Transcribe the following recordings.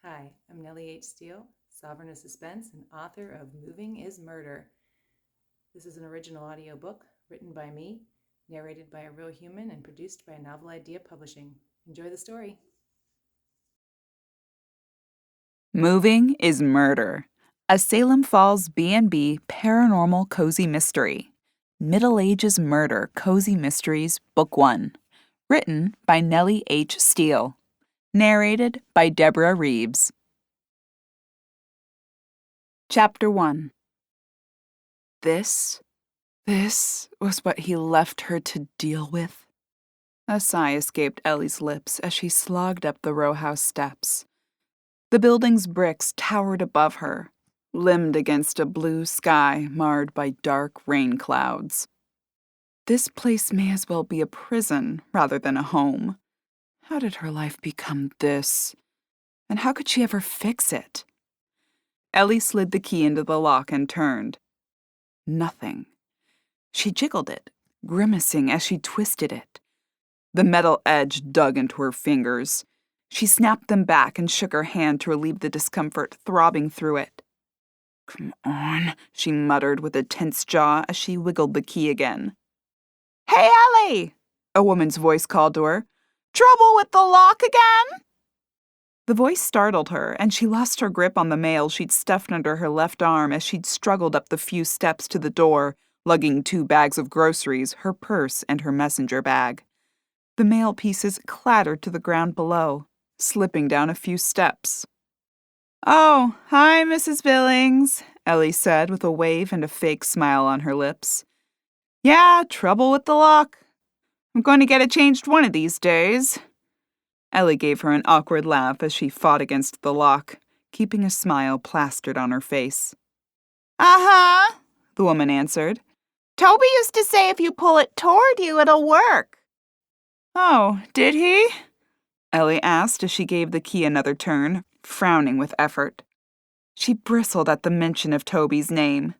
Hi, I'm Nellie H. Steele, Sovereign of Suspense and author of Moving is Murder. This is an original audiobook written by me, narrated by a real human, and produced by Novel Idea Publishing. Enjoy the story. Moving is Murder, a Salem Falls B&B paranormal cozy mystery. Middle Ages Murder Cozy Mysteries, Book 1. Written by Nellie H. Steele. Narrated by Deborah Reeves. Chapter 1. This was what he left her to deal with. A sigh escaped Ellie's lips as she slogged up the row house steps. The building's bricks towered above her, limned against a blue sky marred by dark rain clouds. This place may as well be a prison rather than a home. How did her life become this? And how could she ever fix it? Ellie slid the key into the lock and turned. Nothing. She jiggled it, grimacing as she twisted it. The metal edge dug into her fingers. She snapped them back and shook her hand to relieve the discomfort throbbing through it. "Come on," she muttered with a tense jaw as she wiggled the key again. "Hey, Ellie!" a woman's voice called to her. "Trouble with the lock again?" The voice startled her, and she lost her grip on the mail she'd stuffed under her left arm as she'd struggled up the few steps to the door, lugging 2 bags of groceries, her purse, and her messenger bag. The mail pieces clattered to the ground below, slipping down a few steps. "Oh, hi, Mrs. Billings," Ellie said with a wave and a fake smile on her lips. "Yeah, trouble with the lock. I'm going to get it changed one of these days." Ellie gave her an awkward laugh as she fought against the lock, keeping a smile plastered on her face. "Uh-huh," the woman answered. "Toby used to say if you pull it toward you, it'll work." "Oh, did he?" Ellie asked as she gave the key another turn, frowning with effort. She bristled at the mention of Toby's name.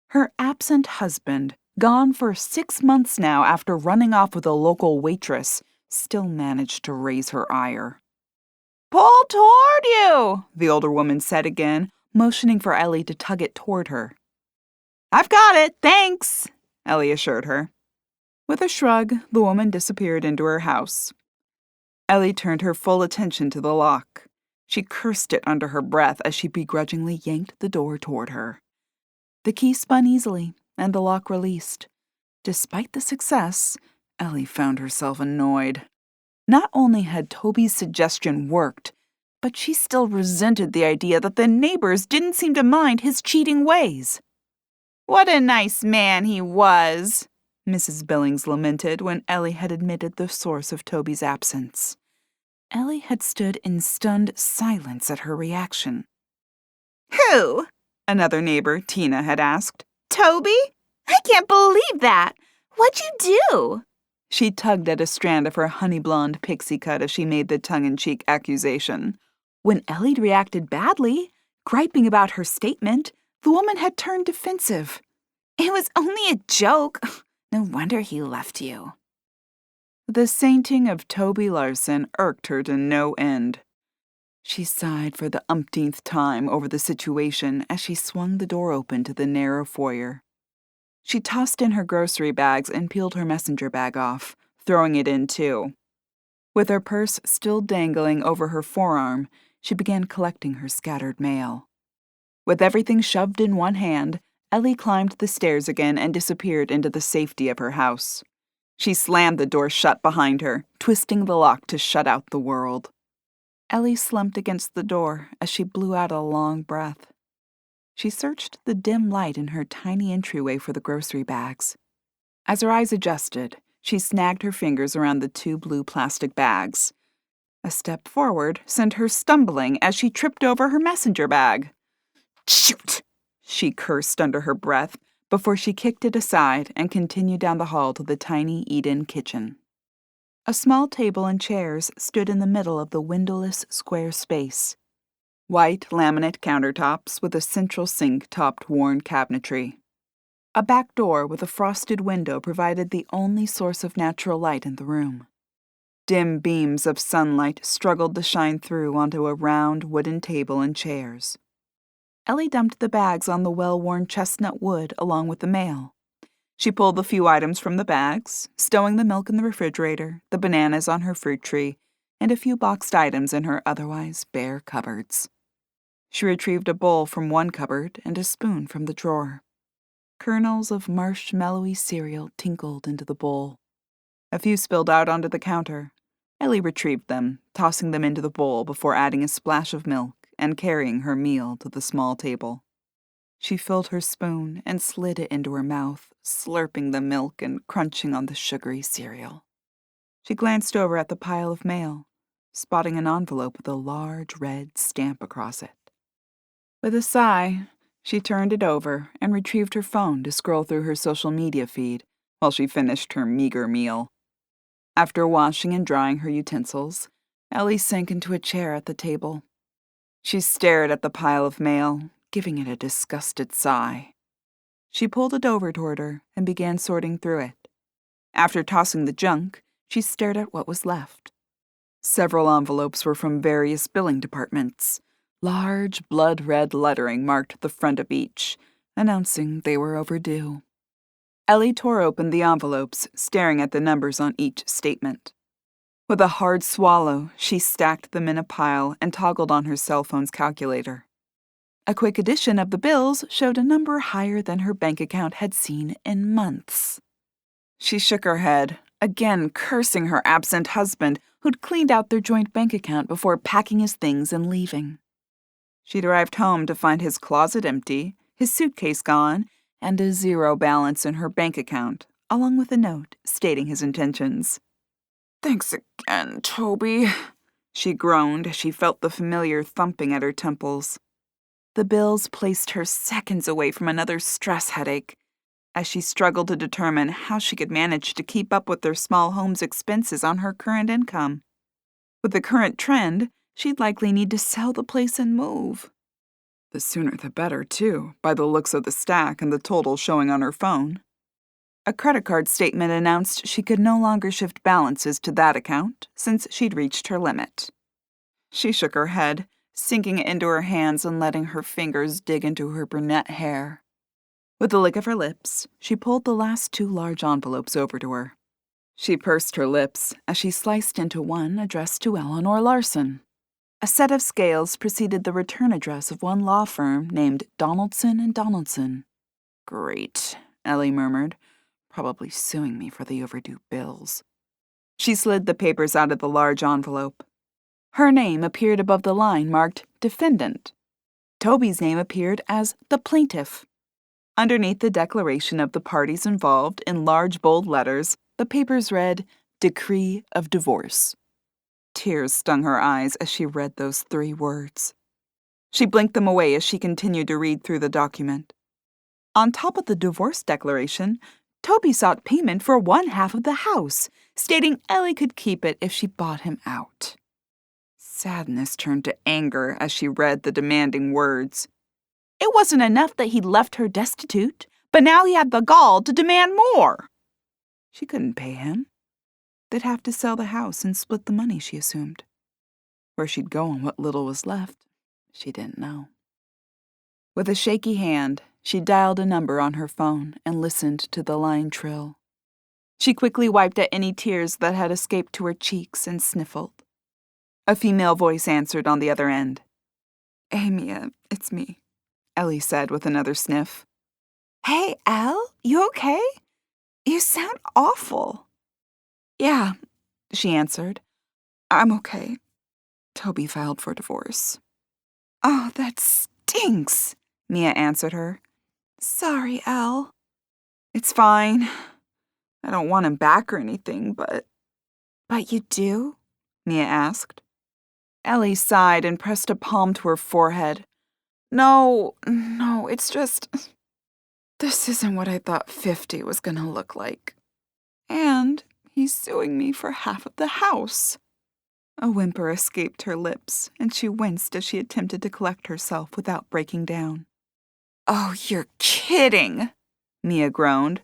Her absent husband, gone for 6 months now after running off with a local waitress, still managed to raise her ire. "Pull toward you," the older woman said again, motioning for Ellie to tug it toward her. "I've got it, thanks," Ellie assured her. With a shrug, the woman disappeared into her house. Ellie turned her full attention to the lock. She cursed it under her breath as she begrudgingly yanked the door toward her. The key spun easily, and the lock released. Despite the success, Ellie found herself annoyed. Not only had Toby's suggestion worked, but she still resented the idea that the neighbors didn't seem to mind his cheating ways. "What a nice man he was," Mrs. Billings lamented when Ellie had admitted the source of Toby's absence. Ellie had stood in stunned silence at her reaction. "Who?" another neighbor, Tina, had asked. "Toby? I can't believe that. What'd you do?" She tugged at a strand of her honey-blonde pixie cut as she made the tongue-in-cheek accusation. When Ellie reacted badly, griping about her statement, the woman had turned defensive. "It was only a joke. No wonder he left you." The sainting of Toby Larson irked her to no end. She sighed for the umpteenth time over the situation as she swung the door open to the narrow foyer. She tossed in her grocery bags and peeled her messenger bag off, throwing it in too. With her purse still dangling over her forearm, she began collecting her scattered mail. With everything shoved in one hand, Ellie climbed the stairs again and disappeared into the safety of her house. She slammed the door shut behind her, twisting the lock to shut out the world. Ellie slumped against the door as she blew out a long breath. She searched the dim light in her tiny entryway for the grocery bags. As her eyes adjusted, she snagged her fingers around the 2 blue plastic bags. A step forward sent her stumbling as she tripped over her messenger bag. "Shoot!" she cursed under her breath before she kicked it aside and continued down the hall to the tiny Eden kitchen. A small table and chairs stood in the middle of the windowless square space. White laminate countertops with a central sink topped worn cabinetry. A back door with a frosted window provided the only source of natural light in the room. Dim beams of sunlight struggled to shine through onto a round wooden table and chairs. Ellie dumped the bags on the well-worn chestnut wood along with the mail. She pulled the few items from the bags, stowing the milk in the refrigerator, the bananas on her fruit tree, and a few boxed items in her otherwise bare cupboards. She retrieved a bowl from one cupboard and a spoon from the drawer. Kernels of marshmallowy cereal tinkled into the bowl. A few spilled out onto the counter. Ellie retrieved them, tossing them into the bowl before adding a splash of milk and carrying her meal to the small table. She filled her spoon and slid it into her mouth, slurping the milk and crunching on the sugary cereal. She glanced over at the pile of mail, spotting an envelope with a large red stamp across it. With a sigh, she turned it over and retrieved her phone to scroll through her social media feed while she finished her meager meal. After washing and drying her utensils, Ellie sank into a chair at the table. She stared at the pile of mail, giving it a disgusted sigh. She pulled it over toward her and began sorting through it. After tossing the junk, she stared at what was left. Several envelopes were from various billing departments. Large, blood-red lettering marked the front of each, announcing they were overdue. Ellie tore open the envelopes, staring at the numbers on each statement. With a hard swallow, she stacked them in a pile and toggled on her cell phone's calculator. A quick addition of the bills showed a number higher than her bank account had seen in months. She shook her head, again cursing her absent husband, who'd cleaned out their joint bank account before packing his things and leaving. She'd arrived home to find his closet empty, his suitcase gone, and a zero balance in her bank account, along with a note stating his intentions. "Thanks again, Toby," she groaned as she felt the familiar thumping at her temples. The bills placed her seconds away from another stress headache, as she struggled to determine how she could manage to keep up with their small home's expenses on her current income. With the current trend, she'd likely need to sell the place and move. The sooner the better, too, by the looks of the stack and the total showing on her phone. A credit card statement announced she could no longer shift balances to that account since she'd reached her limit. She shook her head, sinking it into her hands and letting her fingers dig into her brunette hair. With a lick of her lips, she pulled the last two large envelopes over to her. She pursed her lips as she sliced into one addressed to Eleanor Larson. A set of scales preceded the return address of one law firm named Donaldson and Donaldson. "Great," Ellie murmured, "probably suing me for the overdue bills." She slid the papers out of the large envelope. Her name appeared above the line marked Defendant. Toby's name appeared as the plaintiff. Underneath the declaration of the parties involved in large bold letters, the papers read, "Decree of Divorce." Tears stung her eyes as she read those 3 words. She blinked them away as she continued to read through the document. On top of the divorce declaration, Toby sought payment for one half of the house, stating Ellie could keep it if she bought him out. Sadness turned to anger as she read the demanding words. It wasn't enough that he'd left her destitute, but now he had the gall to demand more. She couldn't pay him. They'd have to sell the house and split the money, she assumed. Where she'd go on what little was left, she didn't know. With a shaky hand, she dialed a number on her phone and listened to the line trill. She quickly wiped at any tears that had escaped to her cheeks and sniffled. A female voice answered on the other end. "Hey, Mia, it's me," Ellie said with another sniff. "Hey, Elle, you okay? You sound awful." "Yeah," she answered. "I'm okay. Toby filed for divorce." "Oh, that stinks," Mia answered her. "Sorry, Elle." "It's fine. I don't want him back or anything, but—" "But you do?" Mia asked. Ellie sighed and pressed a palm to her forehead. No, it's just... This isn't what I thought 50 was gonna look like. And he's suing me for half of the house." A whimper escaped her lips, and she winced as she attempted to collect herself without breaking down. "Oh, you're kidding," Mia groaned.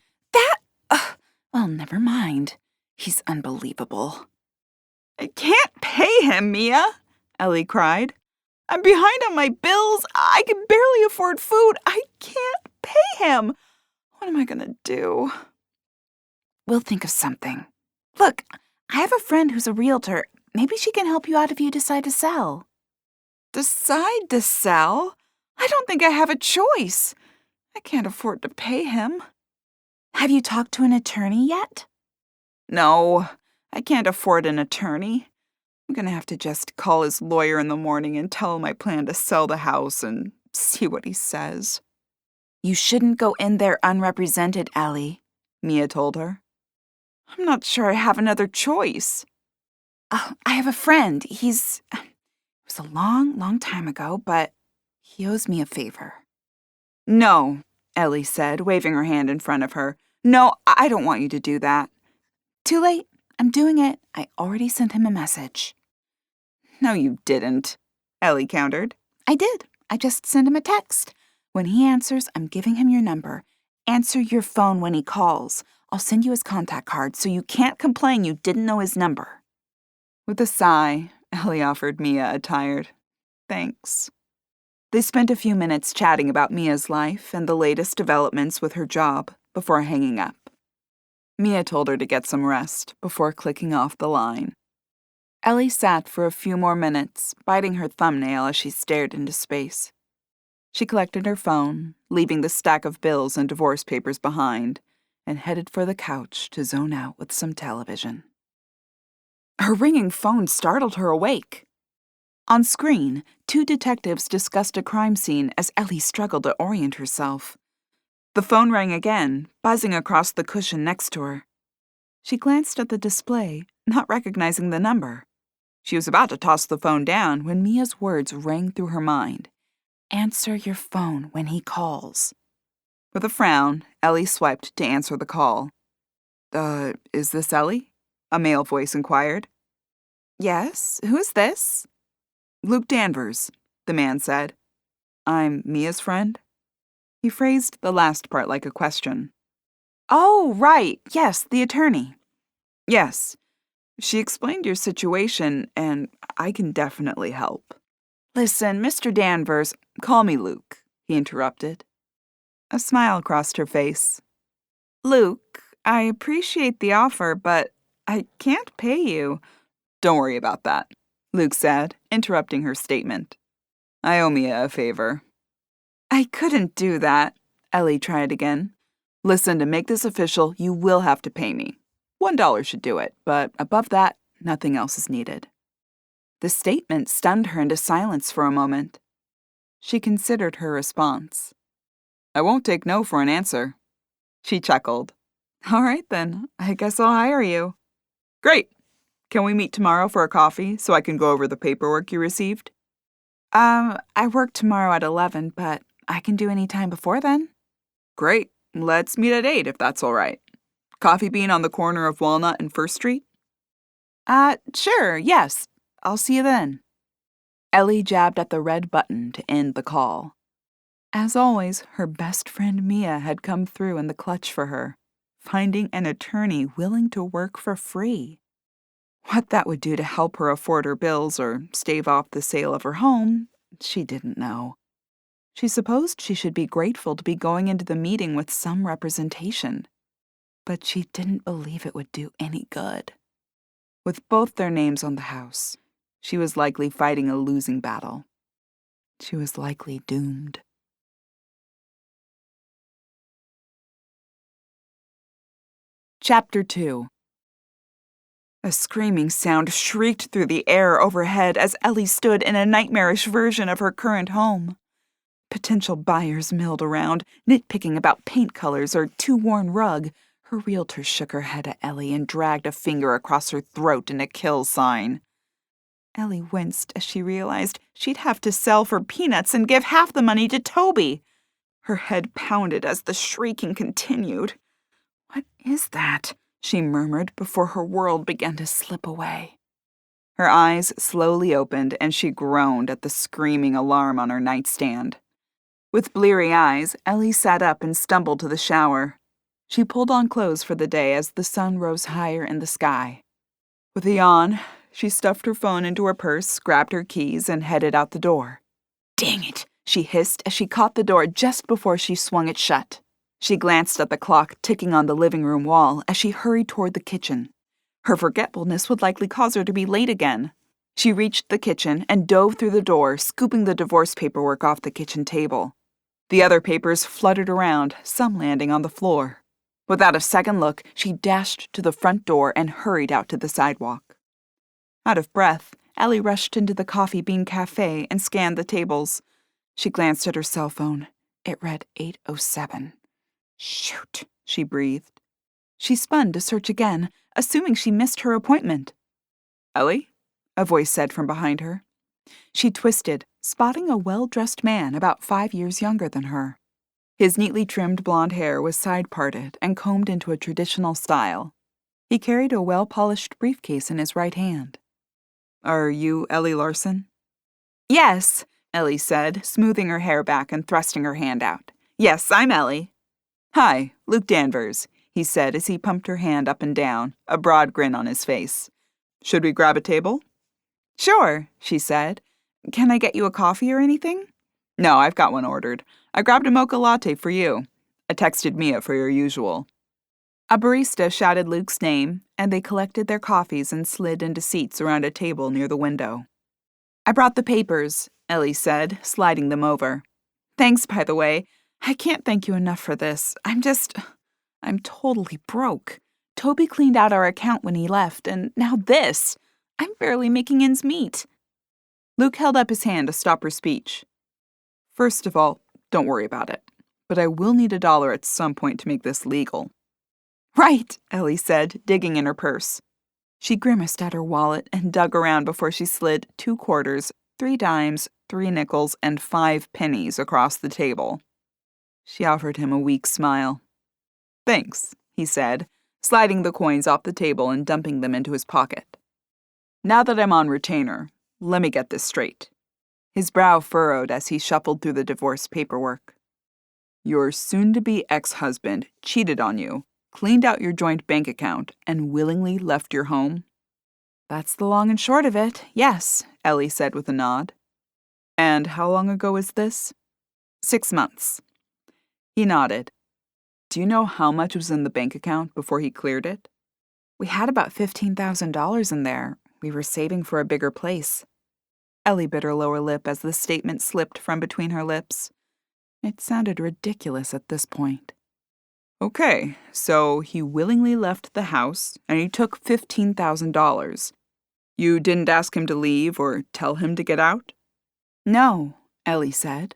Well, never mind. He's unbelievable." I can't pay him, Mia, Ellie cried. I'm behind on my bills. I can barely afford food. I can't pay him. What am I going to do? We'll think of something. Look, I have a friend who's a realtor. Maybe she can help you out if you decide to sell. Decide to sell? I don't think I have a choice. I can't afford to pay him. Have you talked to an attorney yet? No, I can't afford an attorney. I'm going to have to just call his lawyer in the morning and tell him I plan to sell the house and see what he says. You shouldn't go in there unrepresented, Ellie, Mia told her. I'm not sure I have another choice. I have a friend. It was a long, long time ago, but he owes me a favor. No, Ellie said, waving her hand in front of her. No, I don't want you to do that. Too late. I'm doing it. I already sent him a message. No, you didn't, Ellie countered. I did. I just sent him a text. When he answers, I'm giving him your number. Answer your phone when he calls. I'll send you his contact card so you can't complain you didn't know his number. With a sigh, Ellie offered Mia a tired thanks. They spent a few minutes chatting about Mia's life and the latest developments with her job before hanging up. Mia told her to get some rest before clicking off the line. Ellie sat for a few more minutes, biting her thumbnail as she stared into space. She collected her phone, leaving the stack of bills and divorce papers behind, and headed for the couch to zone out with some television. Her ringing phone startled her awake. On screen, 2 detectives discussed a crime scene as Ellie struggled to orient herself. The phone rang again, buzzing across the cushion next to her. She glanced at the display, not recognizing the number. She was about to toss the phone down when Mia's words rang through her mind. Answer your phone when he calls. With a frown, Ellie swiped to answer the call. Is this Ellie? A male voice inquired. Yes, who is this? Luke Danvers, the man said. I'm Mia's friend. He phrased the last part like a question. Oh, right, yes, the attorney. Yes. She explained your situation, and I can definitely help. Listen, Mr. Danvers, call me Luke, he interrupted. A smile crossed her face. Luke, I appreciate the offer, but I can't pay you. Don't worry about that, Luke said, interrupting her statement. I owe Mia a favor. I couldn't do that, Ellie tried again. Listen, to make this official, you will have to pay me. $1 should do it, but above that, nothing else is needed. The statement stunned her into silence for a moment. She considered her response. I won't take no for an answer. She chuckled. All right then, I guess I'll hire you. Great. Can we meet tomorrow for a coffee so I can go over the paperwork you received? I work tomorrow at 11, but I can do any time before then. Great. Let's meet at 8 if that's all right. Coffee Bean on the corner of Walnut and First Street? Sure, yes. I'll see you then. Ellie jabbed at the red button to end the call. As always, her best friend Mia had come through in the clutch for her, finding an attorney willing to work for free. What that would do to help her afford her bills or stave off the sale of her home, she didn't know. She supposed she should be grateful to be going into the meeting with some representation, but she didn't believe it would do any good. With both their names on the house, she was likely fighting a losing battle. She was likely doomed. Chapter 2. A screaming sound shrieked through the air overhead as Ellie stood in a nightmarish version of her current home. Potential buyers milled around, nitpicking about paint colors or too worn rug. Her realtor shook her head at Ellie and dragged a finger across her throat in a kill sign. Ellie winced as she realized she'd have to sell for peanuts and give half the money to Toby. Her head pounded as the shrieking continued. What is that? She murmured before her world began to slip away. Her eyes slowly opened and she groaned at the screaming alarm on her nightstand. With bleary eyes, Ellie sat up and stumbled to the shower. She pulled on clothes for the day as the sun rose higher in the sky. With a yawn, She stuffed her phone into her purse, grabbed her keys, and headed out the door. "Dang it," she hissed as she caught the door just before she swung it shut. She glanced at the clock ticking on the living room wall as she hurried toward the kitchen. Her forgetfulness would likely cause her to be late again. She reached the kitchen and dove through the door, scooping the divorce paperwork off the kitchen table. The other papers fluttered around, some landing on the floor. Without a second look, she dashed to the front door and hurried out to the sidewalk. Out of breath, Ellie rushed into the Coffee Bean Cafe and scanned the tables. She glanced at her cell phone. It read 8:07. "Shoot," she breathed. She spun to search again, assuming she missed her appointment. "Ellie?" a voice said from behind her. She twisted, spotting a well-dressed man about 5 years younger than her. His neatly trimmed blonde hair was side-parted and combed into a traditional style. He carried a well-polished briefcase in his right hand. "Are you Ellie Larson?" "Yes," Ellie said, smoothing her hair back and thrusting her hand out. "Yes, I'm Ellie." "Hi, Luke Danvers," he said as he pumped her hand up and down, a broad grin on his face. "Should we grab a table?" "Sure," she said. "Can I get you a coffee or anything?" "No, I've got one ordered. I grabbed a mocha latte for you. I texted Mia for your usual." A barista shouted Luke's name, and they collected their coffees and slid into seats around a table near the window. "I brought the papers," Ellie said, sliding them over. "Thanks, by the way. I can't thank you enough for this. I'm totally broke. Toby cleaned out our account when he left, and now this. I'm barely making ends meet." Luke held up his hand to stop her speech. "First of all, don't worry about it. But I will need $1 at some point to make this legal." "Right," Ellie said, digging in her purse. She grimaced at her wallet and dug around before she slid 2 quarters, 3 dimes, 3 nickels, and 5 pennies across the table. She offered him a weak smile. "Thanks," he said, sliding the coins off the table and dumping them into his pocket. "Now that I'm on retainer, let me get this straight." His brow furrowed as he shuffled through the divorce paperwork. "Your soon-to-be ex-husband cheated on you, cleaned out your joint bank account, and willingly left your home?" "That's the long and short of it, yes," Ellie said with a nod. "And how long ago is this?" 6 months. He nodded. "Do you know how much was in the bank account before he cleared it?" "We had about $15,000 in there. We were saving for a bigger place." Ellie bit her lower lip as the statement slipped from between her lips. It sounded ridiculous at this point. "Okay, so he willingly left the house, and he took $15,000. You didn't ask him to leave or tell him to get out?" "No," Ellie said.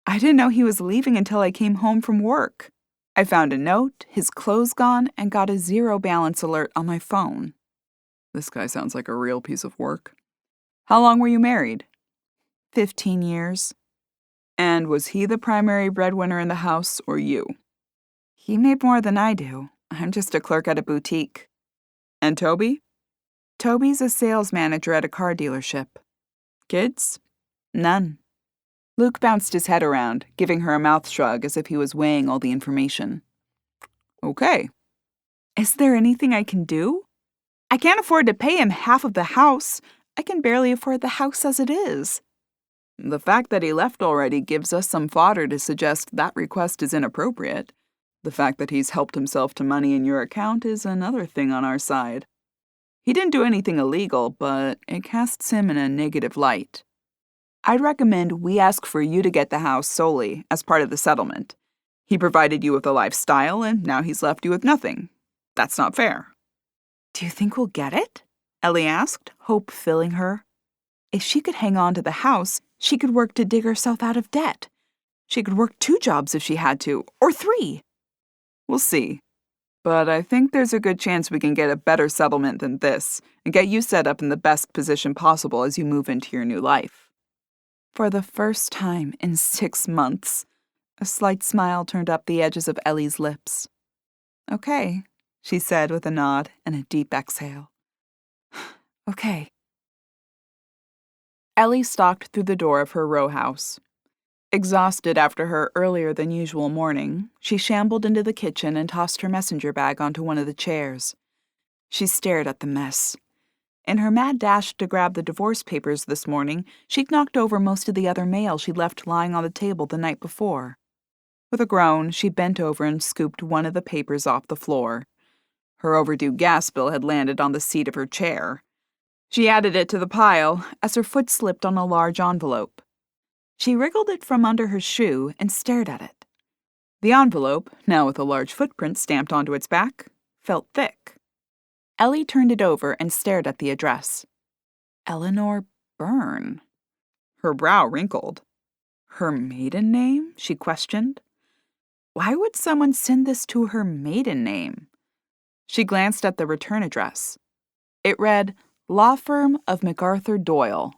"I didn't know he was leaving until I came home from work. I found a note, his clothes gone, and got a 0 balance alert on my phone." "This guy sounds like a real piece of work. How long were you married?" 15 years. "And was he the primary breadwinner in the house, or you?" "He made more than I do. I'm just a clerk at a boutique." "And Toby?" "Toby's a sales manager at a car dealership." "Kids?" "None." Luke bounced his head around, giving her a mouth shrug as if he was weighing all the information. "Okay. Is there anything I can do? I can't afford to pay him half of the house. I can barely afford the house as it is." "The fact that he left already gives us some fodder to suggest that request is inappropriate. The fact that he's helped himself to money in your account is another thing on our side. He didn't do anything illegal, but it casts him in a negative light. I'd recommend we ask for you to get the house solely as part of the settlement. He provided you with a lifestyle, and now he's left you with nothing. That's not fair." "Do you think we'll get it?" Ellie asked, hope filling her. If she could hang on to the house, she could work to dig herself out of debt. She could work 2 jobs if she had to, or 3. "We'll see. But I think there's a good chance we can get a better settlement than this and get you set up in the best position possible as you move into your new life." For the first time in 6 months, a slight smile turned up the edges of Ellie's lips. "Okay," she said with a nod and a deep exhale. "Okay." Ellie stalked through the door of her row house. Exhausted after her earlier-than-usual morning, she shambled into the kitchen and tossed her messenger bag onto one of the chairs. She stared at the mess. In her mad dash to grab the divorce papers this morning, she'd knocked over most of the other mail she'd left lying on the table the night before. With a groan, she bent over and scooped one of the papers off the floor. Her overdue gas bill had landed on the seat of her chair. She added it to the pile as her foot slipped on a large envelope. She wriggled it from under her shoe and stared at it. The envelope, now with a large footprint stamped onto its back, felt thick. Ellie turned it over and stared at the address. Eleanor Byrne. Her brow wrinkled. Her maiden name? She questioned. Why would someone send this to her maiden name? She glanced at the return address. It read, Law Firm of MacArthur Doyle.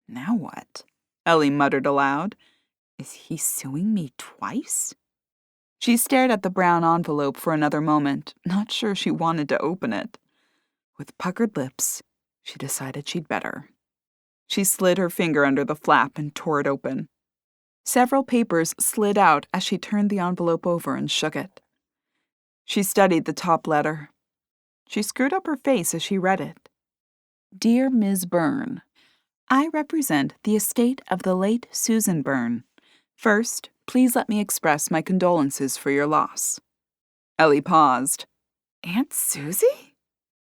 Now what? Ellie muttered aloud. Is he suing me twice? She stared at the brown envelope for another moment, not sure she wanted to open it. With puckered lips, she decided she'd better. She slid her finger under the flap and tore it open. Several papers slid out as she turned the envelope over and shook it. She studied the top letter. She screwed up her face as she read it. Dear Ms. Byrne, I represent the estate of the late Susan Byrne. First, please let me express my condolences for your loss. Ellie paused. Aunt Susie?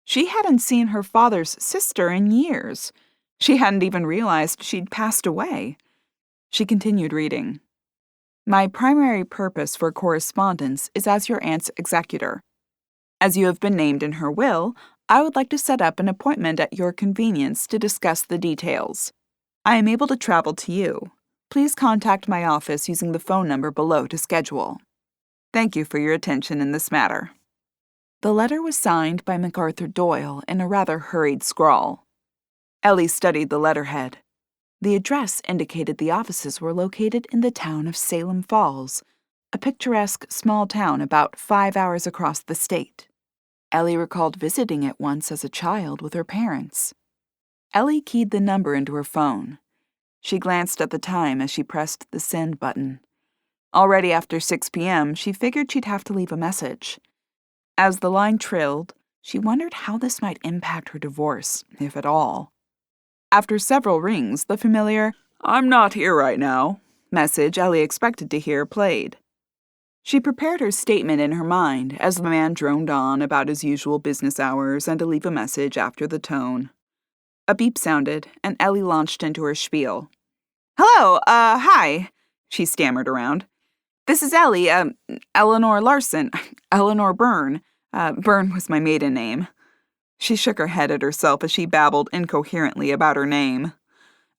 She hadn't seen her father's sister in years. She hadn't even realized she'd passed away. She continued reading. My primary purpose for correspondence is as your aunt's executor. As you have been named in her will, I would like to set up an appointment at your convenience to discuss the details. I am able to travel to you. Please contact my office using the phone number below to schedule. Thank you for your attention in this matter. The letter was signed by MacArthur Doyle in a rather hurried scrawl. Ellie studied the letterhead. The address indicated the offices were located in the town of Salem Falls, a picturesque small town about 5 hours across the state. Ellie recalled visiting it once as a child with her parents. Ellie keyed the number into her phone. She glanced at the time as she pressed the send button. Already after 6 p.m., she figured she'd have to leave a message. As the line trilled, she wondered how this might impact her divorce, if at all. After several rings, the familiar, I'm not here right now, message Ellie expected to hear played. She prepared her statement in her mind as the man droned on about his usual business hours and to leave a message after the tone. A beep sounded, and Ellie launched into her spiel. Hello, hi, she stammered around. This is Ellie, Eleanor Larson, Eleanor Byrne. Byrne was my maiden name. She shook her head at herself as she babbled incoherently about her name.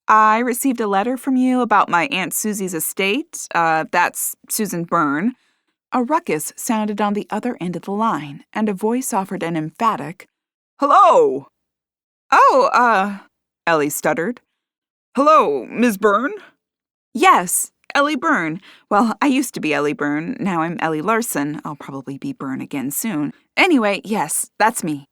I received a letter from you about my Aunt Susie's estate. That's Susan Byrne. A ruckus sounded on the other end of the line, and a voice offered an emphatic, Hello! Oh, Ellie stuttered. Hello, Ms. Byrne? Yes, Ellie Byrne. Well, I used to be Ellie Byrne. Now I'm Ellie Larson. I'll probably be Byrne again soon. Anyway, yes, that's me.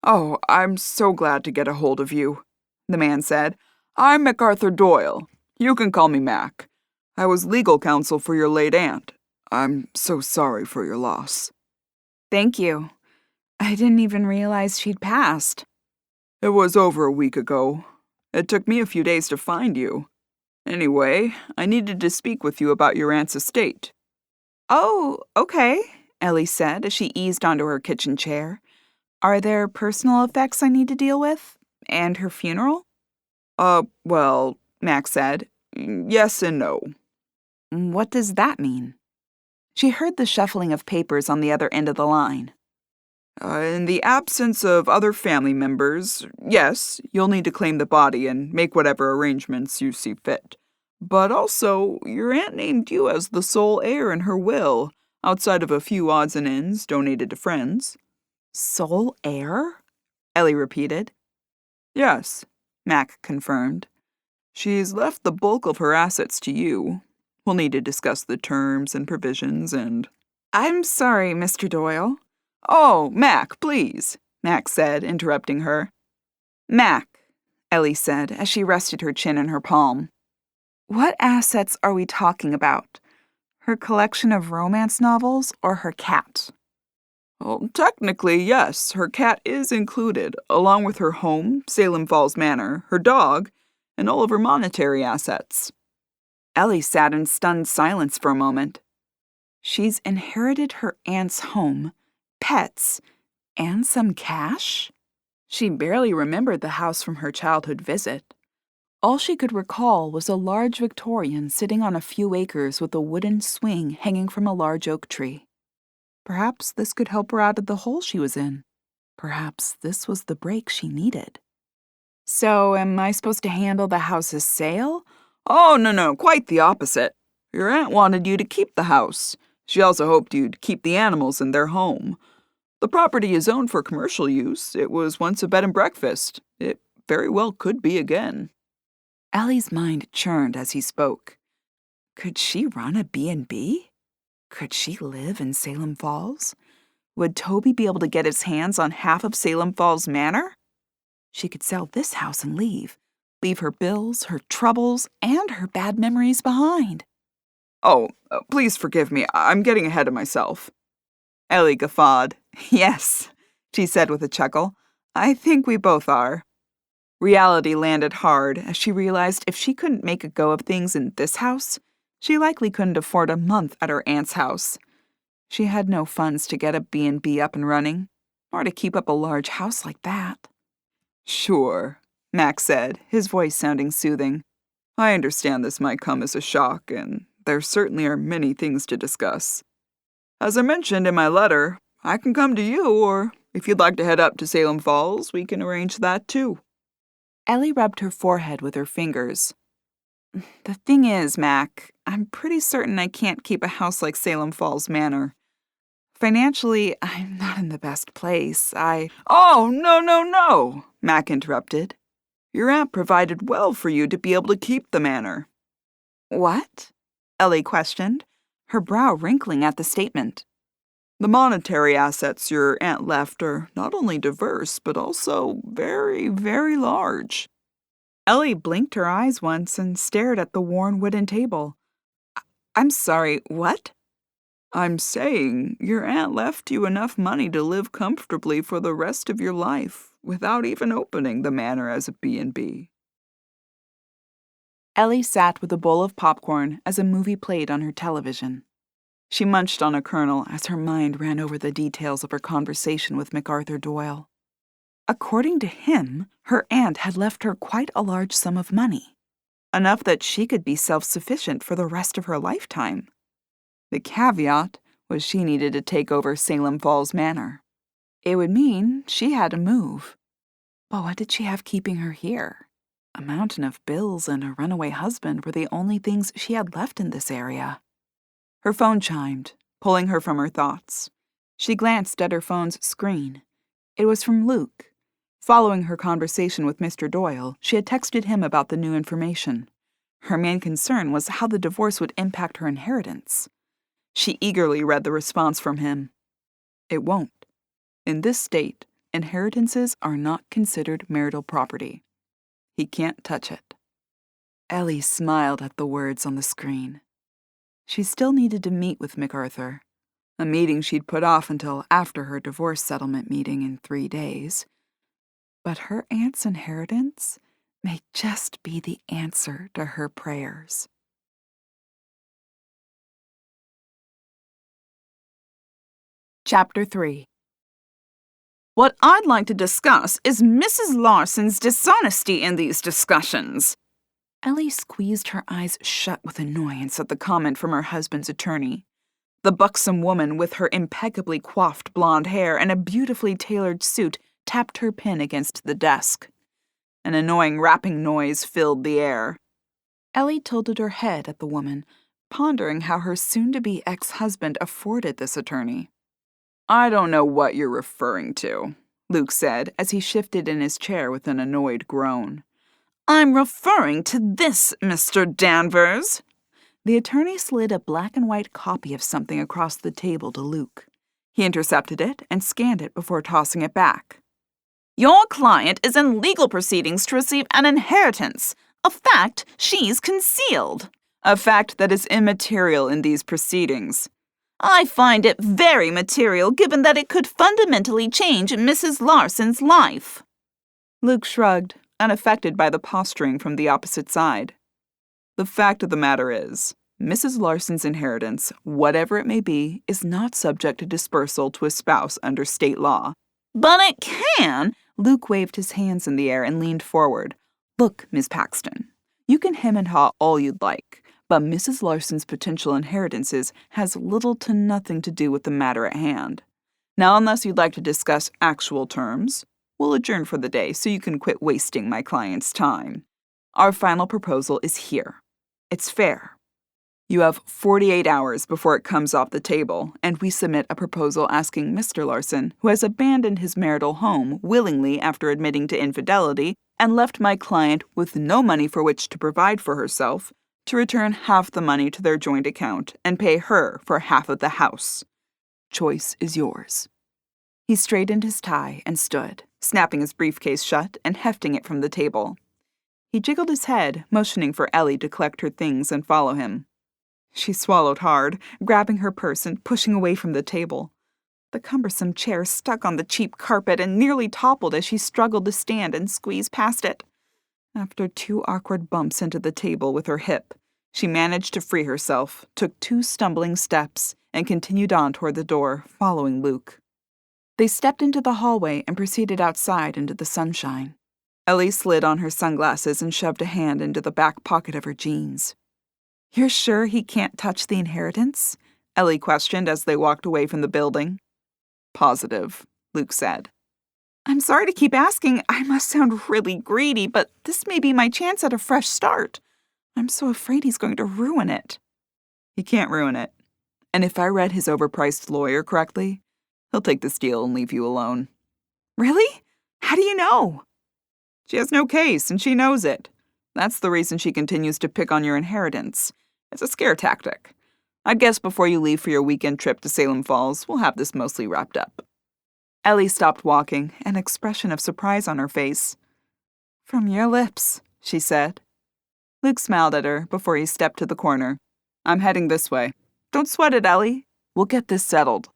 Oh, I'm so glad to get a hold of you, the man said. I'm MacArthur Doyle. You can call me Mac. I was legal counsel for your late aunt. I'm so sorry for your loss. Thank you. I didn't even realize she'd passed. It was over a week ago. It took me a few days to find you. Anyway, I needed to speak with you about your aunt's estate. Oh, okay, Ellie said as she eased onto her kitchen chair. Are there personal effects I need to deal with? And her funeral? Well, Mac said, yes and no. What does that mean? She heard the shuffling of papers on the other end of the line. In the absence of other family members, yes, you'll need to claim the body and make whatever arrangements you see fit. But also, your aunt named you as the sole heir in her will, outside of a few odds and ends donated to friends. Sole heir? Ellie repeated. Yes, Mac confirmed. She's left the bulk of her assets to you. We'll need to discuss the terms and provisions and... I'm sorry, Mr. Doyle. Oh, Mac, please, Mac said, interrupting her. Mac, Ellie said as she rested her chin in her palm. What assets are we talking about? Her collection of romance novels or her cat? Well, technically, yes, her cat is included, along with her home, Salem Falls Manor, her dog, and all of her monetary assets. Ellie sat in stunned silence for a moment. She's inherited her aunt's home, pets, and some cash? She barely remembered the house from her childhood visit. All she could recall was a large Victorian sitting on a few acres with a wooden swing hanging from a large oak tree. Perhaps this could help her out of the hole she was in. Perhaps this was the break she needed. So, am I supposed to handle the house's sale? Oh, no, quite the opposite. Your aunt wanted you to keep the house. She also hoped you'd keep the animals in their home. The property is owned for commercial use. It was once a bed and breakfast. It very well could be again. Ellie's mind churned as he spoke. Could she run a B&B? Could she live in Salem Falls? Would Toby be able to get his hands on half of Salem Falls Manor? She could sell this house and leave her bills, her troubles, and her bad memories behind. Oh, please forgive me. I'm getting ahead of myself. Ellie guffawed. Yes, she said with a chuckle. I think we both are. Reality landed hard as she realized if she couldn't make a go of things in this house, she likely couldn't afford a month at her aunt's house. She had no funds to get a B&B up and running, or to keep up a large house like that. Sure, Max said, his voice sounding soothing. I understand this might come as a shock, and there certainly are many things to discuss. As I mentioned in my letter, I can come to you, or if you'd like to head up to Salem Falls, we can arrange that too. Ellie rubbed her forehead with her fingers. The thing is, Mac, I'm pretty certain I can't keep a house like Salem Falls Manor. Financially, I'm not in the best place. Oh, no, Mac interrupted. Your aunt provided well for you to be able to keep the manor. What? Ellie questioned, her brow wrinkling at the statement. The monetary assets your aunt left are not only diverse, but also very, very large. Ellie blinked her eyes once and stared at the worn wooden table. I'm sorry, what? I'm saying your aunt left you enough money to live comfortably for the rest of your life without even opening the manor as a B&B. Ellie sat with a bowl of popcorn as a movie played on her television. She munched on a kernel as her mind ran over the details of her conversation with MacArthur Doyle. According to him, her aunt had left her quite a large sum of money, enough that she could be self-sufficient for the rest of her lifetime. The caveat was she needed to take over Salem Falls Manor. It would mean she had to move. But what did she have keeping her here? A mountain of bills and a runaway husband were the only things she had left in this area. Her phone chimed, pulling her from her thoughts. She glanced at her phone's screen. It was from Luke. Following her conversation with Mr. Doyle, she had texted him about the new information. Her main concern was how the divorce would impact her inheritance. She eagerly read the response from him. It won't. In this state, inheritances are not considered marital property. He can't touch it. Ellie smiled at the words on the screen. She still needed to meet with MacArthur, a meeting she'd put off until after her divorce settlement meeting in 3 days. But her aunt's inheritance may just be the answer to her prayers. Chapter 3. What I'd like to discuss is Mrs. Larson's dishonesty in these discussions. Ellie squeezed her eyes shut with annoyance at the comment from her husband's attorney. The buxom woman with her impeccably coiffed blonde hair and a beautifully tailored suit tapped her pen against the desk. An annoying rapping noise filled the air. Ellie tilted her head at the woman, pondering how her soon-to-be ex-husband afforded this attorney. I don't know what you're referring to, Luke said as he shifted in his chair with an annoyed groan. I'm referring to this, Mr. Danvers. The attorney slid a black and white copy of something across the table to Luke. He intercepted it and scanned it before tossing it back. Your client is in legal proceedings to receive an inheritance, a fact she's concealed. A fact that is immaterial in these proceedings. I find it very material given that it could fundamentally change Mrs. Larson's life. Luke shrugged, unaffected by the posturing from the opposite side. The fact of the matter is, Mrs. Larson's inheritance, whatever it may be, is not subject to dispersal to a spouse under state law. But it can! Luke waved his hands in the air and leaned forward. Look, Miss Paxton, you can hem and haw all you'd like, but Mrs. Larson's potential inheritances has little to nothing to do with the matter at hand. Now, unless you'd like to discuss actual terms, we'll adjourn for the day so you can quit wasting my client's time. Our final proposal is here. It's fair. You have 48 hours before it comes off the table, and we submit a proposal asking Mr. Larson, who has abandoned his marital home willingly after admitting to infidelity and left my client with no money for which to provide for herself, to return half the money to their joint account and pay her for half of the house. Choice is yours. He straightened his tie and stood, snapping his briefcase shut and hefting it from the table. He jiggled his head, motioning for Ellie to collect her things and follow him. She swallowed hard, grabbing her purse and pushing away from the table. The cumbersome chair stuck on the cheap carpet and nearly toppled as she struggled to stand and squeeze past it. After 2 awkward bumps into the table with her hip, she managed to free herself, took 2 stumbling steps, and continued on toward the door, following Luke. They stepped into the hallway and proceeded outside into the sunshine. Ellie slid on her sunglasses and shoved a hand into the back pocket of her jeans. You're sure he can't touch the inheritance? Ellie questioned as they walked away from the building. Positive, Luke said. I'm sorry to keep asking. I must sound really greedy, but this may be my chance at a fresh start. I'm so afraid he's going to ruin it. He can't ruin it. And if I read his overpriced lawyer correctly, he'll take this deal and leave you alone. Really? How do you know? She has no case, and she knows it. That's the reason she continues to pick on your inheritance. It's a scare tactic. I'd guess before you leave for your weekend trip to Salem Falls, we'll have this mostly wrapped up. Ellie stopped walking, an expression of surprise on her face. From your lips, she said. Luke smiled at her before he stepped to the corner. I'm heading this way. Don't sweat it, Ellie. We'll get this settled.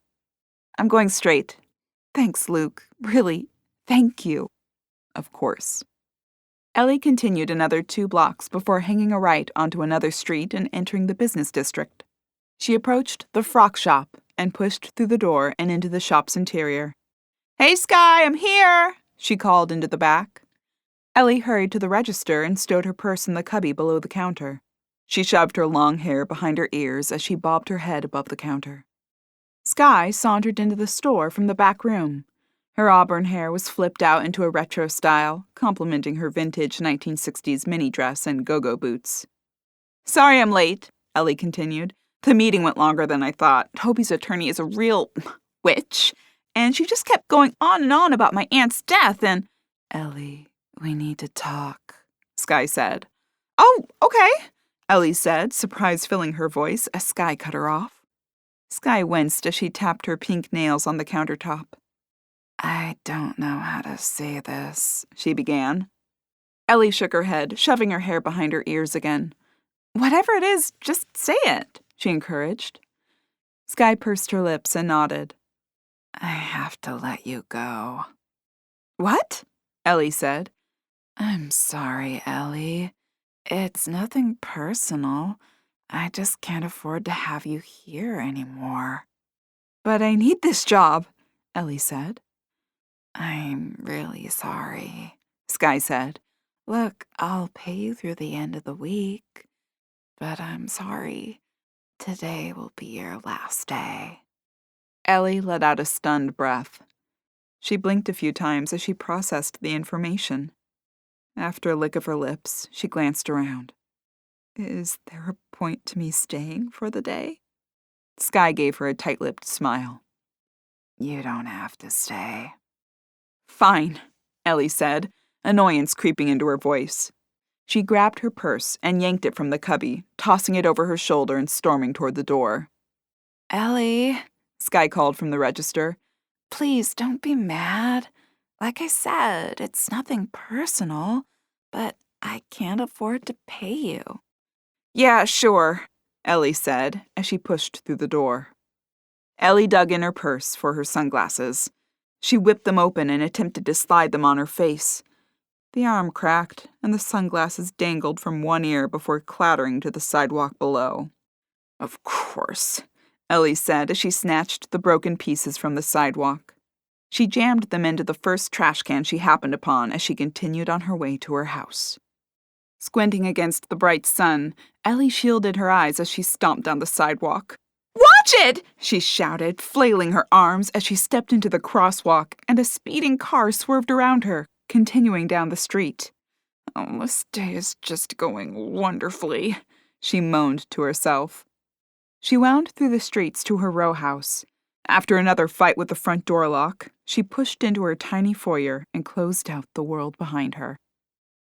I'm going straight. Thanks, Luke. Really, thank you. Of course. Ellie continued another 2 blocks before hanging a right onto another street and entering the business district. She approached the frock shop and pushed through the door and into the shop's interior. Hey, Skye, I'm here, she called into the back. Ellie hurried to the register and stowed her purse in the cubby below the counter. She shoved her long hair behind her ears as she bobbed her head above the counter. Skye sauntered into the store from the back room. Her auburn hair was flipped out into a retro style, complementing her vintage 1960s mini dress and go-go boots. Sorry I'm late, Ellie continued. The meeting went longer than I thought. Toby's attorney is a real witch, and she just kept going on and on about my aunt's death and... Ellie, we need to talk, Skye said. Oh, okay, Ellie said, surprise filling her voice as Skye cut her off. Skye winced as she tapped her pink nails on the countertop. I don't know how to say this, she began. Ellie shook her head, shoving her hair behind her ears again. Whatever it is, just say it, she encouraged. Skye pursed her lips and nodded. I have to let you go. What? Ellie said. I'm sorry, Ellie. It's nothing personal. I just can't afford to have you here anymore. But I need this job, Ellie said. I'm really sorry, Skye said. Look, I'll pay you through the end of the week, but I'm sorry. Today will be your last day. Ellie let out a stunned breath. She blinked a few times as she processed the information. After a lick of her lips, she glanced around. Is there a point to me staying for the day? Skye gave her a tight-lipped smile. You don't have to stay. Fine, Ellie said, annoyance creeping into her voice. She grabbed her purse and yanked it from the cubby, tossing it over her shoulder and storming toward the door. Ellie, Skye called from the register. Please don't be mad. Like I said, it's nothing personal, but I can't afford to pay you. Yeah, sure, Ellie said as she pushed through the door. Ellie dug in her purse for her sunglasses. She whipped them open and attempted to slide them on her face. The arm cracked, and the sunglasses dangled from one ear before clattering to the sidewalk below. "Of course," Ellie said as she snatched the broken pieces from the sidewalk. She jammed them into the first trash can she happened upon as she continued on her way to her house. Squinting against the bright sun, Ellie shielded her eyes as she stomped down the sidewalk. "Watch it!" she shouted, flailing her arms as she stepped into the crosswalk, and a speeding car swerved around her, continuing down the street. "Oh, this day is just going wonderfully," she moaned to herself. She wound through the streets to her row house. After another fight with the front door lock, she pushed into her tiny foyer and closed out the world behind her.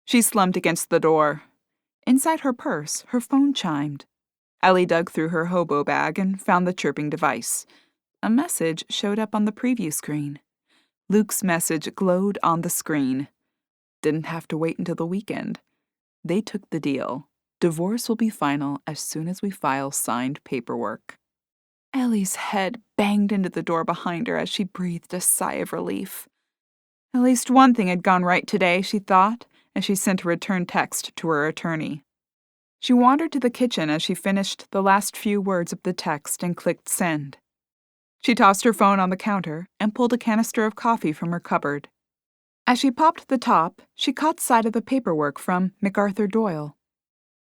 She slumped against the door. Inside her purse, her phone chimed. Ellie dug through her hobo bag and found the chirping device. A message showed up on the preview screen. Luke's message glowed on the screen. Didn't have to wait until the weekend. They took the deal. Divorce will be final as soon as we file signed paperwork. Ellie's head banged into the door behind her as she breathed a sigh of relief. At least one thing had gone right today, she thought, as she sent a return text to her attorney. She wandered to the kitchen as she finished the last few words of the text and clicked send. She tossed her phone on the counter and pulled a canister of coffee from her cupboard. As she popped the top, she caught sight of the paperwork from MacArthur Doyle.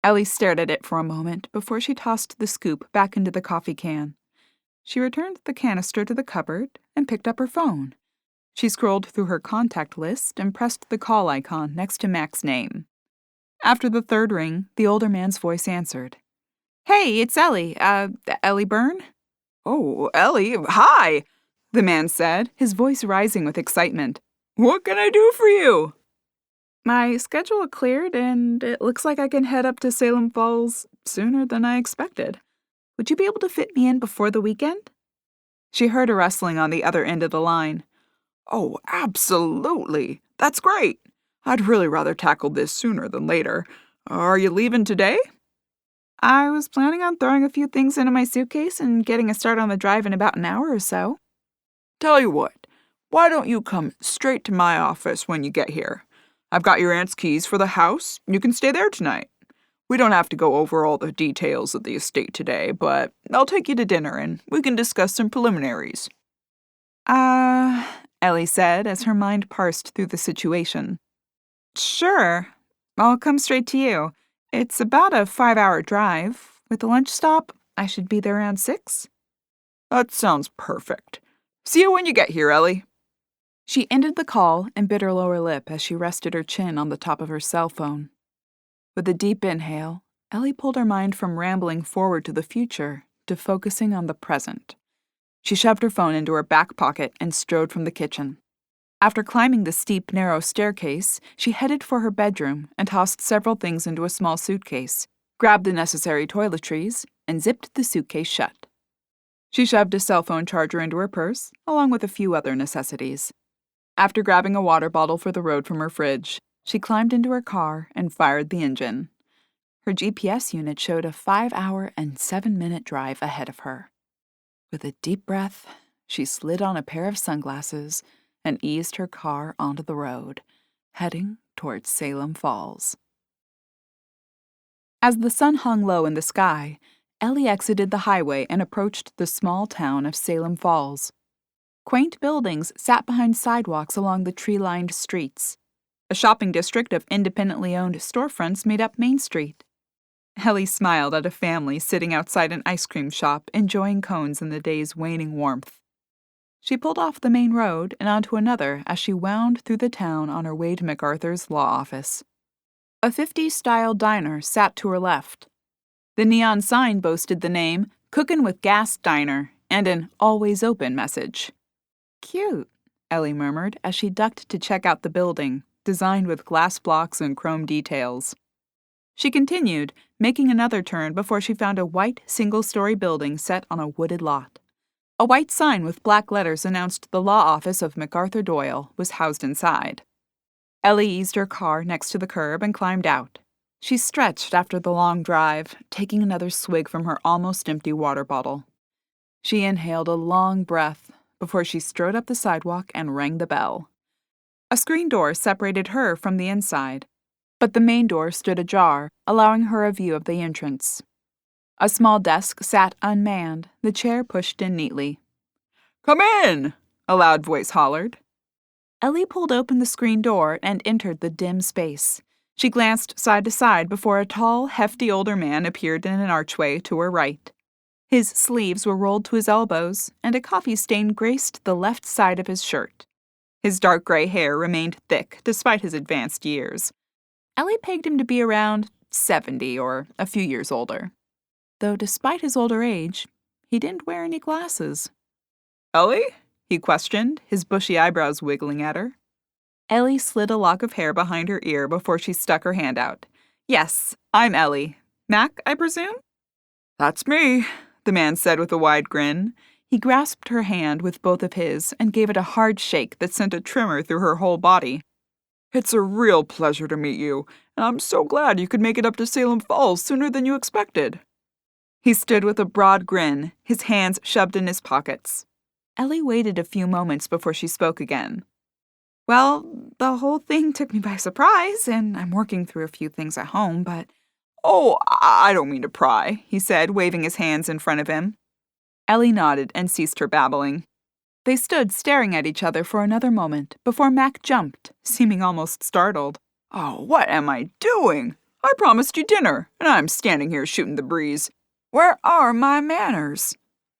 Ellie stared at it for a moment before she tossed the scoop back into the coffee can. She returned the canister to the cupboard and picked up her phone. She scrolled through her contact list and pressed the call icon next to Mac's name. After the third ring, the older man's voice answered. "Hey, it's Ellie. Ellie Byrne?" "Oh, Ellie, hi," the man said, his voice rising with excitement. "What can I do for you?" "My schedule cleared, and it looks like I can head up to Salem Falls sooner than I expected. Would you be able to fit me in before the weekend?" She heard a rustling on the other end of the line. "Oh, absolutely. That's great. I'd really rather tackle this sooner than later. Are you leaving today?" "I was planning on throwing a few things into my suitcase and getting a start on the drive in about an hour or so." "Tell you what, why don't you come straight to my office when you get here? I've got your aunt's keys for the house. You can stay there tonight. We don't have to go over all the details of the estate today, but I'll take you to dinner and we can discuss some preliminaries." Ellie said as her mind parsed through the situation. "Sure. I'll come straight to you. It's about a 5-hour drive. With the lunch stop, I should be there around 6. "That sounds perfect. See you when you get here, Ellie." She ended the call and bit her lower lip as she rested her chin on the top of her cell phone. With a deep inhale, Ellie pulled her mind from rambling forward to the future to focusing on the present. She shoved her phone into her back pocket and strode from the kitchen. After climbing the steep, narrow staircase, she headed for her bedroom and tossed several things into a small suitcase, grabbed the necessary toiletries, and zipped the suitcase shut. She shoved a cell phone charger into her purse, along with a few other necessities. After grabbing a water bottle for the road from her fridge, she climbed into her car and fired the engine. Her GPS unit showed a 5-hour and 7-minute drive ahead of her. With a deep breath, she slid on a pair of sunglasses and eased her car onto the road, heading towards Salem Falls. As the sun hung low in the sky, Ellie exited the highway and approached the small town of Salem Falls. Quaint buildings sat behind sidewalks along the tree-lined streets. A shopping district of independently owned storefronts made up Main Street. Ellie smiled at a family sitting outside an ice cream shop, enjoying cones in the day's waning warmth. She pulled off the main road and onto another as she wound through the town on her way to MacArthur's law office. A 50s-style diner sat to her left. The neon sign boasted the name Cookin' with Gas Diner and an Always Open message. "Cute," Ellie murmured as she ducked to check out the building, designed with glass blocks and chrome details. She continued, making another turn before she found a white, single-story building set on a wooded lot. A white sign with black letters announced the law office of MacArthur Doyle was housed inside. Ellie eased her car next to the curb and climbed out. She stretched after the long drive, taking another swig from her almost empty water bottle. She inhaled a long breath before she strode up the sidewalk and rang the bell. A screen door separated her from the inside, but the main door stood ajar, allowing her a view of the entrance. A small desk sat unmanned, the chair pushed in neatly. "Come in!" a loud voice hollered. Ellie pulled open the screen door and entered the dim space. She glanced side to side before a tall, hefty older man appeared in an archway to her right. His sleeves were rolled to his elbows, and a coffee stain graced the left side of his shirt. His dark gray hair remained thick despite his advanced years. Ellie pegged him to be around 70 or a few years older. Though despite his older age, he didn't wear any glasses. "Ellie?" he questioned, his bushy eyebrows wiggling at her. Ellie slid a lock of hair behind her ear before she stuck her hand out. "Yes, I'm Ellie. Mac, I presume?" "That's me," the man said with a wide grin. He grasped her hand with both of his and gave it a hard shake that sent a tremor through her whole body. "It's a real pleasure to meet you, and I'm so glad you could make it up to Salem Falls sooner than you expected." He stood with a broad grin, his hands shoved in his pockets. Ellie waited a few moments before she spoke again. "Well, the whole thing took me by surprise, and I'm working through a few things at home, but—" "Oh, I don't mean to pry," he said, waving his hands in front of him. Ellie nodded and ceased her babbling. They stood staring at each other for another moment before Mac jumped, seeming almost startled. "Oh, what am I doing? I promised you dinner, and I'm standing here shooting the breeze. Where are my manners?"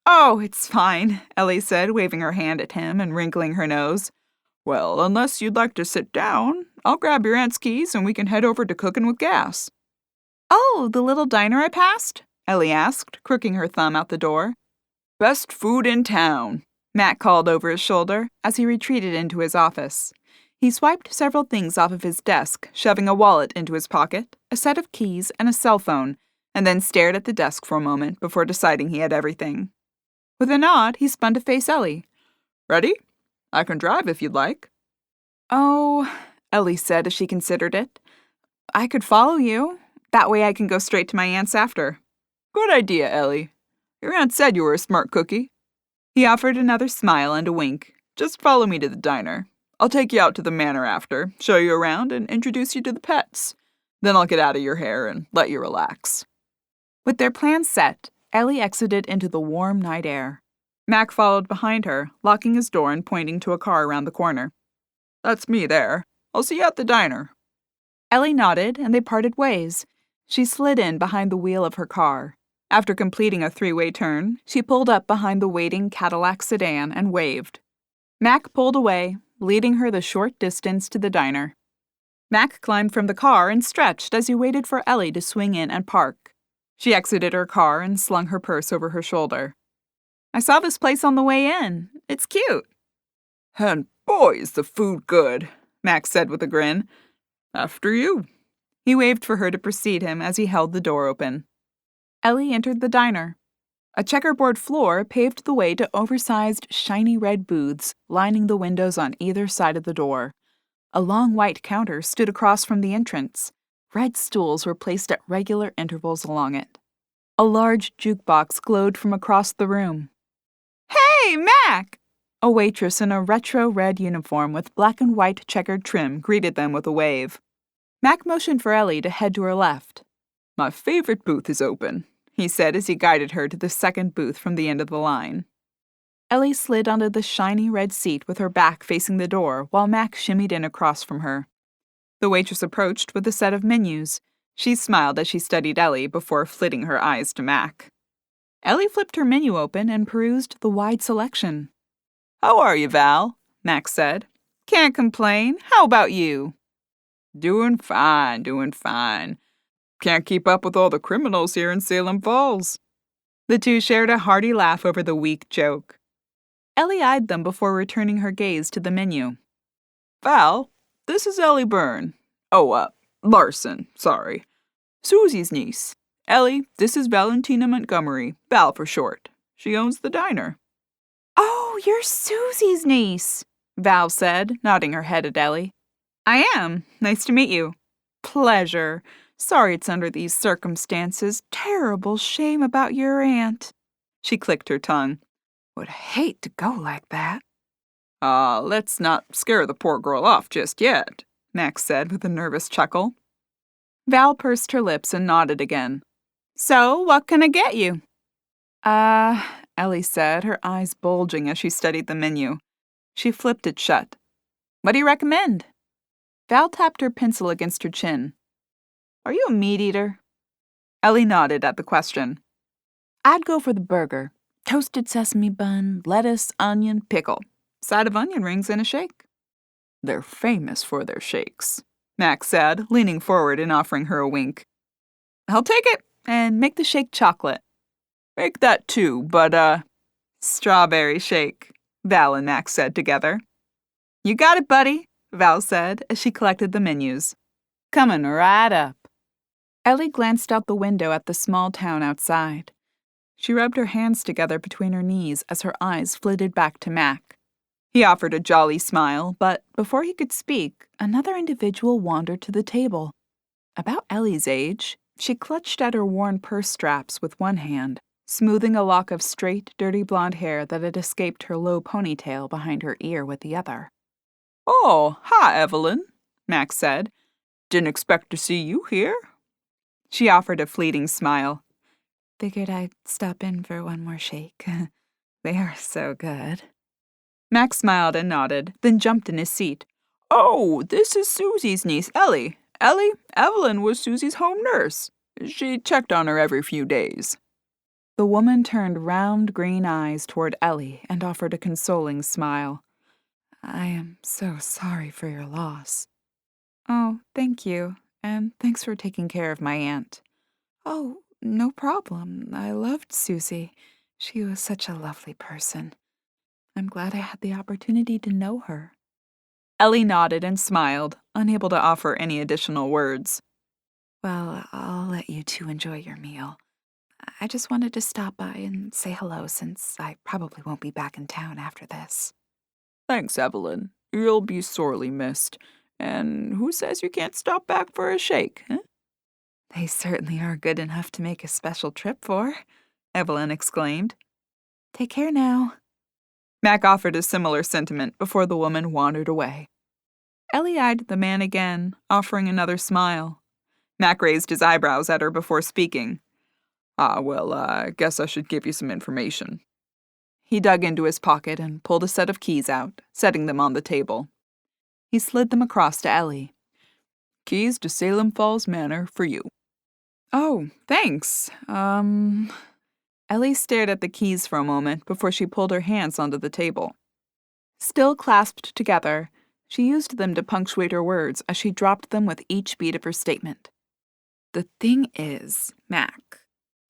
"Oh, it's fine," Ellie said, waving her hand at him and wrinkling her nose. "Well, unless you'd like to sit down, I'll grab your aunt's keys and we can head over to Cookin' with Gas." "Oh, the little diner I passed?" Ellie asked, crooking her thumb out the door. "Best food in town," Matt called over his shoulder as he retreated into his office. He swiped several things off of his desk, shoving a wallet into his pocket, a set of keys, and a cell phone, and then stared at the desk for a moment before deciding he had everything. With a nod, he spun to face Ellie. "Ready? I can drive if you'd like." "Oh," Ellie said as she considered it. "I could follow you. That way I can go straight to my aunt's after." "Good idea, Ellie. Your aunt said you were a smart cookie." He offered another smile and a wink. "Just follow me to the diner. I'll take you out to the manor after, show you around, and introduce you to the pets. Then I'll get out of your hair and let you relax." With their plans set, Ellie exited into the warm night air. Mac followed behind her, locking his door and pointing to a car around the corner. "That's me there. I'll see you at the diner." Ellie nodded, and they parted ways. She slid in behind the wheel of her car. After completing a three-way turn, she pulled up behind the waiting Cadillac sedan and waved. Mac pulled away, leading her the short distance to the diner. Mac climbed from the car and stretched as he waited for Ellie to swing in and park. She exited her car and slung her purse over her shoulder. "I saw this place on the way in. It's cute." "And boy, is the food good," Max said with a grin. "After you." He waved for her to precede him as he held the door open. Ellie entered the diner. A checkerboard floor paved the way to oversized, shiny red booths lining the windows on either side of the door. A long white counter stood across from the entrance. Red stools were placed at regular intervals along it. A large jukebox glowed from across the room. "Hey, Mac!" A waitress in a retro red uniform with black and white checkered trim greeted them with a wave. Mac motioned for Ellie to head to her left. "My favorite booth is open," he said as he guided her to the second booth from the end of the line. Ellie slid onto the shiny red seat with her back facing the door while Mac shimmied in across from her. The waitress approached with a set of menus. She smiled as she studied Ellie before flitting her eyes to Mac. Ellie flipped her menu open and perused the wide selection. "How are you, Val?" Mac said. "Can't complain. How about you?" Doing fine. Can't keep up with all the criminals here in Salem Falls." The two shared a hearty laugh over the weak joke. Ellie eyed them before returning her gaze to the menu. "Val, this is Ellie Byrne. Larson, sorry. Susie's niece. Ellie, this is Valentina Montgomery, Val for short. She owns the diner." "Oh, you're Susie's niece," Val said, nodding her head at Ellie. "I am. Nice to meet you." "Pleasure. Sorry it's under these circumstances. Terrible shame about your aunt." She clicked her tongue. Would hate to go like that. Let's not scare the poor girl off just yet, Max said with a nervous chuckle. Val pursed her lips and nodded again. So, what can I get you? Ellie said, her eyes bulging as she studied the menu. She flipped it shut. What do you recommend? Val tapped her pencil against her chin. Are you a meat eater? Ellie nodded at the question. I'd go for the burger. Toasted sesame bun, lettuce, onion, pickle. Side of onion rings and a shake. They're famous for their shakes, Max said, leaning forward and offering her a wink. I'll take it, and make the shake chocolate. Make that too, but, strawberry shake, Val and Max said together. You got it, buddy, Val said as she collected the menus. Coming right up. Ellie glanced out the window at the small town outside. She rubbed her hands together between her knees as her eyes flitted back to Mac. He offered a jolly smile, but before he could speak, another individual wandered to the table. About Ellie's age, she clutched at her worn purse straps with one hand, smoothing a lock of straight, dirty blonde hair that had escaped her low ponytail behind her ear with the other. Oh, hi, Evelyn, Max said. Didn't expect to see you here. She offered a fleeting smile. Figured I'd stop in for one more shake. They are so good. Max smiled and nodded, then jumped in his seat. Oh, this is Susie's niece, Ellie. Evelyn was Susie's home nurse. She checked on her every few days. The woman turned round green eyes toward Ellie and offered a consoling smile. I am so sorry for your loss. Oh, thank you, and thanks for taking care of my aunt. Oh, no problem. I loved Susie. She was such a lovely person. I'm glad I had the opportunity to know her. Ellie nodded and smiled, unable to offer any additional words. Well, I'll let you two enjoy your meal. I just wanted to stop by and say hello since I probably won't be back in town after this. Thanks, Evelyn. You'll be sorely missed. And who says you can't stop back for a shake, huh? They certainly are good enough to make a special trip for, Evelyn exclaimed. Take care now. Mac offered a similar sentiment before the woman wandered away. Ellie eyed the man again, offering another smile. Mac raised his eyebrows at her before speaking. I guess I should give you some information. He dug into his pocket and pulled a set of keys out, setting them on the table. He slid them across to Ellie. Keys to Salem Falls Manor for you. Oh, thanks. Ellie stared at the keys for a moment before she pulled her hands onto the table. Still clasped together, she used them to punctuate her words as she dropped them with each beat of her statement. The thing is, Mac,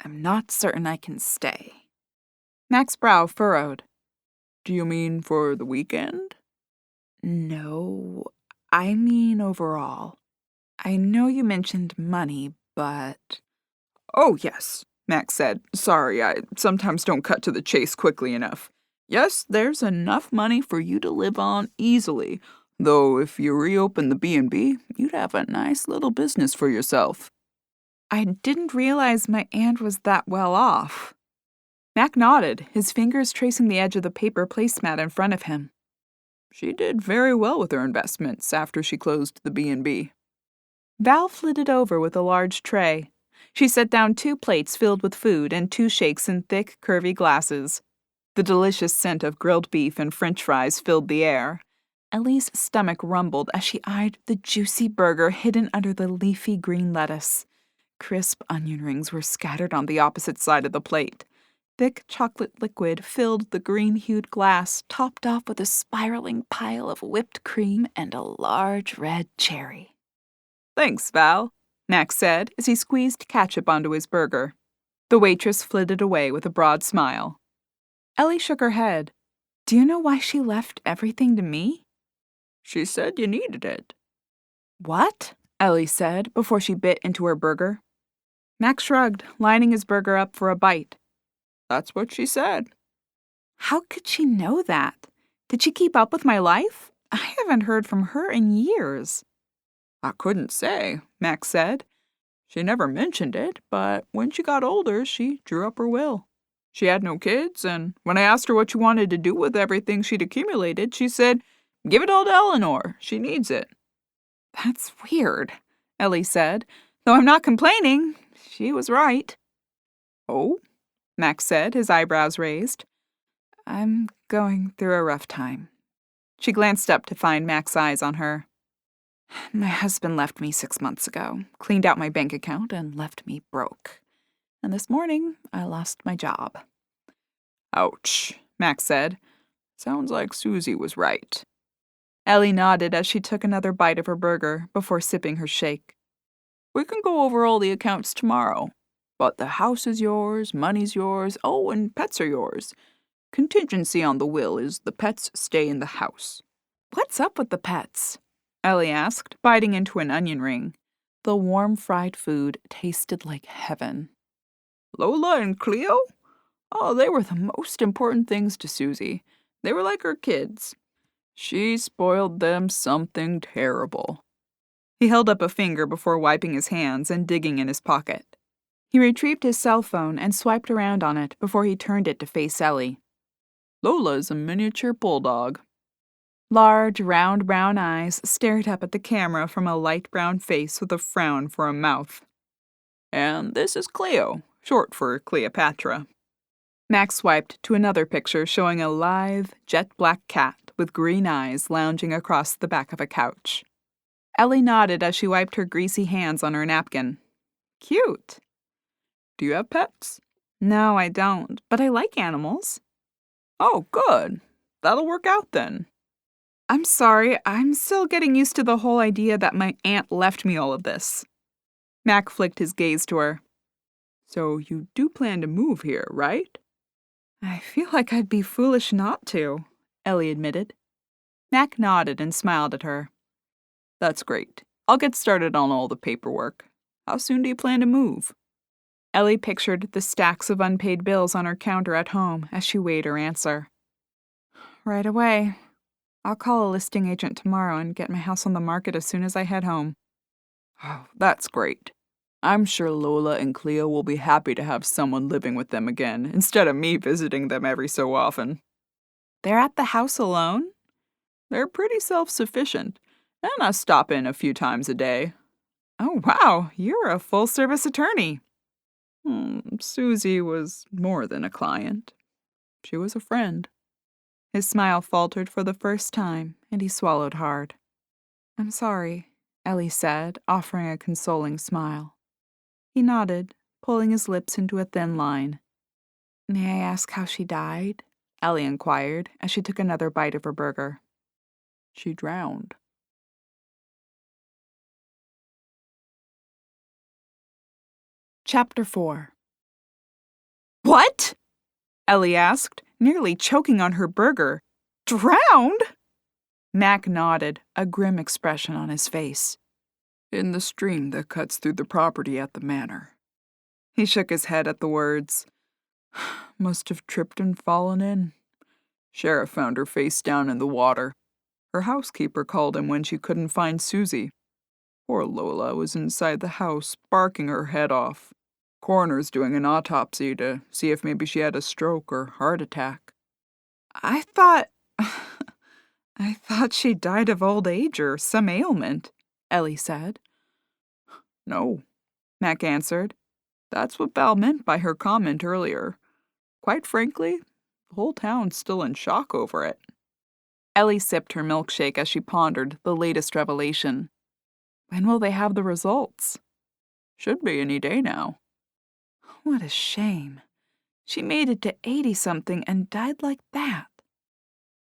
I'm not certain I can stay. Mac's brow furrowed. Do you mean for the weekend? No, I mean overall. I know you mentioned money, but... Oh, yes, Max said. Sorry, I sometimes don't cut to the chase quickly enough. Yes, there's enough money for you to live on easily, though if you reopen the B&B, you'd have a nice little business for yourself. I didn't realize my aunt was that well off. Mac nodded, his fingers tracing the edge of the paper placemat in front of him. She did very well with her investments after she closed the B&B. Val flitted over with a large tray. She set down 2 plates filled with food and 2 shakes in thick, curvy glasses. The delicious scent of grilled beef and French fries filled the air. Ellie's stomach rumbled as she eyed the juicy burger hidden under the leafy green lettuce. Crisp onion rings were scattered on the opposite side of the plate. Thick chocolate liquid filled the green-hued glass, topped off with a spiraling pile of whipped cream and a large red cherry. Thanks, Val, Max said as he squeezed ketchup onto his burger. The waitress flitted away with a broad smile. Ellie shook her head. Do you know why she left everything to me? She said you needed it. What? Ellie said before she bit into her burger. Max shrugged, lining his burger up for a bite. That's what she said. How could she know that? Did she keep up with my life? I haven't heard from her in years. I couldn't say, Max said. She never mentioned it, but when she got older, she drew up her will. She had no kids, and when I asked her what she wanted to do with everything she'd accumulated, she said, "Give it all to Eleanor. She needs it." That's weird, Ellie said. Though I'm not complaining. She was right. Oh? Max said, his eyebrows raised. I'm going through a rough time. She glanced up to find Max's eyes on her. My husband left me 6 months ago, cleaned out my bank account, and left me broke. And this morning, I lost my job. Ouch, Max said. Sounds like Susie was right. Ellie nodded as she took another bite of her burger before sipping her shake. We can go over all the accounts tomorrow. But the house is yours, money's yours, oh, and pets are yours. Contingency on the will is the pets stay in the house. What's up with the pets? Ellie asked, biting into an onion ring. The warm fried food tasted like heaven. Lola and Cleo? Oh, they were the most important things to Susie. They were like her kids. She spoiled them something terrible. He held up a finger before wiping his hands and digging in his pocket. He retrieved his cell phone and swiped around on it before he turned it to face Ellie. Lola's a miniature bulldog. Large, round brown eyes stared up at the camera from a light brown face with a frown for a mouth. And this is Cleo, short for Cleopatra. Max swiped to another picture showing a lithe, jet-black cat with green eyes lounging across the back of a couch. Ellie nodded as she wiped her greasy hands on her napkin. Cute. Do you have pets? No, I don't, but I like animals. Oh, good. That'll work out then. I'm sorry, I'm still getting used to the whole idea that my aunt left me all of this. Mac flicked his gaze to her. So you do plan to move here, right? I feel like I'd be foolish not to, Ellie admitted. Mac nodded and smiled at her. That's great. I'll get started on all the paperwork. How soon do you plan to move? Ellie pictured the stacks of unpaid bills on her counter at home as she weighed her answer. Right away. I'll call a listing agent tomorrow and get my house on the market as soon as I head home. Oh, that's great. I'm sure Lola and Cleo will be happy to have someone living with them again, instead of me visiting them every so often. They're at the house alone? They're pretty self-sufficient, and I stop in a few times a day. Oh, wow, you're a full-service attorney. Susie was more than a client. She was a friend. His smile faltered for the first time, and he swallowed hard. I'm sorry, Ellie said, offering a consoling smile. He nodded, pulling his lips into a thin line. May I ask how she died? Ellie inquired as she took another bite of her burger. She drowned. Chapter 4. What? Ellie asked, nearly choking on her burger. Drowned? Mac nodded, a grim expression on his face. In the stream that cuts through the property at the manor. He shook his head at the words. Must have tripped and fallen in. Sheriff found her face down in the water. Her housekeeper called him when she couldn't find Susie. Poor Lola was inside the house, barking her head off. Coroner's doing an autopsy to see if maybe she had a stroke or heart attack. I thought she died of old age or some ailment, Ellie said. No, Mac answered. That's what Val meant by her comment earlier. Quite frankly, the whole town's still in shock over it. Ellie sipped her milkshake as she pondered the latest revelation. When will they have the results? Should be any day now. What a shame. She made it to 80-something and died like that.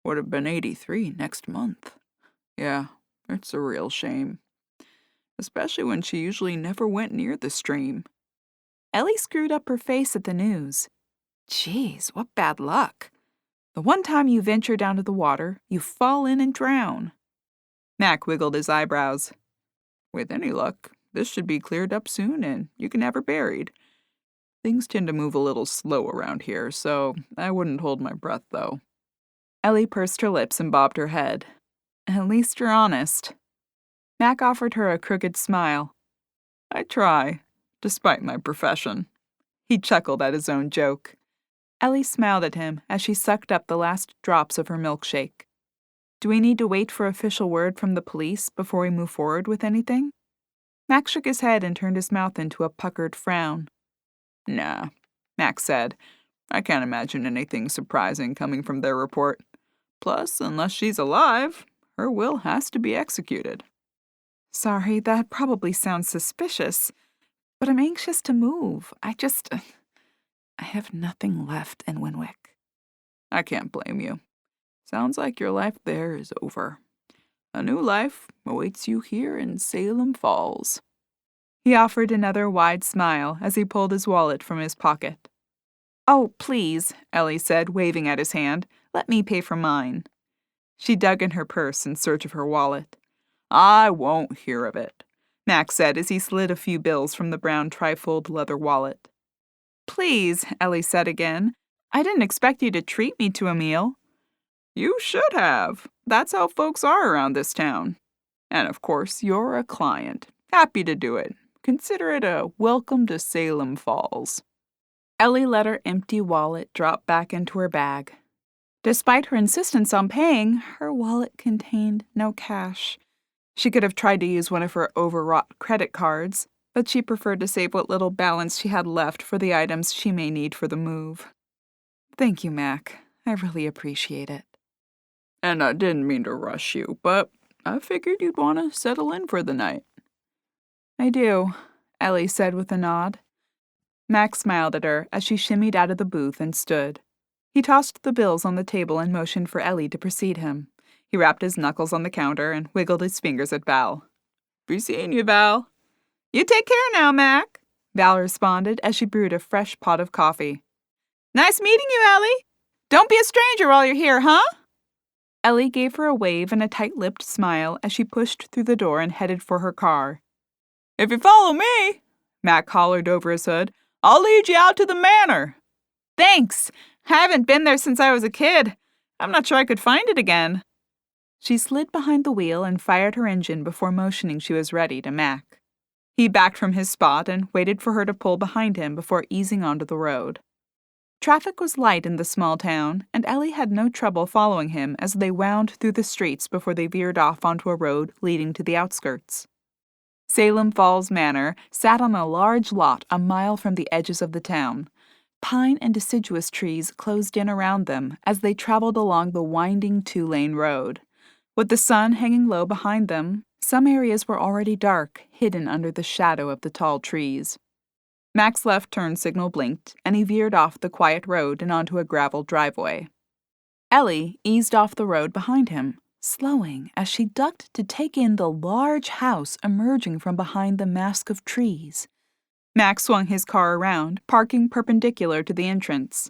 Would have been 83 next month. Yeah, it's a real shame. Especially when she usually never went near the stream. Ellie screwed up her face at the news. Geez, what bad luck. The one time you venture down to the water, you fall in and drown. Mac wiggled his eyebrows. With any luck, this should be cleared up soon and you can have her buried. Things tend to move a little slow around here, so I wouldn't hold my breath, though. Ellie pursed her lips and bobbed her head. At least you're honest. Mac offered her a crooked smile. I try, despite my profession. He chuckled at his own joke. Ellie smiled at him as she sucked up the last drops of her milkshake. Do we need to wait for official word from the police before we move forward with anything? Max shook his head and turned his mouth into a puckered frown. Nah, Max said. I can't imagine anything surprising coming from their report. Plus, unless she's alive, her will has to be executed. Sorry, that probably sounds suspicious, but I'm anxious to move. I have nothing left in Winwick. I can't blame you. Sounds like your life there is over. A new life awaits you here in Salem Falls. He offered another wide smile as he pulled his wallet from his pocket. Oh, please, Ellie said, waving at his hand. Let me pay for mine. She dug in her purse in search of her wallet. I won't hear of it, Max said as he slid a few bills from the brown trifold leather wallet. Please, Ellie said again. I didn't expect you to treat me to a meal. You should have. That's how folks are around this town. And of course, you're a client. Happy to do it. Consider it a welcome to Salem Falls. Ellie let her empty wallet drop back into her bag. Despite her insistence on paying, her wallet contained no cash. She could have tried to use one of her overwrought credit cards, but she preferred to save what little balance she had left for the items she may need for the move. Thank you, Mac. I really appreciate it. And I didn't mean to rush you, but I figured you'd want to settle in for the night. I do, Ellie said with a nod. Max smiled at her as she shimmied out of the booth and stood. He tossed the bills on the table and motioned for Ellie to precede him. He rapped his knuckles on the counter and wiggled his fingers at Val. Be seeing you, Val. You take care now, Mac, Val responded as she brewed a fresh pot of coffee. Nice meeting you, Ellie. Don't be a stranger while you're here, huh? Ellie gave her a wave and a tight-lipped smile as she pushed through the door and headed for her car. If you follow me, Mac hollered over his hood, I'll lead you out to the manor. Thanks. I haven't been there since I was a kid. I'm not sure I could find it again. She slid behind the wheel and fired her engine before motioning she was ready to Mac. He backed from his spot and waited for her to pull behind him before easing onto the road. Traffic was light in the small town, and Ellie had no trouble following him as they wound through the streets before they veered off onto a road leading to the outskirts. Salem Falls Manor sat on a large lot a mile from the edges of the town. Pine and deciduous trees closed in around them as they traveled along the winding two-lane road. With the sun hanging low behind them, some areas were already dark, hidden under the shadow of the tall trees. Mac's left turn signal blinked, and he veered off the quiet road and onto a gravel driveway. Ellie eased off the road behind him, slowing as she ducked to take in the large house emerging from behind the mask of trees. Mac swung his car around, parking perpendicular to the entrance.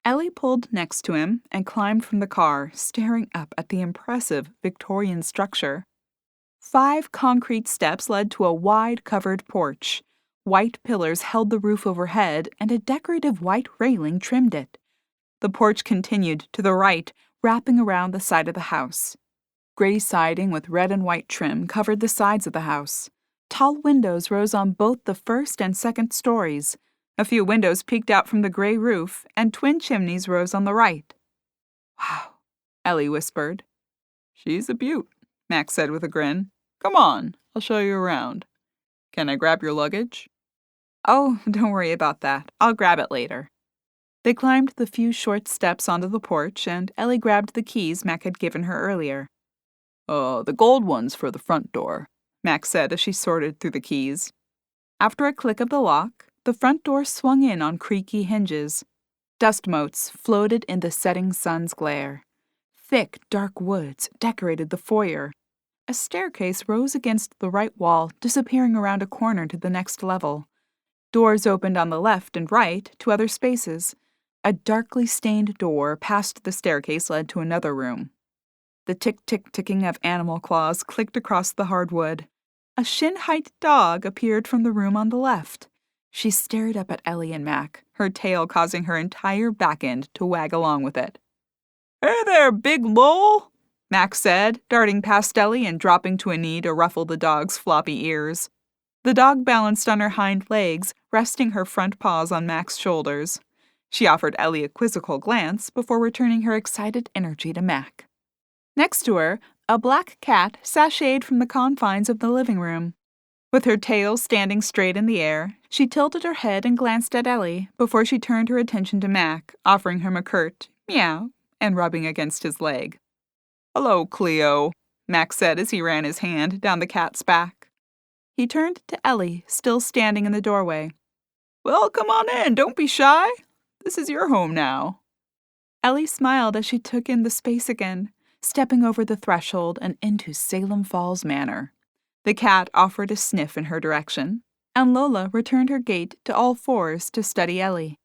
Ellie pulled next to him and climbed from the car, staring up at the impressive Victorian structure. 5 concrete steps led to a wide covered porch. White pillars held the roof overhead, and a decorative white railing trimmed it. The porch continued to the right, wrapping around the side of the house. Gray siding with red and white trim covered the sides of the house. Tall windows rose on both the first and second stories. A few windows peeked out from the gray roof, and twin chimneys rose on the right. Wow, Ellie whispered. She's a beaut, Max said with a grin. Come on, I'll show you around. Can I grab your luggage? Oh, don't worry about that. I'll grab it later. They climbed the few short steps onto the porch, and Ellie grabbed the keys Mac had given her earlier. The gold one's for the front door, Max said as she sorted through the keys. After a click of the lock, the front door swung in on creaky hinges. Dust motes floated in the setting sun's glare. Thick, dark woods decorated the foyer. A staircase rose against the right wall, disappearing around a corner to the next level. Doors opened on the left and right to other spaces. A darkly stained door past the staircase led to another room. The tick-tick-ticking of animal claws clicked across the hardwood. A shin-height dog appeared from the room on the left. She stared up at Ellie and Mac, her tail causing her entire back end to wag along with it. Hey there, big lol, Mac said, darting past Ellie and dropping to a knee to ruffle the dog's floppy ears. The dog balanced on her hind legs, resting her front paws on Mac's shoulders. She offered Ellie a quizzical glance before returning her excited energy to Mac. Next to her, a black cat sashayed from the confines of the living room. With her tail standing straight in the air, she tilted her head and glanced at Ellie before she turned her attention to Mac, offering him a curt meow and rubbing against his leg. "Hello, Cleo," Mac said as he ran his hand down the cat's back. He turned to Ellie, still standing in the doorway. "Well, come on in, don't be shy. This is your home now." Ellie smiled as she took in the space again, stepping over the threshold and into Salem Falls Manor. The cat offered a sniff in her direction, and Lola returned her gait to all fours to study Ellie.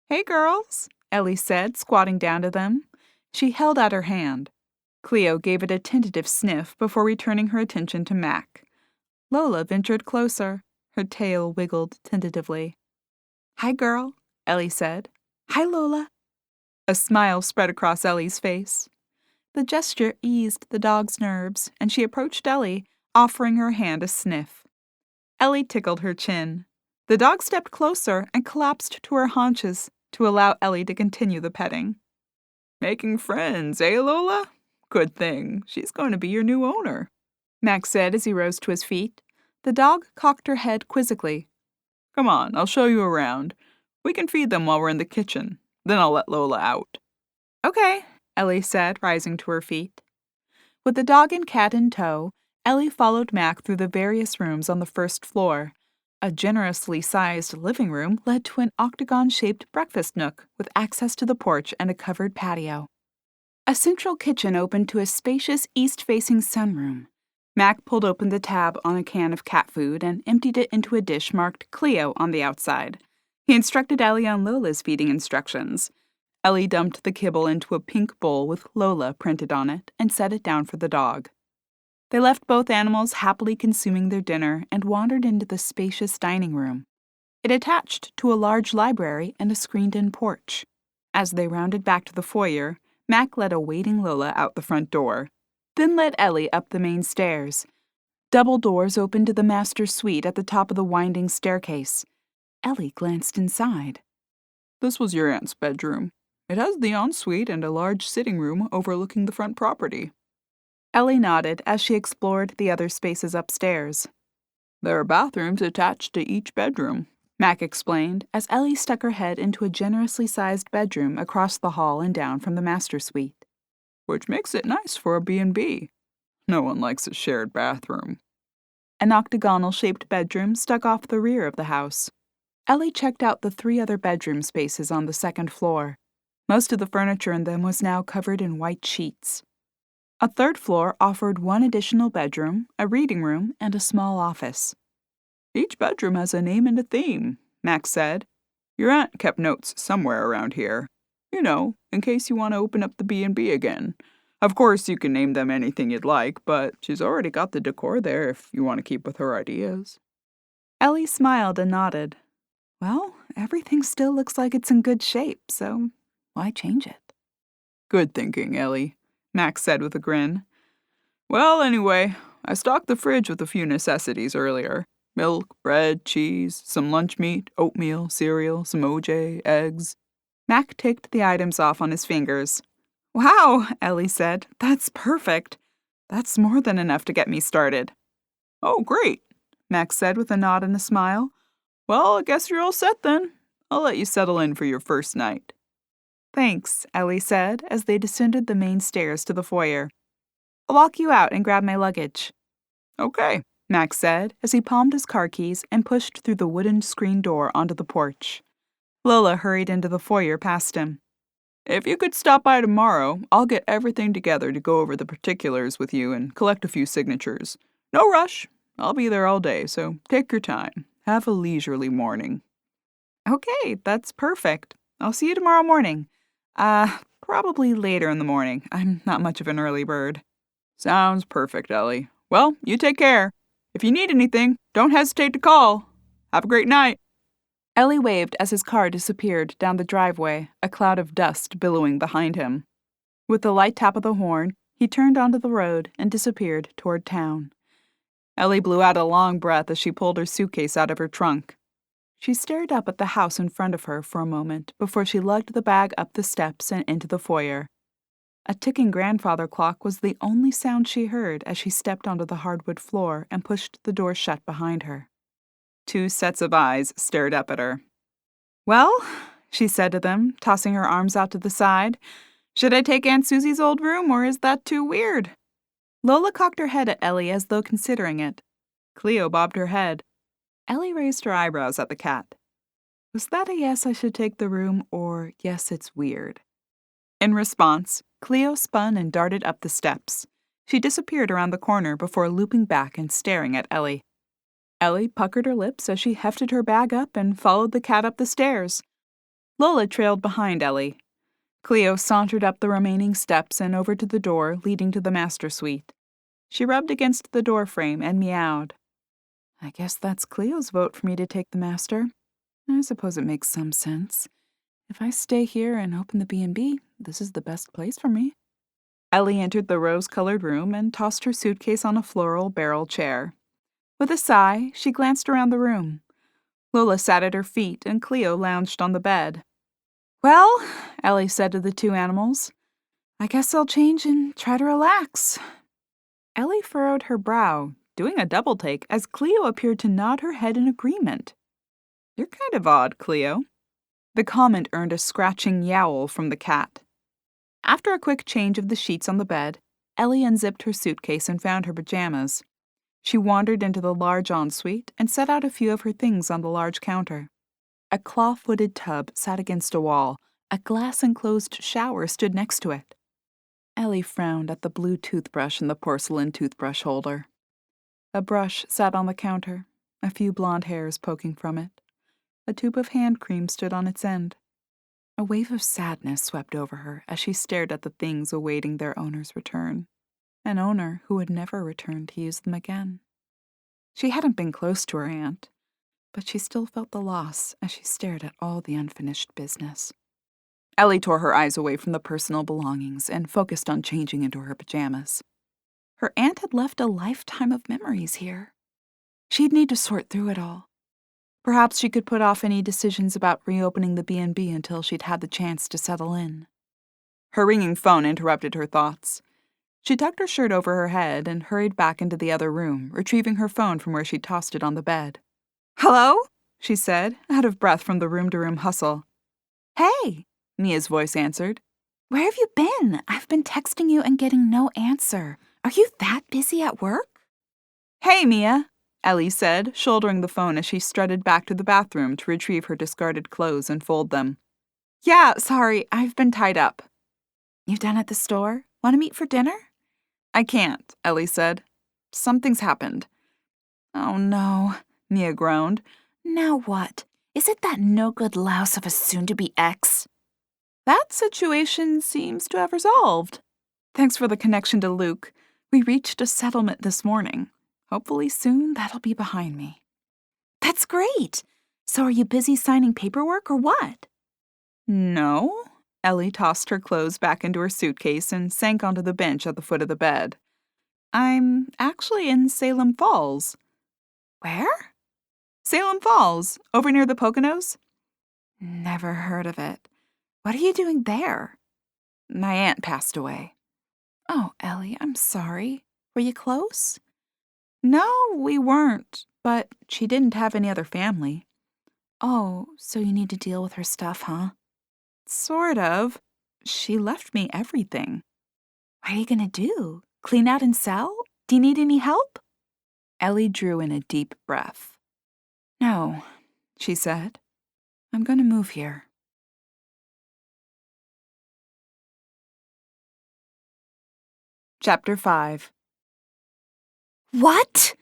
"Hey, girls," Ellie said, squatting down to them. She held out her hand. Cleo gave it a tentative sniff before returning her attention to Mac. Lola ventured closer. Her tail wiggled tentatively. "Hi, girl," Ellie said. "Hi, Lola." A smile spread across Ellie's face. The gesture eased the dog's nerves, and she approached Ellie, offering her hand a sniff. Ellie tickled her chin. The dog stepped closer and collapsed to her haunches to allow Ellie to continue the petting. "Making friends, eh, Lola? Good thing. She's going to be your new owner," Max said as he rose to his feet. The dog cocked her head quizzically. "Come on, I'll show you around. We can feed them while we're in the kitchen. Then I'll let Lola out." "Okay," Ellie said, rising to her feet. With the dog and cat in tow, Ellie followed Mac through the various rooms on the first floor. A generously sized living room led to an octagon-shaped breakfast nook with access to the porch and a covered patio. A central kitchen opened to a spacious east-facing sunroom. Mac pulled open the tab on a can of cat food and emptied it into a dish marked Cleo on the outside. He instructed Ellie on Lola's feeding instructions. Ellie dumped the kibble into a pink bowl with Lola printed on it and set it down for the dog. They left both animals happily consuming their dinner and wandered into the spacious dining room. It attached to a large library and a screened-in porch. As they rounded back to the foyer, Mac led a waiting Lola out the front door, then led Ellie up the main stairs. Double doors opened to the master suite at the top of the winding staircase. Ellie glanced inside. "This was your aunt's bedroom. It has the ensuite and a large sitting room overlooking the front property." Ellie nodded as she explored the other spaces upstairs. "There are bathrooms attached to each bedroom," Mac explained as Ellie stuck her head into a generously sized bedroom across the hall and down from the master suite. "Which makes it nice for a B&B. No one likes a shared bathroom." An octagonal-shaped bedroom stuck off the rear of the house. Ellie checked out the 3 other bedroom spaces on the second floor. Most of the furniture in them was now covered in white sheets. A third floor offered 1 additional bedroom, a reading room, and a small office. "Each bedroom has a name and a theme," Max said. "Your aunt kept notes somewhere around here. You know, in case you want to open up the B&B again. Of course, you can name them anything you'd like, but she's already got the decor there if you want to keep with her ideas." Ellie smiled and nodded. "Well, everything still looks like it's in good shape, so why change it?" "Good thinking, Ellie," Max said with a grin. "Well, anyway, I stocked the fridge with a few necessities earlier. Milk, bread, cheese, some lunch meat, oatmeal, cereal, some OJ, eggs." Mac ticked the items off on his fingers. "Wow," Ellie said. "That's perfect. That's more than enough to get me started." "Oh, great," Max said with a nod and a smile. "Well, I guess you're all set then. I'll let you settle in for your first night." "Thanks," Ellie said as they descended the main stairs to the foyer. "I'll walk you out and grab my luggage." "Okay," Max said as he palmed his car keys and pushed through the wooden screen door onto the porch. Lola hurried into the foyer past him. "If you could stop by tomorrow, I'll get everything together to go over the particulars with you and collect a few signatures. No rush. I'll be there all day, so take your time. Have a leisurely morning." "Okay, that's perfect. I'll see you tomorrow morning. Probably later in the morning. I'm not much of an early bird." "Sounds perfect, Ellie. Well, you take care. If you need anything, don't hesitate to call. Have a great night." Ellie waved as his car disappeared down the driveway, a cloud of dust billowing behind him. With the light tap of the horn, he turned onto the road and disappeared toward town. Ellie blew out a long breath as she pulled her suitcase out of her trunk. She stared up at the house in front of her for a moment before she lugged the bag up the steps and into the foyer. A ticking grandfather clock was the only sound she heard as she stepped onto the hardwood floor and pushed the door shut behind her. 2 sets of eyes stared up at her. "Well," she said to them, tossing her arms out to the side, "should I take Aunt Susie's old room, or is that too weird?" Lola cocked her head at Ellie as though considering it. Cleo bobbed her head. Ellie raised her eyebrows at the cat. Was that a yes, I should take the room, or yes, it's weird? In response, Cleo spun and darted up the steps. She disappeared around the corner before looping back and staring at Ellie. Ellie puckered her lips as she hefted her bag up and followed the cat up the stairs. Lola trailed behind Ellie. Cleo sauntered up the remaining steps and over to the door leading to the master suite. She rubbed against the door frame and meowed. I guess that's Cleo's vote for me to take the master. I suppose it makes some sense. If I stay here and open the B&B, this is the best place for me. Ellie entered the rose-colored room and tossed her suitcase on a floral barrel chair. With a sigh, she glanced around the room. Lola sat at her feet and Cleo lounged on the bed. Well, Ellie said to the 2 animals, I guess I'll change and try to relax. Ellie furrowed her brow, doing a double take as Cleo appeared to nod her head in agreement. You're kind of odd, Cleo. The comment earned a scratching yowl from the cat. After a quick change of the sheets on the bed, Ellie unzipped her suitcase and found her pajamas. She wandered into the large ensuite and set out a few of her things on the large counter. A claw-footed tub sat against a wall. A glass-enclosed shower stood next to it. Ellie frowned at the blue toothbrush in the porcelain toothbrush holder. A brush sat on the counter, a few blonde hairs poking from it. A tube of hand cream stood on its end. A wave of sadness swept over her as she stared at the things awaiting their owner's return. An owner who would never return to use them again. She hadn't been close to her aunt, but she still felt the loss as she stared at all the unfinished business. Ellie tore her eyes away from the personal belongings and focused on changing into her pajamas. Her aunt had left a lifetime of memories here. She'd need to sort through it all. Perhaps she could put off any decisions about reopening the B&B until she'd had the chance to settle in. Her ringing phone interrupted her thoughts. She tucked her shirt over her head and hurried back into the other room, retrieving her phone from where she'd tossed it on the bed. "Hello?" she said, out of breath from the room-to-room hustle. "Hey," Mia's voice answered. "Where have you been? I've been texting you and getting no answer. Are you that busy at work?" "Hey, Mia," Ellie said, shouldering the phone as she strutted back to the bathroom to retrieve her discarded clothes and fold them. "Yeah, sorry, I've been tied up." "You done at the store? Want to meet for dinner?" "I can't," Ellie said. "Something's happened." "Oh, no," Mia groaned. "Now what? Is it that no-good louse of a soon-to-be ex?" "That situation seems to have resolved. Thanks for the connection to Luke. We reached a settlement this morning. Hopefully soon that'll be behind me." "That's great! So are you busy signing paperwork or what?" "No." Ellie tossed her clothes back into her suitcase and sank onto the bench at the foot of the bed. "I'm actually in Salem Falls." "Where?" "Salem Falls, over near the Poconos." "Never heard of it. What are you doing there?" "My aunt passed away." "Oh, Ellie, I'm sorry. Were you close?" "No, we weren't, but she didn't have any other family." "Oh, so you need to deal with her stuff, huh?" "Sort of. She left me everything." "What are you gonna do? Clean out and sell? Do you need any help?" Ellie drew in a deep breath. "No," she said. "I'm gonna move here." Chapter 5. "What?"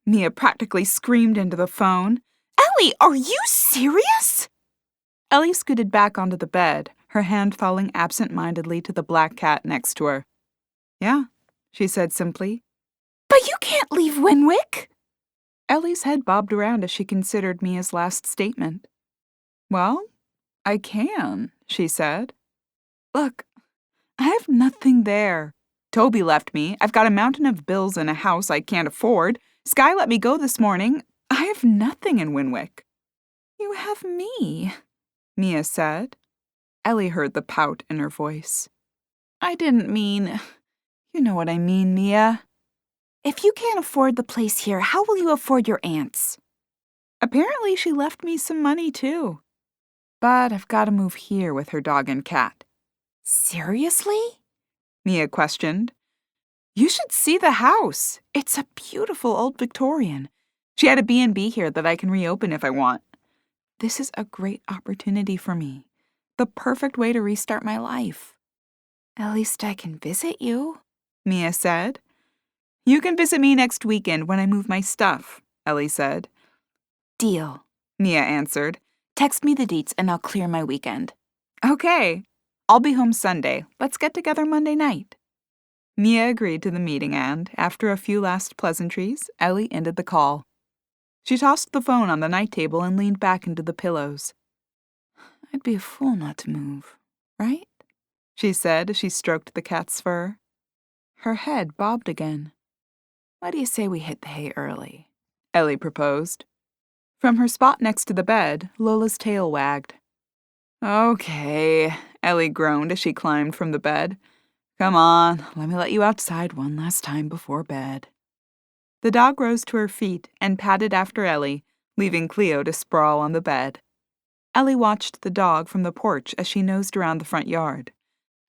Mia practically screamed into the phone. "Ellie, are you serious?" Ellie scooted back onto the bed, her hand falling absent-mindedly to the black cat next to her. "Yeah," she said simply. "But you can't leave Winwick!" Ellie's head bobbed around as she considered Mia's last statement. "Well, I can," she said. "Look, I have nothing there. Toby left me. I've got a mountain of bills and a house I can't afford. Sky let me go this morning. I have nothing in Winwick." You have me, Mia said. Ellie heard the pout in her voice. I didn't mean... You know what I mean, Mia. If you can't afford the place here, how will you afford your aunt's? Apparently she left me some money, too. But I've got to move here with her dog and cat. Seriously? Mia questioned. You should see the house. It's a beautiful old Victorian. She had a B&B here that I can reopen if I want. This is a great opportunity for me. The perfect way to restart my life. At least I can visit you, Mia said. You can visit me next weekend when I move my stuff, Ellie said. Deal, Mia answered. Text me the dates and I'll clear my weekend. Okay. I'll be home Sunday. Let's get together Monday night. Mia agreed to the meeting and, after a few last pleasantries, Ellie ended the call. She tossed the phone on the night table and leaned back into the pillows. I'd be a fool not to move, right? She said as she stroked the cat's fur. Her head bobbed again. Why do you say we hit the hay early? Ellie proposed. From her spot next to the bed, Lola's tail wagged. Okay, Ellie groaned as she climbed from the bed. Come on, let me let you outside one last time before bed. The dog rose to her feet and padded after Ellie, leaving Cleo to sprawl on the bed. Ellie watched the dog from the porch as she nosed around the front yard.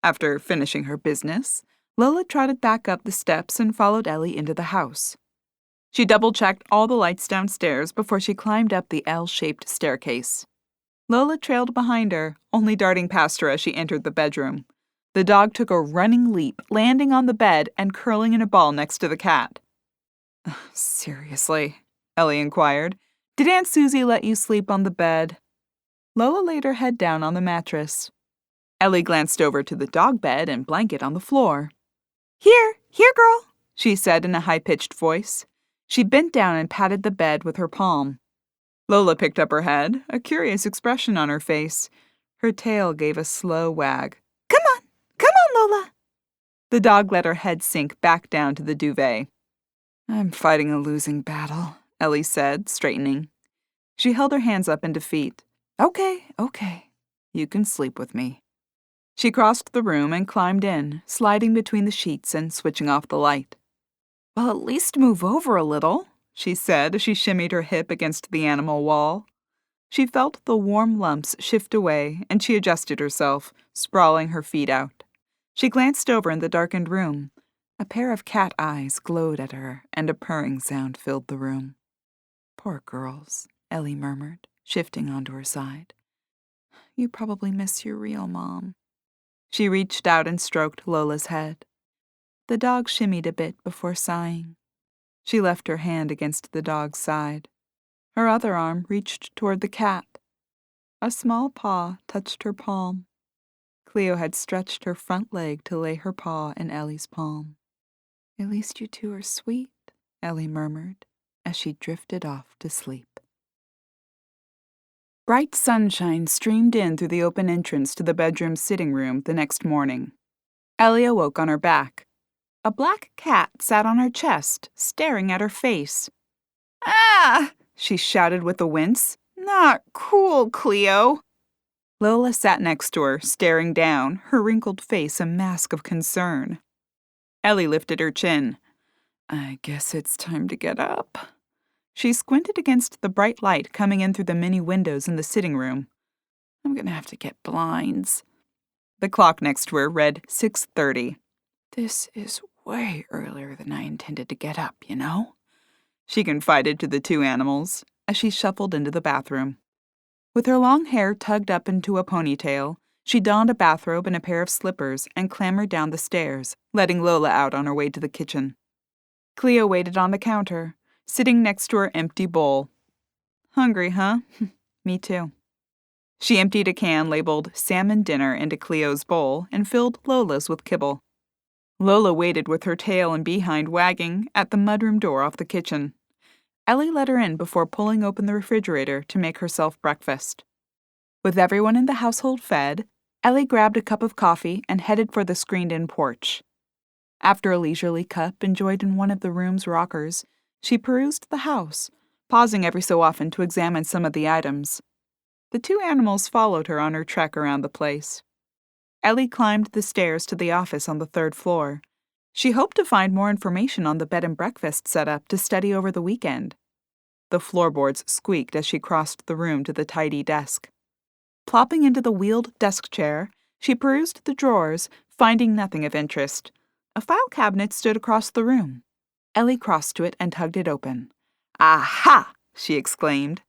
After finishing her business, Lola trotted back up the steps and followed Ellie into the house. She double-checked all the lights downstairs before she climbed up the L-shaped staircase. Lola trailed behind her, only darting past her as she entered the bedroom. The dog took a running leap, landing on the bed and curling in a ball next to the cat. Seriously, Ellie inquired, did Aunt Susie let you sleep on the bed? Lola laid her head down on the mattress. Ellie glanced over to the dog bed and blanket on the floor. Here, girl, she said in a high-pitched voice. She bent down and patted the bed with her palm. Lola picked up her head, a curious expression on her face. Her tail gave a slow wag. Come on, Lola. The dog let her head sink back down to the duvet. I'm fighting a losing battle, Ellie said, straightening. She held her hands up in defeat. Okay. You can sleep with me. She crossed the room and climbed in, sliding between the sheets and switching off the light. Well, at least move over a little, she said as she shimmied her hip against the animal wall. She felt the warm lumps shift away, and she adjusted herself, sprawling her feet out. She glanced over in the darkened room. A pair of cat eyes glowed at her, and a purring sound filled the room. Poor girls, Ellie murmured, shifting onto her side. You probably miss your real mom. She reached out and stroked Lola's head. The dog shimmied a bit before sighing. She left her hand against the dog's side. Her other arm reached toward the cat. A small paw touched her palm. Cleo had stretched her front leg to lay her paw in Ellie's palm. At least you two are sweet, Ellie murmured, as she drifted off to sleep. Bright sunshine streamed in through the open entrance to the bedroom sitting room the next morning. Ellie awoke on her back. A black cat sat on her chest, staring at her face. Ah! She shouted with a wince. Not cool, Cleo. Lola sat next to her, staring down, her wrinkled face a mask of concern. Ellie lifted her chin. I guess it's time to get up. She squinted against the bright light coming in through the many windows in the sitting room. I'm gonna have to get blinds. The clock next to her read 6:30. This is way earlier than I intended to get up, you know? She confided to the two animals as she shuffled into the bathroom. With her long hair tugged up into a ponytail, she donned a bathrobe and a pair of slippers and clambered down the stairs, letting Lola out on her way to the kitchen. Cleo waited on the counter, sitting next to her empty bowl. Hungry, huh? Me too. She emptied a can labeled salmon dinner into Cleo's bowl and filled Lola's with kibble. Lola waited with her tail and behind wagging at the mudroom door off the kitchen. Ellie let her in before pulling open the refrigerator to make herself breakfast. With everyone in the household fed, Ellie grabbed a cup of coffee and headed for the screened-in porch. After a leisurely cup enjoyed in one of the room's rockers, she perused the house, pausing every so often to examine some of the items. The two animals followed her on her trek around the place. Ellie climbed the stairs to the office on the 3rd floor. She hoped to find more information on the bed and breakfast setup to study over the weekend. The floorboards squeaked as she crossed the room to the tidy desk. Plopping into the wheeled desk chair, she perused the drawers, finding nothing of interest. A file cabinet stood across the room. Ellie crossed to it and tugged it open. "Aha!" she exclaimed.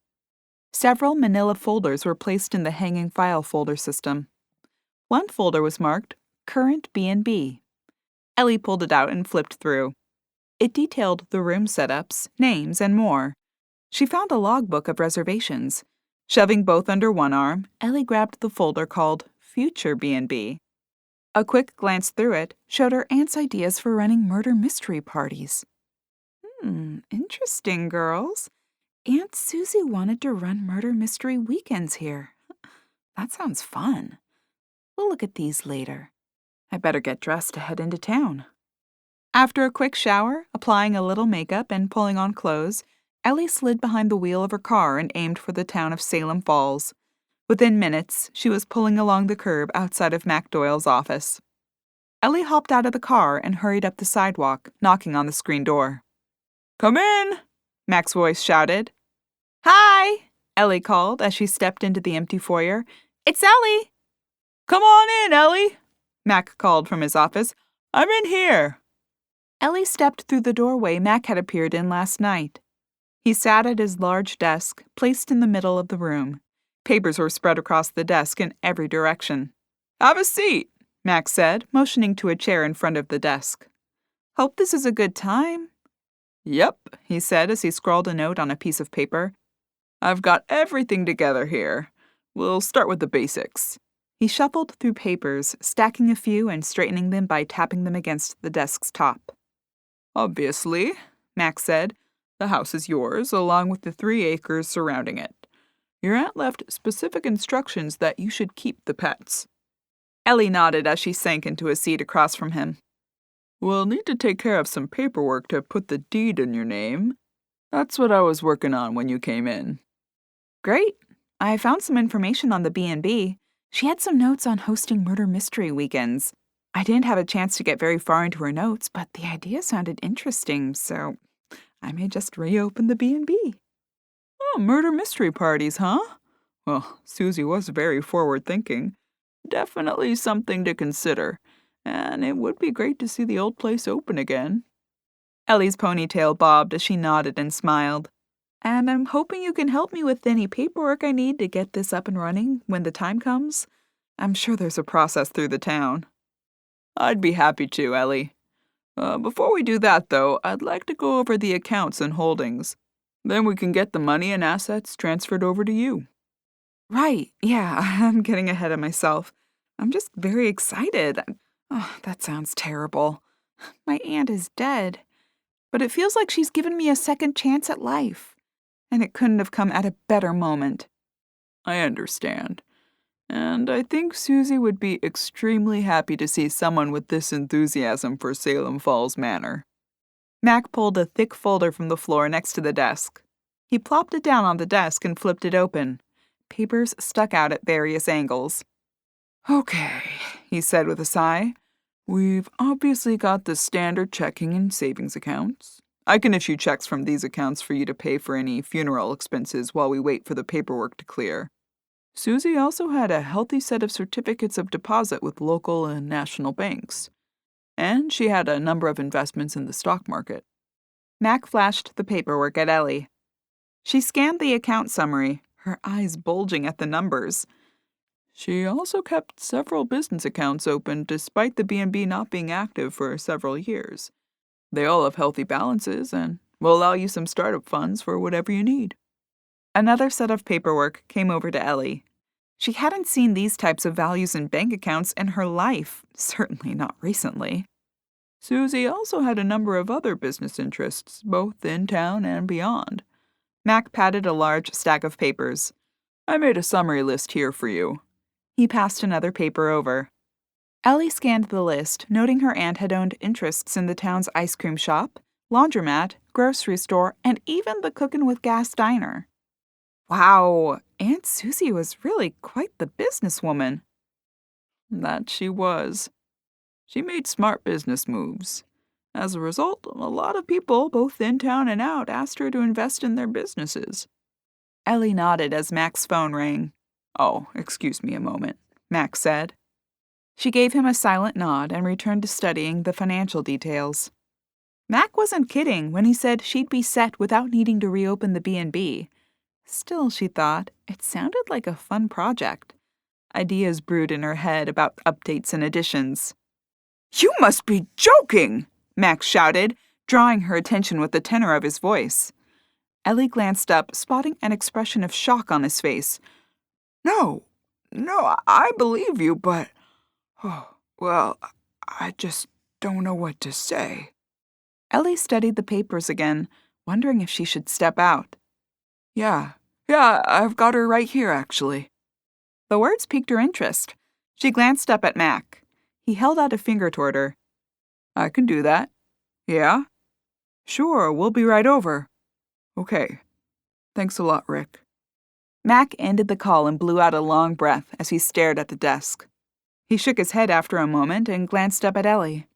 Several manila folders were placed in the hanging file folder system. One folder was marked Current B&B. Ellie pulled it out and flipped through. It detailed the room setups, names, and more. She found a logbook of reservations. Shoving both under one arm, Ellie grabbed the folder called Future B&B. A quick glance through it showed her aunt's ideas for running murder mystery parties. Interesting, girls. Aunt Susie wanted to run murder mystery weekends here. That sounds fun. We'll look at these later. I better get dressed to head into town. After a quick shower, applying a little makeup, and pulling on clothes, Ellie slid behind the wheel of her car and aimed for the town of Salem Falls. Within minutes, she was pulling along the curb outside of Mac Doyle's office. Ellie hopped out of the car and hurried up the sidewalk, knocking on the screen door. "Come in!" Mac's voice shouted. "Hi!" Ellie called as she stepped into the empty foyer. "It's Ellie!" "Come on in, Ellie!" Mac called from his office. "I'm in here." Ellie stepped through the doorway Mac had appeared in last night. He sat at his large desk, placed in the middle of the room. Papers were spread across the desk in every direction. "Have a seat," Mac said, motioning to a chair in front of the desk. "Hope this is a good time." "Yep," he said as he scrawled a note on a piece of paper. "I've got everything together here. We'll start with the basics." He shuffled through papers, stacking a few and straightening them by tapping them against the desk's top. "Obviously," Mac said, "the house is yours, along with the 3 acres surrounding it. Your aunt left specific instructions that you should keep the pets." Ellie nodded as she sank into a seat across from him. "We'll need to take care of some paperwork to put the deed in your name. That's what I was working on when you came in." "Great. I found some information on the B&B. She had some notes on hosting murder mystery weekends. I didn't have a chance to get very far into her notes, but the idea sounded interesting, so I may just reopen the B&B. "Oh, murder mystery parties, huh? Well, Susie was very forward-thinking. Definitely something to consider, and it would be great to see the old place open again." Ellie's ponytail bobbed as she nodded and smiled. "And I'm hoping you can help me with any paperwork I need to get this up and running when the time comes. I'm sure there's a process through the town." "I'd be happy to, Ellie. Before we do that, though, I'd like to go over the accounts and holdings. Then we can get the money and assets transferred over to you." "Right, yeah, I'm getting ahead of myself. I'm just very excited. Oh, that sounds terrible. My aunt is dead. But it feels like she's given me a second chance at life. And it couldn't have come at a better moment." "I understand. And I think Susie would be extremely happy to see someone with this enthusiasm for Salem Falls Manor." Mac pulled a thick folder from the floor next to the desk. He plopped it down on the desk and flipped it open. Papers stuck out at various angles. "Okay," he said with a sigh. "We've obviously got the standard checking and savings accounts. I can issue checks from these accounts for you to pay for any funeral expenses while we wait for the paperwork to clear. Susie also had a healthy set of certificates of deposit with local and national banks. And she had a number of investments in the stock market." Mac flashed the paperwork at Ellie. She scanned the account summary, her eyes bulging at the numbers. "She also kept several business accounts open despite the B&B not being active for several years. They all have healthy balances and will allow you some startup funds for whatever you need." Another set of paperwork came over to Ellie. She hadn't seen these types of values in bank accounts in her life, certainly not recently. "Susie also had a number of other business interests, both in town and beyond." Mac patted a large stack of papers. "I made a summary list here for you." He passed another paper over. Ellie scanned the list, noting her aunt had owned interests in the town's ice cream shop, laundromat, grocery store, and even the Cookin' with Gas diner. Wow, Aunt Susie was really quite the businesswoman. That she was. She made smart business moves. As a result, a lot of people, both in town and out, asked her to invest in their businesses. Ellie nodded as Mac's phone rang. "Oh, excuse me a moment," Mac said. She gave him a silent nod and returned to studying the financial details. Mac wasn't kidding when he said she'd be set without needing to reopen the B&B. Still, she thought, it sounded like a fun project. Ideas brewed in her head about updates and additions. "You must be joking!" Mac shouted, drawing her attention with the tenor of his voice. Ellie glanced up, spotting an expression of shock on his face. No, I believe you, but... Oh, well, I just don't know what to say." Ellie studied the papers again, wondering if she should step out. Yeah, I've got her right here, actually." The words piqued her interest. She glanced up at Mac. He held out a finger toward her. "I can do that." "Yeah?" "Sure, we'll be right over." "Okay. Thanks a lot, Rick." Mac ended the call and blew out a long breath as he stared at the desk. He shook his head after a moment and glanced up at Ellie.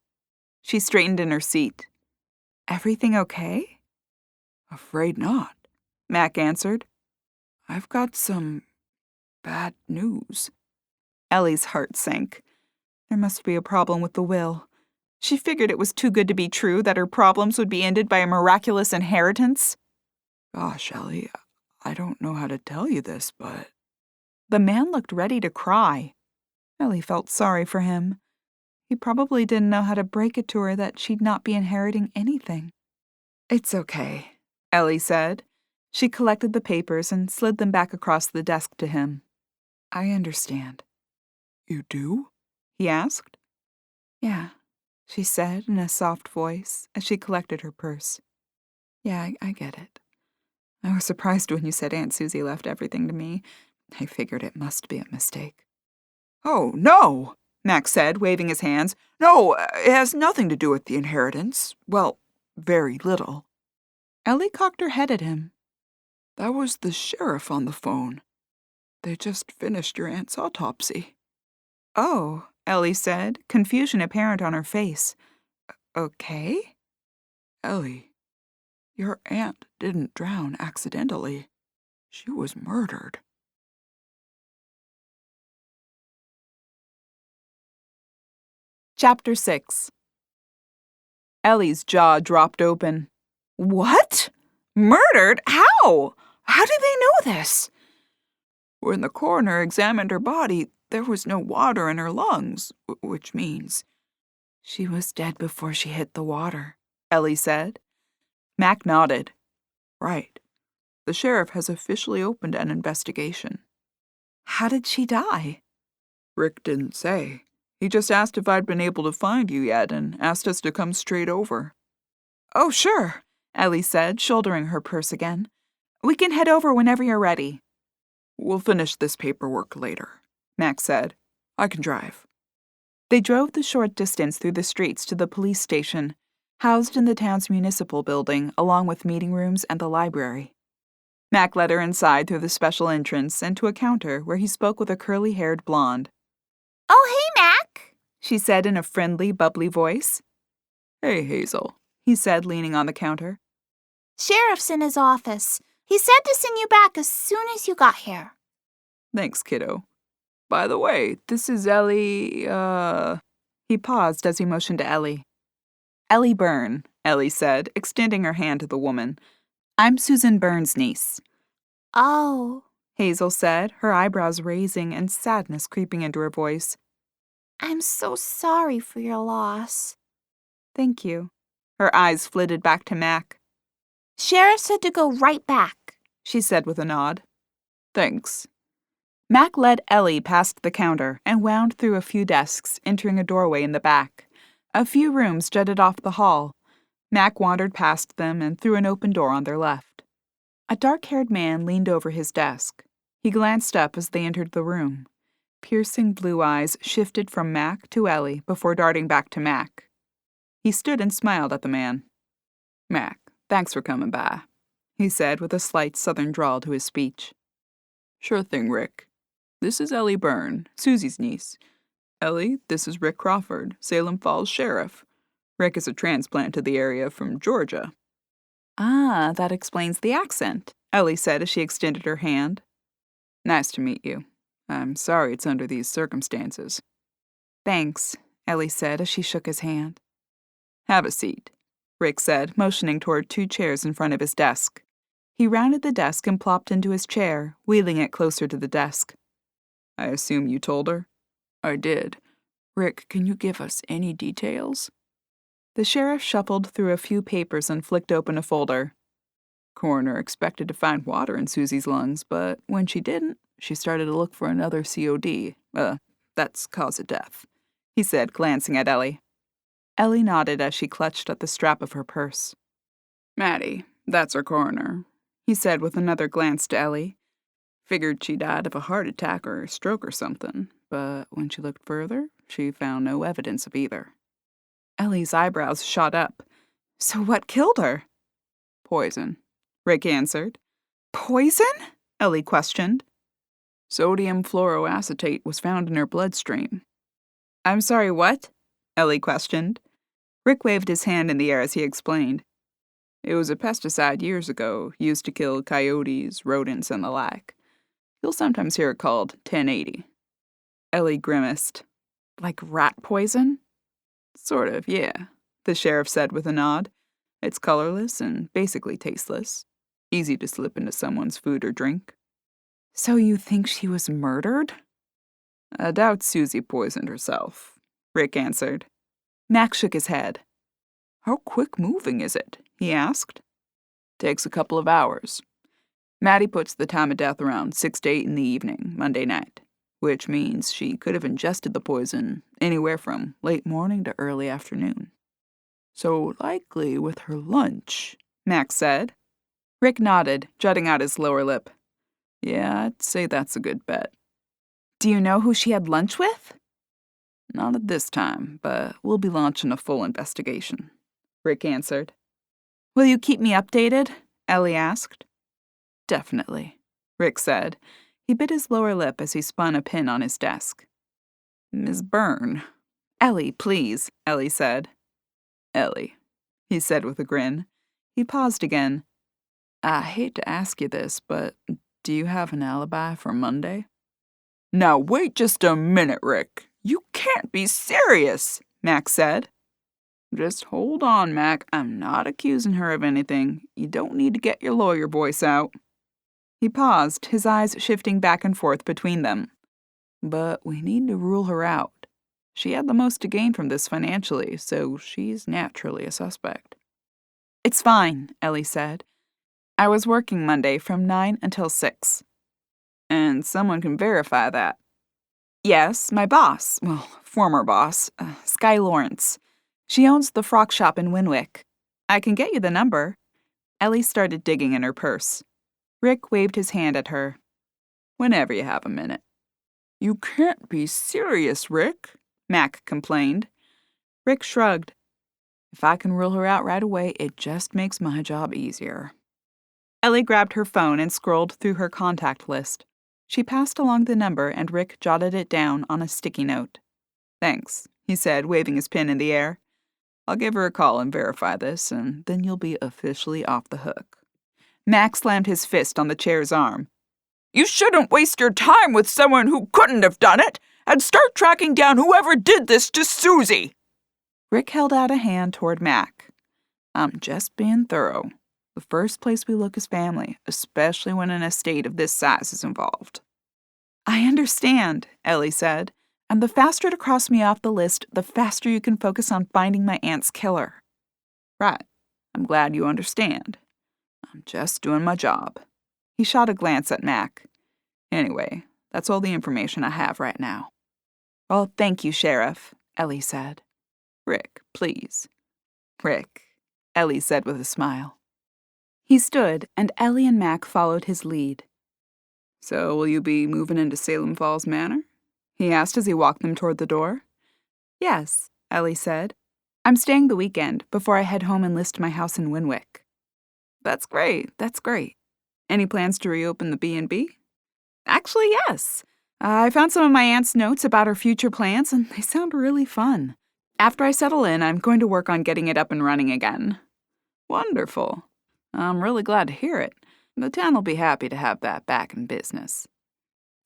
She straightened in her seat. "Everything okay?" "Afraid not," Mac answered. "I've got some bad news." Ellie's heart sank. There must be a problem with the will. She figured it was too good to be true that her problems would be ended by a miraculous inheritance. "Gosh, Ellie, I don't know how to tell you this, but..." The man looked ready to cry. Ellie felt sorry for him. He probably didn't know how to break it to her that she'd not be inheriting anything. "It's okay," Ellie said. She collected the papers and slid them back across the desk to him. "I understand." "You do?" he asked. "Yeah," she said in a soft voice as she collected her purse. "Yeah, I get it. I was surprised when you said Aunt Susie left everything to me. I figured it must be a mistake." "Oh, no," Max said, waving his hands. "No, it has nothing to do with the inheritance. Well, very little." Ellie cocked her head at him. "That was the sheriff on the phone. They just finished your aunt's autopsy." "Oh," Ellie said, confusion apparent on her face. "Okay?" "Ellie, your aunt didn't drown accidentally. She was murdered." Chapter 6. Ellie's jaw dropped open. "What? Murdered? How? How did they know this?" "When the coroner examined her body, there was no water in her lungs, which means..." "She was dead before she hit the water," Ellie said. Mac nodded. "Right. The sheriff has officially opened an investigation." "How did she die?" "Rick didn't say. He just asked if I'd been able to find you yet and asked us to come straight over." "Oh, sure," Ellie said, shouldering her purse again. "We can head over whenever you're ready." "We'll finish this paperwork later," Max said. "I can drive." They drove the short distance through the streets to the police station, housed in the town's municipal building, along with meeting rooms and the library. Mac led her inside through the special entrance and to a counter where he spoke with a curly-haired blonde. "Oh, hey, Mac," she said in a friendly, bubbly voice. "Hey, Hazel," he said, leaning on the counter. "Sheriff's in his office. He said to send you back as soon as you got here." "Thanks, kiddo. By the way, this is Ellie, He paused as he motioned to Ellie. "Ellie Byrne," Ellie said, extending her hand to the woman. "I'm Susan Byrne's niece." "Oh," Hazel said, her eyebrows raising and sadness creeping into her voice. "I'm so sorry for your loss." "Thank you." Her eyes flitted back to Mac. "Sheriff said to go right back," she said with a nod. "Thanks." Mac led Ellie past the counter and wound through a few desks, entering a doorway in the back. A few rooms jutted off the hall. Mac wandered past them and through an open door on their left. A dark-haired man leaned over his desk. He glanced up as they entered the room. Piercing blue eyes shifted from Mac to Ellie before darting back to Mac. He stood and smiled at the man. "Mac, thanks for coming by," he said with a slight southern drawl to his speech. Sure thing, Rick. This is Ellie Byrne, Susie's niece. Ellie, this is Rick Crawford, Salem Falls Sheriff. Rick is a transplant to the area from Georgia. Ah, that explains the accent, Ellie said as she extended her hand. Nice to meet you. I'm sorry it's under these circumstances. Thanks, Ellie said as she shook his hand. Have a seat, Rick said, motioning toward 2 chairs in front of his desk. He rounded the desk and plopped into his chair, wheeling it closer to the desk. I assume you told her? I did. Rick, can you give us any details? The sheriff shuffled through a few papers and flicked open a folder. Coroner expected to find water in Susie's lungs, but when she didn't, she started to look for another COD. That's cause of death, he said, glancing at Ellie. Ellie nodded as she clutched at the strap of her purse. Maddie, that's our coroner, he said with another glance to Ellie. Figured she died of a heart attack or a stroke or something, but when she looked further, she found no evidence of either. Ellie's eyebrows shot up. So what killed her? Poison, Rick answered. Poison? Ellie questioned. Sodium fluoroacetate was found in her bloodstream. I'm sorry, what? Ellie questioned. Rick waved his hand in the air as he explained. It was a pesticide years ago, used to kill coyotes, rodents, and the like. You'll sometimes hear it called 1080. Ellie grimaced. Like rat poison? Sort of, yeah, the sheriff said with a nod. It's colorless and basically tasteless. Easy to slip into someone's food or drink. So you think she was murdered? I doubt Susie poisoned herself, Rick answered. Mac shook his head. How quick-moving is it? He asked. Takes a couple of hours. Maddie puts the time of death around 6 to 8 in the evening, Monday night, which means she could have ingested the poison anywhere from late morning to early afternoon. So likely with her lunch, Mac said. Rick nodded, jutting out his lower lip. Yeah, I'd say that's a good bet. Do you know who she had lunch with? Not at this time, but we'll be launching a full investigation, Rick answered. Will you keep me updated? Ellie asked. Definitely, Rick said. He bit his lower lip as he spun a pin on his desk. Ms. Byrne. Ellie, please, Ellie said. Ellie, he said with a grin. He paused again. I hate to ask you this, but do you have an alibi for Monday? Now wait just a minute, Rick. You can't be serious, Mac said. Just hold on, Mac. I'm not accusing her of anything. You don't need to get your lawyer voice out. He paused, his eyes shifting back and forth between them. But we need to rule her out. She had the most to gain from this financially, so she's naturally a suspect. It's fine, Ellie said. I was working Monday from 9 until 6. And someone can verify that. Yes, my boss, former boss, Sky Lawrence. She owns the frock shop in Winwick. I can get you the number. Ellie started digging in her purse. Rick waved his hand at her. Whenever you have a minute. You can't be serious, Rick, Mac complained. Rick shrugged. If I can rule her out right away, it just makes my job easier. Ellie grabbed her phone and scrolled through her contact list. She passed along the number and Rick jotted it down on a sticky note. Thanks, he said, waving his pen in the air. I'll give her a call and verify this, and then you'll be officially off the hook. Mac slammed his fist on the chair's arm. You shouldn't waste your time with someone who couldn't have done it, and start tracking down whoever did this to Susie. Rick held out a hand toward Mac. I'm just being thorough. The first place we look is family, especially when an estate of this size is involved. I understand, Ellie said. And the faster to cross me off the list, the faster you can focus on finding my aunt's killer. Right. I'm glad you understand. I'm just doing my job. He shot a glance at Mac. Anyway, that's all the information I have right now. Well, thank you, Sheriff, Ellie said. Rick, please. Rick, Ellie said with a smile. He stood, and Ellie and Mac followed his lead. So will you be moving into Salem Falls Manor? He asked as he walked them toward the door. Yes, Ellie said. I'm staying the weekend before I head home and list my house in Winwick. That's great. Any plans to reopen the B&B? Actually, yes. I found some of my aunt's notes about her future plans, and they sound really fun. After I settle in, I'm going to work on getting it up and running again. Wonderful. I'm really glad to hear it. The town will be happy to have that back in business.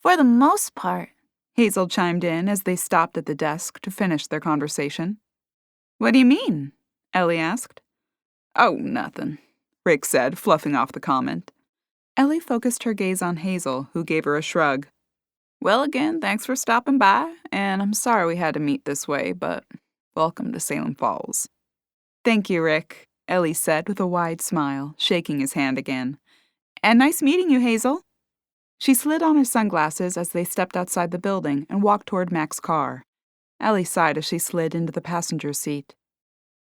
For the most part. Hazel chimed in as they stopped at the desk to finish their conversation. What do you mean? Ellie asked. Oh, nothing, Rick said, fluffing off the comment. Ellie focused her gaze on Hazel, who gave her a shrug. Well, again, thanks for stopping by, and I'm sorry we had to meet this way, but welcome to Salem Falls. Thank you, Rick, Ellie said with a wide smile, shaking his hand again. And nice meeting you, Hazel. She slid on her sunglasses as they stepped outside the building and walked toward Mac's car. Ellie sighed as she slid into the passenger seat.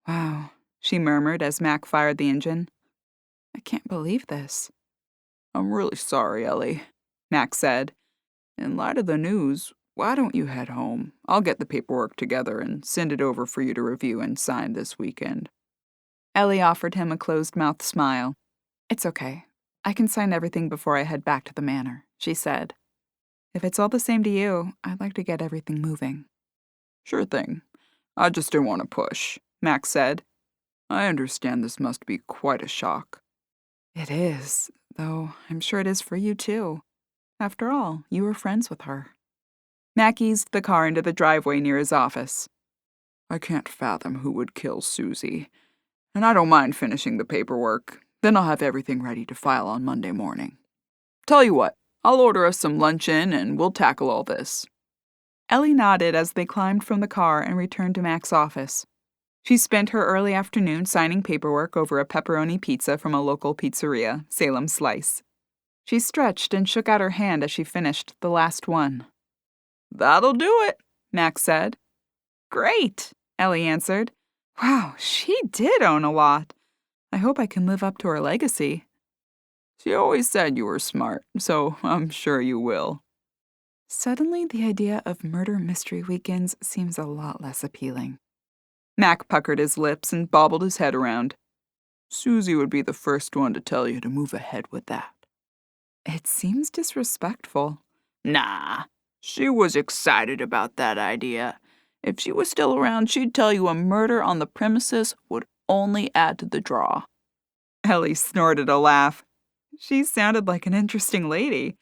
Wow, she murmured as Mac fired the engine. I can't believe this. I'm really sorry, Ellie, Mac said. In light of the news, why don't you head home? I'll get the paperwork together and send it over for you to review and sign this weekend. Ellie offered him a closed-mouthed smile. It's okay. I can sign everything before I head back to the manor, she said. If it's all the same to you, I'd like to get everything moving. Sure thing. I just didn't want to push, Mac said. I understand this must be quite a shock. It is, though I'm sure it is for you too. After all, you were friends with her. Mac eased the car into the driveway near his office. I can't fathom who would kill Susie, and I don't mind finishing the paperwork. Then I'll have everything ready to file on Monday morning. Tell you what, I'll order us some lunch in and we'll tackle all this. Ellie nodded as they climbed from the car and returned to Mac's office. She spent her early afternoon signing paperwork over a pepperoni pizza from a local pizzeria, Salem Slice. She stretched and shook out her hand as she finished the last one. That'll do it, Mac said. Great, Ellie answered. Wow, she did own a lot. I hope I can live up to her legacy. She always said you were smart, so I'm sure you will. Suddenly, the idea of murder mystery weekends seems a lot less appealing. Mac puckered his lips and bobbled his head around. Susie would be the first one to tell you to move ahead with that. It seems disrespectful. Nah, she was excited about that idea. If she was still around, she'd tell you a murder on the premises would only add to the draw. Ellie snorted a laugh. She sounded like an interesting lady.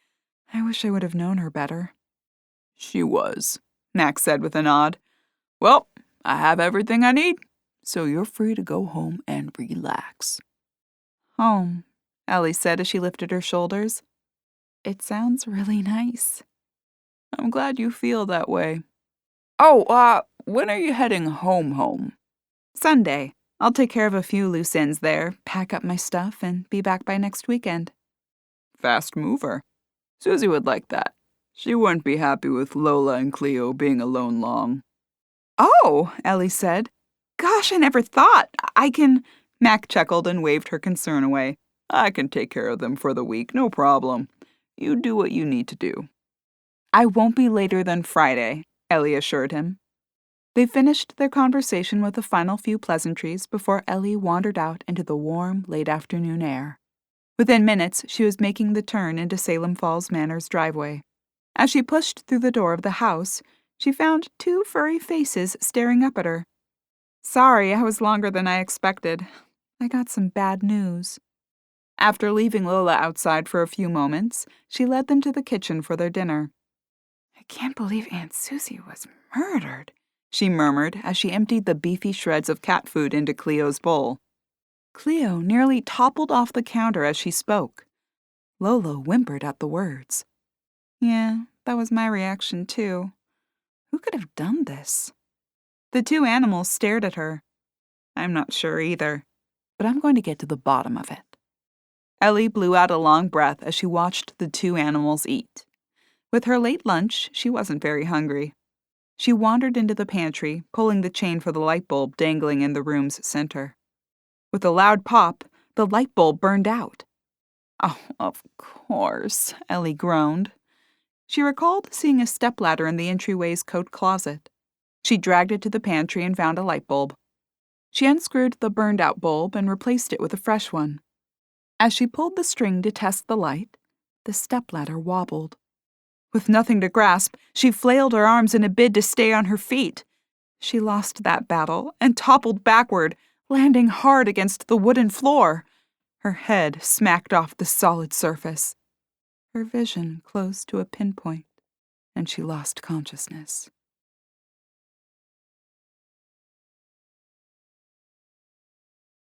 I wish I would have known her better. She was, Mac said with a nod. Well, I have everything I need, so you're free to go home and relax. Home, Ellie said as she lifted her shoulders. It sounds really nice. I'm glad you feel that way. Oh, when are you heading home? Sunday. I'll take care of a few loose ends there, pack up my stuff, and be back by next weekend. Fast mover. Susie would like that. She wouldn't be happy with Lola and Cleo being alone long. Oh, Ellie said. Gosh, I never thought. I can... Mac chuckled and waved her concern away. I can take care of them for the week, no problem. You do what you need to do. I won't be later than Friday, Ellie assured him. They finished their conversation with a final few pleasantries before Ellie wandered out into the warm, late afternoon air. Within minutes, she was making the turn into Salem Falls Manor's driveway. As she pushed through the door of the house, she found 2 furry faces staring up at her. Sorry, I was longer than I expected. I got some bad news. After leaving Lola outside for a few moments, she led them to the kitchen for their dinner. I can't believe Aunt Susie was murdered, she murmured as she emptied the beefy shreds of cat food into Cleo's bowl. Cleo nearly toppled off the counter as she spoke. Lola whimpered at the words. Yeah, that was my reaction too. Who could have done this? The 2 animals stared at her. I'm not sure either, but I'm going to get to the bottom of it. Ellie blew out a long breath as she watched the 2 animals eat. With her late lunch, she wasn't very hungry. She wandered into the pantry, pulling the chain for the light bulb dangling in the room's center. With a loud pop, the light bulb burned out. Oh, of course, Ellie groaned. She recalled seeing a stepladder in the entryway's coat closet. She dragged it to the pantry and found a light bulb. She unscrewed the burned-out bulb and replaced it with a fresh one. As she pulled the string to test the light, the stepladder wobbled. With nothing to grasp, she flailed her arms in a bid to stay on her feet. She lost that battle and toppled backward, landing hard against the wooden floor. Her head smacked off the solid surface. Her vision closed to a pinpoint, and she lost consciousness.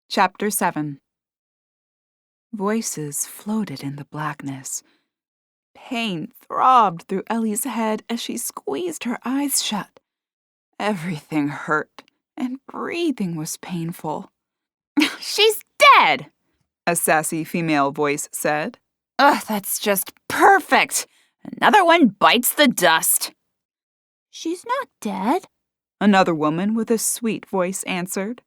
Chapter 7. Voices floated in the blackness. Pain throbbed through Ellie's head as she squeezed her eyes shut. Everything hurt, and breathing was painful. She's dead, a sassy female voice said. Ugh, that's just perfect. Another one bites the dust. She's not dead. Another woman with a sweet voice answered.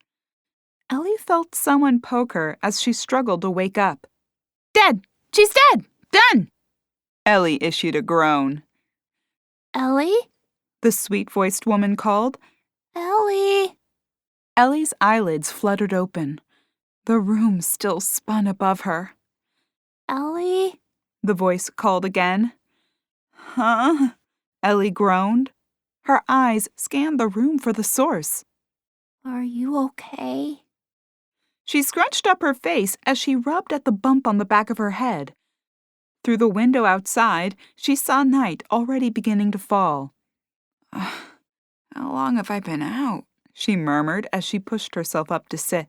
Ellie felt someone poke her as she struggled to wake up. Dead! She's dead! Done! Ellie issued a groan. Ellie? The sweet-voiced woman called. Ellie? Ellie's eyelids fluttered open. The room still spun above her. Ellie? The voice called again. Huh? Ellie groaned. Her eyes scanned the room for the source. Are you okay? She scrunched up her face as she rubbed at the bump on the back of her head. Through the window outside, she saw night already beginning to fall. How long have I been out? She murmured as she pushed herself up to sit.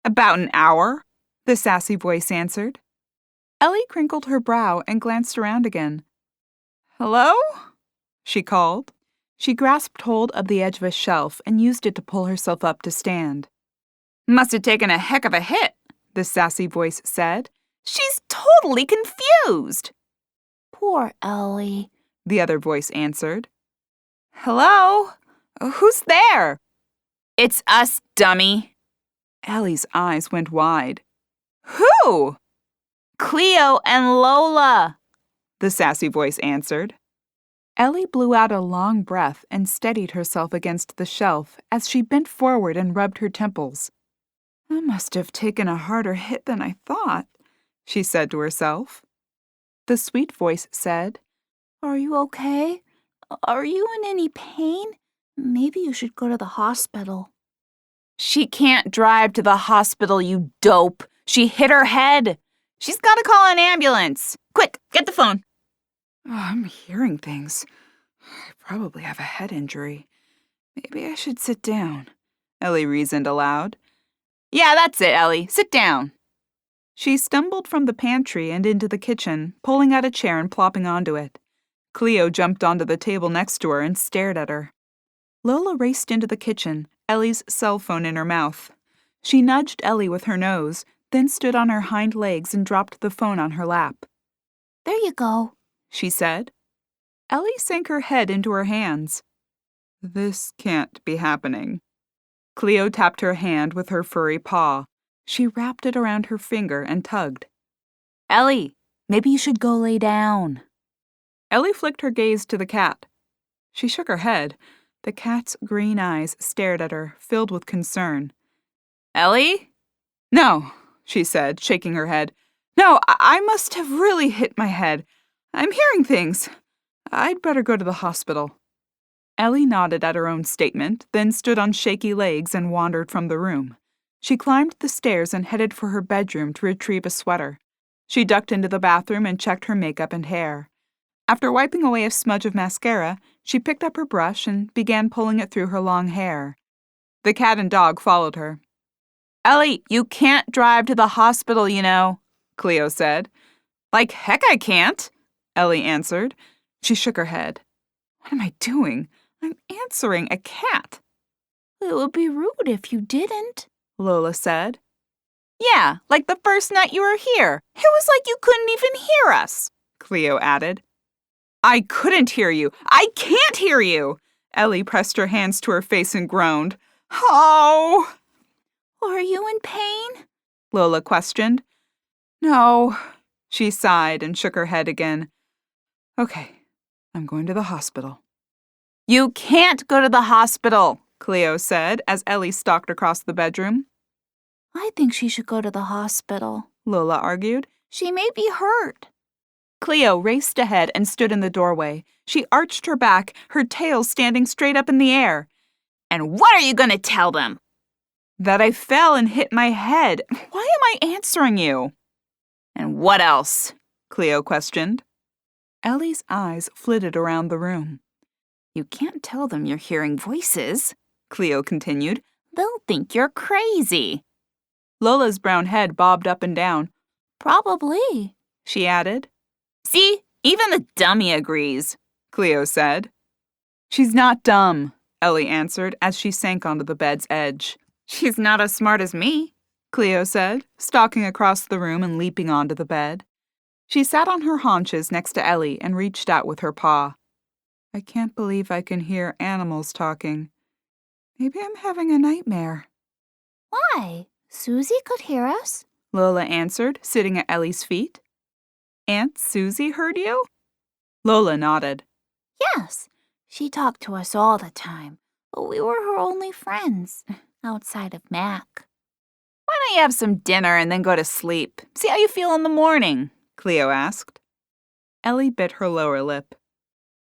About an hour, the sassy voice answered. Ellie crinkled her brow and glanced around again. Hello? She called. She grasped hold of the edge of a shelf and used it to pull herself up to stand. Must have taken a heck of a hit, the sassy voice said. She's totally confused. Poor Ellie, the other voice answered. Hello? Who's there? It's us, dummy. Ellie's eyes went wide. Who? Cleo and Lola, the sassy voice answered. Ellie blew out a long breath and steadied herself against the shelf as she bent forward and rubbed her temples. I must have taken a harder hit than I thought, she said to herself. The sweet voice said, are you okay? Are you in any pain? Maybe you should go to the hospital. She can't drive to the hospital, you dope. She hit her head. She's got to call an ambulance. Quick, get the phone. Oh, I'm hearing things. I probably have a head injury. Maybe I should sit down, Ellie reasoned aloud. Yeah, that's it, Ellie. Sit down. She stumbled from the pantry and into the kitchen, pulling out a chair and plopping onto it. Cleo jumped onto the table next to her and stared at her. Lola raced into the kitchen, Ellie's cell phone in her mouth. She nudged Ellie with her nose, then stood on her hind legs and dropped the phone on her lap. There you go, she said. Ellie sank her head into her hands. This can't be happening. Cleo tapped her hand with her furry paw. She wrapped it around her finger and tugged. Ellie, maybe you should go lay down. Ellie flicked her gaze to the cat. She shook her head. The cat's green eyes stared at her, filled with concern. Ellie? No, she said, shaking her head. No, I must have really hit my head. I'm hearing things. I'd better go to the hospital. Ellie nodded at her own statement, then stood on shaky legs and wandered from the room. She climbed the stairs and headed for her bedroom to retrieve a sweater. She ducked into the bathroom and checked her makeup and hair. After wiping away a smudge of mascara, she picked up her brush and began pulling it through her long hair. The cat and dog followed her. Ellie, you can't drive to the hospital, you know, Cleo said. Like heck I can't, Ellie answered. She shook her head. What am I doing? I'm answering a cat. It would be rude if you didn't, Lola said. Yeah, like the first night you were here. It was like you couldn't even hear us, Cleo added. I couldn't hear you. I can't hear you. Ellie pressed her hands to her face and groaned. Oh! Are you in pain? Lola questioned. No, she sighed and shook her head again. Okay, I'm going to the hospital. You can't go to the hospital, Cleo said as Ellie stalked across the bedroom. I think she should go to the hospital, Lola argued. She may be hurt. Cleo raced ahead and stood in the doorway. She arched her back, her tail standing straight up in the air. And what are you going to tell them? That I fell and hit my head. Why am I answering you? And what else? Cleo questioned. Ellie's eyes flitted around the room. You can't tell them you're hearing voices, Cleo continued. They'll think you're crazy. Lola's brown head bobbed up and down. Probably, she added. See, even the dummy agrees, Cleo said. She's not dumb, Ellie answered as she sank onto the bed's edge. She's not as smart as me, Cleo said, stalking across the room and leaping onto the bed. She sat on her haunches next to Ellie and reached out with her paw. I can't believe I can hear animals talking. Maybe I'm having a nightmare. Why? Susie could hear us, Lola answered, sitting at Ellie's feet. Aunt Susie heard you? Lola nodded. Yes, she talked to us all the time, but we were her only friends, outside of Mac. Why don't you have some dinner and then go to sleep? See how you feel in the morning, Cleo asked. Ellie bit her lower lip.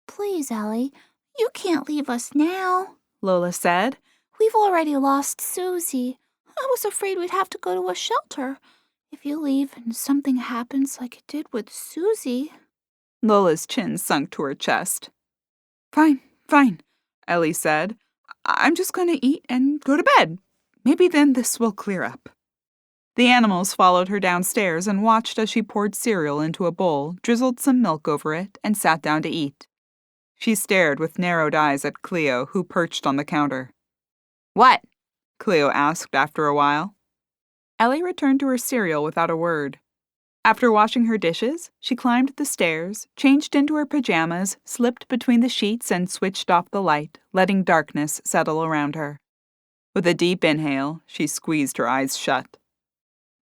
Please, Ellie, you can't leave us now, Lola said. We've already lost Susie. I was afraid we'd have to go to a shelter. If you leave and something happens like it did with Susie. Lola's chin sunk to her chest. Fine, Ellie said. I'm just going to eat and go to bed. Maybe then this will clear up. The animals followed her downstairs and watched as she poured cereal into a bowl, drizzled some milk over it, and sat down to eat. She stared with narrowed eyes at Cleo, who perched on the counter. What? Cleo asked after a while. Ellie returned to her cereal without a word. After washing her dishes, she climbed the stairs, changed into her pajamas, slipped between the sheets, and switched off the light, letting darkness settle around her. With a deep inhale, she squeezed her eyes shut.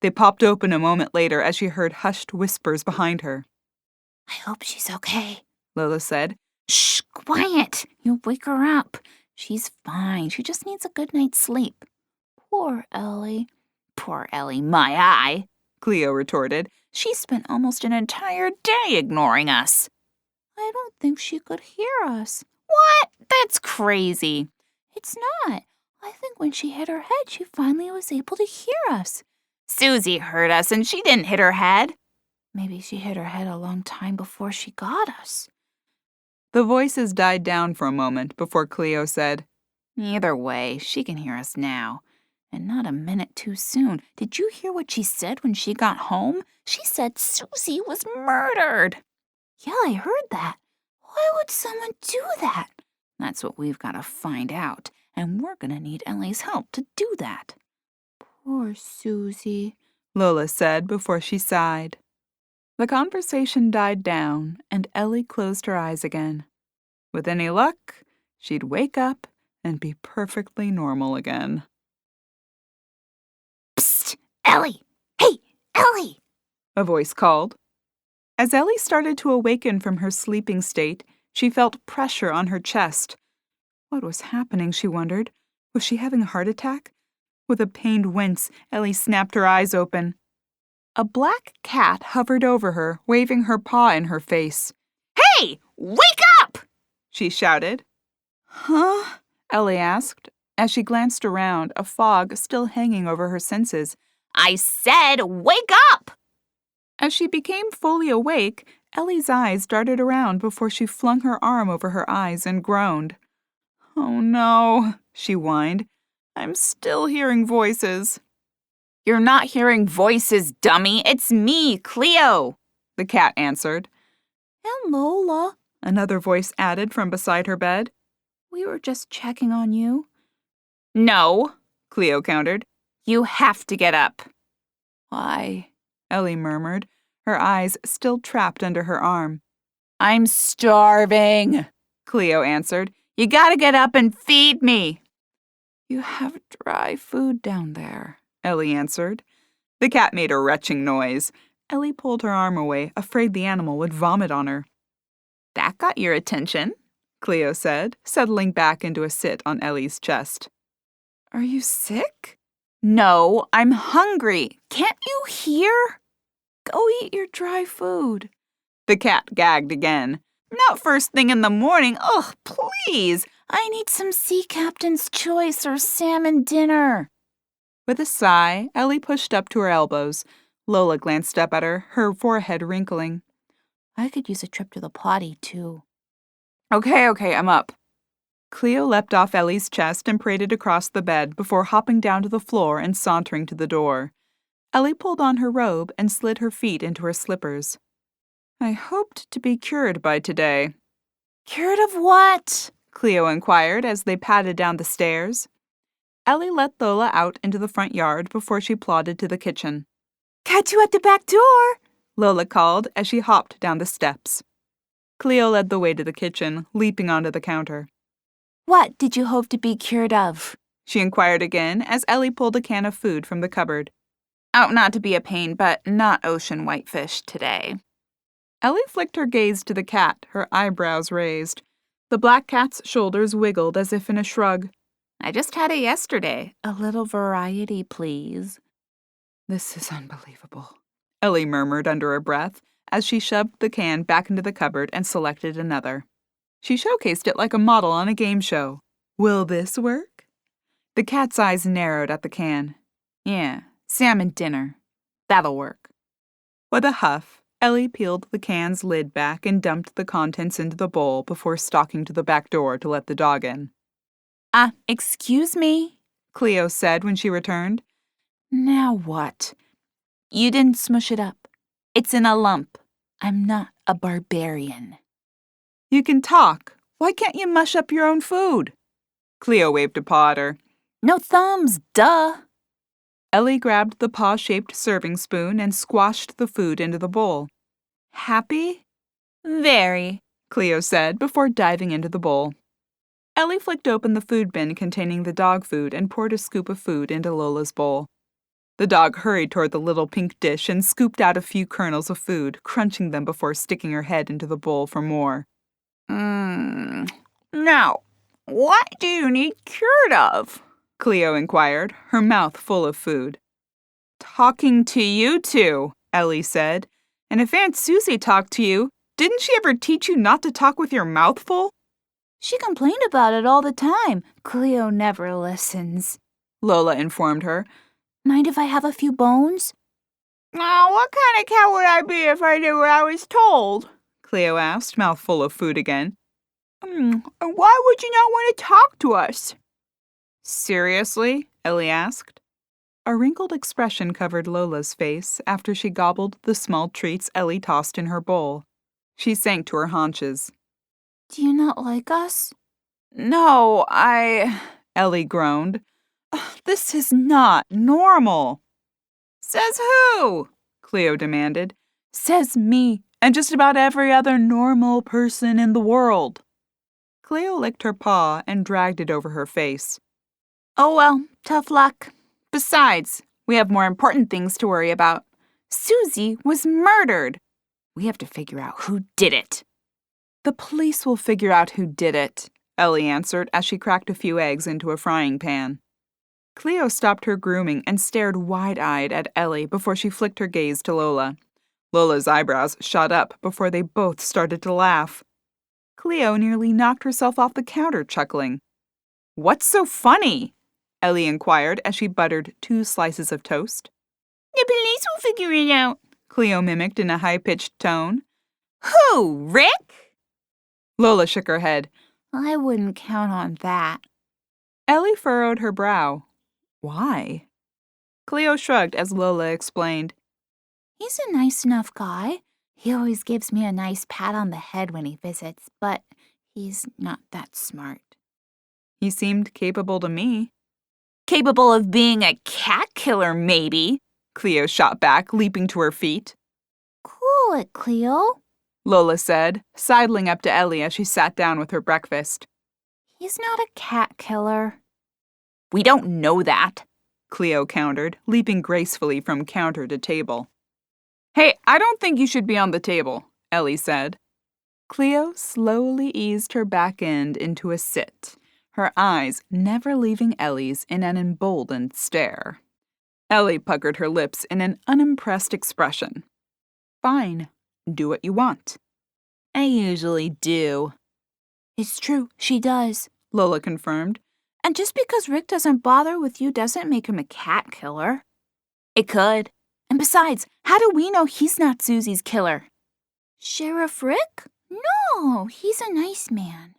They popped open a moment later as she heard hushed whispers behind her. I hope she's okay, Lola said. Shh, quiet. You'll wake her up. She's fine. She just needs a good night's sleep. Poor Ellie. Poor Ellie, my eye, Cleo retorted. She spent almost an entire day ignoring us. I don't think she could hear us. What? That's crazy. It's not. I think when she hit her head, she finally was able to hear us. Susie heard us and she didn't hit her head. Maybe she hit her head a long time before she got us. The voices died down for a moment before Cleo said, Either way, she can hear us now. And not a minute too soon. Did you hear what she said when she got home? She said Susie was murdered. Yeah, I heard that. Why would someone do that? That's what we've got to find out. And we're going to need Ellie's help to do that. Poor Susie, Lola said before she sighed. The conversation died down, and Ellie closed her eyes again. With any luck, she'd wake up and be perfectly normal again. Psst! Ellie! Hey, Ellie! A voice called. As Ellie started to awaken from her sleeping state, she felt pressure on her chest. What was happening, she wondered. Was she having a heart attack? With a pained wince, Ellie snapped her eyes open. A black cat hovered over her, waving her paw in her face. Hey! Wake up! She shouted. Huh? Ellie asked, as she glanced around, a fog still hanging over her senses. I said wake up! As she became fully awake, Ellie's eyes darted around before she flung her arm over her eyes and groaned. Oh no, she whined. I'm still hearing voices. You're not hearing voices, dummy. It's me, Cleo, the cat answered. And Lola, another voice added from beside her bed. We were just checking on you. No, Cleo countered. You have to get up. Why? Ellie murmured, her eyes still trapped under her arm. I'm starving, Cleo answered. You gotta get up and feed me. You have dry food down there, Ellie answered. The cat made a retching noise. Ellie pulled her arm away, afraid the animal would vomit on her. That got your attention, Cleo said, settling back into a sit on Ellie's chest. Are you sick? No, I'm hungry. Can't you hear? Go eat your dry food. The cat gagged again. Not first thing in the morning. Ugh, please. I need some sea captain's choice or salmon dinner. With a sigh, Ellie pushed up to her elbows. Lola glanced up at her, her forehead wrinkling. I could use a trip to the potty, too. Okay, I'm up. Cleo leapt off Ellie's chest and paraded across the bed before hopping down to the floor and sauntering to the door. Ellie pulled on her robe and slid her feet into her slippers. I hoped to be cured by today. Cured of what? Cleo inquired as they padded down the stairs. Ellie let Lola out into the front yard before she plodded to the kitchen. Catch you at the back door, Lola called as she hopped down the steps. Cleo led the way to the kitchen, leaping onto the counter. What did you hope to be cured of? She inquired again as Ellie pulled a can of food from the cupboard. Oh, not to be a pain, but not ocean whitefish today. Ellie flicked her gaze to the cat, her eyebrows raised. The black cat's shoulders wiggled as if in a shrug. I just had it yesterday. A little variety, please. This is unbelievable, Ellie murmured under her breath as she shoved the can back into the cupboard and selected another. She showcased it like a model on a game show. Will this work? The cat's eyes narrowed at the can. Yeah, salmon dinner. That'll work. With a huff, Ellie peeled the can's lid back and dumped the contents into the bowl before stalking to the back door to let the dog in. Excuse me, Cleo said when she returned. Now what? You didn't smush it up. It's in a lump. I'm not a barbarian. You can talk. Why can't you mush up your own food? Cleo waved a paw at her. No thumbs, duh. Ellie grabbed the paw-shaped serving spoon and squashed the food into the bowl. Happy? Very, Cleo said before diving into the bowl. Ellie flicked open the food bin containing the dog food and poured a scoop of food into Lola's bowl. The dog hurried toward the little pink dish and scooped out a few kernels of food, crunching them before sticking her head into the bowl for more. Now, what do you need cured of? Cleo inquired, her mouth full of food. Talking to you two, Ellie said. And if Aunt Susie talked to you, didn't she ever teach you not to talk with your mouth full? She complained about it all the time. Cleo never listens, Lola informed her. Mind if I have a few bones? Now, what kind of cat would I be if I did what I was told? Cleo asked, mouth full of food again. Why would you not want to talk to us? Seriously? Ellie asked. A wrinkled expression covered Lola's face after she gobbled the small treats Ellie tossed in her bowl. She sank to her haunches. Do you not like us? No, Ellie groaned. This is not normal. Says who? Cleo demanded. Says me and just about every other normal person in the world. Cleo licked her paw and dragged it over her face. Oh well, tough luck. Besides, we have more important things to worry about. Susie was murdered. We have to figure out who did it. The police will figure out who did it, Ellie answered as she cracked a few eggs into a frying pan. Cleo stopped her grooming and stared wide-eyed at Ellie before she flicked her gaze to Lola. Lola's eyebrows shot up before they both started to laugh. Cleo nearly knocked herself off the counter, chuckling. What's so funny? Ellie inquired as she buttered 2 slices of toast. The police will figure it out, Cleo mimicked in a high-pitched tone. Who, Rick? Lola shook her head. I wouldn't count on that. Ellie furrowed her brow. Why? Cleo shrugged as Lola explained. He's a nice enough guy. He always gives me a nice pat on the head when he visits, but he's not that smart. He seemed capable to me. Capable of being a cat killer, maybe, Cleo shot back, leaping to her feet. Cool it, Cleo, Lola said, sidling up to Ellie as she sat down with her breakfast. He's not a cat killer. We don't know that, Cleo countered, leaping gracefully from counter to table. Hey, I don't think you should be on the table, Ellie said. Cleo slowly eased her back end into a sit, her eyes never leaving Ellie's in an emboldened stare. Ellie puckered her lips in an unimpressed expression. Fine, do what you want. I usually do. It's true, she does, Lola confirmed. And just because Rick doesn't bother with you doesn't make him a cat killer. It could. And besides, how do we know he's not Susie's killer? Sheriff Rick? No, he's a nice man.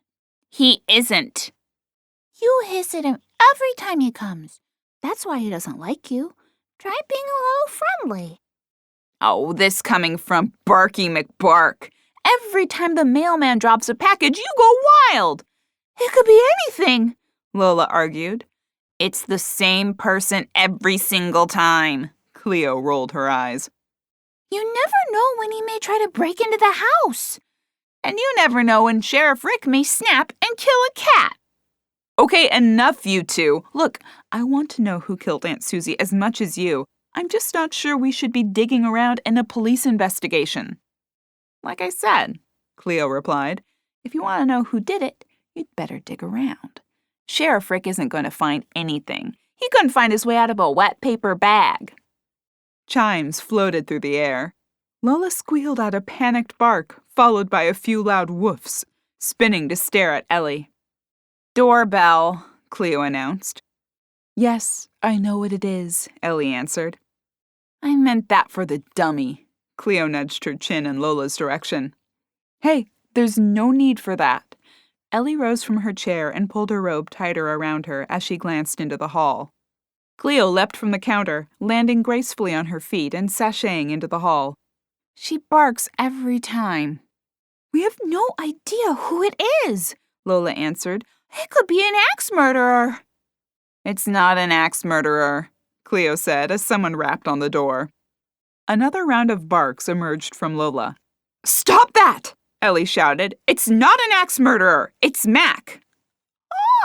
He isn't. You hiss at him every time he comes. That's why he doesn't like you. Try being a little friendly. Oh, this coming from Barky McBark. Every time the mailman drops a package, you go wild. It could be anything, Lola argued. It's the same person every single time. Cleo rolled her eyes. You never know when he may try to break into the house. And you never know when Sheriff Rick may snap and kill a cat. Okay, enough, you two. Look, I want to know who killed Aunt Susie as much as you. I'm just not sure we should be digging around in a police investigation. Like I said, Cleo replied, if you want to know who did it, you'd better dig around. Sheriff Rick isn't going to find anything. He couldn't find his way out of a wet paper bag. Chimes floated through the air. Lola squealed out a panicked bark, followed by a few loud woofs, spinning to stare at Ellie. Doorbell, Cleo announced. Yes, I know what it is, Ellie answered. I meant that for the dummy. Cleo nudged her chin in Lola's direction. Hey, there's no need for that. Ellie rose from her chair and pulled her robe tighter around her as she glanced into the hall. Cleo leapt from the counter, landing gracefully on her feet and sashaying into the hall. She barks every time. We have no idea who it is, Lola answered. It could be an axe murderer. It's not an axe murderer, Cleo said as someone rapped on the door. Another round of barks emerged from Lola. Stop that! Ellie shouted. It's not an axe murderer. It's Mac.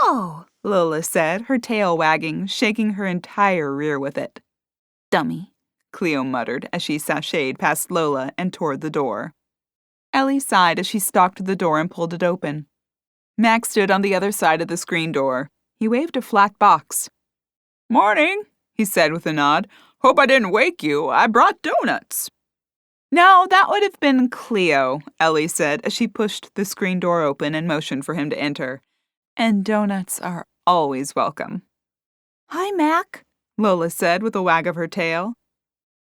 Oh, Lola said, her tail wagging, shaking her entire rear with it. Dummy, Cleo muttered as she sashayed past Lola and toward the door. Ellie sighed as she stalked to the door and pulled it open. Mac stood on the other side of the screen door. He waved a flat box. Morning, he said with a nod. Hope I didn't wake you. I brought donuts. No, that would have been Cleo, Ellie said as she pushed the screen door open and motioned for him to enter. And donuts are always welcome. Hi, Mac, Lola said with a wag of her tail.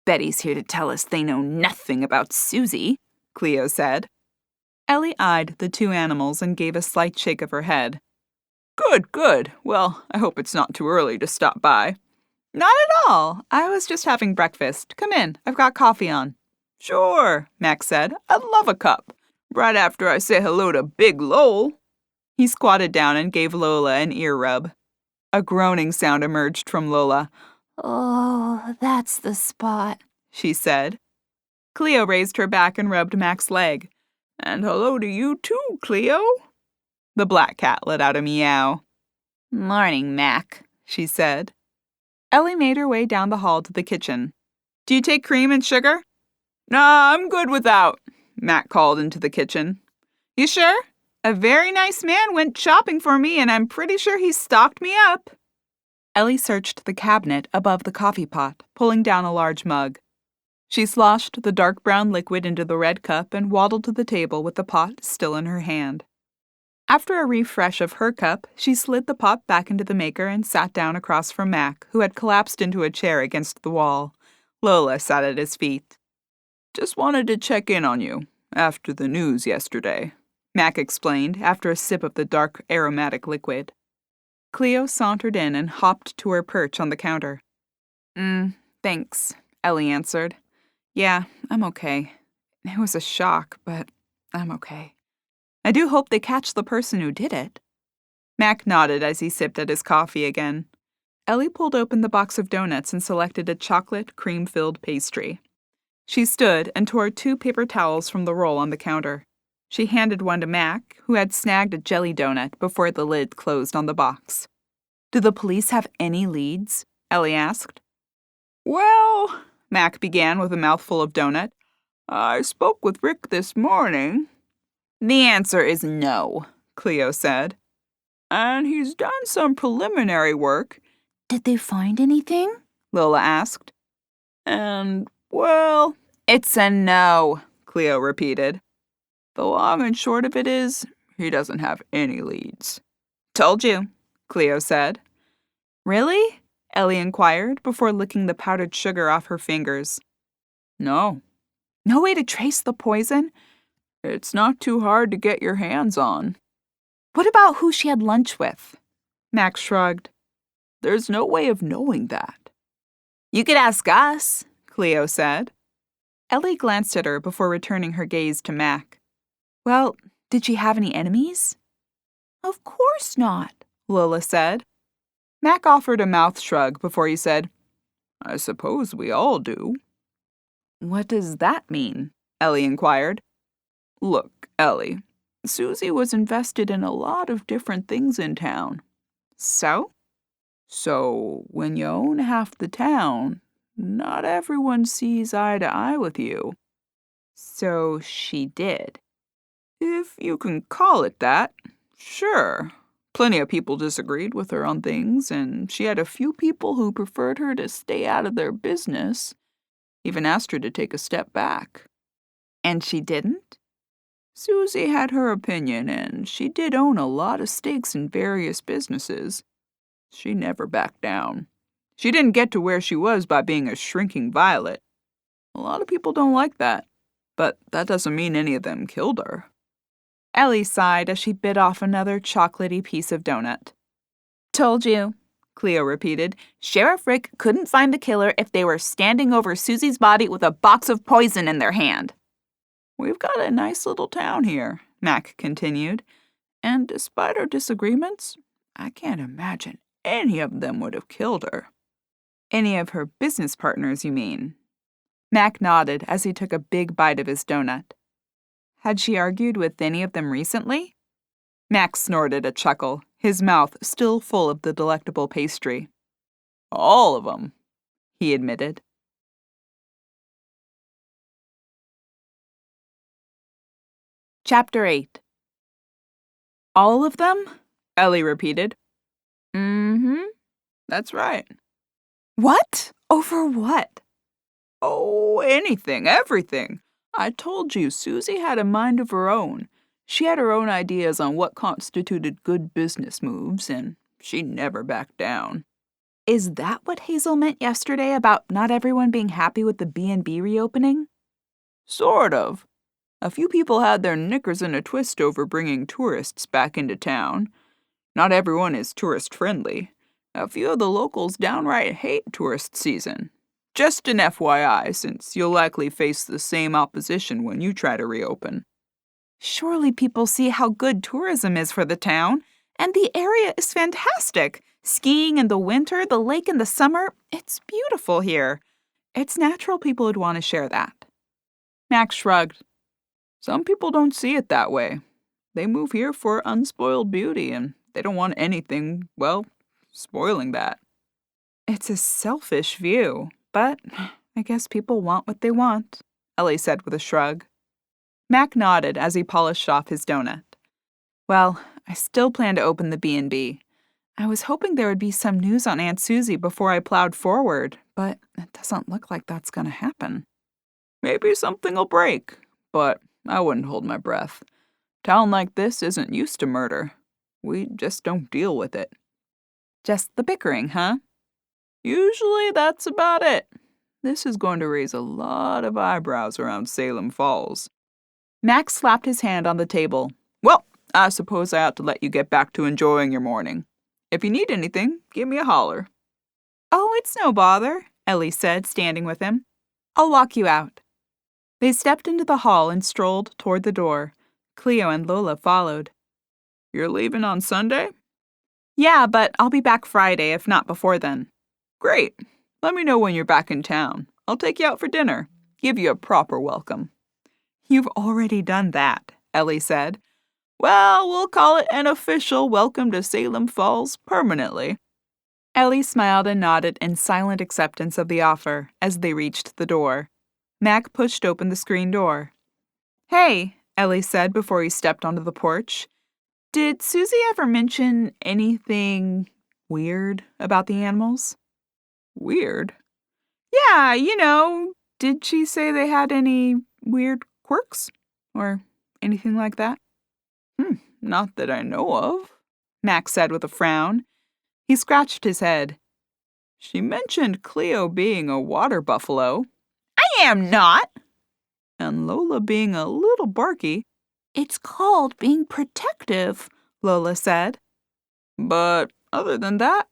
Betty's here to tell us they know nothing about Susie, Cleo said. Ellie eyed the two animals and gave a slight shake of her head. Good, good. Well, I hope it's not too early to stop by. Not at all. I was just having breakfast. Come in. I've got coffee on. Sure, Mac said. I'd love a cup. Right after I say hello to Big Lowell. He squatted down and gave Lola an ear rub. A groaning sound emerged from Lola. Oh, that's the spot, she said. Cleo raised her back and rubbed Mac's leg. And hello to you too, Cleo. The black cat let out a meow. Morning, Mac, she said. Ellie made her way down the hall to the kitchen. Do you take cream and sugar? Nah, I'm good without, Mac called into the kitchen. You sure? A very nice man went shopping for me, and I'm pretty sure he stocked me up. Ellie searched the cabinet above the coffee pot, pulling down a large mug. She sloshed the dark brown liquid into the red cup and waddled to the table with the pot still in her hand. After a refresh of her cup, she slid the pot back into the maker and sat down across from Mac, who had collapsed into a chair against the wall. Lola sat at his feet. Just wanted to check in on you, after the news yesterday, Mac explained after a sip of the dark aromatic liquid. Cleo sauntered in and hopped to her perch on the counter. Thanks, Ellie answered. Yeah, I'm okay. It was a shock, but I'm okay. I do hope they catch the person who did it. Mac nodded as he sipped at his coffee again. Ellie pulled open the box of donuts and selected a chocolate, cream-filled pastry. She stood and tore 2 paper towels from the roll on the counter. She handed one to Mac, who had snagged a jelly donut before the lid closed on the box. Do the police have any leads? Ellie asked. Well, Mac began with a mouthful of donut. I spoke with Rick this morning. The answer is no, Cleo said. And he's done some preliminary work. Did they find anything? Lola asked. And, well, it's a no, Cleo repeated. The long and short of it is, he doesn't have any leads. Told you, Cleo said. Really? Ellie inquired before licking the powdered sugar off her fingers. No. No way to trace the poison? It's not too hard to get your hands on. What about who she had lunch with? Max shrugged. There's no way of knowing that. You could ask us, Cleo said. Ellie glanced at her before returning her gaze to Mac. Well, did she have any enemies? Of course not, Lola said. Mac offered a mouth shrug before he said, I suppose we all do. What does that mean? Ellie inquired. Look, Ellie, Susie was invested in a lot of different things in town. So? So, when you own half the town, not everyone sees eye to eye with you. So she did. If you can call it that, sure. Plenty of people disagreed with her on things, and she had a few people who preferred her to stay out of their business, even asked her to take a step back. And she didn't? Susie had her opinion, and she did own a lot of stakes in various businesses. She never backed down. She didn't get to where she was by being a shrinking violet. A lot of people don't like that, but that doesn't mean any of them killed her. Ellie sighed as she bit off another chocolatey piece of donut. Told you, Cleo repeated. Sheriff Rick couldn't find the killer if they were standing over Susie's body with a box of poison in their hand. We've got a nice little town here, Mac continued, and despite our disagreements, I can't imagine any of them would have killed her. Any of her business partners, you mean? Mac nodded as he took a big bite of his donut. Had she argued with any of them recently? Mac snorted a chuckle, his mouth still full of the delectable pastry. All of them, he admitted. Chapter 8. All of them? Ellie repeated. Mm-hmm. That's right. What? Over what? Oh, anything, everything. I told you, Susie had a mind of her own. She had her own ideas on what constituted good business moves, and she never backed down. Is that what Hazel meant yesterday about not everyone being happy with the B&B reopening? Sort of. A few people had their knickers in a twist over bringing tourists back into town. Not everyone is tourist-friendly. A few of the locals downright hate tourist season. Just an FYI, since you'll likely face the same opposition when you try to reopen. Surely people see how good tourism is for the town, and the area is fantastic. Skiing in the winter, the lake in the summer, it's beautiful here. It's natural people would want to share that. Max shrugged. Some people don't see it that way. They move here for unspoiled beauty, and they don't want anything, well, spoiling that. It's a selfish view. But I guess people want what they want, Ellie said with a shrug. Mac nodded as he polished off his donut. Well, I still plan to open the B&B. I was hoping there would be some news on Aunt Susie before I plowed forward, but it doesn't look like that's going to happen. Maybe something will break, but I wouldn't hold my breath. Town like this isn't used to murder. We just don't deal with it. Just the bickering, huh? Usually that's about it. This is going to raise a lot of eyebrows around Salem Falls. Max slapped his hand on the table. Well, I suppose I ought to let you get back to enjoying your morning. If you need anything, give me a holler. Oh, it's no bother, Ellie said, standing with him. I'll walk you out. They stepped into the hall and strolled toward the door. Cleo and Lola followed. You're leaving on Sunday? Yeah, but I'll be back Friday, if not before then. Great. Let me know when you're back in town. I'll take you out for dinner. Give you a proper welcome. You've already done that, Ellie said. Well, we'll call it an official welcome to Salem Falls permanently. Ellie smiled and nodded in silent acceptance of the offer as they reached the door. Mac pushed open the screen door. Hey, Ellie said before he stepped onto the porch. Did Susie ever mention anything weird about the animals? Weird? Yeah, did she say they had any weird quirks? Or anything like that? Not that I know of, Max said with a frown. He scratched his head. She mentioned Cleo being a water buffalo. I am not. And Lola being a little barky. It's called being protective, Lola said. But other than that,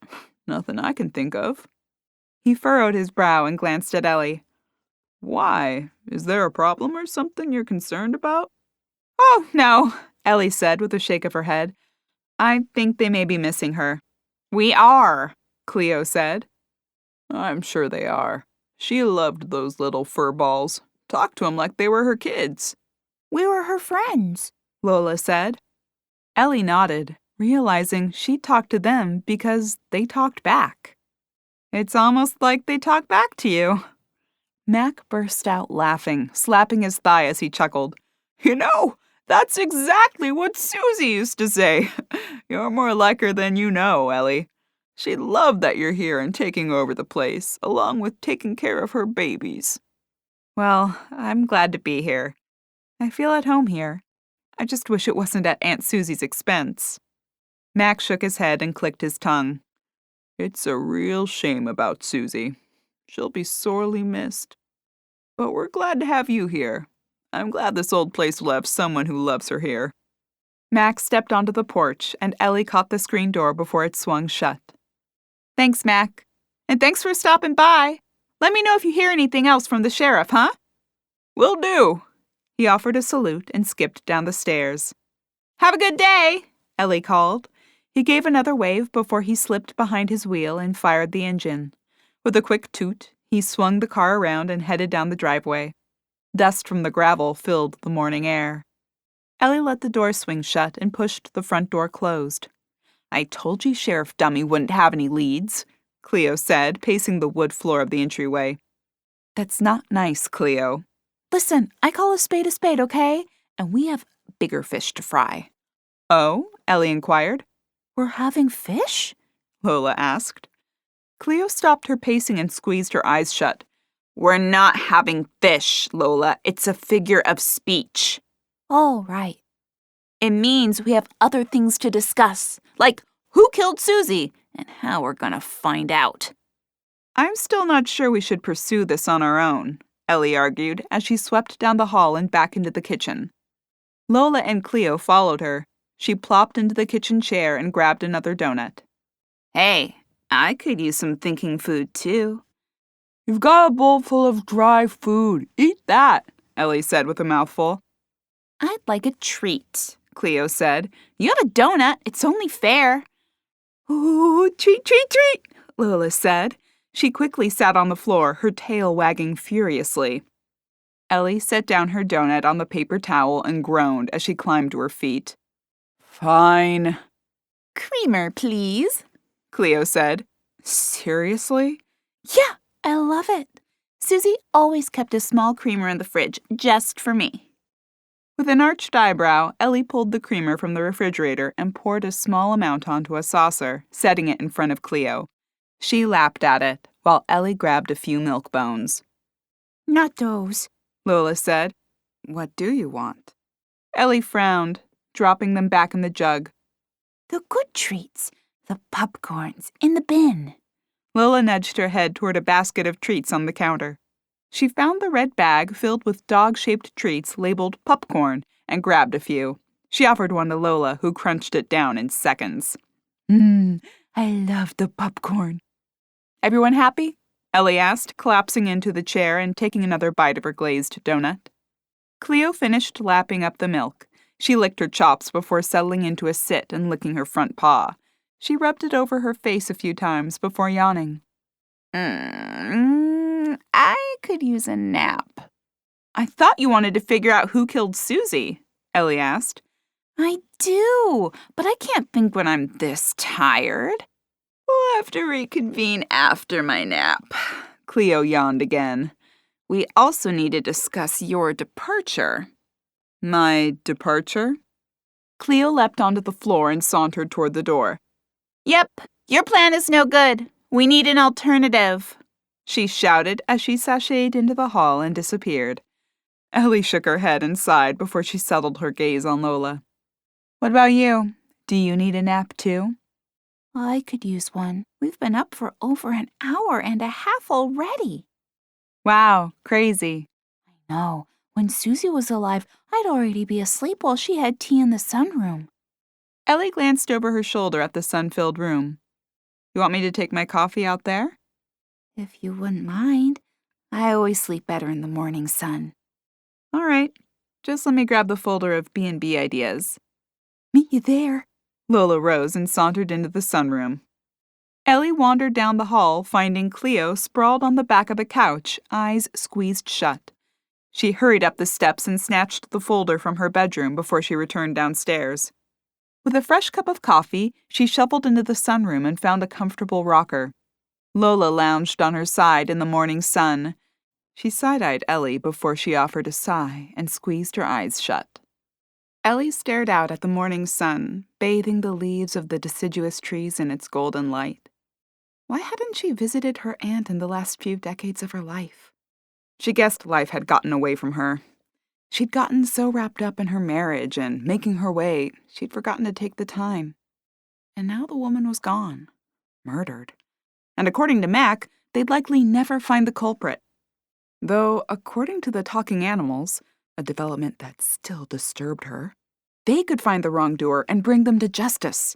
nothing I can think of. He furrowed his brow and glanced at Ellie. Why? Is there a problem or something you're concerned about? Oh, no, Ellie said with a shake of her head. I think they may be missing her. We are, Cleo said. I'm sure they are. She loved those little fur balls. Talked to them like they were her kids. We were her friends, Lola said. Ellie nodded, realizing she talked to them because they talked back. It's almost like they talk back to you. Mac burst out laughing, slapping his thigh as he chuckled. You know, that's exactly what Susie used to say. You're more like her than you know, Ellie. She'd love that you're here and taking over the place, along with taking care of her babies. Well, I'm glad to be here. I feel at home here. I just wish it wasn't at Aunt Susie's expense. Mac shook his head and clicked his tongue. It's a real shame about Susie. She'll be sorely missed. But we're glad to have you here. I'm glad this old place will have someone who loves her here. Mac stepped onto the porch, and Ellie caught the screen door before it swung shut. Thanks, Mac. And thanks for stopping by. Let me know if you hear anything else from the sheriff, huh? Will do. He offered a salute and skipped down the stairs. Have a good day, Ellie called. He gave another wave before he slipped behind his wheel and fired the engine. With a quick toot, he swung the car around and headed down the driveway. Dust from the gravel filled the morning air. Ellie let the door swing shut and pushed the front door closed. I told you Sheriff Dummy wouldn't have any leads, Cleo said, pacing the wood floor of the entryway. That's not nice, Cleo. Listen, I call a spade, okay? And we have bigger fish to fry. Oh? Ellie inquired. We're having fish? Lola asked. Cleo stopped her pacing and squeezed her eyes shut. We're not having fish, Lola. It's a figure of speech. All right. It means we have other things to discuss, like who killed Susie and how we're gonna find out. I'm still not sure we should pursue this on our own, Ellie argued as she swept down the hall and back into the kitchen. Lola and Cleo followed her. She plopped into the kitchen chair and grabbed another donut. Hey, I could use some thinking food, too. You've got a bowl full of dry food. Eat that, Ellie said with a mouthful. I'd like a treat, Cleo said. You have a donut. It's only fair. Ooh, treat, Lola said. She quickly sat on the floor, her tail wagging furiously. Ellie set down her donut on the paper towel and groaned as she climbed to her feet. Fine. Creamer, please, Cleo said. Seriously? Yeah, I love it. Susie always kept a small creamer in the fridge just for me. With an arched eyebrow, Ellie pulled the creamer from the refrigerator and poured a small amount onto a saucer, setting it in front of Cleo. She lapped at it, while Ellie grabbed a few milk bones. Not those, Lola said. What do you want? Ellie frowned, dropping them back in the jug. The good treats, the popcorns in the bin. Lola nudged her head toward a basket of treats on the counter. She found the red bag filled with dog-shaped treats labeled popcorn and grabbed a few. She offered one to Lola, who crunched it down in seconds. I love the popcorn. Everyone happy? Ellie asked, collapsing into the chair and taking another bite of her glazed donut. Cleo finished lapping up the milk. She licked her chops before settling into a sit and licking her front paw. She rubbed it over her face a few times before yawning. I could use a nap. I thought you wanted to figure out who killed Susie, Ellie asked. I do, but I can't think when I'm this tired. We'll have to reconvene after my nap. Cleo yawned again. We also need to discuss your departure. My departure? Cleo leapt onto the floor and sauntered toward the door. Yep, your plan is no good. We need an alternative, she shouted as she sashayed into the hall and disappeared. Ellie shook her head and sighed before she settled her gaze on Lola. What about you? Do you need a nap too? I could use one. We've been up for over an hour and a half already. Wow, crazy. I know. When Susie was alive, I'd already be asleep while she had tea in the sunroom. Ellie glanced over her shoulder at the sun-filled room. You want me to take my coffee out there? If you wouldn't mind. I always sleep better in the morning sun. All right. Just let me grab the folder of B&B ideas. Meet you there. Lola rose and sauntered into the sunroom. Ellie wandered down the hall, finding Cleo sprawled on the back of the couch, eyes squeezed shut. She hurried up the steps and snatched the folder from her bedroom before she returned downstairs. With a fresh cup of coffee, she shuffled into the sunroom and found a comfortable rocker. Lola lounged on her side in the morning sun. She side-eyed Ellie before she offered a sigh and squeezed her eyes shut. Ellie stared out at the morning sun, bathing the leaves of the deciduous trees in its golden light. Why hadn't she visited her aunt in the last few decades of her life? She guessed life had gotten away from her. She'd gotten so wrapped up in her marriage and making her way, she'd forgotten to take the time. And now the woman was gone, murdered. And according to Mac, they'd likely never find the culprit. Though, according to the talking animals, a development that still disturbed her, they could find the wrongdoer and bring them to justice.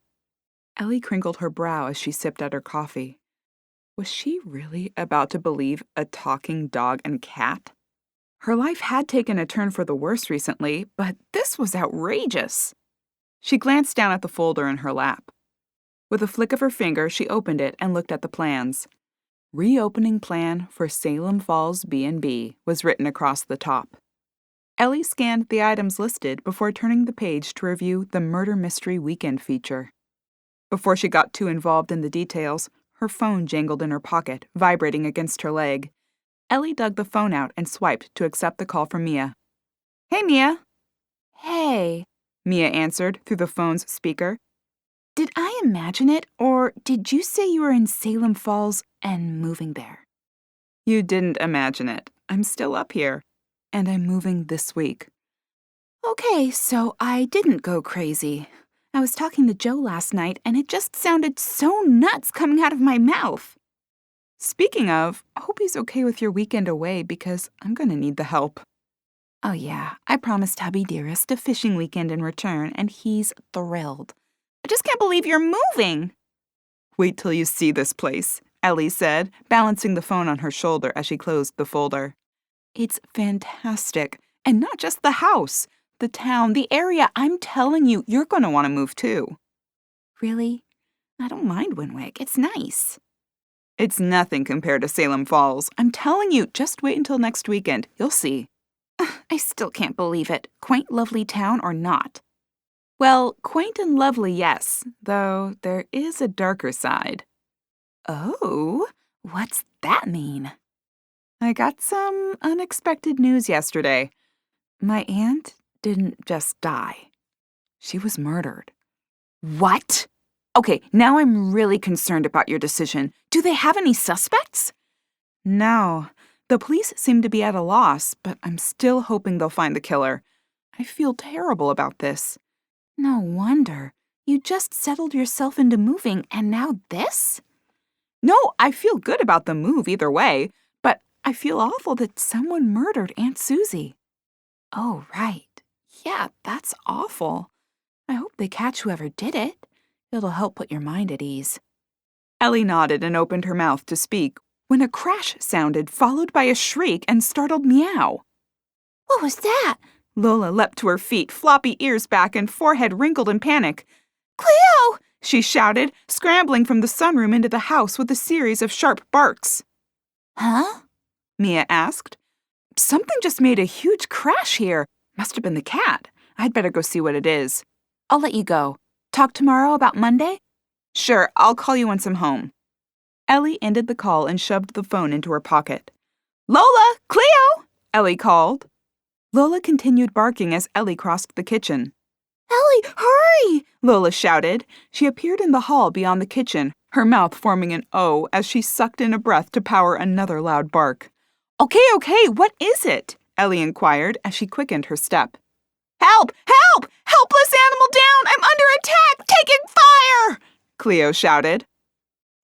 Ellie crinkled her brow as she sipped at her coffee. Was she really about to believe a talking dog and cat? Her life had taken a turn for the worse recently, but this was outrageous. She glanced down at the folder in her lap. With a flick of her finger, she opened it and looked at the plans. Reopening plan for Salem Falls B&B was written across the top. Ellie scanned the items listed before turning the page to review the Murder Mystery Weekend feature. Before she got too involved in the details, her phone jangled in her pocket, vibrating against her leg. Ellie dug the phone out and swiped to accept the call from Mia. Hey, Mia. Hey. Mia answered through the phone's speaker. Did I imagine it, or did you say you were in Salem Falls and moving there? You didn't imagine it. I'm still up here. And I'm moving this week. Okay, so I didn't go crazy. I was talking to Joe last night, and it just sounded so nuts coming out of my mouth. Speaking of, I hope he's okay with your weekend away because I'm going to need the help. Oh yeah, I promised hubby dearest a fishing weekend in return, and he's thrilled. I just can't believe you're moving. Wait till you see this place, Ellie said, balancing the phone on her shoulder as she closed the folder. It's fantastic. And not just the house, the town, the area. I'm telling you, you're going to want to move too. Really? I don't mind Winwick. It's nice. It's nothing compared to Salem Falls. I'm telling you, just wait until next weekend. You'll see. I still can't believe it. Quaint, lovely town or not? Well, quaint and lovely, yes, though there is a darker side. Oh, what's that mean? I got some unexpected news yesterday. My aunt didn't just die. She was murdered. What? Okay, now I'm really concerned about your decision. Do they have any suspects? No. The police seem to be at a loss, but I'm still hoping they'll find the killer. I feel terrible about this. No wonder. You just settled yourself into moving, and now this? No, I feel good about the move either way, but I feel awful that someone murdered Aunt Susie. Oh, right. Yeah, that's awful. I hope they catch whoever did it. It'll help put your mind at ease. Ellie nodded and opened her mouth to speak when a crash sounded, followed by a shriek and startled meow. What was that? Lola leapt to her feet, floppy ears back and forehead wrinkled in panic. Cleo! She shouted, scrambling from the sunroom into the house with a series of sharp barks. Huh? Mia asked. Something just made a huge crash here. Must have been the cat. I'd better go see what it is. I'll let you go. Talk tomorrow about Monday? Sure, I'll call you once I'm home. Ellie ended the call and shoved the phone into her pocket. Lola! Cleo! Ellie called. Lola continued barking as Ellie crossed the kitchen. Ellie, hurry! Lola shouted. She appeared in the hall beyond the kitchen, her mouth forming an O as she sucked in a breath to power another loud bark. Okay, what is it? Ellie inquired as she quickened her step. Help! Help! Helpless animal down! I'm under attack! Taking fire! Cleo shouted.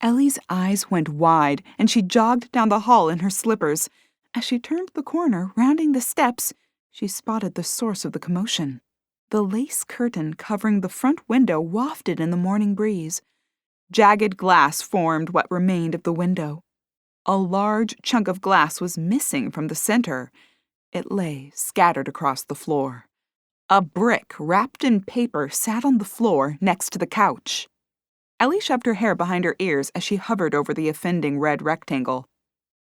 Ellie's eyes went wide, and she jogged down the hall in her slippers. As she turned the corner, rounding the steps, she spotted the source of the commotion. The lace curtain covering the front window wafted in the morning breeze. Jagged glass formed what remained of the window. A large chunk of glass was missing from the center. It lay scattered across the floor. A brick wrapped in paper sat on the floor next to the couch. Ellie shoved her hair behind her ears as she hovered over the offending red rectangle.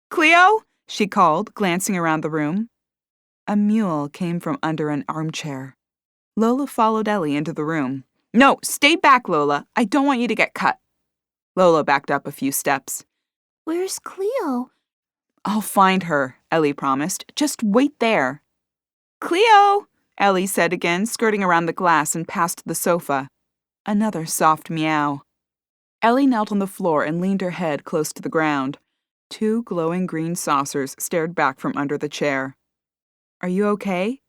"Cleo?" she called, glancing around the room. A mule came from under an armchair. Lola followed Ellie into the room. "No, stay back, Lola. I don't want you to get cut." Lola backed up a few steps. Where's Cleo? "I'll find her," Ellie promised. "Just wait there." "Cleo!" Ellie said again, skirting around the glass and past the sofa. Another soft meow. Ellie knelt on the floor and leaned her head close to the ground. Two glowing green saucers stared back from under the chair. "Are you okay?"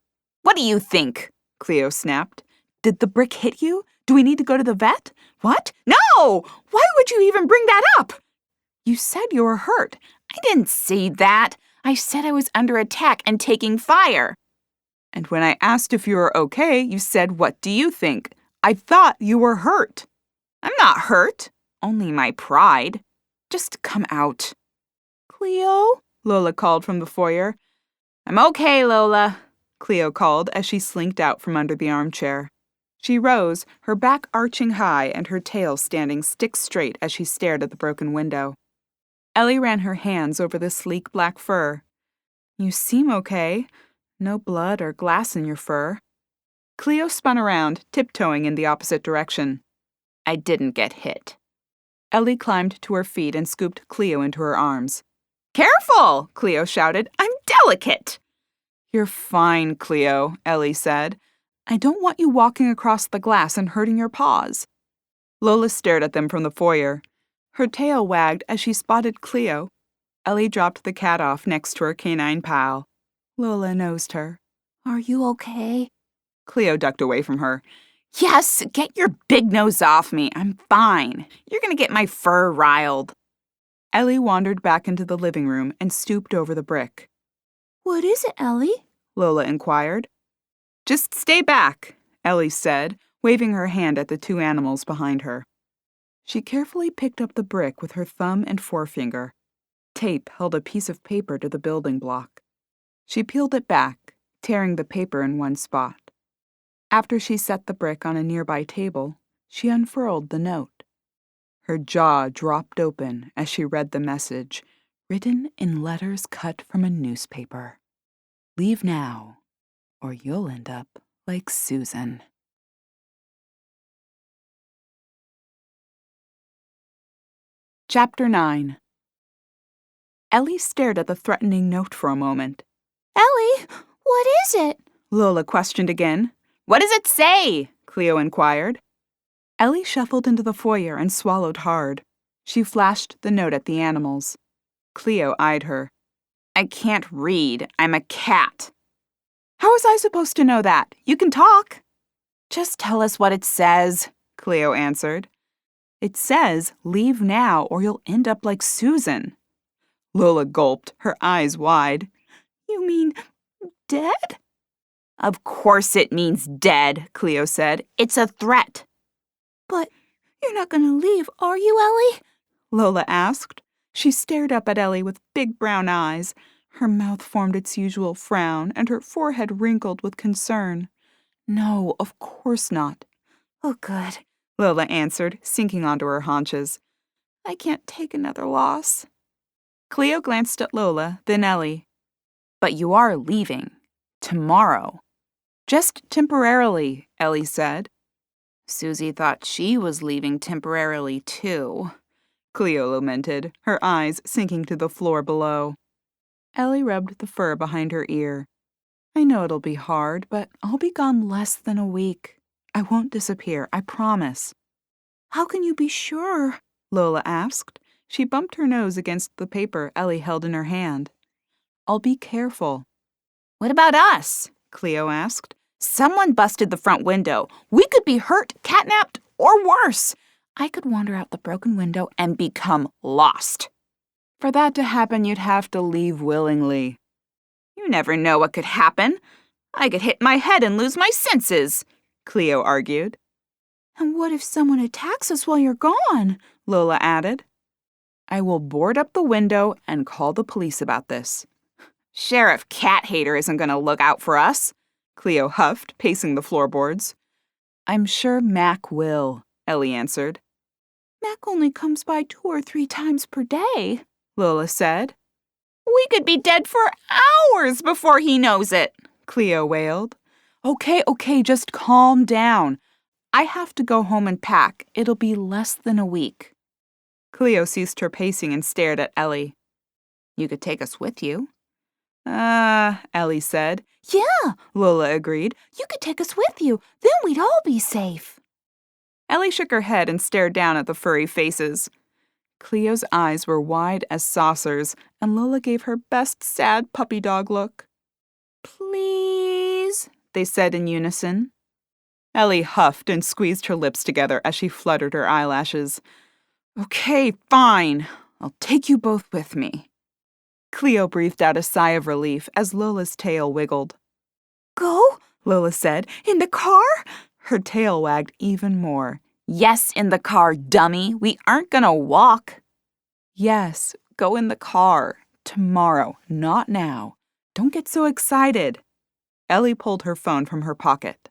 "What do you think?" Cleo snapped. "Did the brick hit you? Do we need to go to the vet?" "What? No! Why would you even bring that up?" "You said you were hurt." "I didn't say that. I said I was under attack and taking fire." "And when I asked if you were okay, you said, 'What do you think?' I thought you were hurt." "I'm not hurt. Only my pride. Just come out." "Cleo?" Lola called from the foyer. "I'm okay, Lola," Cleo called as she slinked out from under the armchair. She rose, her back arching high and her tail standing stick straight as she stared at the broken window. Ellie ran her hands over the sleek black fur. "You seem okay. No blood or glass in your fur." Cleo spun around, tiptoeing in the opposite direction. "I didn't get hit." Ellie climbed to her feet and scooped Cleo into her arms. "Careful!" Cleo shouted. "I'm delicate." "You're fine, Cleo," Ellie said. "I don't want you walking across the glass and hurting your paws." Lola stared at them from the foyer. Her tail wagged as she spotted Cleo. Ellie dropped the cat off next to her canine pal. Lola nosed her. Are you okay? Cleo ducked away from her. "Yes, get your big nose off me. I'm fine. You're going to get my fur riled." Ellie wandered back into the living room and stooped over the brick. What is it, Ellie? Lola inquired. "Just stay back," Ellie said, waving her hand at the two animals behind her. She carefully picked up the brick with her thumb and forefinger. Tape held a piece of paper to the building block. She peeled it back, tearing the paper in one spot. After she set the brick on a nearby table, she unfurled the note. Her jaw dropped open as she read the message, written in letters cut from a newspaper. "Leave now, or you'll end up like Susan." Chapter 9. Ellie stared at the threatening note for a moment. Ellie, what is it? Lola questioned again. "What does it say?" Cleo inquired. Ellie shuffled into the foyer and swallowed hard. She flashed the note at the animals. Cleo eyed her. "I can't read. I'm a cat." "How was I supposed to know that? You can talk." "Just tell us what it says," Cleo answered. "It says, leave now or you'll end up like Susan." Lola gulped, her eyes wide. "You mean dead?" "Of course it means dead," Cleo said. "It's a threat." But you're not going to leave, are you, Ellie? Lola asked. She stared up at Ellie with big brown eyes. Her mouth formed its usual frown, and her forehead wrinkled with concern. "No, of course not." Oh, good, Lola answered, sinking onto her haunches. "I can't take another loss." Cleo glanced at Lola, then Ellie. "But you are leaving. Tomorrow." "Just temporarily," Ellie said. "Susie thought she was leaving temporarily, too," Cleo lamented, her eyes sinking to the floor below. Ellie rubbed the fur behind her ear. "I know it'll be hard, but I'll be gone less than a week. I won't disappear, I promise." How can you be sure? Lola asked. She bumped her nose against the paper Ellie held in her hand. "I'll be careful." What about us? Cleo asked. Someone busted the front window. We could be hurt, catnapped, or worse. I could wander out the broken window and become lost. For that to happen, you'd have to leave willingly. You never know what could happen. I could hit my head and lose my senses, Cleo argued. And what if someone attacks us while you're gone? Lola added. I will board up the window and call the police about this. Sheriff Cat Hater isn't going to look out for us, Cleo huffed, pacing the floorboards. I'm sure Mac will, Ellie answered. Mac only comes by 2 or 3 times per day, Lola said. We could be dead for hours before he knows it, Cleo wailed. Okay, just calm down. I have to go home and pack. It'll be less than a week. Cleo ceased her pacing and stared at Ellie. You could take us with you. Ellie said. Yeah, Lola agreed. You could take us with you. Then we'd all be safe. Ellie shook her head and stared down at the furry faces. Cleo's eyes were wide as saucers, and Lola gave her best sad puppy dog look. Please, they said in unison. Ellie huffed and squeezed her lips together as she fluttered her eyelashes. Okay, fine. I'll take you both with me. Cleo breathed out a sigh of relief as Lola's tail wiggled. Go? Lola said. In the car? Her tail wagged even more. Yes, in the car, dummy. We aren't gonna walk. Yes, go in the car. Tomorrow, not now. Don't get so excited. Ellie pulled her phone from her pocket.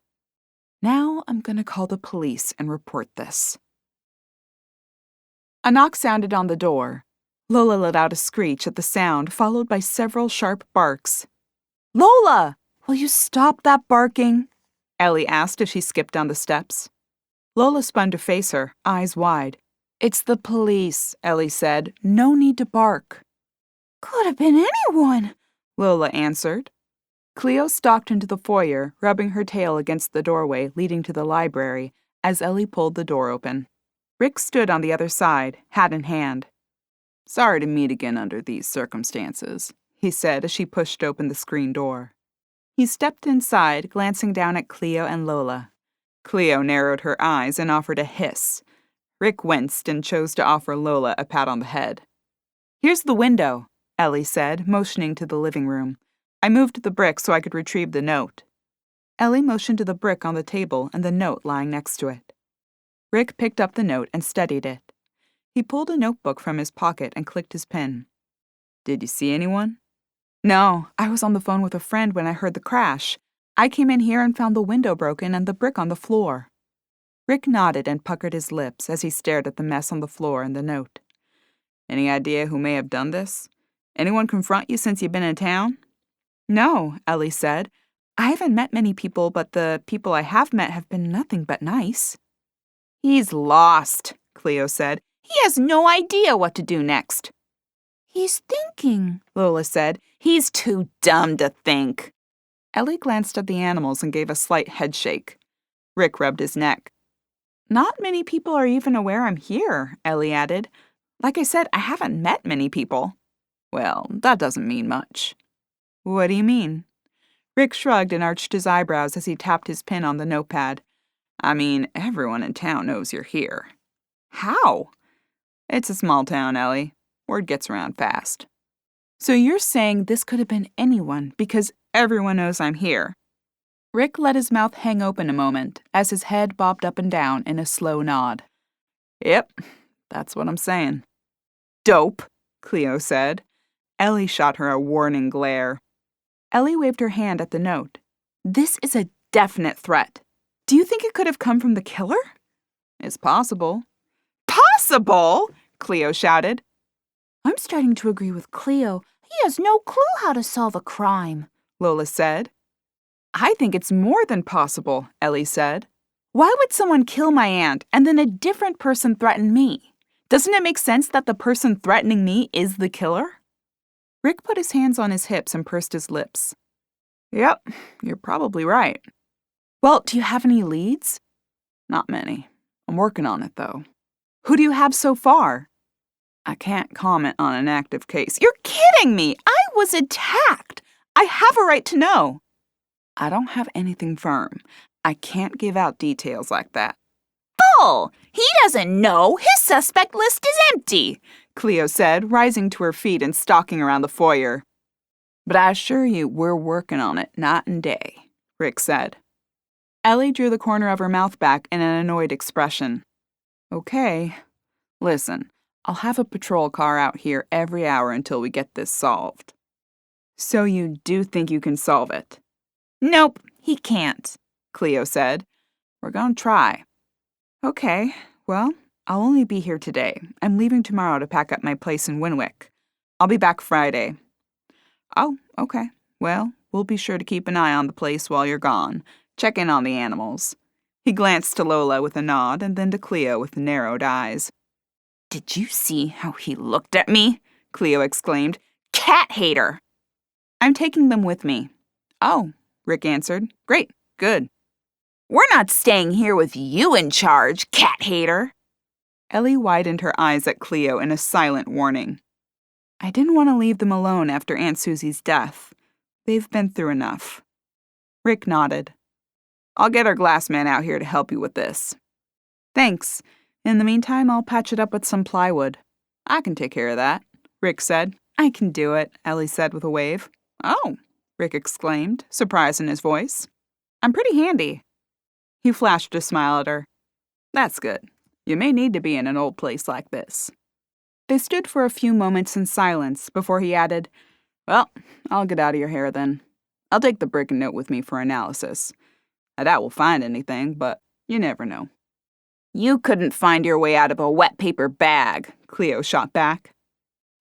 Now I'm gonna call the police and report this. A knock sounded on the door. Lola let out a screech at the sound, followed by several sharp barks. Lola, will you stop that barking? Ellie asked as she skipped down the steps. Lola spun to face her, eyes wide. It's the police, Ellie said. No need to bark. Could have been anyone, Lola answered. Cleo stalked into the foyer, rubbing her tail against the doorway leading to the library as Ellie pulled the door open. Rick stood on the other side, hat in hand. Sorry to meet again under these circumstances, he said as she pushed open the screen door. He stepped inside, glancing down at Cleo and Lola. Cleo narrowed her eyes and offered a hiss. Rick winced and chose to offer Lola a pat on the head. Here's the window, Ellie said, motioning to the living room. I moved the brick so I could retrieve the note. Ellie motioned to the brick on the table and the note lying next to it. Rick picked up the note and studied it. He pulled a notebook from his pocket and clicked his pen. Did you see anyone? No, I was on the phone with a friend when I heard the crash. I came in here and found the window broken and the brick on the floor. Rick nodded and puckered his lips as he stared at the mess on the floor and the note. Any idea who may have done this? Anyone confront you since you've been in town? No, Ellie said. I haven't met many people, but the people I have met have been nothing but nice. He's lost, Cleo said. He has no idea what to do next. He's thinking, Lola said. He's too dumb to think. Ellie glanced at the animals and gave a slight headshake. Rick rubbed his neck. Not many people are even aware I'm here, Ellie added. Like I said, I haven't met many people. Well, that doesn't mean much. What do you mean? Rick shrugged and arched his eyebrows as he tapped his pen on the notepad. I mean, everyone in town knows you're here. How? It's a small town, Ellie. Word gets around fast. So you're saying this could have been anyone because everyone knows I'm here? Rick let his mouth hang open a moment as his head bobbed up and down in a slow nod. Yep, that's what I'm saying. Dope, Cleo said. Ellie shot her a warning glare. Ellie waved her hand at the note. This is a definite threat. Do you think it could have come from the killer? It's possible. Possible? Cleo shouted. I'm starting to agree with Cleo. He has no clue how to solve a crime, Lola said. I think it's more than possible, Ellie said. Why would someone kill my aunt and then a different person threaten me? Doesn't it make sense that the person threatening me is the killer? Rick put his hands on his hips and pursed his lips. Yep, you're probably right. Well, do you have any leads? Not many. I'm working on it, though. Who do you have so far? I can't comment on an active case. You're kidding me! I was attacked! I have have a right to know. I don't have anything firm. I can't give out details like that. Bull! He doesn't know. His suspect list is empty, Cleo said, rising to her feet and stalking around the foyer. But I assure you, we're working on it night and day, Rick said. Ellie drew the corner of her mouth back in an annoyed expression. Okay. Listen, I'll have a patrol car out here every hour until we get this solved. So you do think you can solve it? Nope, he can't, Cleo said. We're gonna try. Okay, well, I'll only be here today. I'm leaving tomorrow to pack up my place in Winwick. I'll be back Friday. Oh, okay. Well, we'll be sure to keep an eye on the place while you're gone. Check in on the animals. He glanced to Lola with a nod and then to Cleo with narrowed eyes. Did you see how he looked at me? Cleo exclaimed. Cat hater! I'm taking them with me. Oh, Rick answered. Great, good. We're not staying here with you in charge, cat hater. Ellie widened her eyes at Cleo in a silent warning. I didn't want to leave them alone after Aunt Susie's death. They've been through enough. Rick nodded. I'll get our glass man out here to help you with this. Thanks. In the meantime, I'll patch it up with some plywood. I can take care of that, Rick said. I can do it, Ellie said with a wave. Oh, Rick exclaimed, surprise in his voice. I'm pretty handy. He flashed a smile at her. That's good. You may need to be in an old place like this. They stood for a few moments in silence before he added, Well, I'll get out of your hair then. I'll take the brick and note with me for analysis. I doubt we'll find anything, but you never know. You couldn't find your way out of a wet paper bag, Cleo shot back.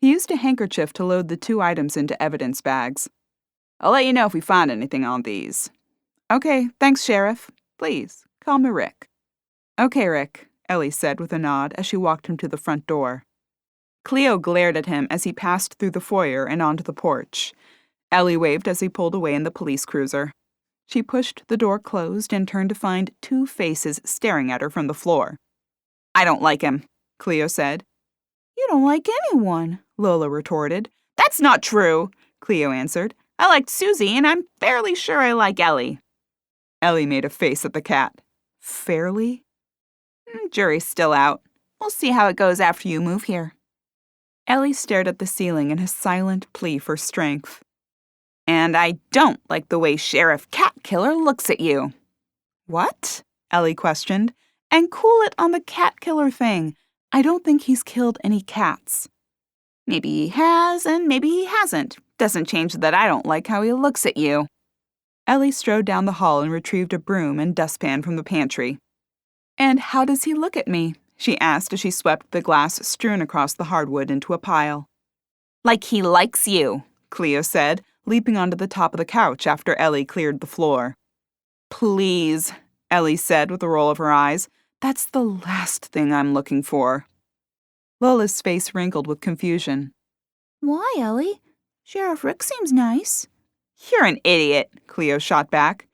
He used a handkerchief to load the 2 items into evidence bags. I'll let you know if we find anything on these. Okay, thanks, Sheriff. Please, call me Rick. Okay, Rick, Ellie said with a nod as she walked him to the front door. Cleo glared at him as he passed through the foyer and onto the porch. Ellie waved as he pulled away in the police cruiser. She pushed the door closed and turned to find 2 faces staring at her from the floor. I don't like him, Cleo said. You don't like anyone, Lola retorted. That's not true, Cleo answered. I liked Susie, and I'm fairly sure I like Ellie. Ellie made a face at the cat. Fairly? Jury's still out. We'll see how it goes after you move here. Ellie stared at the ceiling in a silent plea for strength. And I don't like the way Sheriff Cat Killer looks at you. What? Ellie questioned. And cool it on the cat killer thing. I don't think he's killed any cats. Maybe he has, and maybe he hasn't. Doesn't change that I don't like how he looks at you. Ellie strode down the hall and retrieved a broom and dustpan from the pantry. And how does he look at me? She asked as she swept the glass strewn across the hardwood into a pile. Like he likes you, Cleo said, leaping onto the top of the couch after Ellie cleared the floor. Please, Ellie said with a roll of her eyes. That's the last thing I'm looking for. Lola's face wrinkled with confusion. Why, Ellie? Sheriff Rick seems nice. You're an idiot, Cleo shot back.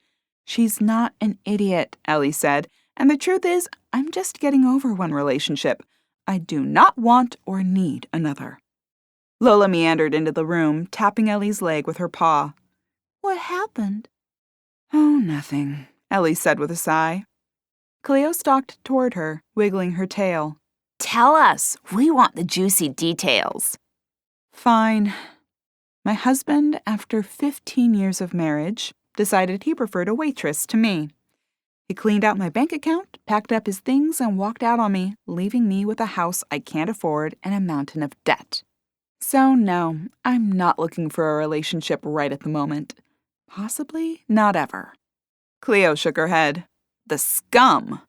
She's not an idiot, Ellie said, and the truth is, I'm just getting over one relationship. I do not want or need another. Lola meandered into the room, tapping Ellie's leg with her paw. What happened? Oh, nothing, Ellie said with a sigh. Cleo stalked toward her, wiggling her tail. Tell us. We want the juicy details. Fine. My husband, after 15 years of marriage, decided he preferred a waitress to me. He cleaned out my bank account, packed up his things, and walked out on me, leaving me with a house I can't afford and a mountain of debt. So no, I'm not looking for a relationship right at the moment. Possibly not ever. Cleo shook her head. The scum.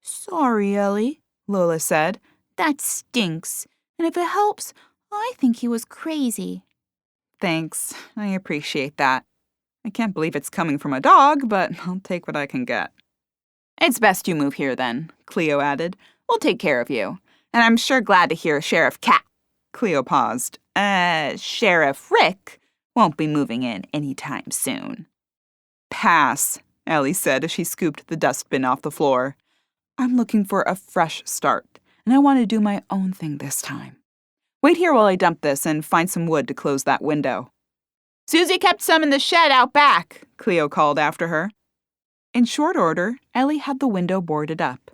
Sorry, Ellie, Lola said. That stinks. And if it helps, I think he was crazy. Thanks. I appreciate that. I can't believe it's coming from a dog, but I'll take what I can get. It's best you move here then, Cleo added. We'll take care of you. And I'm sure glad to hear Sheriff Cat. Cleo paused. Sheriff Rick won't be moving in anytime soon. Pass, Ellie said as she scooped the dustbin off the floor. I'm looking for a fresh start, and I want to do my own thing this time. Wait here while I dump this and find some wood to close that window. Susie kept some in the shed out back, Cleo called after her. In short order, Ellie had the window boarded up.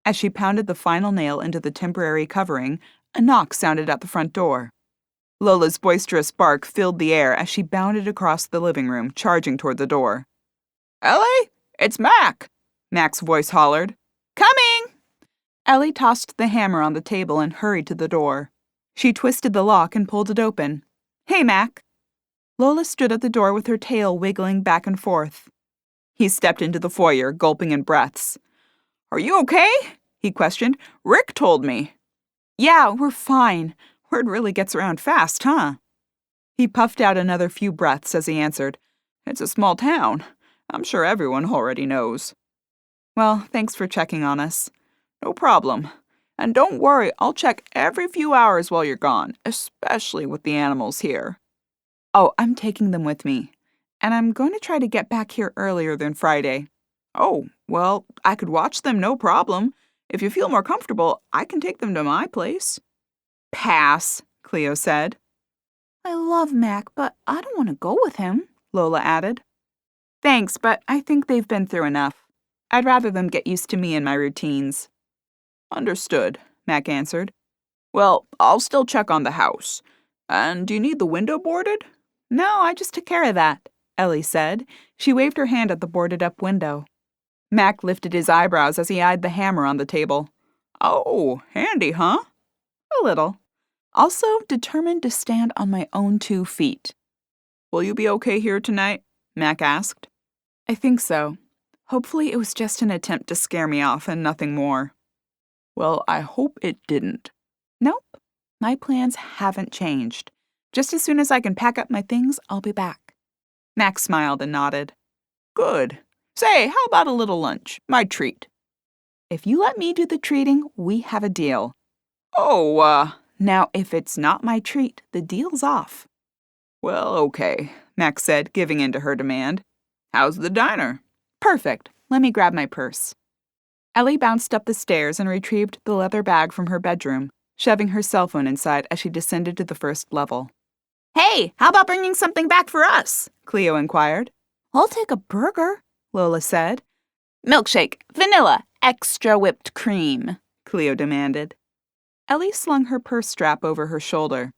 As she pounded the final nail into the temporary covering, a knock sounded at the front door. Lola's boisterous bark filled the air as she bounded across the living room, charging toward the door. Ellie, it's Mac, Mac's voice hollered. Coming! Ellie tossed the hammer on the table and hurried to the door. She twisted the lock and pulled it open. Hey, Mac. Lola stood at the door with her tail wiggling back and forth. He stepped into the foyer, gulping in breaths. Are you okay? He questioned. Rick told me. Yeah, we're fine. Word really gets around fast, huh? He puffed out another few breaths as he answered. It's a small town. I'm sure everyone already knows. Well, thanks for checking on us. No problem. And don't worry, I'll check every few hours while you're gone, especially with the animals here. Oh, I'm taking them with me. And I'm going to try to get back here earlier than Friday. Oh, well, I could watch them, no problem. If you feel more comfortable, I can take them to my place. Pass, Cleo said. I love Mac, but I don't want to go with him, Lola added. Thanks, but I think they've been through enough. I'd rather them get used to me and my routines. Understood, Mac answered. Well, I'll still check on the house. And do you need the window boarded? No, I just took care of that, Ellie said. She waved her hand at the boarded-up window. Mac lifted his eyebrows as he eyed the hammer on the table. Oh, handy, huh? A little. Also determined to stand on my own 2 feet. Will you be okay here tonight? Mac asked. I think so. Hopefully it was just an attempt to scare me off and nothing more. Well, I hope it didn't. Nope. My plans haven't changed. Just as soon as I can pack up my things, I'll be back. Mac smiled and nodded. Good. Say, how about a little lunch? My treat. If you let me do the treating, we have a deal. Oh, Now, if it's not my treat, the deal's off. Well, okay, Mac said, giving in to her demand. How's the diner? Perfect. Let me grab my purse. Ellie bounced up the stairs and retrieved the leather bag from her bedroom, shoving her cell phone inside as she descended to the first level. Hey, how about bringing something back for us? Cleo inquired. I'll take a burger, Lola said. Milkshake, vanilla, extra whipped cream, Cleo demanded. Ellie slung her purse strap over her shoulder.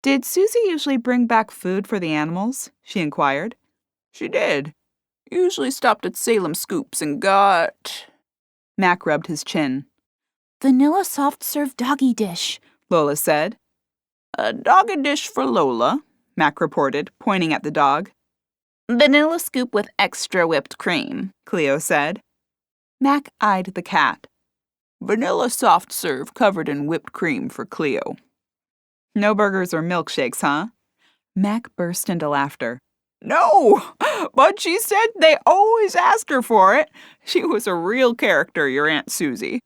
Did Susie usually bring back food for the animals? She inquired. She did. Usually stopped at Salem Scoops and got... Mac rubbed his chin. Vanilla soft-serve doggy dish, Lola said. A doggy dish for Lola, Mac reported, pointing at the dog. Vanilla scoop with extra whipped cream, Cleo said. Mac eyed the cat. Vanilla soft serve covered in whipped cream for Cleo. No burgers or milkshakes, huh? Mac burst into laughter. No, but she said they always ask her for it. She was a real character, your Aunt Susie.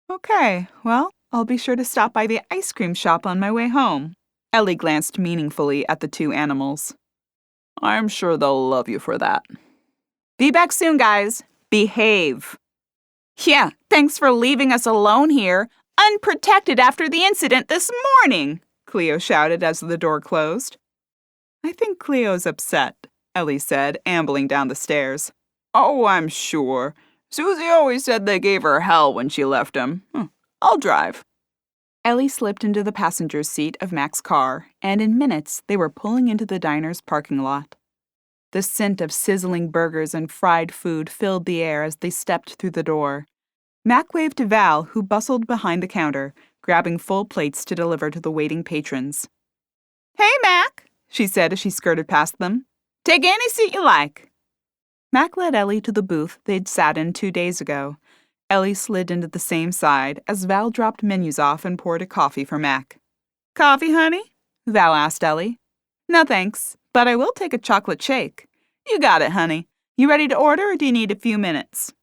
Okay, well, I'll be sure to stop by the ice cream shop on my way home. Ellie glanced meaningfully at the 2 animals. I'm sure they'll love you for that. Be back soon, guys. Behave. Yeah, thanks for leaving us alone here, unprotected after the incident this morning, Cleo shouted as the door closed. I think Cleo's upset, Ellie said, ambling down the stairs. Oh, I'm sure. Susie always said they gave her hell when she left him. I'll drive. Ellie slipped into the passenger's seat of Mac's car, and in minutes they were pulling into the diner's parking lot. The scent of sizzling burgers and fried food filled the air as they stepped through the door. Mac waved to Val, who bustled behind the counter, grabbing full plates to deliver to the waiting patrons. Hey, Mac, she said as she skirted past them. Take any seat you like. Mac led Ellie to the booth they'd sat in 2 days ago. Ellie slid into the same side as Val dropped menus off and poured a coffee for Mac. Coffee, honey? Val asked Ellie. No thanks, but I will take a chocolate shake. You got it, honey. You ready to order or do you need a few minutes?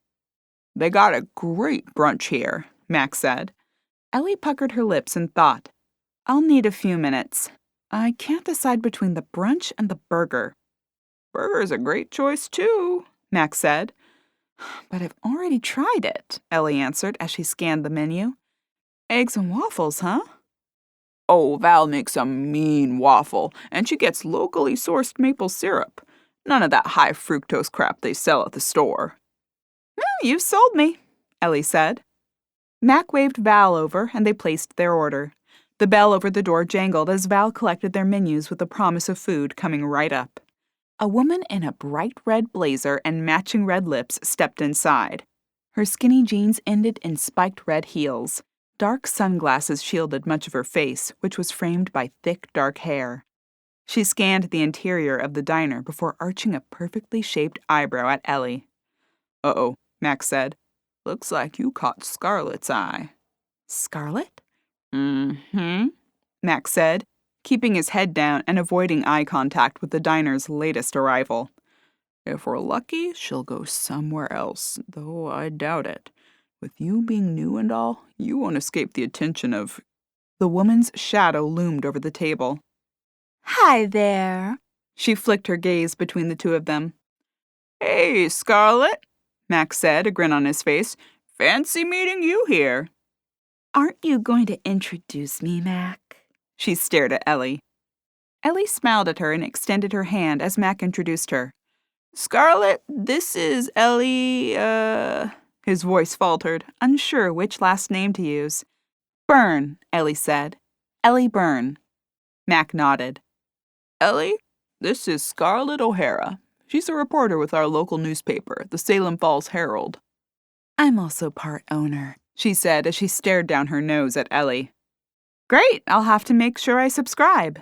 They got a great brunch here, Mac said. Ellie puckered her lips and thought. I'll need a few minutes. I can't decide between the brunch and the burger. Burger's a great choice, too, Mac said. But I've already tried it, Ellie answered as she scanned the menu. Eggs and waffles, huh? Oh, Val makes a mean waffle, and she gets locally sourced maple syrup. None of that high fructose crap they sell at the store. You've sold me, Ellie said. Mac waved Val over, and they placed their order. The bell over the door jangled as Val collected their menus with the promise of food coming right up. A woman in a bright red blazer and matching red lips stepped inside. Her skinny jeans ended in spiked red heels. Dark sunglasses shielded much of her face, which was framed by thick, dark hair. She scanned the interior of the diner before arching a perfectly shaped eyebrow at Ellie. Uh-oh, Max said. Looks like you caught Scarlett's eye. Scarlett? Mm-hmm, Max said, keeping his head down and avoiding eye contact with the diner's latest arrival. If we're lucky, she'll go somewhere else, though I doubt it. With you being new and all, you won't escape the attention of... The woman's shadow loomed over the table. Hi there. She flicked her gaze between the two of them. Hey, Scarlett, Max said, a grin on his face. Fancy meeting you here. Aren't you going to introduce me, Mac? She stared at Ellie. Ellie smiled at her and extended her hand as Mac introduced her. Scarlett, this is Ellie, His voice faltered, unsure which last name to use. Byrne, Ellie said. Ellie Byrne. Mac nodded. Ellie, this is Scarlett O'Hara. She's a reporter with our local newspaper, the Salem Falls Herald. I'm also part owner, she said as she stared down her nose at Ellie. Great, I'll have to make sure I subscribe.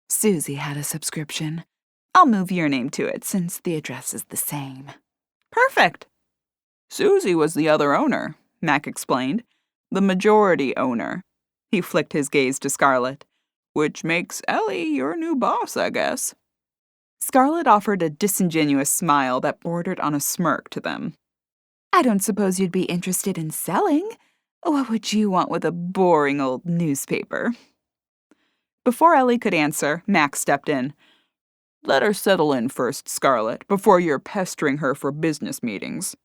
Susie had a subscription. I'll move your name to it since the address is the same. Perfect. Susie was the other owner, Mac explained. The majority owner. He flicked his gaze to Scarlett. Which makes Ellie your new boss, I guess. Scarlett offered a disingenuous smile that bordered on a smirk to them. I don't suppose you'd be interested in selling. What would you want with a boring old newspaper? Before Ellie could answer, Mac stepped in. Let her settle in first, Scarlett, before you're pestering her for business meetings.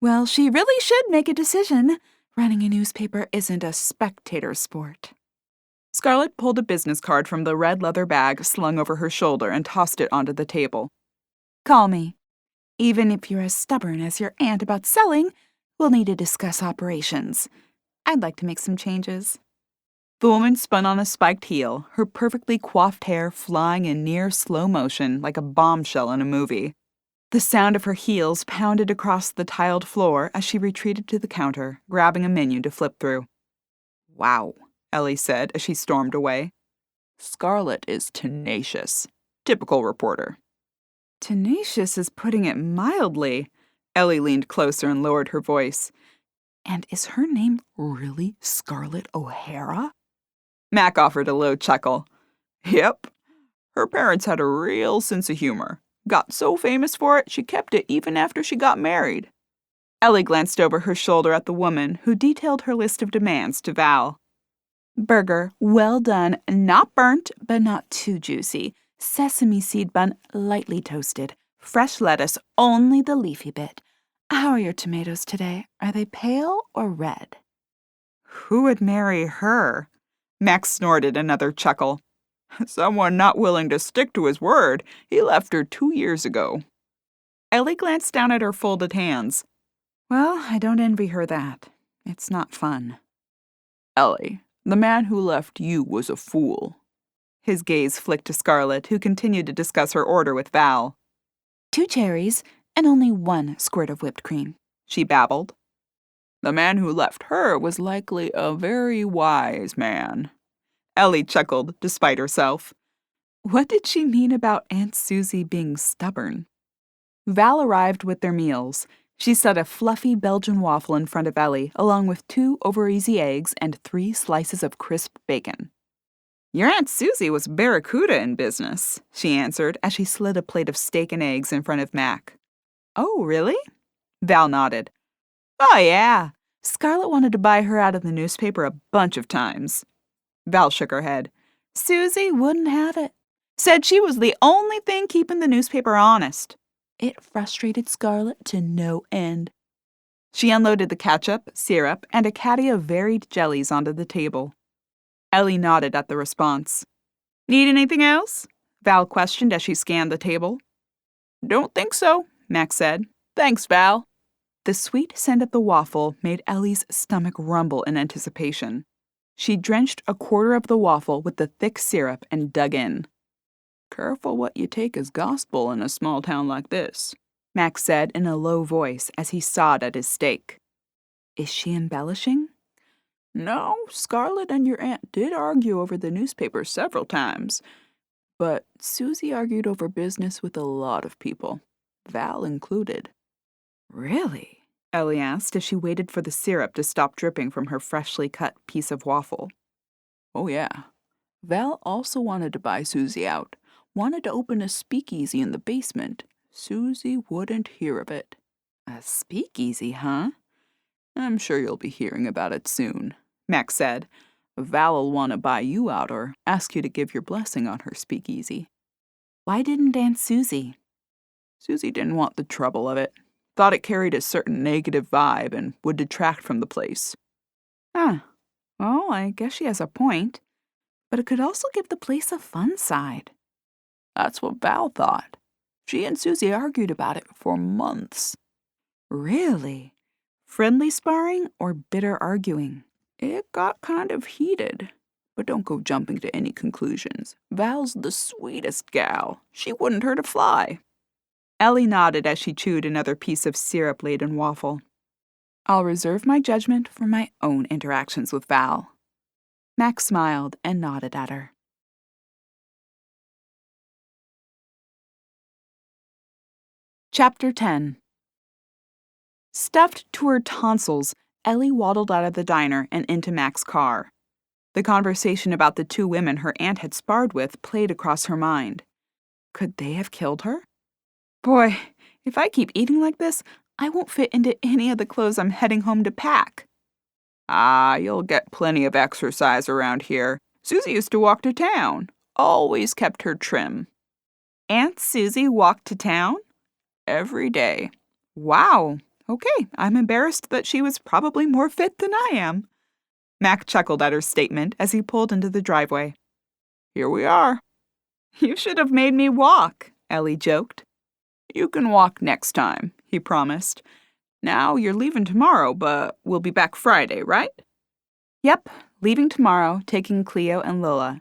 Well, she really should make a decision. Running a newspaper isn't a spectator sport. Scarlett pulled a business card from the red leather bag slung over her shoulder and tossed it onto the table. Call me. Even if you're as stubborn as your aunt about selling, we'll need to discuss operations. I'd like to make some changes. The woman spun on a spiked heel, her perfectly coiffed hair flying in near slow motion like a bombshell in a movie. The sound of her heels pounded across the tiled floor as she retreated to the counter, grabbing a menu to flip through. Wow, Ellie said as she stormed away. Scarlett is tenacious. Typical reporter. Tenacious is putting it mildly. Ellie leaned closer and lowered her voice. And is her name really Scarlett O'Hara? Mac offered a low chuckle. Yep. Her parents had a real sense of humor. Got so famous for it, she kept it even after she got married. Ellie glanced over her shoulder at the woman, who detailed her list of demands to Val. Burger, well done, not burnt, but not too juicy. Sesame seed bun, lightly toasted. Fresh lettuce, only the leafy bit. How are your tomatoes today? Are they pale or red? Who would marry her? Max snorted another chuckle. Someone not willing to stick to his word. He left her 2 years ago. Ellie glanced down at her folded hands. Well, I don't envy her that. It's not fun. Ellie, the man who left you was a fool. His gaze flicked to Scarlett, who continued to discuss her order with Val. 2 cherries and only 1 squirt of whipped cream, she babbled. The man who left her was likely a very wise man. Ellie chuckled, despite herself. What did she mean about Aunt Susie being stubborn? Val arrived with their meals. She set a fluffy Belgian waffle in front of Ellie, along with 2 over-easy eggs and 3 slices of crisp bacon. Your Aunt Susie was barracuda in business, she answered as she slid a plate of steak and eggs in front of Mac. Oh, really? Val nodded. Oh, yeah. Scarlett wanted to buy her out of the newspaper a bunch of times. Val shook her head. Susie wouldn't have it. Said she was the only thing keeping the newspaper honest. It frustrated Scarlett to no end. She unloaded the ketchup, syrup, and a caddy of varied jellies onto the table. Ellie nodded at the response. Need anything else? Val questioned as she scanned the table. Don't think so, Max said. Thanks, Val. The sweet scent of the waffle made Ellie's stomach rumble in anticipation. She drenched a quarter of the waffle with the thick syrup and dug in. Careful what you take as gospel in a small town like this, Max said in a low voice as he sawed at his steak. Is she embellishing? No, Scarlett and your aunt did argue over the newspaper several times, but Susie argued over business with a lot of people, Val included. Really? Ellie asked as she waited for the syrup to stop dripping from her freshly cut piece of waffle. Oh yeah. Val also wanted to buy Susie out, wanted to open a speakeasy in the basement. Susie wouldn't hear of it. A speakeasy, huh? I'm sure you'll be hearing about it soon, Max said. Val'll want to buy you out or ask you to give your blessing on her speakeasy. Why didn't Aunt Susie? Susie didn't want the trouble of it. Thought it carried a certain negative vibe and would detract from the place. Huh. Well, I guess she has a point. But it could also give the place a fun side. That's what Val thought. She and Susie argued about it for months. Really? Friendly sparring or bitter arguing? It got kind of heated. But don't go jumping to any conclusions. Val's the sweetest gal. She wouldn't hurt a fly. Ellie nodded as she chewed another piece of syrup-laden waffle. I'll reserve my judgment for my own interactions with Val. Max smiled and nodded at her. Chapter 10. Stuffed to her tonsils, Ellie waddled out of the diner and into Max's car. The conversation about the two women her aunt had sparred with played across her mind. Could they have killed her? Boy, if I keep eating like this, I won't fit into any of the clothes I'm heading home to pack. Ah, you'll get plenty of exercise around here. Susie used to walk to town. Always kept her trim. Aunt Susie walked to town? Every day. Wow. Okay, I'm embarrassed that she was probably more fit than I am. Mac chuckled at her statement as he pulled into the driveway. Here we are. You should have made me walk, Ellie joked. You can walk next time, he promised. Now you're leaving tomorrow, but we'll be back Friday, right? Yep, leaving tomorrow, taking Cleo and Lola.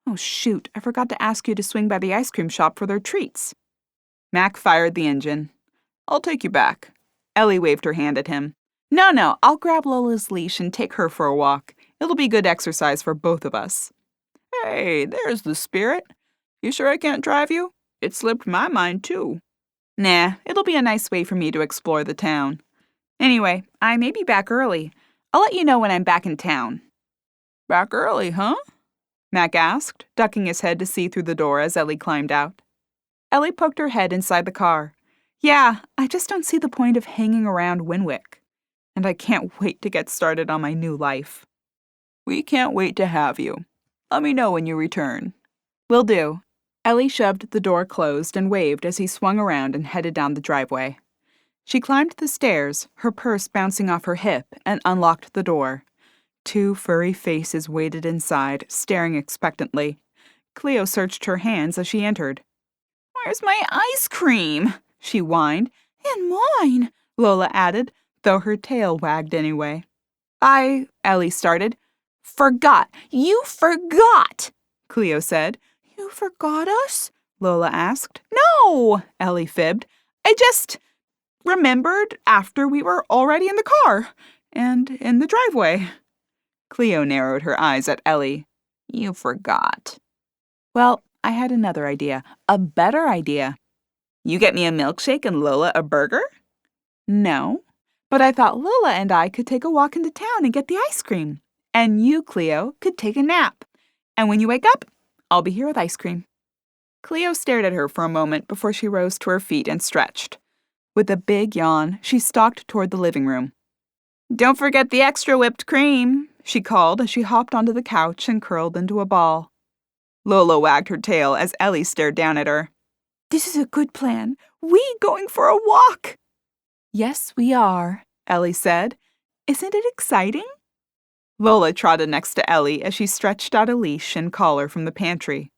Oh shoot, I forgot to ask you to swing by the ice cream shop for their treats. Mac fired the engine. I'll take you back. Ellie waved her hand at him. No, I'll grab Lola's leash and take her for a walk. It'll be good exercise for both of us. Hey, there's the spirit. You sure I can't drive you? It slipped my mind, too. Nah, it'll be a nice way for me to explore the town. Anyway, I may be back early. I'll let you know when I'm back in town. Back early, huh? Mac asked, ducking his head to see through the door as Ellie climbed out. Ellie poked her head inside the car. Yeah, I just don't see the point of hanging around Winwick. And I can't wait to get started on my new life. We can't wait to have you. Let me know when you return. Will do. Ellie shoved the door closed and waved as he swung around and headed down the driveway. She climbed the stairs, her purse bouncing off her hip, and unlocked the door. Two furry faces waited inside, staring expectantly. Cleo searched her hands as she entered. Where's my ice cream? She whined. And mine, Lola added, though her tail wagged anyway. Ellie started. Forgot. You forgot, Cleo said. You forgot us? Lola asked. No, Ellie fibbed. I just remembered after we were already in the car and in the driveway. Cleo narrowed her eyes at Ellie. You forgot. Well, I had another idea. A better idea. You get me a milkshake and Lola a burger? No, but I thought Lola and I could take a walk into town and get the ice cream. And you, Cleo, could take a nap. And when you wake up, I'll be here with ice cream. Cleo stared at her for a moment before she rose to her feet and stretched. With a big yawn, she stalked toward the living room. Don't forget the extra whipped cream, she called as she hopped onto the couch and curled into a ball. Lola wagged her tail as Ellie stared down at her. This is a good plan. We going for a walk. Yes, we are, Ellie said. Isn't it exciting? Lola trotted next to Ellie as she stretched out a leash and collar from the pantry.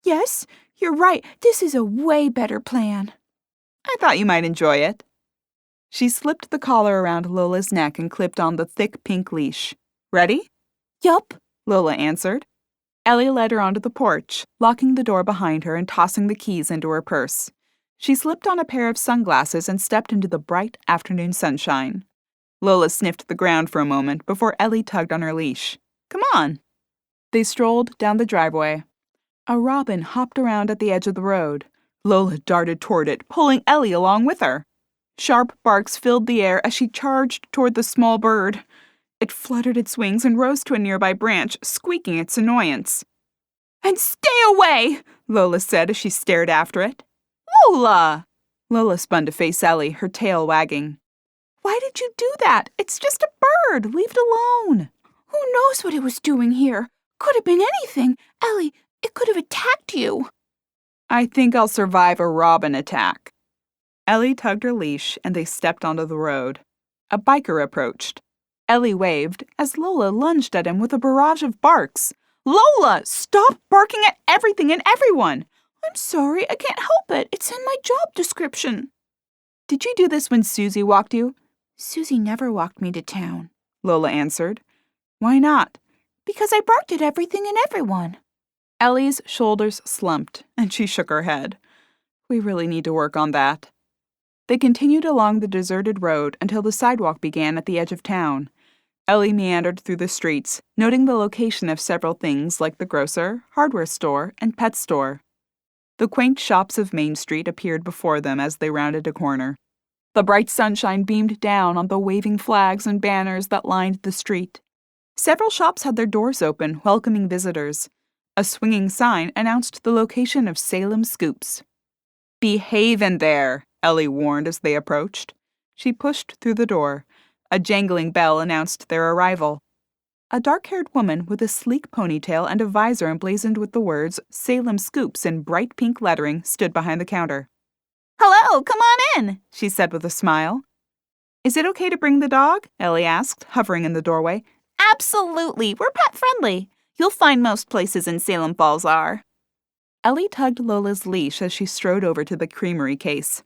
Yes, you're right. This is a way better plan. I thought you might enjoy it. She slipped the collar around Lola's neck and clipped on the thick pink leash. Ready? Yup. Lola answered. Ellie led her onto the porch, locking the door behind her and tossing the keys into her purse. She slipped on a pair of sunglasses and stepped into the bright afternoon sunshine. Lola sniffed the ground for a moment before Ellie tugged on her leash. Come on. They strolled down the driveway. A robin hopped around at the edge of the road. Lola darted toward it, pulling Ellie along with her. Sharp barks filled the air as she charged toward the small bird. It fluttered its wings and rose to a nearby branch, squeaking its annoyance. And stay away, Lola said as she stared after it. Lola! Lola spun to face Ellie, her tail wagging. Why did you do that? It's just a bird. Leave it alone. Who knows what it was doing here? Could have been anything. Ellie, it could have attacked you. I think I'll survive a robin attack. Ellie tugged her leash and they stepped onto the road. A biker approached. Ellie waved as Lola lunged at him with a barrage of barks. Lola, stop barking at everything and everyone. I'm sorry, I can't help it. It's in my job description. Did you do this when Susie walked you? Susie never walked me to town, Lola answered. Why not? Because I barked at everything and everyone. Ellie's shoulders slumped, and she shook her head. We really need to work on that. They continued along the deserted road until the sidewalk began at the edge of town. Ellie meandered through the streets, noting the location of several things like the grocer, hardware store, and pet store. The quaint shops of Main Street appeared before them as they rounded a corner. The bright sunshine beamed down on the waving flags and banners that lined the street. Several shops had their doors open, welcoming visitors. A swinging sign announced the location of Salem Scoops. Behave in there, Ellie warned as they approached. She pushed through the door. A jangling bell announced their arrival. A dark-haired woman with a sleek ponytail and a visor emblazoned with the words Salem Scoops in bright pink lettering stood behind the counter. Hello, come on in, she said with a smile. Is it okay to bring the dog? Ellie asked, hovering in the doorway. Absolutely, we're pet-friendly. You'll find most places in Salem Falls are. Ellie tugged Lola's leash as she strode over to the creamery case.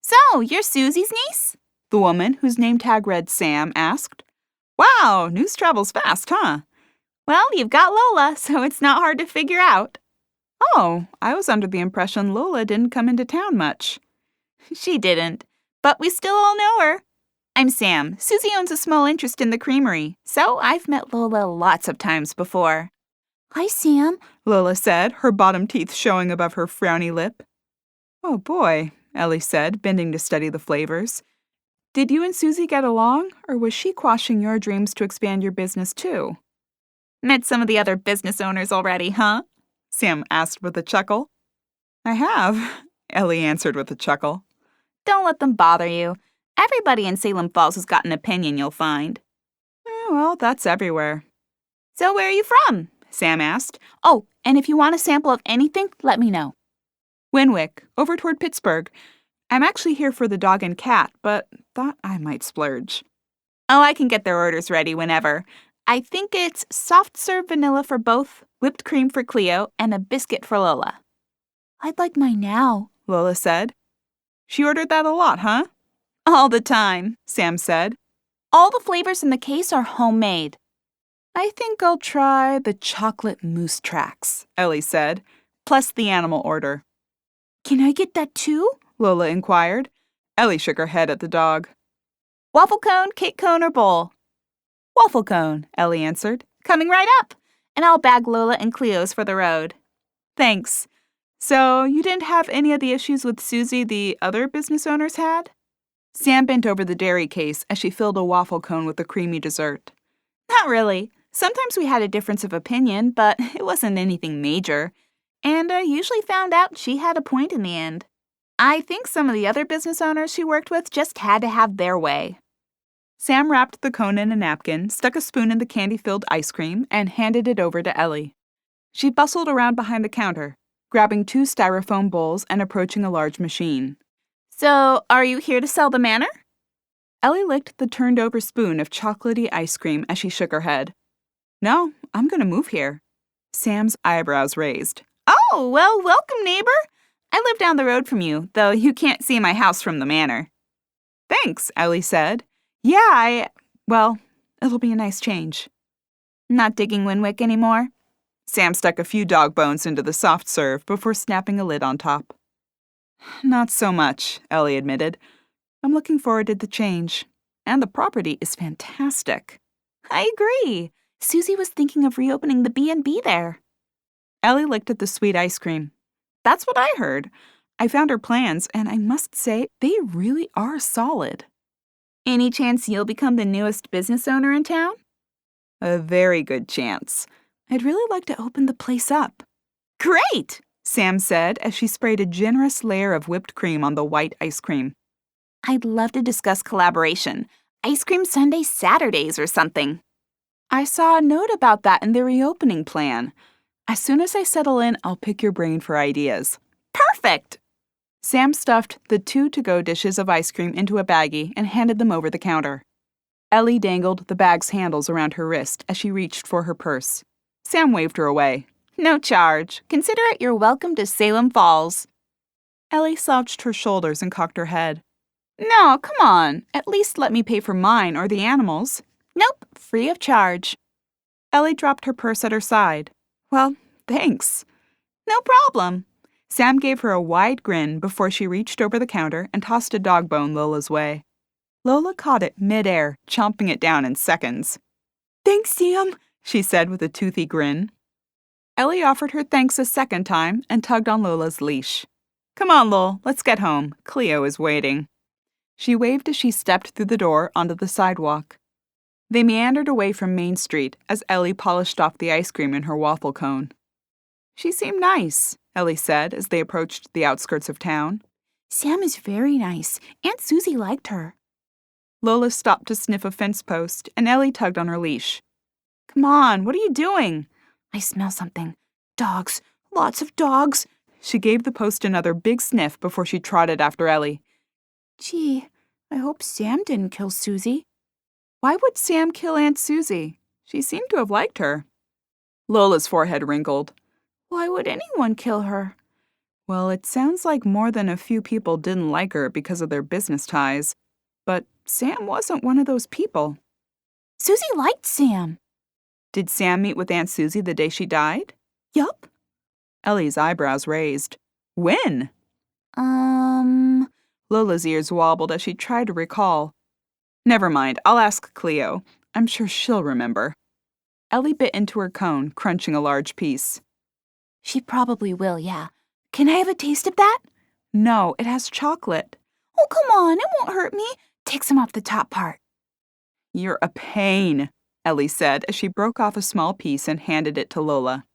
So, you're Susie's niece? The woman, whose name tag read Sam, asked. Wow, news travels fast, huh? Well, you've got Lola, so it's not hard to figure out. Oh, I was under the impression Lola didn't come into town much. She didn't, but we still all know her. I'm Sam. Susie owns a small interest in the creamery, so I've met Lola lots of times before. Hi, Sam, Lola said, her bottom teeth showing above her frowny lip. Oh boy, Ellie said, bending to study the flavors. Did you and Susie get along, or was she quashing your dreams to expand your business too? Met some of the other business owners already, huh? Sam asked with a chuckle. I have, Ellie answered with a chuckle. Don't let them bother you. Everybody in Salem Falls has got an opinion, you'll find. Well, that's everywhere. So where are you from? Sam asked. Oh, and if you want a sample of anything, let me know. Winwick, over toward Pittsburgh. I'm actually here for the dog and cat, but thought I might splurge. Oh, I can get their orders ready whenever. I think it's soft serve vanilla for both, whipped cream for Cleo, and a biscuit for Lola. I'd like mine now, Lola said. She ordered that a lot, huh? All the time, Sam said. All the flavors in the case are homemade. I think I'll try the chocolate mousse tracks, Ellie said, plus the animal order. Can I get that too? Lola inquired. Ellie shook her head at the dog. Waffle cone, cake cone, or bowl? Waffle cone, Ellie answered. Coming right up. And I'll bag Lola and Cleo's for the road. Thanks. So you didn't have any of the issues with Susie the other business owners had? Sam bent over the dairy case as she filled a waffle cone with a creamy dessert. Not really. Sometimes we had a difference of opinion, but it wasn't anything major. And I usually found out she had a point in the end. I think some of the other business owners she worked with just had to have their way. Sam wrapped the cone in a napkin, stuck a spoon in the candy-filled ice cream, and handed it over to Ellie. She bustled around behind the counter, grabbing 2 styrofoam bowls and approaching a large machine. So, are you here to sell the manor? Ellie licked the turned-over spoon of chocolatey ice cream as she shook her head. No, I'm going to move here. Sam's eyebrows raised. Oh, well, welcome, neighbor. I live down the road from you, though you can't see my house from the manor. Thanks, Ellie said. Yeah, well, it'll be a nice change. Not digging Winwick anymore? Sam stuck a few dog bones into the soft serve before snapping a lid on top. Not so much, Ellie admitted. I'm looking forward to the change. And the property is fantastic. I agree. Susie was thinking of reopening the B&B there. Ellie looked at the sweet ice cream. That's what I heard. I found her plans, and I must say, they really are solid. Any chance you'll become the newest business owner in town? A very good chance. I'd really like to open the place up. Great, Sam said as she sprayed a generous layer of whipped cream on the white ice cream. I'd love to discuss collaboration. Ice cream Sunday Saturdays or something. I saw a note about that in the reopening plan. As soon as I settle in, I'll pick your brain for ideas. Perfect! Sam stuffed the 2 to-go dishes of ice cream into a baggie and handed them over the counter. Ellie dangled the bag's handles around her wrist as she reached for her purse. Sam waved her away. No charge. Consider it your welcome to Salem Falls. Ellie slouched her shoulders and cocked her head. No, come on. At least let me pay for mine or the animals. Nope, free of charge. Ellie dropped her purse at her side. Well, thanks. No problem. Sam gave her a wide grin before she reached over the counter and tossed a dog bone Lola's way. Lola caught it midair, chomping it down in seconds. Thanks, Sam, she said with a toothy grin. Ellie offered her thanks a second time and tugged on Lola's leash. Come on, Lol, let's get home. Cleo is waiting. She waved as she stepped through the door onto the sidewalk. They meandered away from Main Street as Ellie polished off the ice cream in her waffle cone. She seemed nice, Ellie said as they approached the outskirts of town. Sam is very nice. Aunt Susie liked her. Lola stopped to sniff a fence post, and Ellie tugged on her leash. Come on, what are you doing? I smell something. Dogs. Lots of dogs. She gave the post another big sniff before she trotted after Ellie. Gee, I hope Sam didn't kill Susie. Why would Sam kill Aunt Susie? She seemed to have liked her. Lola's forehead wrinkled. Why would anyone kill her? Well, it sounds like more than a few people didn't like her because of their business ties. But Sam wasn't one of those people. Susie liked Sam. Did Sam meet with Aunt Susie the day she died? Yup. Ellie's eyebrows raised. When? Lola's ears wobbled as she tried to recall. Never mind, I'll ask Cleo. I'm sure she'll remember. Ellie bit into her cone, crunching a large piece. She probably will, yeah. Can I have a taste of that? No, it has chocolate. Oh, come on, it won't hurt me. Take some off the top part. You're a pain, Ellie said as she broke off a small piece and handed it to Lola.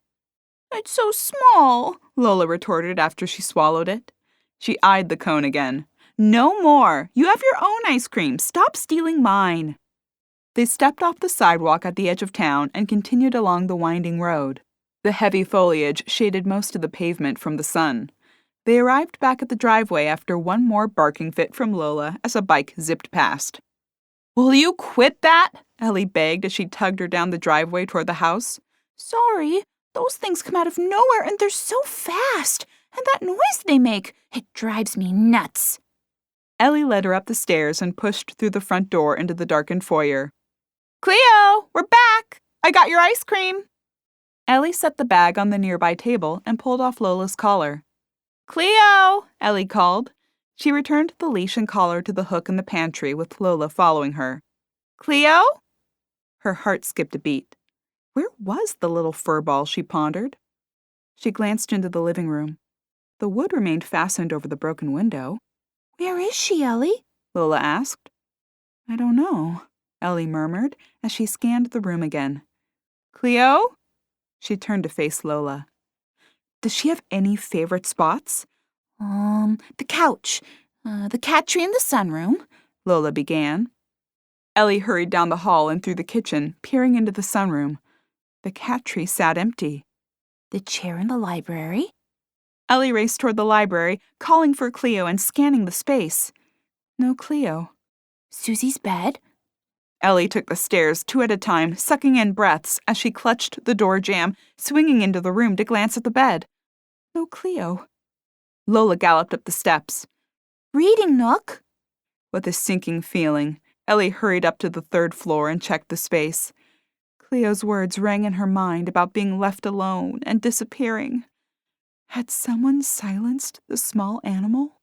It's so small, Lola retorted after she swallowed it. She eyed the cone again. No more. You have your own ice cream. Stop stealing mine. They stepped off the sidewalk at the edge of town and continued along the winding road. The heavy foliage shaded most of the pavement from the sun. They arrived back at the driveway after one more barking fit from Lola as a bike zipped past. Will you quit that? Ellie begged as she tugged her down the driveway toward the house. Sorry, those things come out of nowhere and they're so fast. And that noise they make, it drives me nuts. Ellie led her up the stairs and pushed through the front door into the darkened foyer. Cleo, we're back! I got your ice cream! Ellie set the bag on the nearby table and pulled off Lola's collar. Cleo! Ellie called. She returned the leash and collar to the hook in the pantry with Lola following her. Cleo? Her heart skipped a beat. Where was the little furball, she pondered? She glanced into the living room. The wood remained fastened over the broken window. Where is she, Ellie? Lola asked. I don't know, Ellie murmured as she scanned the room again. Cleo? She turned to face Lola. Does she have any favorite spots? The couch, the cat tree in the sunroom, Lola began. Ellie hurried down the hall and through the kitchen, peering into the sunroom. The cat tree sat empty. The chair in the library? Ellie raced toward the library, calling for Cleo and scanning the space. No Cleo. Susie's bed? Ellie took the stairs 2 at a time, sucking in breaths as she clutched the door jamb, swinging into the room to glance at the bed. No Cleo. Lola galloped up the steps. Reading nook? With a sinking feeling, Ellie hurried up to the 3rd floor and checked the space. Cleo's words rang in her mind about being left alone and disappearing. Had someone silenced the small animal?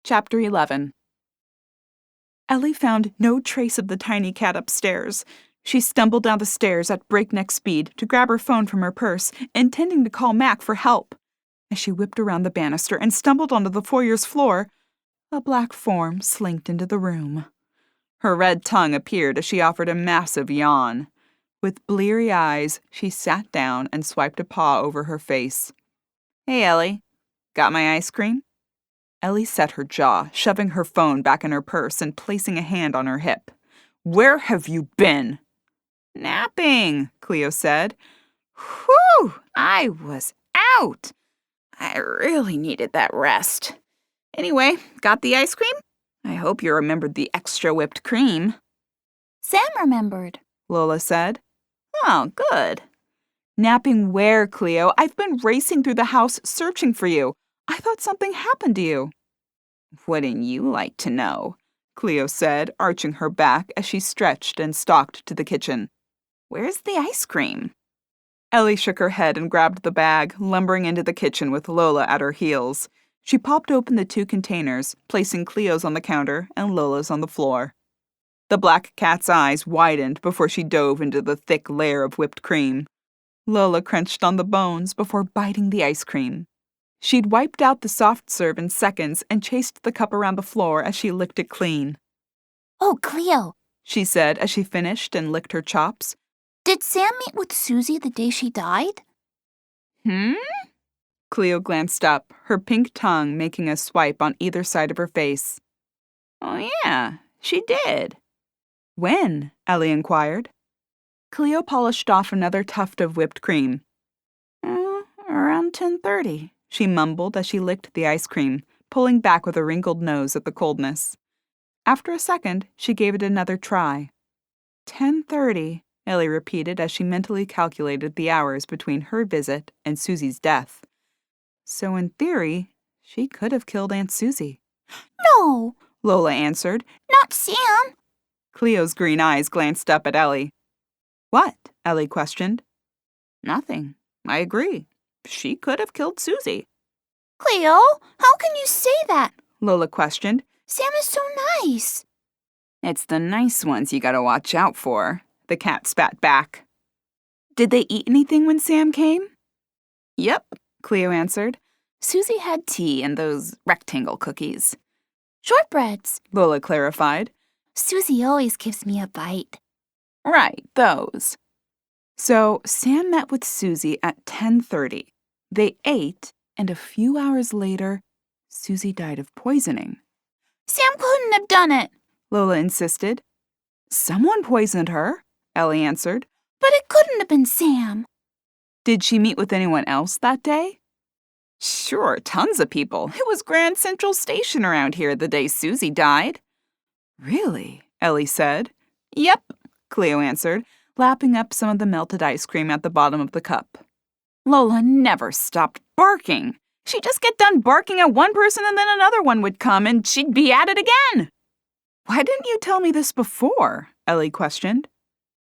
Chapter 11. Ellie found no trace of the tiny cat upstairs. She stumbled down the stairs at breakneck speed to grab her phone from her purse, intending to call Mac for help. As she whipped around the banister and stumbled onto the foyer's floor, a black form slinked into the room. Her red tongue appeared as she offered a massive yawn. With bleary eyes, she sat down and swiped a paw over her face. "Hey, Ellie. Got my ice cream?" Ellie set her jaw, shoving her phone back in her purse and placing a hand on her hip. "Where have you been?" "Napping," Cleo said. "Whew! I was out. I really needed that rest. Anyway, got the ice cream? I hope you remembered the extra whipped cream." Sam remembered, Lola said. "Oh, good." "Napping where, Cleo? I've been racing through the house searching for you. I thought something happened to you." "Wouldn't you like to know?" Cleo said, arching her back as she stretched and stalked to the kitchen. "Where's the ice cream?" Ellie shook her head and grabbed the bag, lumbering into the kitchen with Lola at her heels. She popped open the 2 containers, placing Cleo's on the counter and Lola's on the floor. The black cat's eyes widened before she dove into the thick layer of whipped cream. Lola crunched on the bones before biting the ice cream. She'd wiped out the soft serve in seconds and chased the cup around the floor as she licked it clean. "Oh, Cleo," she said as she finished and licked her chops. "did Sam meet with Susie the day she died?" Cleo glanced up, her pink tongue making a swipe on either side of her face. "Oh, yeah, she did." "When?" Ellie inquired. Cleo polished off another tuft of whipped cream. Around 10:30, she mumbled as she licked the ice cream, pulling back with a wrinkled nose at the coldness. After a second, she gave it another try. 10:30, Ellie repeated as she mentally calculated the hours between her visit and Susie's death. So in theory, she could have killed Aunt Susie. "No," Lola answered. "not Sam." Cleo's green eyes glanced up at Ellie. "What?" Ellie questioned. "Nothing. I agree. She could have killed Susie." "Cleo, how can you say that?" Lola questioned. "Sam is so nice." "It's the nice ones you gotta watch out for," the cat spat back. "Did they eat anything when Sam came?" "Yep," Cleo answered. "Susie had tea and those rectangle cookies." "Shortbreads," Lola clarified. "Susie always gives me a bite." "Right, those." So Sam met with Susie at 10:30. They ate, and a few hours later, Susie died of poisoning. "Sam couldn't have done it," Lola insisted. "Someone poisoned her," Ellie answered. "but it couldn't have been Sam." "Did she meet with anyone else that day?" "Sure, tons of people. It was Grand Central Station around here the day Susie died." "Really?" Ellie said. "Yep," Cleo answered, lapping up some of the melted ice cream at the bottom of the cup. Lola never stopped barking. She'd just get done barking at one person and then another one would come and she'd be at it again. "Why didn't you tell me this before?" Ellie questioned.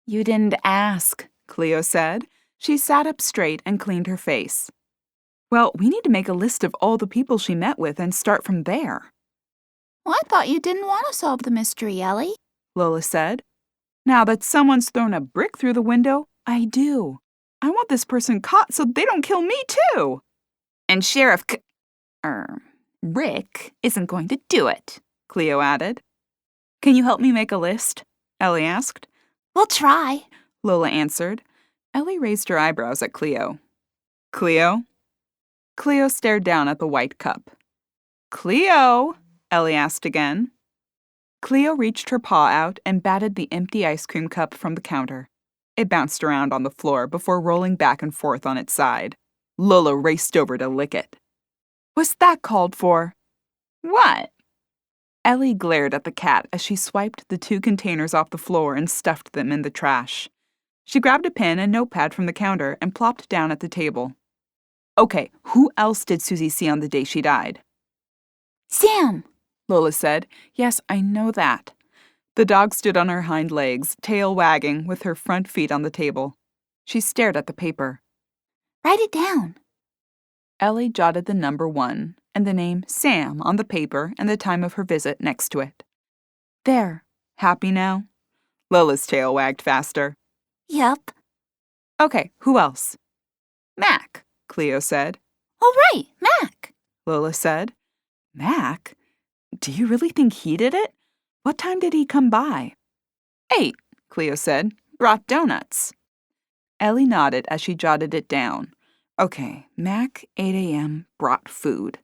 "You didn't ask," Cleo said. She sat up straight and cleaned her face. "Well, we need to make a list of all the people she met with and start from there." "Well, I thought you didn't want to solve the mystery, Ellie." Lola said. "Now that someone's thrown a brick through the window, I do. I want this person caught so they don't kill me too. And Sheriff Rick isn't going to do it," Cleo added. "Can you help me make a list?" Ellie asked. "We'll try," Lola answered. Ellie raised her eyebrows at Cleo. "Cleo?" Cleo stared down at the white cup. "Cleo?" Ellie asked again. Cleo reached her paw out and batted the empty ice cream cup from the counter. It bounced around on the floor before rolling back and forth on its side. Lola raced over to lick it. "Was that called for?" What? Ellie glared at the cat as she swiped the 2 containers off the floor and stuffed them in the trash. She grabbed a pen and notepad from the counter and plopped down at the table. Okay, who else did Susie see on the day she died? Sam! Lola said. Yes, I know that. The dog stood on her hind legs, tail wagging, with her front feet on the table. She stared at the paper. Write it down. Ellie jotted the number 1 and the name Sam on the paper and the time of her visit next to it. There. Happy now? Lola's tail wagged faster. Yep. Okay, who else? Mac. Cleo said. Oh, right, Mac. Lola said. Mac? Do you really think he did it? What time did he come by? 8, Cleo said. Brought donuts. Ellie nodded as she jotted it down. Okay, Mac, 8 a.m., brought food.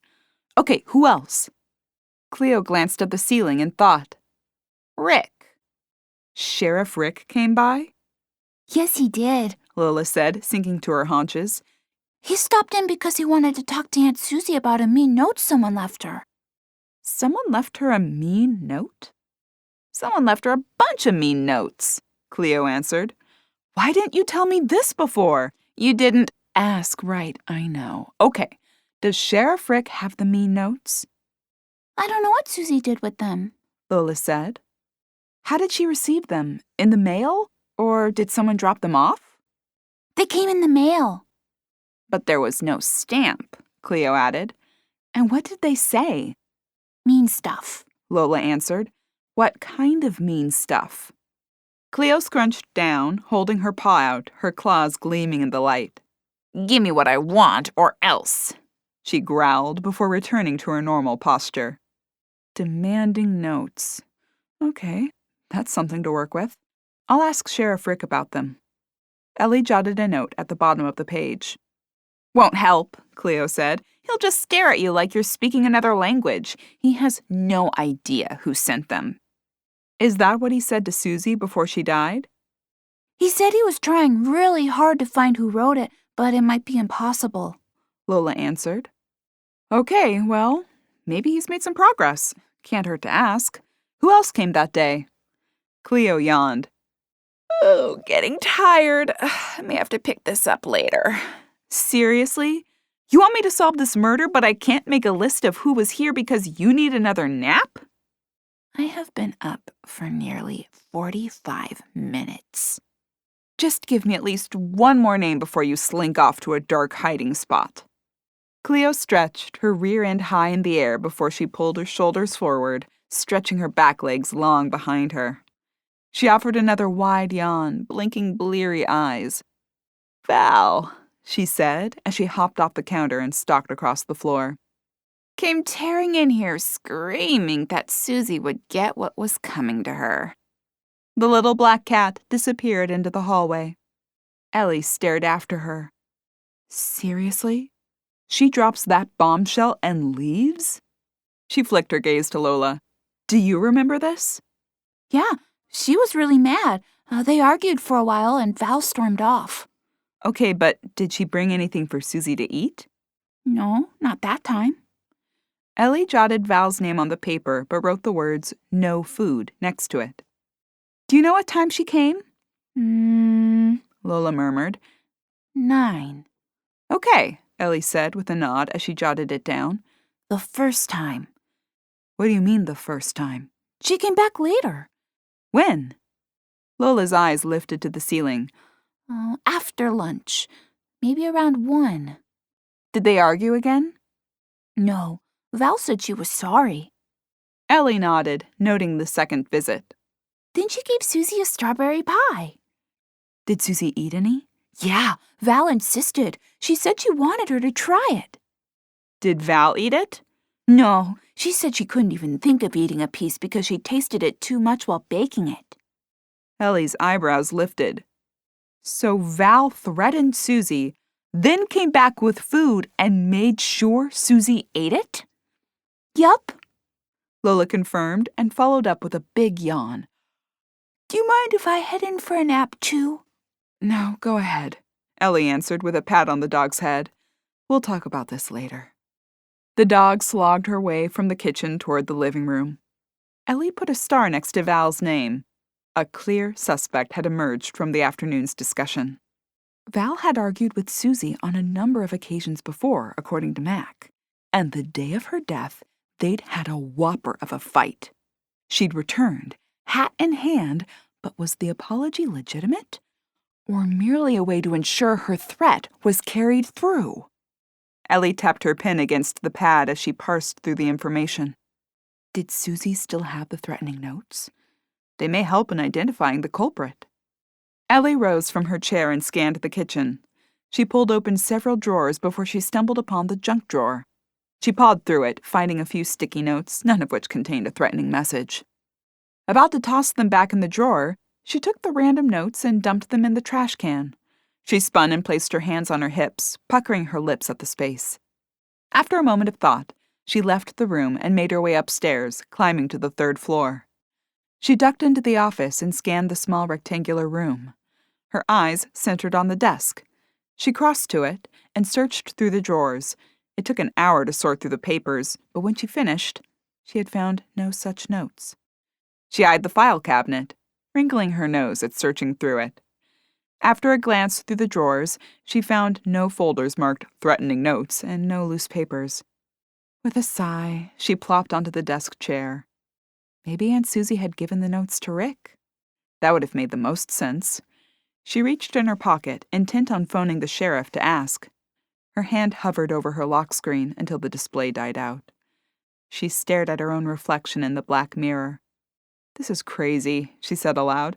Okay, who else? Cleo glanced at the ceiling and thought. Rick. Sheriff Rick came by? Yes, he did. Lola said, sinking to her haunches. He stopped in because he wanted to talk to Aunt Susie about a mean note someone left her. Someone left her a mean note? Someone left her a bunch of mean notes, Cleo answered. Why didn't you tell me this before? You didn't ask, right, I know. Okay, does Sheriff Rick have the mean notes? I don't know what Susie did with them, Lola said. How did she receive them? In the mail? Or did someone drop them off? They came in the mail. But there was no stamp, Cleo added. And what did they say? Mean stuff, Lola answered. What kind of mean stuff? Cleo scrunched down, holding her paw out, her claws gleaming in the light. Give me what I want, or else, she growled before returning to her normal posture. Demanding notes. Okay, that's something to work with. I'll ask Sheriff Rick about them. Ellie jotted a note at the bottom of the page. Won't help, Cleo said. He'll just stare at you like you're speaking another language. He has no idea who sent them. Is that what he said to Susie before she died? He said he was trying really hard to find who wrote it, but it might be impossible, Lola answered. Okay, well, maybe he's made some progress. Can't hurt to ask. Who else came that day? Cleo yawned. Oh, getting tired. I may have to pick this up later. Seriously? You want me to solve this murder, but I can't make a list of who was here because you need another nap? I have been up for nearly 45 minutes. Just give me at least one more name before you slink off to a dark hiding spot. Cleo stretched, her rear end high in the air before she pulled her shoulders forward, stretching her back legs long behind her. She offered another wide yawn, blinking bleary eyes. Val, she said as she hopped off the counter and stalked across the floor. Came tearing in here screaming that Susie would get what was coming to her. The little black cat disappeared into the hallway. Ellie stared after her. Seriously? She drops that bombshell and leaves? She flicked her gaze to Lola. Do you remember this? Yeah, she was really mad. They argued for a while and Val stormed off. Okay, but did she bring anything for Susie to eat? No, not that time. Ellie jotted Val's name on the paper but wrote the words, no food, next to it. Do you know what time she came? Lola murmured. 9. Okay, Ellie said with a nod as she jotted it down. The first time. What do you mean the first time? She came back later. When? Lola's eyes lifted to the ceiling. After lunch. Maybe around 1. Did they argue again? No, Val said she was sorry. Ellie nodded, noting the second visit. Then she gave Susie a strawberry pie. Did Susie eat any? Yeah, Val insisted. She said she wanted her to try it. Did Val eat it? No, she said she couldn't even think of eating a piece because she tasted it too much while baking it. Ellie's eyebrows lifted. So Val threatened Susie, then came back with food and made sure Susie ate it? Yup, Lola confirmed and followed up with a big yawn. Do you mind if I head in for a nap too? No, go ahead, Ellie answered with a pat on the dog's head. We'll talk about this later. The dog slogged her way from the kitchen toward the living room. Ellie put a star next to Val's name. A clear suspect had emerged from the afternoon's discussion. Val had argued with Susie on a number of occasions before, according to Mac, and the day of her death, they'd had a whopper of a fight. She'd returned, hat in hand, but was the apology legitimate? Or merely a way to ensure her threat was carried through? Ellie tapped her pen against the pad as she parsed through the information. Did Susie still have the threatening notes? They may help in identifying the culprit. Ellie rose from her chair and scanned the kitchen. She pulled open several drawers before she stumbled upon the junk drawer. She pawed through it, finding a few sticky notes, none of which contained a threatening message. About to toss them back in the drawer, she took the random notes and dumped them in the trash can. She spun and placed her hands on her hips, puckering her lips at the space. After a moment of thought, she left the room and made her way upstairs, climbing to the 3rd floor. She ducked into the office and scanned the small rectangular room. Her eyes centered on the desk. She crossed to it and searched through the drawers. It took an hour to sort through the papers, but when she finished, she had found no such notes. She eyed the file cabinet, wrinkling her nose at searching through it. After a glance through the drawers, she found no folders marked threatening notes and no loose papers. With a sigh, she plopped onto the desk chair. Maybe Aunt Susie had given the notes to Rick. That would have made the most sense. She reached in her pocket, intent on phoning the sheriff to ask. Her hand hovered over her lock screen until the display died out. She stared at her own reflection in the black mirror. This is crazy, she said aloud.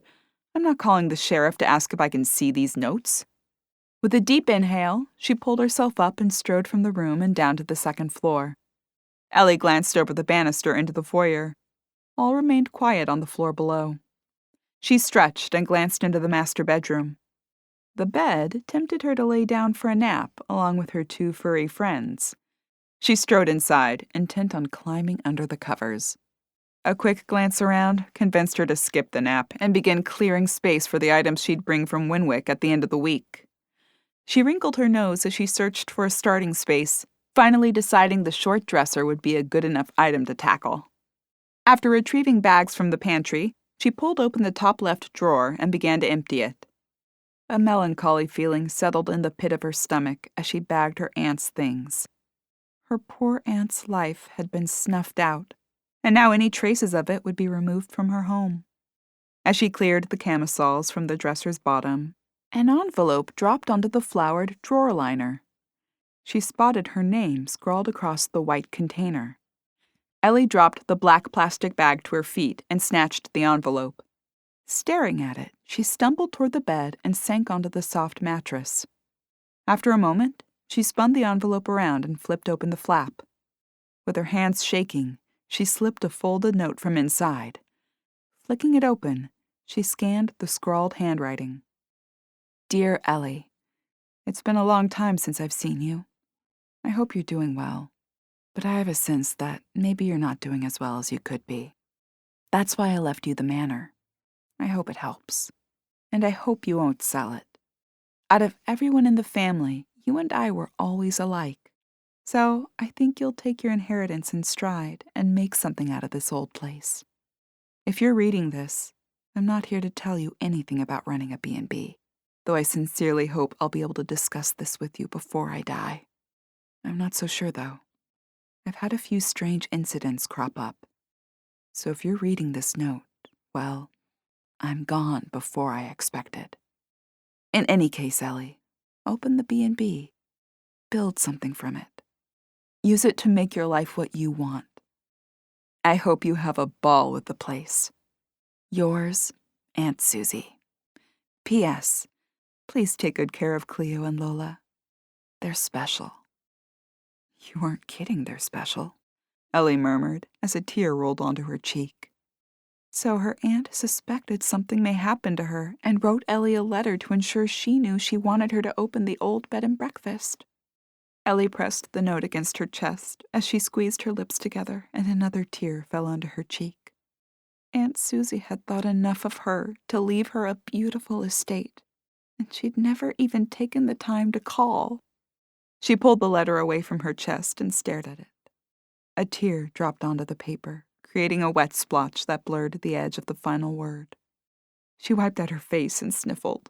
I'm not calling the sheriff to ask if I can see these notes. With a deep inhale, she pulled herself up and strode from the room and down to the 2nd floor. Ellie glanced over the banister into the foyer. All remained quiet on the floor below. She stretched and glanced into the master bedroom. The bed tempted her to lay down for a nap along with her 2 furry friends. She strode inside, intent on climbing under the covers. A quick glance around convinced her to skip the nap and begin clearing space for the items she'd bring from Winwick at the end of the week. She wrinkled her nose as she searched for a starting space, finally deciding the short dresser would be a good enough item to tackle. After retrieving bags from the pantry, she pulled open the top left drawer and began to empty it. A melancholy feeling settled in the pit of her stomach as she bagged her aunt's things. Her poor aunt's life had been snuffed out, and now any traces of it would be removed from her home. As she cleared the camisoles from the dresser's bottom, an envelope dropped onto the flowered drawer liner. She spotted her name scrawled across the white container. Ellie dropped the black plastic bag to her feet and snatched the envelope. Staring at it, she stumbled toward the bed and sank onto the soft mattress. After a moment, she spun the envelope around and flipped open the flap. With her hands shaking, she slipped a folded note from inside. Flicking it open, she scanned the scrawled handwriting. Dear Ellie, it's been a long time since I've seen you. I hope you're doing well, but I have a sense that maybe you're not doing as well as you could be. That's why I left you the manor. I hope it helps, and I hope you won't sell it. Out of everyone in the family, you and I were always alike. So I think you'll take your inheritance in stride and make something out of this old place. If you're reading this, I'm not here to tell you anything about running a B&B, though I sincerely hope I'll be able to discuss this with you before I die. I'm not so sure, though. I've had a few strange incidents crop up. So if you're reading this note, well, I'm gone before I expected. In any case, Ellie, open the B&B. Build something from it. Use it to make your life what you want. I hope you have a ball with the place. Yours, Aunt Susie. P.S. Please take good care of Cleo and Lola. They're special. You weren't kidding, they're special, Ellie murmured as a tear rolled onto her cheek. So her aunt suspected something may happen to her and wrote Ellie a letter to ensure she knew she wanted her to open the old bed and breakfast. Ellie pressed the note against her chest as she squeezed her lips together and another tear fell onto her cheek. Aunt Susie had thought enough of her to leave her a beautiful estate, and she'd never even taken the time to call. She pulled the letter away from her chest and stared at it, A tear dropped onto the paper, creating a wet splotch that blurred the edge of the final word. She wiped at her face and sniffled.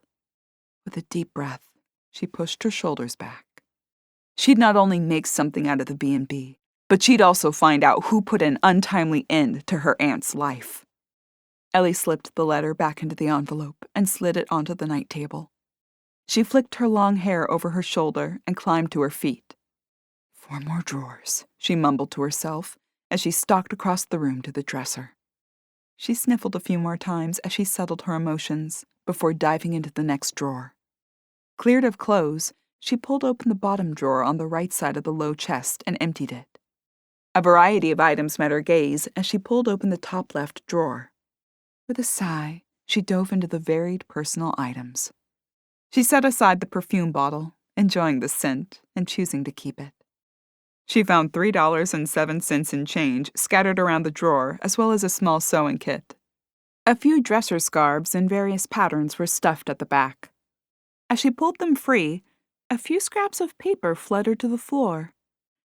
With a deep breath, she pushed her shoulders back. She'd not only make something out of the B&B, but she'd also find out who put an untimely end to her aunt's life. Ellie slipped the letter back into the envelope and slid it onto the night table. She flicked her long hair over her shoulder and climbed to her feet. 4 more drawers, she mumbled to herself as she stalked across the room to the dresser. She sniffled a few more times as she settled her emotions before diving into the next drawer. Cleared of clothes, she pulled open the bottom drawer on the right side of the low chest and emptied it. A variety of items met her gaze as she pulled open the top left drawer. With a sigh, she dove into the varied personal items. She set aside the perfume bottle, enjoying the scent and choosing to keep it. She found $3.07 in change scattered around the drawer, as well as a small sewing kit. A few dresser scarves in various patterns were stuffed at the back. As she pulled them free, a few scraps of paper fluttered to the floor.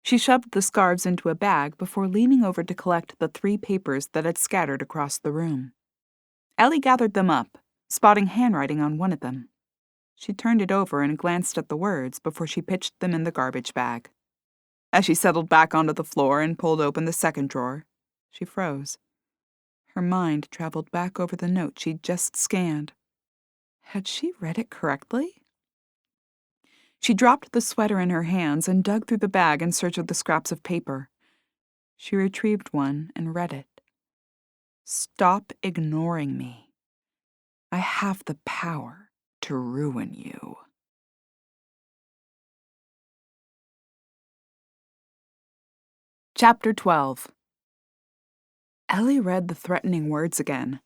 She shoved the scarves into a bag before leaning over to collect the 3 papers that had scattered across the room. Ellie gathered them up, spotting handwriting on one of them. She turned it over and glanced at the words before she pitched them in the garbage bag. As she settled back onto the floor and pulled open the second drawer, she froze. Her mind traveled back over the note she'd just scanned. Had she read it correctly? She dropped the sweater in her hands and dug through the bag in search of the scraps of paper. She retrieved one and read it. Stop ignoring me. I have the power to ruin you. Chapter 12. Ellie read the threatening words again.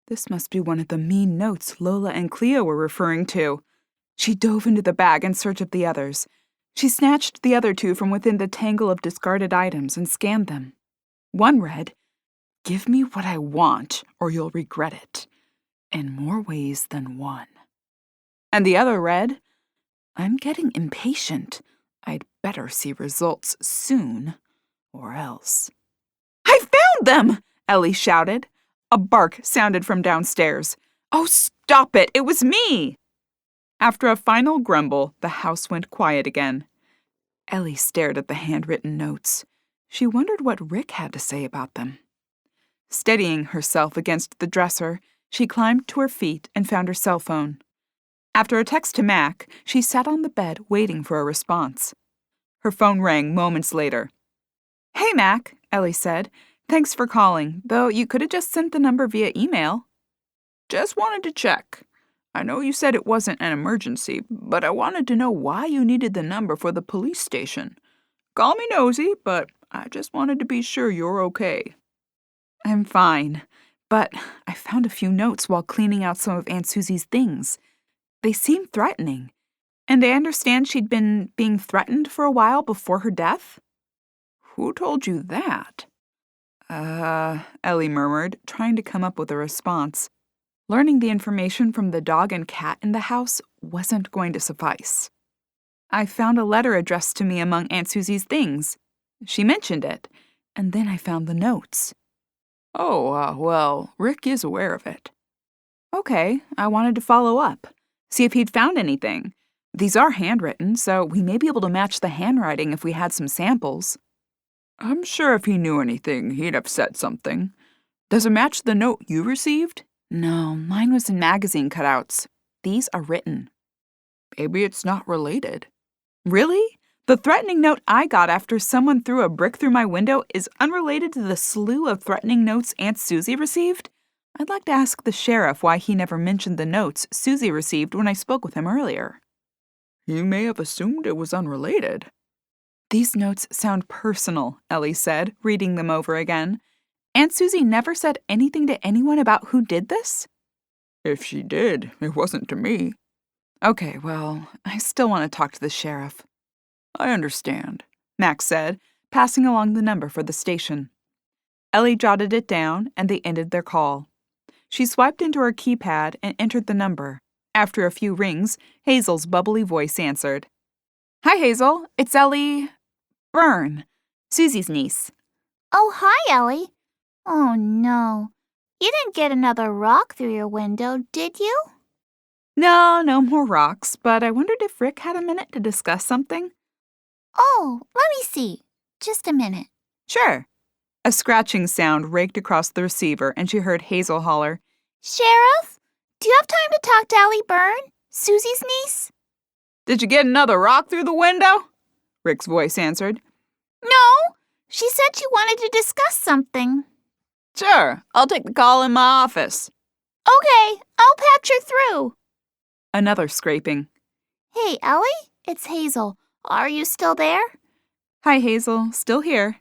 This must be one of the mean notes Lola and Cleo were referring to. She dove into the bag in search of the others. She snatched the other 2 from within the tangle of discarded items and scanned them. One read, "Give me what I want, or you'll regret it, in more ways than one." And the other read, "I'm getting impatient. I'd better see results soon, or else." "I found them!" Ellie shouted. A bark sounded from downstairs. "Oh, stop it! It was me!" After a final grumble, the house went quiet again. Ellie stared at the handwritten notes. She wondered what Rick had to say about them. Steadying herself against the dresser, she climbed to her feet and found her cell phone. After a text to Mac, she sat on the bed waiting for a response. Her phone rang moments later. "Hey, Mac," Ellie said. "Thanks for calling, though you could have just sent the number via email." Just wanted to check. I know you said it wasn't an emergency, but I wanted to know why you needed the number for the police station. Call me nosy, but I just wanted to be sure you're okay. I'm fine, but I found a few notes while cleaning out some of Aunt Susie's things. They seem threatening, and I understand she'd been being threatened for a while before her death. Who told you that? Ellie murmured, trying to come up with a response. Learning the information from the dog and cat in the house wasn't going to suffice. I found a letter addressed to me among Aunt Susie's things. She mentioned it, and then I found the notes. Oh, well, Rick is aware of it. Okay, I wanted to follow up, see if he'd found anything. These are handwritten, so we may be able to match the handwriting if we had some samples. I'm sure if he knew anything, he'd have said something. Does it match the note you received? No, mine was in magazine cutouts. These are written. Maybe it's not related. Really? The threatening note I got after someone threw a brick through my window is unrelated to the slew of threatening notes Aunt Susie received? I'd like to ask the sheriff why he never mentioned the notes Susie received when I spoke with him earlier. He may have assumed it was unrelated. These notes sound personal, Ellie said, reading them over again. Aunt Susie never said anything to anyone about who did this? If she did, it wasn't to me. Okay, well, I still want to talk to the sheriff. I understand, Max said, passing along the number for the station. Ellie jotted it down, and they ended their call. She swiped into her keypad and entered the number. After a few rings, Hazel's bubbly voice answered. "Hi, Hazel. It's Ellie Byrne. Susie's niece. Oh, hi, Ellie. Oh, no. You didn't get another rock through your window, did you? No, no more rocks, but I wondered if Rick had a minute to discuss something. Oh, let me see. Just a minute. Sure. A scratching sound raked across the receiver, and she heard Hazel holler, Sheriff, do you have time to talk to Ellie Byrne, Susie's niece? Did you get another rock through the window? Rick's voice answered. No, she said she wanted to discuss something. Sure, I'll take the call in my office. Okay, I'll patch her through. Another scraping. Hey, Ellie, it's Hazel. Are you still there? Hi, Hazel. Still here.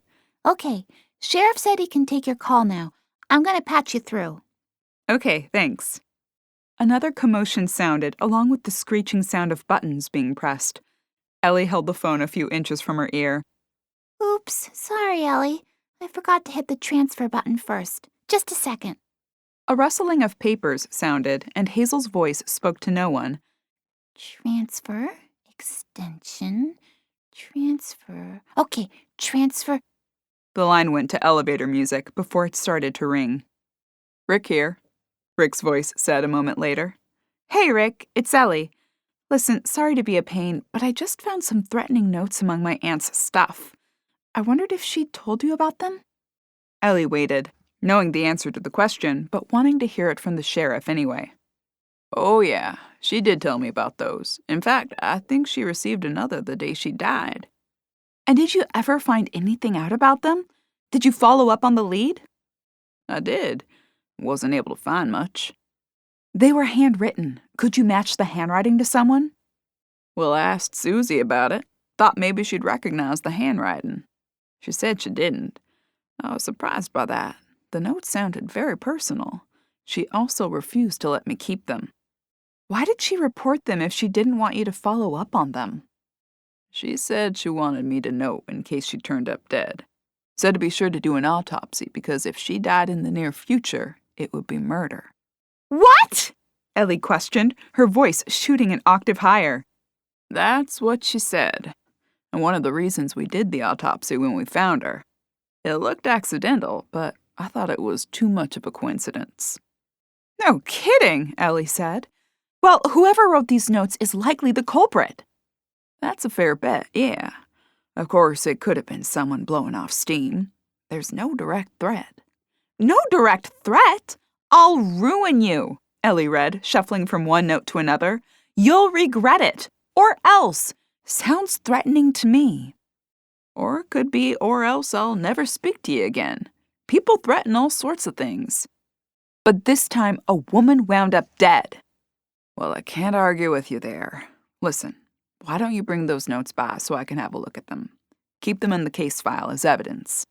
Okay, Sheriff said he can take your call now. I'm going to patch you through. Okay, thanks. Another commotion sounded, along with the screeching sound of buttons being pressed. Ellie held the phone a few inches from her ear. Oops, sorry, Ellie. I forgot to hit the transfer button first. Just a second. A rustling of papers sounded, and Hazel's voice spoke to no one. Transfer, extension, transfer. Okay, transfer. The line went to elevator music before it started to ring. Rick here, Rick's voice said a moment later. Hey, Rick, it's Ellie. Listen, sorry to be a pain, but I just found some threatening notes among my aunt's stuff. I wondered if she'd told you about them? Ellie waited, knowing the answer to the question, but wanting to hear it from the sheriff anyway. Oh yeah, she did tell me about those. In fact, I think she received another the day she died. And did you ever find anything out about them? Did you follow up on the lead? I did. Wasn't able to find much. They were handwritten. Could you match the handwriting to someone? Well, I asked Susie about it. Thought maybe she'd recognize the handwriting. She said she didn't. I was surprised by that. The notes sounded very personal. She also refused to let me keep them. Why did she report them if she didn't want you to follow up on them? She said she wanted me to know in case she turned up dead. Said to be sure to do an autopsy because if she died in the near future, it would be murder. What? Ellie questioned, her voice shooting an octave higher. That's what she said. And one of the reasons we did the autopsy when we found her. It looked accidental, but I thought it was too much of a coincidence. No kidding, Ellie said. Well, whoever wrote these notes is likely the culprit. That's a fair bet, yeah. Of course, it could have been someone blowing off steam. There's no direct threat. No direct threat? I'll ruin you, Ellie read, shuffling from one note to another. You'll regret it. Or else. Sounds threatening to me. Or it could be, or else I'll never speak to you again. People threaten all sorts of things. But this time, a woman wound up dead. Well, I can't argue with you there. Listen, why don't you bring those notes by so I can have a look at them? Keep them in the case file as evidence.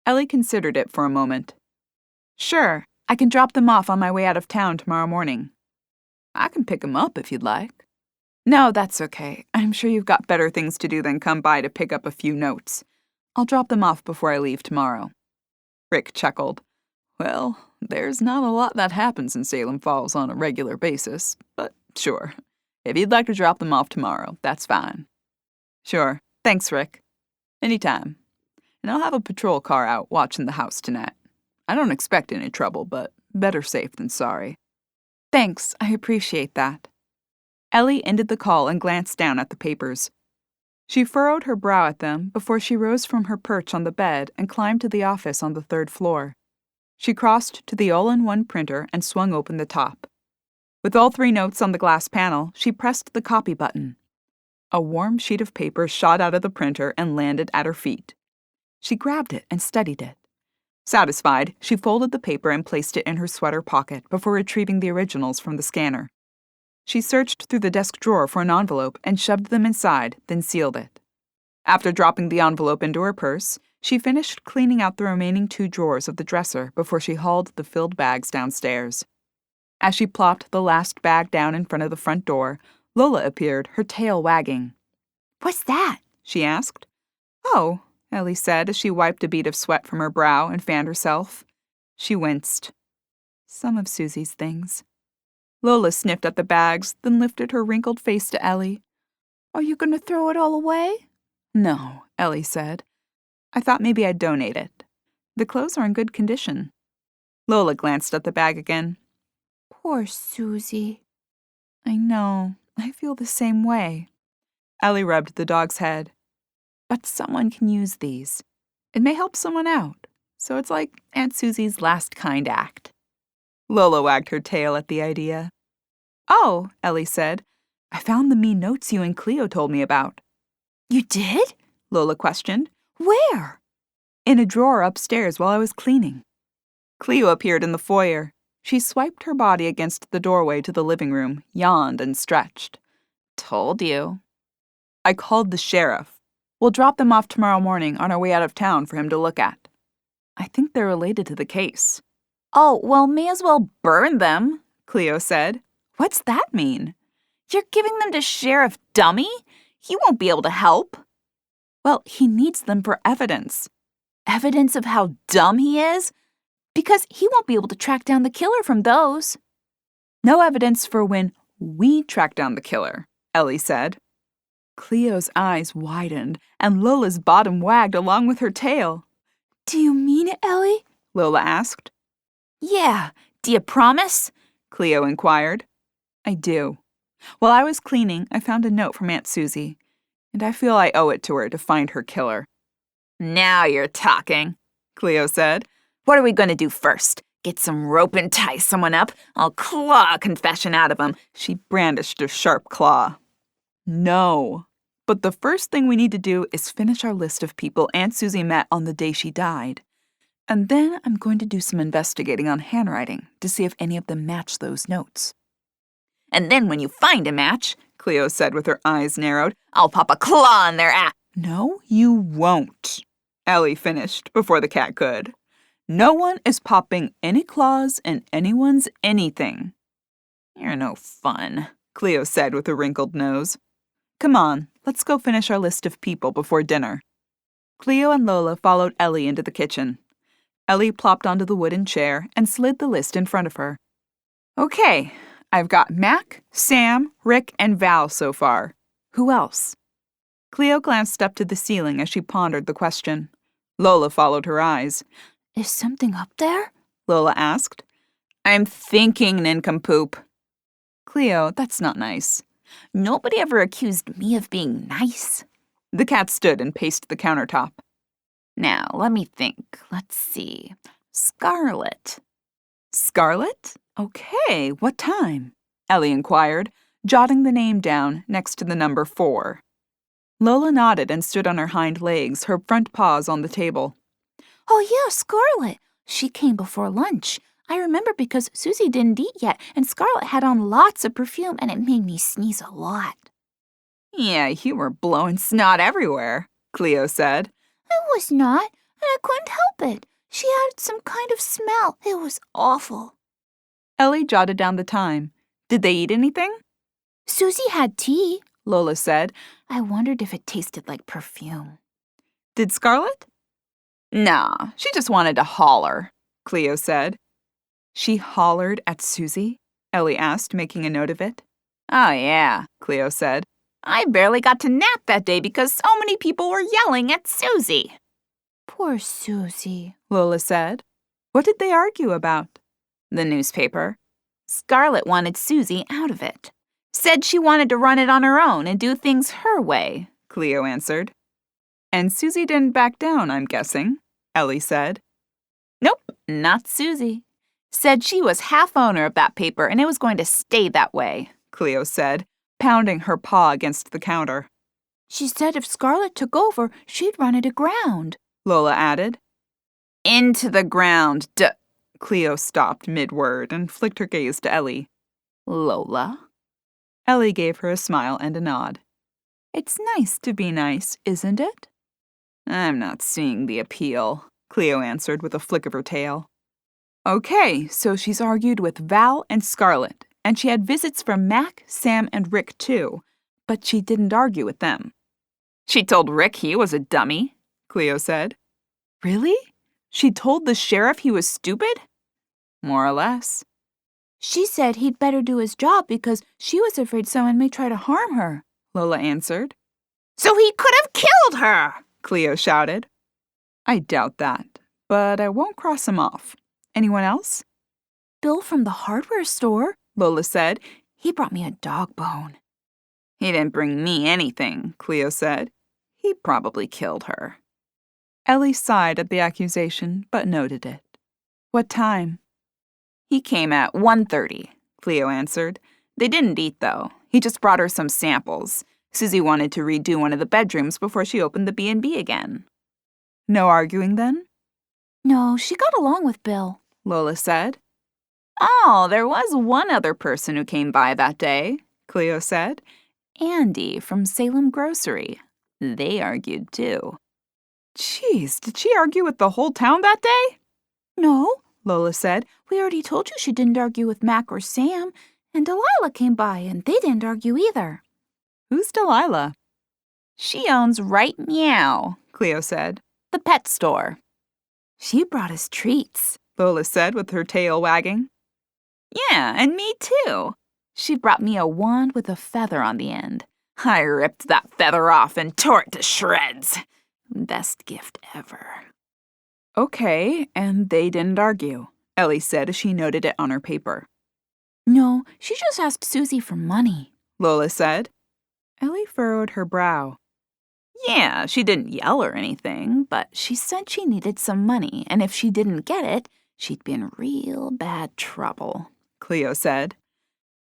Ellie considered it for a moment. Sure, I can drop them off on my way out of town tomorrow morning. I can pick them up if you'd like. No, that's okay. I'm sure you've got better things to do than come by to pick up a few notes. I'll drop them off before I leave tomorrow. Rick chuckled. Well, there's not a lot that happens in Salem Falls on a regular basis, but sure. If you'd like to drop them off tomorrow, that's fine. Sure. Thanks, Rick. Anytime. And I'll have a patrol car out watching the house tonight. I don't expect any trouble, but better safe than sorry. Thanks, I appreciate that. Ellie ended the call and glanced down at the papers. She furrowed her brow at them before she rose from her perch on the bed and climbed to the office on the 3rd floor. She crossed to the all-in-one printer and swung open the top. With all 3 notes on the glass panel, she pressed the copy button. A warm sheet of paper shot out of the printer and landed at her feet. She grabbed it and studied it. Satisfied, she folded the paper and placed it in her sweater pocket before retrieving the originals from the scanner. She searched through the desk drawer for an envelope and shoved them inside, then sealed it. After dropping the envelope into her purse, she finished cleaning out the remaining 2 drawers of the dresser before she hauled the filled bags downstairs. As she plopped the last bag down in front of the front door, Lola appeared, her tail wagging. What's that? She asked. Oh, Ellie said as she wiped a bead of sweat from her brow and fanned herself. She winced. Some of Susie's things. Lola sniffed at the bags, then lifted her wrinkled face to Ellie. Are you going to throw it all away? No, Ellie said. I thought maybe I'd donate it. The clothes are in good condition. Lola glanced at the bag again. Poor Susie. I know. I feel the same way. Ellie rubbed the dog's head. But someone can use these. It may help someone out. So it's like Aunt Susie's last kind act. Lola wagged her tail at the idea. Oh, Ellie said. I found the mean notes you and Cleo told me about. You did? Lola questioned. Where? In a drawer upstairs while I was cleaning. Cleo appeared in the foyer. She swiped her body against the doorway to the living room, yawned and stretched. Told you. I called the sheriff. We'll drop them off tomorrow morning on our way out of town for him to look at. I think they're related to the case. Oh, well, may as well burn them, Cleo said. What's that mean? You're giving them to Sheriff Dummy? He won't be able to help. Well, he needs them for evidence. Evidence of how dumb he is? Because he won't be able to track down the killer from those. No evidence for when we track down the killer, Ellie said. Cleo's eyes widened, and Lola's bottom wagged along with her tail. Do you mean it, Ellie? Lola asked. Yeah. Do you promise? Cleo inquired. I do. While I was cleaning, I found a note from Aunt Susie, and I feel I owe it to her to find her killer. Now you're talking, Cleo said. What are we going to do first? Get some rope and tie someone up? I'll claw a confession out of him. She brandished a sharp claw. No. But the first thing we need to do is finish our list of people Aunt Susie met on the day she died. And then I'm going to do some investigating on handwriting to see if any of them match those notes. And then when you find a match, Cleo said with her eyes narrowed, I'll pop a claw in their ass. No, you won't, Ellie finished before the cat could. No one is popping any claws in anyone's anything. You're no fun, Cleo said with a wrinkled nose. Come on, let's go finish our list of people before dinner. Cleo and Lola followed Ellie into the kitchen. Ellie plopped onto the wooden chair and slid the list in front of her. Okay, I've got Mac, Sam, Rick, and Val so far. Who else? Cleo glanced up to the ceiling as she pondered the question. Lola followed her eyes. Is something up there? Lola asked. I'm thinking, nincompoop. Cleo, that's not nice. Nobody ever accused me of being nice. The cat stood and paced the countertop. Now, let me think. Let's see. Scarlet. Scarlet? Okay, what time? Ellie inquired, jotting the name down next to the number 4. Lola nodded and stood on her hind legs, her front paws on the table. Oh, yeah, Scarlet. She came before lunch. I remember because Susie didn't eat yet, and Scarlet had on lots of perfume, and it made me sneeze a lot. Yeah, you were blowing snot everywhere, Cleo said. I was not, and I couldn't help it. She had some kind of smell. It was awful. Ellie jotted down the time. Did they eat anything? Susie had tea, Lola said. I wondered if it tasted like perfume. Did Scarlet? Nah, she just wanted to holler, Cleo said. She hollered at Susie? Ellie asked, making a note of it. Oh, yeah, Cleo said. I barely got to nap that day because so many people were yelling at Susie. Poor Susie, Lola said. What did they argue about? The newspaper. Scarlet wanted Susie out of it. Said she wanted to run it on her own and do things her way, Cleo answered. And Susie didn't back down, I'm guessing, Ellie said. Nope, not Susie. Said she was half owner of that paper and it was going to stay that way, Cleo said, pounding her paw against the counter. She said if Scarlet took over, she'd run it aground, Lola added. Into the ground, Cleo stopped mid-word and flicked her gaze to Ellie. Lola? Ellie gave her a smile and a nod. It's nice to be nice, isn't it? I'm not seeing the appeal, Cleo answered with a flick of her tail. Okay, so she's argued with Val and Scarlet, and she had visits from Mac, Sam, and Rick too, but she didn't argue with them. She told Rick he was a dummy, Cleo said. Really? She told the sheriff he was stupid? More or less. She said he'd better do his job because she was afraid someone may try to harm her, Lola answered. So he could have killed her, Cleo shouted. I doubt that, but I won't cross him off. Anyone else? Bill from the hardware store, Lola said. He brought me a dog bone. He didn't bring me anything, Cleo said. He probably killed her. Ellie sighed at the accusation, but noted it. What time? He came at 1:30, Cleo answered. They didn't eat, though. He just brought her some samples. Susie wanted to redo one of the bedrooms before she opened the B&B again. No arguing, then? No, she got along with Bill, Lola said. Oh, there was one other person who came by that day, Cleo said. Andy from Salem Grocery. They argued, too. Geez, did she argue with the whole town that day? No, Lola said. We already told you she didn't argue with Mac or Sam, and Delilah came by and they didn't argue either. Who's Delilah? She owns Right Meow, Cleo said. The pet store. She brought us treats, Lola said with her tail wagging. Yeah, and me too. She brought me a wand with a feather on the end. I ripped that feather off and tore it to shreds. Best gift ever. Okay, and they didn't argue, Ellie said as she noted it on her paper. No, she just asked Susie for money, Lola said. Ellie furrowed her brow. Yeah, she didn't yell or anything, but she said she needed some money, and if she didn't get it, she'd be in real bad trouble, Cleo said.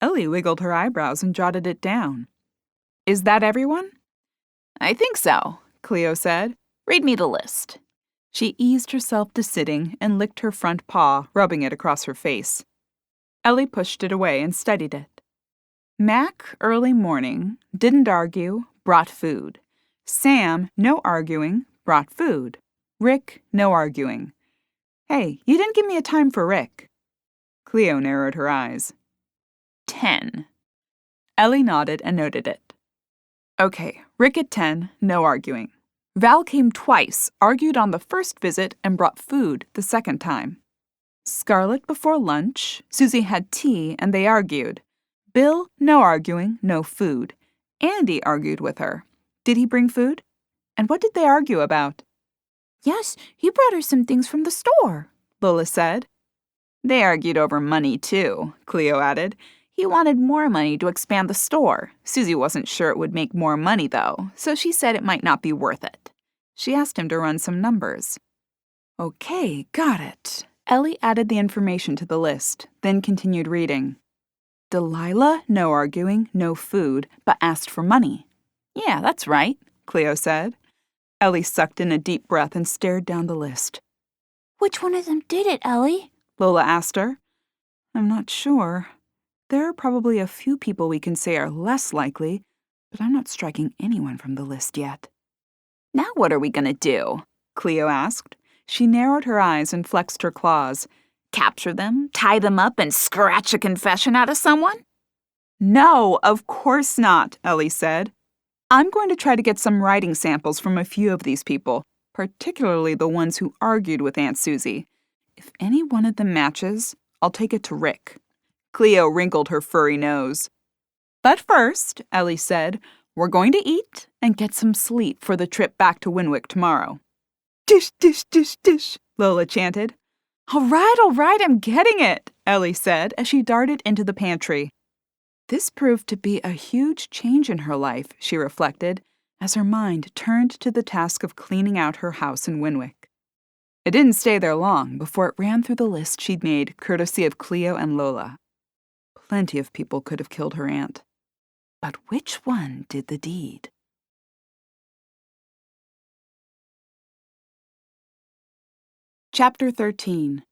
Ellie wiggled her eyebrows and jotted it down. Is that everyone? I think so, Cleo said. Read me the list. She eased herself to sitting and licked her front paw, rubbing it across her face. Ellie pushed it away and studied it. Mac, early morning, didn't argue, brought food. Sam, no arguing, brought food. Rick, no arguing. Hey, you didn't give me a time for Rick. Cleo narrowed her eyes. 10. Ellie nodded and noted it. Okay, Rick at 10, no arguing. Val came twice, argued on the first visit, and brought food the second time. Scarlett before lunch, Susie had tea, and they argued. Bill, no arguing, no food. Andy argued with her. Did he bring food? And what did they argue about? Yes, he brought her some things from the store, Lola said. They argued over money, too, Cleo added. He wanted more money to expand the store. Susie wasn't sure it would make more money, though, so she said it might not be worth it. She asked him to run some numbers. Okay, got it. Ellie added the information to the list, then continued reading. Delilah, no arguing, no food, but asked for money. Yeah, that's right, Cleo said. Ellie sucked in a deep breath and stared down the list. Which one of them did it, Ellie? Lola asked her. I'm not sure. There are probably a few people we can say are less likely, but I'm not striking anyone from the list yet. Now what are we going to do? Cleo asked. She narrowed her eyes and flexed her claws. Capture them, tie them up, and scratch a confession out of someone? No, of course not, Ellie said. I'm going to try to get some writing samples from a few of these people, particularly the ones who argued with Aunt Susie. If any one of them matches, I'll take it to Rick. Cleo wrinkled her furry nose. But first, Ellie said, we're going to eat and get some sleep for the trip back to Winwick tomorrow. Dish, dish, dish, dish, Lola chanted. All right, I'm getting it, Ellie said as she darted into the pantry. This proved to be a huge change in her life, she reflected, as her mind turned to the task of cleaning out her house in Winwick. It didn't stay there long before it ran through the list she'd made courtesy of Cleo and Lola. Plenty of people could have killed her aunt. But which one did the deed? Chapter 13.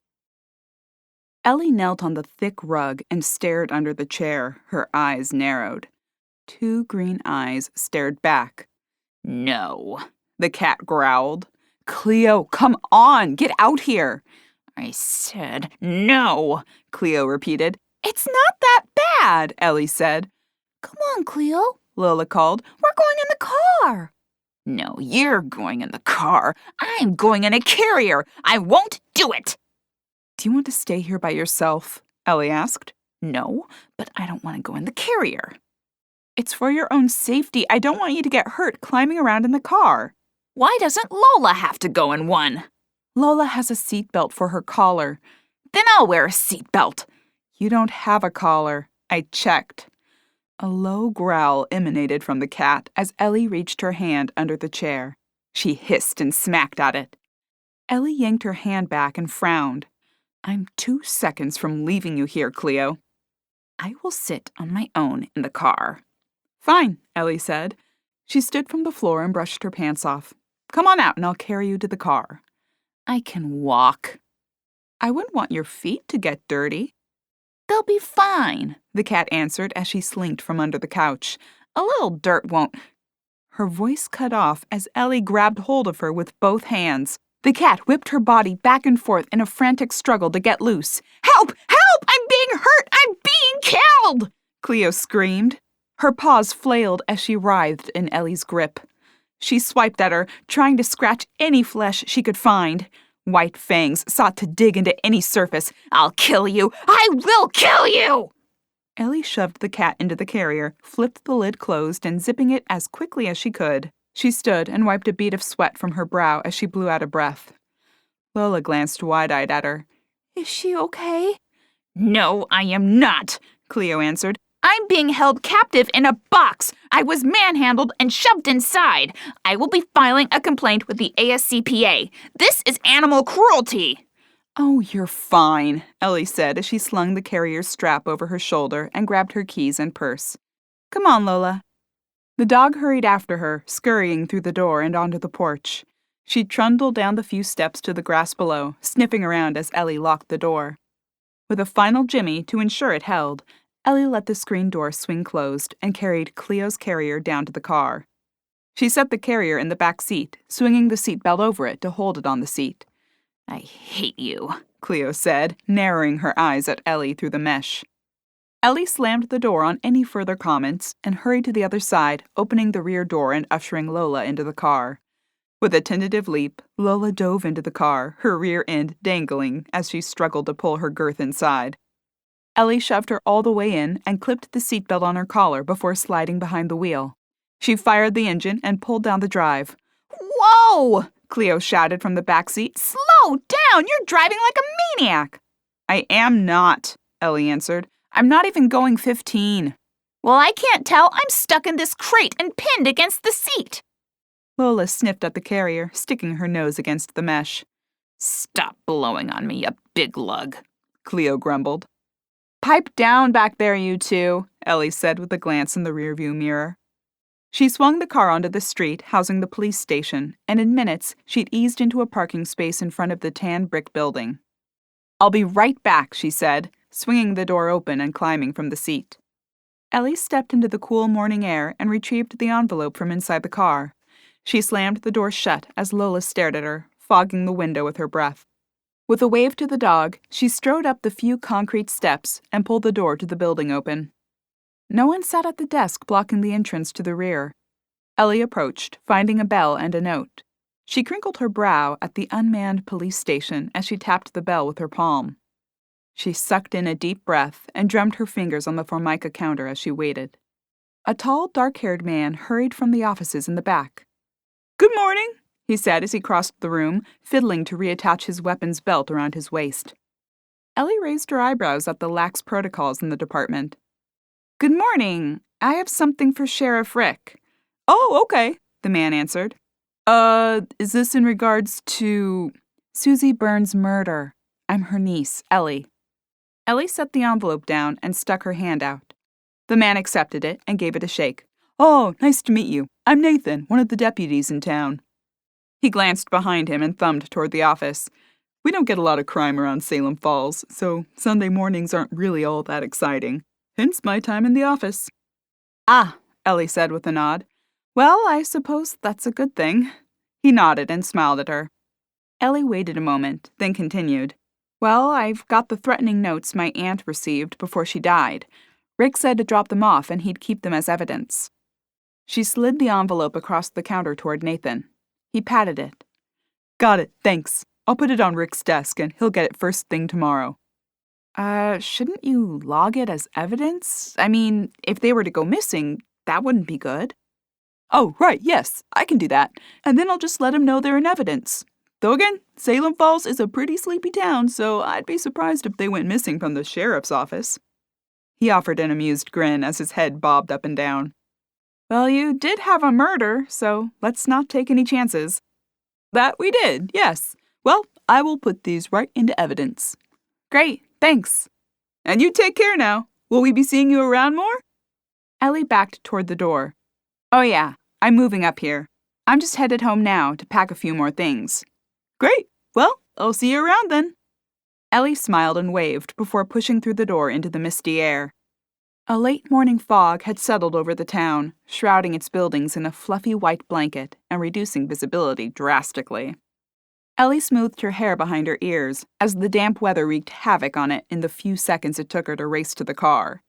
Ellie knelt on the thick rug and stared under the chair, her eyes narrowed. 2 green eyes stared back. No, the cat growled. Cleo, come on, get out here. I said no, Cleo repeated. It's not that bad, Ellie said. Come on, Cleo, Lola called. We're going in the car. No, you're going in the car. I'm going in a carrier. I won't do it. Do you want to stay here by yourself? Ellie asked. No, but I don't want to go in the carrier. It's for your own safety. I don't want you to get hurt climbing around in the car. Why doesn't Lola have to go in one? Lola has a seatbelt for her collar. Then I'll wear a seatbelt. You don't have a collar. I checked. A low growl emanated from the cat as Ellie reached her hand under the chair. She hissed and smacked at it. Ellie yanked her hand back and frowned. I'm 2 seconds from leaving you here, Cleo. I will sit on my own in the car. Fine, Ellie said. She stood from the floor and brushed her pants off. Come on out and I'll carry you to the car. I can walk. I wouldn't want your feet to get dirty. They'll be fine, the cat answered as she slinked from under the couch. A little dirt won't. Her voice cut off as Ellie grabbed hold of her with both hands. The cat whipped her body back and forth in a frantic struggle to get loose. Help! Help! I'm being hurt! I'm being killed! Cleo screamed. Her paws flailed as she writhed in Ellie's grip. She swiped at her, trying to scratch any flesh she could find. White fangs sought to dig into any surface. I'll kill you! I will kill you! Ellie shoved the cat into the carrier, flipped the lid closed, and zipping it as quickly as she could. She stood and wiped a bead of sweat from her brow as she blew out a breath. Lola glanced wide-eyed at her. Is she okay? No, I am not, Cleo answered. I'm being held captive in a box. I was manhandled and shoved inside. I will be filing a complaint with the ASCPA. This is animal cruelty. Oh, you're fine, Ellie said as she slung the carrier's strap over her shoulder and grabbed her keys and purse. Come on, Lola. The dog hurried after her, scurrying through the door and onto the porch. She trundled down the few steps to the grass below, sniffing around as Ellie locked the door. With a final jimmy to ensure it held, Ellie let the screen door swing closed and carried Cleo's carrier down to the car. She set the carrier in the back seat, swinging the seatbelt over it to hold it on the seat. I hate you, Cleo said, narrowing her eyes at Ellie through the mesh. Ellie slammed the door on any further comments and hurried to the other side, opening the rear door and ushering Lola into the car. With a tentative leap, Lola dove into the car, her rear end dangling as she struggled to pull her girth inside. Ellie shoved her all the way in and clipped the seatbelt on her collar before sliding behind the wheel. She fired the engine and pulled down the drive. Whoa! Cleo shouted from the back seat. Slow down! You're driving like a maniac! I am not, Ellie answered. I'm not even going 15. Well, I can't tell. I'm stuck in this crate and pinned against the seat. Lola sniffed at the carrier, sticking her nose against the mesh. Stop blowing on me, you big lug, Cleo grumbled. Pipe down back there, you two, Ellie said with a glance in the rearview mirror. She swung the car onto the street housing the police station, and in minutes she'd eased into a parking space in front of the tan brick building. I'll be right back, she said, swinging the door open and climbing from the seat. Ellie stepped into the cool morning air and retrieved the envelope from inside the car. She slammed the door shut as Lola stared at her, fogging the window with her breath. With a wave to the dog, she strode up the few concrete steps and pulled the door to the building open. No one sat at the desk blocking the entrance to the rear. Ellie approached, finding a bell and a note. She crinkled her brow at the unmanned police station as she tapped the bell with her palm. She sucked in a deep breath and drummed her fingers on the Formica counter as she waited. A tall, dark-haired man hurried from the offices in the back. Good morning, he said as he crossed the room, fiddling to reattach his weapons belt around his waist. Ellie raised her eyebrows at the lax protocols in the department. Good morning. I have something for Sheriff Rick. Oh, okay, the man answered. Is this in regards to Susie Byrne's murder? I'm her niece, Ellie. Ellie set the envelope down and stuck her hand out. The man accepted it and gave it a shake. Oh, nice to meet you. I'm Nathan, one of the deputies in town. He glanced behind him and thumbed toward the office. We don't get a lot of crime around Salem Falls, so Sunday mornings aren't really all that exciting. Hence my time in the office. Ah, Ellie said with a nod. Well, I suppose that's a good thing. He nodded and smiled at her. Ellie waited a moment, then continued. Well, I've got the threatening notes my aunt received before she died. Rick said to drop them off and he'd keep them as evidence. She slid the envelope across the counter toward Nathan. He patted it. Got it, thanks. I'll put it on Rick's desk and he'll get it first thing tomorrow. Shouldn't you log it as evidence? I mean, if they were to go missing, that wouldn't be good. Oh, right, yes, I can do that. And then I'll just let him know they're in evidence. Though again, Salem Falls is a pretty sleepy town, so I'd be surprised if they went missing from the sheriff's office. He offered an amused grin as his head bobbed up and down. Well, you did have a murder, so let's not take any chances. That we did, yes. Well, I will put these right into evidence. Great, thanks. And you take care now. Will we be seeing you around more? Ellie backed toward the door. Oh yeah, I'm moving up here. I'm just headed home now to pack a few more things. Great. Well, I'll see you around then. Ellie smiled and waved before pushing through the door into the misty air. A late morning fog had settled over the town, shrouding its buildings in a fluffy white blanket and reducing visibility drastically. Ellie smoothed her hair behind her ears as the damp weather wreaked havoc on it in the few seconds it took her to race to the car.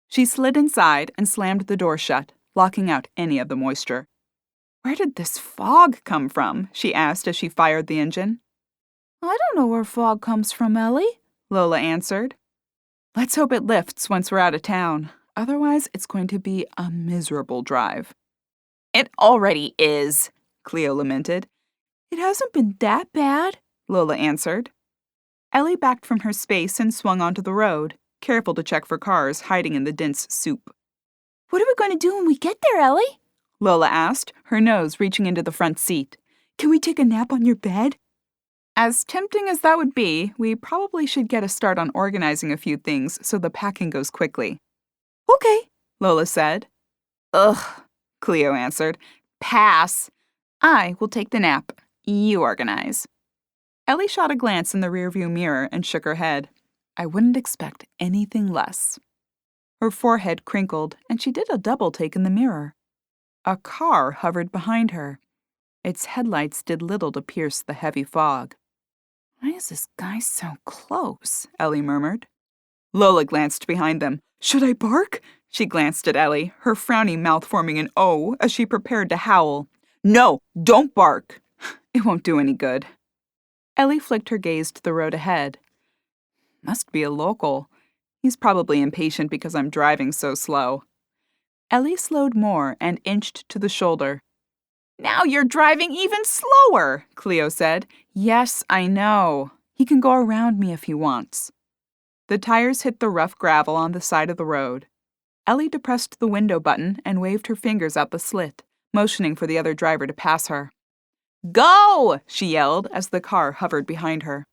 She slid inside and slammed the door shut, blocking out any of the moisture. Where did this fog come from? She asked as she fired the engine. I don't know where fog comes from, Ellie, Lola answered. Let's hope it lifts once we're out of town. Otherwise, it's going to be a miserable drive. It already is, Cleo lamented. It hasn't been that bad, Lola answered. Ellie backed from her space and swung onto the road, careful to check for cars hiding in the dense soup. What are we going to do when we get there, Ellie? Lola asked, her nose reaching into the front seat. Can we take a nap on your bed? As tempting as that would be, we probably should get a start on organizing a few things so the packing goes quickly. Okay, Lola said. Ugh, Cleo answered. Pass. I will take the nap. You organize. Ellie shot a glance in the rearview mirror and shook her head. I wouldn't expect anything less. Her forehead crinkled, and she did a double take in the mirror. A car hovered behind her. Its headlights did little to pierce the heavy fog. Why is this guy so close? Ellie murmured. Lola glanced behind them. Should I bark? She glanced at Ellie, her frowny mouth forming an O as she prepared to howl. No, don't bark. It won't do any good. Ellie flicked her gaze to the road ahead. Must be a local. He's probably impatient because I'm driving so slow. Ellie slowed more and inched to the shoulder. Now you're driving even slower, Cleo said. Yes, I know. He can go around me if he wants. The tires hit the rough gravel on the side of the road. Ellie depressed the window button and waved her fingers out the slit, motioning for the other driver to pass her. Go! She yelled as the car hovered behind her.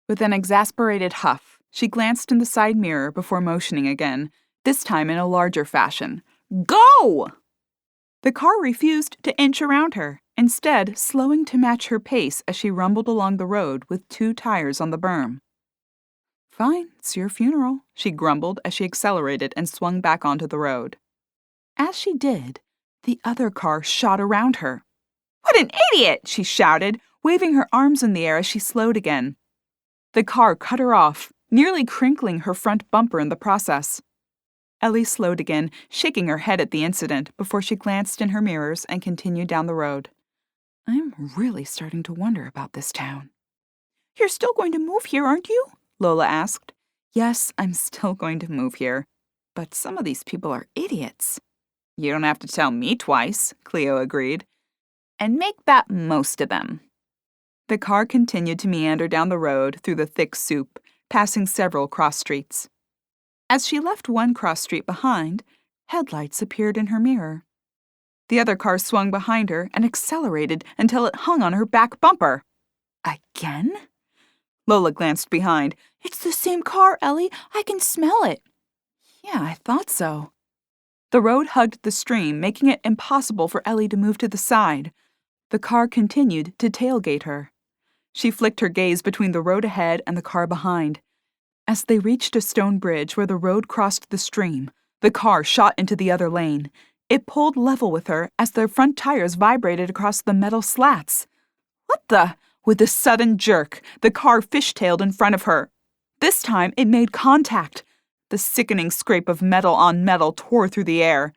With an exasperated huff, she glanced in the side mirror before motioning again, this time in a larger fashion. Go! The car refused to inch around her, instead slowing to match her pace as she rumbled along the road with two tires on the berm. Fine, it's your funeral, she grumbled as she accelerated and swung back onto the road. As she did, the other car shot around her. What an idiot, she shouted, waving her arms in the air as she slowed again. The car cut her off, nearly crinkling her front bumper in the process. Ellie slowed again, shaking her head at the incident before she glanced in her mirrors and continued down the road. I'm really starting to wonder about this town. You're still going to move here, aren't you? Lola asked. Yes, I'm still going to move here. But some of these people are idiots. You don't have to tell me twice, Cleo agreed. And make that most of them. The car continued to meander down the road through the thick soup, passing several cross streets. As she left one cross street behind, headlights appeared in her mirror. The other car swung behind her and accelerated until it hung on her back bumper. Again? Lola glanced behind. It's the same car, Ellie. I can smell it. Yeah, I thought so. The road hugged the stream, making it impossible for Ellie to move to the side. The car continued to tailgate her. She flicked her gaze between the road ahead and the car behind. As they reached a stone bridge where the road crossed the stream, the car shot into the other lane. It pulled level with her as their front tires vibrated across the metal slats. What the? With a sudden jerk, the car fishtailed in front of her. This time, it made contact. The sickening scrape of metal on metal tore through the air.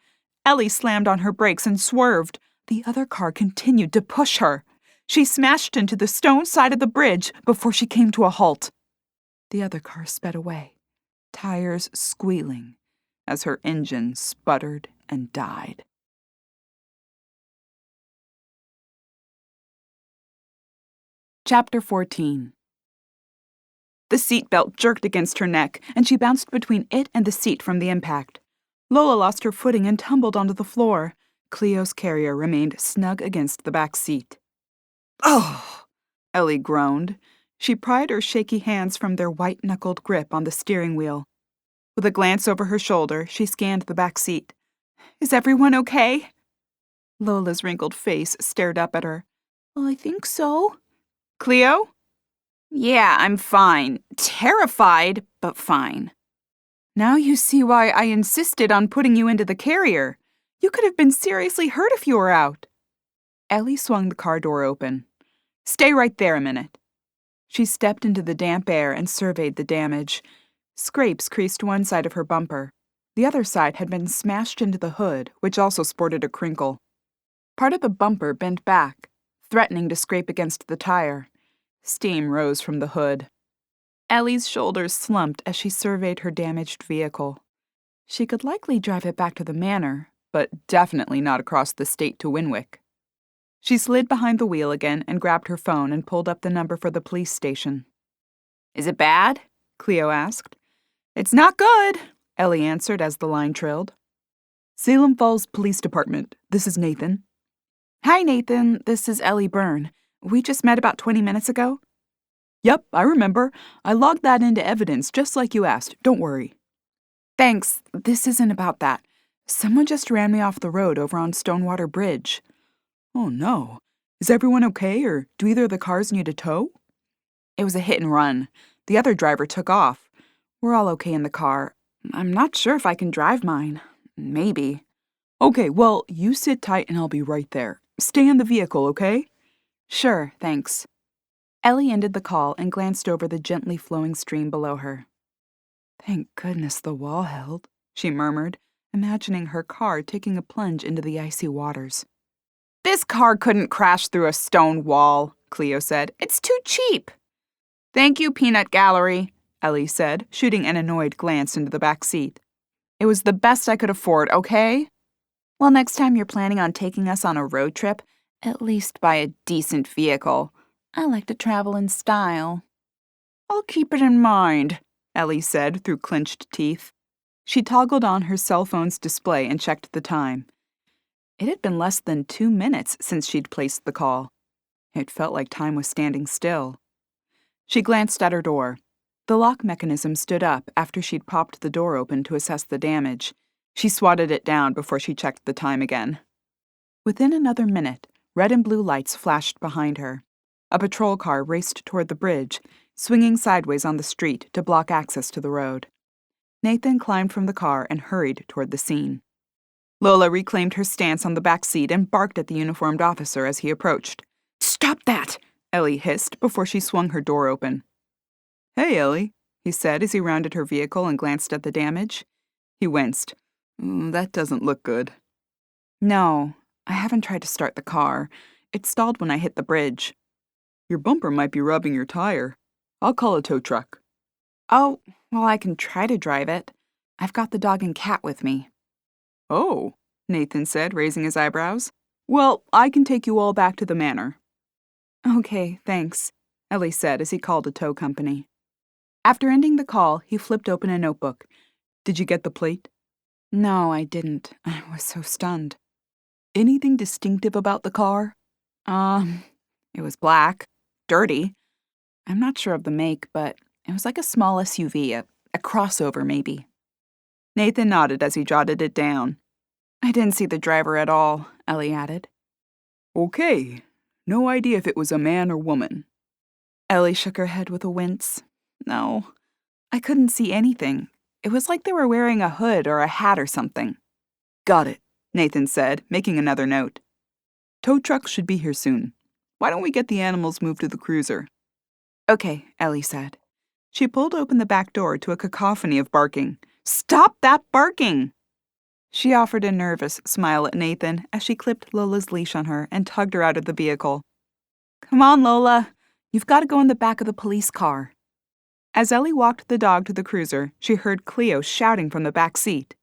Ellie slammed on her brakes and swerved. The other car continued to push her. She smashed into the stone side of the bridge before she came to a halt. The other car sped away, tires squealing as her engine sputtered and died. Chapter 14. The seatbelt jerked against her neck, and she bounced between it and the seat from the impact. Lola lost her footing and tumbled onto the floor. Cleo's carrier remained snug against the back seat. "Oh!" Ellie groaned. She pried her shaky hands from their white-knuckled grip on the steering wheel. With a glance over her shoulder, she scanned the back seat. "Is everyone okay?" Lola's wrinkled face stared up at her. "I think so." "Cleo?" "Yeah, I'm fine. Terrified, but fine." "Now you see why I insisted on putting you into the carrier. You could have been seriously hurt if you were out." Ellie swung the car door open. "Stay right there a minute." She stepped into the damp air and surveyed the damage. Scrapes creased one side of her bumper. The other side had been smashed into the hood, which also sported a crinkle. Part of the bumper bent back, threatening to scrape against the tire. Steam rose from the hood. Ellie's shoulders slumped as she surveyed her damaged vehicle. She could likely drive it back to the manor, but definitely not across the state to Winwick. She slid behind the wheel again and grabbed her phone and pulled up the number for the police station. "Is it bad?" Cleo asked. "It's not good," Ellie answered as the line trilled. "Salem Falls Police Department. This is Nathan." "Hi, Nathan. This is Ellie Byrne. We just met about 20 minutes ago." "Yep, I remember. I logged that into evidence just like you asked. Don't worry." "Thanks. This isn't about that. Someone just ran me off the road over on Stonewater Bridge." "Oh, no. Is everyone okay, or do either of the cars need a tow?" "It was a hit and run. The other driver took off. We're all okay in the car. I'm not sure if I can drive mine. Maybe." "Okay, well, you sit tight and I'll be right there. Stay in the vehicle, okay?" "Sure, thanks." Ellie ended the call and glanced over the gently flowing stream below her. "Thank goodness the wall held," she murmured, imagining her car taking a plunge into the icy waters. "This car couldn't crash through a stone wall," Cleo said. "It's too cheap." "Thank you, Peanut Gallery," Ellie said, shooting an annoyed glance into the back seat. "It was the best I could afford, okay?" "Well, next time you're planning on taking us on a road trip, at least buy a decent vehicle. I like to travel in style." "I'll keep it in mind," Ellie said through clenched teeth. She toggled on her cell phone's display and checked the time. It had been less than 2 minutes since she'd placed the call. It felt like time was standing still. She glanced at her door. The lock mechanism stood up after she'd popped the door open to assess the damage. She swatted it down before she checked the time again. Within another minute, red and blue lights flashed behind her. A patrol car raced toward the bridge, swinging sideways on the street to block access to the road. Nathan climbed from the car and hurried toward the scene. Lola reclaimed her stance on the back seat and barked at the uniformed officer as he approached. "Stop that!" Ellie hissed before she swung her door open. "Hey, Ellie," he said as he rounded her vehicle and glanced at the damage. He winced. "That doesn't look good." "No, I haven't tried to start the car. It stalled when I hit the bridge." "Your bumper might be rubbing your tire. I'll call a tow truck." "Oh, well, I can try to drive it. I've got the dog and cat with me." "Oh," Nathan said, raising his eyebrows. "Well, I can take you all back to the manor." "Okay, thanks," Ellie said as he called a tow company. After ending the call, he flipped open a notebook. "Did you get the plate?" "No, I didn't. I was so stunned." "Anything distinctive about the car?" It was black, dirty. I'm not sure of the make, but it was like a small SUV, a crossover maybe." Nathan nodded as he jotted it down. "I didn't see the driver at all," Ellie added. "Okay. No idea if it was a man or woman." Ellie shook her head with a wince. "No, I couldn't see anything. It was like they were wearing a hood or a hat or something." "Got it," Nathan said, making another note. "Tow trucks should be here soon. Why don't we get the animals moved to the cruiser?" "Okay," Ellie said. She pulled open the back door to a cacophony of barking. "Stop that barking!" She offered a nervous smile at Nathan as she clipped Lola's leash on her and tugged her out of the vehicle. "Come on, Lola. You've got to go in the back of the police car." As Ellie walked the dog to the cruiser, she heard Cleo shouting from the back seat.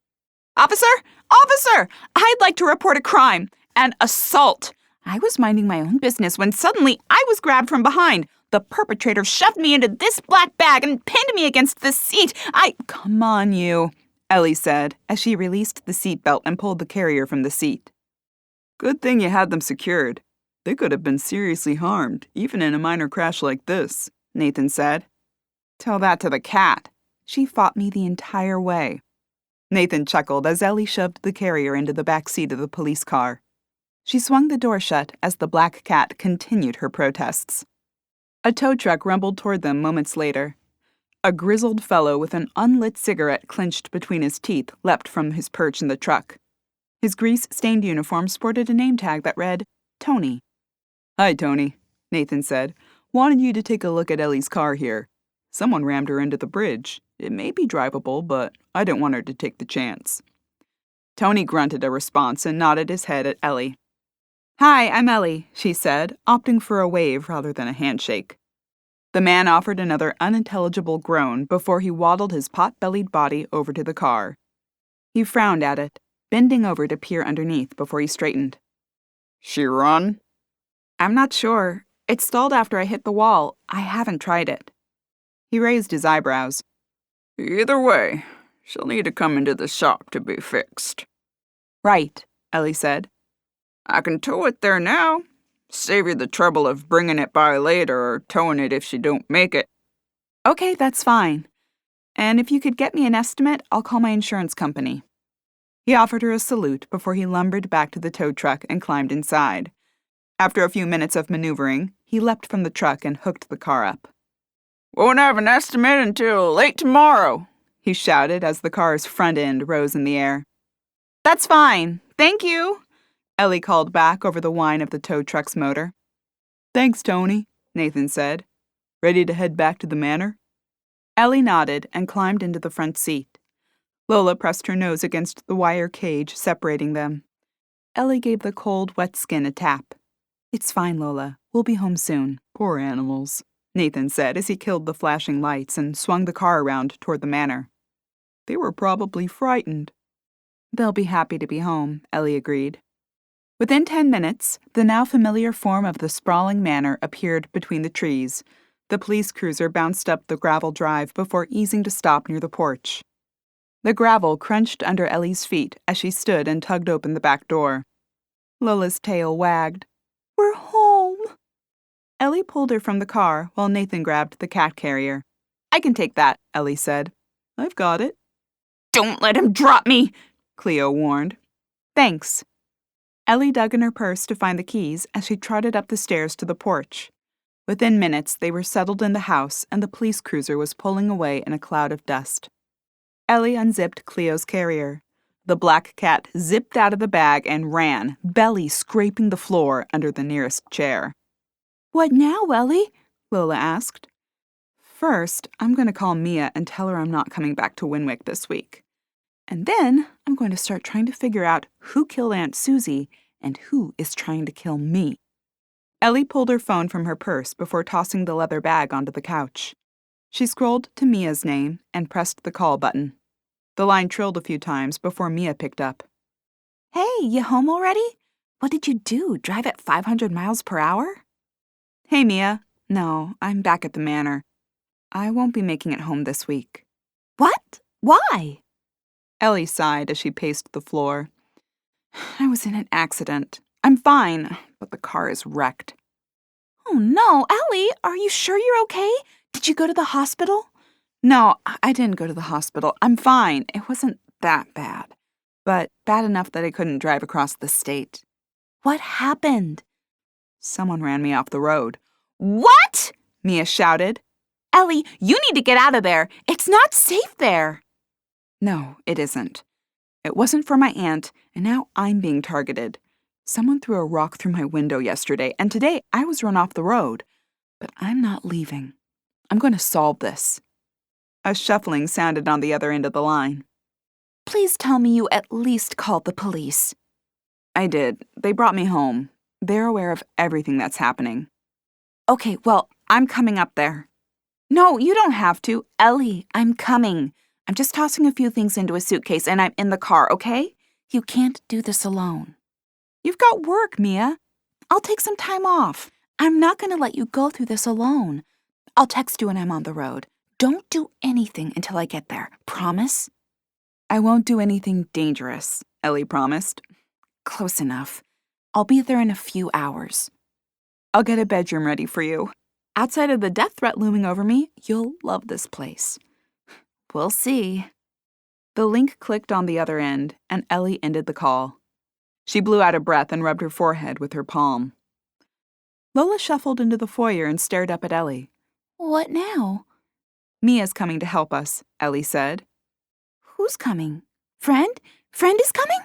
"Officer! Officer! I'd like to report a crime! An assault! I was minding my own business when suddenly I was grabbed from behind. The perpetrator shoved me into this black bag and pinned me against the seat. Come on, you, Ellie said as she released the seatbelt and pulled the carrier from the seat. Good thing you had them secured. They could have been seriously harmed, even in a minor crash like this, Nathan said. Tell that to the cat. She fought me the entire way. Nathan chuckled as Ellie shoved the carrier into the back seat of the police car. She swung the door shut as the black cat continued her protests. A tow truck rumbled toward them moments later. A grizzled fellow with an unlit cigarette clenched between his teeth leapt from his perch in the truck. His grease-stained uniform sported a name tag that read, Tony. "Hi, Tony," Nathan said. "Wanted you to take a look at Ellie's car here. Someone rammed her into the bridge. It may be drivable, but I didn't want her to take the chance." Tony grunted a response and nodded his head at Ellie. "Hi, I'm Ellie," she said, opting for a wave rather than a handshake. The man offered another unintelligible groan before he waddled his pot-bellied body over to the car. He frowned at it, bending over to peer underneath before he straightened. "She run?" "I'm not sure. It stalled after I hit the wall. I haven't tried it." He raised his eyebrows. "Either way, she'll need to come into the shop to be fixed." "Right," Ellie said. "I can tow it there now. Save you the trouble of bringing it by later or towing it if she don't make it." "Okay, that's fine. And if you could get me an estimate, I'll call my insurance company." He offered her a salute before he lumbered back to the tow truck and climbed inside. After a few minutes of maneuvering, he leapt from the truck and hooked the car up. "Won't have an estimate until late tomorrow," he shouted as the car's front end rose in the air. "That's fine. Thank you," Ellie called back over the whine of the tow truck's motor. "Thanks, Tony," Nathan said. "Ready to head back to the manor?" Ellie nodded and climbed into the front seat. Lola pressed her nose against the wire cage separating them. Ellie gave the cold, wet skin a tap. "It's fine, Lola. We'll be home soon." "Poor animals," Nathan said as he killed the flashing lights and swung the car around toward the manor. "They were probably frightened." "They'll be happy to be home," Ellie agreed. Within 10 minutes, the now familiar form of the sprawling manor appeared between the trees. The police cruiser bounced up the gravel drive before easing to stop near the porch. The gravel crunched under Ellie's feet as she stood and tugged open the back door. Lola's tail wagged. "We're home." Ellie pulled her from the car while Nathan grabbed the cat carrier. "I can take that," Ellie said. "I've got it." Don't let him drop me, Cleo warned. "Thanks." Ellie dug in her purse to find the keys as she trotted up the stairs to the porch. Within minutes, they were settled in the house and the police cruiser was pulling away in a cloud of dust. Ellie unzipped Cleo's carrier. The black cat zipped out of the bag and ran, belly scraping the floor under the nearest chair. "What now, Ellie?" Lola asked. "First, I'm going to call Mia and tell her I'm not coming back to Winwick this week. And then I'm going to start trying to figure out who killed Aunt Susie and who is trying to kill me." Ellie pulled her phone from her purse before tossing the leather bag onto the couch. She scrolled to Mia's name and pressed the call button. The line trilled a few times before Mia picked up. Hey, you home already? What did you do? Drive at 500 miles per hour? "Hey, Mia. No, I'm back at the manor. I won't be making it home this week." What? Why? Ellie sighed as she paced the floor. "I was in an accident. I'm fine, but the car is wrecked." Oh no, Ellie, are you sure you're okay? Did you go to the hospital? "No, I didn't go to the hospital. I'm fine. It wasn't that bad, but bad enough that I couldn't drive across the state." What happened? "Someone ran me off the road." What? Mia shouted. Ellie, you need to get out of there. It's not safe there. "No, it isn't. It wasn't for my aunt, and now I'm being targeted. Someone threw a rock through my window yesterday, and today I was run off the road. But I'm not leaving. I'm going to solve this." A shuffling sounded on the other end of the line. Please tell me you at least called the police. I did. They brought me home. They're aware of everything that's happening. Okay, well, I'm coming up there. no, you don't have to. Ellie, I'm coming. I'm just tossing a few things into a suitcase and I'm in the car, okay? You can't do this alone. You've got work, Mia. I'll take some time off. I'm not going to let you go through this alone. I'll text you when I'm on the road. Don't do anything until I get there. Promise? I won't do anything dangerous, Ellie promised. Close enough. I'll be there in a few hours. I'll get a bedroom ready for you. Outside of the death threat looming over me, you'll love this place. We'll see. The link clicked on the other end, and Ellie ended the call. She blew out a breath and rubbed her forehead with her palm. Lola shuffled into the foyer and stared up at Ellie. What now? Mia's coming to help us, Ellie said. Who's coming? Friend? Friend is coming?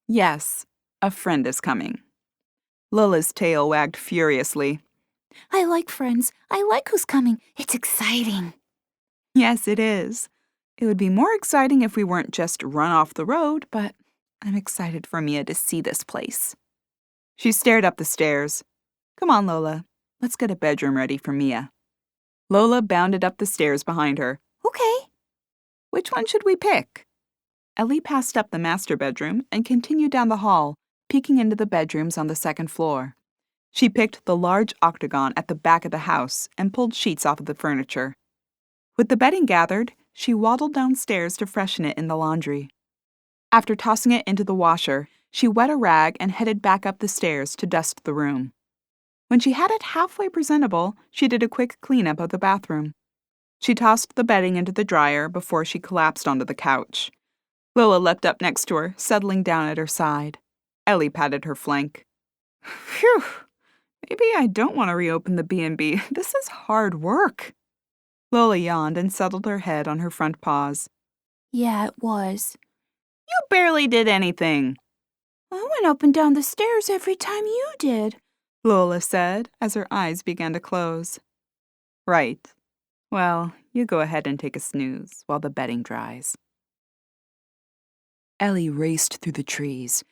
Yes, a friend is coming. Lola's tail wagged furiously. I like friends. I like who's coming. It's exciting. Yes, it is. It would be more exciting if we weren't just run off the road, but I'm excited for Mia to see this place. She stared up the stairs. Come on, Lola. Let's get a bedroom ready for Mia. Lola bounded up the stairs behind her. Okay. Which one should we pick? Ellie passed up the master bedroom and continued down the hall, peeking into the bedrooms on the second floor. She picked the large octagon at the back of the house and pulled sheets off of the furniture. With the bedding gathered, she waddled downstairs to freshen it in the laundry. After tossing it into the washer, she wet a rag and headed back up the stairs to dust the room. When she had it halfway presentable, she did a quick cleanup of the bathroom. She tossed the bedding into the dryer before she collapsed onto the couch. Lola leapt up next to her, settling down at her side. Ellie patted her flank. Phew! Maybe I don't want to reopen the B&B. This is hard work. Lola yawned and settled her head on her front paws. Yeah, it was. You barely did anything. I went up and down the stairs every time you did, Lola said as her eyes began to close. Right. Well, you go ahead and take a snooze while the bedding dries. Ellie raced through the trees.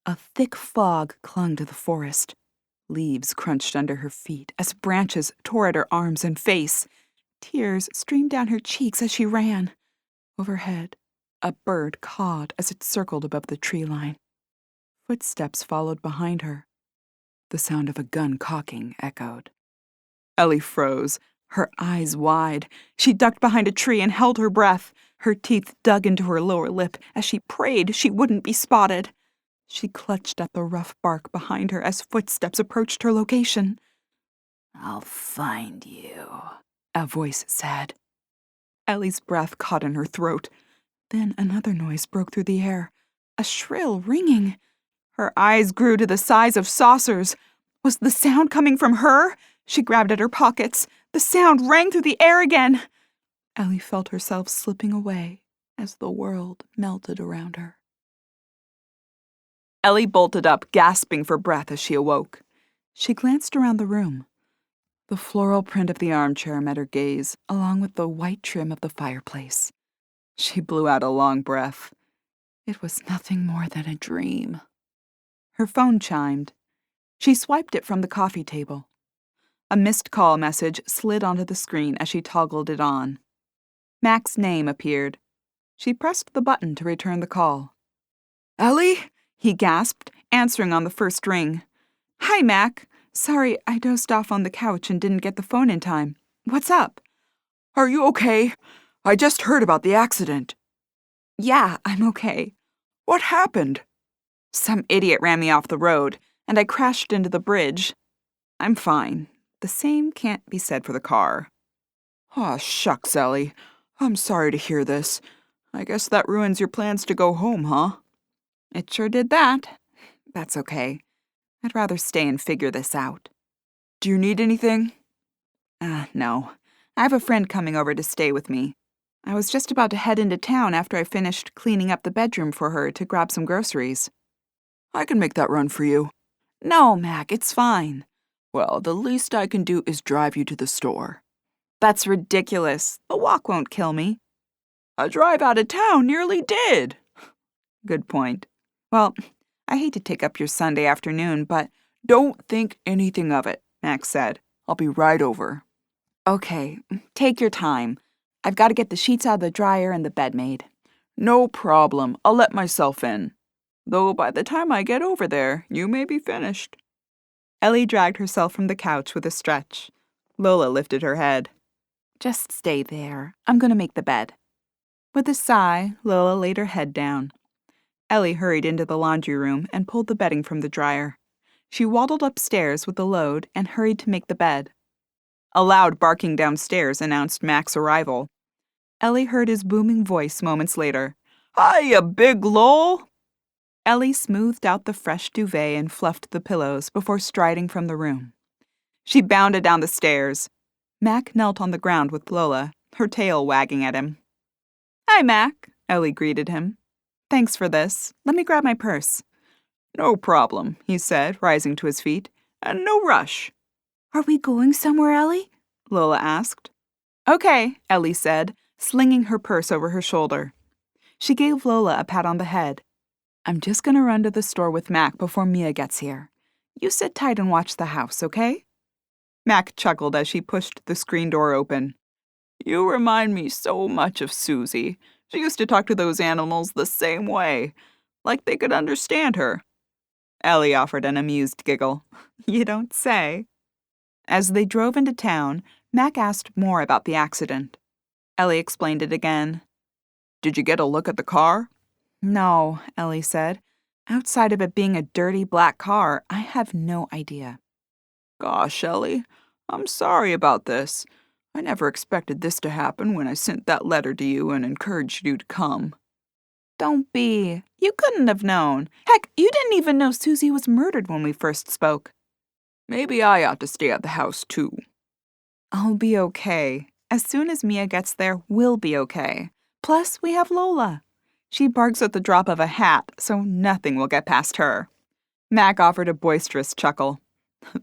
A thick fog clung to the forest. Leaves crunched under her feet as branches tore at her arms and face. Tears streamed down her cheeks as she ran. Overhead, a bird cawed as it circled above the tree line. Footsteps followed behind her. The sound of a gun cocking echoed. Ellie froze, her eyes wide. She ducked behind a tree and held her breath. Her teeth dug into her lower lip as she prayed she wouldn't be spotted. She clutched at the rough bark behind her as footsteps approached her location. I'll find you, a voice said. Ellie's breath caught in her throat. Then another noise broke through the air, a shrill ringing. Her eyes grew to the size of saucers. Was the sound coming from her? She grabbed at her pockets. The sound rang through the air again. Ellie felt herself slipping away as the world melted around her. Ellie bolted up, gasping for breath as she awoke. She glanced around the room. The floral print of the armchair met her gaze, along with the white trim of the fireplace. She blew out a long breath. It was nothing more than a dream. Her phone chimed. She swiped it from the coffee table. A missed call message slid onto the screen as she toggled it on. Mac's name appeared. She pressed the button to return the call. Ellie? He gasped, answering on the first ring. Hi, Mac. Sorry, I dozed off on the couch and didn't get the phone in time. What's up? Are you okay? I just heard about the accident. Yeah, I'm okay. What happened? Some idiot ran me off the road, and I crashed into the bridge. I'm fine. The same can't be said for the car. Aw, shucks, Ellie. I'm sorry to hear this. I guess that ruins your plans to go home, huh? It sure did that. That's okay. I'd rather stay and figure this out. Do you need anything? No. I have a friend coming over to stay with me. I was just about to head into town after I finished cleaning up the bedroom for her to grab some groceries. I can make that run for you. No, Mac, it's fine. Well, the least I can do is drive you to the store. That's ridiculous. The walk won't kill me. A drive out of town nearly did. Good point. Well, I hate to take up your Sunday afternoon, but don't think anything of it, Max said. I'll be right over. Okay, take your time. I've got to get the sheets out of the dryer and the bed made. No problem. I'll let myself in. Though by the time I get over there, you may be finished. Ellie dragged herself from the couch with a stretch. Lola lifted her head. Just stay there. I'm going to make the bed. With a sigh, Lola laid her head down. Ellie hurried into the laundry room and pulled the bedding from the dryer. She waddled upstairs with the load and hurried to make the bed. A loud barking downstairs announced Mac's arrival. Ellie heard his booming voice moments later. Hiya, big lol! Ellie smoothed out the fresh duvet and fluffed the pillows before striding from the room. She bounded down the stairs. Mac knelt on the ground with Lola, her tail wagging at him. Hi, Mac, Ellie greeted him. Thanks for this. Let me grab my purse. No problem, he said, rising to his feet. And no rush. Are we going somewhere, Ellie? Lola asked. Okay, Ellie said, slinging her purse over her shoulder. She gave Lola a pat on the head. I'm just going to run to the store with Mac before Mia gets here. You sit tight and watch the house, okay? Mac chuckled as she pushed the screen door open. You remind me so much of Susie. She used to talk to those animals the same way, like they could understand her. Ellie offered an amused giggle. You don't say. As they drove into town, Mac asked more about the accident. Ellie explained it again. Did you get a look at the car? No, Ellie said. Outside of it being a dirty black car, I have no idea. Gosh, Ellie, I'm sorry about this. I never expected this to happen when I sent that letter to you and encouraged you to come. Don't be. You couldn't have known. Heck, you didn't even know Susie was murdered when we first spoke. Maybe I ought to stay at the house, too. I'll be okay. As soon as Mia gets there, we'll be okay. Plus, we have Lola. She barks at the drop of a hat, so nothing will get past her. Mac offered a boisterous chuckle.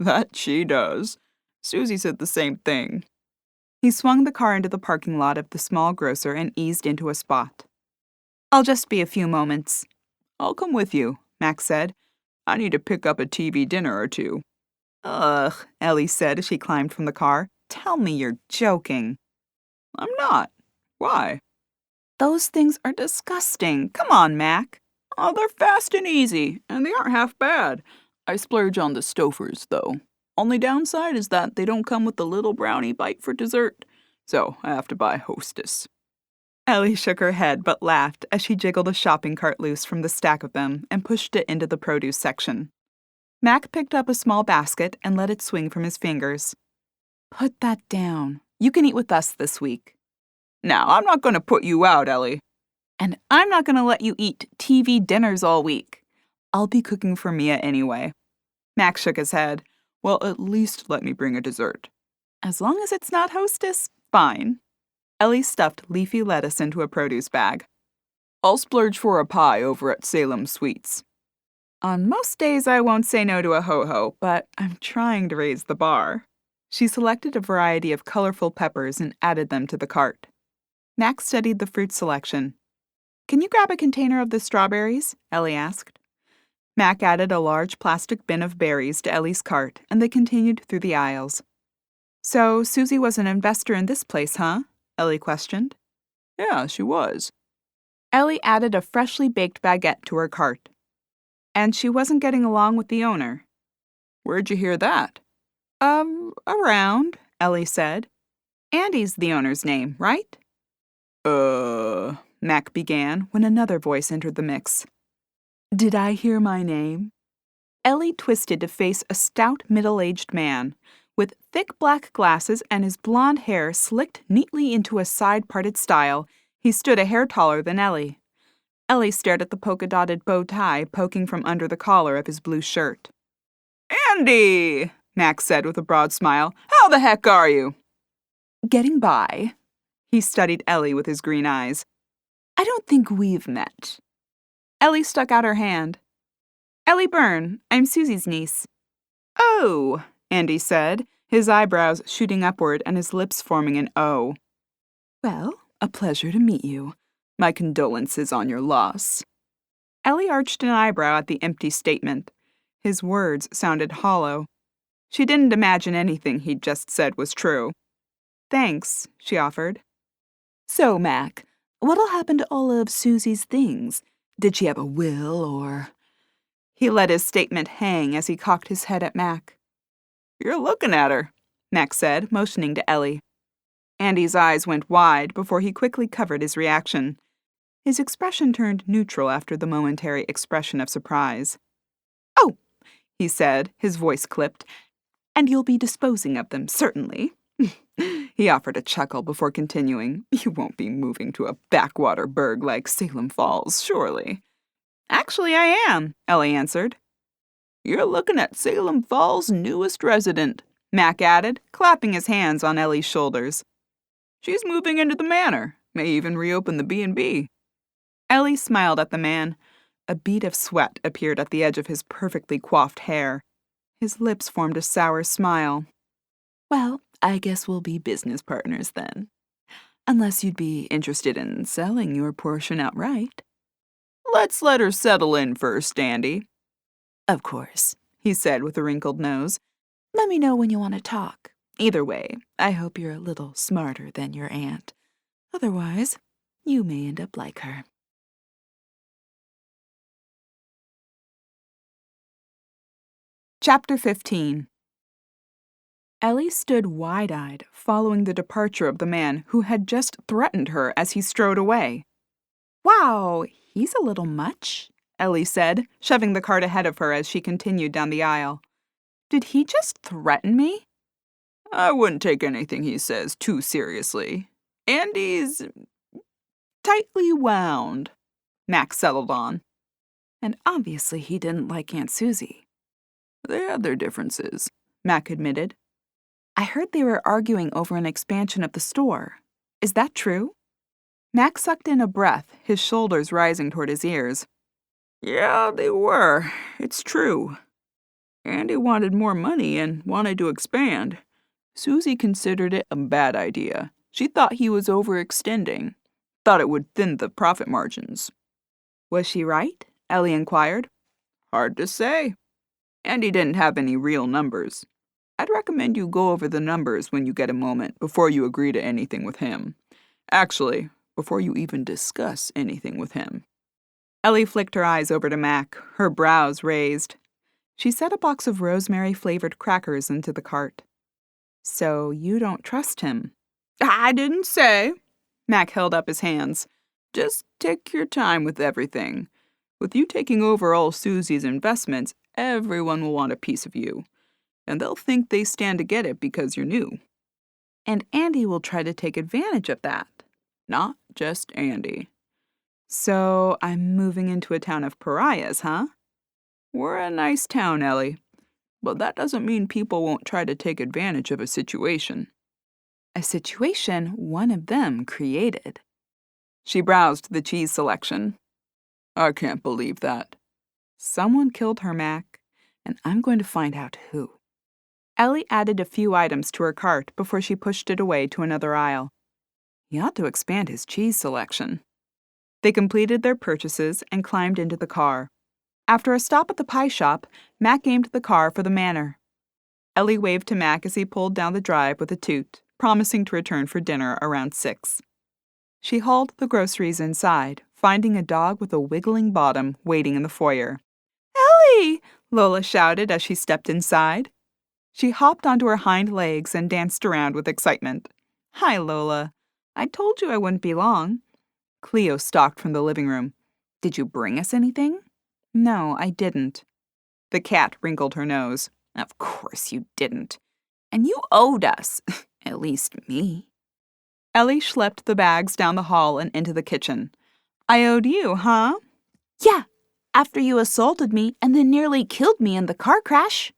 That she does. Susie said the same thing. He swung the car into the parking lot of the small grocer and eased into a spot. I'll just be a few moments. I'll come with you, Mac said. I need to pick up a TV dinner or two. Ugh, Ellie said as she climbed from the car. Tell me you're joking. I'm not. Why? Those things are disgusting. Come on, Mac. Oh, they're fast and easy, and they aren't half bad. I splurge on the Stofers, though. Only downside is that they don't come with the little brownie bite for dessert, so I have to buy Hostess. Ellie shook her head but laughed as she jiggled a shopping cart loose from the stack of them and pushed it into the produce section. Mac picked up a small basket and let it swing from his fingers. Put that down. You can eat with us this week. Now, I'm not going to put you out, Ellie. And I'm not going to let you eat TV dinners all week. I'll be cooking for Mia anyway. Mac shook his head. Well, at least let me bring a dessert. As long as it's not Hostess, fine. Ellie stuffed leafy lettuce into a produce bag. I'll splurge for a pie over at Salem Sweets. On most days, I won't say no to a ho-ho, but I'm trying to raise the bar. She selected a variety of colorful peppers and added them to the cart. Mac studied the fruit selection. Can you grab a container of the strawberries? Ellie asked. Mac added a large plastic bin of berries to Ellie's cart, and they continued through the aisles. So, Susie was an investor in this place, huh? Ellie questioned. Yeah, she was. Ellie added a freshly baked baguette to her cart. And she wasn't getting along with the owner. Where'd you hear that? Around, Ellie said. Andy's the owner's name, right? Mac began when another voice entered the mix. Did I hear my name? Ellie twisted to face a stout, middle-aged man, with thick black glasses and his blonde hair slicked neatly into a side-parted style. He stood a hair taller than Ellie. Ellie stared at the polka-dotted bow tie poking from under the collar of his blue shirt. Andy, Mac said with a broad smile. How the heck are you? Getting by. He studied Ellie with his green eyes. I don't think we've met. Ellie stuck out her hand. Ellie Byrne, I'm Susie's niece. Oh, Andy said, his eyebrows shooting upward and his lips forming an O. Well, a pleasure to meet you. My condolences on your loss. Ellie arched an eyebrow at the empty statement. His words sounded hollow. She didn't imagine anything he'd just said was true. Thanks, she offered. So, Mac, what'll happen to all of Susie's things? Did she have a will, or... He let his statement hang as he cocked his head at Mac. You're looking at her, Mac said, motioning to Ellie. Andy's eyes went wide before he quickly covered his reaction. His expression turned neutral after the momentary expression of surprise. "Oh," he said, his voice clipped, "and you'll be disposing of them, certainly." He offered a chuckle before continuing. "You won't be moving to a backwater burg like Salem Falls, surely." "Actually, I am," Ellie answered. "You're looking at Salem Falls' newest resident," Mac added, clapping his hands on Ellie's shoulders. "She's moving into the manor, may even reopen the B&B. Ellie smiled at the man. A bead of sweat appeared at the edge of his perfectly coiffed hair. His lips formed a sour smile. "Well, I guess we'll be business partners then. Unless you'd be interested in selling your portion outright." "Let's let her settle in first, Andy." "Of course," he said with a wrinkled nose. "Let me know when you want to talk. Either way, I hope you're a little smarter than your aunt. Otherwise, you may end up like her." Chapter 15. Ellie stood wide-eyed, following the departure of the man who had just threatened her as he strode away. "Wow, he's a little much," Ellie said, shoving the cart ahead of her as she continued down the aisle. "Did he just threaten me?" "I wouldn't take anything he says too seriously. Andy's tightly wound," Max settled on. "And obviously he didn't like Aunt Susie." "They had their differences," Mac admitted. "I heard they were arguing over an expansion of the store. Is that true?" Max sucked in a breath, his shoulders rising toward his ears. "Yeah, they were. It's true. Andy wanted more money and wanted to expand. Susie considered it a bad idea. She thought he was overextending. Thought it would thin the profit margins." "Was she right?" Ellie inquired. "Hard to say. Andy didn't have any real numbers. I'd recommend you go over the numbers when you get a moment before you agree to anything with him. Actually, before you even discuss anything with him." Ellie flicked her eyes over to Mac, her brows raised. She set a box of rosemary-flavored crackers into the cart. "So you don't trust him?" "I didn't say." Mac held up his hands. "Just take your time with everything. With you taking over all Susie's investments, everyone will want a piece of you. And they'll think they stand to get it because you're new." "And Andy will try to take advantage of that." "Not just Andy." "So I'm moving into a town of pariahs, huh?" "We're a nice town, Ellie. But that doesn't mean people won't try to take advantage of a situation." "A situation one of them created." She browsed the cheese selection. "I can't believe that." "Someone killed her, Mac, and I'm going to find out who." Ellie added a few items to her cart before she pushed it away to another aisle. He ought to expand his cheese selection. They completed their purchases and climbed into the car. After a stop at the pie shop, Mac aimed the car for the manor. Ellie waved to Mac as he pulled down the drive with a toot, promising to return for dinner around 6. She hauled the groceries inside, finding a dog with a wiggling bottom waiting in the foyer. "Ellie!" Lola shouted as she stepped inside. She hopped onto her hind legs and danced around with excitement. "Hi, Lola. I told you I wouldn't be long." Cleo stalked from the living room. "Did you bring us anything?" "No, I didn't." The cat wrinkled her nose. "Of course you didn't. And you owed us. At least me." Ellie schlepped the bags down the hall and into the kitchen. "I owed you, huh?" "Yeah, after you assaulted me and then nearly killed me in the car crash."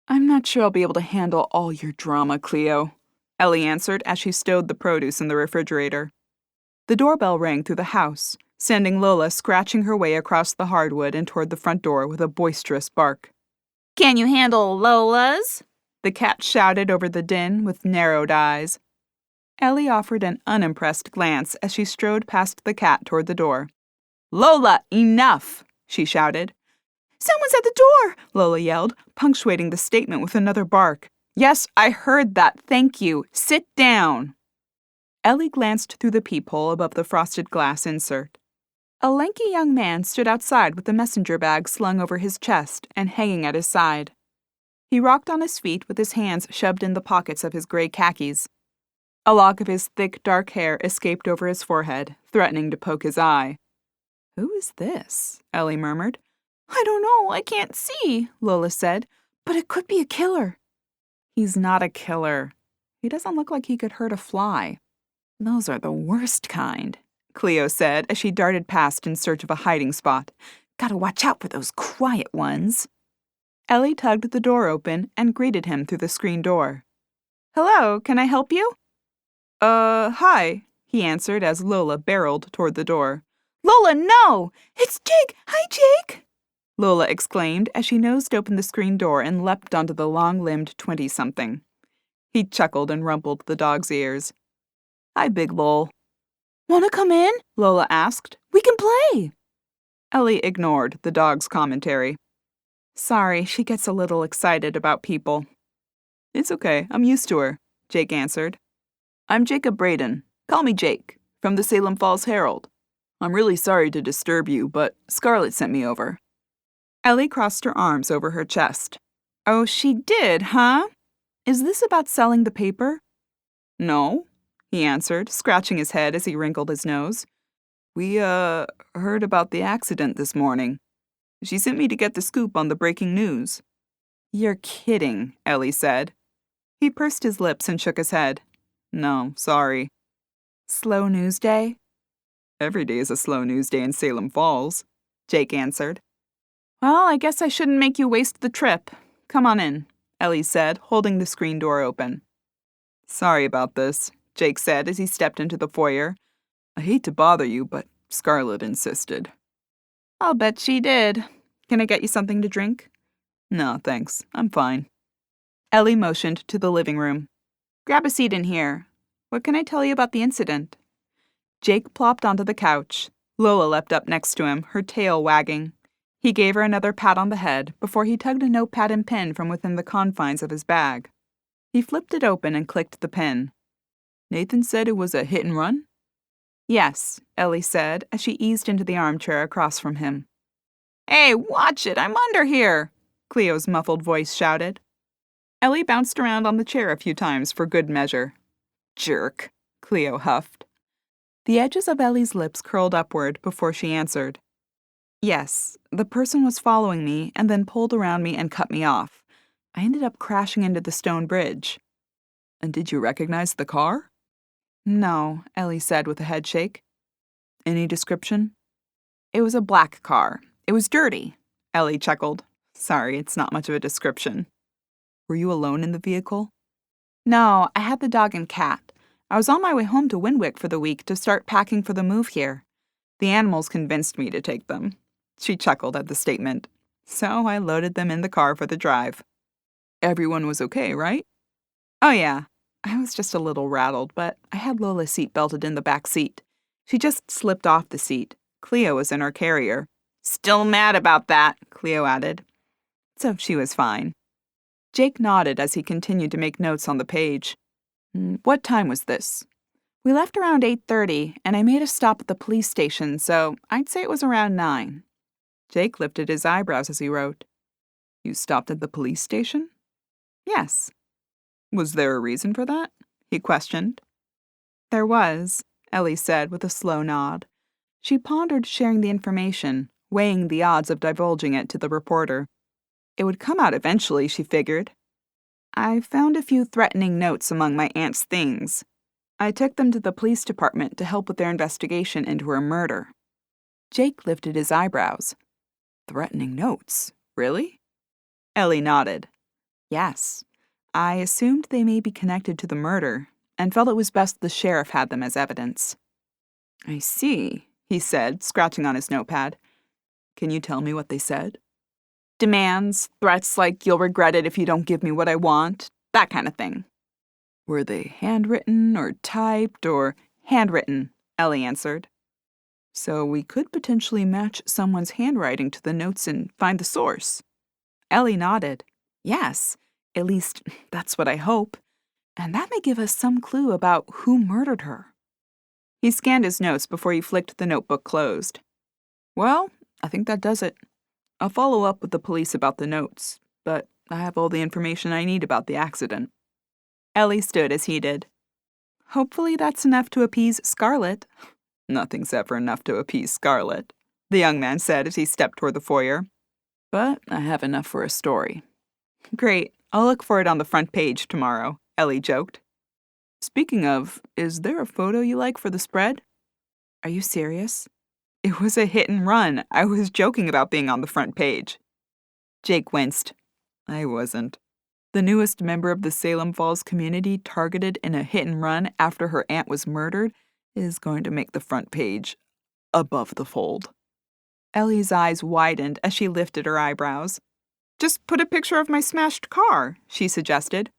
"I'm not sure I'll be able to handle all your drama, Cleo," Ellie answered as she stowed the produce in the refrigerator. The doorbell rang through the house, sending Lola scratching her way across the hardwood and toward the front door with a boisterous bark. "Can you handle Lola's?" the cat shouted over the din with narrowed eyes. Ellie offered an unimpressed glance as she strode past the cat toward the door. "Lola, enough!" she shouted. "Someone's at the door!" Lola yelled, punctuating the statement with another bark. "Yes, I heard that. Thank you. Sit down." Ellie glanced through the peephole above the frosted glass insert. A lanky young man stood outside with the messenger bag slung over his chest and hanging at his side. He rocked on his feet with his hands shoved in the pockets of his gray khakis. A lock of his thick, dark hair escaped over his forehead, threatening to poke his eye. "Who is this?" Ellie murmured. "I don't know, I can't see," Lola said, "but it could be a killer." "He's not a killer. He doesn't look like he could hurt a fly." "Those are the worst kind," Cleo said as she darted past in search of a hiding spot. "Gotta watch out for those quiet ones." Ellie tugged the door open and greeted him through the screen door. "Hello, can I help you?" Hi," he answered as Lola barreled toward the door. "Lola, no! It's Jake! Hi, Jake!" Lola exclaimed as she nosed open the screen door and leapt onto the long-limbed 20-something. He chuckled and rumpled the dog's ears. "Hi, Big Lol." "Wanna come in?" Lola asked. "We can play." Ellie ignored the dog's commentary. "Sorry, she gets a little excited about people." "It's okay, I'm used to her," Jake answered. "I'm Jacob Braden. Call me Jake, from the Salem Falls Herald. I'm really sorry to disturb you, but Scarlett sent me over." Ellie crossed her arms over her chest. "Oh, she did, huh? Is this about selling the paper?" "No," he answered, scratching his head as he wrinkled his nose. "We, heard about the accident this morning. She sent me to get the scoop on the breaking news." "You're kidding," Ellie said. He pursed his lips and shook his head. "No, sorry." "Slow news day?" "Every day is a slow news day in Salem Falls," Jake answered. "Well, I guess I shouldn't make you waste the trip. Come on in," Ellie said, holding the screen door open. "Sorry about this," Jake said as he stepped into the foyer. "I hate to bother you, but Scarlett insisted." "I'll bet she did. Can I get you something to drink?" "No, thanks. I'm fine." Ellie motioned to the living room. "Grab a seat in here. What can I tell you about the incident?" Jake plopped onto the couch. Lola leapt up next to him, her tail wagging. He gave her another pat on the head before he tugged a notepad and pen from within the confines of his bag. He flipped it open and clicked the pen. "Nathan said it was a hit and run?" "Yes," Ellie said as she eased into the armchair across from him. "Hey, watch it! I'm under here!" Cleo's muffled voice shouted. Ellie bounced around on the chair a few times for good measure. "Jerk," Cleo huffed. The edges of Ellie's lips curled upward before she answered. "Yes, the person was following me and then pulled around me and cut me off. I ended up crashing into the stone bridge." "And did you recognize the car?" "No," Ellie said with a head shake. "Any description?" "It was a black car. It was dirty." Ellie chuckled. "Sorry, it's not much of a description." "Were you alone in the vehicle?" "No, I had the dog and cat. I was on my way home to Windwick for the week to start packing for the move here. The animals convinced me to take them." She chuckled at the statement. "So I loaded them in the car for the drive." "Everyone was okay, right?" "Oh yeah. I was just a little rattled, but I had Lola's seat belted in the back seat. She just slipped off the seat. Cleo was in her carrier." "Still mad about that," Cleo added. "So she was fine." Jake nodded as he continued to make notes on the page. "What time was this?" "We left around 8:30, and I made a stop at the police station, so I'd say it was around 9. Jake lifted his eyebrows as he wrote. "You stopped at the police station?" "Yes." "Was there a reason for that?" he questioned. "There was," Ellie said with a slow nod. She pondered sharing the information, weighing the odds of divulging it to the reporter. It would come out eventually, she figured. "I found a few threatening notes among my aunt's things. I took them to the police department to help with their investigation into her murder." Jake lifted his eyebrows. "Threatening notes? Really?" Ellie nodded. "Yes. I assumed they may be connected to the murder, and felt it was best the sheriff had them as evidence." "I see," he said, scratching on his notepad. "Can you tell me what they said?" "Demands, threats like you'll regret it if you don't give me what I want, that kind of thing." "Were they handwritten or typed or—" "Handwritten," Ellie answered. "So we could potentially match someone's handwriting to the notes and find the source." Ellie nodded. "Yes, at least that's what I hope. And that may give us some clue about who murdered her." He scanned his notes before he flicked the notebook closed. "Well, I think that does it. I'll follow up with the police about the notes, but I have all the information I need about the accident. Ellie stood as he did. Hopefully that's enough to appease Scarlet. Nothing's ever enough to appease Scarlet, the young man said as he stepped toward the foyer. But I have enough for a story. Great. I'll look for it on the front page tomorrow, Ellie joked. Speaking of, is there a photo you like for the spread? Are you serious? It was a hit and run. I was joking about being on the front page. Jake winced. I wasn't. The newest member of the Salem Falls community targeted in a hit and run after her aunt was murdered is going to make the front page above the fold. Ellie's eyes widened as she lifted her eyebrows. Just put a picture of my smashed car, she suggested.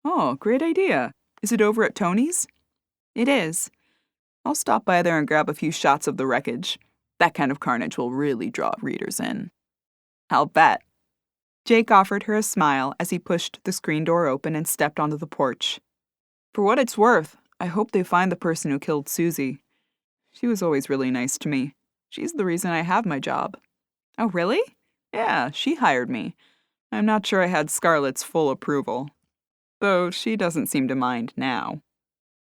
Oh, great idea. Is it over at Tony's? It is. I'll stop by there and grab a few shots of the wreckage. That kind of carnage will really draw readers in. I'll bet. Jake offered her a smile as he pushed the screen door open and stepped onto the porch. For what it's worth, I hope they find the person who killed Susie. She was always really nice to me. She's the reason I have my job. Oh, really? Yeah, she hired me. I'm not sure I had Scarlett's full approval. Though she doesn't seem to mind now.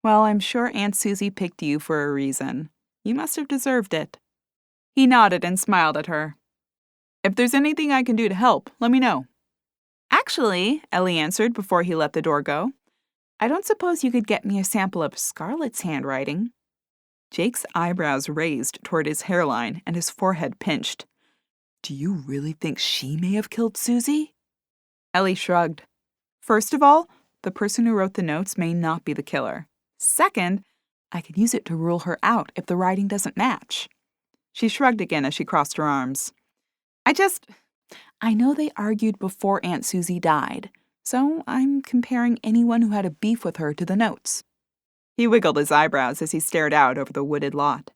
Well, I'm sure Aunt Susie picked you for a reason. You must have deserved it. He nodded and smiled at her. If there's anything I can do to help, let me know. Actually, Ellie answered before he let the door go, I don't suppose you could get me a sample of Scarlett's handwriting. Jake's eyebrows raised toward his hairline and his forehead pinched. Do you really think she may have killed Susie? Ellie shrugged. First of all, the person who wrote the notes may not be the killer. Second, I could use it to rule her out if the writing doesn't match. She shrugged again as she crossed her arms. I know they argued before Aunt Susie died, so I'm comparing anyone who had a beef with her to the notes. He wiggled his eyebrows as he stared out over the wooded lot.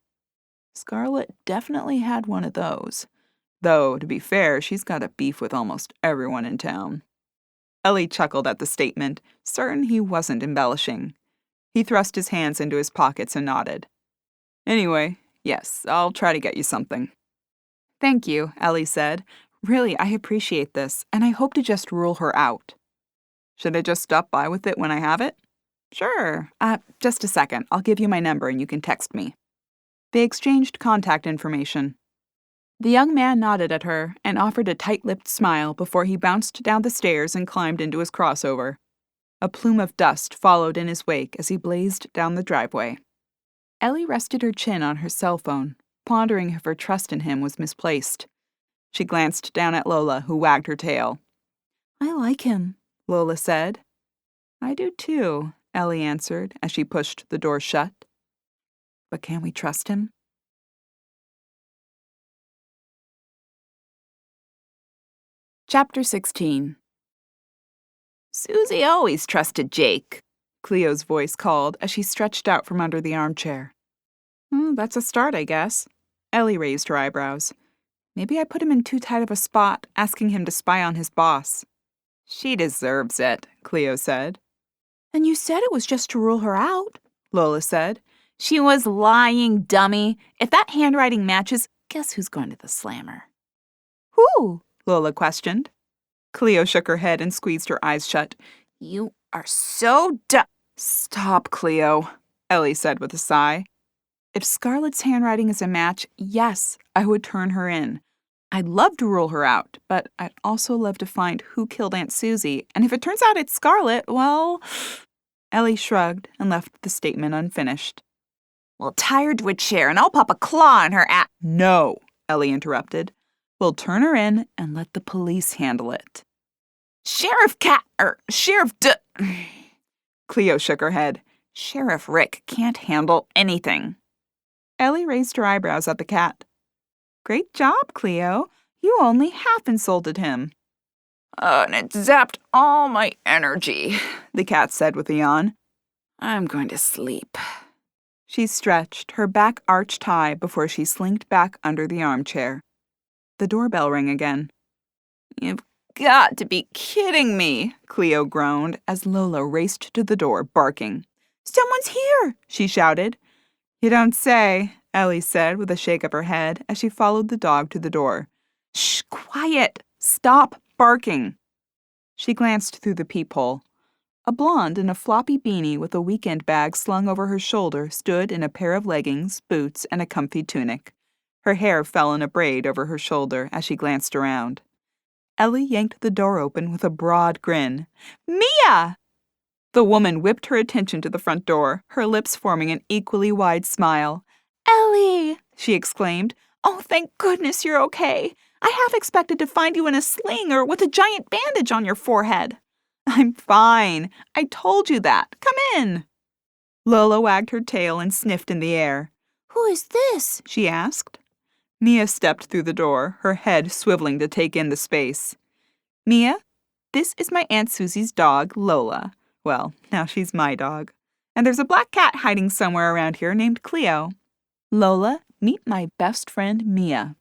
Scarlett definitely had one of those. Though, to be fair, she's got a beef with almost everyone in town. Ellie chuckled at the statement, certain he wasn't embellishing. He thrust his hands into his pockets and nodded. Anyway, yes, I'll try to get you something. Thank you, Ellie said. Really, I appreciate this, and I hope to just rule her out. Should I just stop by with it when I have it? Sure. Just a second. I'll give you my number and you can text me. They exchanged contact information. The young man nodded at her and offered a tight-lipped smile before he bounced down the stairs and climbed into his crossover. A plume of dust followed in his wake as he blazed down the driveway. Ellie rested her chin on her cell phone, pondering if her trust in him was misplaced. She glanced down at Lola, who wagged her tail. I like him, Lola said. I do too, Ellie answered as she pushed the door shut. But can we trust him? Chapter 16. Susie always trusted Jake, Cleo's voice called as she stretched out from under the armchair. That's a start, I guess. Ellie raised her eyebrows. Maybe I put him in too tight of a spot, asking him to spy on his boss. She deserves it, Cleo said. And you said it was just to rule her out, Lola said. She was lying, dummy. If that handwriting matches, guess who's going to the slammer? Who? Lola questioned. Cleo shook her head and squeezed her eyes shut. You are so dumb. Stop, Cleo, Ellie said with a sigh. If Scarlett's handwriting is a match, yes, I would turn her in. I'd love to rule her out, but I'd also love to find who killed Aunt Susie, and if it turns out it's Scarlett, well... Ellie shrugged and left the statement unfinished. Well, tie her to a chair and I'll pop a claw in her ass. No, Ellie interrupted. We'll turn her in and let the police handle it. Sheriff Cleo shook her head. Sheriff Rick can't handle anything. Ellie raised her eyebrows at the cat. Great job, Cleo. You only half insulted him. And it zapped all my energy, the cat said with a yawn. I'm going to sleep. She stretched, her back arched high before she slinked back under the armchair. The doorbell rang again. You've got to be kidding me, Cleo groaned as Lola raced to the door, barking. Someone's here, she shouted. You don't say, Ellie said with a shake of her head as she followed the dog to the door. Shh, quiet. Stop barking. She glanced through the peephole. A blonde in a floppy beanie with a weekend bag slung over her shoulder stood in a pair of leggings, boots, and a comfy tunic. Her hair fell in a braid over her shoulder as she glanced around. Ellie yanked the door open with a broad grin. "Mia!" The woman whipped her attention to the front door, her lips forming an equally wide smile. "Ellie!" she exclaimed. "Oh, thank goodness you're okay. I half expected to find you in a sling or with a giant bandage on your forehead." "I'm fine. I told you that. Come in." Lola wagged her tail and sniffed in the air. Who is this? She asked. Mia stepped through the door, her head swiveling to take in the space. "Mia, this is my Aunt Susie's dog, Lola. Well, now she's my dog. And there's a black cat hiding somewhere around here named Cleo. Lola, meet my best friend, Mia."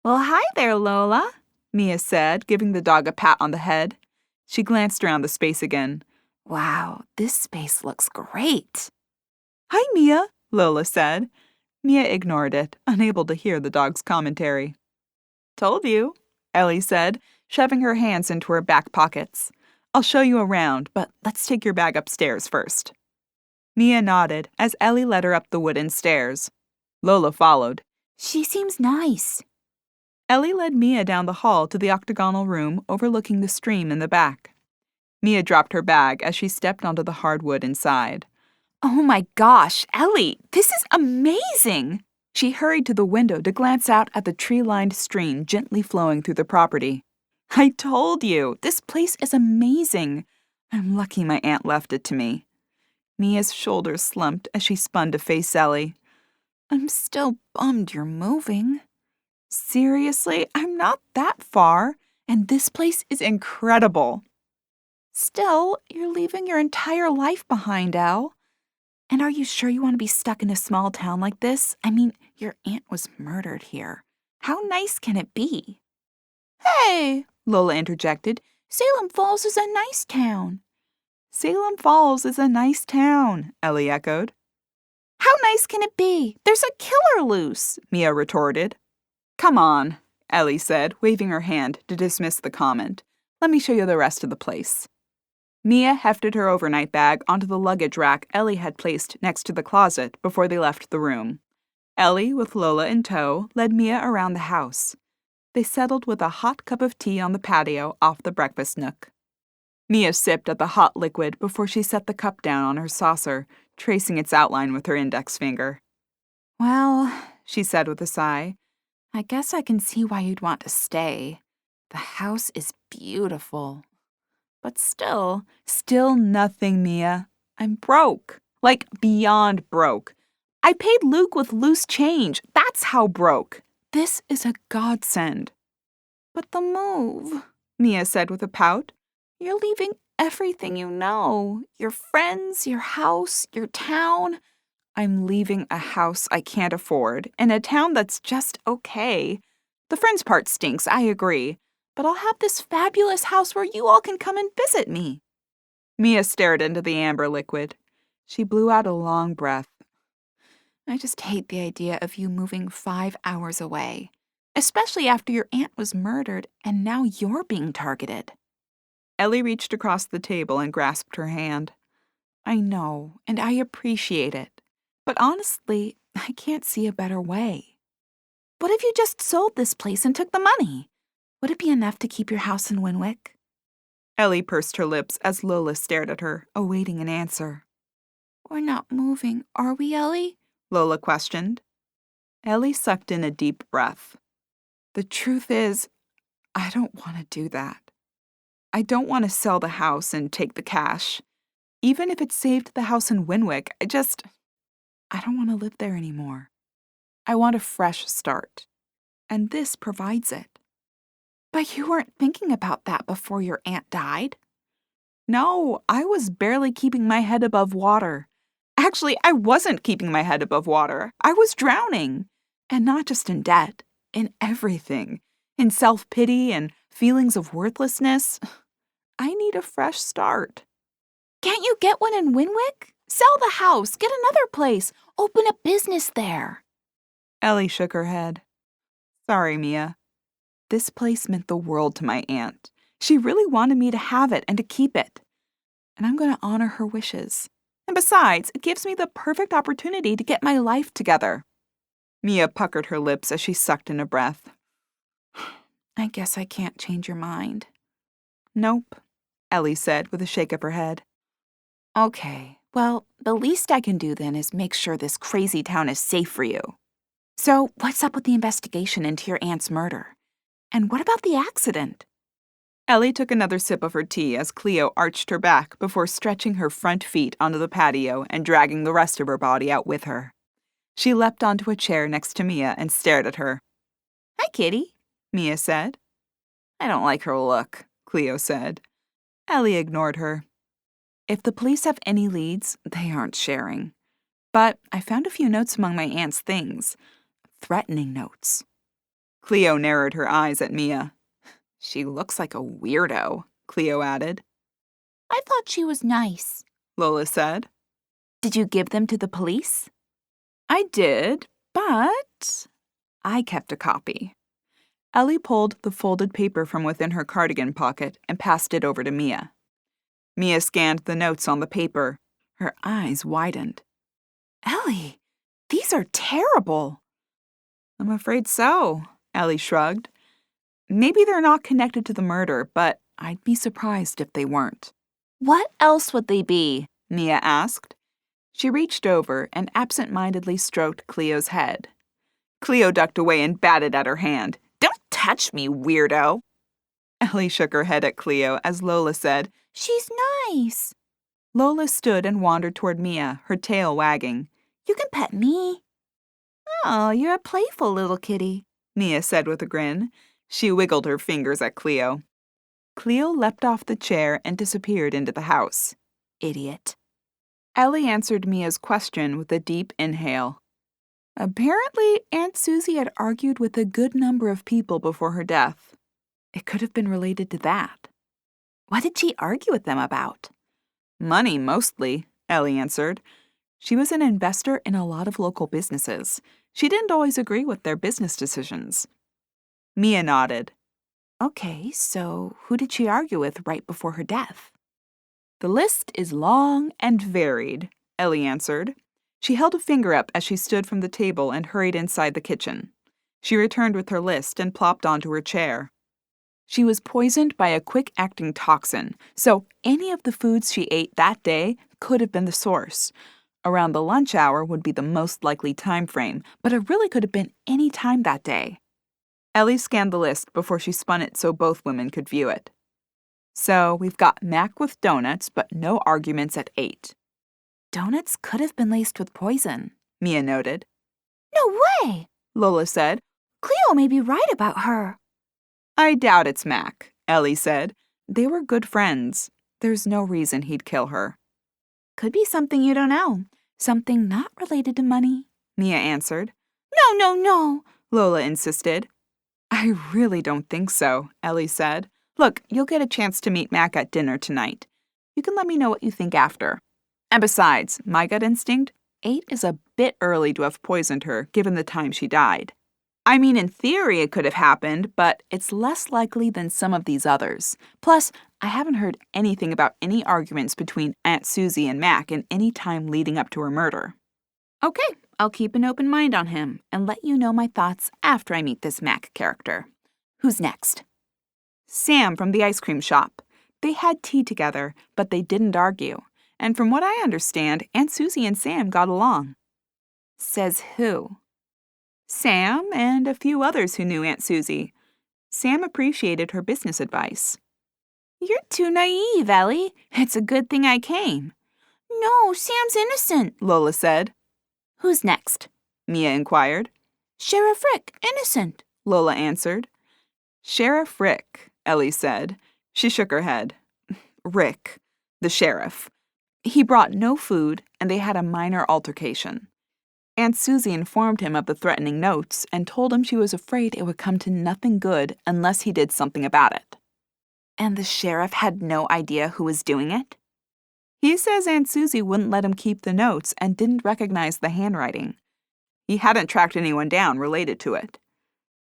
Well, hi there, Lola, Mia said, giving the dog a pat on the head. She glanced around the space again. Wow, this space looks great. "Hi, Mia," Lola said. Mia ignored it, unable to hear the dog's commentary. "Told you," Ellie said, shoving her hands into her back pockets. "I'll show you around, but let's take your bag upstairs first." Mia nodded as Ellie led her up the wooden stairs. Lola followed. She seems nice. Ellie led Mia down the hall to the octagonal room overlooking the stream in the back. Mia dropped her bag as she stepped onto the hardwood inside. Oh my gosh, Ellie, this is amazing! She hurried to the window to glance out at the tree-lined stream gently flowing through the property. "I told you, this place is amazing. I'm lucky my aunt left it to me." Mia's shoulders slumped as she spun to face Ellie. "I'm still bummed you're moving." "Seriously, I'm not that far, and this place is incredible." "Still, you're leaving your entire life behind, Elle. And are you sure you want to be stuck in a small town like this? I mean, your aunt was murdered here. How nice can it be?" Hey, Lola interjected. Salem Falls is a nice town. "Salem Falls is a nice town," Ellie echoed. How nice can it be? There's a killer loose, Mia retorted. "Come on," Ellie said, waving her hand to dismiss the comment. "Let me show you the rest of the place." Mia hefted her overnight bag onto the luggage rack Ellie had placed next to the closet before they left the room. Ellie, with Lola in tow, led Mia around the house. They settled with a hot cup of tea on the patio off the breakfast nook. Mia sipped at the hot liquid before she set the cup down on her saucer, tracing its outline with her index finger. Well, she said with a sigh, I guess I can see why you'd want to stay. The house is beautiful. But still nothing, Mia. I'm broke. Like, beyond broke. I paid Luke with loose change. That's how broke. This is a godsend. But the move, Mia said with a pout. You're leaving everything you know. Your friends, your house, your town. I'm leaving a house I can't afford in a town that's just okay. The friends part stinks, I agree. But I'll have this fabulous house where you all can come and visit me. Mia stared into the amber liquid. She blew out a long breath. I just hate the idea of you moving 5 hours away, especially after your aunt was murdered and now you're being targeted. Ellie reached across the table and grasped her hand. I know, and I appreciate it. But honestly, I can't see a better way. What if you just sold this place and took the money? Would it be enough to keep your house in Winwick? Ellie pursed her lips as Lola stared at her, awaiting an answer. We're not moving, are we, Ellie? Lola questioned. Ellie sucked in a deep breath. The truth is, I don't want to do that. I don't want to sell the house and take the cash. Even if it saved the house in Winwick, I don't want to live there anymore. I want a fresh start. And this provides it. But you weren't thinking about that before your aunt died. No, I was barely keeping my head above water. Actually, I wasn't keeping my head above water. I was drowning. And not just in debt, in everything. In self-pity and feelings of worthlessness. I need a fresh start. Can't you get one in Winwick? Sell the house, get another place, open a business there. Ellie shook her head. Sorry, Mia. This place meant the world to my aunt. She really wanted me to have it and to keep it. And I'm going to honor her wishes. And besides, it gives me the perfect opportunity to get my life together. Mia puckered her lips as she sucked in a breath. I guess I can't change your mind. Nope, Ellie said with a shake of her head. Okay, well, the least I can do then is make sure this crazy town is safe for you. So, what's up with the investigation into your aunt's murder? And what about the accident? Ellie took another sip of her tea as Cleo arched her back before stretching her front feet onto the patio and dragging the rest of her body out with her. She leapt onto a chair next to Mia and stared at her. Hi, kitty, Mia said. I don't like her look, Cleo said. Ellie ignored her. If the police have any leads, they aren't sharing. But I found a few notes among my aunt's things. Threatening notes. Cleo narrowed her eyes at Mia. She looks like a weirdo, Cleo added. I thought she was nice, Lola said. Did you give them to the police? I did, but I kept a copy. Ellie pulled the folded paper from within her cardigan pocket and passed it over to Mia. Mia scanned the notes on the paper. Her eyes widened. Ellie, these are terrible. I'm afraid so, Ellie shrugged. Maybe they're not connected to the murder, but I'd be surprised if they weren't. What else would they be? Mia asked. She reached over and absent-mindedly stroked Cleo's head. Cleo ducked away and batted at her hand. Don't touch me, weirdo! Ellie shook her head at Cleo as Lola said, She's nice. Lola stood and wandered toward Mia, her tail wagging. You can pet me. Oh, you're a playful little kitty, Mia said with a grin. She wiggled her fingers at Cleo. Cleo leapt off the chair and disappeared into the house. Idiot. Ellie answered Mia's question with a deep inhale. Apparently, Aunt Susie had argued with a good number of people before her death. It could have been related to that. What did she argue with them about? Money, mostly, Ellie answered. She was an investor in a lot of local businesses. She didn't always agree with their business decisions. Mia nodded. Okay, so who did she argue with right before her death? The list is long and varied, Ellie answered. She held a finger up as she stood from the table and hurried inside the kitchen. She returned with her list and plopped onto her chair. She was poisoned by a quick-acting toxin, so any of the foods she ate that day could have been the source. Around the lunch hour would be the most likely time frame, but it really could have been any time that day. Ellie scanned the list before she spun it so both women could view it. So we've got mac with donuts, but no arguments at 8. Donuts could have been laced with poison, Mia noted. No way, Lola said. Cleo may be right about her. I doubt it's Mac, Ellie said. They were good friends. There's no reason he'd kill her. Could be something you don't know. Something not related to money, Mia answered. No, Lola insisted. I really don't think so, Ellie said. Look, you'll get a chance to meet Mac at dinner tonight. You can let me know what you think after. And besides, my gut instinct, 8 is a bit early to have poisoned her, given the time she died. I mean, in theory it could have happened, but it's less likely than some of these others. Plus, I haven't heard anything about any arguments between Aunt Susie and Mac in any time leading up to her murder. Okay, I'll keep an open mind on him and let you know my thoughts after I meet this Mac character. Who's next? Sam from the ice cream shop. They had tea together, but they didn't argue. And from what I understand, Aunt Susie and Sam got along. Says who? Sam and a few others who knew Aunt Susie. Sam appreciated her business advice. You're too naive, Ellie. It's a good thing I came. No, Sam's innocent, Lola said. Who's next? Mia inquired. Sheriff Rick, innocent, Lola answered. Sheriff Rick, Ellie said. She shook her head. Rick, the sheriff. He brought no food, and they had a minor altercation. Aunt Susie informed him of the threatening notes and told him she was afraid it would come to nothing good unless he did something about it. And the sheriff had no idea who was doing it? He says Aunt Susie wouldn't let him keep the notes and didn't recognize the handwriting. He hadn't tracked anyone down related to it.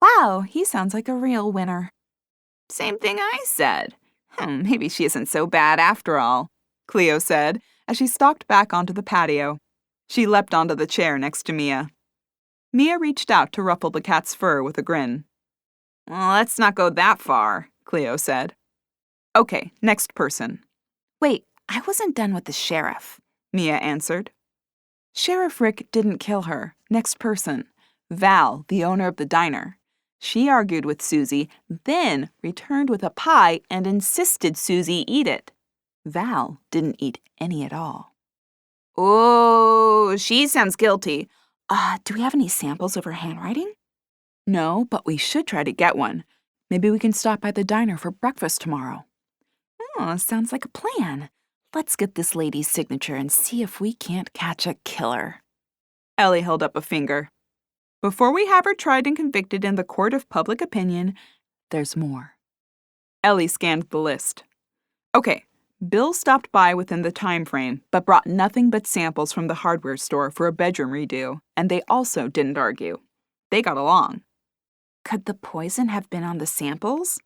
Wow, he sounds like a real winner. Same thing I said. Maybe she isn't so bad after all, Cleo said as she stalked back onto the patio. She leapt onto the chair next to Mia. Mia reached out to ruffle the cat's fur with a grin. Well, let's not go that far, Cleo said. Okay, next person. Wait, I wasn't done with the sheriff, Mia answered. Sheriff Rick didn't kill her. Next person. Val, the owner of the diner. She argued with Susie, then returned with a pie and insisted Susie eat it. Val didn't eat any at all. Oh, she sounds guilty. Do we have any samples of her handwriting? No, but we should try to get one. Maybe we can stop by the diner for breakfast tomorrow. Oh, sounds like a plan. Let's get this lady's signature and see if we can't catch a killer. Ellie held up a finger. Before we have her tried and convicted in the court of public opinion, there's more. Ellie scanned the list. Okay, Bill stopped by within the time frame, but brought nothing but samples from the hardware store for a bedroom redo, and they also didn't argue. They got along. Could the poison have been on the samples?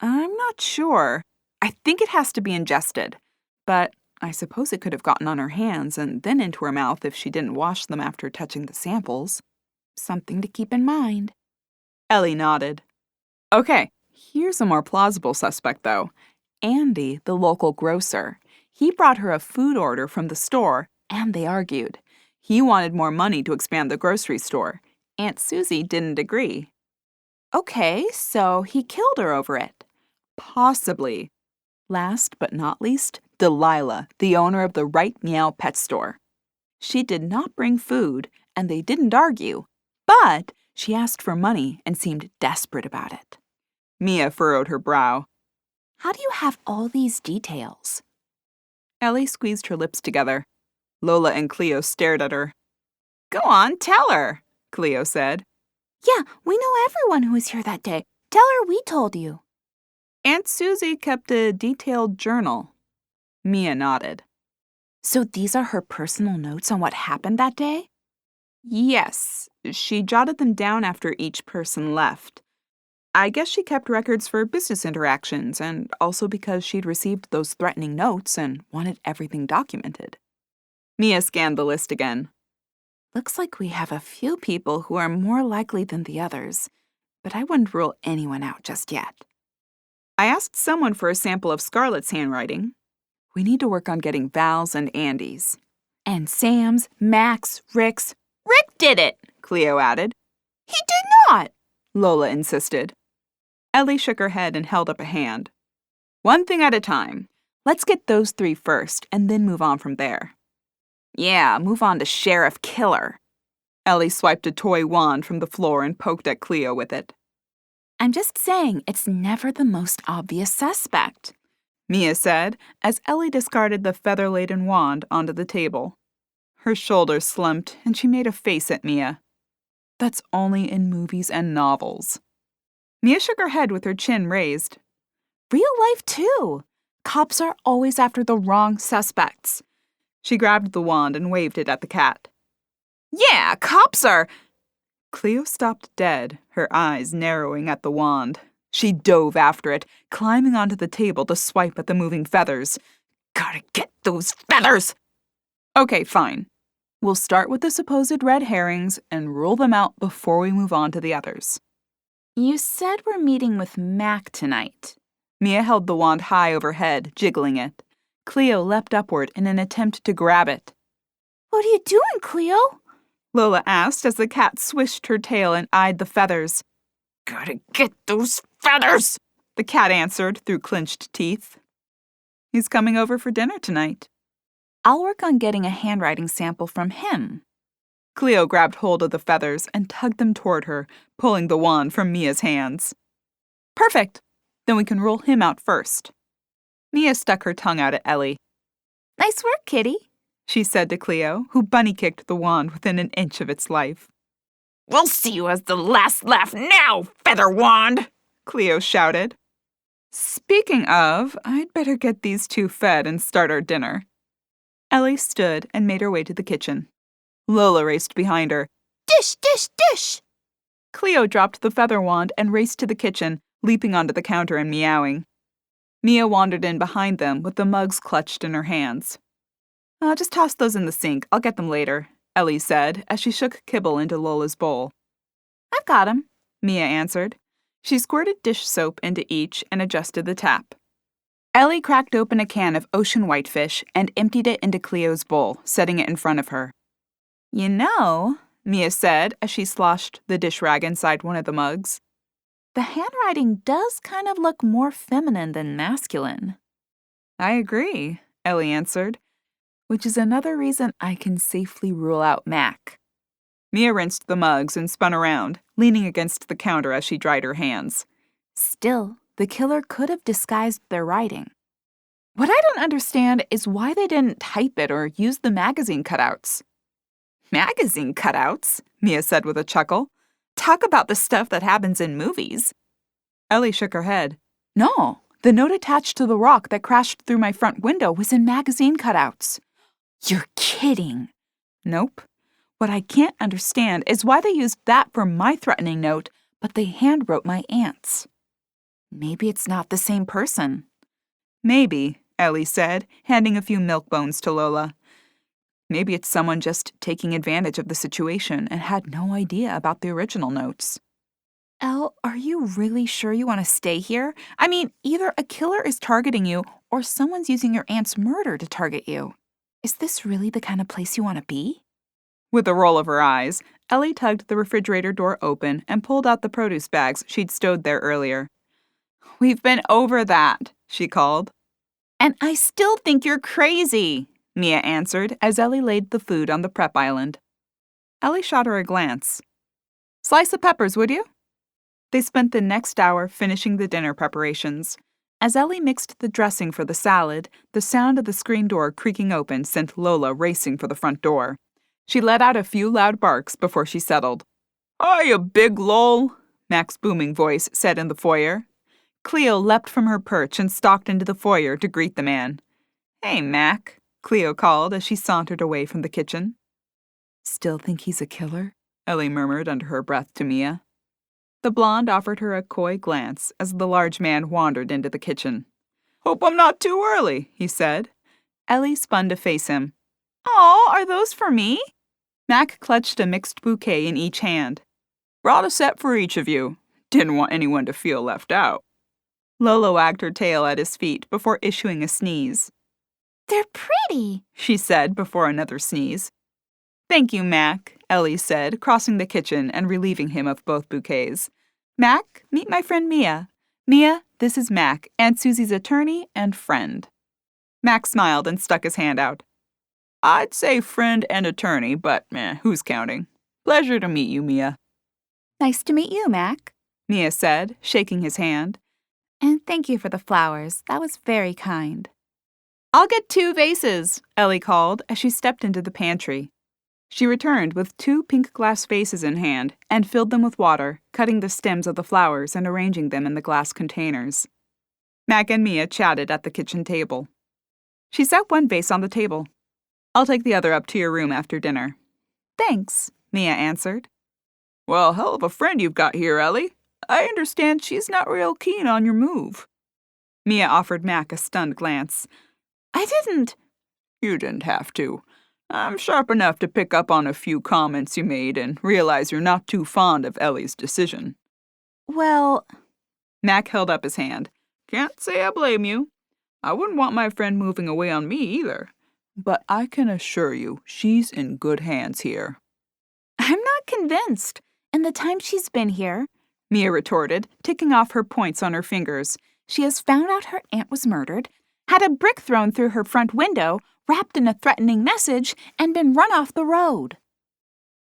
I'm not sure. I think it has to be ingested, but I suppose it could have gotten on her hands and then into her mouth if she didn't wash them after touching the samples. Something to keep in mind. Ellie nodded. Okay, here's a more plausible suspect, though. Andy, the local grocer. He brought her a food order from the store, and they argued. He wanted more money to expand the grocery store. Aunt Susie didn't agree. Okay, so he killed her over it. Possibly. Last but not least, Delilah, the owner of the Right Meow pet store. She did not bring food, and they didn't argue, but she asked for money and seemed desperate about it. Mia furrowed her brow. How do you have all these details? Ellie squeezed her lips together. Lola and Cleo stared at her. Go on, tell her, Cleo said. Yeah, we know everyone who was here that day. Tell her we told you. Aunt Susie kept a detailed journal. Mia nodded. So these are her personal notes on what happened that day? Yes, she jotted them down after each person left. I guess she kept records for business interactions and also because she'd received those threatening notes and wanted everything documented. Mia scanned the list again. Looks like we have a few people who are more likely than the others, but I wouldn't rule anyone out just yet. I asked someone for a sample of Scarlett's handwriting. We need to work on getting Val's and Andy's. And Sam's, Max, Rick's. Rick did it, Cleo added. He did not, Lola insisted. Ellie shook her head and held up a hand. One thing at a time. Let's get those three first and then move on from there. Yeah, move on to Sheriff Killer. Ellie swiped a toy wand from the floor and poked at Cleo with it. I'm just saying it's never the most obvious suspect, Mia said as Ellie discarded the feather-laden wand onto the table. Her shoulders slumped and she made a face at Mia. That's only in movies and novels. Mia shook her head with her chin raised. Real life, too. Cops are always after the wrong suspects. She grabbed the wand and waved it at the cat. Yeah, cops are... Cleo stopped dead, her eyes narrowing at the wand. She dove after it, climbing onto the table to swipe at the moving feathers. Gotta get those feathers! Okay, fine. We'll start with the supposed red herrings and rule them out before we move on to the others. You said we're meeting with Mac tonight. Mia held the wand high overhead, jiggling it. Cleo leapt upward in an attempt to grab it. What are you doing, Cleo? Lola asked as the cat swished her tail and eyed the feathers. Gotta get those feathers, the cat answered through clenched teeth. He's coming over for dinner tonight. I'll work on getting a handwriting sample from him. Cleo grabbed hold of the feathers and tugged them toward her, pulling the wand from Mia's hands. Perfect! Then we can rule him out first. Mia stuck her tongue out at Ellie. Nice work, kitty, she said to Cleo, who bunny-kicked the wand within an inch of its life. We'll see you as the last laugh now, feather wand! Cleo shouted. Speaking of, I'd better get these two fed and start our dinner. Ellie stood and made her way to the kitchen. Lola raced behind her. Dish, dish, dish! Cleo dropped the feather wand and raced to the kitchen, leaping onto the counter and meowing. Mia wandered in behind them with the mugs clutched in her hands. Just toss those in the sink. I'll get them later, Ellie said as she shook kibble into Lola's bowl. I've got 'em, Mia answered. She squirted dish soap into each and adjusted the tap. Ellie cracked open a can of ocean whitefish and emptied it into Cleo's bowl, setting it in front of her. You know, Mia said as she sloshed the dish rag inside one of the mugs, the handwriting does kind of look more feminine than masculine. I agree, Ellie answered, which is another reason I can safely rule out Mac. Mia rinsed the mugs and spun around, leaning against the counter as she dried her hands. Still, the killer could have disguised their writing. What I don't understand is why they didn't type it or use the magazine cutouts. Magazine cutouts? Mia said with a chuckle. Talk about the stuff that happens in movies. Ellie shook her head. No, the note attached to the rock that crashed through my front window was in magazine cutouts. You're kidding. Nope. What I can't understand is why they used that for my threatening note, but they handwrote my aunt's. Maybe it's not the same person. Maybe, Ellie said, handing a few milk bones to Lola. Maybe it's someone just taking advantage of the situation and had no idea about the original notes. Elle, are you really sure you want to stay here? I mean, either a killer is targeting you or someone's using your aunt's murder to target you. Is this really the kind of place you want to be? With a roll of her eyes, Ellie tugged the refrigerator door open and pulled out the produce bags she'd stowed there earlier. We've been over that, she called. And I still think you're crazy, Mia answered as Ellie laid the food on the prep island. Ellie shot her a glance. Slice of peppers, would you? They spent the next hour finishing the dinner preparations. As Ellie mixed the dressing for the salad, the sound of the screen door creaking open sent Lola racing for the front door. She let out a few loud barks before she settled. Hiya, big lol, Mac's booming voice said in the foyer. Cleo leapt from her perch and stalked into the foyer to greet the man. Hey, Mac, Cleo called as she sauntered away from the kitchen. Still think he's a killer? Ellie murmured under her breath to Mia. The blonde offered her a coy glance as the large man wandered into the kitchen. Hope I'm not too early, he said. Ellie spun to face him. Oh, are those for me? Mac clutched a mixed bouquet in each hand. Brought a set for each of you. Didn't want anyone to feel left out. Lola wagged her tail at his feet before issuing a sneeze. They're pretty, she said before another sneeze. Thank you, Mac, Ellie said, crossing the kitchen and relieving him of both bouquets. Mac, meet my friend Mia. Mia, this is Mac, Aunt Susie's attorney and friend. Mac smiled and stuck his hand out. I'd say friend and attorney, but who's counting? Pleasure to meet you, Mia. Nice to meet you, Mac, Mia said, shaking his hand. And thank you for the flowers. That was very kind. I'll get 2 vases, Ellie called as she stepped into the pantry. She returned with 2 pink glass vases in hand and filled them with water, cutting the stems of the flowers and arranging them in the glass containers. Mac and Mia chatted at the kitchen table. She set one vase on the table. I'll take the other up to your room after dinner. Thanks, Mia answered. Well, hell of a friend you've got here, Ellie. I understand she's not real keen on your move. Mia offered Mac a stunned glance. I didn't. You didn't have to. I'm sharp enough to pick up on a few comments you made and realize you're not too fond of Ellie's decision. Well, Mac held up his hand. Can't say I blame you. I wouldn't want my friend moving away on me either. But I can assure you she's in good hands here. I'm not convinced. In the time she's been here, Mia retorted, ticking off her points on her fingers. She has found out her aunt was murdered, had a brick thrown through her front window, wrapped in a threatening message, and been run off the road.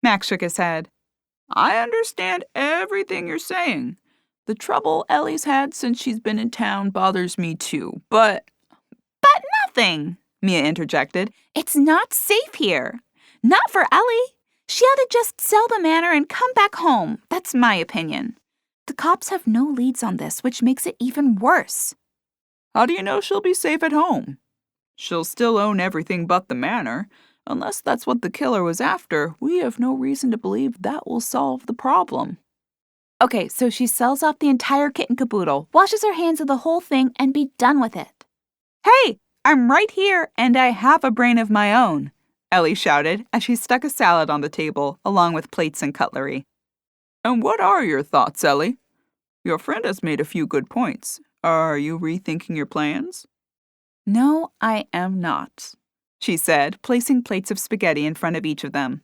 Mac shook his head. I understand everything you're saying. The trouble Ellie's had since she's been in town bothers me too, but nothing, Mia interjected. It's not safe here. Not for Ellie. She ought to just sell the manor and come back home. That's my opinion. The cops have no leads on this, which makes it even worse. How do you know she'll be safe at home? She'll still own everything but the manor. Unless that's what the killer was after, we have no reason to believe that will solve the problem. Okay, so she sells off the entire kit and caboodle, washes her hands of the whole thing, and be done with it. Hey, I'm right here, and I have a brain of my own, Ellie shouted as she stuck a salad on the table, along with plates and cutlery. And what are your thoughts, Ellie? Your friend has made a few good points. Are you rethinking your plans? No, I am not, she said, placing plates of spaghetti in front of each of them.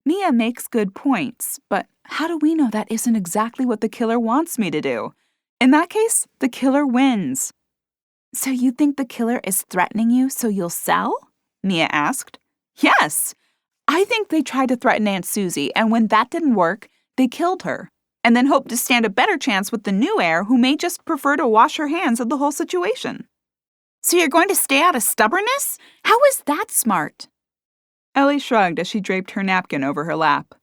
Mia makes good points, but how do we know that isn't exactly what the killer wants me to do? In that case, the killer wins. So you think the killer is threatening you so you'll sell? Mia asked. Yes. I think they tried to threaten Aunt Susie, and when that didn't work, they killed her, and then hoped to stand a better chance with the new heir who may just prefer to wash her hands of the whole situation. So you're going to stay out of stubbornness? How is that smart? Ellie shrugged as she draped her napkin over her lap.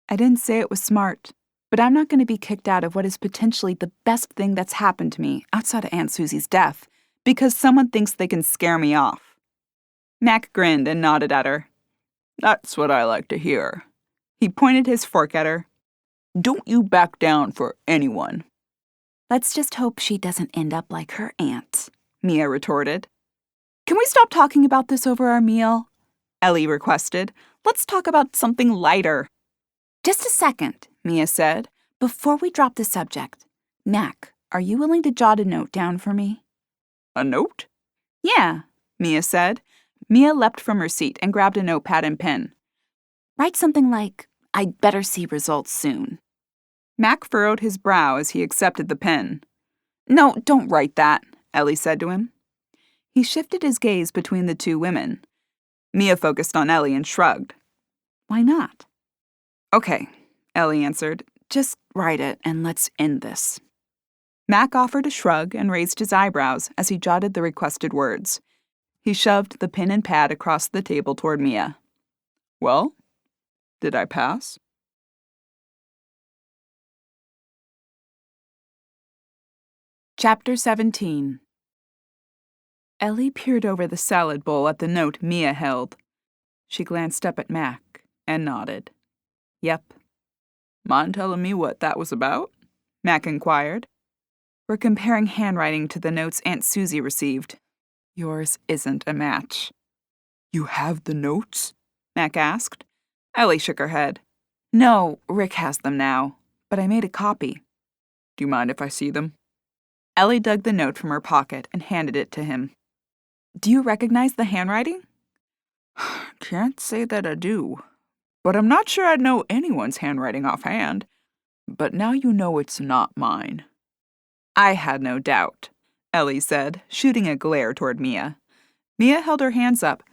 I didn't say it was smart, but I'm not going to be kicked out of what is potentially the best thing that's happened to me outside of Aunt Susie's death because someone thinks they can scare me off. Mac grinned and nodded at her. That's what I like to hear. He pointed his fork at her. Don't you back down for anyone. Let's just hope she doesn't end up like her aunt, Mia retorted. Can we stop talking about this over our meal? Ellie requested. Let's talk about something lighter. Just a second, Mia said, before we drop the subject. Mac, are you willing to jot a note down for me? A note? Yeah, Mia said. Mia leapt from her seat and grabbed a notepad and pen. Write something like, I'd better see results soon. Mac furrowed his brow as he accepted the pen. No, don't write that, Ellie said to him. He shifted his gaze between the two women. Mia focused on Ellie and shrugged. Why not? Okay, Ellie answered. Just write it and let's end this. Mac offered a shrug and raised his eyebrows as he jotted the requested words. He shoved the pen and pad across the table toward Mia. Well, did I pass? Chapter 17. Ellie peered over the salad bowl at the note Mia held. She glanced up at Mac and nodded. Yep. Mind telling me what that was about? Mac inquired. We're comparing handwriting to the notes Aunt Susie received. Yours isn't a match. You have the notes? Mac asked. Ellie shook her head. No, Rick has them now, but I made a copy. Do you mind if I see them? Ellie dug the note from her pocket and handed it to him. Do you recognize the handwriting? Can't say that I do, but I'm not sure I'd know anyone's handwriting offhand. But now you know it's not mine. I had no doubt, Ellie said, shooting a glare toward Mia. Mia held her hands up.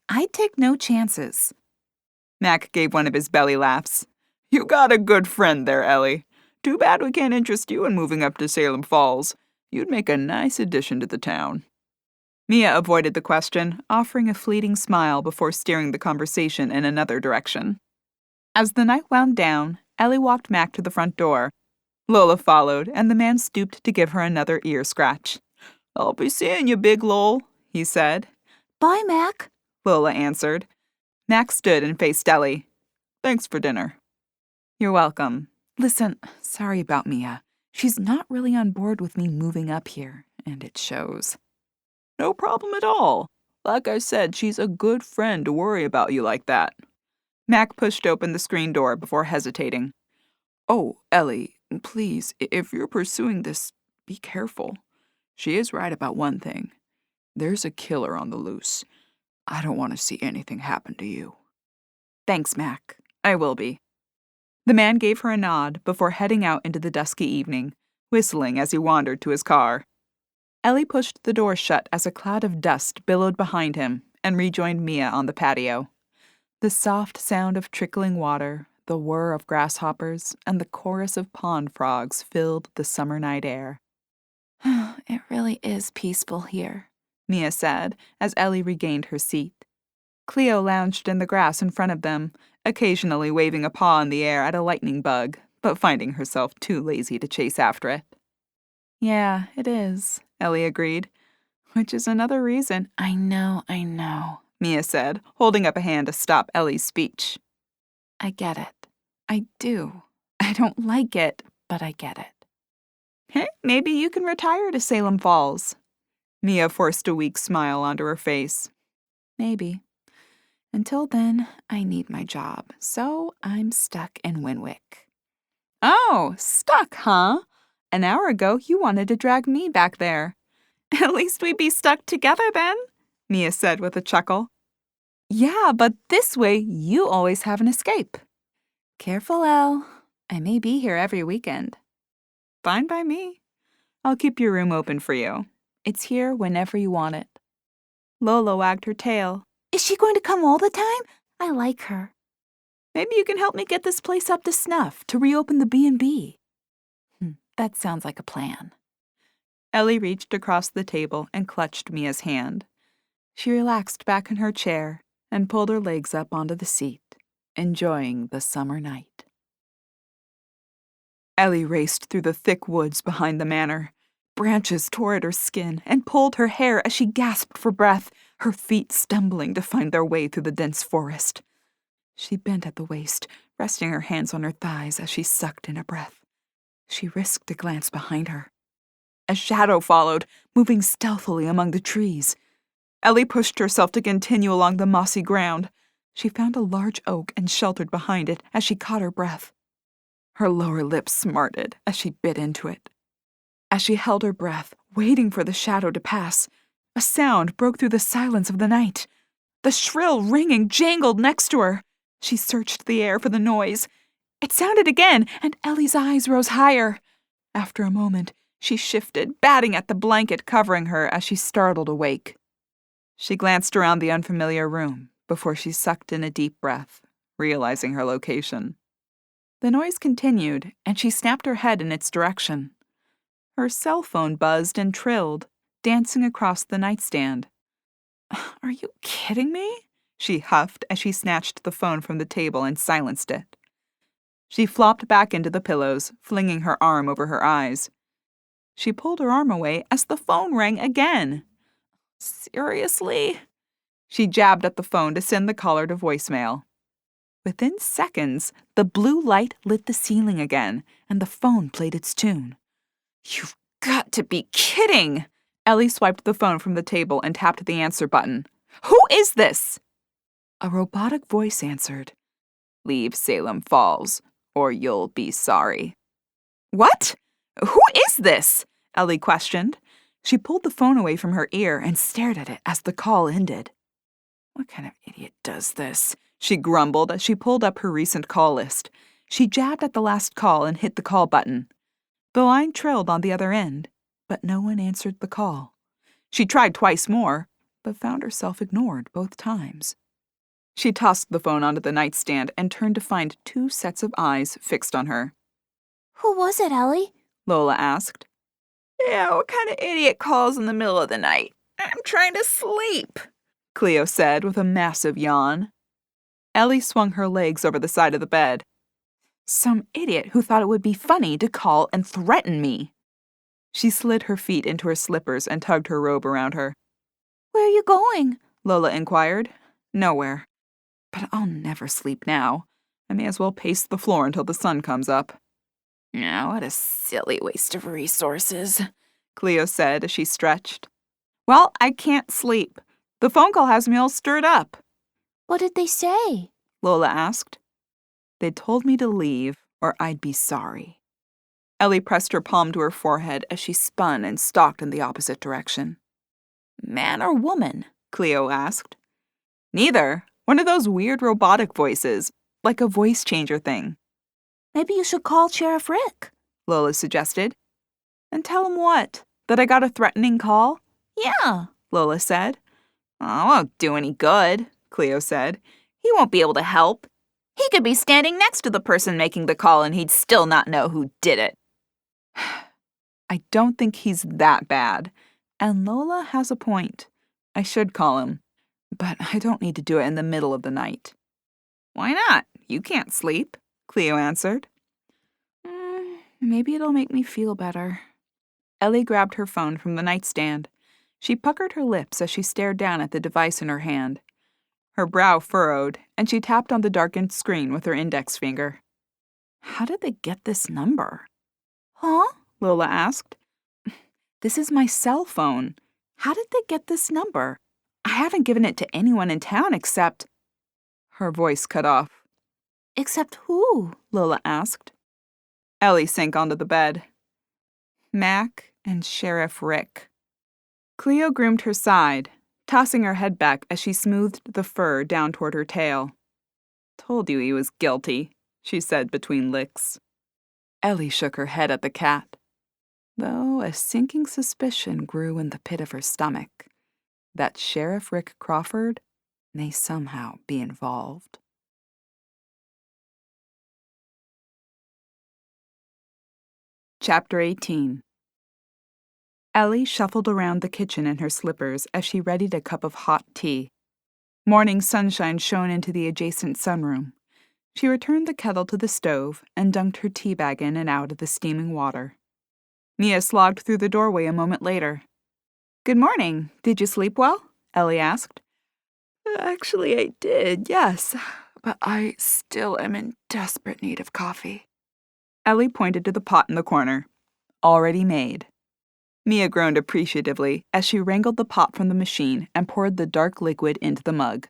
I'd take no chances. Mac gave one of his belly laughs. You got a good friend there, Ellie. Too bad we can't interest you in moving up to Salem Falls. You'd make a nice addition to the town. Mia avoided the question, offering a fleeting smile before steering the conversation in another direction. As the night wound down, Ellie walked Mac to the front door. Lola followed, and the man stooped to give her another ear scratch. I'll be seeing you, Big Lol, he said. Bye, Mac, Lola answered. Mac stood and faced Ellie. Thanks for dinner. You're welcome. Listen, sorry about Mia. She's not really on board with me moving up here, and it shows. No problem at all. Like I said, she's a good friend to worry about you like that. Mac pushed open the screen door before hesitating. Oh, Ellie, please, if you're pursuing this, be careful. She is right about one thing. There's a killer on the loose. I don't want to see anything happen to you. Thanks, Mac. I will be. The man gave her a nod before heading out into the dusky evening, whistling as he wandered to his car. Ellie pushed the door shut as a cloud of dust billowed behind him and rejoined Mia on the patio. The soft sound of trickling water, the whir of grasshoppers, and the chorus of pond frogs filled the summer night air. It really is peaceful here, Mia said as Ellie regained her seat. Cleo lounged in the grass in front of them, occasionally waving a paw in the air at a lightning bug, but finding herself too lazy to chase after it. Yeah, it is, Ellie agreed. Which is another reason. I know, Mia said, holding up a hand to stop Ellie's speech. I get it. I do. I don't like it, but I get it. Hey, maybe you can retire to Salem Falls. Mia forced a weak smile onto her face. Maybe. Until then, I need my job, so I'm stuck in Winwick. Oh, stuck, huh? An hour ago, you wanted to drag me back there. At least we'd be stuck together then, Mia said with a chuckle. Yeah, but this way you always have an escape. Careful, Elle. I may be here every weekend. Fine by me. I'll keep your room open for you. It's here whenever you want it. Lola wagged her tail. Is she going to come all the time? I like her. Maybe you can help me get this place up to snuff to reopen the B&B. That sounds like a plan. Ellie reached across the table and clutched Mia's hand. She relaxed back in her chair and pulled her legs up onto the seat, enjoying the summer night. Ellie raced through the thick woods behind the manor. Branches tore at her skin and pulled her hair as she gasped for breath, her feet stumbling to find their way through the dense forest. She bent at the waist, resting her hands on her thighs as she sucked in a breath. She risked a glance behind her. A shadow followed, moving stealthily among the trees. Ellie pushed herself to continue along the mossy ground. She found a large oak and sheltered behind it as she caught her breath. Her lower lip smarted as she bit into it. As she held her breath, waiting for the shadow to pass, a sound broke through the silence of the night. The shrill ringing jangled next to her. She searched the air for the noise. It sounded again, and Ellie's eyes rose higher. After a moment, she shifted, batting at the blanket covering her as she startled awake. She glanced around the unfamiliar room before she sucked in a deep breath, realizing her location. The noise continued, and she snapped her head in its direction. Her cell phone buzzed and trilled, dancing across the nightstand. Are you kidding me? She huffed as she snatched the phone from the table and silenced it. She flopped back into the pillows, flinging her arm over her eyes. She pulled her arm away as the phone rang again. Seriously? She jabbed at the phone to send the caller to voicemail. Within seconds, the blue light lit the ceiling again, and the phone played its tune. You've got to be kidding! Ellie swiped the phone from the table and tapped the answer button. Who is this? A robotic voice answered. Leave Salem Falls, or you'll be sorry. What? Who is this? Ellie questioned. She pulled the phone away from her ear and stared at it as the call ended. What kind of idiot does this? She grumbled as she pulled up her recent call list. She jabbed at the last call and hit the call button. The line trilled on the other end, but no one answered the call. She tried twice more, but found herself ignored both times. She tossed the phone onto the nightstand and turned to find two sets of eyes fixed on her. Who was it, Ellie? Lola asked. Yeah, what kind of idiot calls in the middle of the night? I'm trying to sleep, Cleo said with a massive yawn. Ellie swung her legs over the side of the bed. Some idiot who thought it would be funny to call and threaten me. She slid her feet into her slippers and tugged her robe around her. Where are you going? Lola inquired. Nowhere. But I'll never sleep now. I may as well pace the floor until the sun comes up. Oh, what a silly waste of resources, Cleo said as she stretched. Well, I can't sleep. The phone call has me all stirred up. What did they say? Lola asked. They told me to leave, or I'd be sorry. Ellie pressed her palm to her forehead as she spun and stalked in the opposite direction. Man or woman? Cleo asked. Neither. One of those weird robotic voices, like a voice changer thing. Maybe you should call Sheriff Rick, Lola suggested. And tell him what? That I got a threatening call? Yeah, Lola said. Oh, it won't do any good, Cleo said. He won't be able to help. He could be standing next to the person making the call and he'd still not know who did it. I don't think he's that bad. And Lola has a point. I should call him. But I don't need to do it in the middle of the night. Why not? You can't sleep, Cleo answered. Maybe it'll make me feel better. Ellie grabbed her phone from the nightstand. She puckered her lips as she stared down at the device in her hand. Her brow furrowed, and she tapped on the darkened screen with her index finger. How did they get this number? Huh? Lola asked. This is my cell phone. How did they get this number? I haven't given it to anyone in town except... Her voice cut off. Except who? Lola asked. Ellie sank onto the bed. Mac and Sheriff Rick. Cleo groomed her side, tossing her head back as she smoothed the fur down toward her tail. Told you he was guilty, she said between licks. Ellie shook her head at the cat, though a sinking suspicion grew in the pit of her stomach that Sheriff Rick Crawford may somehow be involved. Chapter 18. Ellie shuffled around the kitchen in her slippers as she readied a cup of hot tea. Morning sunshine shone into the adjacent sunroom. She returned the kettle to the stove and dunked her tea bag in and out of the steaming water. Mia slogged through the doorway a moment later. "Good morning. Did you sleep well?" Ellie asked. "Actually, I did, yes, but I still am in desperate need of coffee." Ellie pointed to the pot in the corner. Already made. Mia groaned appreciatively as she wrangled the pot from the machine and poured the dark liquid into the mug.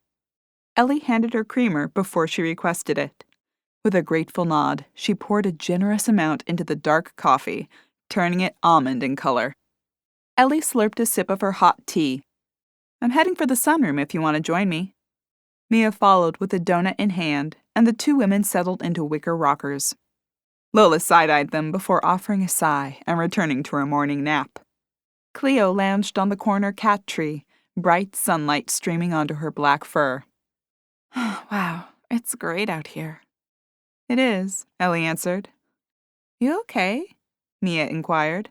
Ellie handed her creamer before she requested it. With a grateful nod, she poured a generous amount into the dark coffee, turning it almond in color. Ellie slurped a sip of her hot tea. "I'm heading for the sunroom if you want to join me." Mia followed with a donut in hand, and the two women settled into wicker rockers. Lola side-eyed them before offering a sigh and returning to her morning nap. Cleo lounged on the corner cat tree, bright sunlight streaming onto her black fur. "Wow, it's great out here." "It is," Ellie answered. "You okay?" Mia inquired.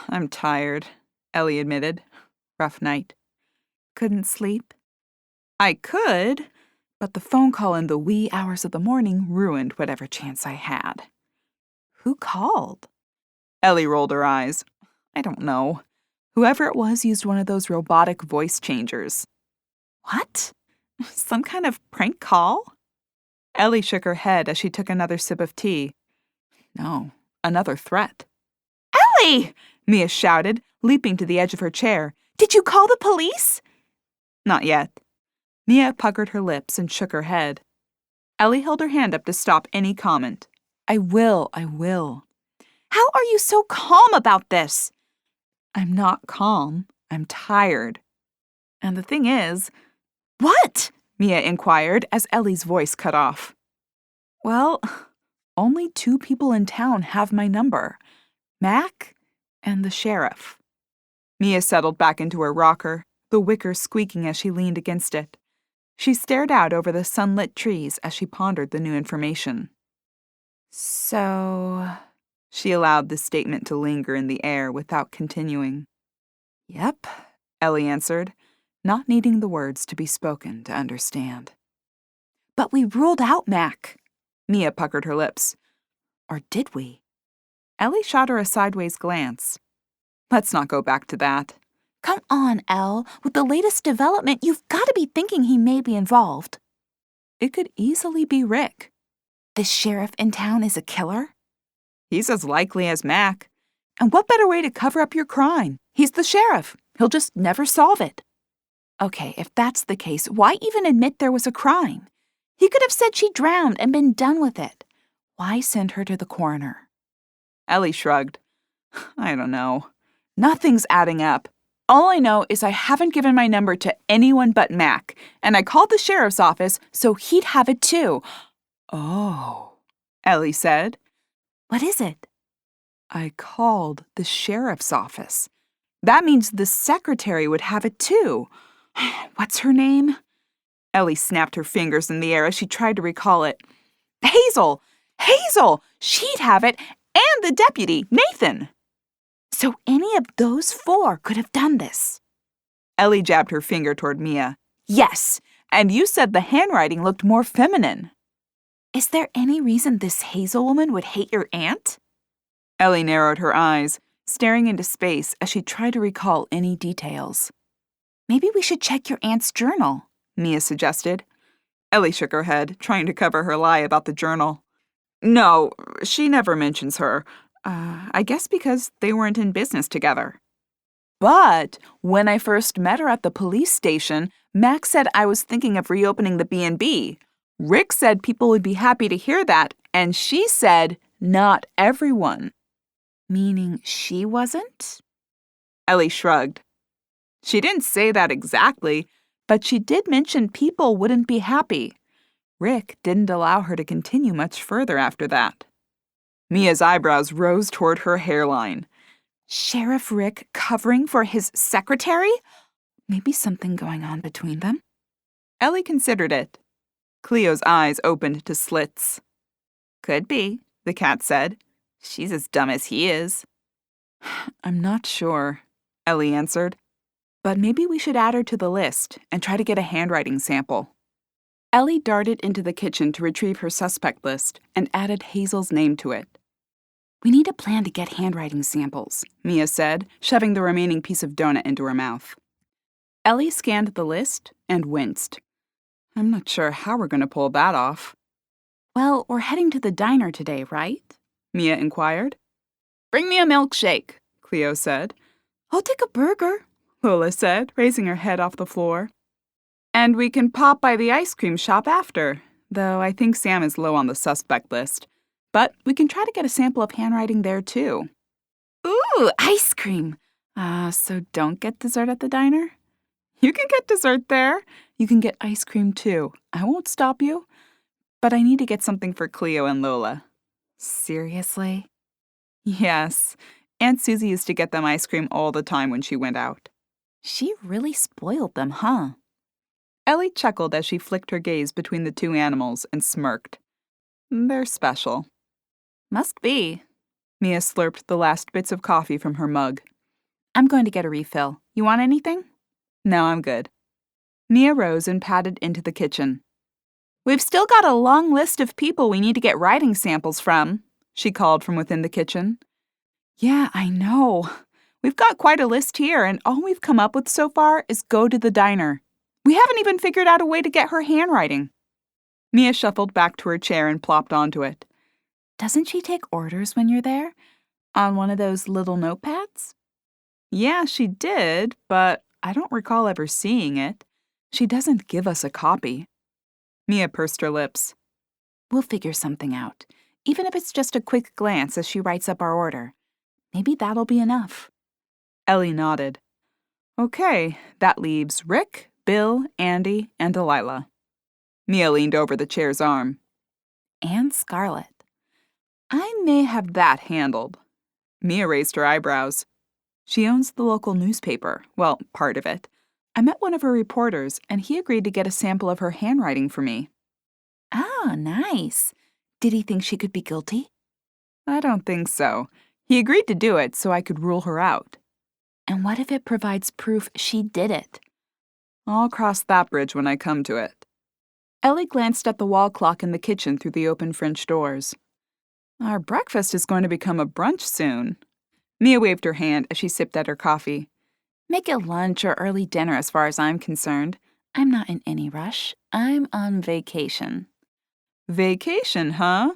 "I'm tired," Ellie admitted. "Rough night." "Couldn't sleep?" "I could, but the phone call in the wee hours of the morning ruined whatever chance I had." "Who called?" Ellie rolled her eyes. "I don't know. Whoever it was used one of those robotic voice changers." "What? Some kind of prank call?" Ellie shook her head as she took another sip of tea. "No, another threat." "Ellie!" Mia shouted, leaping to the edge of her chair. "Did you call the police?" "Not yet." Mia puckered her lips and shook her head. Ellie held her hand up to stop any comment. I will. "How are you so calm about this?" "I'm not calm. I'm tired. And the thing is..." "What?" Mia inquired as Ellie's voice cut off. "Well, only 2 people in town have my number. Mac and the sheriff." Mia settled back into her rocker, the wicker squeaking as she leaned against it. She stared out over the sunlit trees as she pondered the new information. "So..." She allowed the statement to linger in the air without continuing. "Yep," Ellie answered, not needing the words to be spoken to understand. "But we ruled out Mac." Mia puckered her lips. "Or did we?" Ellie shot her a sideways glance. "Let's not go back to that." Come on, Elle. With the latest development, you've got to be thinking he may be involved. It could easily be Rick. The sheriff in town is a killer? He's as likely as Mac. And what better way to cover up your crime? He's the sheriff. He'll just never solve it. Okay, if that's the case, why even admit there was a crime? He could have said she drowned and been done with it. Why send her to the coroner? Ellie shrugged. I don't know. Nothing's adding up. All I know is I haven't given my number to anyone but Mac, and I called the sheriff's office so he'd have it too. Oh, Ellie said. What is it? I called the sheriff's office. That means the secretary would have it too. What's her name? Ellie snapped her fingers in the air as she tried to recall it. Hazel! Hazel! She'd have it, and the deputy, Nathan. So any of those 4 could have done this. Ellie jabbed her finger toward Mia. Yes, and you said the handwriting looked more feminine. Is there any reason this Hazel woman would hate your aunt? Ellie narrowed her eyes, staring into space as she tried to recall any details. Maybe we should check your aunt's journal, Mia suggested. Ellie shook her head, trying to cover her lie about the journal. No, she never mentions her. I guess because they weren't in business together. But when I first met her at the police station, Max said I was thinking of reopening the B&B. Rick said people would be happy to hear that, and she said not everyone. Meaning she wasn't? Ellie shrugged. She didn't say that exactly, but she did mention people wouldn't be happy. Rick didn't allow her to continue much further after that. Mia's eyebrows rose toward her hairline. Sheriff Rick covering for his secretary? Maybe something going on between them? Ellie considered it. Cleo's eyes opened to slits. Could be, the cat said. She's as dumb as he is. I'm not sure, Ellie answered. But maybe we should add her to the list and try to get a handwriting sample. Ellie darted into the kitchen to retrieve her suspect list and added Hazel's name to it. We need a plan to get handwriting samples, Mia said, shoving the remaining piece of donut into her mouth. Ellie scanned the list and winced. I'm not sure how we're going to pull that off. Well, we're heading to the diner today, right? Mia inquired. Bring me a milkshake, Cleo said. I'll take a burger, Lola said, raising her head off the floor. And we can pop by the ice cream shop after, though I think Sam is low on the suspect list. But we can try to get a sample of handwriting there, too. Ooh, ice cream. So don't get dessert at the diner? You can get dessert there. You can get ice cream, too. I won't stop you. But I need to get something for Cleo and Lola. Seriously? Yes. Aunt Susie used to get them ice cream all the time when she went out. She really spoiled them, huh? Ellie chuckled as she flicked her gaze between the two animals and smirked. They're special. Must be. Mia slurped the last bits of coffee from her mug. I'm going to get a refill. You want anything? No, I'm good. Mia rose and padded into the kitchen. We've still got a long list of people we need to get writing samples from, she called from within the kitchen. Yeah, I know. We've got quite a list here, and all we've come up with so far is go to the diner. We haven't even figured out a way to get her handwriting. Mia shuffled back to her chair and plopped onto it. Doesn't she take orders when you're there? On one of those little notepads? Yeah, she did, but I don't recall ever seeing it. She doesn't give us a copy. Mia pursed her lips. We'll figure something out, even if it's just a quick glance as she writes up our order. Maybe that'll be enough. Ellie nodded. Okay, that leaves Rick, Bill, Andy, and Delilah. Mia leaned over the chair's arm. And Scarlett. I may have that handled. Mia raised her eyebrows. She owns the local newspaper. Well, part of it. I met one of her reporters, and he agreed to get a sample of her handwriting for me. Oh, nice. Did he think she could be guilty? I don't think so. He agreed to do it so I could rule her out. And what if it provides proof she did it? I'll cross that bridge when I come to it. Ellie glanced at the wall clock in the kitchen through the open French doors. Our breakfast is going to become a brunch soon. Mia waved her hand as she sipped at her coffee. Make it lunch or early dinner as far as I'm concerned. I'm not in any rush. I'm on vacation. Vacation, huh?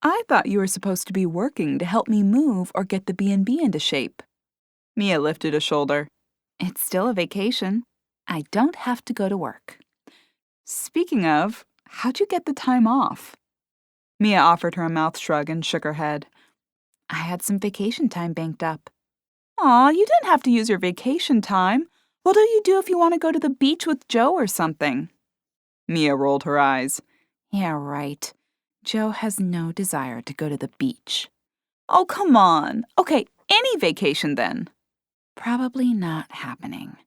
I thought you were supposed to be working to help me move or get the B&B into shape. Mia lifted a shoulder. It's still a vacation. I don't have to go to work. Speaking of, how'd you get the time off? Mia offered her a mouth shrug and shook her head. I had some vacation time banked up. Aw, you didn't have to use your vacation time. What'll you do if you want to go to the beach with Joe or something? Mia rolled her eyes. Yeah, right. Joe has no desire to go to the beach. Oh, come on. Okay, any vacation then. Probably not happening.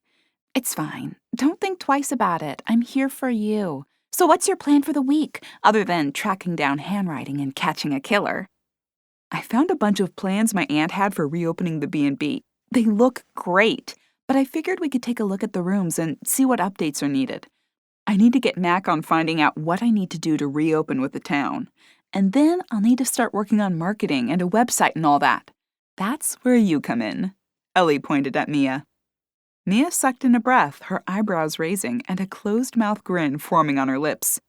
It's fine. Don't think twice about it. I'm here for you. So what's your plan for the week, other than tracking down handwriting and catching a killer? I found a bunch of plans my aunt had for reopening the B&B. They look great, but I figured we could take a look at the rooms and see what updates are needed. I need to get Mac on finding out what I need to do to reopen with the town. And then I'll need to start working on marketing and a website and all that. That's where you come in. Ellie pointed at Mia. Mia sucked in a breath, her eyebrows raising and a closed-mouth grin forming on her lips.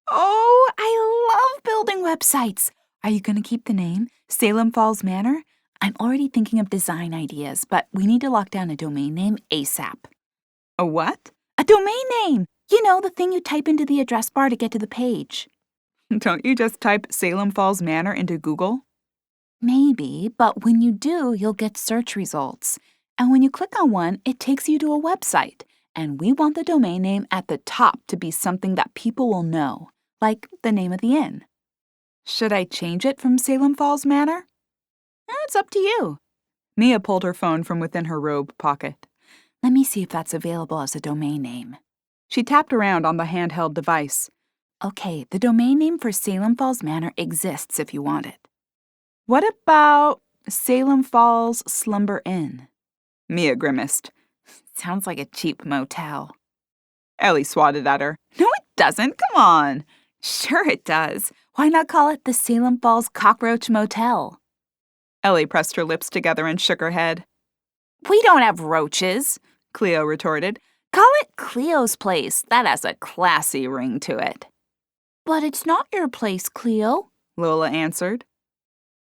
Oh, I love building websites. Are you going to keep the name, Salem Falls Manor? I'm already thinking of design ideas, but we need to lock down a domain name ASAP. A what? A domain name! You know, the thing you type into the address bar to get to the page. Don't you just type Salem Falls Manor into Google? Maybe, but when you do, you'll get search results. And when you click on one, it takes you to a website. And we want the domain name at the top to be something that people will know, like the name of the inn. Should I change it from Salem Falls Manor? It's up to you. Mia pulled her phone from within her robe pocket. Let me see if that's available as a domain name. She tapped around on the handheld device. Okay, the domain name for Salem Falls Manor exists if you want it. What about Salem Falls Slumber Inn? Mia grimaced. Sounds like a cheap motel. Ellie swatted at her. No, it doesn't. Come on. Sure it does. Why not call it the Salem Falls Cockroach Motel? Ellie pressed her lips together and shook her head. We don't have roaches, Cleo retorted. Call it Cleo's place. That has a classy ring to it. But it's not your place, Cleo, Lola answered.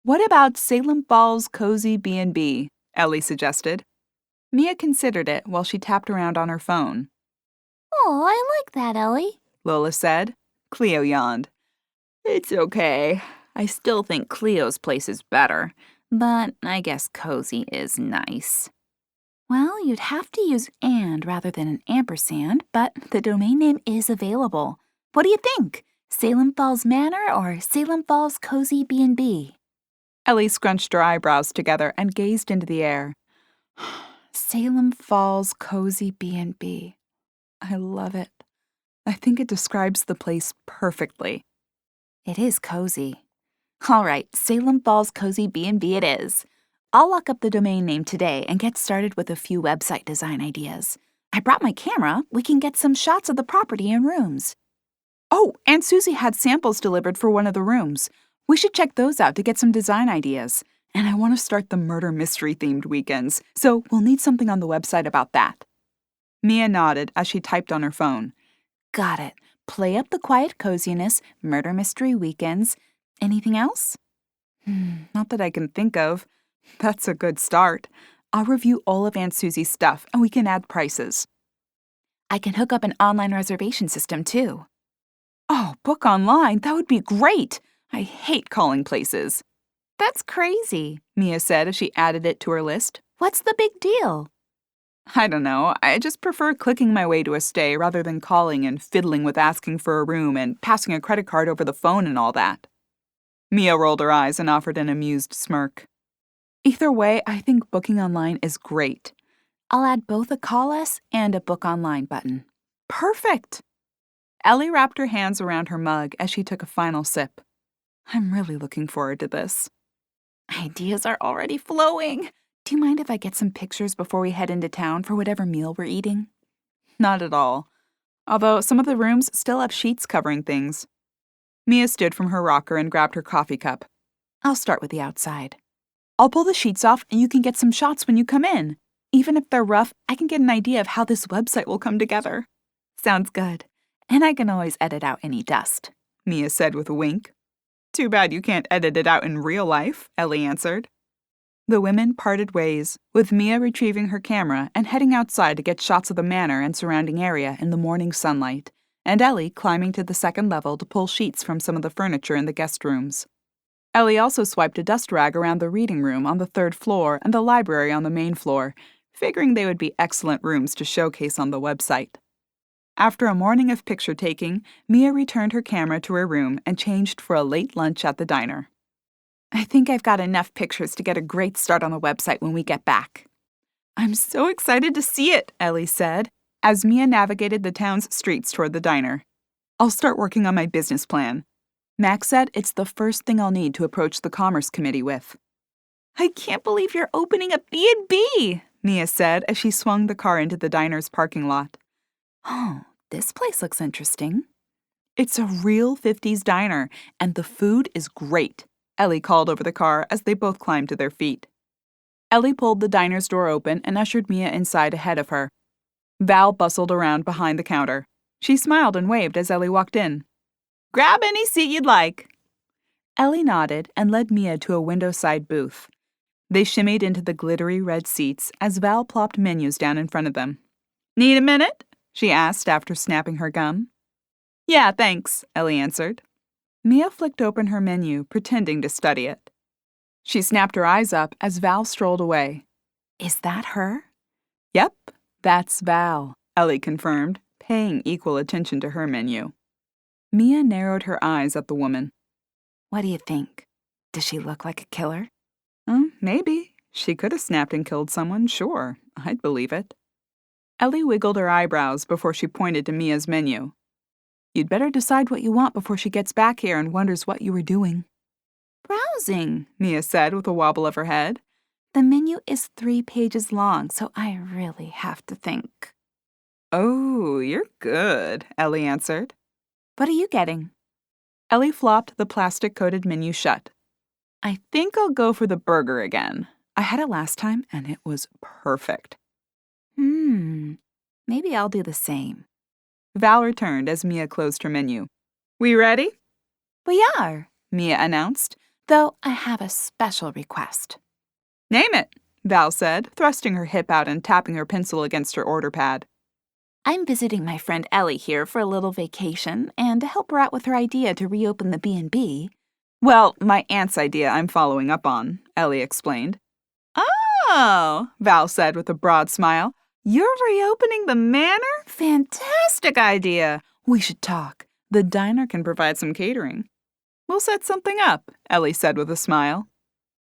What about Salem Falls Cozy B&B? Ellie suggested. Mia considered it while she tapped around on her phone. Oh, I like that, Ellie, Lola said. Cleo yawned. It's okay. I still think Cleo's place is better, but I guess cozy is nice. Well, you'd have to use and rather than an ampersand, but the domain name is available. What do you think? Salem Falls Manor or Salem Falls Cozy B&B? Ellie scrunched her eyebrows together and gazed into the air. Salem Falls Cozy B&B. I love it. I think it describes the place perfectly. It is cozy. All right, Salem Falls Cozy B&B it is. I'll lock up the domain name today and get started with a few website design ideas. I brought my camera. We can get some shots of the property and rooms. Oh, Aunt Susie had samples delivered for one of the rooms. We should check those out to get some design ideas. And I want to start the murder mystery-themed weekends, so we'll need something on the website about that. Mia nodded as she typed on her phone. Got it. Play up the quiet coziness, murder mystery weekends. Anything else? Not that I can think of. That's a good start. I'll review all of Aunt Susie's stuff, and we can add prices. I can hook up an online reservation system, too. Oh, book online? That would be great. I hate calling places. That's crazy, Mia said as she added it to her list. What's the big deal? I don't know. I just prefer clicking my way to a stay rather than calling and fiddling with asking for a room and passing a credit card over the phone and all that. Mia rolled her eyes and offered an amused smirk. Either way, I think booking online is great. I'll add both a call us and a book online button. Perfect! Ellie wrapped her hands around her mug as she took a final sip. I'm really looking forward to this. Ideas are already flowing. Do you mind if I get some pictures before we head into town for whatever meal we're eating? Not at all. Although some of the rooms still have sheets covering things. Mia stood from her rocker and grabbed her coffee cup. I'll start with the outside. I'll pull the sheets off and you can get some shots when you come in. Even if they're rough, I can get an idea of how this website will come together. Sounds good. And I can always edit out any dust, Mia said with a wink. Too bad you can't edit it out in real life, Ellie answered. The women parted ways, with Mia retrieving her camera and heading outside to get shots of the manor and surrounding area in the morning sunlight, and Ellie climbing to the second level to pull sheets from some of the furniture in the guest rooms. Ellie also swiped a dust rag around the reading room on the third floor and the library on the main floor, figuring they would be excellent rooms to showcase on the website. After a morning of picture-taking, Mia returned her camera to her room and changed for a late lunch at the diner. I think I've got enough pictures to get a great start on the website when we get back. I'm so excited to see it, Ellie said, as Mia navigated the town's streets toward the diner. I'll start working on my business plan. Max said it's the first thing I'll need to approach the Commerce Committee with. I can't believe you're opening a B&B, Mia said as she swung the car into the diner's parking lot. Oh, this place looks interesting. It's a real 50s diner, and the food is great, Ellie called over the car as they both climbed to their feet. Ellie pulled the diner's door open and ushered Mia inside ahead of her. Val bustled around behind the counter. She smiled and waved as Ellie walked in. Grab any seat you'd like. Ellie nodded and led Mia to a window-side booth. They shimmied into the glittery red seats as Val plopped menus down in front of them. "Need a minute?" she asked after snapping her gum. "Yeah, thanks," Ellie answered. Mia flicked open her menu, pretending to study it. She snapped her eyes up as Val strolled away. Is that her? "Yep, that's Val," Ellie confirmed, paying equal attention to her menu. Mia narrowed her eyes at the woman. What do you think? Does she look like a killer? Maybe. She could have snapped and killed someone, sure. I'd believe it. Ellie wiggled her eyebrows before she pointed to Mia's menu. "You'd better decide what you want before she gets back here and wonders what you were doing." Browsing, Mia said with a wobble of her head. The menu is 3 pages long, so I really have to think. "Oh, you're good," Ellie answered. What are you getting? Ellie flopped the plastic-coated menu shut. "I think I'll go for the burger again. I had it last time, and it was perfect." Maybe I'll do the same. Val returned as Mia closed her menu. "We ready?" We are, Mia announced. though I have a special request. "Name it," Val said, thrusting her hip out and tapping her pencil against her order pad. I'm visiting my friend Ellie here for a little vacation, and to help her out with her idea to reopen the B&B. "Well, my aunt's idea I'm following up on," Ellie explained. "Oh," Val said with a broad smile. "You're reopening the manor? Fantastic idea. We should talk. The diner can provide some catering." "We'll set something up," Ellie said with a smile.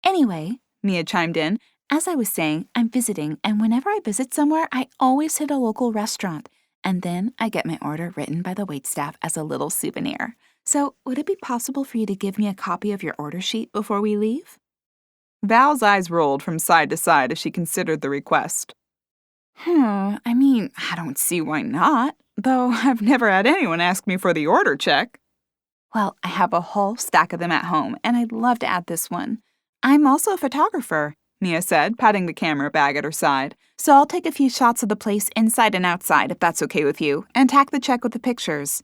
Anyway, Mia chimed in. as I was saying, I'm visiting, and whenever I visit somewhere, I always hit a local restaurant, and then I get my order written by the waitstaff as a little souvenir. So, would it be possible for you to give me a copy of your order sheet before we leave? Val's eyes rolled from side to side as she considered the request. I don't see why not, though I've never had anyone ask me for the order check. Well, I have a whole stack of them at home, and I'd love to add this one. I'm also a photographer, Mia said, patting the camera bag at her side. so I'll take a few shots of the place inside and outside, if that's okay with you, and tack the check with the pictures.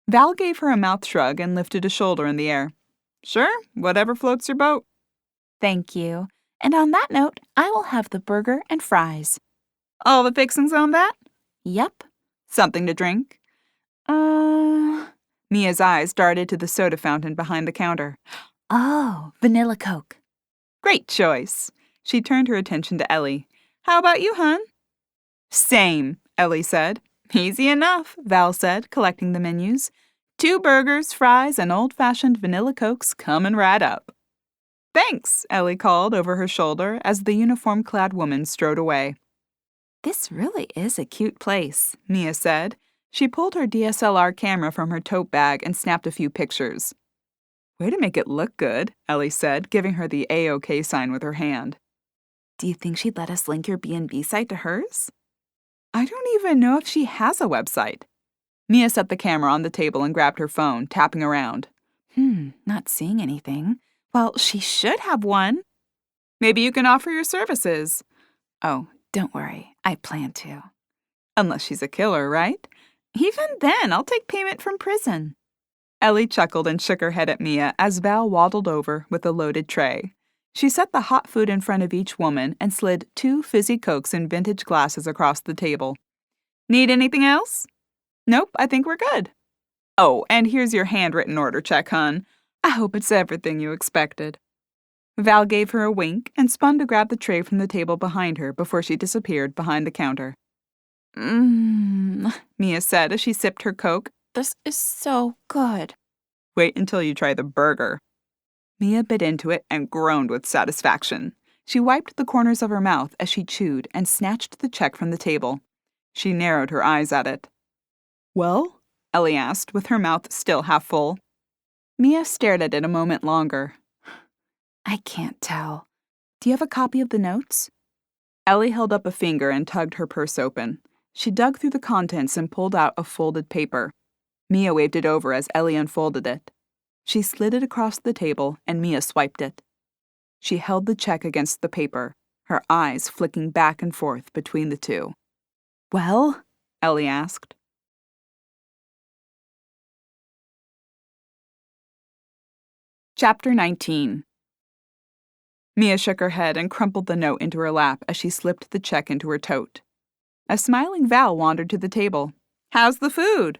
Val gave her a mouth shrug and lifted a shoulder in the air. "Sure, whatever floats your boat." Thank you. And on that note, I will have the burger and fries. "All the fixings on that? Yep. Something to drink?" Mia's eyes darted to the soda fountain behind the counter. Oh, vanilla Coke. "Great choice." She turned her attention to Ellie. "How about you, hun?" "Same," Ellie said. "Easy enough," Val said, collecting the menus. 2 burgers, fries, and old-fashioned vanilla Cokes coming right up." "Thanks," Ellie called over her shoulder as the uniform-clad woman strode away. This really is a cute place. Mia said. She pulled her DSLR camera from her tote bag and snapped a few pictures. "Way to make it look good," Ellie said, giving her the A-OK sign with her hand. Do you think she'd let us link your B&B site to hers? "I don't even know if she has a website." Mia set the camera on the table and grabbed her phone, tapping around. Not seeing anything. Well, she should have one. "Maybe you can offer your services." Oh, don't worry. I plan to. "Unless she's a killer, right?" Even then, I'll take payment from prison. Ellie chuckled and shook her head at Mia as Val waddled over with a loaded tray. She set the hot food in front of each woman and slid 2 fizzy Cokes in vintage glasses across the table. "Need anything else?" "Nope, I think we're good." "Oh, and here's your handwritten order check, hun. I hope it's everything you expected." Val gave her a wink and spun to grab the tray from the table behind her before she disappeared behind the counter. Mia said as she sipped her Coke. This is so good. "Wait until you try the burger." Mia bit into it and groaned with satisfaction. She wiped the corners of her mouth as she chewed and snatched the check from the table. She narrowed her eyes at it. "Well?" Ellie asked, with her mouth still half full. Mia stared at it a moment longer. I can't tell. Do you have a copy of the notes? Ellie held up a finger and tugged her purse open. She dug through the contents and pulled out a folded paper. Mia waved it over as Ellie unfolded it. She slid it across the table, and Mia swiped it. She held the check against the paper, her eyes flicking back and forth between the two. "Well?" Ellie asked. Chapter 19. Mia shook her head and crumpled the note into her lap as she slipped the check into her tote. A smiling Val wandered to the table. "How's the food?"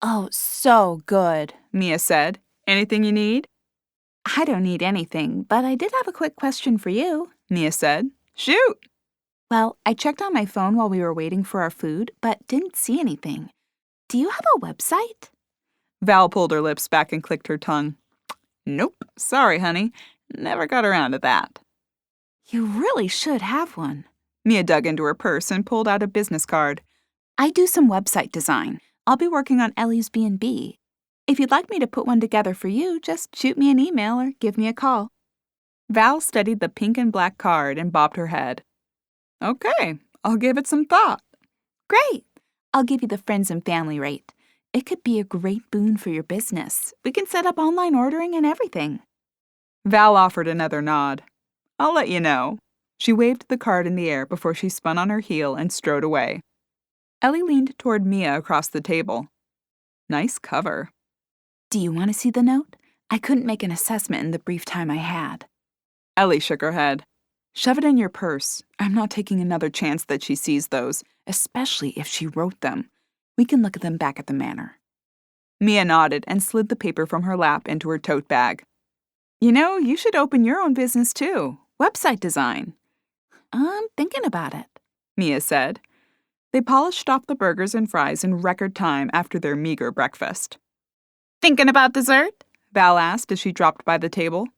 Oh, so good, Mia said. "Anything you need?" I don't need anything, but I did have a quick question for you, Mia said. "Shoot!" Well, I checked on my phone while we were waiting for our food, but didn't see anything. Do you have a website? Val pulled her lips back and clicked her tongue. "Nope, sorry, honey. Never got around to that." You really should have one. Mia dug into her purse and pulled out a business card. I do some website design. I'll be working on Ellie's B&B. If you'd like me to put one together for you, just shoot me an email or give me a call. Val studied the pink and black card and bobbed her head. "Okay, I'll give it some thought." Great. I'll give you the friends and family rate. It could be a great boon for your business. We can set up online ordering and everything. Val offered another nod. "I'll let you know." She waved the card in the air before she spun on her heel and strode away. Ellie leaned toward Mia across the table. "Nice cover." Do you want to see the note? I couldn't make an assessment in the brief time I had. Ellie shook her head. "Shove it in your purse. I'm not taking another chance that she sees those, especially if she wrote them. We can look at them back at the manor." Mia nodded and slid the paper from her lap into her tote bag. "You know, you should open your own business too. Website design." I'm thinking about it. Mia said. They polished off the burgers and fries in record time after their meager breakfast. Thinking about dessert? Val asked as she dropped by the table.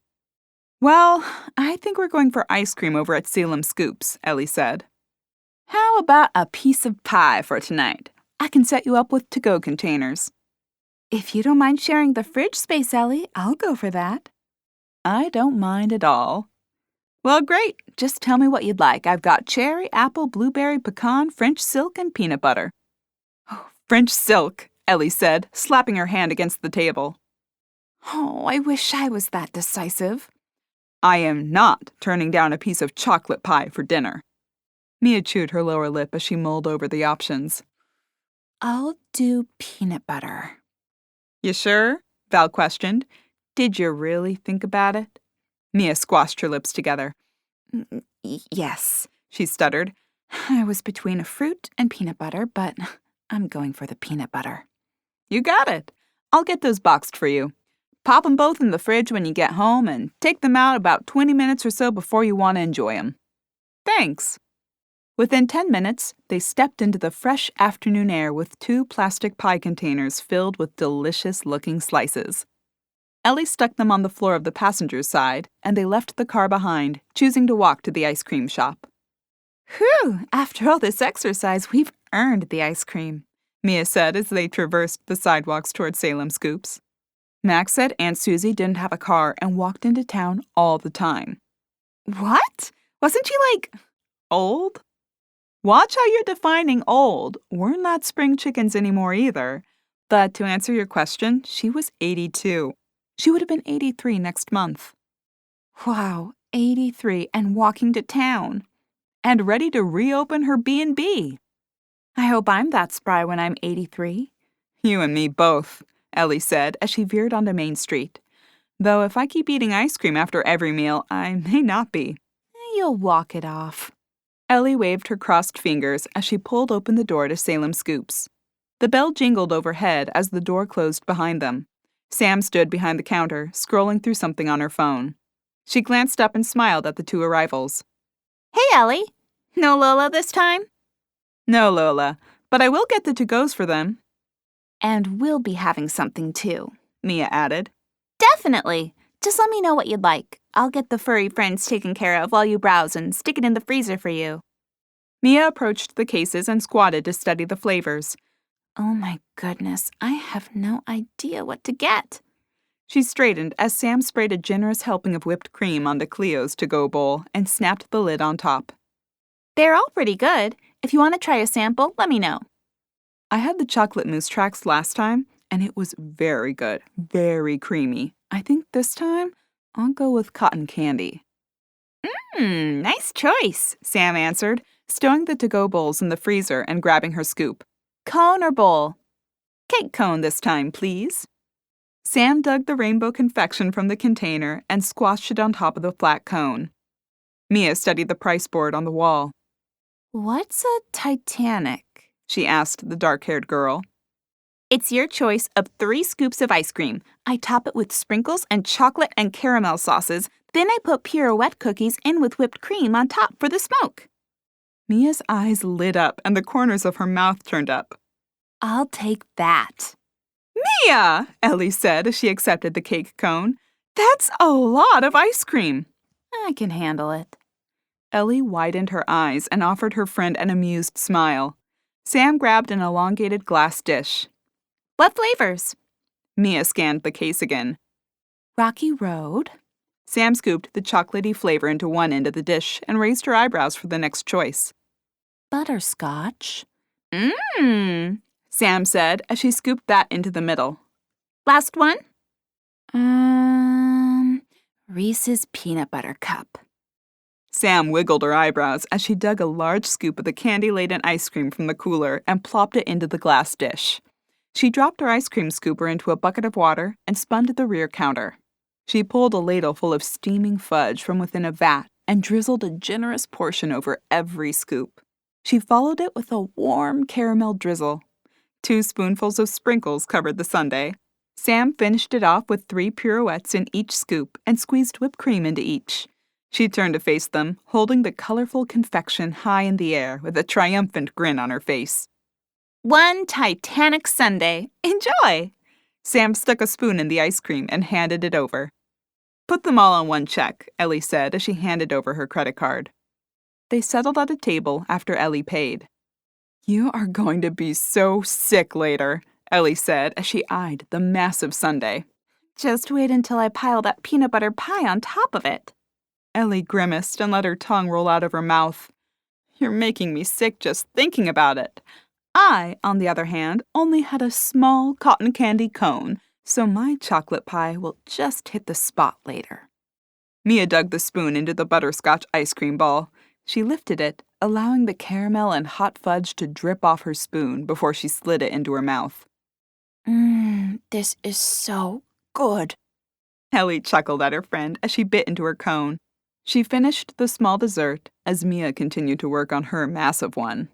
"Well, I think we're going for ice cream over at Salem Scoops," Ellie said. "How about a piece of pie for tonight? I can set you up with to-go containers." If you don't mind sharing the fridge space, Ellie, I'll go for that. "I don't mind at all." "Well, great. Just tell me what you'd like. I've got cherry, apple, blueberry, pecan, French silk, and peanut butter." "Oh, French silk," Ellie said, slapping her hand against the table. Oh, I wish I was that decisive. "I am not turning down a piece of chocolate pie for dinner." Mia chewed her lower lip as she mulled over the options. I'll do peanut butter. "You sure?" Val questioned. "Did you really think about it?" Mia squashed her lips together. Yes, she stuttered. I was between a fruit and peanut butter, but I'm going for the peanut butter. "You got it. I'll get those boxed for you. Pop them both in the fridge when you get home and take them out about 20 minutes or so before you want to enjoy them." "Thanks." Within 10 minutes, they stepped into the fresh afternoon air with 2 plastic pie containers filled with delicious-looking slices. Ellie stuck them on the floor of the passenger's side, and they left the car behind, choosing to walk to the ice cream shop. Whew, after all this exercise, we've earned the ice cream, Mia said as they traversed the sidewalks toward Salem Scoops. Max said Aunt Susie didn't have a car and walked into town all the time. What? Wasn't she Old? Watch how you're defining old. We're not spring chickens anymore either. But to answer your question, she was 82. She would have been 83 next month. Wow, 83 and walking to town. And ready to reopen her B&B. I hope I'm that spry when I'm 83. "You and me both," Ellie said as she veered onto Main Street. "Though if I keep eating ice cream after every meal, I may not be." You'll walk it off. Ellie waved her crossed fingers as she pulled open the door to Salem Scoops. The bell jingled overhead as the door closed behind them. Sam stood behind the counter, scrolling through something on her phone. She glanced up and smiled at the 2 arrivals. Hey, Ellie. No Lola this time? "No, Lola, but I will get the to-goes for them." And we'll be having something too, Mia added. Definitely. Just let me know what you'd like. I'll get the furry friends taken care of while you browse and stick it in the freezer for you. Mia approached the cases and squatted to study the flavors. Oh my goodness, I have no idea what to get. She straightened as Sam sprayed a generous helping of whipped cream onto Cleo's to-go bowl and snapped the lid on top. They're all pretty good. If you want to try a sample, let me know. I had the chocolate mousse tracks last time, and it was very good, very creamy. I think this time I'll go with cotton candy. Nice choice, Sam answered, stowing the to-go bowls in the freezer and grabbing her scoop. Cone or bowl? Cake cone this time, please. Sam dug the rainbow confection from the container and squashed it on top of the flat cone. Mia studied the price board on the wall. What's a Titanic? She asked the dark-haired girl. It's your choice of 3 scoops of ice cream. I top it with sprinkles and chocolate and caramel sauces. Then I put pirouette cookies in with whipped cream on top for the smoke. Mia's eyes lit up and the corners of her mouth turned up. I'll take that. Mia, Ellie said as she accepted the cake cone. That's a lot of ice cream. I can handle it. Ellie widened her eyes and offered her friend an amused smile. Sam grabbed an elongated glass dish. What flavors? Mia scanned the case again. Rocky Road. Sam scooped the chocolatey flavor into one end of the dish and raised her eyebrows for the next choice. Butterscotch. Sam said as she scooped that into the middle. Last one? Reese's Peanut Butter Cup. Sam wiggled her eyebrows as she dug a large scoop of the candy-laden ice cream from the cooler and plopped it into the glass dish. She dropped her ice cream scooper into a bucket of water and spun to the rear counter. She pulled a ladle full of steaming fudge from within a vat and drizzled a generous portion over every scoop. She followed it with a warm caramel drizzle. 2 spoonfuls of sprinkles covered the sundae. Sam finished it off with 3 pirouettes in each scoop and squeezed whipped cream into each. She turned to face them, holding the colorful confection high in the air with a triumphant grin on her face. 1 Titanic sundae. Enjoy! Sam stuck a spoon in the ice cream and handed it over. Put them all on one check, Ellie said as she handed over her credit card. They settled at a table after Ellie paid. You are going to be so sick later, Ellie said as she eyed the massive sundae. Just wait until I pile that peanut butter pie on top of it. Ellie grimaced and let her tongue roll out of her mouth. You're making me sick just thinking about it. I, on the other hand, only had a small cotton candy cone, so my chocolate pie will just hit the spot later. Mia dug the spoon into the butterscotch ice cream ball. She lifted it, allowing the caramel and hot fudge to drip off her spoon before she slid it into her mouth. This is so good. Ellie chuckled at her friend as she bit into her cone. She finished the small dessert as Mia continued to work on her massive one.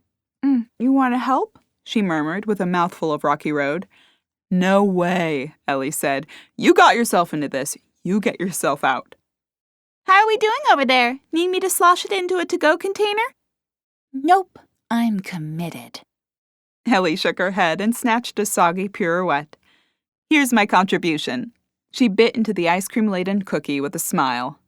You want to help? She murmured with a mouthful of Rocky Road. No way, Ellie said. You got yourself into this. You get yourself out. How are we doing over there? Need me to slosh it into a to-go container? Nope, I'm committed. Ellie shook her head and snatched a soggy pirouette. Here's my contribution. She bit into the ice cream-laden cookie with a smile.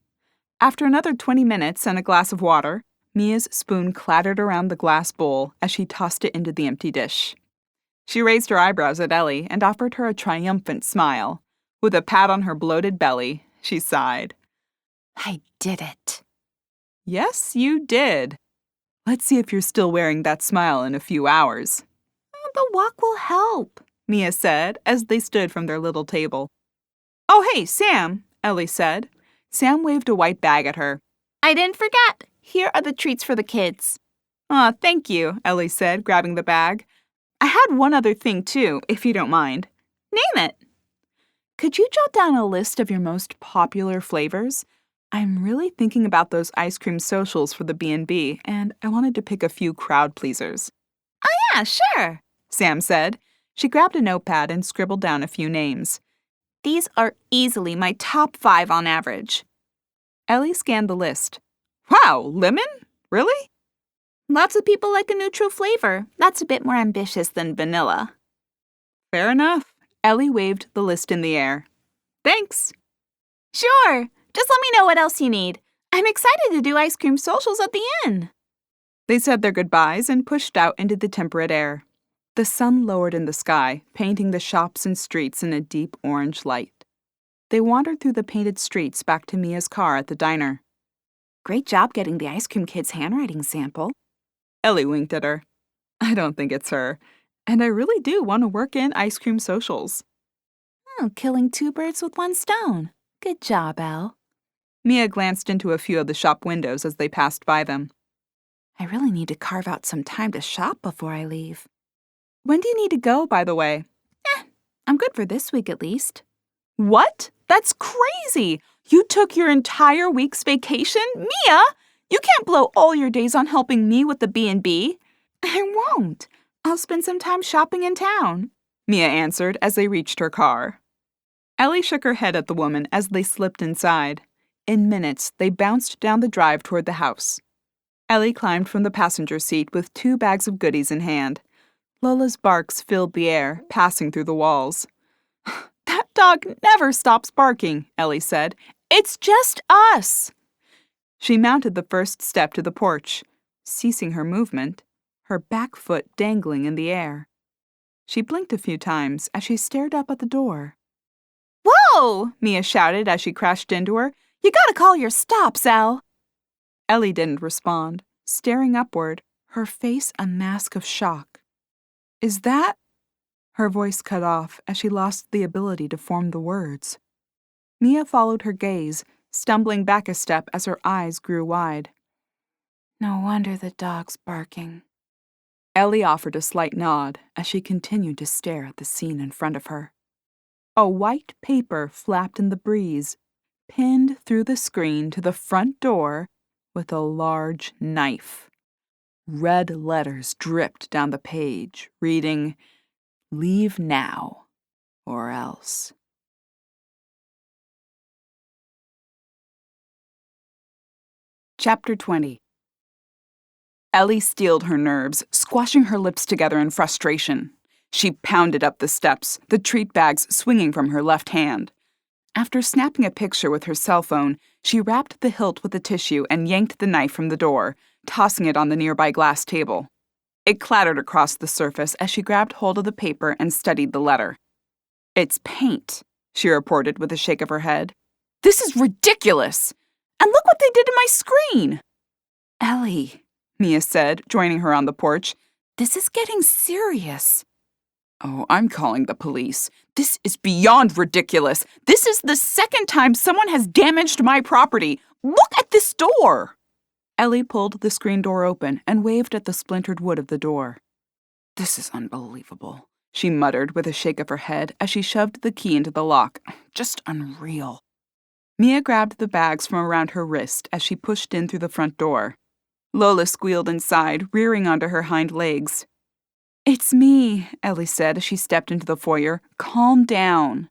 After another 20 minutes and a glass of water, Mia's spoon clattered around the glass bowl as she tossed it into the empty dish. She raised her eyebrows at Ellie and offered her a triumphant smile. With a pat on her bloated belly, she sighed. I did it. Yes, you did. Let's see if you're still wearing that smile in a few hours. The walk will help, Mia said as they stood from their little table. Oh, hey, Sam, Ellie said. Sam waved a white bag at her. I didn't forget. Here are the treats for the kids. Aw, thank you, Ellie said, grabbing the bag. I had one other thing, too, if you don't mind. Name it. Could you jot down a list of your most popular flavors? I'm really thinking about those ice cream socials for the B&B, and I wanted to pick a few crowd pleasers. Oh, yeah, sure, Sam said. She grabbed a notepad and scribbled down a few names. These are easily my top 5 on average. Ellie scanned the list. Wow, lemon? Really? Lots of people like a neutral flavor. That's a bit more ambitious than vanilla. Fair enough. Ellie waved the list in the air. Thanks. Sure. Just let me know what else you need. I'm excited to do ice cream socials at the inn. They said their goodbyes and pushed out into the temperate air. The sun lowered in the sky, painting the shops and streets in a deep orange light. They wandered through the painted streets back to Mia's car at the diner. Great job getting the ice cream kid's handwriting sample. Ellie winked at her. I don't think it's her. And I really do want to work in ice cream socials. Oh, killing 2 birds with 1 stone. Good job, Elle. Mia glanced into a few of the shop windows as they passed by them. I really need to carve out some time to shop before I leave. When do you need to go, by the way? I'm good for this week at least. What? That's crazy! You took your entire week's vacation? Mia! You can't blow all your days on helping me with the B&B. I won't. I'll spend some time shopping in town, Mia answered as they reached her car. Ellie shook her head at the woman as they slipped inside. In minutes, they bounced down the drive toward the house. Ellie climbed from the passenger seat with 2 bags of goodies in hand. Lola's barks filled the air, passing through the walls. That dog never stops barking, Ellie said. It's just us. She mounted the first step to the porch, ceasing her movement, her back foot dangling in the air. She blinked a few times as she stared up at the door. Whoa! Mia shouted as she crashed into her. You gotta call your stops, Elle. Ellie didn't respond, staring upward, her face a mask of shock. Is that? Her voice cut off as she lost the ability to form the words. Mia followed her gaze, stumbling back a step as her eyes grew wide. No wonder the dog's barking. Ellie offered a slight nod as she continued to stare at the scene in front of her. A white paper flapped in the breeze, pinned through the screen to the front door with a large knife. Red letters dripped down the page, reading, "Leave now, or else." Chapter 20. Ellie steeled her nerves, squashing her lips together in frustration. She pounded up the steps, the treat bags swinging from her left hand. After snapping a picture with her cell phone, she wrapped the hilt with a tissue and yanked the knife from the door, tossing it on the nearby glass table. It clattered across the surface as she grabbed hold of the paper and studied the letter. It's paint, she reported with a shake of her head. This is ridiculous! And look what they did to my screen! Ellie, Mia said, joining her on the porch, this is getting serious. Oh, I'm calling the police. This is beyond ridiculous. This is the second time someone has damaged my property. Look at this door! Ellie pulled the screen door open and waved at the splintered wood of the door. This is unbelievable, she muttered with a shake of her head as she shoved the key into the lock. Just unreal. Mia grabbed the bags from around her wrist as she pushed in through the front door. Lola squealed inside, rearing onto her hind legs. It's me, Ellie said as she stepped into the foyer. Calm down.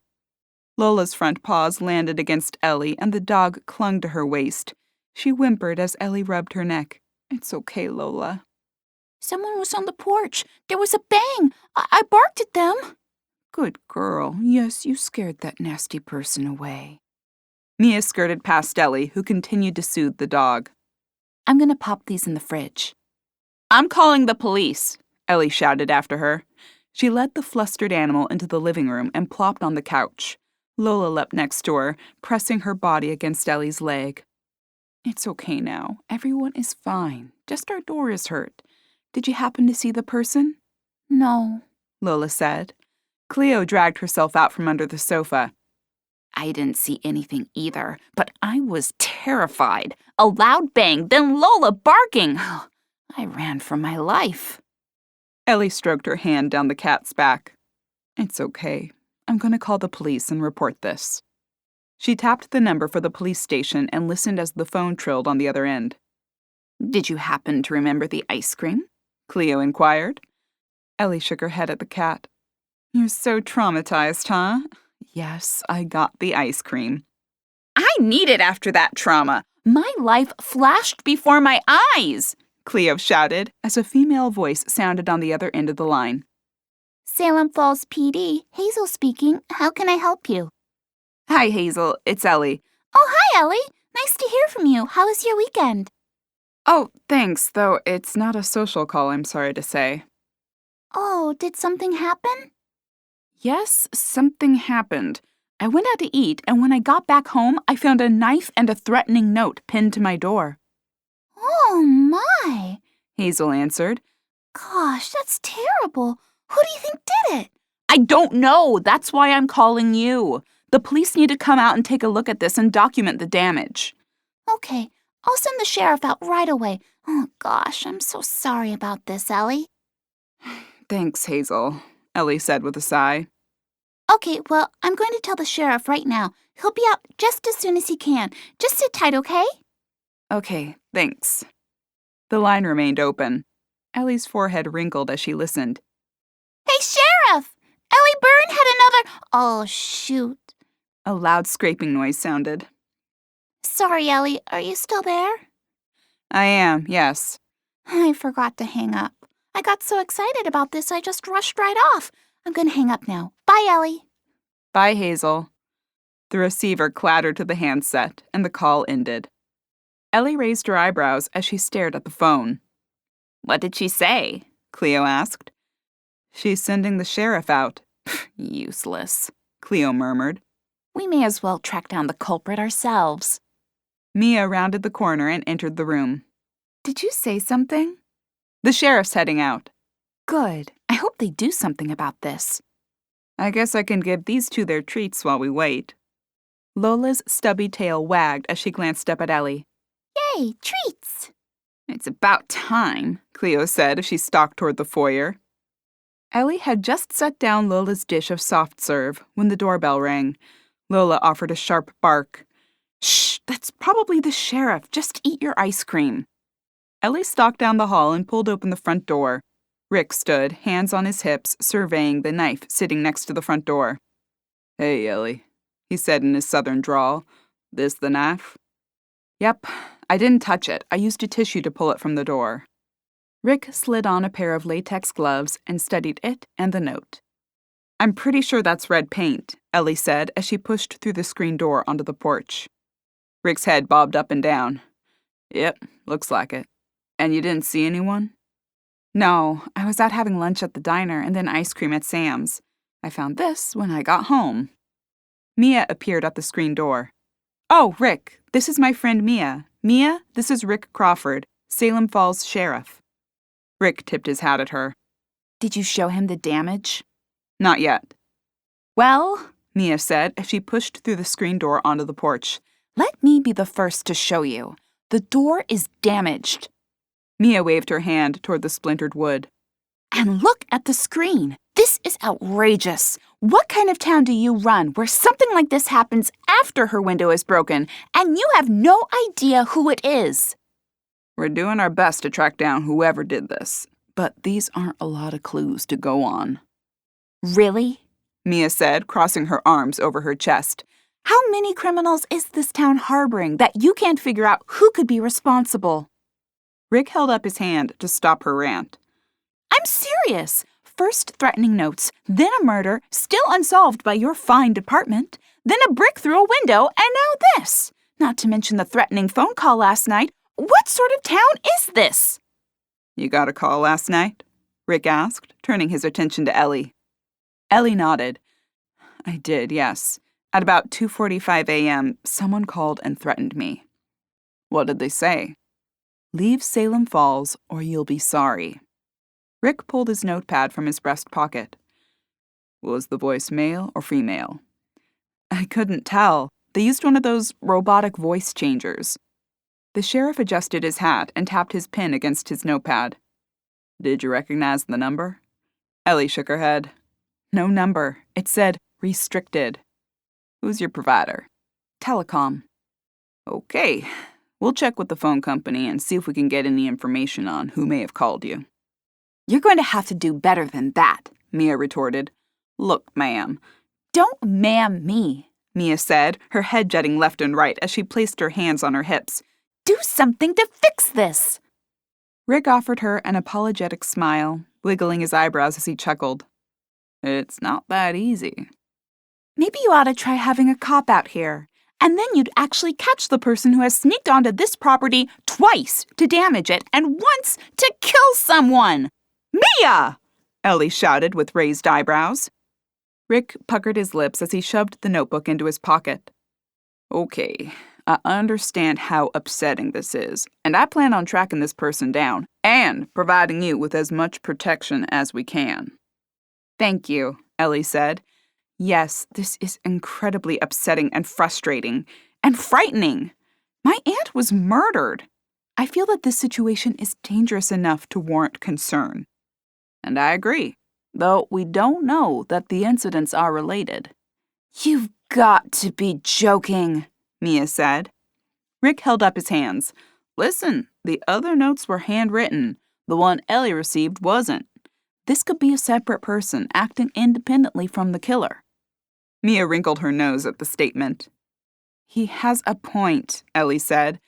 Lola's front paws landed against Ellie and the dog clung to her waist. She whimpered as Ellie rubbed her neck. It's okay, Lola. Someone was on the porch. There was a bang. I barked at them. Good girl. Yes, you scared that nasty person away. Mia skirted past Ellie, who continued to soothe the dog. I'm gonna pop these in the fridge. I'm calling the police, Ellie shouted after her. She led the flustered animal into the living room and plopped on the couch. Lola leapt next to her, pressing her body against Ellie's leg. It's okay now. Everyone is fine. Just our door is hurt. Did you happen to see the person? No, Lola said. Cleo dragged herself out from under the sofa. I didn't see anything either, but I was terrified. A loud bang, then Lola barking. I ran for my life. Ellie stroked her hand down the cat's back. It's okay. I'm going to call the police and report this. She tapped the number for the police station and listened as the phone trilled on the other end. Did you happen to remember the ice cream? Cleo inquired. Ellie shook her head at the cat. You're so traumatized, huh? Yes, I got the ice cream. I need it after that trauma. My life flashed before my eyes, Cleo shouted as a female voice sounded on the other end of the line. Salem Falls PD, Hazel speaking. How can I help you? Hi, Hazel. It's Ellie. Oh, hi, Ellie. Nice to hear from you. How was your weekend? Oh, thanks, though it's not a social call, I'm sorry to say. Oh, did something happen? Yes, something happened. I went out to eat, and when I got back home, I found a knife and a threatening note pinned to my door. Oh, my, Hazel answered. Gosh, that's terrible. Who do you think did it? I don't know. That's why I'm calling you. The police need to come out and take a look at this and document the damage. Okay, I'll send the sheriff out right away. Oh, gosh, I'm so sorry about this, Ellie. Thanks, Hazel, Ellie said with a sigh. Okay, well, I'm going to tell the sheriff right now. He'll be out just as soon as he can. Just sit tight, okay? Okay, thanks. The line remained open. Ellie's forehead wrinkled as she listened. Hey, Sheriff! Ellie Byrne had another... Oh, shoot. A loud scraping noise sounded. Sorry, Ellie. Are you still there? I am, yes. I forgot to hang up. I got so excited about this, I just rushed right off. I'm going to hang up now. Bye, Ellie. Bye, Hazel. The receiver clattered to the handset, and the call ended. Ellie raised her eyebrows as she stared at the phone. What did she say? Cleo asked. She's sending the sheriff out. Useless, Cleo murmured. We may as well track down the culprit ourselves. Mia rounded the corner and entered the room. Did you say something? The sheriff's heading out. Good. I hope they do something about this. I guess I can give these two their treats while we wait. Lola's stubby tail wagged as she glanced up at Ellie. Yay, treats! It's about time, Cleo said as she stalked toward the foyer. Ellie had just set down Lola's dish of soft serve when the doorbell rang. Lola offered a sharp bark. Shh, that's probably the sheriff. Just eat your ice cream. Ellie stalked down the hall and pulled open the front door. Rick stood, hands on his hips, surveying the knife sitting next to the front door. Hey, Ellie, he said in his southern drawl. This the knife? Yep, I didn't touch it. I used a tissue to pull it from the door. Rick slid on a pair of latex gloves and studied it and the note. I'm pretty sure that's red paint, Ellie said as she pushed through the screen door onto the porch. Rick's head bobbed up and down. Yep, looks like it. And you didn't see anyone? No, I was out having lunch at the diner and then ice cream at Sam's. I found this when I got home. Mia appeared at the screen door. Oh, Rick, this is my friend Mia. Mia, this is Rick Crawford, Salem Falls Sheriff. Rick tipped his hat at her. Did you show him the damage? Not yet. Well, Mia said as she pushed through the screen door onto the porch. Let me be the first to show you. The door is damaged. Mia waved her hand toward the splintered wood. And look at the screen. This is outrageous. What kind of town do you run where something like this happens after her window is broken and you have no idea who it is? We're doing our best to track down whoever did this, but these aren't a lot of clues to go on. Really? Mia said, crossing her arms over her chest. How many criminals is this town harboring that you can't figure out who could be responsible? Rick held up his hand to stop her rant. I'm serious. First threatening notes, then a murder, still unsolved by your fine department, then a brick through a window, and now this. Not to mention the threatening phone call last night. What sort of town is this? You got a call last night? Rick asked, turning his attention to Ellie. Ellie nodded. I did, yes. At about 2:45 a.m., someone called and threatened me. What did they say? Leave Salem Falls or you'll be sorry. Rick pulled his notepad from his breast pocket. Was the voice male or female? I couldn't tell. They used one of those robotic voice changers. The sheriff adjusted his hat and tapped his pen against his notepad. Did you recognize the number? Ellie shook her head. No number. It said restricted. Who's your provider? Telecom. Okay. We'll check with the phone company and see if we can get any information on who may have called you. You're going to have to do better than that, Mia retorted. Look, ma'am. Don't ma'am me, Mia said, her head jutting left and right as she placed her hands on her hips. Do something to fix this. Rick offered her an apologetic smile, wiggling his eyebrows as he chuckled. It's not that easy. Maybe you ought to try having a cop out here. And then you'd actually catch the person who has sneaked onto this property twice to damage it and once to kill someone. Mia! Ellie shouted with raised eyebrows. Rick puckered his lips as he shoved the notebook into his pocket. Okay, I understand how upsetting this is, and I plan on tracking this person down and providing you with as much protection as we can. Thank you, Ellie said. Yes, this is incredibly upsetting and frustrating and frightening. My aunt was murdered. I feel that this situation is dangerous enough to warrant concern. And I agree. though we don't know that the incidents are related. You've got to be joking, Mia said. Rick held up his hands. Listen, the other notes were handwritten. The one Ellie received wasn't. This could be a separate person acting independently from the killer. Mia wrinkled her nose at the statement. He has a point, Ellie said.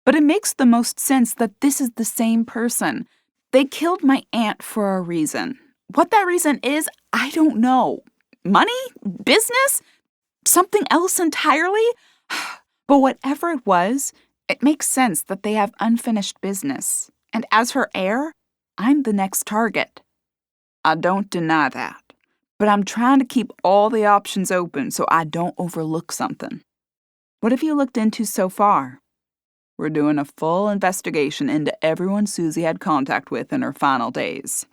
But it makes the most sense that this is the same person. They killed my aunt for a reason. What that reason is, I don't know. Money? Business? Something else entirely? But whatever it was, it makes sense that they have unfinished business. And as her heir, I'm the next target. I don't deny that. But I'm trying to keep all the options open so I don't overlook something. What have you looked into so far? We're doing a full investigation into everyone Susie had contact with in her final days.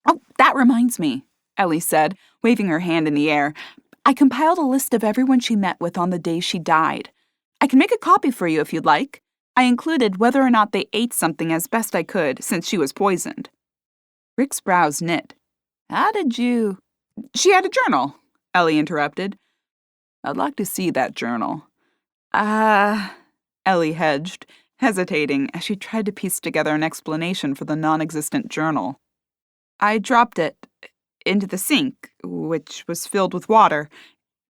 Oh, that reminds me, Ellie said, waving her hand in the air. I compiled a list of everyone she met with on the day she died. I can make a copy for you if you'd like. I included whether or not they ate something as best I could since she was poisoned. Rick's brows knit. How did you... She had a journal, Ellie interrupted. I'd like to see that journal. Ellie hedged, hesitating as she tried to piece together an explanation for the non-existent journal. I dropped it into the sink, which was filled with water,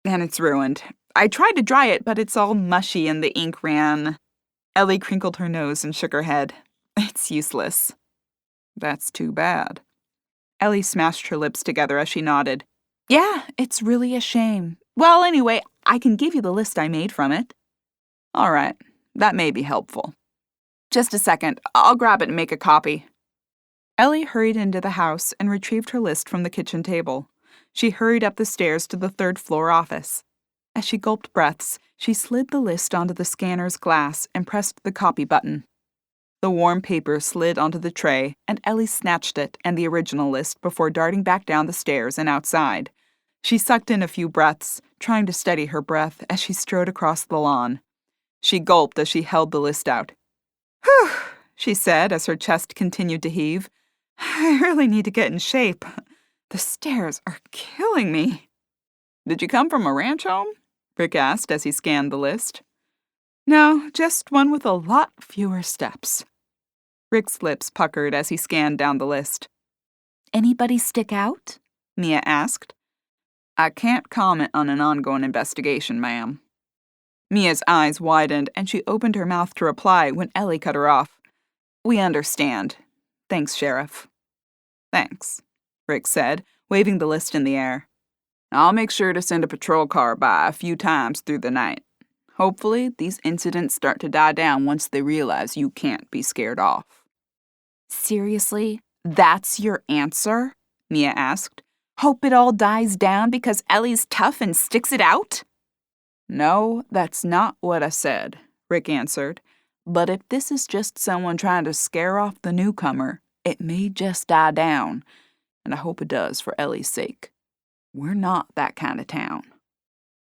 and it's ruined. I tried to dry it, but it's all mushy and the ink ran. Ellie crinkled her nose and shook her head. It's useless. That's too bad. Ellie smashed her lips together as she nodded. Yeah, it's really a shame. Well, anyway, I can give you the list I made from it. All right, that may be helpful. Just a second, I'll grab it and make a copy. Ellie hurried into the house and retrieved her list from the kitchen table. She hurried up the stairs to the third-floor office. As she gulped breaths, she slid the list onto the scanner's glass and pressed the copy button. The warm paper slid onto the tray, and Ellie snatched it and the original list before darting back down the stairs and outside. She sucked in a few breaths, trying to steady her breath as she strode across the lawn. She gulped as she held the list out. Whew, she said as her chest continued to heave. I really need to get in shape. The stairs are killing me. Did you come from a ranch home? Rick asked as he scanned the list. No, just one with a lot fewer steps. Rick's lips puckered as he scanned down the list. Anybody stick out? Mia asked. I can't comment on an ongoing investigation, ma'am. Mia's eyes widened and she opened her mouth to reply when Ellie cut her off. We understand. Thanks, Sheriff. Thanks, Rick said, waving the list in the air. I'll make sure to send a patrol car by a few times through the night. Hopefully, these incidents start to die down once they realize you can't be scared off. Seriously? That's your answer? Mia asked. Hope it all dies down because Ellie's tough and sticks it out? No, that's not what I said, Rick answered. But if this is just someone trying to scare off the newcomer, it may just die down, and I hope it does for Ellie's sake. We're not that kind of town.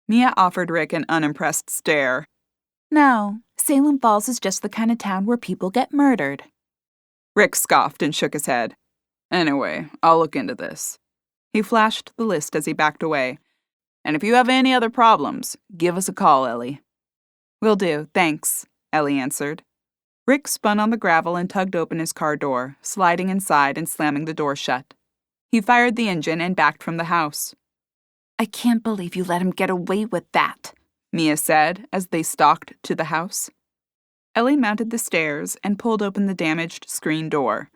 Mia offered Rick an unimpressed stare. No, Salem Falls is just the kind of town where people get murdered. Rick scoffed and shook his head. Anyway, I'll look into this. He flashed the list as he backed away. And if you have any other problems, give us a call, Ellie. Will do, thanks, Ellie answered. Rick spun on the gravel and tugged open his car door, sliding inside and slamming the door shut. He fired the engine and backed from the house. I can't believe you let him get away with that, Mia said as they stalked to the house. Ellie mounted the stairs and pulled open the damaged screen door.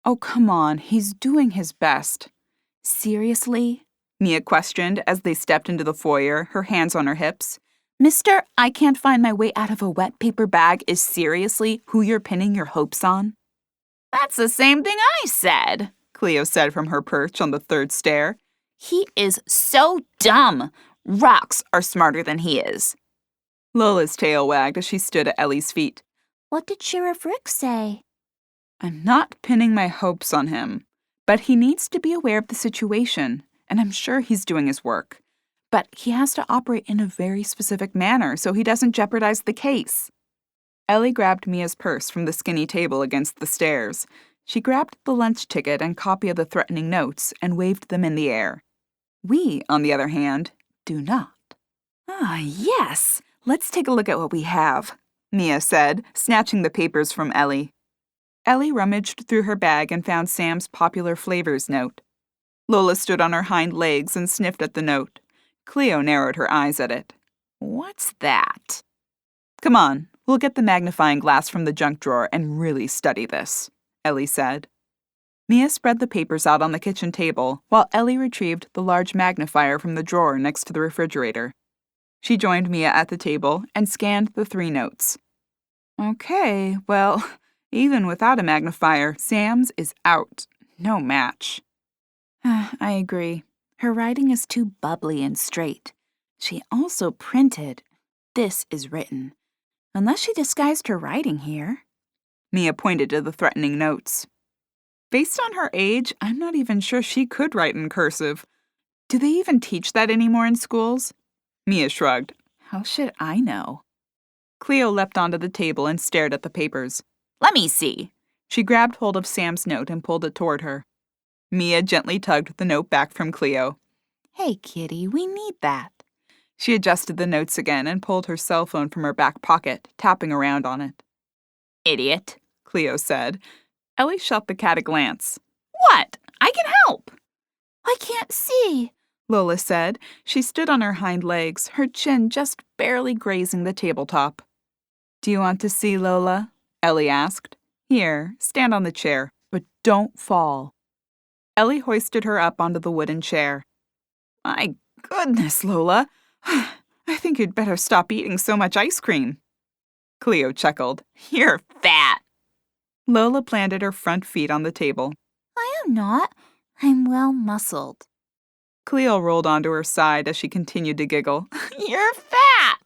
Oh, come on, he's doing his best. Seriously? Mia questioned as they stepped into the foyer, her hands on her hips. Mister, I can't find my way out of a wet paper bag is seriously who you're pinning your hopes on? That's the same thing I said, Cleo said from her perch on the third stair. He is so dumb. Rocks are smarter than he is. Lola's tail wagged as she stood at Ellie's feet. What did Sheriff Rick say? I'm not pinning my hopes on him, but he needs to be aware of the situation, and I'm sure he's doing his work. But he has to operate in a very specific manner so he doesn't jeopardize the case. Ellie grabbed Mia's purse from the skinny table against the stairs. She grabbed the lunch ticket and copy of the threatening notes and waved them in the air. We, on the other hand, do not. Ah, yes. Let's take a look at what we have, Mia said, snatching the papers from Ellie. Ellie rummaged through her bag and found Sam's popular flavors note. Lola stood on her hind legs and sniffed at the note. Cleo narrowed her eyes at it. What's that? Come on, we'll get the magnifying glass from the junk drawer and really study this, Ellie said. Mia spread the papers out on the kitchen table while Ellie retrieved the large magnifier from the drawer next to the refrigerator. She joined Mia at the table and scanned the 3 notes. Okay, well, even without a magnifier, Sam's is out. No match. I agree. Her writing is too bubbly and straight. She also printed, "This is written." Unless she disguised her writing here. Mia pointed to the threatening notes. Based on her age, I'm not even sure she could write in cursive. Do they even teach that anymore in schools? Mia shrugged. How should I know? Cleo leapt onto the table and stared at the papers. Let me see. She grabbed hold of Sam's note and pulled it toward her. Mia gently tugged the note back from Cleo. Hey, kitty, we need that. She adjusted the notes again and pulled her cell phone from her back pocket, tapping around on it. Idiot, Cleo said. Ellie shot the cat a glance. What? I can help. I can't see, Lola said. She stood on her hind legs, her chin just barely grazing the tabletop. Do you want to see, Lola? Ellie asked. Here, stand on the chair, but don't fall. Ellie hoisted her up onto the wooden chair. My goodness, Lola. I think you'd better stop eating so much ice cream. Cleo chuckled. You're fat. Lola planted her front feet on the table. I am not. I'm well-muscled. Cleo rolled onto her side as she continued to giggle. You're fat!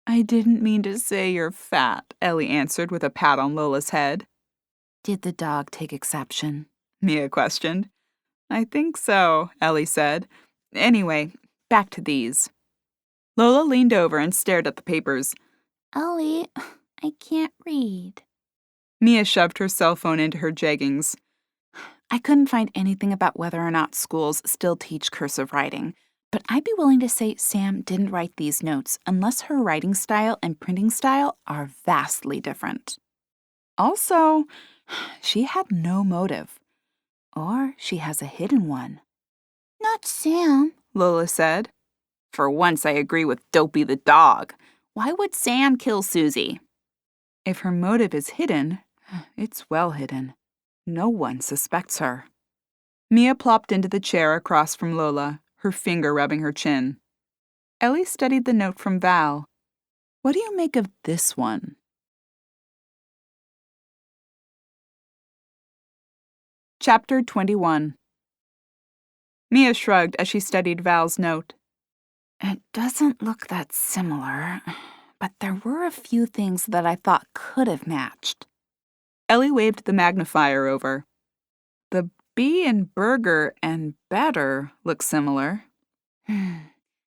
I didn't mean to say you're fat, Ellie answered with a pat on Lola's head. Did the dog take exception? Mia questioned. I think so, Ellie said. Anyway, back to these. Lola leaned over and stared at the papers. Ellie, I can't read. Mia shoved her cell phone into her jeggings. I couldn't find anything about whether or not schools still teach cursive writing, but I'd be willing to say Sam didn't write these notes unless her writing style and printing style are vastly different. Also, she had no motive. Or she has a hidden one. Not Sam, Lola said. For once I agree with Dopey the dog. Why would Sam kill Susie? If her motive is hidden, it's well hidden. No one suspects her. Mia plopped into the chair across from Lola, her finger rubbing her chin. Ellie studied the note from Val. What do you make of this one? Chapter 21. Mia shrugged as she studied Val's note. It doesn't look that similar, but there were a few things that I thought could have matched. Ellie waved the magnifier over. The B in burger and better look similar.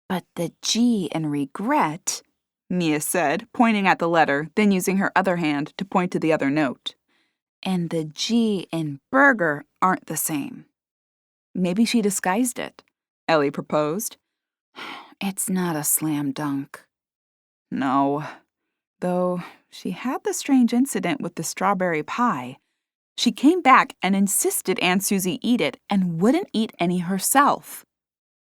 But the G in regret, Mia said, pointing at the letter, then using her other hand to point to the other note. And the G in burger aren't the same. Maybe she disguised it, Ellie proposed. It's not a slam dunk. No. Though she had the strange incident with the strawberry pie. She came back and insisted Aunt Susie eat it and wouldn't eat any herself.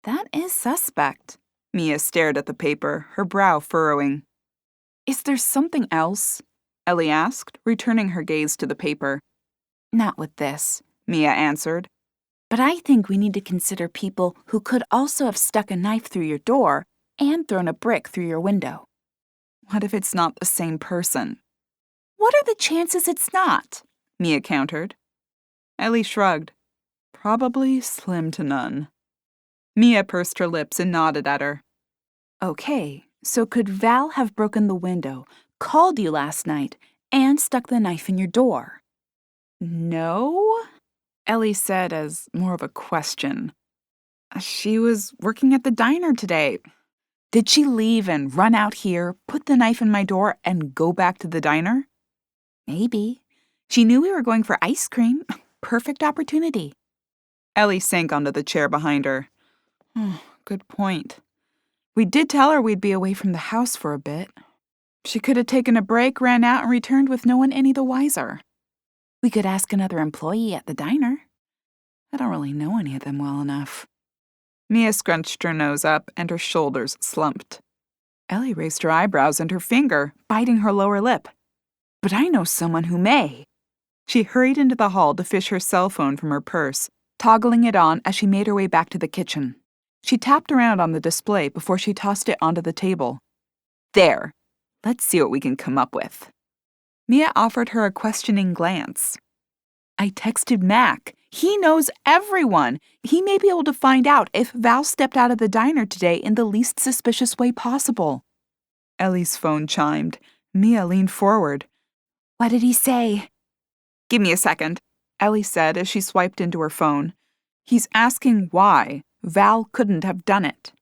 That is suspect. Mia stared at the paper, her brow furrowing. Is there something else? Ellie asked, returning her gaze to the paper. Not with this, Mia answered. But I think we need to consider people who could also have stuck a knife through your door and thrown a brick through your window. What if it's not the same person? What are the chances it's not? Mia countered. Ellie shrugged. Probably slim to none. Mia pursed her lips and nodded at her. Okay, so could Val have broken the window, called you last night, and stuck the knife in your door? No, Ellie said as more of a question. She was working at the diner today. Did she leave and run out here, put the knife in my door, and go back to the diner? Maybe. She knew we were going for ice cream. Perfect opportunity. Ellie sank onto the chair behind her. Oh, good point. We did tell her we'd be away from the house for a bit. She could have taken a break, ran out, and returned with no one any the wiser. We could ask another employee at the diner. I don't really know any of them well enough. Mia scrunched her nose up and her shoulders slumped. Ellie raised her eyebrows and her finger, biting her lower lip. But I know someone who may. She hurried into the hall to fish her cell phone from her purse, toggling it on as she made her way back to the kitchen. She tapped around on the display before she tossed it onto the table. There. Let's see what we can come up with. Mia offered her a questioning glance. I texted Mac. He knows everyone. He may be able to find out if Val stepped out of the diner today in the least suspicious way possible. Ellie's phone chimed. Mia leaned forward. What did he say? Give me a second, Ellie said as she swiped into her phone. He's asking why Val couldn't have done it.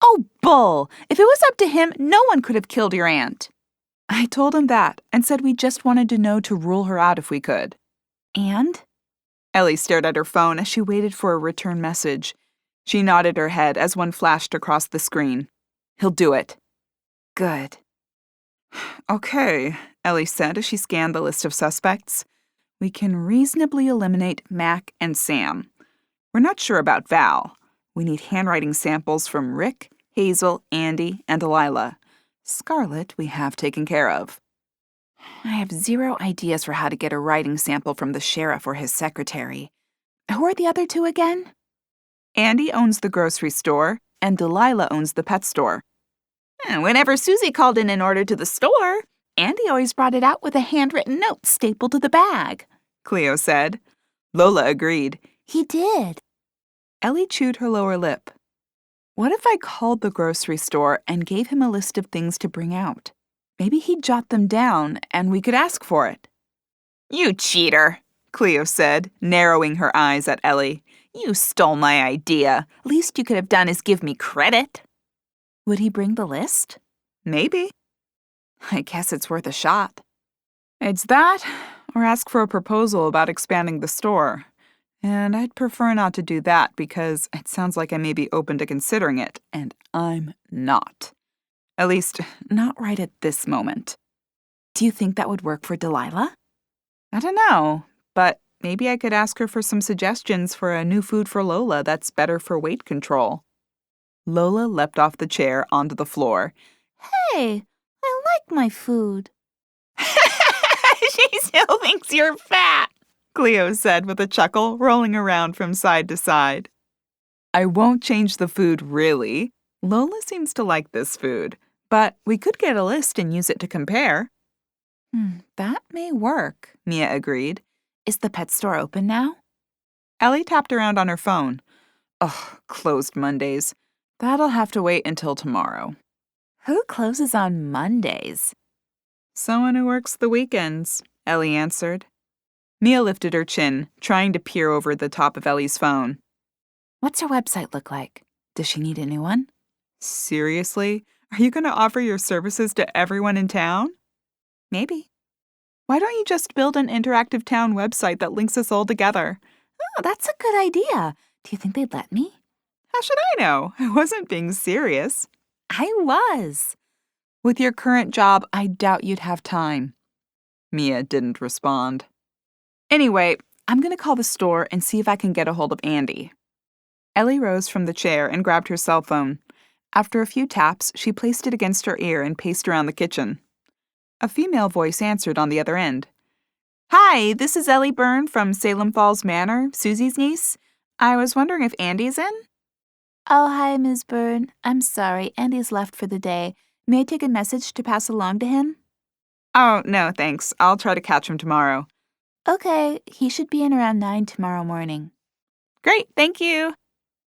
Oh, bull! If it was up to him, no one could have killed your aunt. I told him that and said we just wanted to know to rule her out if we could. And? Ellie stared at her phone as she waited for a return message. She nodded her head as one flashed across the screen. He'll do it. Good. Okay, Ellie said as she scanned the list of suspects. We can reasonably eliminate Mac and Sam. We're not sure about Val. We need handwriting samples from Rick, Hazel, Andy, and Delilah. Scarlett we have taken care of. I have zero ideas for how to get a writing sample from the sheriff or his secretary. Who are the other two again? Andy owns the grocery store, and Delilah owns the pet store. Whenever Susie called in an order to the store, Andy always brought it out with a handwritten note stapled to the bag, Cleo said. Lola agreed. He did. Ellie chewed her lower lip. What if I called the grocery store and gave him a list of things to bring out? Maybe he'd jot them down and we could ask for it. You cheater, Cleo said, narrowing her eyes at Ellie. You stole my idea. Least you could have done is give me credit. Would he bring the list? Maybe. I guess it's worth a shot. It's that, or ask for a proposal about expanding the store. And I'd prefer not to do that because it sounds like I may be open to considering it, and I'm not. At least, not right at this moment. Do you think that would work for Delilah? I don't know, but maybe I could ask her for some suggestions for a new food for Lola that's better for weight control. Lola leapt off the chair onto the floor. Hey, I like my food. She still thinks you're fat, Cleo said with a chuckle, rolling around from side to side. I won't change the food, really. Lola seems to like this food, but we could get a list and use it to compare. That may work, Mia agreed. Is the pet store open now? Ellie tapped around on her phone. Ugh, closed Mondays. That'll have to wait until tomorrow. Who closes on Mondays? Someone who works the weekends, Ellie answered. Mia lifted her chin, trying to peer over the top of Ellie's phone. What's her website look like? Does she need a new one? Seriously? Are you going to offer your services to everyone in town? Maybe. Why don't you just build an interactive town website that links us all together? Oh, that's a good idea. Do you think they'd let me? How should I know? I wasn't being serious. I was. With your current job, I doubt you'd have time. Mia didn't respond. Anyway, I'm going to call the store and see if I can get a hold of Andy. Ellie rose from the chair and grabbed her cell phone. After a few taps, she placed it against her ear and paced around the kitchen. A female voice answered on the other end. Hi, this is Ellie Byrne from Salem Falls Manor, Susie's niece. I was wondering if Andy's in? Oh, hi, Ms. Byrne. I'm sorry, Andy's left for the day. May I take a message to pass along to him? Oh, no, thanks. I'll try to catch him tomorrow. Okay, he should be in around 9 tomorrow morning. Great, thank you.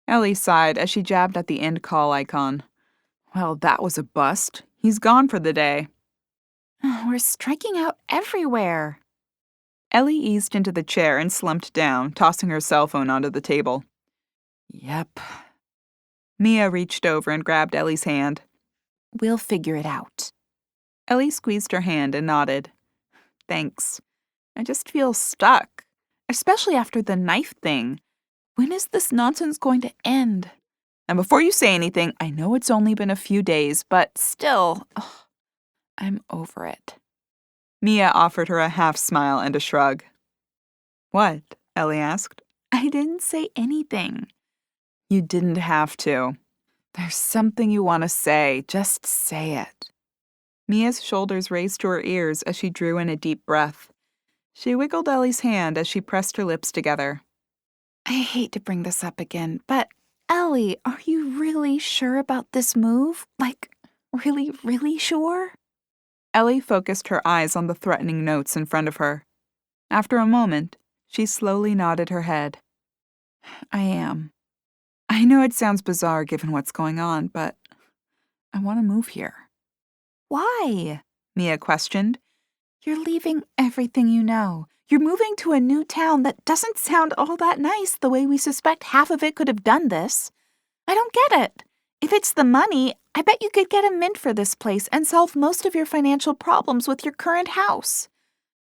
Ellie sighed as she jabbed at the end call icon. Well, that was a bust. He's gone for the day. We're striking out everywhere. Ellie eased into the chair and slumped down, tossing her cell phone onto the table. Yep. Mia reached over and grabbed Ellie's hand. We'll figure it out. Ellie squeezed her hand and nodded. Thanks. I just feel stuck, especially after the knife thing. When is this nonsense going to end? And before you say anything, I know it's only been a few days, but still, I'm over it. Mia offered her a half smile and a shrug. What? Ellie asked. I didn't say anything. You didn't have to. There's something you want to say. Just say it. Mia's shoulders raised to her ears as she drew in a deep breath. She wiggled Ellie's hand as she pressed her lips together. I hate to bring this up again, but Ellie, are you really sure about this move? Like, really, really sure? Ellie focused her eyes on the threatening notes in front of her. After a moment, she slowly nodded her head. I am. I know it sounds bizarre given what's going on, but I want to move here. Why? Mia questioned. You're leaving everything you know. You're moving to a new town that doesn't sound all that nice the way we suspect half of it could have done this. I don't get it. If it's the money, I bet you could get a mint for this place and solve most of your financial problems with your current house.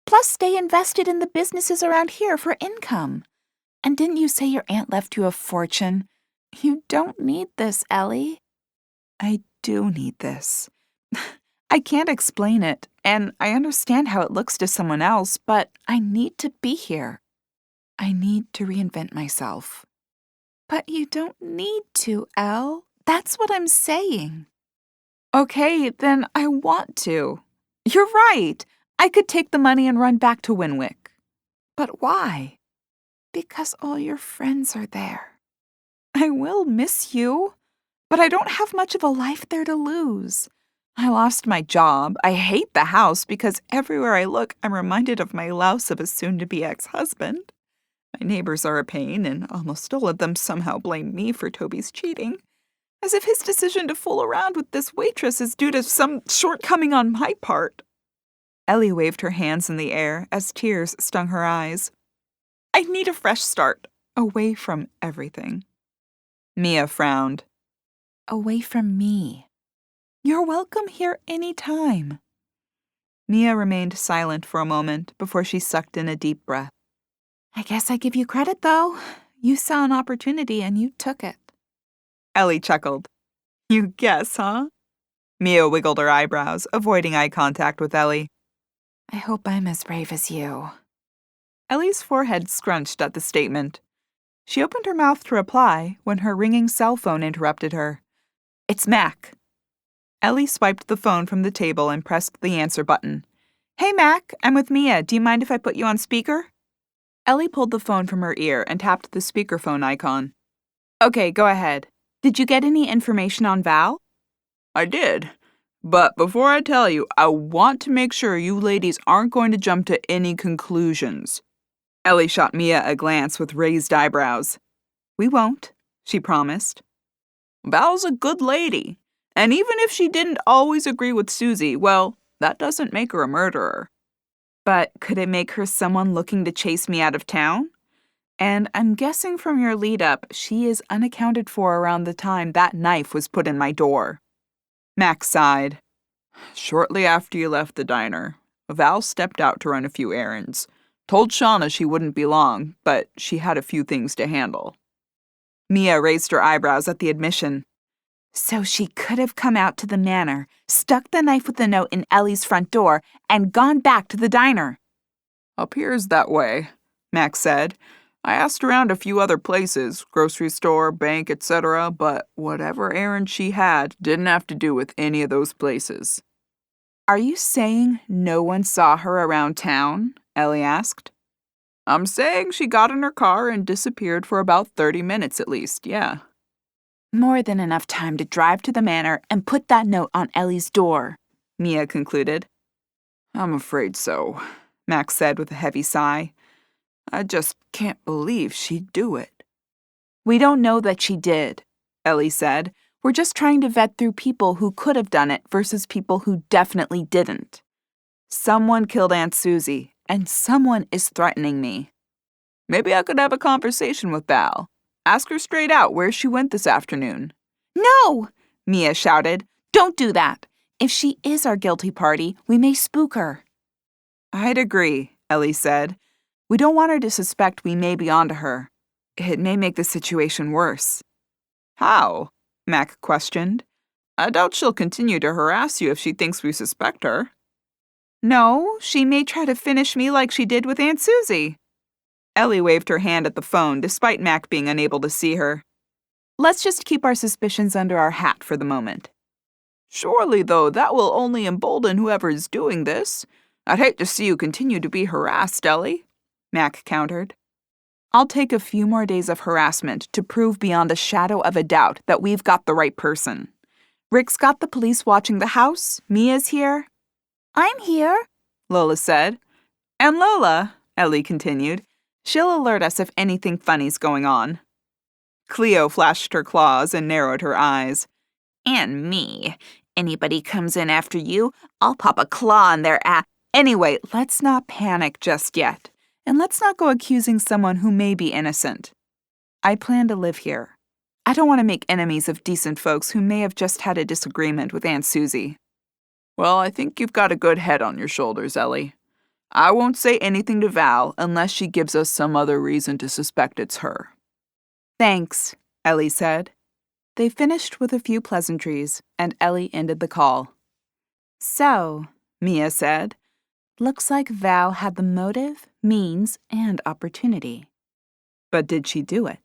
Plus, stay invested in the businesses around here for income. And didn't you say your aunt left you a fortune? You don't need this, Ellie. I do need this. I can't explain it, and I understand how it looks to someone else, but I need to be here. I need to reinvent myself. But you don't need to, Elle. That's what I'm saying. Okay, then I want to. You're right. I could take the money and run back to Winwick. But why? Because all your friends are there. I will miss you, but I don't have much of a life there to lose. I lost my job. I hate the house because everywhere I look, I'm reminded of my louse of a soon-to-be ex-husband. My neighbors are a pain, and almost all of them somehow blame me for Toby's cheating, as if his decision to fool around with this waitress is due to some shortcoming on my part. Ellie waved her hands in the air as tears stung her eyes. I need a fresh start, away from everything. Mia frowned. Away from me. You're welcome here any time. Mia remained silent for a moment before she sucked in a deep breath. I guess I give you credit, though. You saw an opportunity and you took it. Ellie chuckled. You guess, huh? Mia wiggled her eyebrows, avoiding eye contact with Ellie. I hope I'm as brave as you. Ellie's forehead scrunched at the statement. She opened her mouth to reply when her ringing cell phone interrupted her. It's Mac. Ellie swiped the phone from the table and pressed the answer button. Hey, Mac, I'm with Mia. Do you mind if I put you on speaker? Ellie pulled the phone from her ear and tapped the speakerphone icon. Okay, go ahead. Did you get any information on Val? I did. But before I tell you, I want to make sure you ladies aren't going to jump to any conclusions. Ellie shot Mia a glance with raised eyebrows. We won't, she promised. Val's a good lady. And even if she didn't always agree with Susie, well, that doesn't make her a murderer. But could it make her someone looking to chase me out of town? And I'm guessing from your lead-up, she is unaccounted for around the time that knife was put in my door. Max sighed. Shortly after you left the diner, Val stepped out to run a few errands. Told Shauna she wouldn't be long, but she had a few things to handle. Mia raised her eyebrows at the admission. So she could have come out to the manor, stuck the knife with the note in Ellie's front door, and gone back to the diner. Appears that way, Max said. I asked around a few other places, grocery store, bank, etc., but whatever errand she had didn't have to do with any of those places. Are you saying no one saw her around town? Ellie asked. I'm saying she got in her car and disappeared for about 30 minutes at least, yeah. More than enough time to drive to the manor and put that note on Ellie's door, Mia concluded. I'm afraid so, Max said with a heavy sigh. I just can't believe she'd do it. We don't know that she did, Ellie said. We're just trying to vet through people who could have done it versus people who definitely didn't. Someone killed Aunt Susie, and someone is threatening me. Maybe I could have a conversation with Val. Ask her straight out where she went this afternoon. No! Mia shouted. Don't do that. If she is our guilty party, we may spook her. I'd agree, Ellie said. "We don't want her to suspect we may be onto her. It may make the situation worse." "How?" Mac questioned. "I doubt she'll continue to harass you if she thinks we suspect her." "No, she may try to finish me like she did with Aunt Susie." Ellie waved her hand at the phone despite Mac being unable to see her. "Let's just keep our suspicions under our hat for the moment." "Surely, though, that will only embolden whoever is doing this. I'd hate to see you continue to be harassed, Ellie," Mac countered. "I'll take a few more days of harassment to prove beyond a shadow of a doubt that we've got the right person. Rick's got the police watching the house. Mia's here." I'm here, Lola said. "And Lola," Ellie continued, "she'll alert us if anything funny's going on." Cleo flashed her claws and narrowed her eyes. "And me. Anybody comes in after you, I'll pop a claw in their ass." Anyway, let's not panic just yet, and let's not go accusing someone who may be innocent. I plan to live here. I don't want to make enemies of decent folks who may have just had a disagreement with Aunt Susie. "Well, I think you've got a good head on your shoulders, Ellie. I won't say anything to Val unless she gives us some other reason to suspect it's her." "Thanks," Ellie said. They finished with a few pleasantries, and Ellie ended the call. "So," Mia said, "looks like Val had the motive, means, and opportunity. But did she do it?"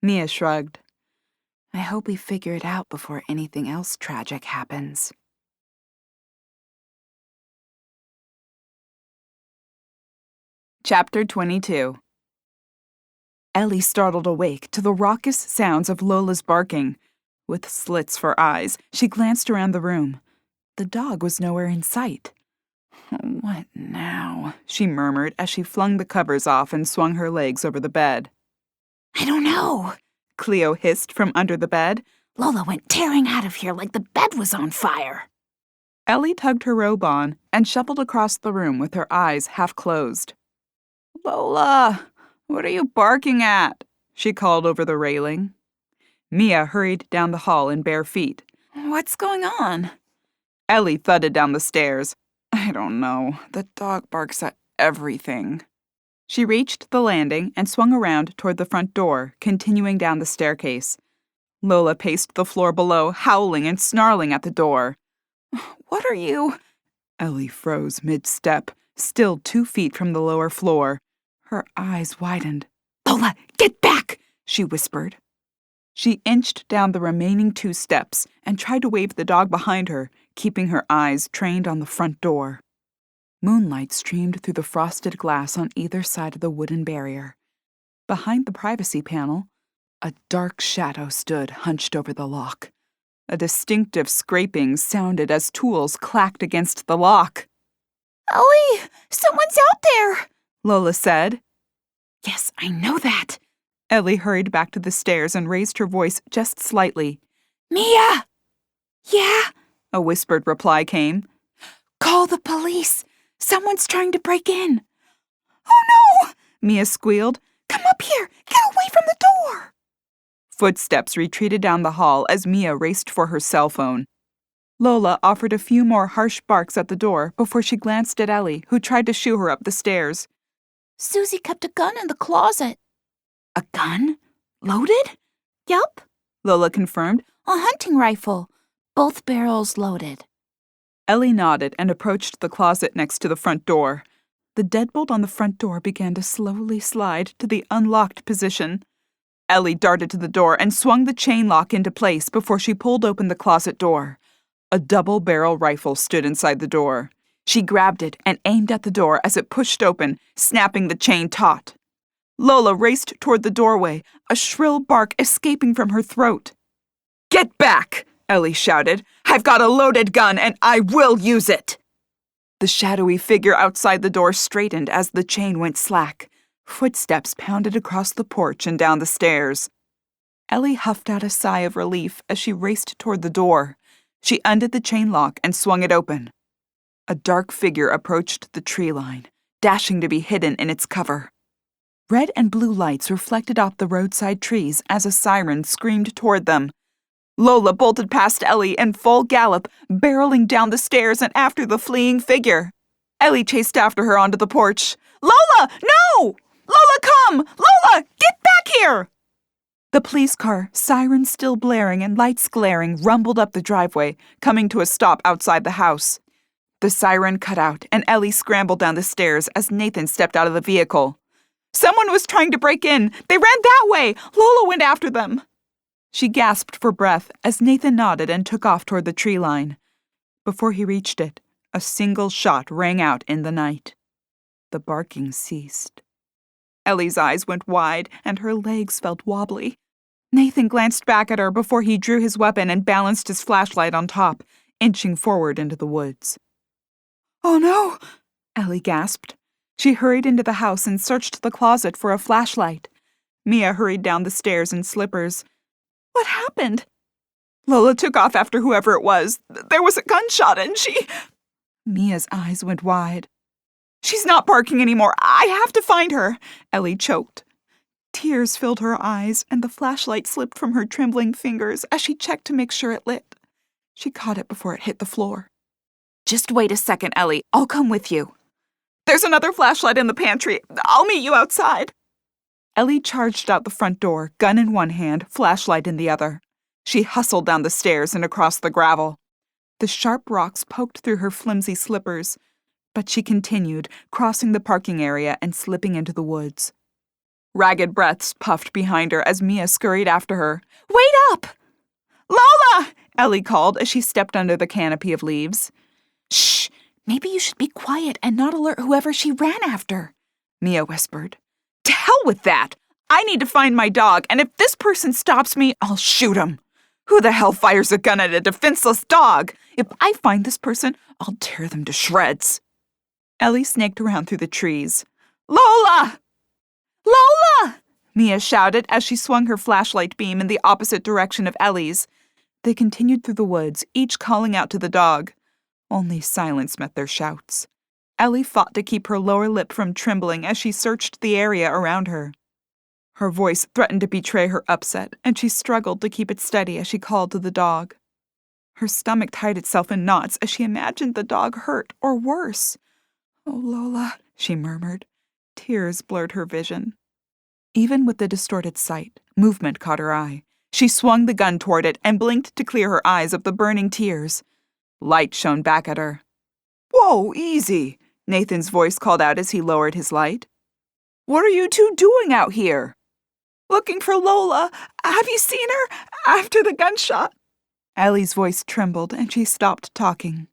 Mia shrugged. "I hope we figure it out before anything else tragic happens." Chapter 22. Ellie startled awake to the raucous sounds of Lola's barking. With slits for eyes, she glanced around the room. The dog was nowhere in sight. "What now?" she murmured as she flung the covers off and swung her legs over the bed. I don't know, Cleo hissed from under the bed. Lola went tearing out of here like the bed was on fire. Ellie tugged her robe on and shuffled across the room with her eyes half closed. "Lola, what are you barking at?" she called over the railing. Mia hurried down the hall in bare feet. What's going on? Ellie thudded down the stairs. "I don't know. The dog barks at everything." She reached the landing and swung around toward the front door, continuing down the staircase. Lola paced the floor below, howling and snarling at the door. "What are you—" Ellie froze mid-step, still 2 feet from the lower floor. Her eyes widened. Lola, get back, she whispered. She inched down the remaining 2 steps and tried to wave the dog behind her, keeping her eyes trained on the front door. Moonlight streamed through the frosted glass on either side of the wooden barrier. Behind the privacy panel, a dark shadow stood hunched over the lock. A distinctive scraping sounded as tools clacked against the lock. Ellie, someone's out there, Lola said. Yes, I know that. Ellie hurried back to the stairs and raised her voice just slightly. Mia! Yeah? A whispered reply came. Call the police. Someone's trying to break in. Oh no! Mia squealed. Come up here. Get away from the door. Footsteps retreated down the hall as Mia raced for her cell phone. Lola offered a few more harsh barks at the door before she glanced at Ellie, who tried to shoo her up the stairs. Susie kept a gun in the closet. A gun? Loaded? Yup, Lola confirmed. A hunting rifle. Both barrels loaded. Ellie nodded and approached the closet next to the front door. The deadbolt on the front door began to slowly slide to the unlocked position. Ellie darted to the door and swung the chain lock into place before she pulled open the closet door. A double-barrel rifle stood inside the door. She grabbed it and aimed at the door as it pushed open, snapping the chain taut. Lola raced toward the doorway, a shrill bark escaping from her throat. "Get back!" Ellie shouted. "I've got a loaded gun and I will use it!" The shadowy figure outside the door straightened as the chain went slack. Footsteps pounded across the porch and down the stairs. Ellie huffed out a sigh of relief as she raced toward the door. She undid the chain lock and swung it open. A dark figure approached the tree line, dashing to be hidden in its cover. Red and blue lights reflected off the roadside trees as a siren screamed toward them. Lola bolted past Ellie in full gallop, barreling down the stairs and after the fleeing figure. Ellie chased after her onto the porch. Lola, no! Lola, come! Lola, get back here! The police car, sirens still blaring and lights glaring, rumbled up the driveway, coming to a stop outside the house. The siren cut out, and Ellie scrambled down the stairs as Nathan stepped out of the vehicle. Someone was trying to break in. They ran that way. Lola went after them. She gasped for breath as Nathan nodded and took off toward the tree line. Before he reached it, a single shot rang out in the night. The barking ceased. Ellie's eyes went wide, and her legs felt wobbly. Nathan glanced back at her before he drew his weapon and balanced his flashlight on top, inching forward into the woods. "Oh no!" Ellie gasped. She hurried into the house and searched the closet for a flashlight. Mia hurried down the stairs in slippers. "What happened?" "Lola took off after whoever it was. There was a gunshot and she—" Mia's eyes went wide. "She's not barking anymore. I have to find her," Ellie choked. Tears filled her eyes, and the flashlight slipped from her trembling fingers as she checked to make sure it lit. She caught it before it hit the floor. "Just wait a second, Ellie. I'll come with you." "There's another flashlight in the pantry. I'll meet you outside." Ellie charged out the front door, gun in one hand, flashlight in the other. She hustled down the stairs and across the gravel. The sharp rocks poked through her flimsy slippers, but she continued, crossing the parking area and slipping into the woods. Ragged breaths puffed behind her as Mia scurried after her. "Wait up!" "Lola!" Ellie called as she stepped under the canopy of leaves. "Shh! Maybe you should be quiet and not alert whoever she ran after," Mia whispered. "To hell with that! I need to find my dog, and if this person stops me, I'll shoot him. Who the hell fires a gun at a defenseless dog? If I find this person, I'll tear them to shreds." Ellie snaked around through the trees. "Lola! Lola!" Mia shouted as she swung her flashlight beam in the opposite direction of Ellie's. They continued through the woods, each calling out to the dog. Only silence met their shouts. Ellie fought to keep her lower lip from trembling as she searched the area around her. Her voice threatened to betray her upset, and she struggled to keep it steady as she called to the dog. Her stomach tied itself in knots as she imagined the dog hurt, or worse. "Oh, Lola," she murmured. Tears blurred her vision. Even with the distorted sight, movement caught her eye. She swung the gun toward it and blinked to clear her eyes of the burning tears. Light shone back at her. "Whoa, easy," Nathan's voice called out as he lowered his light. "What are you two doing out here?" "Looking for Lola. Have you seen her? After the gunshot?" Ellie's voice trembled and she stopped talking.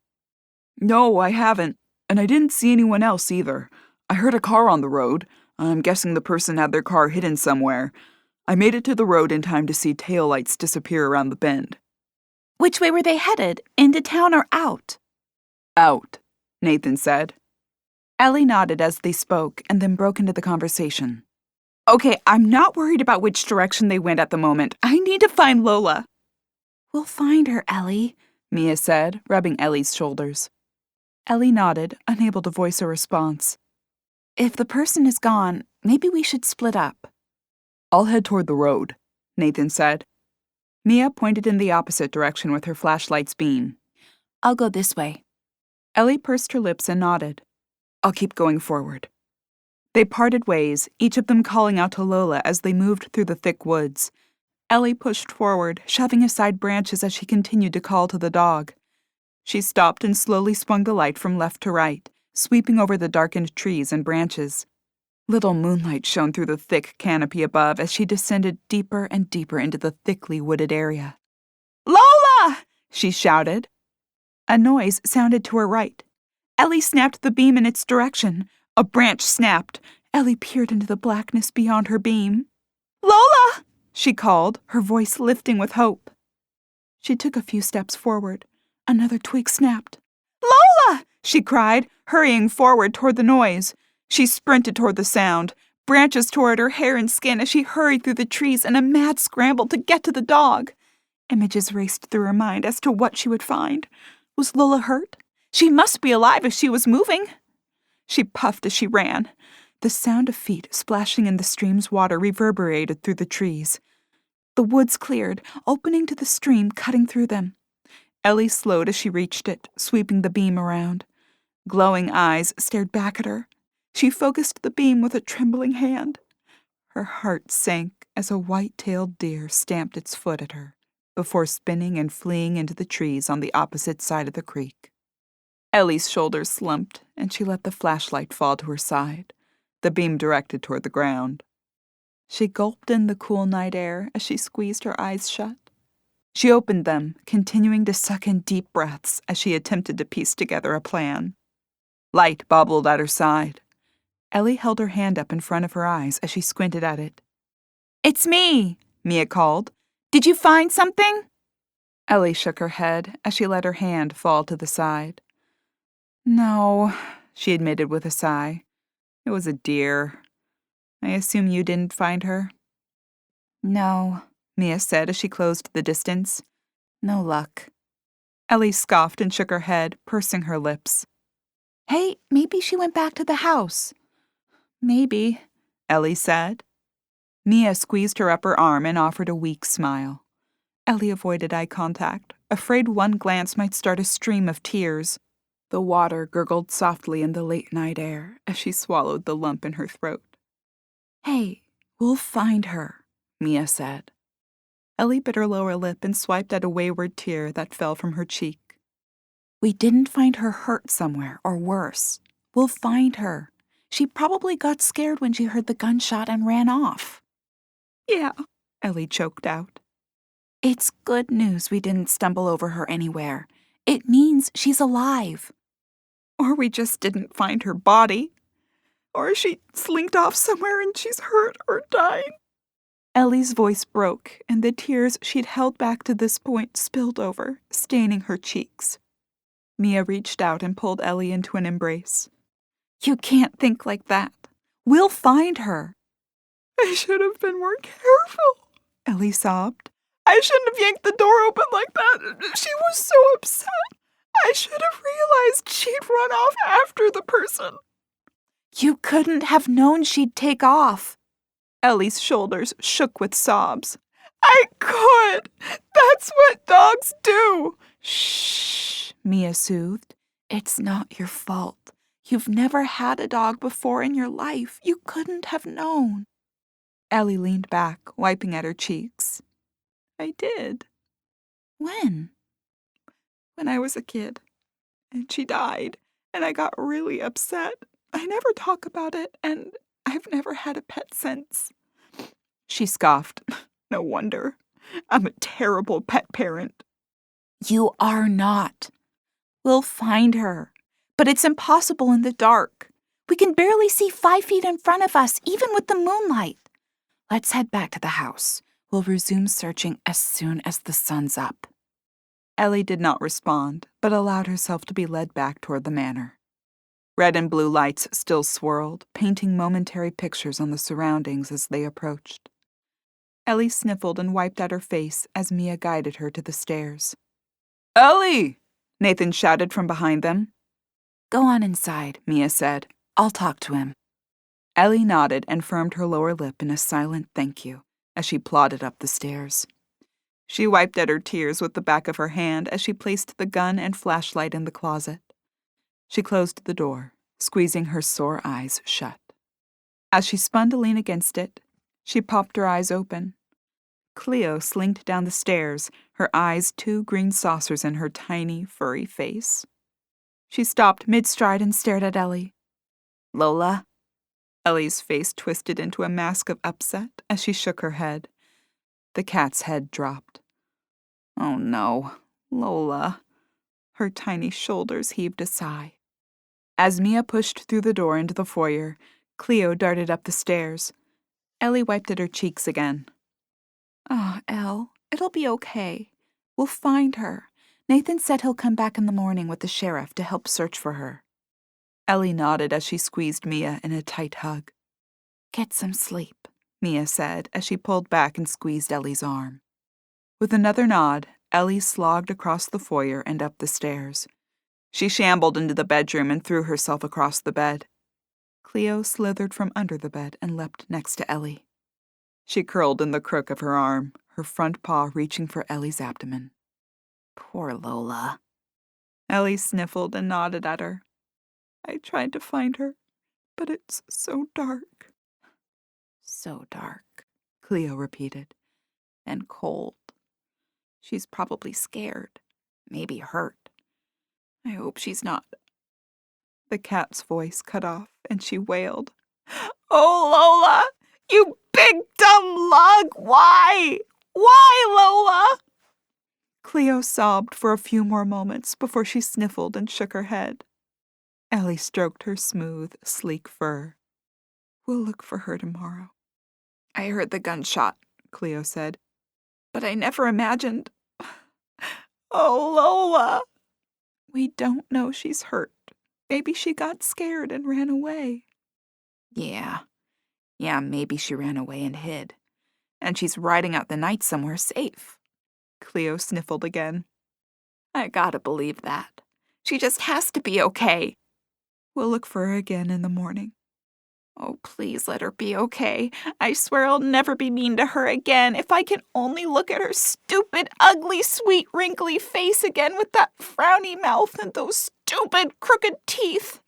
"No, I haven't. And I didn't see anyone else either. I heard a car on the road. I'm guessing the person had their car hidden somewhere. I made it to the road in time to see taillights disappear around the bend." Which way were they headed? Into town or out? "Out," Nathan said. Ellie nodded as they spoke and then broke into the conversation. "Okay, I'm not worried about which direction they went at the moment. I need to find Lola." "We'll find her, Ellie," Mia said, rubbing Ellie's shoulders. Ellie nodded, unable to voice a response. "If the person is gone, maybe we should split up." "I'll head toward the road," Nathan said. Mia pointed in the opposite direction with her flashlight's beam. "I'll go this way." Ellie pursed her lips and nodded. "I'll keep going forward." They parted ways, each of them calling out to Lola as they moved through the thick woods. Ellie pushed forward, shoving aside branches as she continued to call to the dog. She stopped and slowly swung the light from left to right, sweeping over the darkened trees and branches. Little moonlight shone through the thick canopy above as she descended deeper and deeper into the thickly wooded area. "Lola!" she shouted. A noise sounded to her right. Ellie snapped the beam in its direction. A branch snapped. Ellie peered into the blackness beyond her beam. "Lola!" she called, her voice lifting with hope. She took a few steps forward. Another twig snapped. "Lola!" she cried, hurrying forward toward the noise. She sprinted toward the sound. Branches tore at her hair and skin as she hurried through the trees in a mad scramble to get to the dog. Images raced through her mind as to what she would find. Was Lola hurt? She must be alive if she was moving. She puffed as she ran. The sound of feet splashing in the stream's water reverberated through the trees. The woods cleared, opening to the stream cutting through them. Ellie slowed as she reached it, sweeping the beam around. Glowing eyes stared back at her. She focused the beam with a trembling hand. Her heart sank as a white-tailed deer stamped its foot at her, before spinning and fleeing into the trees on the opposite side of the creek. Ellie's shoulders slumped, and she let the flashlight fall to her side, the beam directed toward the ground. She gulped in the cool night air as she squeezed her eyes shut. She opened them, continuing to suck in deep breaths as she attempted to piece together a plan. Light bobbled at her side. Ellie held her hand up in front of her eyes as she squinted at it. "It's me," Mia called. "Did you find something?" Ellie shook her head as she let her hand fall to the side. "No," she admitted with a sigh. "It was a deer. I assume you didn't find her?" "No," Mia said as she closed the distance. no luck. Ellie scoffed and shook her head, pursing her lips. "Hey, maybe she went back to the house." "Maybe," Ellie said. Mia squeezed her upper arm and offered a weak smile. Ellie avoided eye contact, afraid one glance might start a stream of tears. The water gurgled softly in the late night air as she swallowed the lump in her throat. "Hey, we'll find her," Mia said. Ellie bit her lower lip and swiped at a wayward tear that fell from her cheek. "We didn't find her hurt somewhere, or worse. We'll find her. She probably got scared when she heard the gunshot and ran off." "Yeah," Ellie choked out. "It's good news we didn't stumble over her anywhere. It means she's alive." "Or we just didn't find her body. Or she slinked off somewhere and she's hurt or dying." Ellie's voice broke, and the tears she'd held back to this point spilled over, staining her cheeks. Mia reached out and pulled Ellie into an embrace. "You can't think like that. We'll find her." "I should have been more careful," Ellie sobbed. "I shouldn't have yanked the door open like that. She was so upset. I should have realized she'd run off after the person." "You couldn't have known she'd take off." Ellie's shoulders shook with sobs. "I could! That's what dogs do!" "Shh," Mia soothed. "It's not your fault. You've never had a dog before in your life. You couldn't have known." Ellie leaned back, wiping at her cheeks. "I did. "When?" When I was a kid. And she died, and I got really upset. I never talk about it, and I've never had a pet since." She scoffed. "No wonder. I'm a terrible pet parent." "You are not. We'll find her. But it's impossible in the dark. We can barely see 5 feet in front of us, even with the moonlight. Let's head back to the house. We'll resume searching as soon as the sun's up." Ellie did not respond, but allowed herself to be led back toward the manor. Red and blue lights still swirled, painting momentary pictures on the surroundings as they approached. Ellie sniffled and wiped at her face as Mia guided her to the stairs. "Ellie!" Nathan shouted from behind them. "Go on inside," Mia said. "I'll talk to him." Ellie nodded and firmed her lower lip in a silent thank you as she plodded up the stairs. She wiped at her tears with the back of her hand as she placed the gun and flashlight in the closet. She closed the door, squeezing her sore eyes shut. As she spun to lean against it, she popped her eyes open. Cleo slinked down the stairs, her eyes 2 green saucers in her tiny, furry face. She stopped mid-stride and stared at Ellie. "Lola?" Ellie's face twisted into a mask of upset as she shook her head. The cat's head dropped. "Oh no, Lola." Her tiny shoulders heaved a sigh. As Mia pushed through the door into the foyer, Cleo darted up the stairs. Ellie wiped at her cheeks again. "Oh, Elle, it'll be okay. We'll find her. Nathan said he'll come back in the morning with the sheriff to help search for her." Ellie nodded as she squeezed Mia in a tight hug. "Get some sleep," Mia said as she pulled back and squeezed Ellie's arm. With another nod, Ellie slogged across the foyer and up the stairs. She shambled into the bedroom and threw herself across the bed. Cleo slithered from under the bed and leapt next to Ellie. She curled in the crook of her arm, her front paw reaching for Ellie's abdomen. "Poor Lola." Ellie sniffled and nodded at her. I tried to find her, but it's so dark." "So dark," Cleo repeated, "and cold. She's probably scared, maybe hurt. I hope she's not." The cat's voice cut off, and she wailed, "Oh, Lola! You big dumb lug! Why? Why, Lola?" Cleo sobbed for a few more moments before she sniffled and shook her head. Ellie stroked her smooth, sleek fur. "We'll look for her tomorrow." "I heard the gunshot," Cleo said, "but I never imagined—" "Oh, Lola!" "We don't know she's hurt. Maybe she got scared and ran away." Yeah, maybe she ran away and hid. And she's riding out the night somewhere safe." Cleo sniffled again. "I gotta believe that. She just has to be okay." "We'll look for her again in the morning." "Oh, please let her be okay. I swear I'll never be mean to her again. If I can only look at her stupid, ugly, sweet, wrinkly face again with that frowny mouth and those stupid, crooked teeth."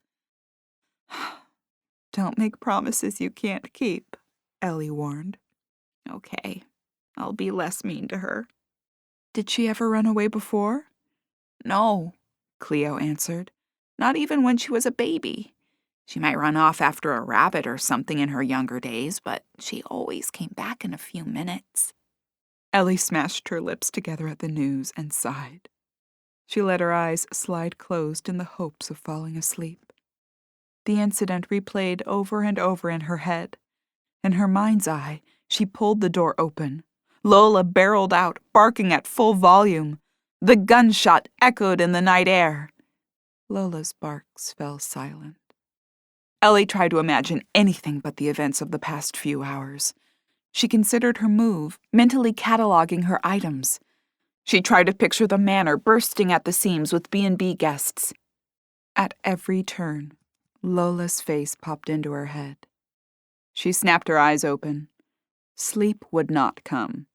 "Don't make promises you can't keep," Ellie warned. "Okay, I'll be less mean to her." "Did she ever run away before?" "No," Cleo answered. "Not even when she was a baby. She might run off after a rabbit or something in her younger days, but she always came back in a few minutes." Ellie smashed her lips together at the news and sighed. She let her eyes slide closed in the hopes of falling asleep. The incident replayed over and over in her head. In her mind's eye, she pulled the door open. Lola barreled out, barking at full volume. The gunshot echoed in the night air. Lola's barks fell silent. Ellie tried to imagine anything but the events of the past few hours. She considered her move, mentally cataloging her items. She tried to picture the manor bursting at the seams with B&B guests. At every turn, Lola's face popped into her head. She snapped her eyes open. Sleep would not come.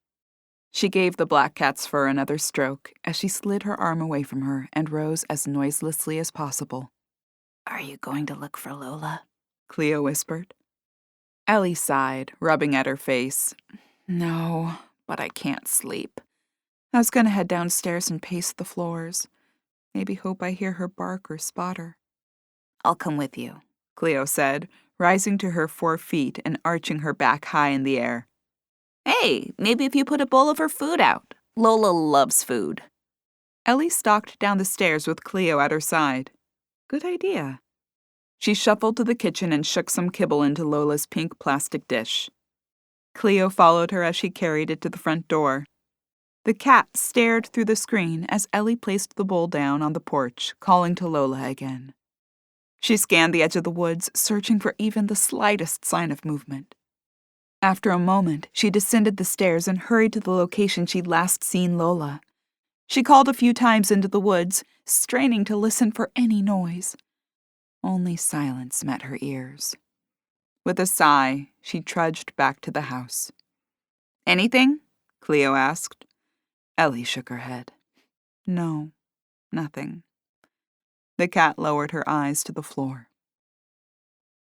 She gave the black cat's fur another stroke as she slid her arm away from her and rose as noiselessly as possible. "Are you going to look for Lola?" Cleo whispered. Ellie sighed, rubbing at her face. "No, but I can't sleep. I was going to head downstairs and pace the floors. Maybe hope I hear her bark or spot her." "I'll come with you," Cleo said, rising to her 4 feet and arching her back high in the air. "Hey, maybe if you put a bowl of her food out. Lola loves food." Ellie stalked down the stairs with Cleo at her side. Good idea. She shuffled to the kitchen and shook some kibble into Lola's pink plastic dish. Cleo followed her as she carried it to the front door. The cat stared through the screen as Ellie placed the bowl down on the porch, calling to Lola again. She scanned the edge of the woods, searching for even the slightest sign of movement. After a moment, she descended the stairs and hurried to the location she'd last seen Lola. She called a few times into the woods, straining to listen for any noise. Only silence met her ears. With a sigh, she trudged back to the house. "Anything?" Cleo asked. Ellie shook her head. "No, nothing." The cat lowered her eyes to the floor.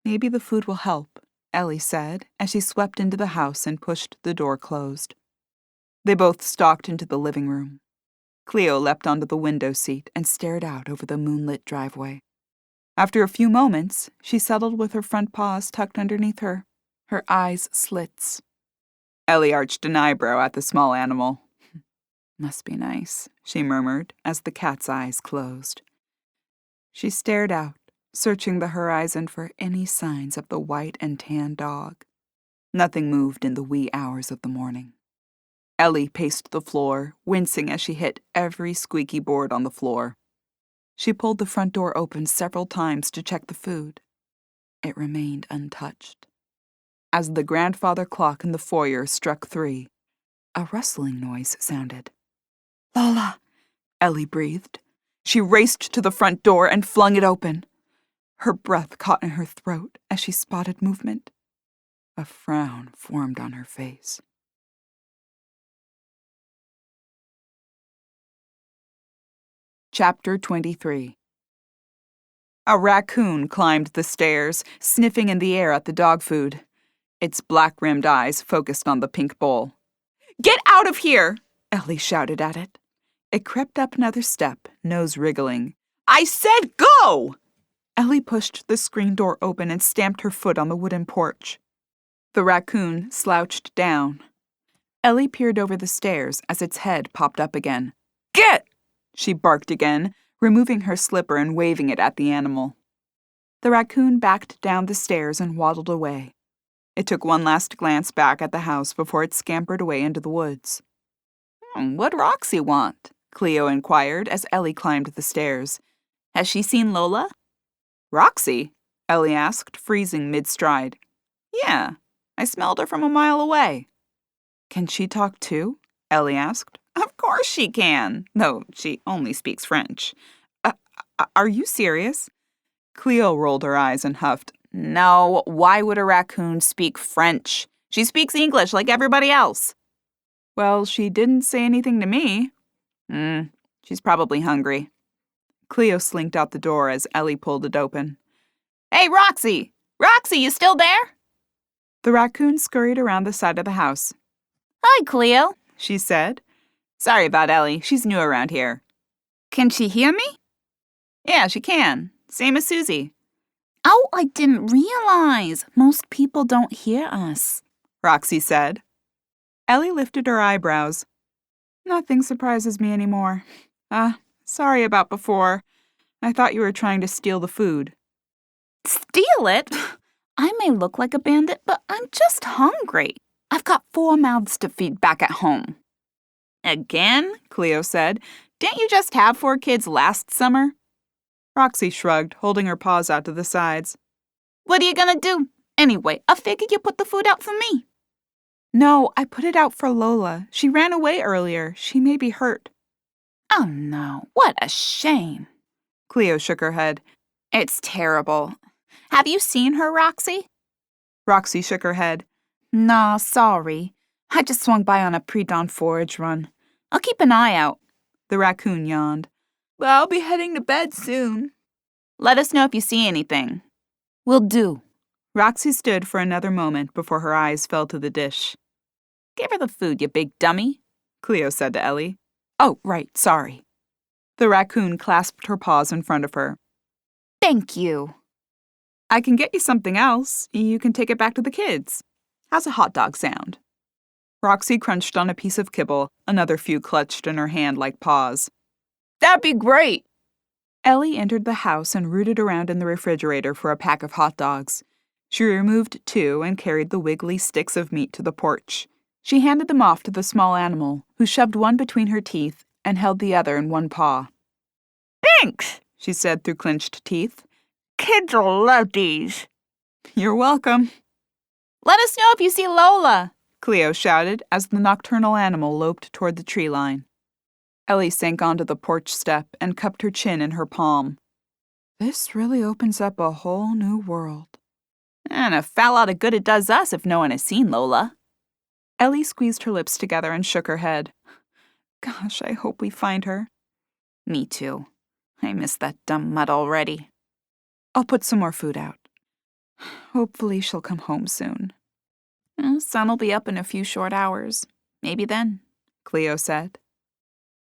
"Maybe the food will help," Ellie said as she swept into the house and pushed the door closed. They both stalked into the living room. Cleo leapt onto the window seat and stared out over the moonlit driveway. After a few moments, she settled with her front paws tucked underneath her eyes slits. Ellie arched an eyebrow at the small animal. "Must be nice," she murmured as the cat's eyes closed. She stared out, searching the horizon for any signs of the white and tan dog. Nothing moved in the wee hours of the morning. Ellie paced the floor, wincing as she hit every squeaky board on the floor. She pulled the front door open several times to check the food. It remained untouched. As the grandfather clock in the foyer struck 3, a rustling noise sounded. "Lola!" Ellie breathed. She raced to the front door and flung it open. Her breath caught in her throat as she spotted movement. A frown formed on her face. Chapter 23. A raccoon climbed the stairs, sniffing in the air at the dog food. Its black-rimmed eyes focused on the pink bowl. "Get out of here!" Ellie shouted at it. It crept up another step, nose wriggling. "I said go!" Ellie pushed the screen door open and stamped her foot on the wooden porch. The raccoon slouched down. Ellie peered over the stairs as its head popped up again. "Get!" she barked again, removing her slipper and waving it at the animal. The raccoon backed down the stairs and waddled away. It took one last glance back at the house before it scampered away into the woods. "What'd Roxy want?" Cleo inquired as Ellie climbed the stairs. "Has she seen Lola?" "Roxy?" Ellie asked, freezing mid-stride. "Yeah, I smelled her from a mile away." "Can she talk too?" Ellie asked. "Of course she can, though she only speaks French." Are you serious?" Cleo rolled her eyes and huffed. "No, why would a raccoon speak French? She speaks English like everybody else." "Well, she didn't say anything to me." She's probably hungry." Cleo slinked out the door as Ellie pulled it open. "Hey, Roxy! Roxy, you still there?" The raccoon scurried around the side of the house. Hi, Cleo, she said. "Sorry about Ellie. She's new around here." can she hear me? "Yeah, she can. Same as Susie." Oh, I didn't realize. Most people don't hear us. Roxy said. Ellie lifted her eyebrows. "Nothing surprises me anymore. Sorry about before. I thought you were trying to steal the food." Steal it? I may look like a bandit, but I'm just hungry. I've got 4 mouths to feed back at home. "Again?" Cleo said. "Didn't you just have 4 kids last summer?" Roxy shrugged, holding her paws out to the sides. What are you gonna do? Anyway, I figured you put the food out for me. "No, I put it out for Lola. She ran away earlier. She may be hurt." Oh no, what a shame. Cleo shook her head. It's terrible. Have you seen her, Roxy? Roxy shook her head. Nah, sorry. I just swung by on a pre-dawn forage run. I'll keep an eye out. The raccoon yawned. "But I'll be heading to bed soon." Let us know if you see anything. Will do. Roxy stood for another moment before her eyes fell to the dish. Give her the food, you big dummy, Cleo said to Ellie. "Oh, right, sorry." The raccoon clasped her paws in front of her. Thank you. "I can get you something else. You can take it back to the kids. How's a hot dog sound?" Roxy crunched on a piece of kibble, another few clutched in her hand like paws. That'd be great. Ellie entered the house and rooted around in the refrigerator for a pack of hot dogs. She removed 2 and carried the wiggly sticks of meat to the porch. She handed them off to the small animal, who shoved one between her teeth and held the other in one paw. Thanks, she said through clenched teeth. Kids will love these. You're welcome. Let us know if you see Lola, Cleo shouted as the nocturnal animal loped toward the tree line. Ellie sank onto the porch step and cupped her chin in her palm. This really opens up a whole new world. And a foul lot of good it does us if no one has seen Lola. Ellie squeezed her lips together and shook her head. Gosh, I hope we find her. Me too. I miss that dumb mutt already. I'll put some more food out. Hopefully she'll come home soon. Sun'll be up in a few short hours. Maybe then, Cleo said.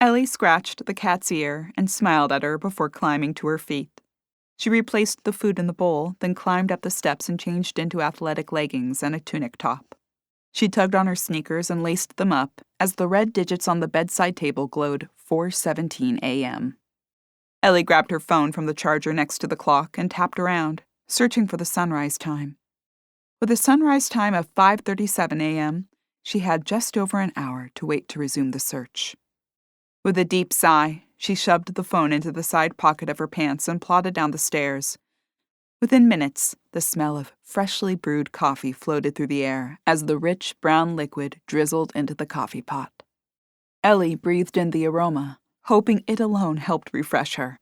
Ellie scratched the cat's ear and smiled at her before climbing to her feet. She replaced the food in the bowl, then climbed up the steps and changed into athletic leggings and a tunic top. She tugged on her sneakers and laced them up as the red digits on the bedside table glowed 4:17 a.m. Ellie grabbed her phone from the charger next to the clock and tapped around, searching for the sunrise time. With a sunrise time of 5:37 a.m., she had just over an hour to wait to resume the search. With a deep sigh, she shoved the phone into the side pocket of her pants and plodded down the stairs. Within minutes, the smell of freshly brewed coffee floated through the air as the rich brown liquid drizzled into the coffee pot. Ellie breathed in the aroma, hoping it alone helped refresh her.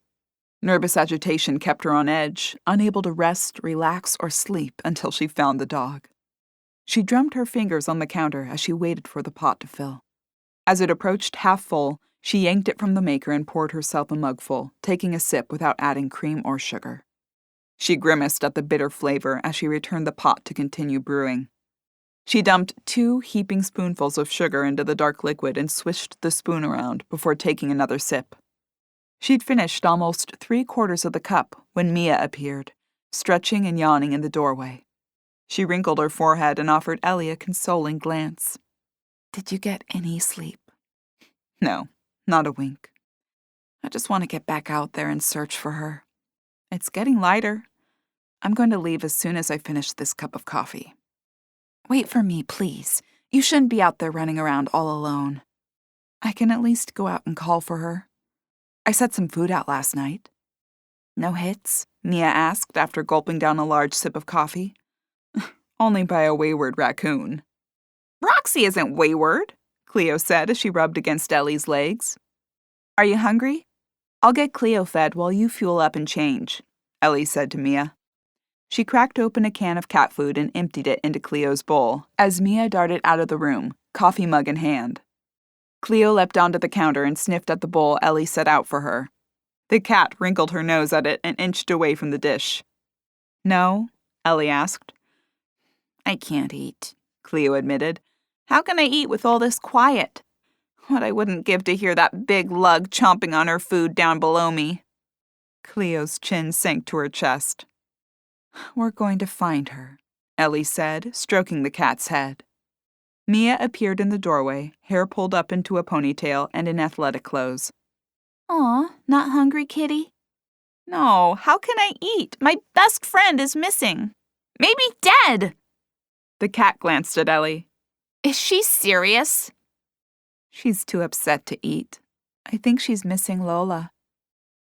Nervous agitation kept her on edge, unable to rest, relax, or sleep until she found the dog. She drummed her fingers on the counter as she waited for the pot to fill. As it approached half full, she yanked it from the maker and poured herself a mugful, taking a sip without adding cream or sugar. She grimaced at the bitter flavor as she returned the pot to continue brewing. She dumped 2 heaping spoonfuls of sugar into the dark liquid and swished the spoon around before taking another sip. She'd finished almost 3/4 of the cup when Mia appeared, stretching and yawning in the doorway. She wrinkled her forehead and offered Ellie a consoling glance. "Did you get any sleep?" "No, not a wink. I just want to get back out there and search for her. It's getting lighter. I'm going to leave as soon as I finish this cup of coffee." "Wait for me, please. You shouldn't be out there running around all alone. I can at least go out and call for her. I set some food out last night." "No hits?" Mia asked after gulping down a large sip of coffee. "Only by a wayward raccoon." "Roxy isn't wayward," Cleo said as she rubbed against Ellie's legs. "Are you hungry? I'll get Cleo fed while you fuel up and change," Ellie said to Mia. She cracked open a can of cat food and emptied it into Cleo's bowl as Mia darted out of the room, coffee mug in hand. Cleo leapt onto the counter and sniffed at the bowl Ellie set out for her. The cat wrinkled her nose at it and inched away from the dish. "No?" Ellie asked. "I can't eat," Cleo admitted. "How can I eat with all this quiet? What I wouldn't give to hear that big lug chomping on her food down below me." Cleo's chin sank to her chest. "We're going to find her," Ellie said, stroking the cat's head. Mia appeared in the doorway, hair pulled up into a ponytail and in athletic clothes. Aw, not hungry, kitty? "No, how can I eat? My best friend is missing. Maybe dead. The cat glanced at Ellie. Is she serious? "She's too upset to eat. I think she's missing Lola."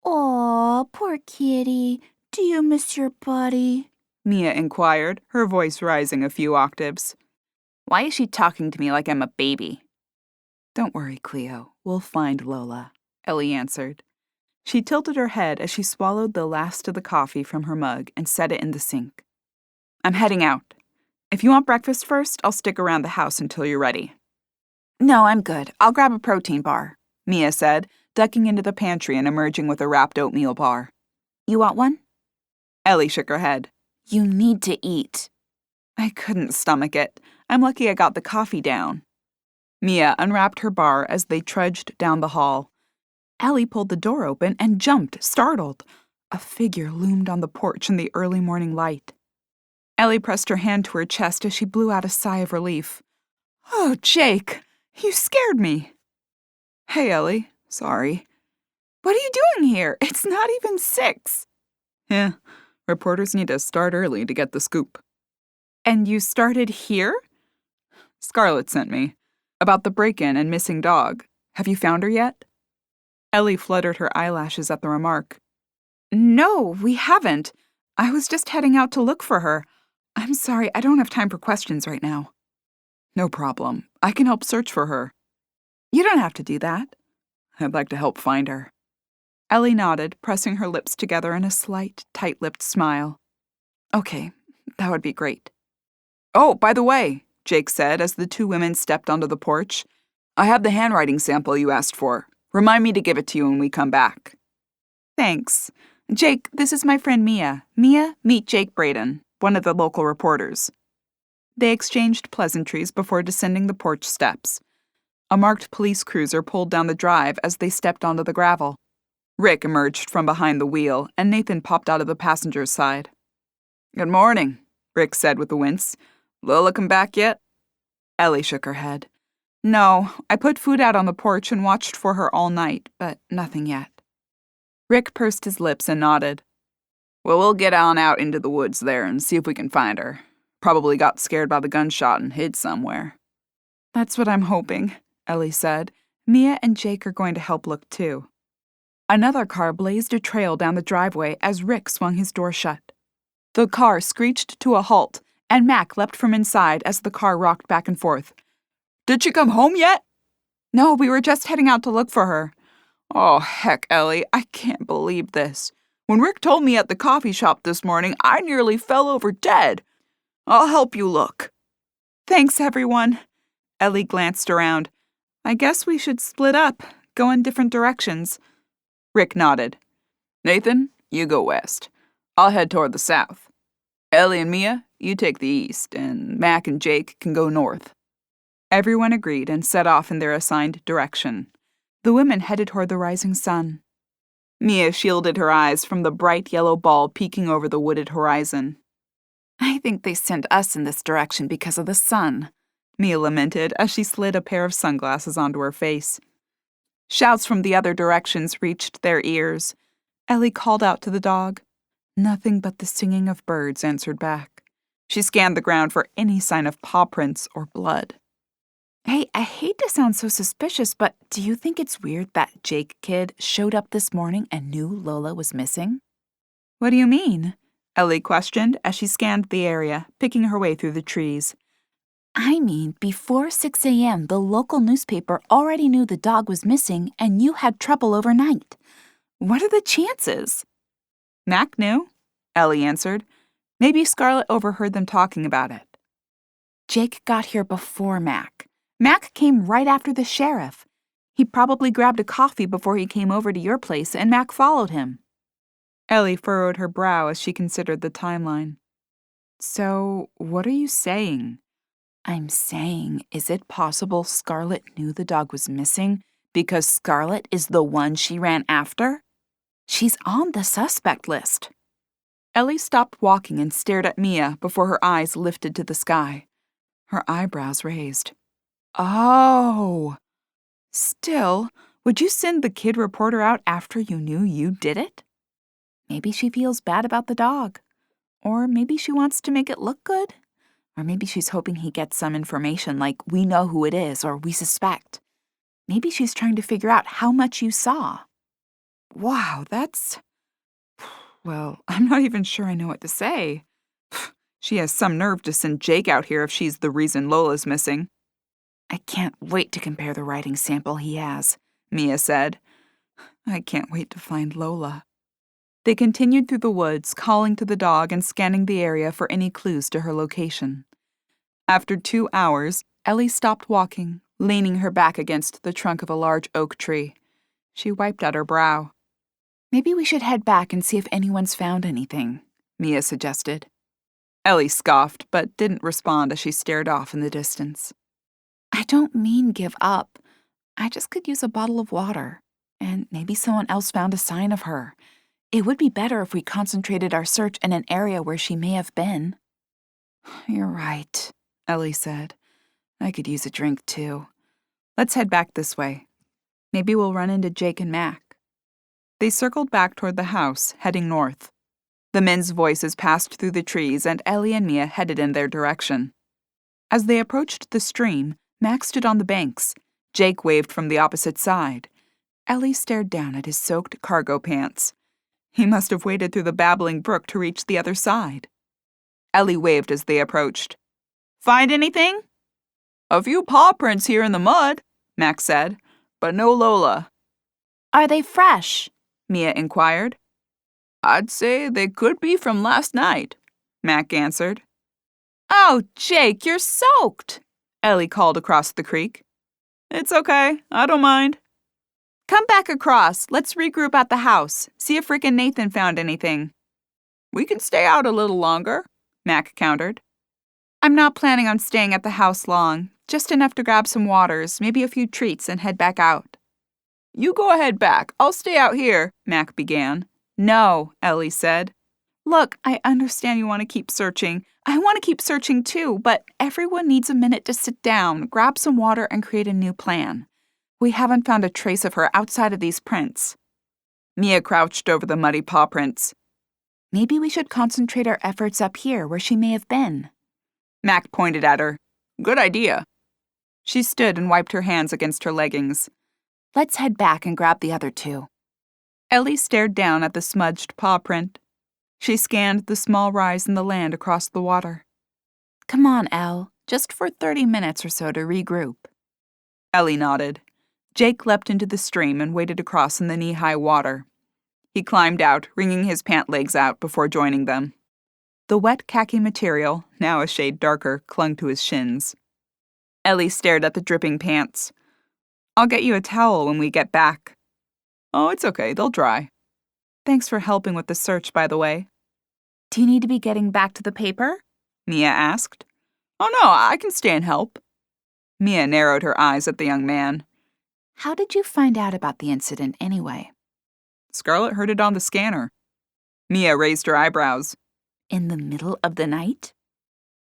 Aw, poor kitty. Do you miss your buddy? Mia inquired, her voice rising a few octaves. Why is she talking to me like I'm a baby? "Don't worry, Cleo. We'll find Lola," Ellie answered. She tilted her head as she swallowed the last of the coffee from her mug and set it in the sink. "I'm heading out. If you want breakfast first, I'll stick around the house until you're ready." No, I'm good. I'll grab a protein bar. Mia said, ducking into the pantry and emerging with a wrapped oatmeal bar. You want one? Ellie shook her head. You need to eat. I couldn't stomach it. I'm lucky I got the coffee down. Mia unwrapped her bar as they trudged down the hall. Ellie pulled the door open and jumped, startled. A figure loomed on the porch in the early morning light. Ellie pressed her hand to her chest as she blew out a sigh of relief. "Oh, Jake, you scared me." "Hey, Ellie. Sorry." "What are you doing here? It's not even 6. "Yeah, reporters need to start early to get the scoop." "And you started here?" "Scarlett sent me. About the break-in and missing dog. Have you found her yet?" Ellie fluttered her eyelashes at the remark. "No, we haven't. I was just heading out to look for her. I'm sorry, I don't have time for questions right now." "No problem. I can help search for her." "You don't have to do that." "I'd like to help find her." Ellie nodded, pressing her lips together in a slight, tight-lipped smile. "Okay, that would be great." "Oh, by the way," Jake said as the two women stepped onto the porch, "I have the handwriting sample you asked for. Remind me to give it to you when we come back." "Thanks. Jake, this is my friend Mia. Mia, meet Jake Braden, one of the local reporters." They exchanged pleasantries before descending the porch steps. A marked police cruiser pulled down the drive as they stepped onto the gravel. Rick emerged from behind the wheel, and Nathan popped out of the passenger's side. "Good morning," Rick said with a wince. "Lola come back yet?" Ellie shook her head. "No, I put food out on the porch and watched for her all night, but nothing yet." Rick pursed his lips and nodded. "Well, we'll get on out into the woods there and see if we can find her. Probably got scared by the gunshot and hid somewhere." "That's what I'm hoping," Ellie said. "Mia and Jake are going to help look too." Another car blazed a trail down the driveway as Rick swung his door shut. The car screeched to a halt, and Mac leapt from inside as the car rocked back and forth. "Did she come home yet?" "No, we were just heading out to look for her." "Oh, heck, Ellie, I can't believe this. When Rick told me at the coffee shop this morning, I nearly fell over dead. I'll help you look." "Thanks, everyone." Ellie glanced around. "I guess we should split up, go in different directions." Rick nodded. "Nathan, you go west. I'll head toward the south. Ellie and Mia, you take the east, and Mac and Jake can go north." Everyone agreed and set off in their assigned direction. The women headed toward the rising sun. Mia shielded her eyes from the bright yellow ball peeking over the wooded horizon. I think they sent us in this direction because of the sun, Mia lamented as she slid a pair of sunglasses onto her face. Shouts from the other directions reached their ears. Ellie called out to the dog. Nothing but the singing of birds answered back. She scanned the ground for any sign of paw prints or blood. Hey, I hate to sound so suspicious, but do you think it's weird that Jake kid showed up this morning and knew Lola was missing? What do you mean? Ellie questioned as she scanned the area, picking her way through the trees. I mean, before 6 a.m., the local newspaper already knew the dog was missing and you had trouble overnight. What are the chances? Mac knew, Ellie answered. Maybe Scarlett overheard them talking about it. Jake got here before Mac. Mac came right after the sheriff. He probably grabbed a coffee before he came over to your place, and Mac followed him. Ellie furrowed her brow as she considered the timeline. So, what are you saying? I'm saying, is it possible Scarlett knew the dog was missing because Scarlett is the one she ran after? She's on the suspect list. Ellie stopped walking and stared at Mia before her eyes lifted to the sky. Her eyebrows raised. Oh! Still, would you send the kid reporter out after you knew you did it? Maybe she feels bad about the dog. Or maybe she wants to make it look good. Or maybe she's hoping he gets some information like we know who it is or we suspect. Maybe she's trying to figure out how much you saw. Wow, that's... Well, I'm not even sure I know what to say. She has some nerve to send Jake out here if she's the reason Lola's missing. I can't wait to compare the writing sample he has, Mia said. I can't wait to find Lola. They continued through the woods, calling to the dog and scanning the area for any clues to her location. After 2 hours, Ellie stopped walking, leaning her back against the trunk of a large oak tree. She wiped at her brow. Maybe we should head back and see if anyone's found anything, Mia suggested. Ellie scoffed, but didn't respond as she stared off in the distance. I don't mean give up. I just could use a bottle of water, and maybe someone else found a sign of her. It would be better if we concentrated our search in an area where she may have been. You're right, Ellie said. I could use a drink, too. Let's head back this way. Maybe we'll run into Jake and Mac. They circled back toward the house, heading north. The men's voices passed through the trees, and Ellie and Mia headed in their direction. As they approached the stream, Mac stood on the banks. Jake waved from the opposite side. Ellie stared down at his soaked cargo pants. He must have waded through the babbling brook to reach the other side. Ellie waved as they approached. Find anything? A few paw prints here in the mud, Mac said, but no Lola. Are they fresh? Mia inquired. I'd say they could be from last night, Mac answered. Oh, Jake, you're soaked, Ellie called across the creek. It's okay, I don't mind. Come back across. Let's regroup at the house. See if Rick and Nathan found anything. We can stay out a little longer, Mac countered. I'm not planning on staying at the house long. Just enough to grab some waters, maybe a few treats, and head back out. You go ahead back. I'll stay out here, Mac began. No, Ellie said. Look, I understand you want to keep searching. I want to keep searching too, but everyone needs a minute to sit down, grab some water, and create a new plan. We haven't found a trace of her outside of these prints. Mia crouched over the muddy paw prints. Maybe we should concentrate our efforts up here where she may have been. Mac pointed at her. Good idea. She stood and wiped her hands against her leggings. Let's head back and grab the other two. Ellie stared down at the smudged paw print. She scanned the small rise in the land across the water. Come on, Elle, just for 30 minutes or so to regroup. Ellie nodded. Jake leapt into the stream and waded across in the knee-high water. He climbed out, wringing his pant legs out before joining them. The wet khaki material, now a shade darker, clung to his shins. Ellie stared at the dripping pants. I'll get you a towel when we get back. Oh, it's okay, they'll dry. Thanks for helping with the search, by the way. Do you need to be getting back to the paper? Mia asked. Oh no, I can stay and help. Mia narrowed her eyes at the young man. How did you find out about the incident anyway? Scarlett heard it on the scanner. Mia raised her eyebrows. In the middle of the night?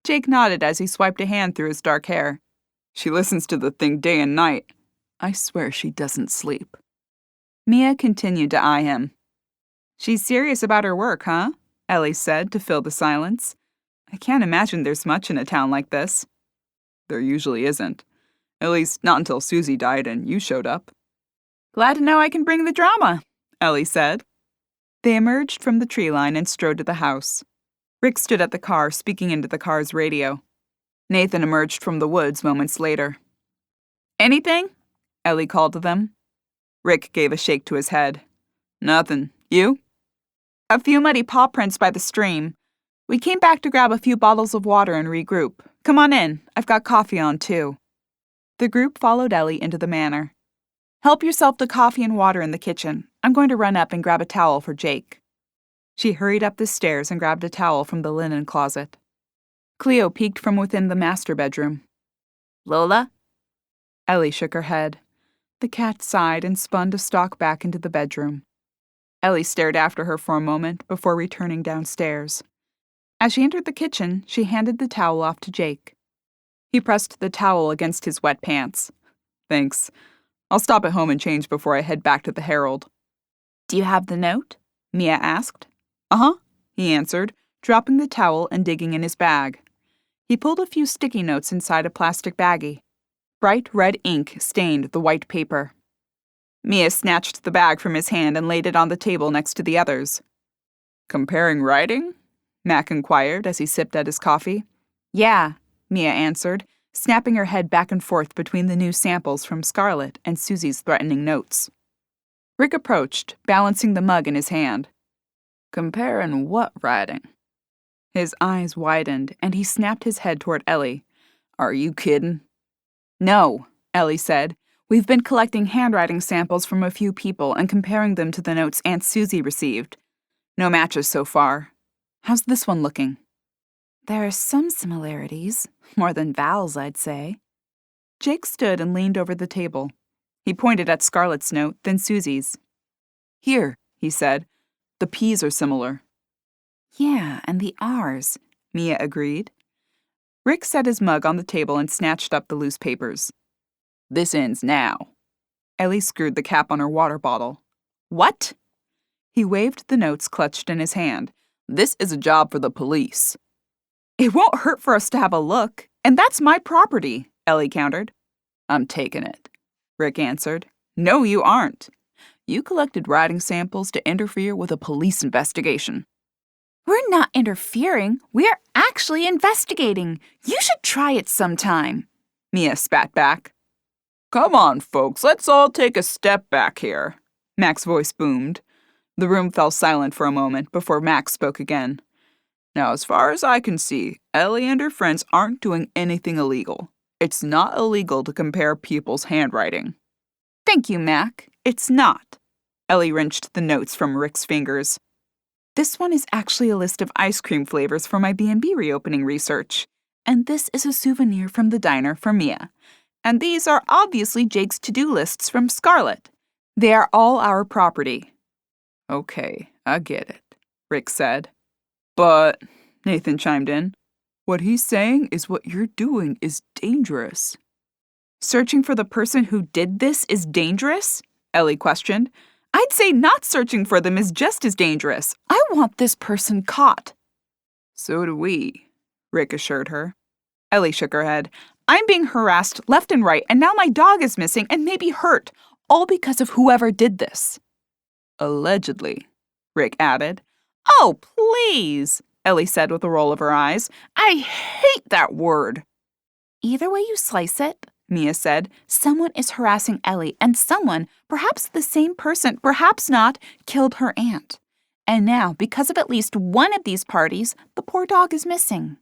Jake nodded as he swiped a hand through his dark hair. She listens to the thing day and night. I swear she doesn't sleep. Mia continued to eye him. She's serious about her work, huh? Ellie said to fill the silence. I can't imagine there's much in a town like this. There usually isn't. At least not until Susie died and you showed up. Glad to know I can bring the drama, Ellie said. They emerged from the tree line and strode to the house. Rick stood at the car, speaking into the car's radio. Nathan emerged from the woods moments later. Anything? Ellie called to them. Rick gave a shake to his head. Nothing. You? A few muddy paw prints by the stream. We came back to grab a few bottles of water and regroup. Come on in. I've got coffee on, too. The group followed Ellie into the manor. Help yourself to coffee and water in the kitchen. I'm going to run up and grab a towel for Jake. She hurried up the stairs and grabbed a towel from the linen closet. Cleo peeked from within the master bedroom. Lola? Ellie shook her head. The cat sighed and spun to stalk back into the bedroom. Ellie stared after her for a moment before returning downstairs. As she entered the kitchen, she handed the towel off to Jake. He pressed the towel against his wet pants. Thanks. I'll stop at home and change before I head back to the Herald. Do you have the note? Mia asked. Uh-huh, he answered, dropping the towel and digging in his bag. He pulled a few sticky notes inside a plastic baggie. Bright red ink stained the white paper. Mia snatched the bag from his hand and laid it on the table next to the others. Comparing writing? Mac inquired as he sipped at his coffee. Yeah, Mia answered, snapping her head back and forth between the new samples from Scarlett and Susie's threatening notes. Rick approached, balancing the mug in his hand. Comparing what writing? His eyes widened, and he snapped his head toward Ellie. Are you kidding? No, Ellie said. We've been collecting handwriting samples from a few people and comparing them to the notes Aunt Susie received. No matches so far. How's this one looking? There are some similarities, more than vowels, I'd say. Jake stood and leaned over the table. He pointed at Scarlett's note, then Susie's. Here, he said. The P's are similar. Yeah, and the R's, Mia agreed. Rick set his mug on the table and snatched up the loose papers. This ends now. Ellie screwed the cap on her water bottle. What? He waved the notes clutched in his hand. This is a job for the police. It won't hurt for us to have a look, and that's my property, Ellie countered. I'm taking it, Rick answered. No, you aren't. You collected writing samples to interfere with a police investigation. We're not interfering. We're actually investigating. You should try it sometime, Mia spat back. Come on, folks, let's all take a step back here, Mac's voice boomed. The room fell silent for a moment before Mac spoke again. Now, as far as I can see, Ellie and her friends aren't doing anything illegal. It's not illegal to compare people's handwriting. Thank you, Mac. It's not. Ellie wrenched the notes from Rick's fingers. This one is actually a list of ice cream flavors for my B&B reopening research. And this is a souvenir from the diner for Mia. And these are obviously Jake's to-do lists from Scarlett. They are all our property. Okay, I get it, Rick said. But, Nathan chimed in, what he's saying is what you're doing is dangerous. Searching for the person who did this is dangerous? Ellie questioned. I'd say not searching for them is just as dangerous. I want this person caught. So do we, Rick assured her. Ellie shook her head. I'm being harassed left and right, and now my dog is missing and maybe hurt, all because of whoever did this. Allegedly, Rick added. Oh, please, Ellie said with a roll of her eyes. I hate that word. Either way you slice it, Mia said, someone is harassing Ellie, and someone, perhaps the same person, perhaps not, killed her aunt. And now, because of at least one of these parties, the poor dog is missing.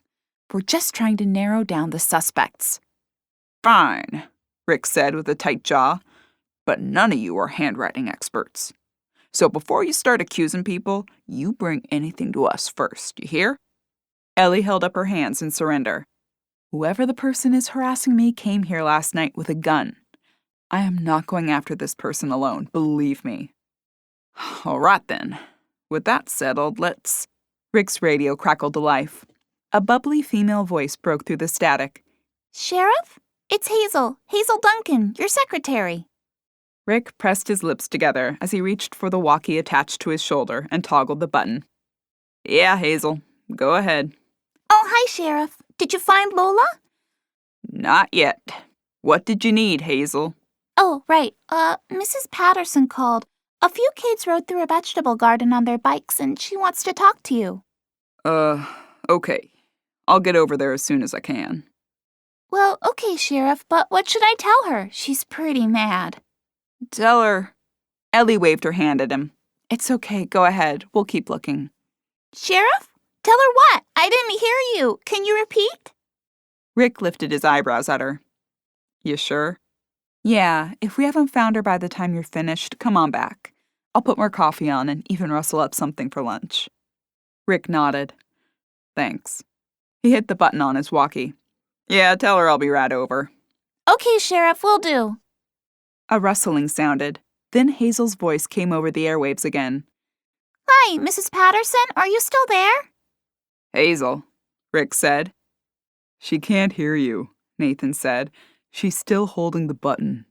We're just trying to narrow down the suspects. Fine, Rick said with a tight jaw. But none of you are handwriting experts. So before you start accusing people, you bring anything to us first, you hear? Ellie held up her hands in surrender. Whoever the person is harassing me came here last night with a gun. I am not going after this person alone, believe me. All right then. With that settled, let's... Rick's radio crackled to life. A bubbly female voice broke through the static. Sheriff? It's Hazel. Hazel Duncan, your secretary. Rick pressed his lips together as he reached for the walkie attached to his shoulder and toggled the button. Yeah, Hazel. Go ahead. Oh, hi, Sheriff. Did you find Lola? Not yet. What did you need, Hazel? Oh, right. Mrs. Patterson called. A few kids rode through a vegetable garden on their bikes, and she wants to talk to you. Okay. I'll get over there as soon as I can. Well, okay, Sheriff, but what should I tell her? She's pretty mad. Tell her. Ellie waved her hand at him. It's okay, go ahead. We'll keep looking. Sheriff? Tell her what? I didn't hear you. Can you repeat? Rick lifted his eyebrows at her. You sure? Yeah, if we haven't found her by the time you're finished, come on back. I'll put more coffee on and even rustle up something for lunch. Rick nodded. Thanks. He hit the button on his walkie. Yeah, tell her I'll be right over. Okay, Sheriff, will do. A rustling sounded. Then Hazel's voice came over the airwaves again. Hi, Mrs. Patterson, are you still there? Hazel, Rick said. She can't hear you, Nathan said. She's still holding the button.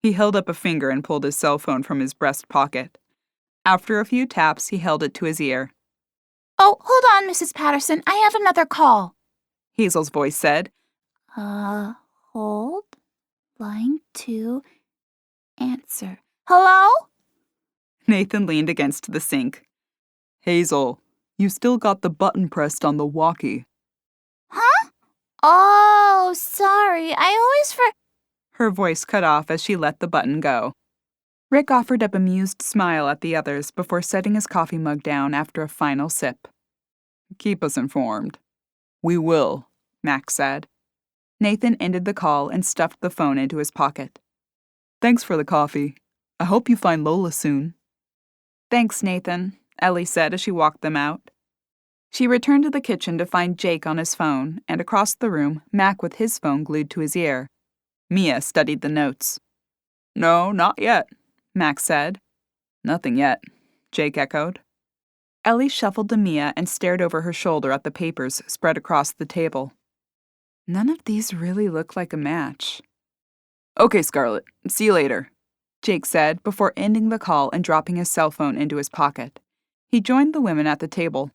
He held up a finger and pulled his cell phone from his breast pocket. After a few taps, he held it to his ear. Oh, hold on, Mrs. Patterson. I have another call. Hazel's voice said. Hold. Line 2. Answer. Hello? Nathan leaned against the sink. Hazel, you still got the button pressed on the walkie. Huh? Oh, sorry. I always Her voice cut off as she let the button go. Rick offered up a amused smile at the others before setting his coffee mug down after a final sip. Keep us informed. We will, Max said. Nathan ended the call and stuffed the phone into his pocket. Thanks for the coffee. I hope you find Lola soon. Thanks, Nathan, Ellie said as she walked them out. She returned to the kitchen to find Jake on his phone, and across the room, Mac with his phone glued to his ear. Mia studied the notes. No, not yet, Mac said. Nothing yet, Jake echoed. Ellie shuffled to Mia and stared over her shoulder at the papers spread across the table. None of these really look like a match. Okay, Scarlett, see you later, Jake said before ending the call and dropping his cell phone into his pocket. He joined the women at the table.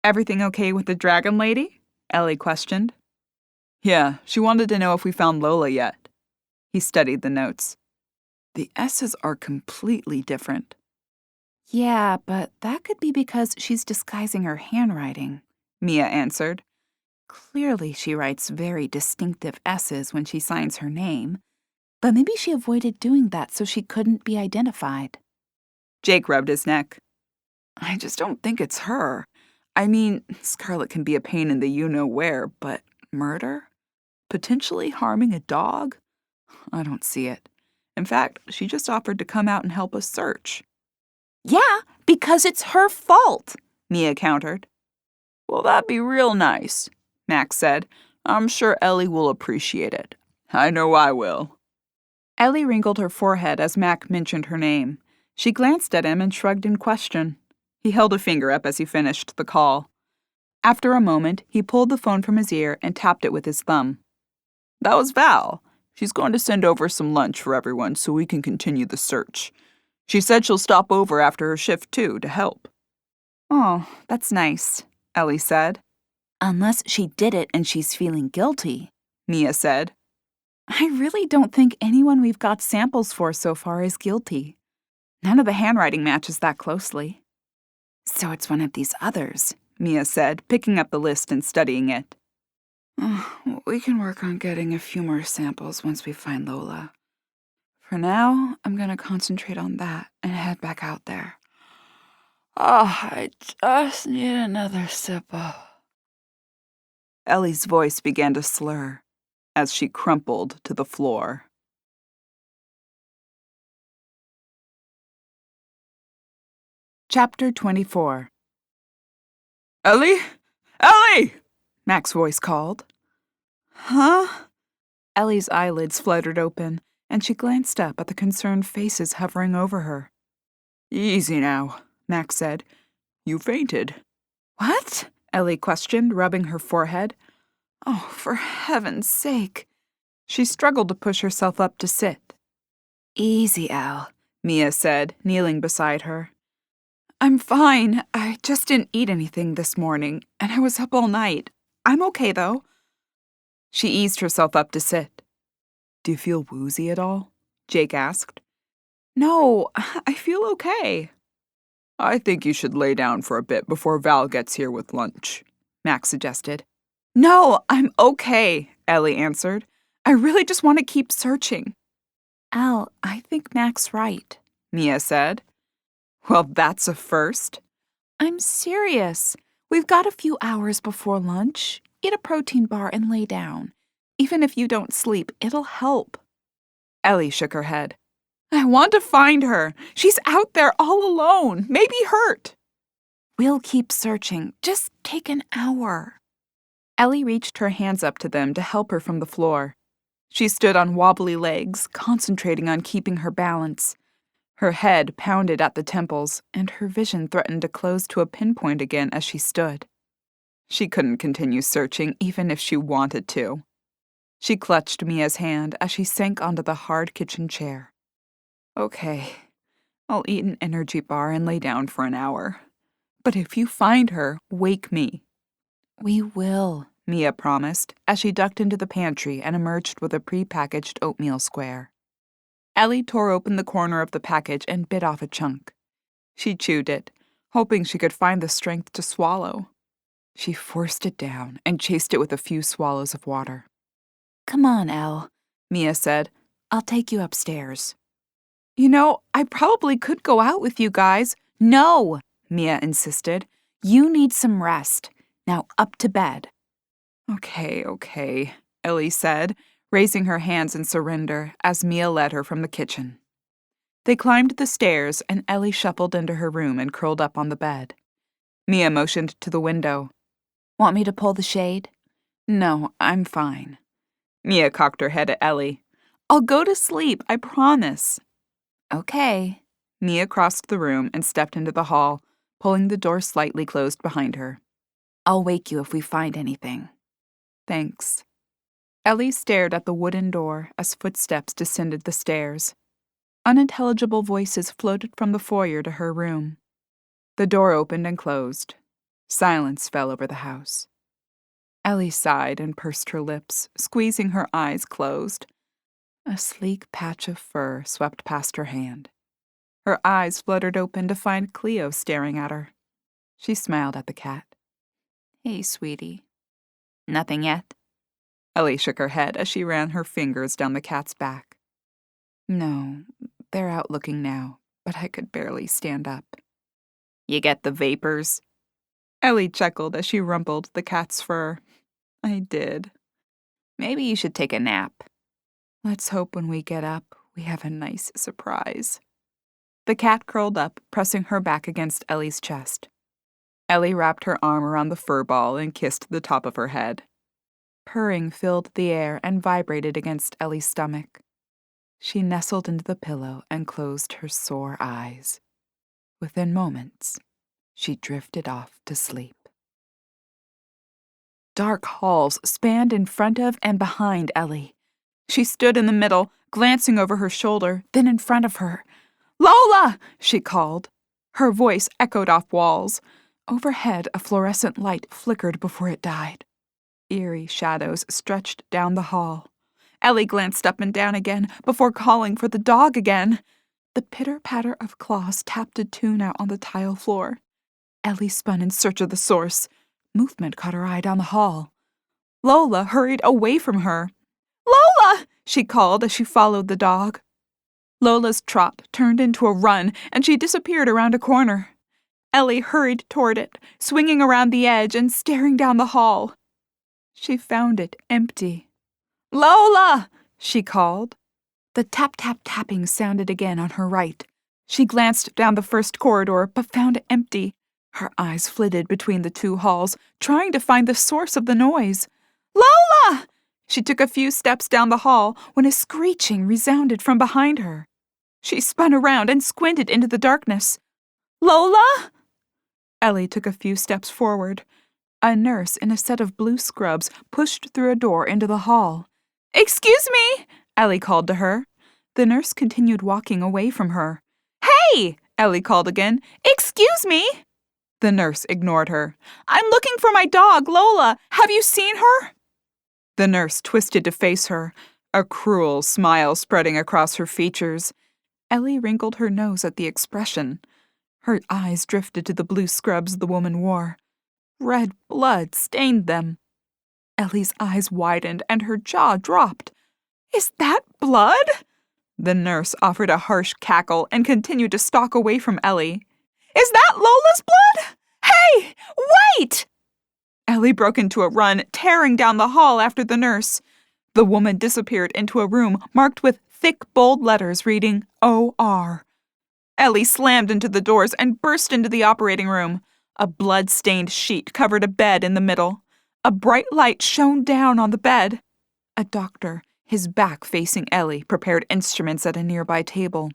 Everything okay with the dragon lady? Ellie questioned. Yeah, she wanted to know if we found Lola yet. He studied the notes. The S's are completely different. Yeah, but that could be because she's disguising her handwriting, Mia answered. Clearly she writes very distinctive S's when she signs her name, but maybe she avoided doing that so she couldn't be identified. Jake rubbed his neck. I just don't think it's her. I mean, Scarlett can be a pain in the you-know-where, but murder? Potentially harming a dog? I don't see it. In fact, she just offered to come out and help us search. Yeah, because it's her fault, Mia countered. Well, that'd be real nice, Max said. I'm sure Ellie will appreciate it. I know I will. Ellie wrinkled her forehead as Mac mentioned her name. She glanced at him and shrugged in question. He held a finger up as he finished the call. After a moment, he pulled the phone from his ear and tapped it with his thumb. That was Val. She's going to send over some lunch for everyone so we can continue the search. She said she'll stop over after her shift, too, to help. Oh, that's nice, Ellie said. Unless she did it and she's feeling guilty, Mia said. I really don't think anyone we've got samples for so far is guilty. None of the handwriting matches that closely. So it's one of these others, Mia said, picking up the list and studying it. We can work on getting a few more samples once we find Lola. For now, I'm going to concentrate on that and head back out there. I just need another sip of... Ellie's voice began to slur as she crumpled to the floor. Chapter 24. Ellie? Ellie! Mac's voice called. Huh? Ellie's eyelids fluttered open, and she glanced up at the concerned faces hovering over her. Easy now, Mac said. You fainted. What? Ellie questioned, rubbing her forehead. Oh, for heaven's sake. She struggled to push herself up to sit. Easy, Elle, Mia said, kneeling beside her. I'm fine. I just didn't eat anything this morning, and I was up all night. I'm okay, though. She eased herself up to sit. Do you feel woozy at all? Jake asked. No, I feel okay. I think you should lay down for a bit before Val gets here with lunch, Mac suggested. No, I'm okay, Ellie answered. I really just want to keep searching. Elle, I think Mac's right, Mia said. Well, that's a first. I'm serious. We've got a few hours before lunch. Eat a protein bar and lay down. Even if you don't sleep, it'll help. Ellie shook her head. I want to find her. She's out there all alone, maybe hurt. We'll keep searching. Just take an hour. Ellie reached her hands up to them to help her from the floor. She stood on wobbly legs, concentrating on keeping her balance. Her head pounded at the temples, and her vision threatened to close to a pinpoint again as she stood. She couldn't continue searching even if she wanted to. She clutched Mia's hand as she sank onto the hard kitchen chair. Okay, I'll eat an energy bar and lay down for an hour. But if you find her, wake me. We will, Mia promised, as she ducked into the pantry and emerged with a pre-packaged oatmeal square. Ellie tore open the corner of the package and bit off a chunk. She chewed it, hoping she could find the strength to swallow. She forced it down and chased it with a few swallows of water. Come on, Elle, Mia said. I'll take you upstairs. You know, I probably could go out with you guys. No, Mia insisted. You need some rest. Now up to bed. Okay, Ellie said, raising her hands in surrender as Mia led her from the kitchen. They climbed the stairs, and Ellie shuffled into her room and curled up on the bed. Mia motioned to the window. Want me to pull the shade? No, I'm fine. Mia cocked her head at Ellie. I'll go to sleep, I promise. Okay. Mia crossed the room and stepped into the hall, pulling the door slightly closed behind her. I'll wake you if we find anything. Thanks. Ellie stared at the wooden door as footsteps descended the stairs. Unintelligible voices floated from the foyer to her room. The door opened and closed. Silence fell over the house. Ellie sighed and pursed her lips, squeezing her eyes closed. A sleek patch of fur swept past her hand. Her eyes fluttered open to find Cleo staring at her. She smiled at the cat. Hey, sweetie. Nothing yet? Ellie shook her head as she ran her fingers down the cat's back. No, they're out looking now, but I could barely stand up. You get the vapors? Ellie chuckled as she rumpled the cat's fur. I did. Maybe you should take a nap. Let's hope when we get up, we have a nice surprise. The cat curled up, pressing her back against Ellie's chest. Ellie wrapped her arm around the fur ball and kissed the top of her head. Purring filled the air and vibrated against Ellie's stomach. She nestled into the pillow and closed her sore eyes. Within moments, she drifted off to sleep. Dark halls spanned in front of and behind Ellie. She stood in the middle, glancing over her shoulder, then in front of her. Lola! She called. Her voice echoed off walls. Overhead, a fluorescent light flickered before it died. Eerie shadows stretched down the hall. Ellie glanced up and down again before calling for the dog again. The pitter-patter of claws tapped a tune out on the tile floor. Ellie spun in search of the source. Movement caught her eye down the hall. Lola hurried away from her. Lola! She called as she followed the dog. Lola's trot turned into a run, and she disappeared around a corner. Ellie hurried toward it, swinging around the edge and staring down the hall. She found it empty. Lola! She called. The tap-tap-tapping sounded again on her right. She glanced down the first corridor, but found it empty. Her eyes flitted between the two halls, trying to find the source of the noise. Lola! She took a few steps down the hall when a screeching resounded from behind her. She spun around and squinted into the darkness. Lola? Ellie took a few steps forward. A nurse in a set of blue scrubs pushed through a door into the hall. Excuse me, Ellie called to her. The nurse continued walking away from her. Hey, Ellie called again. Excuse me. The nurse ignored her. I'm looking for my dog, Lola. Have you seen her? The nurse twisted to face her, a cruel smile spreading across her features. Ellie wrinkled her nose at the expression. Her eyes drifted to the blue scrubs the woman wore. Red blood stained them. Ellie's eyes widened and her jaw dropped. Is that blood? The nurse offered a harsh cackle and continued to stalk away from Ellie. Is that Lola's blood? Hey, wait! Ellie broke into a run, tearing down the hall after the nurse. The woman disappeared into a room marked with thick, bold letters reading O.R. Ellie slammed into the doors and burst into the operating room. A blood-stained sheet covered a bed in the middle. A bright light shone down on the bed. A doctor, his back facing Ellie, prepared instruments at a nearby table.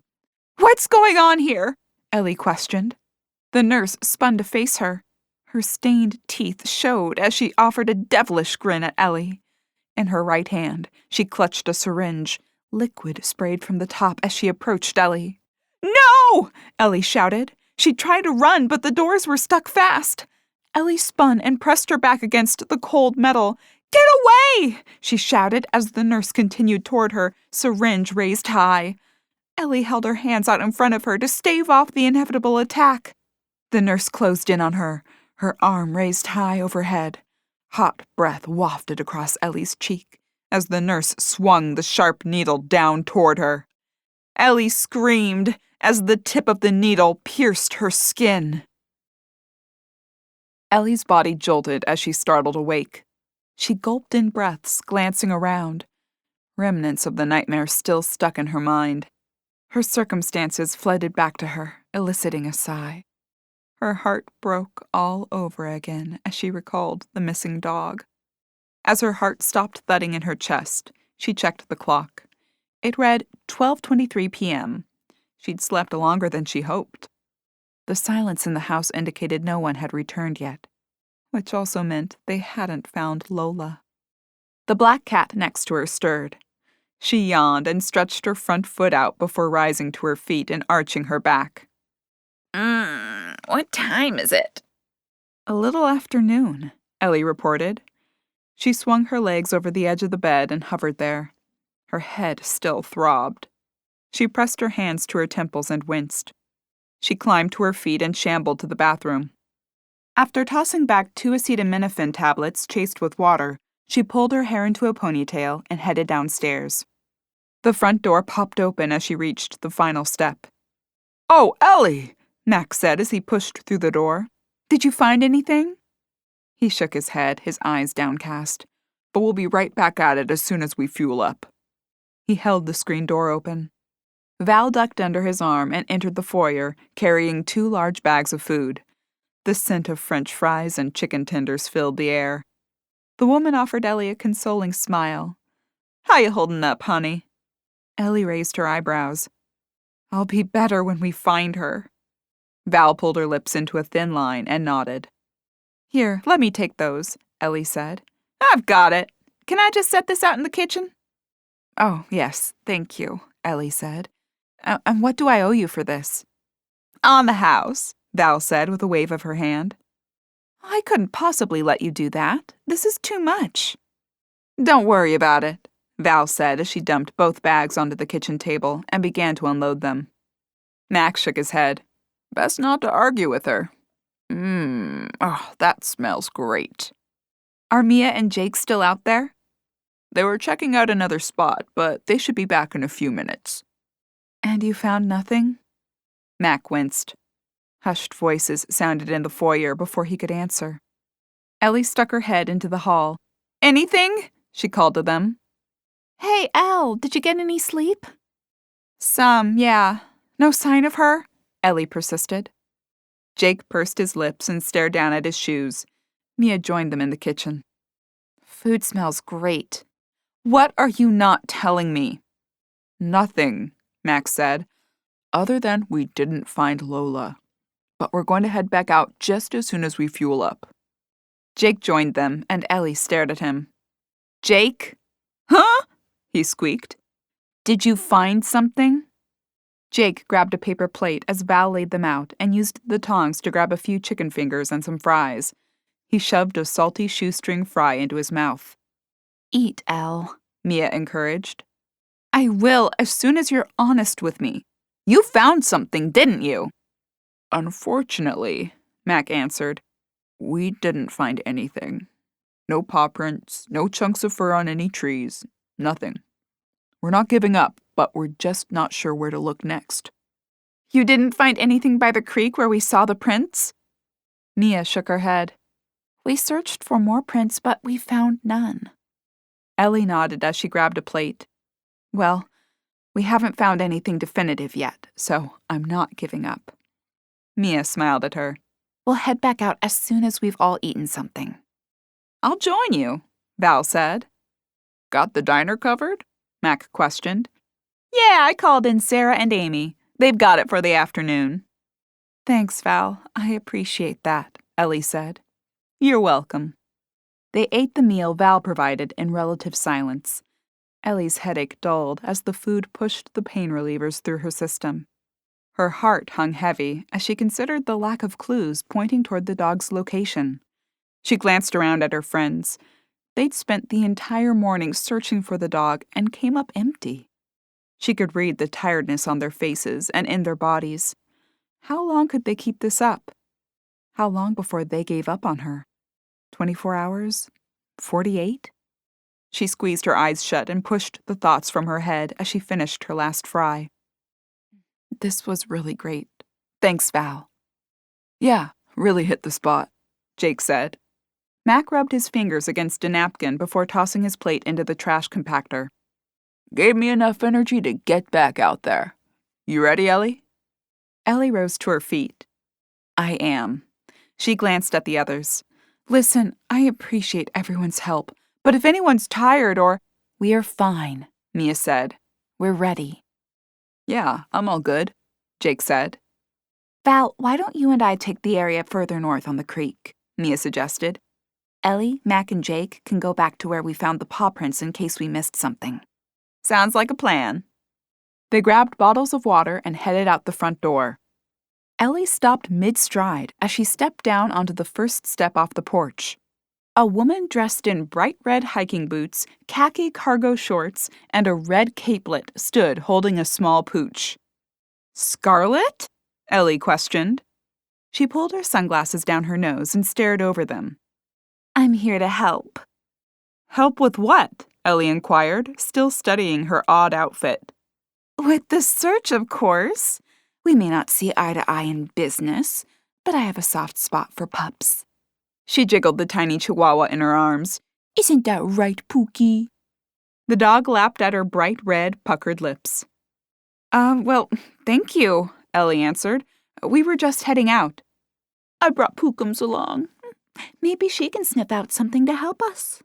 What's going on here? Ellie questioned. The nurse spun to face her. Her stained teeth showed as she offered a devilish grin at Ellie. In her right hand, she clutched a syringe. Liquid sprayed from the top as she approached Ellie. No! Ellie shouted. She tried to run, but the doors were stuck fast. Ellie spun and pressed her back against the cold metal. Get away! She shouted as the nurse continued toward her, syringe raised high. Ellie held her hands out in front of her to stave off the inevitable attack. The nurse closed in on her, her arm raised high overhead. Hot breath wafted across Ellie's cheek as the nurse swung the sharp needle down toward her. Ellie screamed as the tip of the needle pierced her skin. Ellie's body jolted as she startled awake. She gulped in breaths, glancing around. Remnants of the nightmare still stuck in her mind. Her circumstances flooded back to her, eliciting a sigh. Her heart broke all over again as she recalled the missing dog. As her heart stopped thudding in her chest, she checked the clock. It read 12:23 p.m. She'd slept longer than she hoped. The silence in the house indicated no one had returned yet, which also meant they hadn't found Lola. The black cat next to her stirred. She yawned and stretched her front foot out before rising to her feet and arching her back. What time is it? A little after noon, Ellie reported. She swung her legs over the edge of the bed and hovered there. Her head still throbbed. She pressed her hands to her temples and winced. She climbed to her feet and shambled to the bathroom. After tossing back 2 acetaminophen tablets chased with water, she pulled her hair into a ponytail and headed downstairs. The front door popped open as she reached the final step. "Oh, Ellie!" Max said as he pushed through the door. "Did you find anything?" He shook his head, his eyes downcast. "But we'll be right back at it as soon as we fuel up." He held the screen door open. Val ducked under his arm and entered the foyer, carrying 2 large bags of food. The scent of French fries and chicken tenders filled the air. The woman offered Ellie a consoling smile. "How you holding up, honey?" Ellie raised her eyebrows. "I'll be better when we find her." Val pulled her lips into a thin line and nodded. "Here, let me take those," Ellie said. "I've got it. Can I just set this out in the kitchen?" "Oh, yes, thank you," Ellie said. "And what do I owe you for this?" "On the house," Val said with a wave of her hand. "I couldn't possibly let you do that. This is too much." "Don't worry about it," Val said as she dumped both bags onto the kitchen table and began to unload them. Max shook his head. "Best not to argue with her." That smells great." "Are Mia and Jake still out there?" "They were checking out another spot, but they should be back in a few minutes." "And you found nothing?" Mac winced. Hushed voices sounded in the foyer before he could answer. Ellie stuck her head into the hall. "Anything?" she called to them. Hey, Elle, did you get any sleep? "Some, yeah. No sign of her? Ellie persisted. Jake pursed his lips and stared down at his shoes. Mia joined them in the kitchen. Food smells great. What are you not telling me? Nothing, Max said, other than we didn't find Lola. But we're going to head back out just as soon as we fuel up. Jake joined them, and Ellie stared at him. Jake? Huh? He squeaked. Did you find something? Jake grabbed a paper plate as Val laid them out and used the tongs to grab a few chicken fingers and some fries. He shoved a salty shoestring fry into his mouth. Eat, Elle, Mia encouraged. I will as soon as you're honest with me. You found something, didn't you? Unfortunately, Mac answered, we didn't find anything. No paw prints, no chunks of fur on any trees, nothing. We're not giving up, but we're just not sure where to look next. You didn't find anything by the creek where we saw the prints? Mia shook her head. We searched for more prints, but we found none. Ellie nodded as she grabbed a plate. Well, we haven't found anything definitive yet, so I'm not giving up. Mia smiled at her. We'll head back out as soon as we've all eaten something. I'll join you, Val said. Got the diner covered? Mac questioned. Yeah, I called in Sarah and Amy. They've got it for the afternoon. Thanks, Val. I appreciate that, Ellie said. You're welcome. They ate the meal Val provided in relative silence. Ellie's headache dulled as the food pushed the pain relievers through her system. Her heart hung heavy as she considered the lack of clues pointing toward the dog's location. She glanced around at her friends. They'd spent the entire morning searching for the dog and came up empty. She could read the tiredness on their faces and in their bodies. How long could they keep this up? How long before they gave up on her? 24 hours? 48? She squeezed her eyes shut and pushed the thoughts from her head as she finished her last fry. This was really great. Thanks, Val. Yeah, really hit the spot, Jake said. Mac rubbed his fingers against a napkin before tossing his plate into the trash compactor. Gave me enough energy to get back out there. You ready, Ellie? Ellie rose to her feet. I am. She glanced at the others. Listen, I appreciate everyone's help, but if anyone's tired or... We're fine, Mia said. We're ready. Yeah, I'm all good, Jake said. Val, why don't you and I take the area further north on the creek? Mia suggested. Ellie, Mac, and Jake can go back to where we found the paw prints in case we missed something. Sounds like a plan. They grabbed bottles of water and headed out the front door. Ellie stopped mid-stride as she stepped down onto the first step off the porch. A woman dressed in bright red hiking boots, khaki cargo shorts, and a red capelet stood holding a small pooch. Scarlet? Ellie questioned. She pulled her sunglasses down her nose and stared over them. I'm here to help. Help with what? Ellie inquired, still studying her odd outfit. With the search, of course. We may not see eye to eye in business, but I have a soft spot for pups. She jiggled the tiny chihuahua in her arms. Isn't that right, Pookie? The dog lapped at her bright red, puckered lips. Well, thank you, Ellie answered. We were just heading out. I brought Pookums along. Maybe she can sniff out something to help us.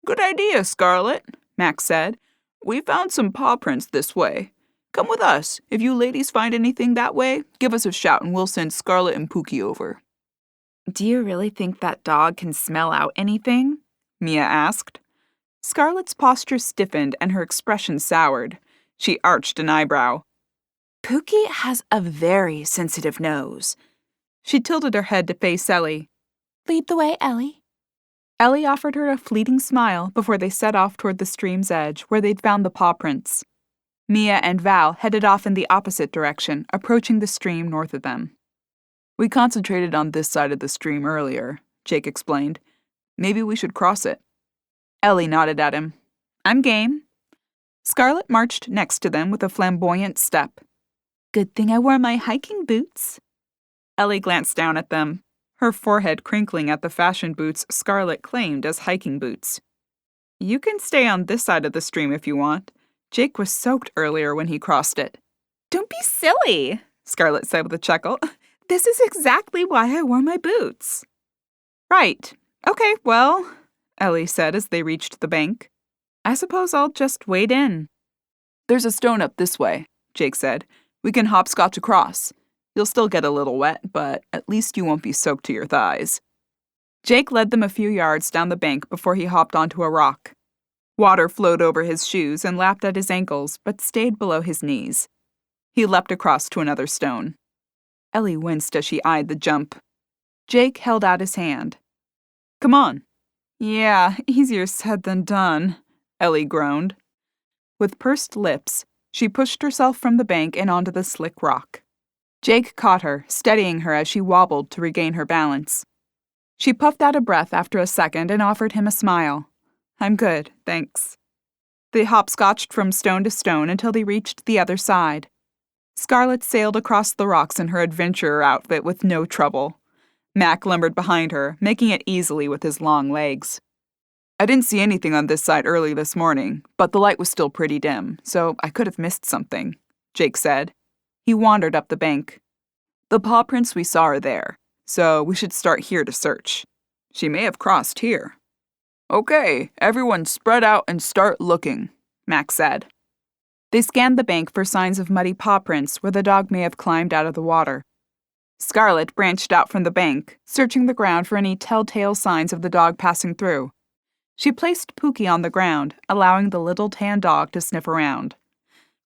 Good idea, Scarlet, Max said. We found some paw prints this way. Come with us. If you ladies find anything that way, give us a shout and we'll send Scarlet and Pookie over. Do you really think that dog can smell out anything? Mia asked. Scarlet's posture stiffened and her expression soured. She arched an eyebrow. Pookie has a very sensitive nose. She tilted her head to face Ellie. Lead the way, Ellie. Ellie offered her a fleeting smile before they set off toward the stream's edge where they'd found the paw prints. Mia and Val headed off in the opposite direction, approaching the stream north of them. We concentrated on this side of the stream earlier, Jake explained. Maybe we should cross it. Ellie nodded at him. I'm game. Scarlet marched next to them with a flamboyant step. Good thing I wore my hiking boots. Ellie glanced down at them, her forehead crinkling at the fashion boots Scarlet claimed as hiking boots. You can stay on this side of the stream if you want. Jake was soaked earlier when he crossed it. Don't be silly, Scarlet said with a chuckle. This is exactly why I wore my boots. Right. Okay, well, Ellie said as they reached the bank. I suppose I'll just wade in. There's a stone up this way, Jake said. We can hopscotch across. You'll still get a little wet, but at least you won't be soaked to your thighs. Jake led them a few yards down the bank before he hopped onto a rock. Water flowed over his shoes and lapped at his ankles, but stayed below his knees. He leapt across to another stone. Ellie winced as she eyed the jump. Jake held out his hand. Come on. Yeah, easier said than done, Ellie groaned. With pursed lips, she pushed herself from the bank and onto the slick rock. Jake caught her, steadying her as she wobbled to regain her balance. She puffed out a breath after a second and offered him a smile. I'm good, thanks. They hopscotched from stone to stone until they reached the other side. Scarlet sailed across the rocks in her adventurer outfit with no trouble. Mac lumbered behind her, making it easily with his long legs. I didn't see anything on this side early this morning, but the light was still pretty dim, so I could have missed something, Jake said. He wandered up the bank. The paw prints we saw are there, so we should start here to search. She may have crossed here. Okay, everyone spread out and start looking, Mac said. They scanned the bank for signs of muddy paw prints where the dog may have climbed out of the water. Scarlet branched out from the bank, searching the ground for any telltale signs of the dog passing through. She placed Pookie on the ground, allowing the little tan dog to sniff around.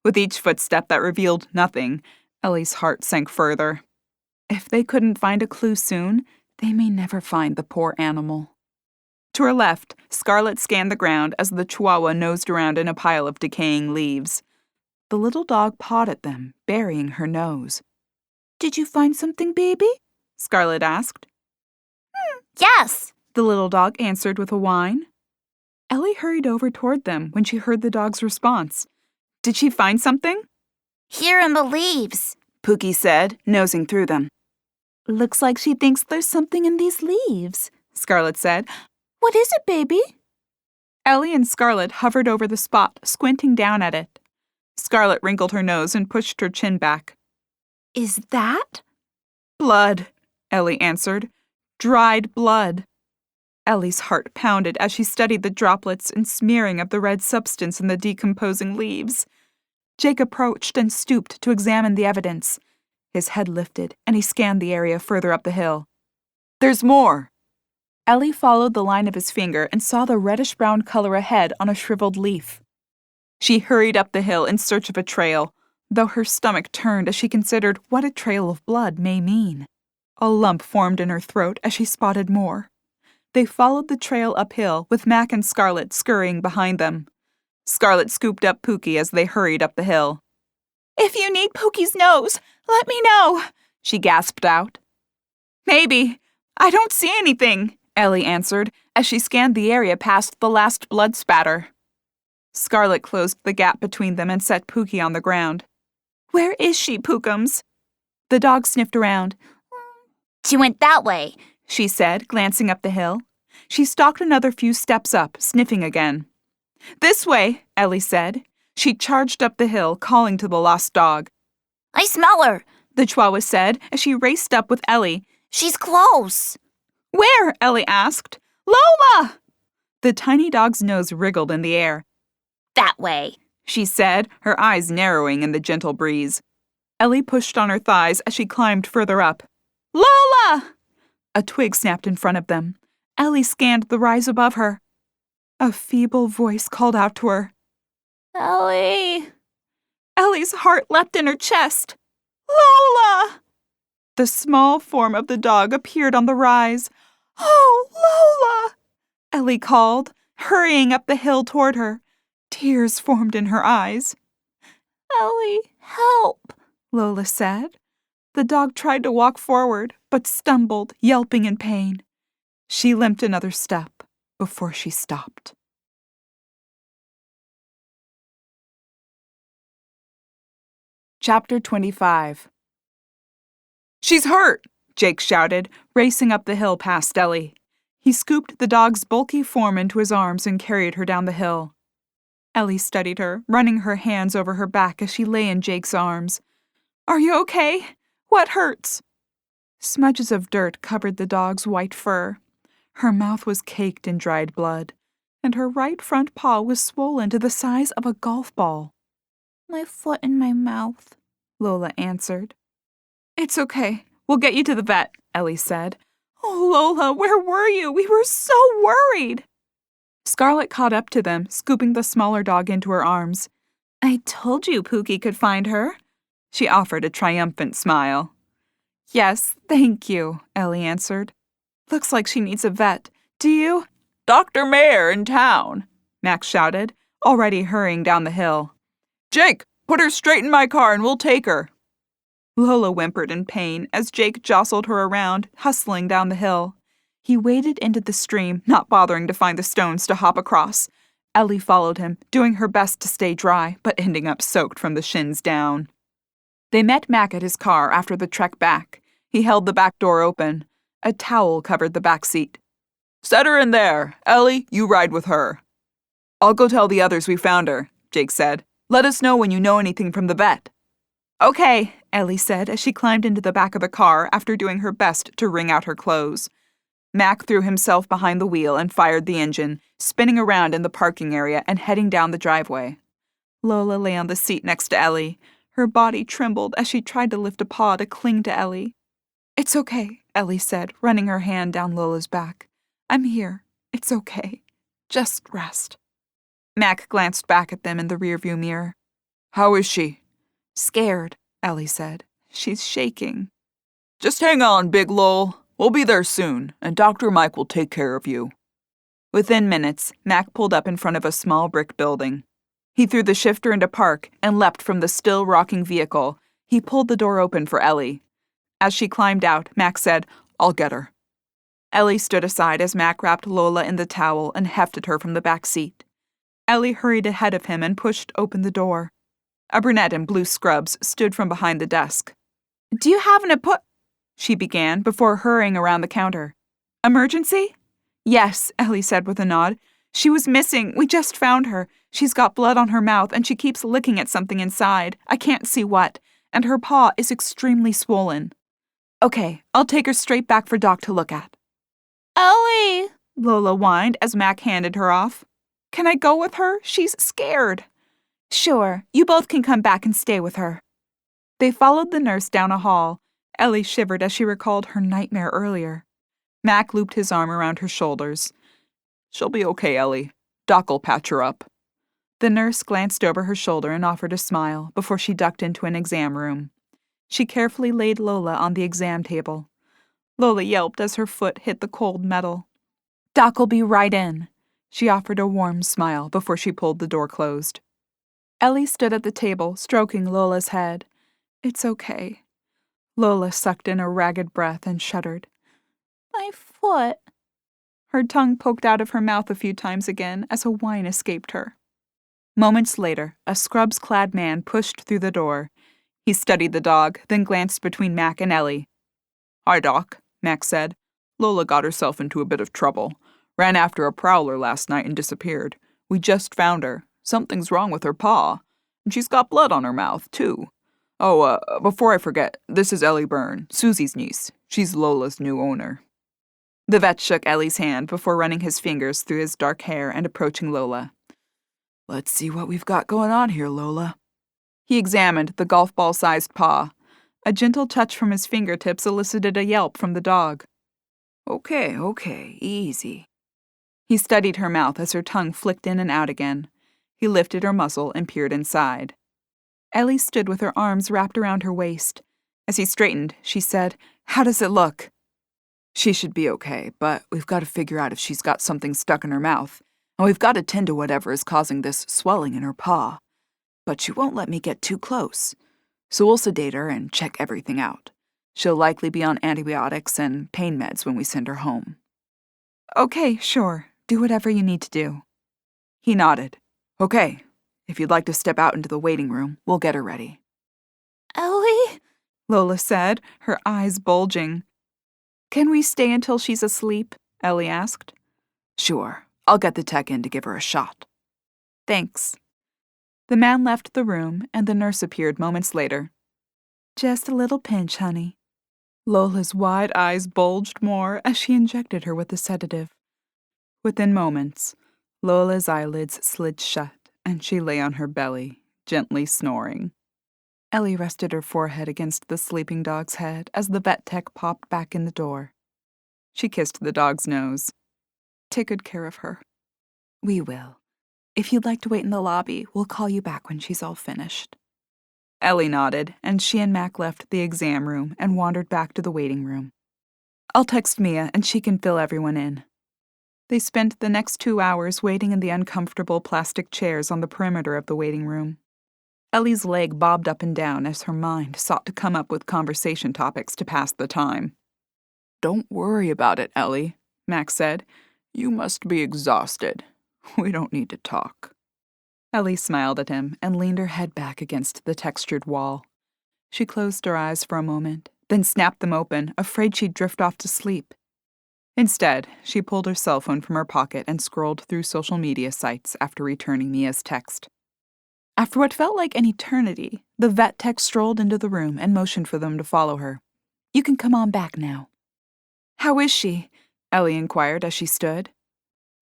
With each footstep that revealed nothing, Ellie's heart sank further. If they couldn't find a clue soon, they may never find the poor animal. To her left, Scarlet scanned the ground as the Chihuahua nosed around in a pile of decaying leaves. The little dog pawed at them, burying her nose. Did you find something, baby? Scarlet asked. Yes, The little dog answered with a whine. Ellie hurried over toward them when she heard the dog's response. Did she find something? here in the leaves. Pookie said, nosing through them. Looks like she thinks there's something in these leaves, Scarlet said. What is it, baby? Ellie and Scarlet hovered over the spot, squinting down at it. Scarlet wrinkled her nose and pushed her chin back. Is that? Blood, Ellie answered. Dried blood. Ellie's heart pounded as she studied the droplets and smearing of the red substance in the decomposing leaves. Jake approached and stooped to examine the evidence. His head lifted, and he scanned the area further up the hill. There's more! Ellie followed the line of his finger and saw the reddish-brown color ahead on a shriveled leaf. She hurried up the hill in search of a trail, though her stomach turned as she considered what a trail of blood may mean. A lump formed in her throat as she spotted more. They followed the trail uphill, with Mac and Scarlet scurrying behind them. Scarlet scooped up Pookie as they hurried up the hill. If you need Pookie's nose, let me know, she gasped out. Maybe. I don't see anything, Ellie answered as she scanned the area past the last blood spatter. Scarlet closed the gap between them and set Pookie on the ground. Where is she, Pookums? The dog sniffed around. She went that way, she said, glancing up the hill. She stalked another few steps up, sniffing again. This way, Ellie said. She charged up the hill, calling to the lost dog. I smell her, the Chihuahua said as she raced up with Ellie. She's close. Where? Ellie asked. Lola! The tiny dog's nose wriggled in the air. That way, she said, her eyes narrowing in the gentle breeze. Ellie pushed on her thighs as she climbed further up. Lola! A twig snapped in front of them. Ellie scanned the rise above her. A feeble voice called out to her. Ellie! Ellie's heart leapt in her chest. Lola! The small form of the dog appeared on the rise. Oh, Lola! Ellie called, hurrying up the hill toward her. Tears formed in her eyes. Ellie, help, Lola said. The dog tried to walk forward, but stumbled, yelping in pain. She limped another step before she stopped. Chapter 25. She's hurt, Jake shouted, racing up the hill past Ellie. He scooped the dog's bulky form into his arms and carried her down the hill. Ellie studied her, running her hands over her back as she lay in Jake's arms. Are you okay? What hurts? Smudges of dirt covered the dog's white fur. Her mouth was caked in dried blood, and her right front paw was swollen to the size of a golf ball. My foot in my mouth, Lola answered. It's okay. We'll get you to the vet, Ellie said. Oh, Lola, where were you? We were so worried. Scarlett caught up to them, scooping the smaller dog into her arms. I told you Pookie could find her. She offered a triumphant smile. Yes, thank you, Ellie answered. Looks like she needs a vet. Do you? Dr. Mayer in town, Max shouted, already hurrying down the hill. Jake, put her straight in my car and we'll take her. Lola whimpered in pain as Jake jostled her around, hustling down the hill. He waded into the stream, not bothering to find the stones to hop across. Ellie followed him, doing her best to stay dry, but ending up soaked from the shins down. They met Mac at his car after the trek back. He held the back door open. A towel covered the back seat. Set her in there. Ellie, you ride with her. I'll go tell the others we found her, Jake said. Let us know when you know anything from the vet. Okay, Ellie said as she climbed into the back of the car after doing her best to wring out her clothes. Mac threw himself behind the wheel and fired the engine, spinning around in the parking area and heading down the driveway. Lola lay on the seat next to Ellie. Her body trembled as she tried to lift a paw to cling to Ellie. It's okay, Ellie said, running her hand down Lola's back. I'm here. It's okay. Just rest. Mac glanced back at them in the rearview mirror. How is she? Scared, Ellie said. She's shaking. Just hang on, Big Lol. We'll be there soon, and Dr. Mike will take care of you. Within minutes, Mac pulled up in front of a small brick building. He threw the shifter into park and leapt from the still rocking vehicle. He pulled the door open for Ellie. As she climbed out, Mac said, I'll get her. Ellie stood aside as Mac wrapped Lola in the towel and hefted her from the back seat. Ellie hurried ahead of him and pushed open the door. A brunette in blue scrubs stood from behind the desk. Do you have an she began before hurrying around the counter. Emergency? Yes, Ellie said with a nod. She was missing. We just found her. She's got blood on her mouth and she keeps licking at something inside. I can't see what. And her paw is extremely swollen. Okay, I'll take her straight back for Doc to look at. Ellie! Lola whined as Mac handed her off. Can I go with her? She's scared. Sure, you both can come back and stay with her. They followed the nurse down a hall. Ellie shivered as she recalled her nightmare earlier. Mac looped his arm around her shoulders. She'll be okay, Ellie. Doc'll patch her up. The nurse glanced over her shoulder and offered a smile before she ducked into an exam room. She carefully laid Lola on the exam table. Lola yelped as her foot hit the cold metal. Doc'll be right in. She offered a warm smile before she pulled the door closed. Ellie stood at the table, stroking Lola's head. It's okay. Lola sucked in a ragged breath and shuddered. My foot. Her tongue poked out of her mouth a few times again as a whine escaped her. Moments later, a scrubs-clad man pushed through the door. He studied the dog, then glanced between Mac and Ellie. Hi, Doc, Mac said. Lola got herself into a bit of trouble. Ran after a prowler last night and disappeared. We just found her. Something's wrong with her paw. And she's got blood on her mouth, too. Oh, before I forget, this is Ellie Byrne, Susie's niece. She's Lola's new owner. The vet shook Ellie's hand before running his fingers through his dark hair and approaching Lola. Let's see what we've got going on here, Lola. He examined the golf ball-sized paw. A gentle touch from his fingertips elicited a yelp from the dog. Okay, easy. He studied her mouth as her tongue flicked in and out again. He lifted her muzzle and peered inside. Ellie stood with her arms wrapped around her waist. As he straightened, she said, How does it look? She should be okay, but we've got to figure out if she's got something stuck in her mouth, and we've got to tend to whatever is causing this swelling in her paw. But she won't let me get too close, so we'll sedate her and check everything out. She'll likely be on antibiotics and pain meds when we send her home. Okay, sure. Do whatever you need to do. He nodded. Okay. If you'd like to step out into the waiting room, we'll get her ready. Ellie? Lola said, her eyes bulging. Can we stay until she's asleep? Ellie asked. Sure. I'll get the tech in to give her a shot. Thanks. The man left the room, and the nurse appeared moments later. Just a little pinch, honey. Lola's wide eyes bulged more as she injected her with the sedative. Within moments, Lola's eyelids slid shut and she lay on her belly, gently snoring. Ellie rested her forehead against the sleeping dog's head as the vet tech popped back in the door. She kissed the dog's nose. Take good care of her. We will. If you'd like to wait in the lobby, we'll call you back when she's all finished. Ellie nodded, and she and Mac left the exam room and wandered back to the waiting room. I'll text Mia, and she can fill everyone in. They spent the next 2 hours waiting in the uncomfortable plastic chairs on the perimeter of the waiting room. Ellie's leg bobbed up and down as her mind sought to come up with conversation topics to pass the time. Don't worry about it, Ellie, Max said. You must be exhausted. We don't need to talk. Ellie smiled at him and leaned her head back against the textured wall. She closed her eyes for a moment, then snapped them open, afraid she'd drift off to sleep. Instead, she pulled her cell phone from her pocket and scrolled through social media sites after returning Mia's text. After what felt like an eternity, the vet tech strolled into the room and motioned for them to follow her. You can come on back now. How is she? Ellie inquired as she stood.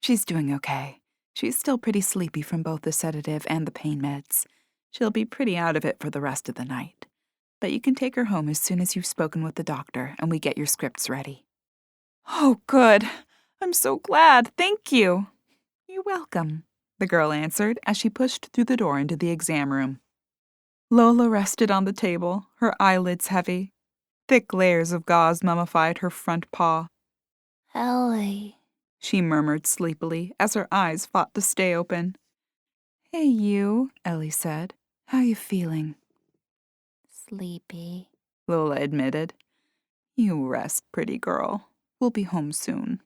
She's doing okay. She's still pretty sleepy from both the sedative and the pain meds. She'll be pretty out of it for the rest of the night. But you can take her home as soon as you've spoken with the doctor and we get your scripts ready. Oh, good. I'm so glad. Thank you. You're welcome, the girl answered as she pushed through the door into the exam room. Lola rested on the table, her eyelids heavy. Thick layers of gauze mummified her front paw. Ellie, she murmured sleepily as her eyes fought to stay open. Hey, you, Ellie said. How you feeling? sleepy. Lola admitted. You rest, pretty girl. We'll be home soon.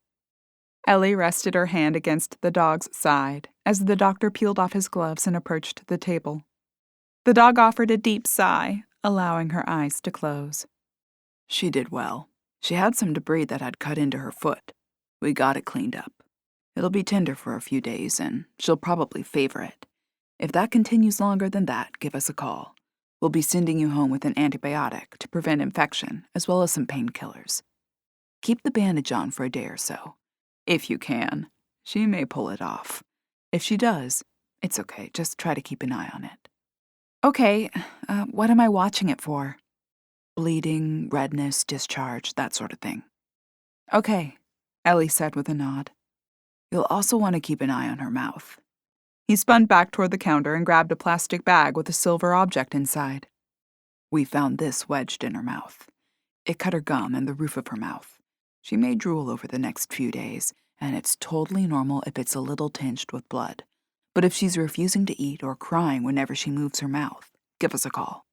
Ellie rested her hand against the dog's side as the doctor peeled off his gloves and approached the table. The dog offered a deep sigh, allowing her eyes to close. She did well. She had some debris that had cut into her foot. We got it cleaned up. It'll be tender for a few days, and she'll probably favor it. If that continues longer than that, give us a call. We'll be sending you home with an antibiotic to prevent infection, as well as some painkillers. Keep the bandage on for a day or so. If you can. She may pull it off. If she does, it's okay. Just try to keep an eye on it. Okay, what am I watching it for? Bleeding, redness, discharge, that sort of thing. Okay, Ellie said with a nod. You'll also want to keep an eye on her mouth. He spun back toward the counter and grabbed a plastic bag with a silver object inside. We found this wedged in her mouth. It cut her gum and the roof of her mouth. She may drool over the next few days, and it's totally normal if it's a little tinged with blood. But if she's refusing to eat or crying whenever she moves her mouth, give us a call.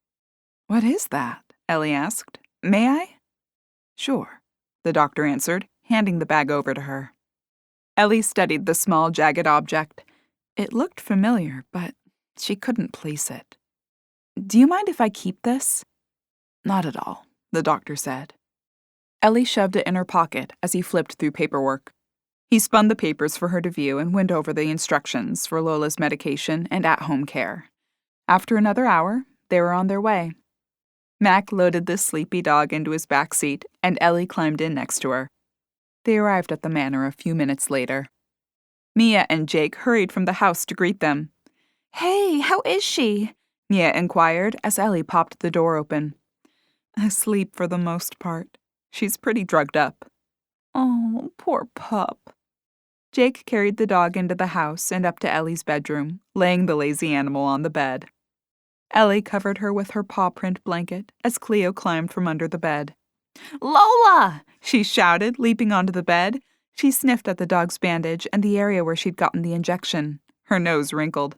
What is that? Ellie asked. May I? Sure, the doctor answered, handing the bag over to her. Ellie studied the small, jagged object. It looked familiar, but she couldn't place it. Do you mind if I keep this? Not at all, the doctor said. Ellie shoved it in her pocket as he flipped through paperwork. He spun the papers for her to view and went over the instructions for Lola's medication and at-home care. After another hour, they were on their way. Mac loaded the sleepy dog into his back seat, and Ellie climbed in next to her. They arrived at the manor a few minutes later. Mia and Jake hurried from the house to greet them. Hey, how is she? Mia inquired as Ellie popped the door open. Asleep for the most part. She's pretty drugged up. Oh, poor pup. Jake carried the dog into the house and up to Ellie's bedroom, laying the lazy animal on the bed. Ellie covered her with her paw print blanket as Cleo climbed from under the bed. Lola! She shouted, leaping onto the bed. She sniffed at the dog's bandage and the area where she'd gotten the injection. Her nose wrinkled.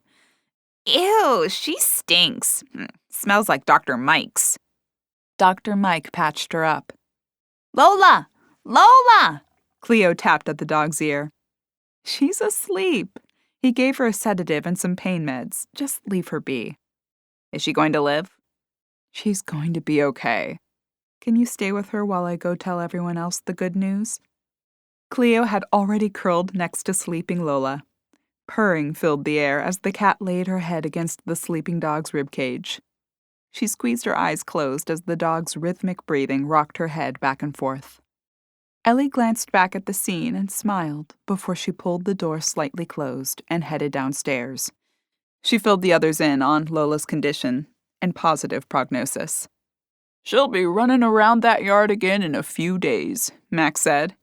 Ew, she stinks. Smells like Dr. Mike's. Dr. Mike patched her up. Lola! Lola! Cleo tapped at the dog's ear. She's asleep. He gave her a sedative and some pain meds. Just leave her be. Is she going to live? She's going to be okay. Can you stay with her while I go tell everyone else the good news? Cleo had already curled next to sleeping Lola. Purring filled the air as the cat laid her head against the sleeping dog's ribcage. She squeezed her eyes closed as the dog's rhythmic breathing rocked her head back and forth. Ellie glanced back at the scene and smiled before she pulled the door slightly closed and headed downstairs. She filled the others in on Lola's condition and positive prognosis. "She'll be running around that yard again in a few days," Mac said.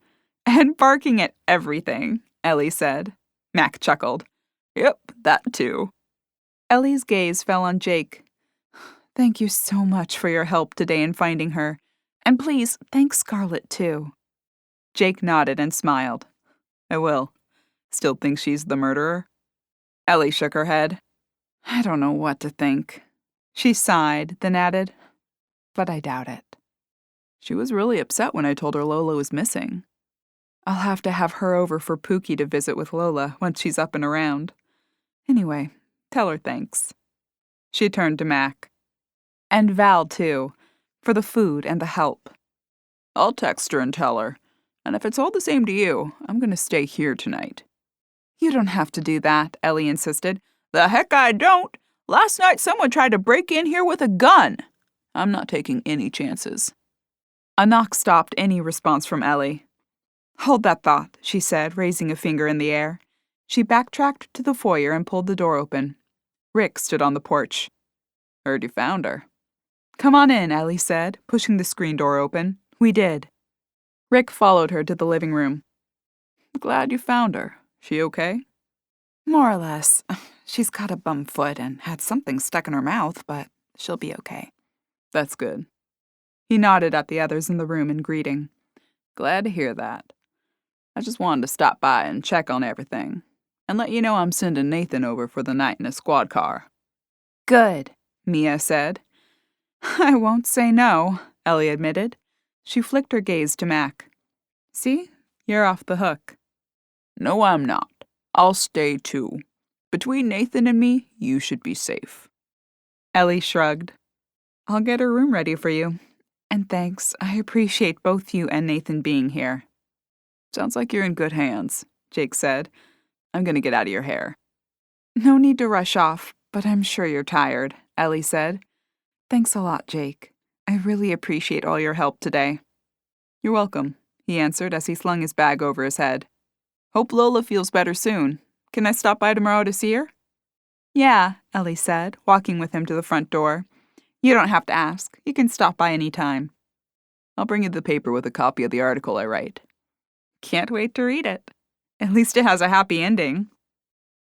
"And barking at everything," Ellie said. Mac chuckled. "Yep, that too." Ellie's gaze fell on Jake. "Thank you so much for your help today in finding her. And please, thank Scarlett too." Jake nodded and smiled. "I will. Still think she's the murderer?" Ellie shook her head. "I don't know what to think." She sighed, then added, "But I doubt it." She was really upset when I told her Lola was missing. I'll have to have her over for Pookie to visit with Lola once she's up and around. Anyway, tell her thanks." She turned to Mac. "And Val, too, for the food and the help." "I'll text her and tell her. And if it's all the same to you, I'm going to stay here tonight." "You don't have to do that," Ellie insisted. "The heck I don't! Last night someone tried to break in here with a gun. I'm not taking any chances." A knock stopped any response from Ellie. "Hold that thought," she said, raising a finger in the air. She backtracked to the foyer and pulled the door open. Rick stood on the porch. "Heard you found her." "Come on in," Ellie said, pushing the screen door open. "We did." Rick followed her to the living room. "Glad you found her. She okay?" "More or less. She's got a bum foot and had something stuck in her mouth, but she'll be okay." "That's good." He nodded at the others in the room in greeting. "Glad to hear that. I just wanted to stop by and check on everything, and let you know I'm sending Nathan over for the night in a squad car." "Good," Mia said. "I won't say no," Ellie admitted. She flicked her gaze to Mac. "See? You're off the hook." "No, I'm not. I'll stay too. Between Nathan and me, you should be safe." Ellie shrugged. "I'll get a room ready for you. And thanks, I appreciate both you and Nathan being here." "Sounds like you're in good hands," Jake said. "I'm gonna get out of your hair." "No need to rush off, but I'm sure you're tired," Ellie said. "Thanks a lot, Jake. I really appreciate all your help today." "You're welcome," he answered as he slung his bag over his head. "Hope Lola feels better soon. Can I stop by tomorrow to see her?" "Yeah," Ellie said, walking with him to the front door. "You don't have to ask. You can stop by any time." "I'll bring you the paper with a copy of the article I write." "Can't wait to read it. At least it has a happy ending."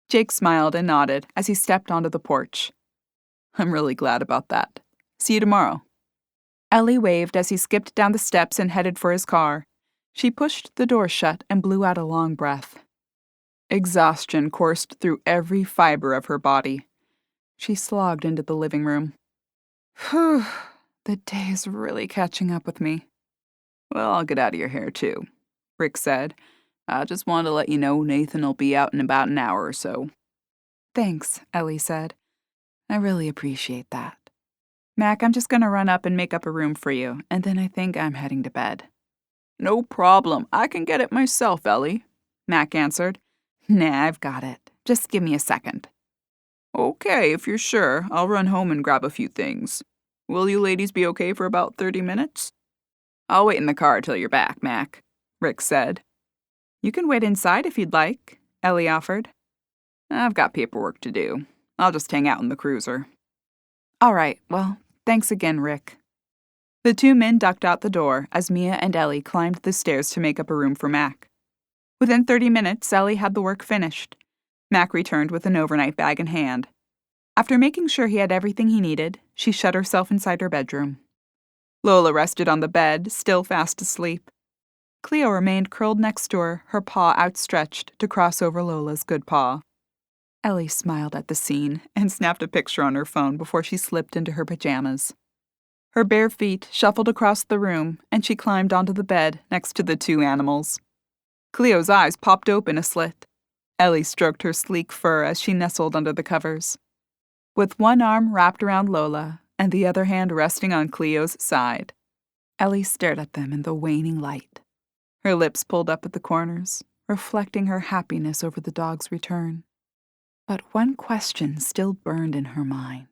Jake smiled and nodded as he stepped onto the porch. "I'm really glad about that. See you tomorrow." Ellie waved as he skipped down the steps and headed for his car. She pushed the door shut and blew out a long breath. Exhaustion coursed through every fiber of her body. She slogged into the living room. "Whew, the day is really catching up with me." "Well, I'll get out of your hair, too," Rick said. "I just wanted to let you know Nathan will be out in about an hour or so." "Thanks," Ellie said. "I really appreciate that. Mac, I'm just going to run up and make up a room for you, and then I think I'm heading to bed." "No problem. I can get it myself, Ellie," Mac answered. "Nah, I've got it. Just give me a second." "Okay, if you're sure. I'll run home and grab a few things. Will you ladies be okay for about 30 minutes? "I'll wait in the car till you're back, Mac," Rick said. "You can wait inside if you'd like," Ellie offered. "I've got paperwork to do. I'll just hang out in the cruiser." "All right, well, thanks again, Rick." The two men ducked out the door as Mia and Ellie climbed the stairs to make up a room for Mac. Within 30 minutes, Ellie had the work finished. Mac returned with an overnight bag in hand. After making sure he had everything he needed, she shut herself inside her bedroom. Lola rested on the bed, still fast asleep. Cleo remained curled next to her paw outstretched to cross over Lola's good paw. Ellie smiled at the scene and snapped a picture on her phone before she slipped into her pajamas. Her bare feet shuffled across the room, and she climbed onto the bed next to the two animals. Cleo's eyes popped open a slit. Ellie stroked her sleek fur as she nestled under the covers. With one arm wrapped around Lola and the other hand resting on Cleo's side, Ellie stared at them in the waning light. Her lips pulled up at the corners, reflecting her happiness over the dog's return. But one question still burned in her mind.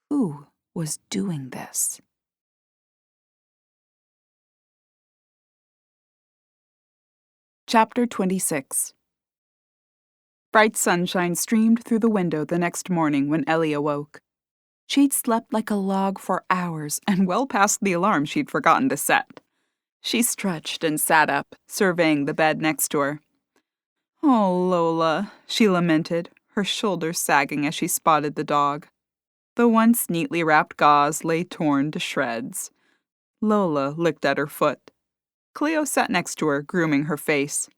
Who was doing this. Chapter 26. Bright sunshine streamed through the window the next morning when Ellie awoke. She'd slept like a log for hours and well past the alarm she'd forgotten to set. She stretched and sat up, surveying the bed next to her. "Oh, Lola," she lamented, her shoulders sagging as she spotted the dog. The once neatly wrapped gauze lay torn to shreds. Lola licked at her foot. Cleo sat next to her, grooming her face.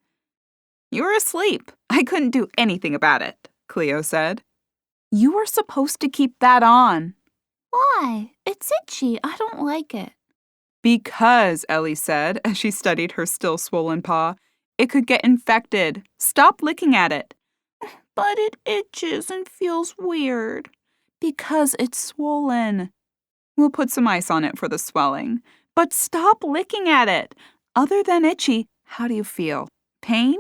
"You were asleep. I couldn't do anything about it," Cleo said. "You were supposed to keep that on." Why? It's itchy. I don't like it. "Because," Ellie said, as she studied her still swollen paw, "it could get infected. Stop licking at it." But it itches and feels weird. "Because it's swollen. We'll put some ice on it for the swelling. But stop licking at it. Other than itchy, how do you feel? Pain?"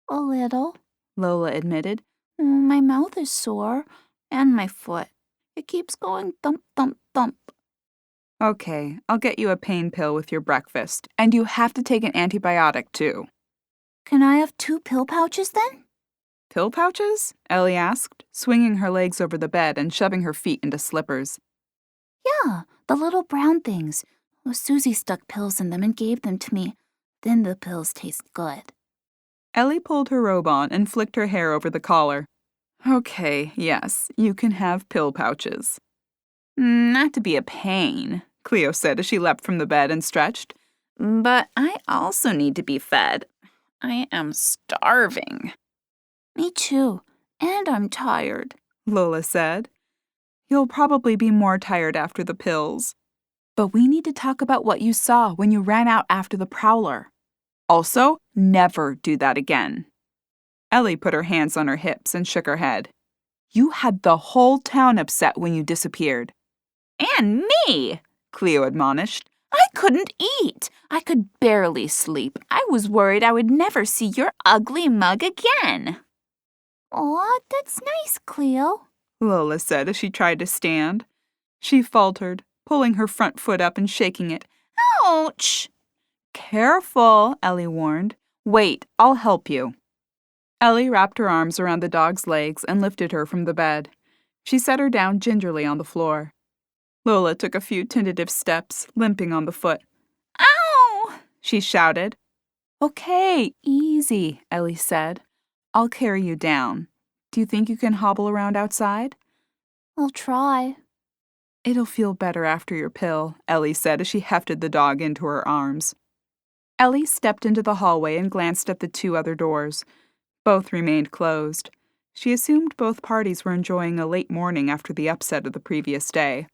A little. Lola admitted. My mouth is sore, and my foot. It keeps going thump, thump, thump. "Okay, I'll get you a pain pill with your breakfast, and you have to take an antibiotic too." Can I have 2 pill pouches then? "Pill pouches?" Ellie asked, swinging her legs over the bed and shoving her feet into slippers. Yeah, the little brown things. Susie stuck pills in them and gave them to me. Then the pills taste good. Ellie pulled her robe on and flicked her hair over the collar. "Okay, yes, you can have pill pouches." "Not to be a pain," Cleo said as she leapt from the bed and stretched. "But I also need to be fed. I am starving." Me too. And I'm tired. Lola said. "You'll probably be more tired after the pills. But we need to talk about what you saw when you ran out after the prowler. Also, never do that again." Ellie put her hands on her hips and shook her head. "You had the whole town upset when you disappeared." And me, Cleo admonished. I couldn't eat. I could barely sleep. I was worried I would never see your ugly mug again. Aw, that's nice, Cleo, Lola said as she tried to stand. She faltered, pulling her front foot up and shaking it. Ouch! "Careful," Ellie warned. "Wait, I'll help you." Ellie wrapped her arms around the dog's legs and lifted her from the bed. She set her down gingerly on the floor. Lola took a few tentative steps, limping on the foot. Ow! She shouted. "Okay, easy," Ellie said. "I'll carry you down. Do you think you can hobble around outside?" I'll try. "It'll feel better after your pill," Ellie said as she hefted the dog into her arms. Ellie stepped into the hallway and glanced at the 2 other doors. Both remained closed. She assumed both parties were enjoying a late morning after the upset of the previous day.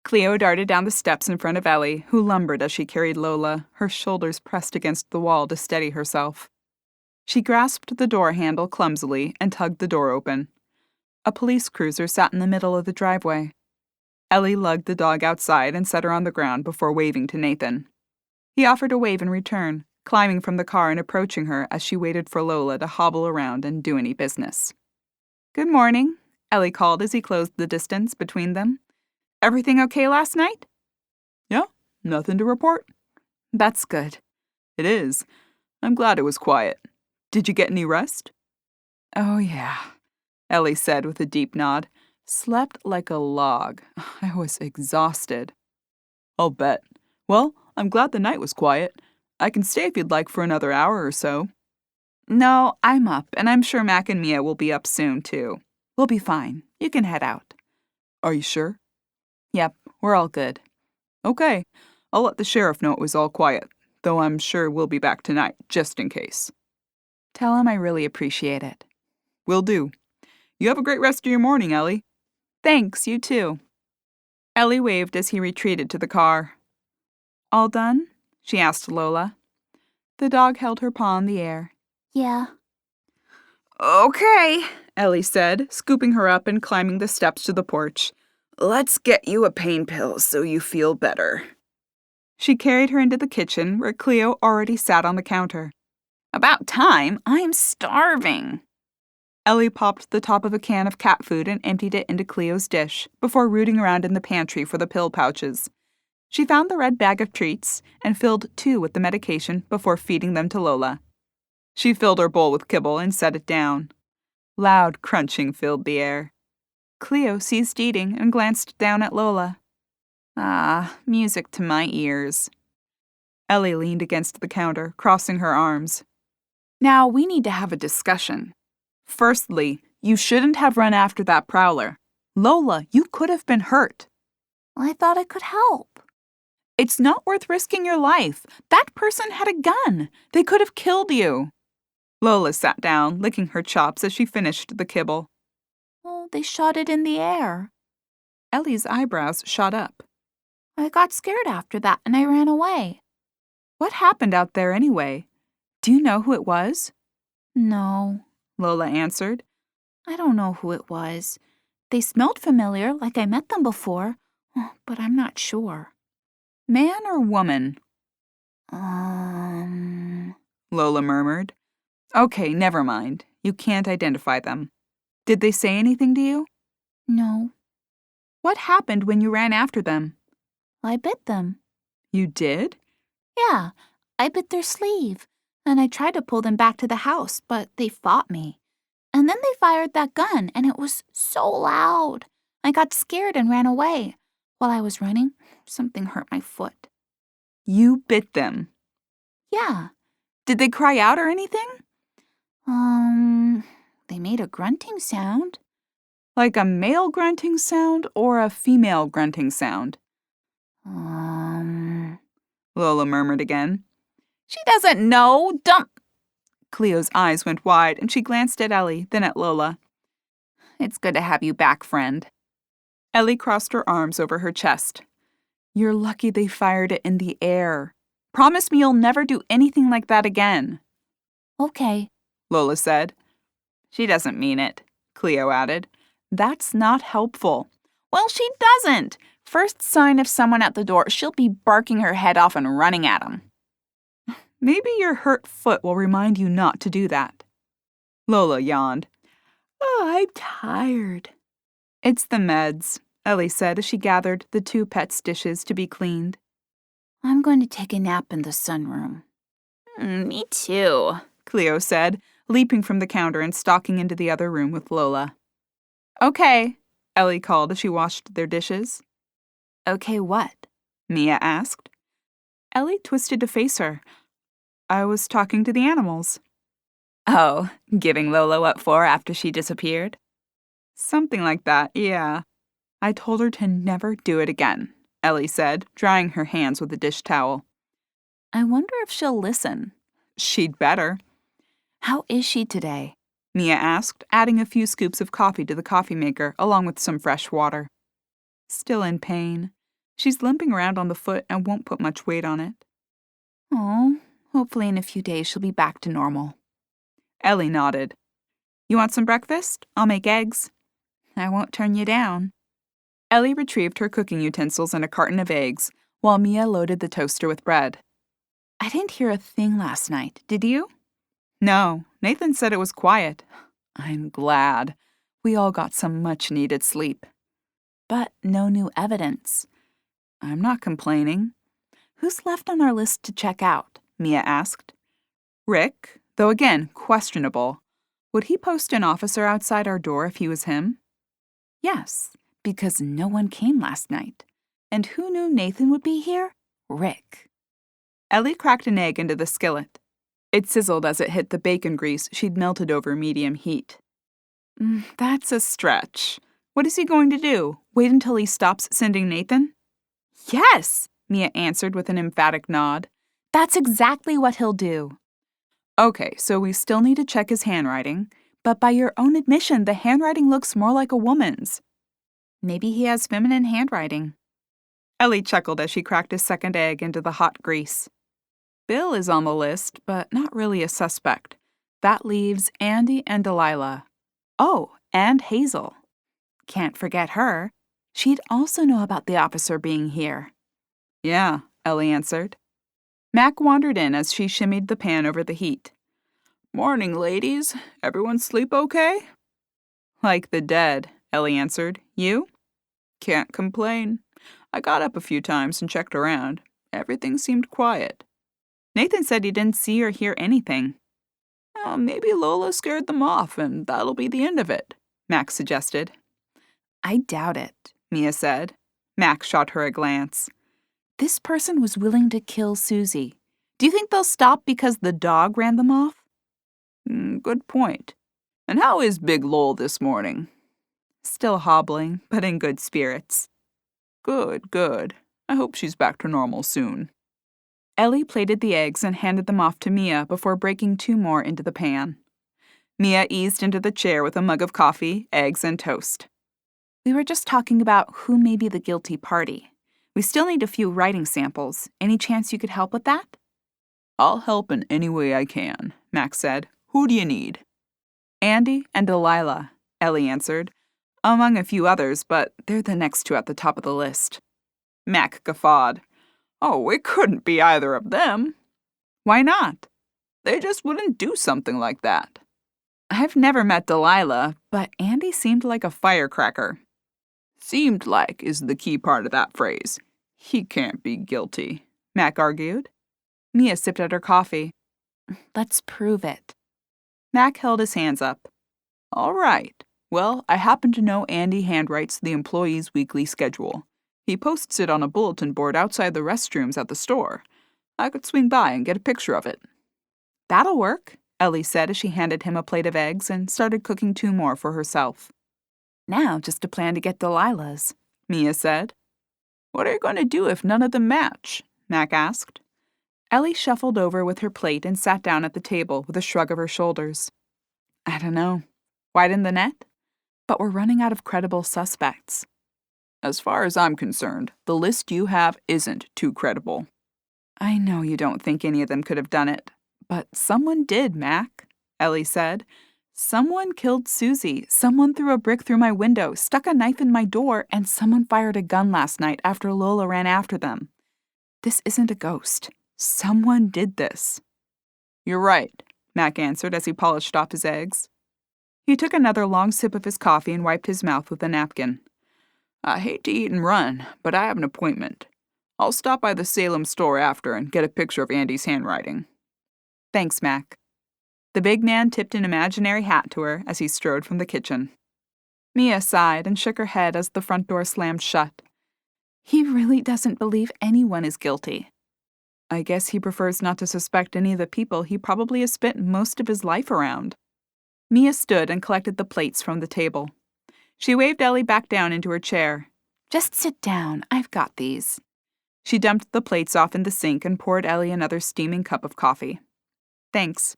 Cleo darted down the steps in front of Ellie, who lumbered as she carried Lola, her shoulders pressed against the wall to steady herself. She grasped the door handle clumsily and tugged the door open. A police cruiser sat in the middle of the driveway. Ellie lugged the dog outside and set her on the ground before waving to Nathan. He offered a wave in return, climbing from the car and approaching her as she waited for Lola to hobble around and do any business. "Good morning," Ellie called as he closed the distance between them. "Everything okay last night?" "Yeah, nothing to report." "That's good." "It is. I'm glad it was quiet. Did you get any rest?" "Oh, yeah," Ellie said with a deep nod. "Slept like a log. I was exhausted." "I'll bet. Well, I'm glad the night was quiet. I can stay if you'd like for another hour or so." "No, I'm up, and I'm sure Mac and Mia will be up soon, too. We'll be fine. You can head out." "Are you sure?" "Yep, we're all good." "Okay. I'll let the sheriff know it was all quiet, though I'm sure we'll be back tonight, just in case." "Tell him I really appreciate it." "Will do. You have a great rest of your morning, Ellie." "Thanks, you too." Ellie waved as he retreated to the car. "All done?" she asked Lola. The dog held her paw in the air. Yeah. "Okay," Ellie said, scooping her up and climbing the steps to the porch. "Let's get you a pain pill so you feel better." She carried her into the kitchen, where Cleo already sat on the counter. "About time. I'm starving." Ellie popped the top of a can of cat food and emptied it into Cleo's dish before rooting around in the pantry for the pill pouches. She found the red bag of treats and filled 2 with the medication before feeding them to Lola. She filled her bowl with kibble and set it down. Loud crunching filled the air. Cleo ceased eating and glanced down at Lola. Ah, music to my ears. Ellie leaned against the counter, crossing her arms. Now we need to have a discussion. Firstly, you shouldn't have run after that prowler. Lola, you could have been hurt. I thought I could help. It's not worth risking your life. That person had a gun. They could have killed you. Lola sat down, licking her chops as she finished the kibble. Oh, they shot it in the air. Ellie's eyebrows shot up. I got scared after that and I ran away. What happened out there anyway? Do you know who it was? No, Lola answered. I don't know who it was. They smelled familiar, like I met them before, but I'm not sure. Man or woman? Lola murmured. Okay, never mind. You can't identify them. Did they say anything to you? No. What happened when you ran after them? I bit them. You did? Yeah, I bit their sleeve, and I tried to pull them back to the house, but they fought me. And then they fired that gun, and it was so loud. I got scared and ran away. While I was running, something hurt my foot. You bit them? Yeah. Did they cry out or anything? They made a grunting sound. Like a male grunting sound or a female grunting sound? Lola murmured again. She doesn't know. Cleo's eyes went wide and she glanced at Ellie, then at Lola. It's good to have you back, friend. Ellie crossed her arms over her chest. You're lucky they fired it in the air. Promise me you'll never do anything like that again. Okay, Lola said. She doesn't mean it, Cleo added. That's not helpful. Well, she doesn't. First sign of someone at the door, she'll be barking her head off and running at him. Maybe your hurt foot will remind you not to do that. Lola yawned. Oh, I'm tired. It's the meds, Ellie said as she gathered the 2 pets' dishes to be cleaned. I'm going to take a nap in the sunroom. Me too, Cleo said, leaping from the counter and stalking into the other room with Lola. Okay, Ellie called as she washed their dishes. Okay, what? Mia asked. Ellie twisted to face her. I was talking to the animals. Oh, giving Lola what for after she disappeared? Something like that, yeah. I told her to never do it again, Ellie said, drying her hands with a dish towel. I wonder if she'll listen. She'd better. How is she today? Mia asked, adding a few scoops of coffee to the coffee maker along with some fresh water. Still in pain. She's limping around on the foot and won't put much weight on it. Oh, hopefully in a few days she'll be back to normal. Ellie nodded. You want some breakfast? I'll make eggs. I won't turn you down. Ellie retrieved her cooking utensils and a carton of eggs, while Mia loaded the toaster with bread. I didn't hear a thing last night, did you? No, Nathan said it was quiet. I'm glad. We all got some much-needed sleep. But no new evidence. I'm not complaining. Who's left on our list to check out? Mia asked. Rick, though again questionable. Would he post an officer outside our door if he was him? Yes, because no one came last night. And who knew Nathan would be here? Rick. Ellie cracked an egg into the skillet. It sizzled as it hit the bacon grease she'd melted over medium heat. That's a stretch. What is he going to do? Wait until he stops sending Nathan? Yes, Mia answered with an emphatic nod. That's exactly what he'll do. Okay, so we still need to check his handwriting, but by your own admission, the handwriting looks more like a woman's. Maybe he has feminine handwriting. Ellie chuckled as she cracked a second egg into the hot grease. Bill is on the list, but not really a suspect. That leaves Andy and Delilah. Oh, and Hazel. Can't forget her. She'd also know about the officer being here. Yeah, Ellie answered. Mac wandered in as she shimmied the pan over the heat. Morning, ladies. Everyone sleep okay? Like the dead, Ellie answered. You? Can't complain. I got up a few times and checked around. Everything seemed quiet. Nathan said he didn't see or hear anything. Maybe Lola scared them off, and that'll be the end of it, Max suggested. I doubt it, Mia said. Max shot her a glance. This person was willing to kill Susie. Do you think they'll stop because the dog ran them off? Good point. And how is Big Lowell this morning? Still hobbling, but in good spirits. Good. I hope she's back to normal soon. Ellie plated the eggs and handed them off to Mia before breaking 2 more into the pan. Mia eased into the chair with a mug of coffee, eggs, and toast. We were just talking about who may be the guilty party. We still need a few writing samples. Any chance you could help with that? I'll help in any way I can, Max said. Who do you need? Andy and Delilah, Ellie answered, among a few others, but they're the next 2 at the top of the list. Mac guffawed. Oh, it couldn't be either of them. Why not? They just wouldn't do something like that. I've never met Delilah, but Andy seemed like a firecracker. Seemed like is the key part of that phrase. He can't be guilty, Mac argued. Mia sipped at her coffee. Let's prove it. Mac held his hands up. All right. Well, I happen to know Andy handwrites the employees' weekly schedule. He posts it on a bulletin board outside the restrooms at the store. I could swing by and get a picture of it. That'll work, Ellie said as she handed him a plate of eggs and started cooking 2 more for herself. Now just a plan to get Delilah's, Mia said. What are you going to do if none of them match? Mac asked. Ellie shuffled over with her plate and sat down at the table with a shrug of her shoulders. I don't know. Widen the net? But we're running out of credible suspects. As far as I'm concerned, the list you have isn't too credible. I know you don't think any of them could have done it, but someone did, Mac, Ellie said. Someone killed Susie, someone threw a brick through my window, stuck a knife in my door, and someone fired a gun last night after Lola ran after them. This isn't a ghost. Someone did this. You're right, Mac answered as he polished off his eggs. He took another long sip of his coffee and wiped his mouth with a napkin. I hate to eat and run, but I have an appointment. I'll stop by the Salem store after and get a picture of Andy's handwriting. Thanks, Mac. The big man tipped an imaginary hat to her as he strode from the kitchen. Mia sighed and shook her head as the front door slammed shut. He really doesn't believe anyone is guilty. I guess he prefers not to suspect any of the people he probably has spent most of his life around. Mia stood and collected the plates from the table. She waved Ellie back down into her chair. Just sit down. I've got these. She dumped the plates off in the sink and poured Ellie another steaming cup of coffee. Thanks.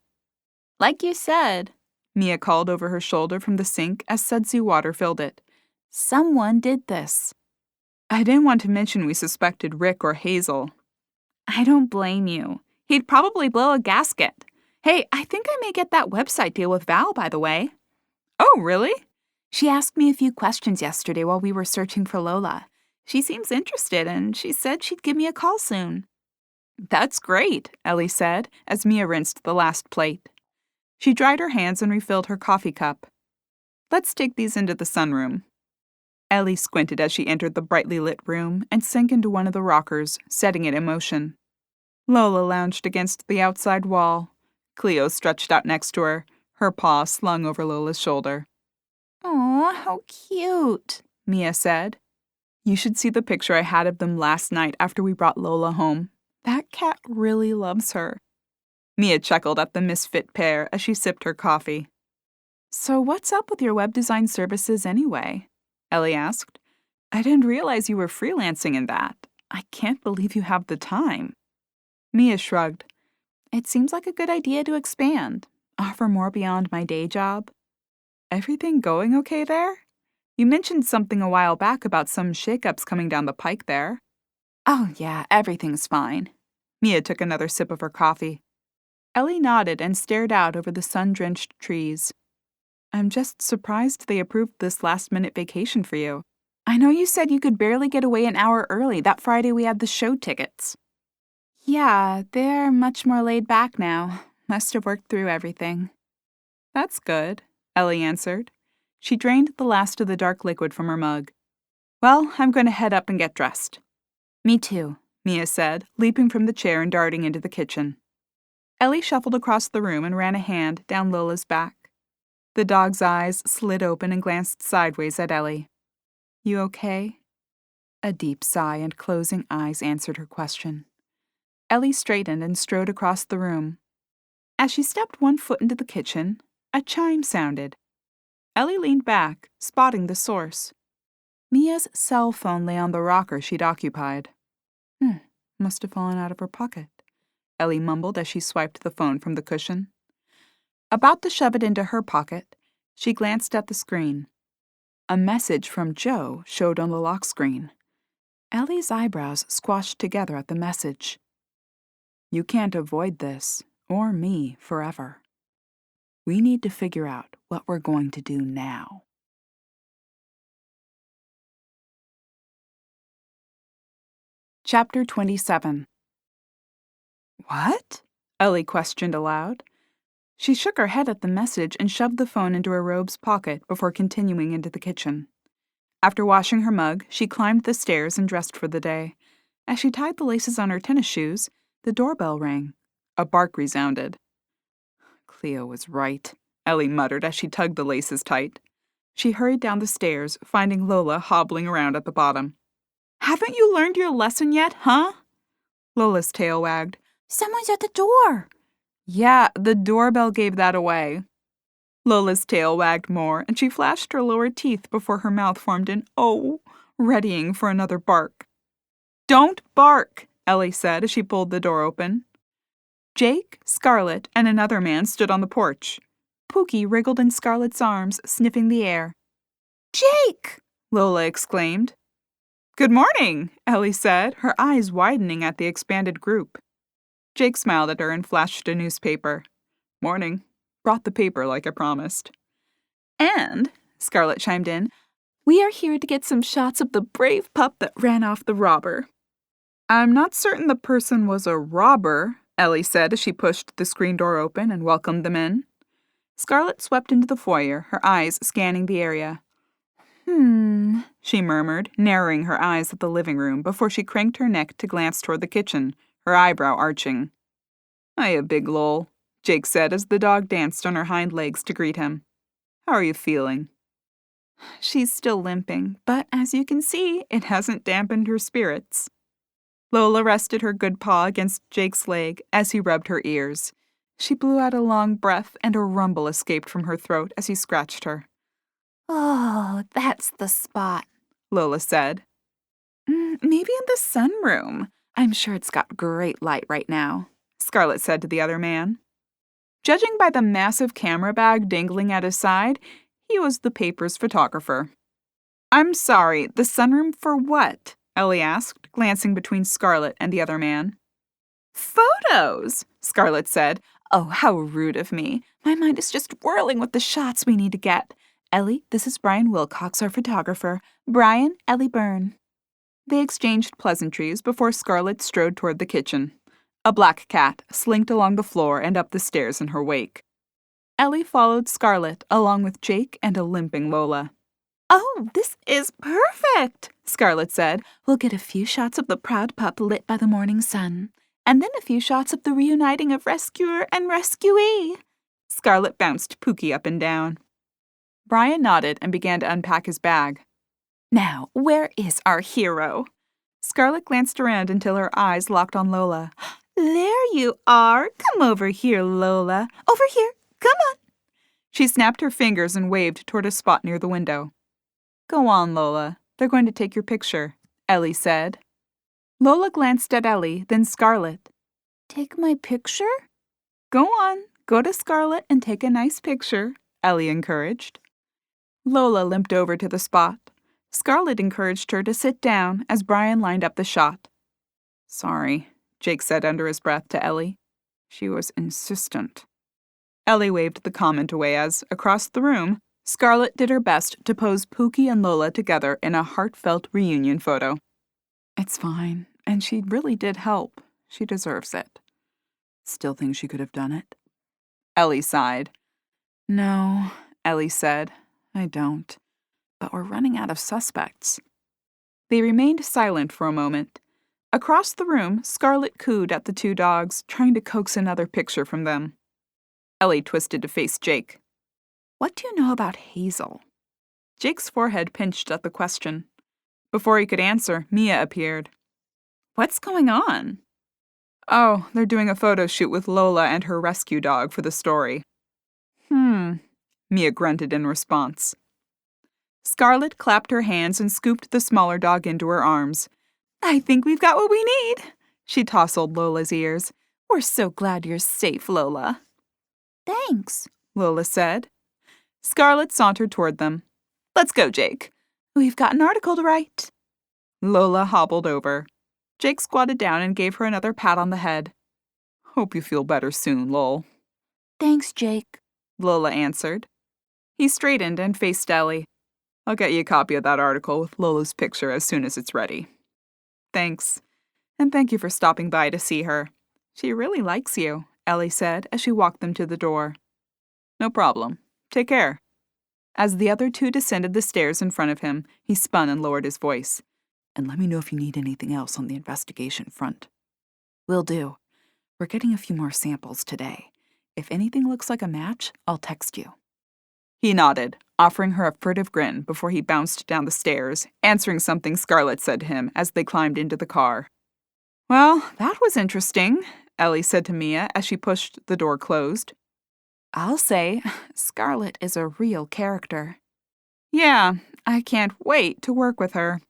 Like you said, Mia called over her shoulder from the sink as sudsy water filled it. Someone did this. I didn't want to mention we suspected Rick or Hazel. I don't blame you. He'd probably blow a gasket. Hey, I think I may get that website deal with Val, by the way. Oh, really? She asked me a few questions yesterday while we were searching for Lola. She seems interested, and she said she'd give me a call soon. That's great, Ellie said, as Mia rinsed the last plate. She dried her hands and refilled her coffee cup. Let's take these into the sunroom. Ellie squinted as she entered the brightly lit room and sank into one of the rockers, setting it in motion. Lola lounged against the outside wall. Cleo stretched out next to her, her paw slung over Lola's shoulder. Aw, how cute, Mia said. You should see the picture I had of them last night after we brought Lola home. That cat really loves her. Mia chuckled at the misfit pair as she sipped her coffee. So what's up with your web design services anyway? Ellie asked. I didn't realize you were freelancing in that. I can't believe you have the time. Mia shrugged. It seems like a good idea to expand, offer more beyond my day job. Everything going okay there? You mentioned something a while back about some shakeups coming down the pike there. Oh, yeah, everything's fine. Mia took another sip of her coffee. Ellie nodded and stared out over the sun-drenched trees. I'm just surprised they approved this last-minute vacation for you. I know you said you could barely get away an hour early that Friday we had the show tickets. Yeah, they're much more laid back now. Must have worked through everything. That's good, Ellie answered. She drained the last of the dark liquid from her mug. Well, I'm going to head up and get dressed. Me too, Mia said, leaping from the chair and darting into the kitchen. Ellie shuffled across the room and ran a hand down Lola's back. The dog's eyes slid open and glanced sideways at Ellie. You okay? A deep sigh and closing eyes answered her question. Ellie straightened and strode across the room. As she stepped one foot into the kitchen, a chime sounded. Ellie leaned back, spotting the source. Mia's cell phone lay on the rocker she'd occupied. Must have fallen out of her pocket, Ellie mumbled as she swiped the phone from the cushion. About to shove it into her pocket, she glanced at the screen. A message from Joe showed on the lock screen. Ellie's eyebrows squashed together at the message. You can't avoid this, or me, forever. We need to figure out what we're going to do now. Chapter 27. What? Ellie questioned aloud. She shook her head at the message and shoved the phone into her robe's pocket before continuing into the kitchen. After washing her mug, she climbed the stairs and dressed for the day. As she tied the laces on her tennis shoes, the doorbell rang. A bark resounded. Cleo was right, Ellie muttered as she tugged the laces tight. She hurried down the stairs, finding Lola hobbling around at the bottom. Haven't you learned your lesson yet, huh? Lola's tail wagged. Someone's at the door. Yeah, the doorbell gave that away. Lola's tail wagged more, and she flashed her lower teeth before her mouth formed an O, readying for another bark. Don't bark, Ellie said as she pulled the door open. Jake, Scarlett, and another man stood on the porch. Pookie wriggled in Scarlett's arms, sniffing the air. Jake! Lola exclaimed. Good morning, Ellie said, her eyes widening at the expanded group. Jake smiled at her and flashed a newspaper. Morning. Brought the paper like I promised. And, Scarlett chimed in, we are here to get some shots of the brave pup that ran off the robber. I'm not certain the person was a robber, Ellie said as she pushed the screen door open and welcomed them in. Scarlett swept into the foyer, her eyes scanning the area. She murmured, narrowing her eyes at the living room before she craned her neck to glance toward the kitchen, her eyebrow arching. Hiya, big lol, Jake said as the dog danced on her hind legs to greet him. How are you feeling? She's still limping, but as you can see, it hasn't dampened her spirits. Lola rested her good paw against Jake's leg as he rubbed her ears. She blew out a long breath and a rumble escaped from her throat as he scratched her. Oh, that's the spot, Lola said. Maybe in the sunroom. I'm sure it's got great light right now, Scarlett said to the other man. Judging by the massive camera bag dangling at his side, he was the paper's photographer. I'm sorry, the sunroom for what? Ellie asked, glancing between Scarlett and the other man. Photos, Scarlett said. Oh, how rude of me. My mind is just whirling with the shots we need to get. Ellie, this is Brian Wilcox, our photographer. Brian, Ellie Byrne. They exchanged pleasantries before Scarlett strode toward the kitchen. A black cat slinked along the floor and up the stairs in her wake. Ellie followed Scarlett along with Jake and a limping Lola. Oh, this is perfect, Scarlett said. We'll get a few shots of the proud pup lit by the morning sun, and then a few shots of the reuniting of rescuer and rescuee. Scarlett bounced Pookie up and down. Brian nodded and began to unpack his bag. Now, where is our hero? Scarlett glanced around until her eyes locked on Lola. There you are. Come over here, Lola. Over here. Come on. She snapped her fingers and waved toward a spot near the window. Go on, Lola. They're going to take your picture, Ellie said. Lola glanced at Ellie, then Scarlett. Take my picture? Go on. Go to Scarlett and take a nice picture, Ellie encouraged. Lola limped over to the spot. Scarlett encouraged her to sit down as Brian lined up the shot. Sorry, Jake said under his breath to Ellie. She was insistent. Ellie waved the comment away as, across the room, Scarlett did her best to pose Pookie and Lola together in a heartfelt reunion photo. It's fine, and she really did help. She deserves it. Still think she could have done it? Ellie sighed. No, Ellie said. I don't. But we're running out of suspects. They remained silent for a moment. Across the room, Scarlett cooed at the two dogs, trying to coax another picture from them. Ellie twisted to face Jake. What do you know about Hazel? Jake's forehead pinched at the question. Before he could answer, Mia appeared. What's going on? Oh, they're doing a photo shoot with Lola and her rescue dog for the story. Mia grunted in response. Scarlett clapped her hands and scooped the smaller dog into her arms. I think we've got what we need, she tousled Lola's ears. We're so glad you're safe, Lola. Thanks, Lola said. Scarlett sauntered toward them. Let's go, Jake. We've got an article to write. Lola hobbled over. Jake squatted down and gave her another pat on the head. Hope you feel better soon, Lol. Thanks, Jake, Lola answered. He straightened and faced Ellie. I'll get you a copy of that article with Lola's picture as soon as it's ready. Thanks. And thank you for stopping by to see her. She really likes you, Ellie said as she walked them to the door. No problem. Take care. As the other two descended the stairs in front of him, he spun and lowered his voice. And let me know if you need anything else on the investigation front. Will do. We're getting a few more samples today. If anything looks like a match, I'll text you. He nodded, offering her a furtive grin before he bounced down the stairs, answering something Scarlett said to him as they climbed into the car. Well, that was interesting, Ellie said to Mia as she pushed the door closed. I'll say, Scarlett is a real character. Yeah, I can't wait to work with her.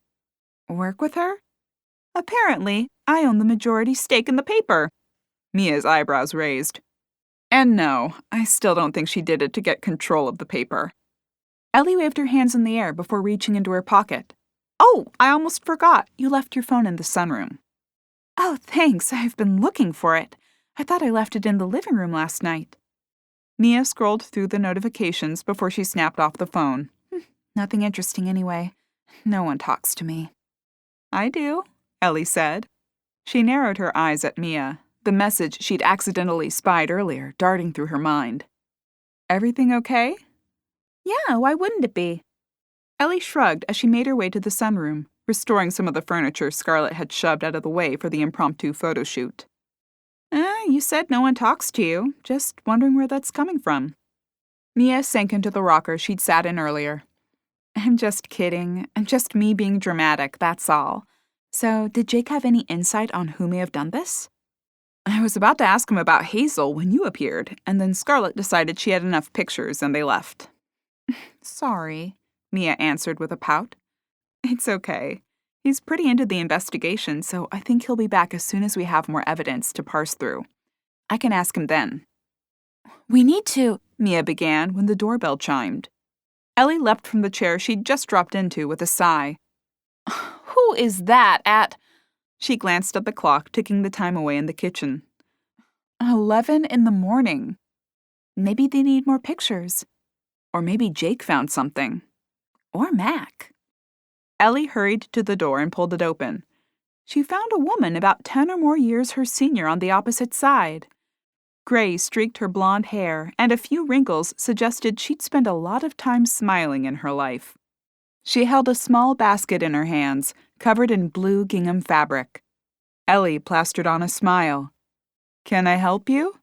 Work with her? Apparently, I own the majority stake in the paper. Mia's eyebrows raised. And no, I still don't think she did it to get control of the paper. Ellie waved her hands in the air before reaching into her pocket. Oh, I almost forgot. You left your phone in the sunroom. Oh, thanks. I've been looking for it. I thought I left it in the living room last night. Mia scrolled through the notifications before she snapped off the phone. Nothing interesting anyway. No one talks to me. I do, Ellie said. She narrowed her eyes at Mia, the message she'd accidentally spied earlier darting through her mind. Everything okay? Yeah, why wouldn't it be? Ellie shrugged as she made her way to the sunroom, restoring some of the furniture Scarlett had shoved out of the way for the impromptu photo shoot. You said no one talks to you. Just wondering where that's coming from. Mia sank into the rocker she'd sat in earlier. I'm just kidding. I'm just me being dramatic, that's all. So, did Jake have any insight on who may have done this? I was about to ask him about Hazel when you appeared, and then Scarlett decided she had enough pictures and they left. Sorry, Mia answered with a pout. It's okay. He's pretty into the investigation, so I think he'll be back as soon as we have more evidence to parse through. I can ask him then. We need to, Mia began when the doorbell chimed. Ellie leapt from the chair she'd just dropped into with a sigh. Who is that at? She glanced at the clock, ticking the time away in the kitchen. 11 in the morning. Maybe they need more pictures. Or maybe Jake found something. Or Mac. Ellie hurried to the door and pulled it open. She found a woman about 10 or more years her senior on the opposite side. Gray streaked her blonde hair, and a few wrinkles suggested she'd spent a lot of time smiling in her life. She held a small basket in her hands, covered in blue gingham fabric. Ellie plastered on a smile. Can I help you?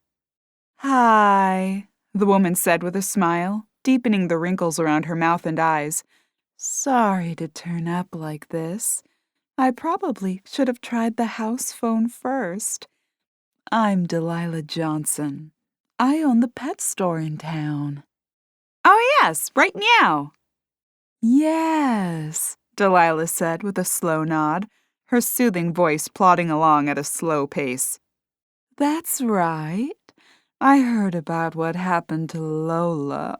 Hi, the woman said with a smile, deepening the wrinkles around her mouth and eyes. Sorry to turn up like this. I probably should have tried the house phone first. I'm Delilah Johnson. I own the pet store in town. Oh, yes, right meow. Yes, Delilah said with a slow nod, her soothing voice plodding along at a slow pace. That's right. I heard about what happened to Lola.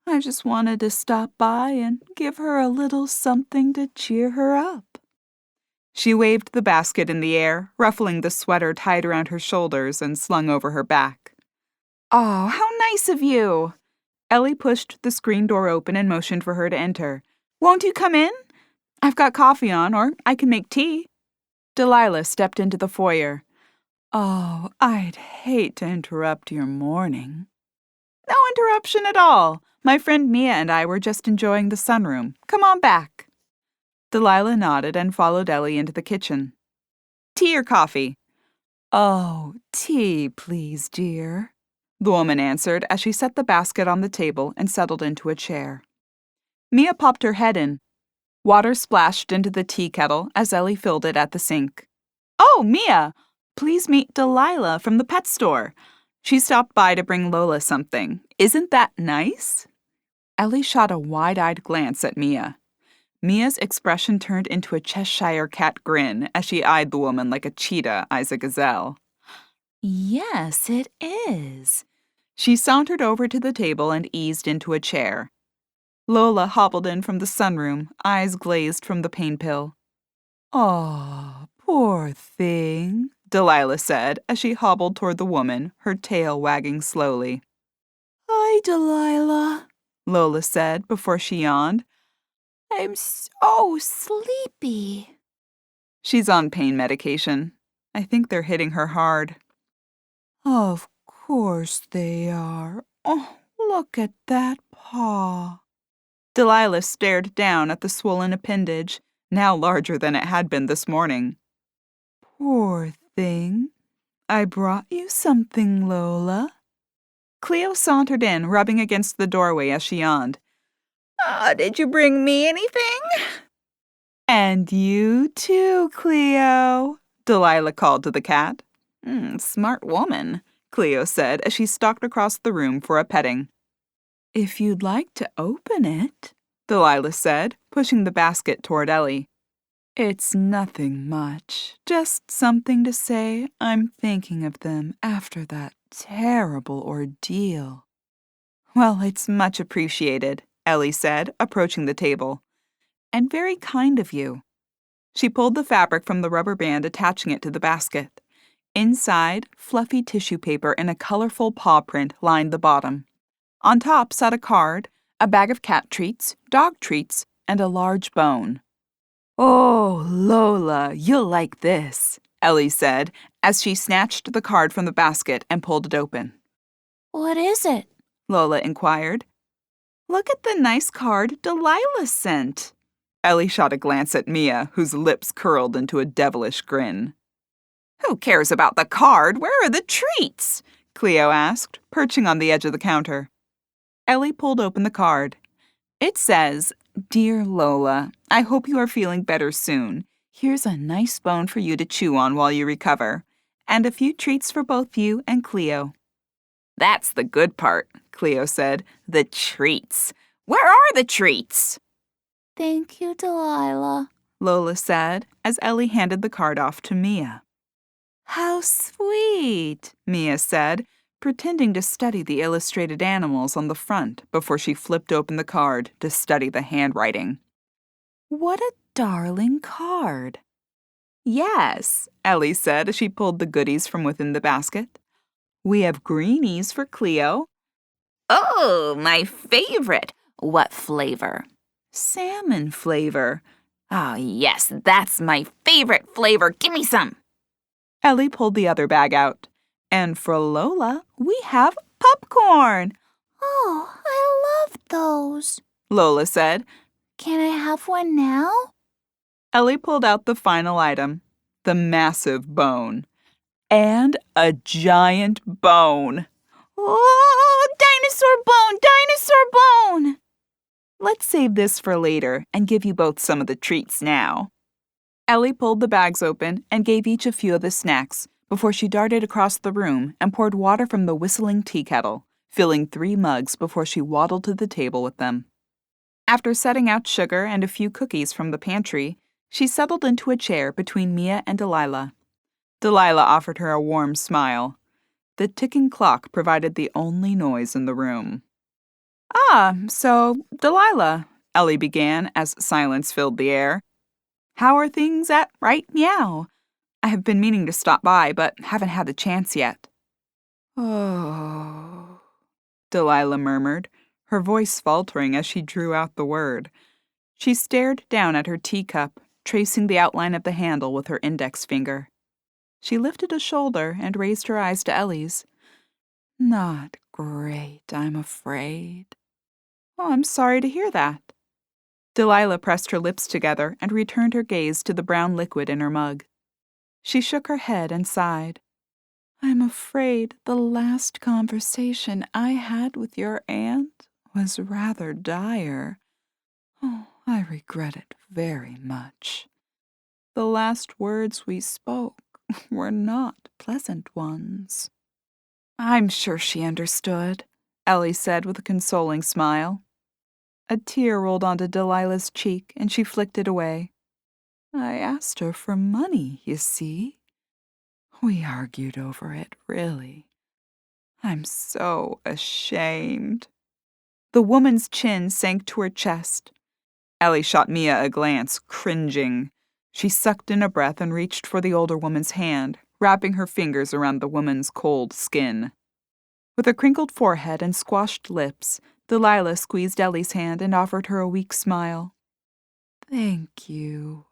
I just wanted to stop by and give her a little something to cheer her up. She waved the basket in the air, ruffling the sweater tied around her shoulders and slung over her back. Oh, how nice of you! Ellie pushed the screen door open and motioned for her to enter. Won't you come in? I've got coffee on, or I can make tea. Delilah stepped into the foyer. Oh, I'd hate to interrupt your morning. No interruption at all. My friend Mia and I were just enjoying the sunroom. Come on back. Delilah nodded and followed Ellie into the kitchen. Tea or coffee? Oh, tea, please, dear, the woman answered as she set the basket on the table and settled into a chair. Mia popped her head in. Water splashed into the tea kettle as Ellie filled it at the sink. Oh, Mia! Please meet Delilah from the pet store. She stopped by to bring Lola something. Isn't that nice? Ellie shot a wide-eyed glance at Mia. Mia's expression turned into a Cheshire cat grin as she eyed the woman like a cheetah eyes a gazelle. Yes, it is. She sauntered over to the table and eased into a chair. Lola hobbled in from the sunroom, eyes glazed from the pain pill. "Aw, poor thing," Delilah said as she hobbled toward the woman, her tail wagging slowly. "Hi, Delilah," Lola said before she yawned. I'm so sleepy. She's on pain medication. I think they're hitting her hard. Of course they are. Oh, look at that paw. Delilah stared down at the swollen appendage, now larger than it had been this morning. Poor thing. I brought you something, Lola. Cleo sauntered in, rubbing against the doorway as she yawned. Did you bring me anything? And you too, Cleo, Delilah called to the cat. Smart woman, Cleo said as she stalked across the room for a petting. If you'd like to open it, Delilah said, pushing the basket toward Ellie. It's nothing much, just something to say I'm thinking of them after that terrible ordeal. Well, it's much appreciated, Ellie said, approaching the table. And very kind of you. She pulled the fabric from the rubber band attaching it to the basket. Inside, fluffy tissue paper in a colorful paw print lined the bottom. On top sat a card, a bag of cat treats, dog treats, and a large bone. Oh, Lola, you'll like this, Ellie said, as she snatched the card from the basket and pulled it open. What is it? Lola inquired. Look at the nice card Delilah sent. Ellie shot a glance at Mia, whose lips curled into a devilish grin. Who cares about the card? Where are the treats? Cleo asked, perching on the edge of the counter. Ellie pulled open the card. It says, Dear Lola, I hope you are feeling better soon. Here's a nice bone for you to chew on while you recover, and a few treats for both you and Cleo. That's the good part, Cleo said. The treats. Where are the treats? Thank you, Delilah, Lola said as Ellie handed the card off to Mia. How sweet, Mia said, pretending to study the illustrated animals on the front before she flipped open the card to study the handwriting. What a darling card. Yes, Ellie said as she pulled the goodies from within the basket. We have greenies for Cleo. Oh, my favorite. What flavor? Salmon flavor. Oh, yes, that's my favorite flavor. Give me some. Ellie pulled the other bag out. And for Lola, we have popcorn. Oh, I love those, Lola said. Can I have one now? Ellie pulled out the final item, the massive bone. And a giant bone. Oh, dinosaur bone, dinosaur bone! Let's save this for later and give you both some of the treats now. Ellie pulled the bags open and gave each a few of the snacks before she darted across the room and poured water from the whistling tea kettle, filling 3 mugs before she waddled to the table with them. After setting out sugar and a few cookies from the pantry, she settled into a chair between Mia and Delilah. Delilah offered her a warm smile. The ticking clock provided the only noise in the room. So, Delilah, Ellie began as silence filled the air. How are things at Right Meow? I have been meaning to stop by, but haven't had the chance yet. Oh, Delilah murmured, her voice faltering as she drew out the word. She stared down at her teacup, tracing the outline of the handle with her index finger. She lifted a shoulder and raised her eyes to Ellie's. Not great, I'm afraid. Oh, I'm sorry to hear that. Delilah pressed her lips together and returned her gaze to the brown liquid in her mug. She shook her head and sighed. I'm afraid the last conversation I had with your aunt was rather dire. Oh, I regret it very much. The last words we spoke were not pleasant ones. I'm sure she understood, Ellie said with a consoling smile. A tear rolled onto Delilah's cheek, and she flicked it away. I asked her for money, you see. We argued over it, really. I'm so ashamed. The woman's chin sank to her chest. Ellie shot Mia a glance, cringing. She sucked in a breath and reached for the older woman's hand, wrapping her fingers around the woman's cold skin. With a crinkled forehead and squashed lips, Delilah squeezed Ellie's hand and offered her a weak smile. Thank you.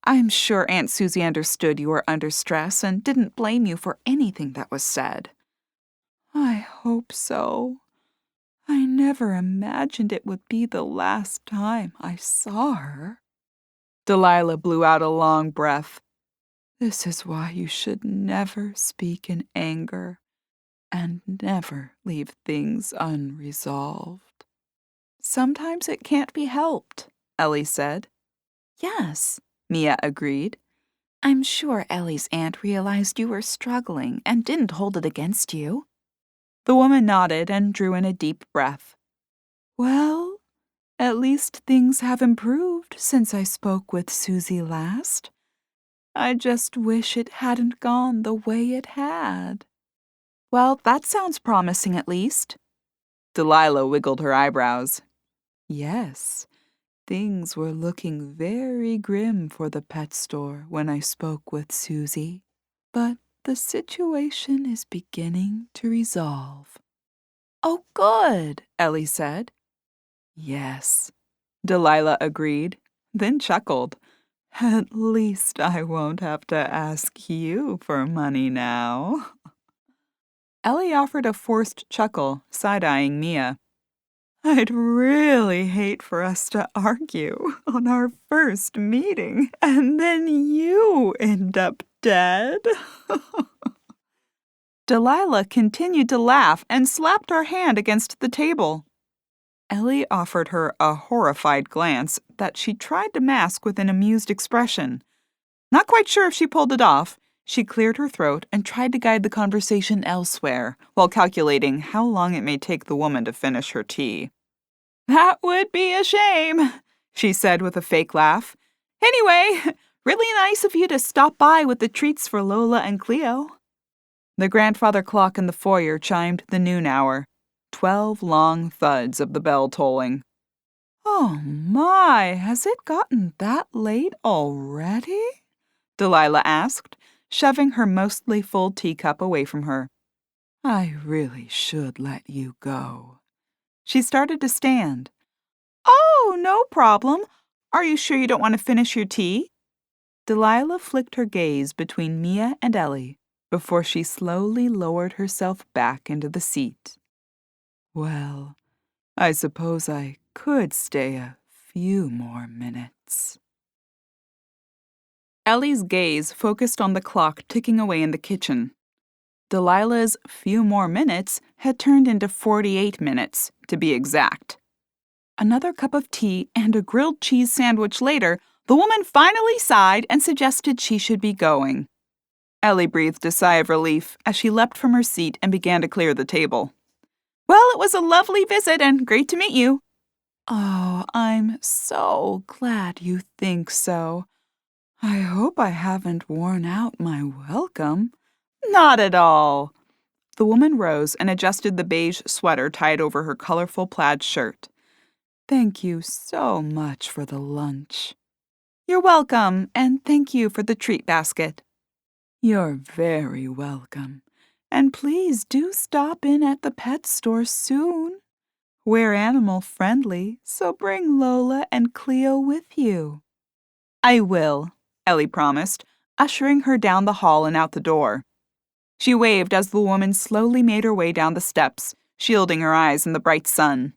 I'm sure Aunt Susie understood you were under stress and didn't blame you for anything that was said. I hope so. I never imagined it would be the last time I saw her. Delilah blew out a long breath. This is why you should never speak in anger and never leave things unresolved. Sometimes it can't be helped, Ellie said. Yes, Mia agreed. I'm sure Ellie's aunt realized you were struggling and didn't hold it against you. The woman nodded and drew in a deep breath. Well, at least things have improved since I spoke with Susie last. I just wish it hadn't gone the way it had. Well, that sounds promising at least. Delilah wiggled her eyebrows. Yes, things were looking very grim for the pet store when I spoke with Susie, but the situation is beginning to resolve. Oh, good, Ellie said. Yes, Delilah agreed, then chuckled. At least I won't have to ask you for money now. Ellie offered a forced chuckle, side-eyeing Mia. I'd really hate for us to argue on our first meeting, and then you end up dead. Delilah continued to laugh and slapped her hand against the table. Ellie offered her a horrified glance that she tried to mask with an amused expression. Not quite sure if she pulled it off, she cleared her throat and tried to guide the conversation elsewhere, while calculating how long it may take the woman to finish her tea. That would be a shame, she said with a fake laugh. Anyway, really nice of you to stop by with the treats for Lola and Cleo. The grandfather clock in the foyer chimed the noon hour, 12 long thuds of the bell tolling. Oh my, has it gotten that late already? Delilah asked, shoving her mostly full teacup away from her. I really should let you go. She started to stand. Oh, no problem. Are you sure you don't want to finish your tea? Delilah flicked her gaze between Mia and Ellie before she slowly lowered herself back into the seat. Well, I suppose I could stay a few more minutes. Ellie's gaze focused on the clock ticking away in the kitchen. Delilah's few more minutes had turned into 48 minutes, to be exact. Another cup of tea and a grilled cheese sandwich later, the woman finally sighed and suggested she should be going. Ellie breathed a sigh of relief as she leapt from her seat and began to clear the table. Well, it was a lovely visit and great to meet you. Oh, I'm so glad you think so. I hope I haven't worn out my welcome. Not at all. The woman rose and adjusted the beige sweater tied over her colorful plaid shirt. Thank you so much for the lunch. You're welcome, and thank you for the treat basket. You're very welcome, and please do stop in at the pet store soon. We're animal-friendly, so bring Lola and Cleo with you. I will, Ellie promised. ushering her down the hall and out the door. She waved as the woman slowly made her way down the steps, shielding her eyes in the bright sun.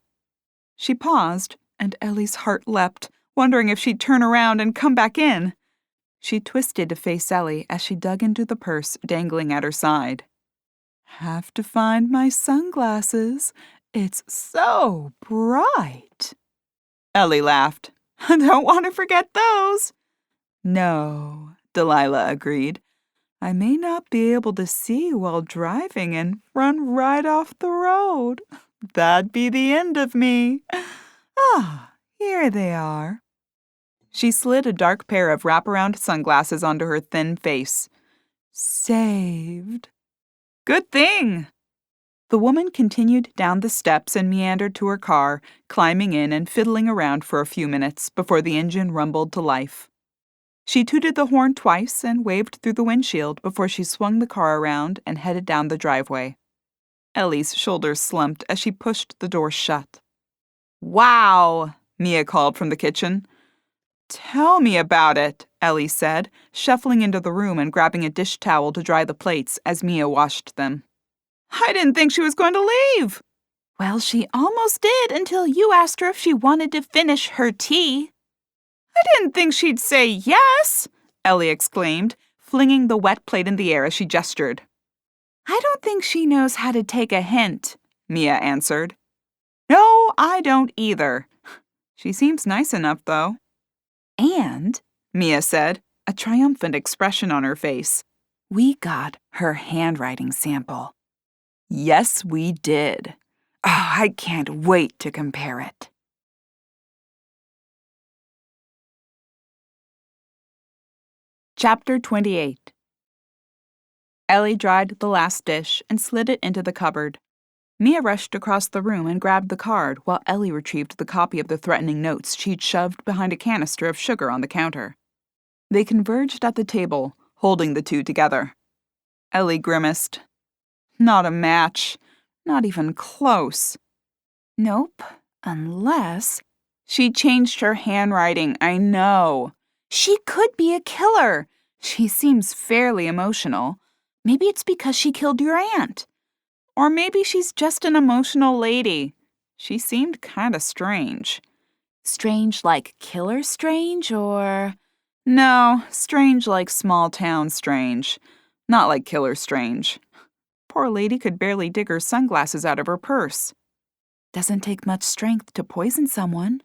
She paused, and Ellie's heart leapt, wondering if she'd turn around and come back in. She twisted to face Ellie as she dug into the purse dangling at her side. "Have to find my sunglasses. It's so bright." Ellie laughed. "Don't want to forget those." "No," Delilah agreed. "I may not be able to see while driving and run right off the road. That'd be the end of me. Ah, here they are." She slid a dark pair of wraparound sunglasses onto her thin face. "Saved." "Good thing." The woman continued down the steps and meandered to her car, climbing in and fiddling around for a few minutes before the engine rumbled to life. She tooted the horn twice and waved through the windshield before she swung the car around and headed down the driveway. Ellie's shoulders slumped as she pushed the door shut. "Wow," Mia called from the kitchen. "Tell me about it," Ellie said, shuffling into the room and grabbing a dish towel to dry the plates as Mia washed them. "I didn't think she was going to leave." Well, she almost did until you asked her if she wanted to finish her tea. "I didn't think she'd say yes," Ellie exclaimed, flinging the wet plate in the air as she gestured. I don't think she knows how to take a hint, Mia answered. "No, I don't either. She seems nice enough, though." And, Mia said, a triumphant expression on her face, we got her handwriting sample. "Yes, we did. Oh, I can't wait to compare it." Chapter 28. Ellie dried the last dish and slid it into the cupboard. Mia rushed across the room and grabbed the card while Ellie retrieved the copy of the threatening notes she'd shoved behind a canister of sugar on the counter. They converged at the table, holding the two together. Ellie grimaced. Not a match. Not even close. Nope, unless She changed her handwriting, I know. she could be a killer. She seems fairly emotional. Maybe it's because she killed your aunt. Or maybe she's just an emotional lady. She seemed kinda strange. Strange like killer strange, or... No, strange like small town strange. Not like killer strange. Poor lady could barely dig her sunglasses out of her purse. Doesn't take much strength to poison someone.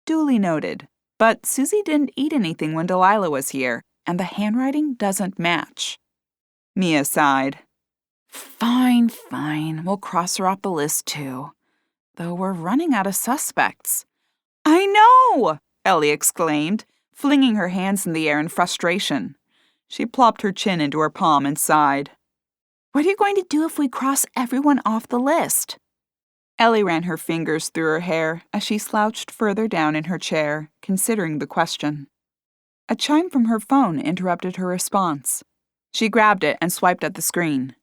Duly noted. But Susie didn't eat anything when Delilah was here, and the handwriting doesn't match. Mia sighed. Fine. We'll cross her off the list, too. Though we're running out of suspects. I know! Ellie exclaimed, flinging her hands in the air in frustration. She plopped her chin into her palm and sighed. What are you going to do if we cross everyone off the list? Ellie ran her fingers through her hair as she slouched further down in her chair, considering the question. A chime from her phone interrupted her response. She grabbed it and swiped at the screen.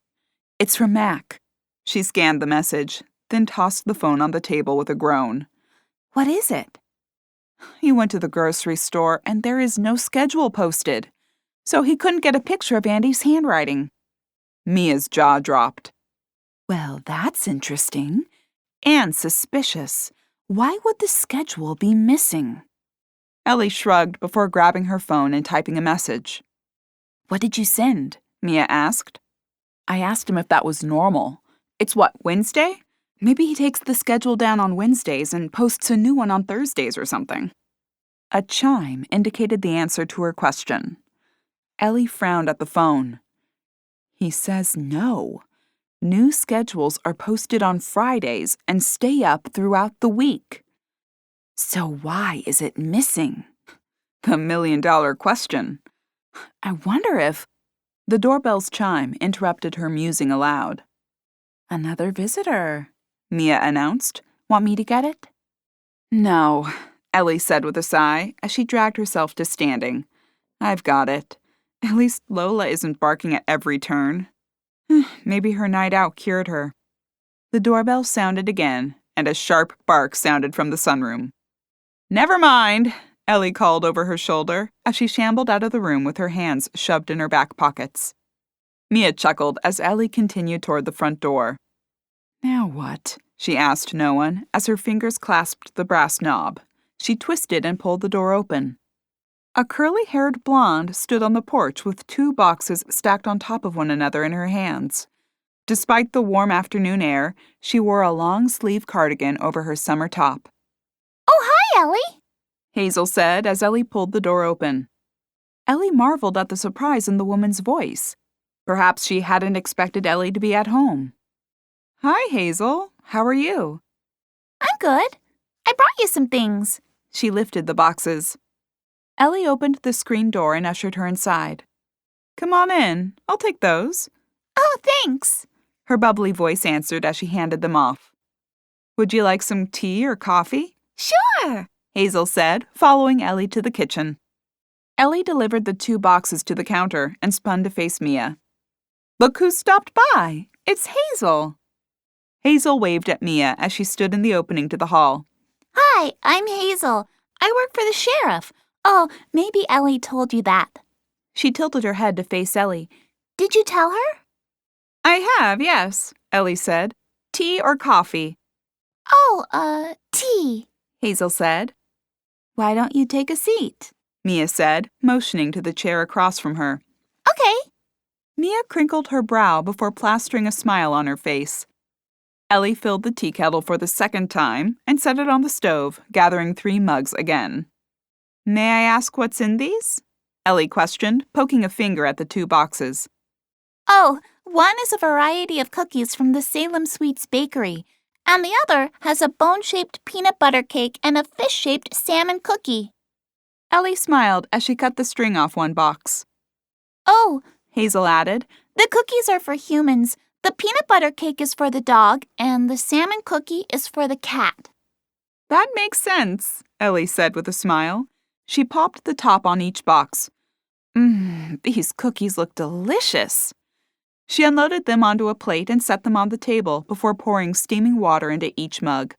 It's from Mac. She scanned the message, then tossed the phone on the table with a groan. What is it? He went to the grocery store and there is no schedule posted, so he couldn't get a picture of Andy's handwriting. Mia's jaw dropped. Well, that's interesting. And suspicious. Why would the schedule be missing? Ellie shrugged before grabbing her phone and typing a message. What did you send? Mia asked. I asked him if that was normal. It's what, Wednesday? Maybe he takes the schedule down on Wednesdays and posts a new one on Thursdays or something. A chime indicated the answer to her question. Ellie frowned at the phone. He says no. New schedules are posted on Fridays and stay up throughout the week. So why is it missing? The million-dollar question. I wonder if... The doorbell's chime interrupted her musing aloud. Another visitor, Mia announced. Want me to get it? No, Ellie said with a sigh as she dragged herself to standing. I've got it. At least Lola isn't barking at every turn. Maybe her night out cured her. The doorbell sounded again, and a sharp bark sounded from the sunroom. Never mind, Ellie called over her shoulder as she shambled out of the room with her hands shoved in her back pockets. Mia chuckled as Ellie continued toward the front door. Now what? She asked no one as her fingers clasped the brass knob. She twisted and pulled the door open. A curly-haired blonde stood on the porch with 2 boxes stacked on top of one another in her hands. Despite the warm afternoon air, she wore a long-sleeve cardigan over her summer top. Oh, hi, Ellie. Hazel said as Ellie pulled the door open. Ellie marveled at the surprise in the woman's voice. Perhaps she hadn't expected Ellie to be at home. Hi, Hazel. How are you? I'm good. I brought you some things. She lifted the boxes. Ellie opened the screen door and ushered her inside. Come on in. I'll take those. Oh, thanks. Her bubbly voice answered as she handed them off. Would you like some tea or coffee? Sure, Hazel said, following Ellie to the kitchen. Ellie delivered the 2 boxes to the counter and spun to face Mia. Look who stopped by. It's Hazel. Hazel waved at Mia as she stood in the opening to the hall. Hi, I'm Hazel. I work for the sheriff. Oh, maybe Ellie told you that. She tilted her head to face Ellie. Did you tell her? I have, yes, Ellie said. Tea or coffee? Oh, tea, Hazel said. Why don't you take a seat? Mia said, motioning to the chair across from her. Okay. Mia crinkled her brow before plastering a smile on her face. Ellie filled the tea kettle for the 2nd time and set it on the stove, gathering 3 mugs again. May I ask what's in these? Ellie questioned, poking a finger at the 2 boxes. Oh, one is a variety of cookies from the Salem Sweets Bakery, and the other has a bone-shaped peanut butter cake and a fish-shaped salmon cookie. Ellie smiled as she cut the string off one box. Oh, Hazel added, the cookies are for humans, the peanut butter cake is for the dog, and the salmon cookie is for the cat. That makes sense, Ellie said with a smile. She popped the top on each box. These cookies look delicious. She unloaded them onto a plate and set them on the table before pouring steaming water into each mug.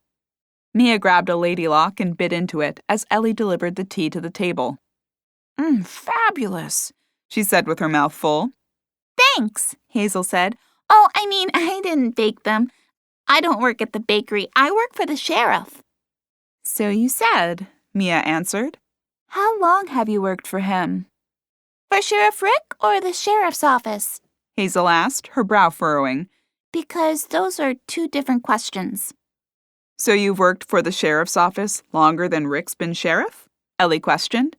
Mia grabbed a lady lock and bit into it as Ellie delivered the tea to the table. Fabulous, she said with her mouth full. Thanks, Hazel said. Oh, I mean, I didn't bake them. I don't work at the bakery. I work for the sheriff. So you said, Mia answered. How long have you worked for him? For Sheriff Rick or the sheriff's office? Hazel asked, her brow furrowing. Because those are 2 different questions. So you've worked for the sheriff's office longer than Rick's been sheriff? Ellie questioned.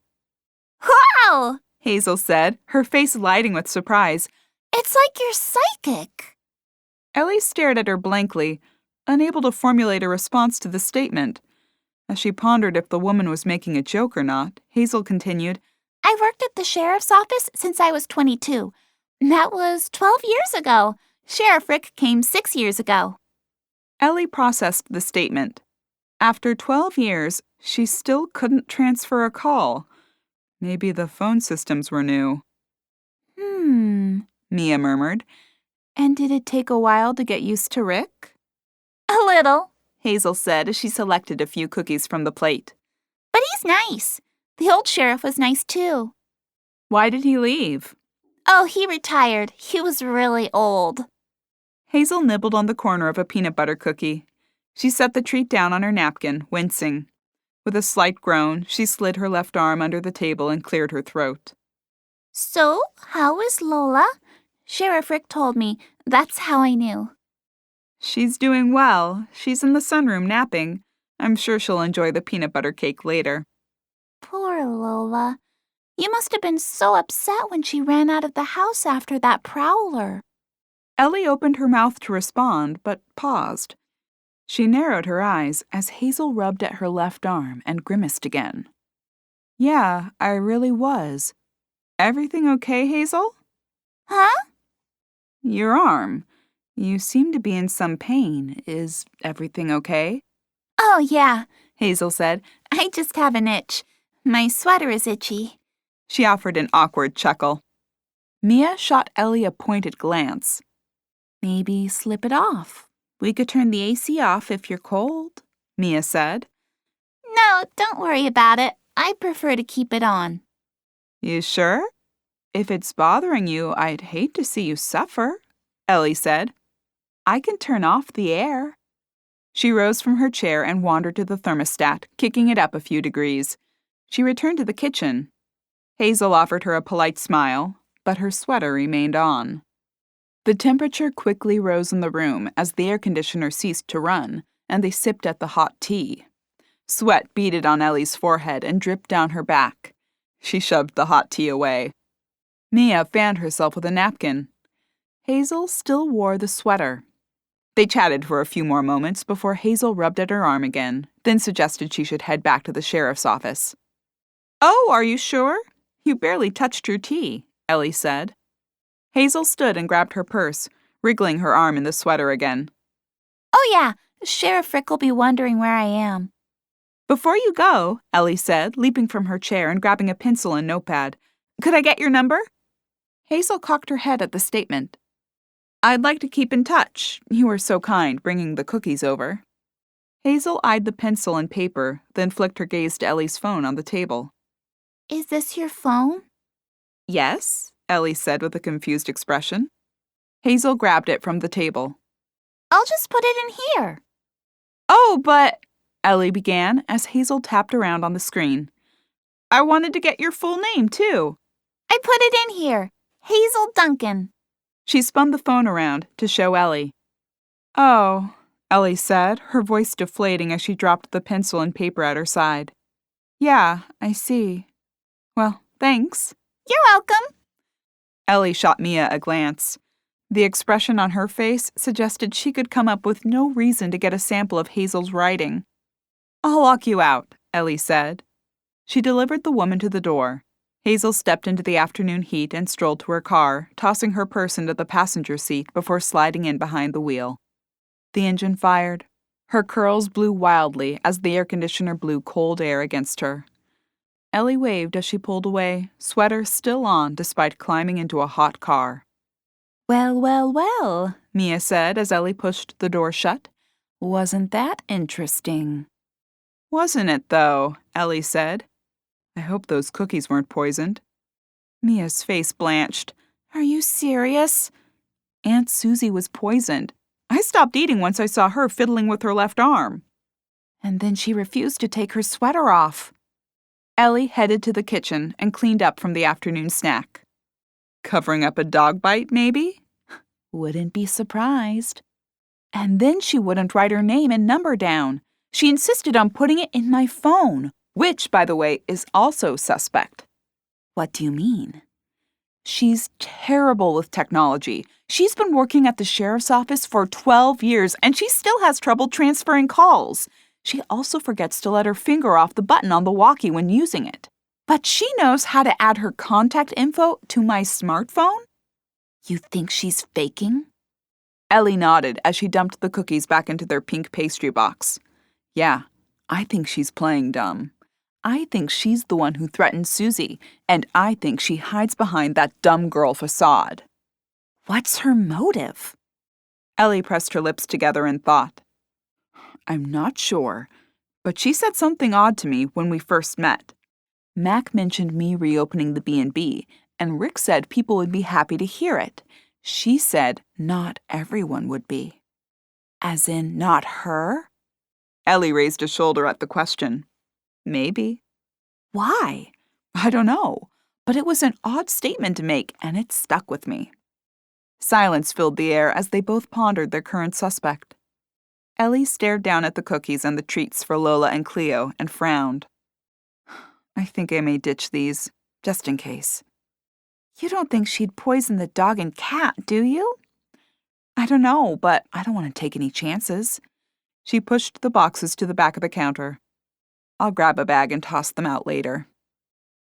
Wow! Hazel said, her face lighting with surprise. It's like you're psychic. Ellie stared at her blankly, unable to formulate a response to the statement. As she pondered if the woman was making a joke or not, Hazel continued, I worked at the sheriff's office since I was 22. That was 12 years ago. Sheriff Rick came 6 years ago. Ellie processed the statement. After 12 years, she still couldn't transfer a call. Maybe the phone systems were new. Mia murmured. And did it take a while to get used to Rick? A little, Hazel said as she selected a few cookies from the plate. But he's nice. The old sheriff was nice too. Why did he leave? Oh, he retired. He was really old. Hazel nibbled on the corner of a peanut butter cookie. She set the treat down on her napkin, wincing. With a slight groan, she slid her left arm under the table and cleared her throat. So, how is Lola? Sheriff Rick told me. That's how I knew. She's doing well. She's in the sunroom napping. I'm sure she'll enjoy the peanut butter cake later. Poor Lola. You must have been so upset when she ran out of the house after that prowler. Ellie opened her mouth to respond, but paused. She narrowed her eyes as Hazel rubbed at her left arm and grimaced again. Yeah, I really was. Everything okay, Hazel? Huh? Your arm. You seem to be in some pain. Is everything okay? Oh, yeah, Hazel said. I just have an itch. My sweater is itchy. She offered an awkward chuckle. Mia shot Ellie a pointed glance. Maybe slip it off. We could turn the AC off if you're cold, Mia said. No, don't worry about it. I prefer to keep it on. You sure? If it's bothering you, I'd hate to see you suffer, Ellie said. I can turn off the air. She rose from her chair and wandered to the thermostat, kicking it up a few degrees. She returned to the kitchen. Hazel offered her a polite smile, but her sweater remained on. The temperature quickly rose in the room as the air conditioner ceased to run, and they sipped at the hot tea. Sweat beaded on Ellie's forehead and dripped down her back. She shoved the hot tea away. Mia fanned herself with a napkin. Hazel still wore the sweater. They chatted for a few more moments before Hazel rubbed at her arm again, then suggested she should head back to the sheriff's office. "Oh, are you sure? You barely touched your tea," Ellie said. Hazel stood and grabbed her purse, wriggling her arm in the sweater again. Oh yeah, Sheriff Rick will be wondering where I am. "Before you go," Ellie said, leaping from her chair and grabbing a pencil and notepad, "could I get your number?" Hazel cocked her head at the statement. "I'd like to keep in touch. You were so kind bringing the cookies over." Hazel eyed the pencil and paper, then flicked her gaze to Ellie's phone on the table. Is this your phone? "Yes," Ellie said with a confused expression. Hazel grabbed it from the table. I'll just put it in here. "Oh, but," Ellie began as Hazel tapped around on the screen. "I wanted to get your full name, too." I put it in here. Hazel Duncan. She spun the phone around to show Ellie. "Oh," Ellie said, her voice deflating as she dropped the pencil and paper at her side. "Yeah, I see. Well, thanks." You're welcome. Ellie shot Mia a glance. The expression on her face suggested she could come up with no reason to get a sample of Hazel's writing. "I'll walk you out," Ellie said. She delivered the woman to the door. Hazel stepped into the afternoon heat and strolled to her car, tossing her purse into the passenger seat before sliding in behind the wheel. The engine fired. Her curls blew wildly as the air conditioner blew cold air against her. Ellie waved as she pulled away, sweater still on despite climbing into a hot car. Well, well, well, Mia said as Ellie pushed the door shut. Wasn't that interesting? "Wasn't it, though?" Ellie said. "I hope those cookies weren't poisoned." Mia's face blanched. "Are you serious?" Aunt Susie was poisoned. I stopped eating once I saw her fiddling with her left arm. And then she refused to take her sweater off. Ellie headed to the kitchen and cleaned up from the afternoon snack. Covering up a dog bite, maybe? Wouldn't be surprised. And then she wouldn't write her name and number down. She insisted on putting it in my phone, which, by the way, is also suspect. What do you mean? She's terrible with technology. She's been working at the sheriff's office for 12 years, and she still has trouble transferring calls. She also forgets to let her finger off the button on the walkie when using it. But she knows how to add her contact info to my smartphone. You think she's faking? Ellie nodded as she dumped the cookies back into their pink pastry box. Yeah, I think she's playing dumb. I think she's the one who threatened Susie, and I think she hides behind that dumb girl facade. What's her motive? Ellie pressed her lips together in thought. I'm not sure, but she said something odd to me when we first met. Mac mentioned me reopening the B&B, and Rick said people would be happy to hear it. She said not everyone would be. As in, not her? Ellie raised a shoulder at the question. Maybe. Why? I don't know, but it was an odd statement to make, and it stuck with me. Silence filled the air as they both pondered their current suspect. Ellie stared down at the cookies and the treats for Lola and Cleo and frowned. I think I may ditch these, just in case. You don't think she'd poison the dog and cat, do you? I don't know, but I don't want to take any chances. She pushed the boxes to the back of the counter. I'll grab a bag and toss them out later.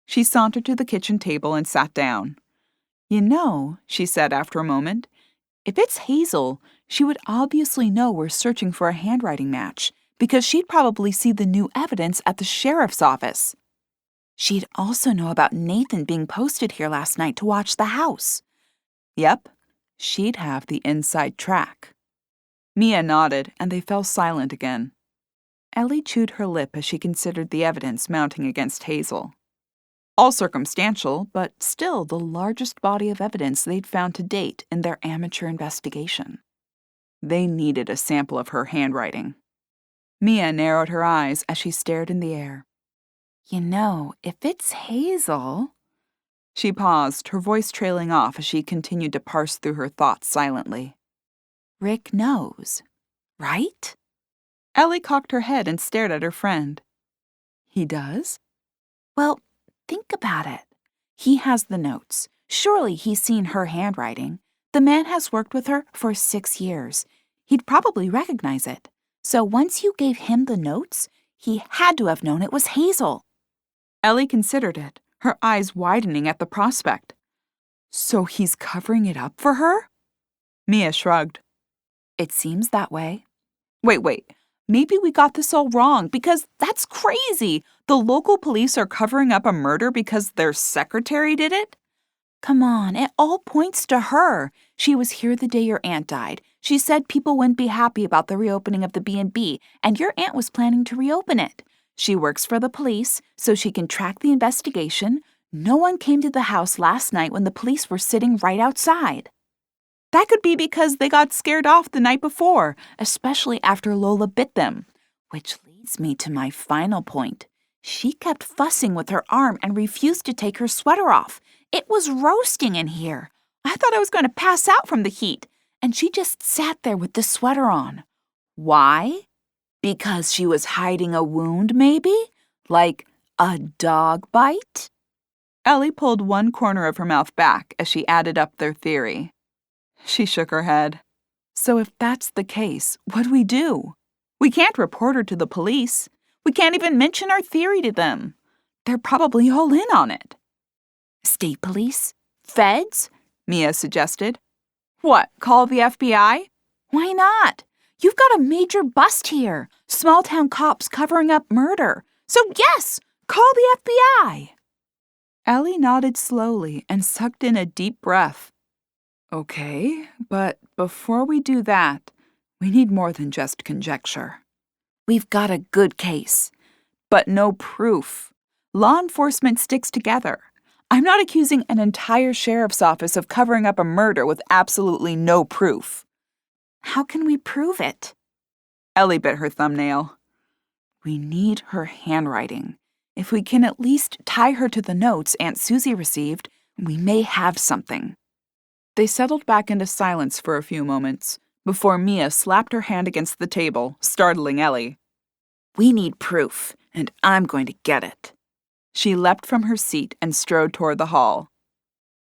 She sauntered to the kitchen table and sat down. You know, she said after a moment, if it's Hazel, she would obviously know we're searching for a handwriting match, because she'd probably see the new evidence at the sheriff's office. She'd also know about Nathan being posted here last night to watch the house. Yep, she'd have the inside track. Mia nodded, and they fell silent again. Ellie chewed her lip as she considered the evidence mounting against Hazel. All circumstantial, but still the largest body of evidence they'd found to date in their amateur investigation. They needed a sample of her handwriting. Mia narrowed her eyes as she stared in the air. You know, if it's Hazel... She paused, her voice trailing off as she continued to parse through her thoughts silently. Rick knows, right? Ellie cocked her head and stared at her friend. He does? Well, think about it. He has the notes. Surely he's seen her handwriting. The man has worked with her for 6 years. He'd probably recognize it. So once you gave him the notes, he had to have known it was Hazel. Ellie considered it, her eyes widening at the prospect. So he's covering it up for her? Mia shrugged. It seems that way. Wait. Maybe we got this all wrong, because that's crazy. The local police are covering up a murder because their secretary did it? Come on, it all points to her. She was here the day your aunt died. She said people wouldn't be happy about the reopening of the B&B, and your aunt was planning to reopen it. She works for the police, so she can track the investigation. No one came to the house last night when the police were sitting right outside. That could be because they got scared off the night before, especially after Lola bit them. Which leads me to my final point. She kept fussing with her arm and refused to take her sweater off. It was roasting in here. I thought I was going to pass out from the heat, and she just sat there with the sweater on. Why? Because she was hiding a wound, maybe? Like a dog bite? Ellie pulled one corner of her mouth back as she added up their theory. She shook her head. So if that's the case, what do we do? We can't report her to the police. We can't even mention our theory to them. They're probably all in on it. State police? Feds? Mia suggested. What, call the FBI? Why not? You've got a major bust here. Small-town cops covering up murder. So yes, call the FBI. Ellie nodded slowly and sucked in a deep breath. Okay, but before we do that, we need more than just conjecture. We've got a good case. But no proof. Law enforcement sticks together. I'm not accusing an entire sheriff's office of covering up a murder with absolutely no proof. How can we prove it? Ellie bit her thumbnail. We need her handwriting. If we can at least tie her to the notes Aunt Susie received, we may have something. They settled back into silence for a few moments, before Mia slapped her hand against the table, startling Ellie. We need proof, and I'm going to get it. She leapt from her seat and strode toward the hall.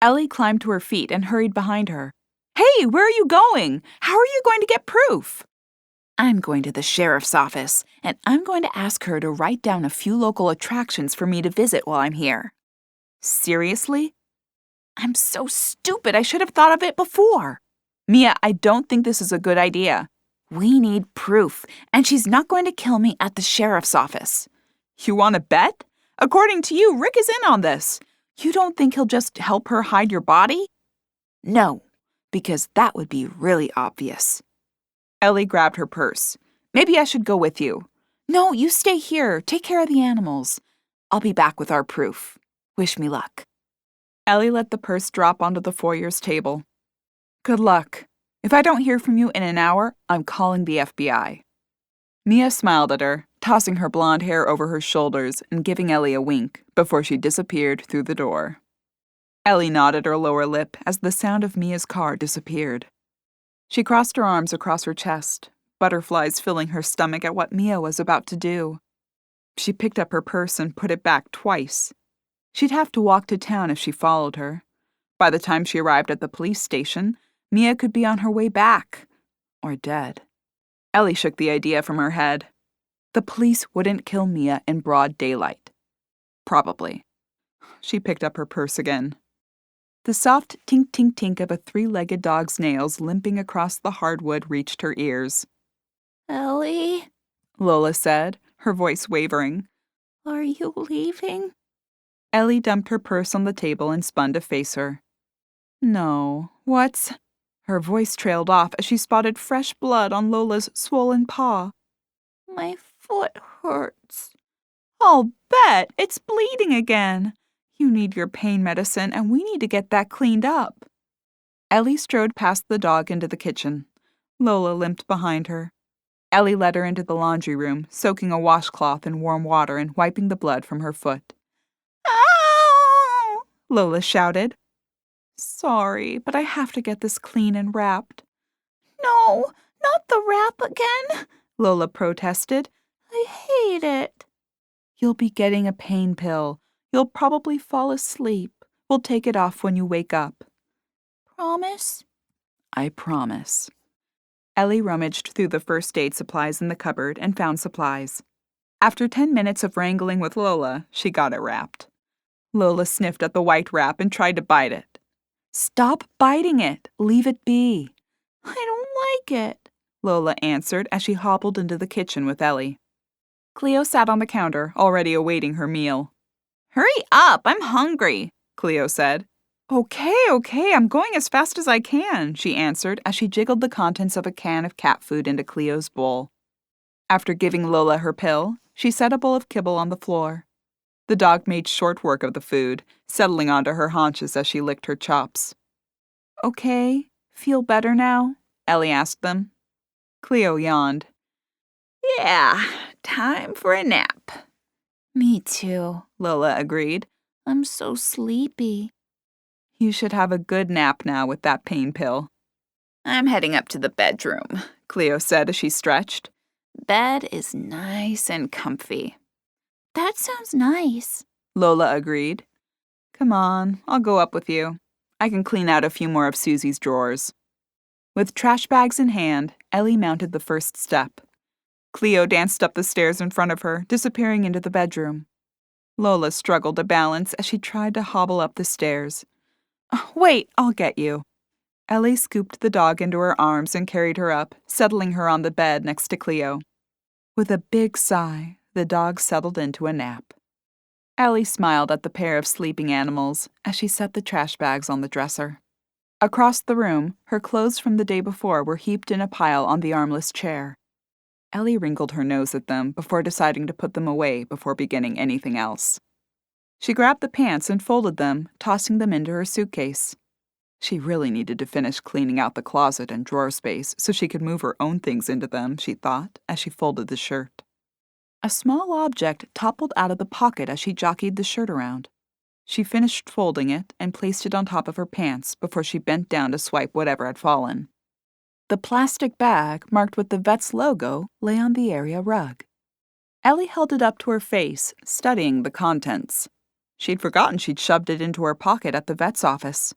Ellie climbed to her feet and hurried behind her. Hey, where are you going? How are you going to get proof? I'm going to the sheriff's office, and I'm going to ask her to write down a few local attractions for me to visit while I'm here. Seriously? I'm so stupid, I should have thought of it before. Mia, I don't think this is a good idea. We need proof, and she's not going to kill me at the sheriff's office. You want to bet? According to you, Rick is in on this. You don't think he'll just help her hide your body? No, because that would be really obvious. Ellie grabbed her purse. Maybe I should go with you. No, you stay here. Take care of the animals. I'll be back with our proof. Wish me luck. Ellie let the purse drop onto the foyer's table. Good luck. If I don't hear from you in an hour, I'm calling the FBI. Mia smiled at her, tossing her blonde hair over her shoulders and giving Ellie a wink before she disappeared through the door. Ellie nodded her lower lip as the sound of Mia's car disappeared. She crossed her arms across her chest, butterflies filling her stomach at what Mia was about to do. She picked up her purse and put it back twice. She'd have to walk to town if she followed her. By the time she arrived at the police station, Mia could be on her way back. Or dead. Ellie shook the idea from her head. The police wouldn't kill Mia in broad daylight. Probably. She picked up her purse again. The soft tink-tink-tink of a three-legged dog's nails limping across the hardwood reached her ears. Ellie? Lola said, her voice wavering. Are you leaving? Ellie dumped her purse on the table and spun to face her. No, what's... Her voice trailed off as she spotted fresh blood on Lola's swollen paw. My foot hurts. I'll bet it's bleeding again. You need your pain medicine, and we need to get that cleaned up. Ellie strode past the dog into the kitchen. Lola limped behind her. Ellie led her into the laundry room, soaking a washcloth in warm water and wiping the blood from her foot. Ow! Lola shouted. Sorry, but I have to get this clean and wrapped. No, not the wrap again, Lola protested. I hate it. You'll be getting a pain pill. You'll probably fall asleep. We'll take it off when you wake up. Promise? I promise. Ellie rummaged through the first aid supplies in the cupboard and found supplies. After 10 minutes of wrangling with Lola, she got it wrapped. Lola sniffed at the white wrap and tried to bite it. Stop biting it. Leave it be. I don't like it, Lola answered as she hobbled into the kitchen with Ellie. Cleo sat on the counter, already awaiting her meal. Hurry up, I'm hungry, Cleo said. Okay, I'm going as fast as I can, she answered as she jiggled the contents of a can of cat food into Cleo's bowl. After giving Lola her pill, she set a bowl of kibble on the floor. The dog made short work of the food, settling onto her haunches as she licked her chops. Okay, feel better now? Ellie asked them. Cleo yawned. Yeah, time for a nap. Me too, Lola agreed. I'm so sleepy. You should have a good nap now with that pain pill. I'm heading up to the bedroom, Cleo said as she stretched. Bed is nice and comfy. That sounds nice, Lola agreed. Come on, I'll go up with you. I can clean out a few more of Susie's drawers. With trash bags in hand, Ellie mounted the first step. Cleo danced up the stairs in front of her, disappearing into the bedroom. Lola struggled to balance as she tried to hobble up the stairs. Wait, I'll get you. Ellie scooped the dog into her arms and carried her up, settling her on the bed next to Cleo. With a big sigh, the dog settled into a nap. Ellie smiled at the pair of sleeping animals as she set the trash bags on the dresser. Across the room, her clothes from the day before were heaped in a pile on the armless chair. Ellie wrinkled her nose at them before deciding to put them away before beginning anything else. She grabbed the pants and folded them, tossing them into her suitcase. She really needed to finish cleaning out the closet and drawer space so she could move her own things into them, she thought, as she folded the shirt. A small object toppled out of the pocket as she jockeyed the shirt around. She finished folding it and placed it on top of her pants before she bent down to swipe whatever had fallen. The plastic bag, marked with the vet's logo, lay on the area rug. Ellie held it up to her face, studying the contents. She'd forgotten she'd shoved it into her pocket at the vet's office.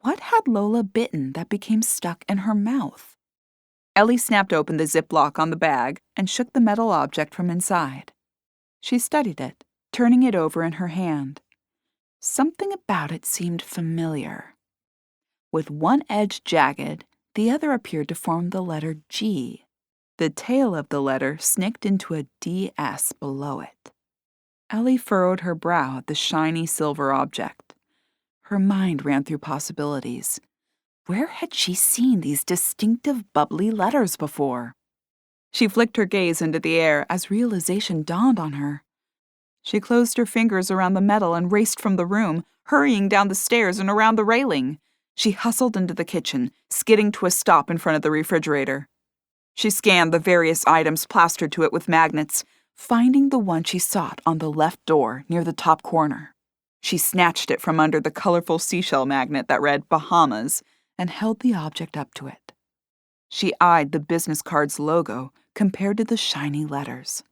What had Lola bitten that became stuck in her mouth? Ellie snapped open the ziplock on the bag and shook the metal object from inside. She studied it, turning it over in her hand. Something about it seemed familiar. With one edge jagged, the other appeared to form the letter G. The tail of the letter snaked into a DS below it. Ellie furrowed her brow at the shiny silver object. Her mind ran through possibilities. Where had she seen these distinctive bubbly letters before? She flicked her gaze into the air as realization dawned on her. She closed her fingers around the metal and raced from the room, hurrying down the stairs and around the railing. She hustled into the kitchen, skidding to a stop in front of the refrigerator. She scanned the various items plastered to it with magnets, finding the one she sought on the left door near the top corner. She snatched it from under the colorful seashell magnet that read Bahamas and held the object up to it. She eyed the business card's logo compared to the shiny letters.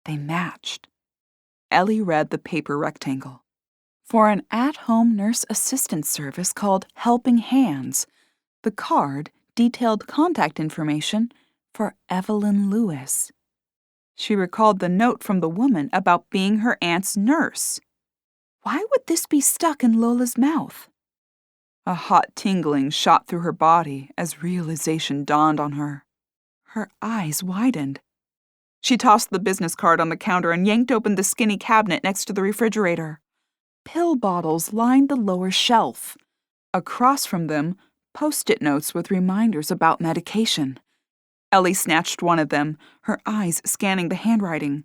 They matched. Ellie read the paper rectangle. For an at-home nurse assistance service called Helping Hands, the card detailed contact information for Evelyn Lewis. She recalled the note from the woman about being her aunt's nurse. Why would this be stuck in Lola's mouth? A hot tingling shot through her body as realization dawned on her. Her eyes widened. She tossed the business card on the counter and yanked open the skinny cabinet next to the refrigerator. Pill bottles lined the lower shelf. Across from them, Post-it notes with reminders about medication. Ellie snatched one of them, her eyes scanning the handwriting.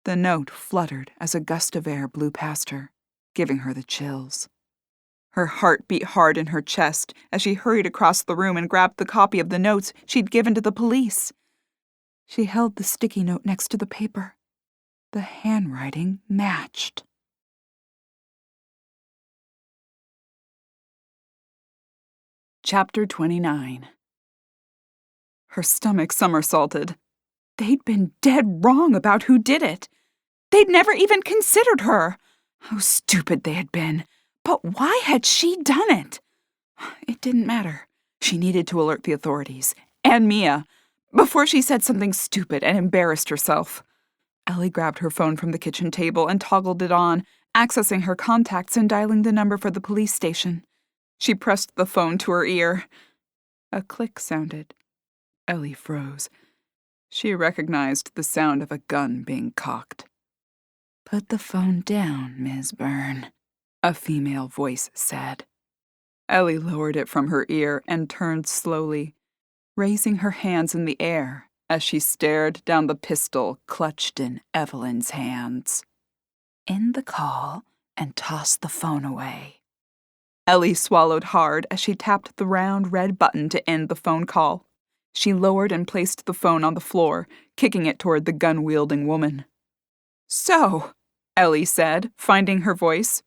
The note fluttered as a gust of air blew past her, giving her the chills. Her heart beat hard in her chest as she hurried across the room and grabbed the copy of the notes she'd given to the police. She held the sticky note next to the paper. The handwriting matched. Chapter 29. Her stomach somersaulted. They'd been dead wrong about who did it. They'd never even considered her. How stupid they had been. But why had she done it? It didn't matter. She needed to alert the authorities, and Mia, before she said something stupid and embarrassed herself. Ellie grabbed her phone from the kitchen table and toggled it on, accessing her contacts and dialing the number for the police station. She pressed the phone to her ear. A click sounded. Ellie froze. She recognized the sound of a gun being cocked. "Put the phone down, Ms. Byrne," a female voice said. Ellie lowered it from her ear and turned slowly, raising her hands in the air as she stared down the pistol clutched in Evelyn's hands. "End the call and toss the phone away." Ellie swallowed hard as she tapped the round red button to end the phone call. She lowered and placed the phone on the floor, kicking it toward the gun-wielding woman. "So," Ellie said, finding her voice,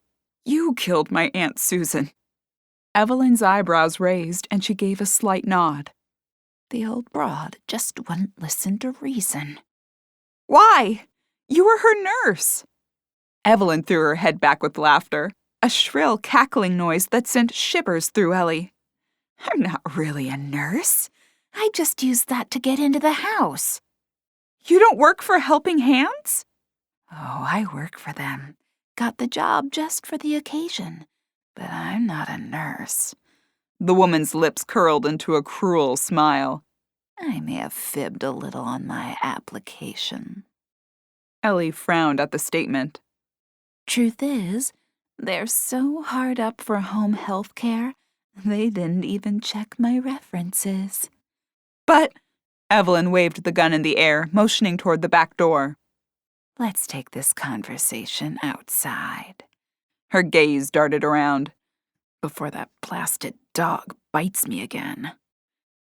"you killed my Aunt Susan." Evelyn's eyebrows raised, and she gave a slight nod. The old broad just wouldn't listen to reason. "Why? You were her nurse." Evelyn threw her head back with laughter, a shrill cackling noise that sent shivers through Ellie. "I'm not really a nurse. I just used that to get into the house." "You don't work for Helping Hands?" "Oh, I work for them. Got the job just for the occasion. But I'm not a nurse." The woman's lips curled into a cruel smile. "I may have fibbed a little on my application." Ellie frowned at the statement. "Truth is, they're so hard up for home health care, they didn't even check my references." "But," Evelyn waved the gun in the air, motioning toward the back door. "Let's take this conversation outside." Her gaze darted around. "Before that blasted dog bites me again."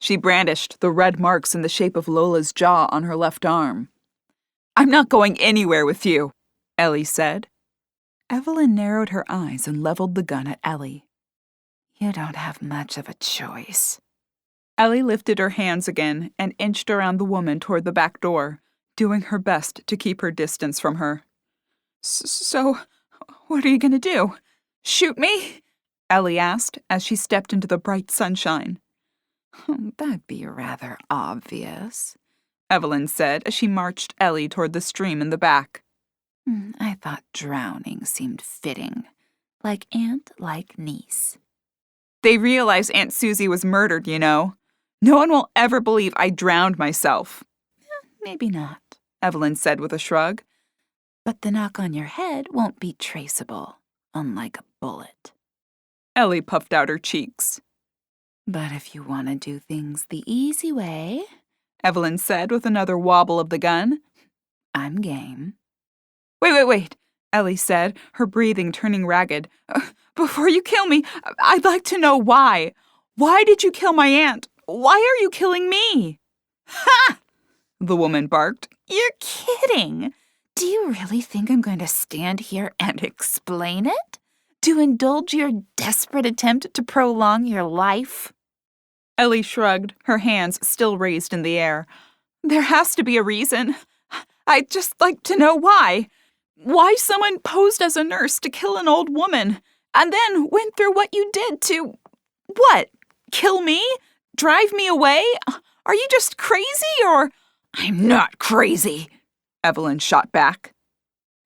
She brandished the red marks in the shape of Lola's jaw on her left arm. "I'm not going anywhere with you," Ellie said. Evelyn narrowed her eyes and leveled the gun at Ellie. "You don't have much of a choice." Ellie lifted her hands again and inched around the woman toward the back door, doing her best to keep her distance from her. So, what are you going to do? Shoot me?" Ellie asked as she stepped into the bright sunshine. "That'd be rather obvious," Evelyn said as she marched Ellie toward the stream in the back. "I thought drowning seemed fitting. Like aunt, like niece." "They realize Aunt Susie was murdered, you know. No one will ever believe I drowned myself." "Maybe not," Evelyn said with a shrug. "But the knock on your head won't be traceable, unlike a bullet." Ellie puffed out her cheeks. "But if you want to do things the easy way," Evelyn said with another wobble of the gun, "I'm game." Wait, Ellie said, her breathing turning ragged. "Before you kill me, I'd like to know why. Why did you kill my aunt? Why are you killing me?" "Ha!" the woman barked. "You're kidding. Do you really think I'm going to stand here and explain it? To indulge your desperate attempt to prolong your life?" Ellie shrugged, her hands still raised in the air. "There has to be a reason. I'd just like to know why. Why someone posed as a nurse to kill an old woman, and then went through what you did to... What? Kill me? Drive me away? Are you just crazy, or... "I'm not crazy," Evelyn shot back.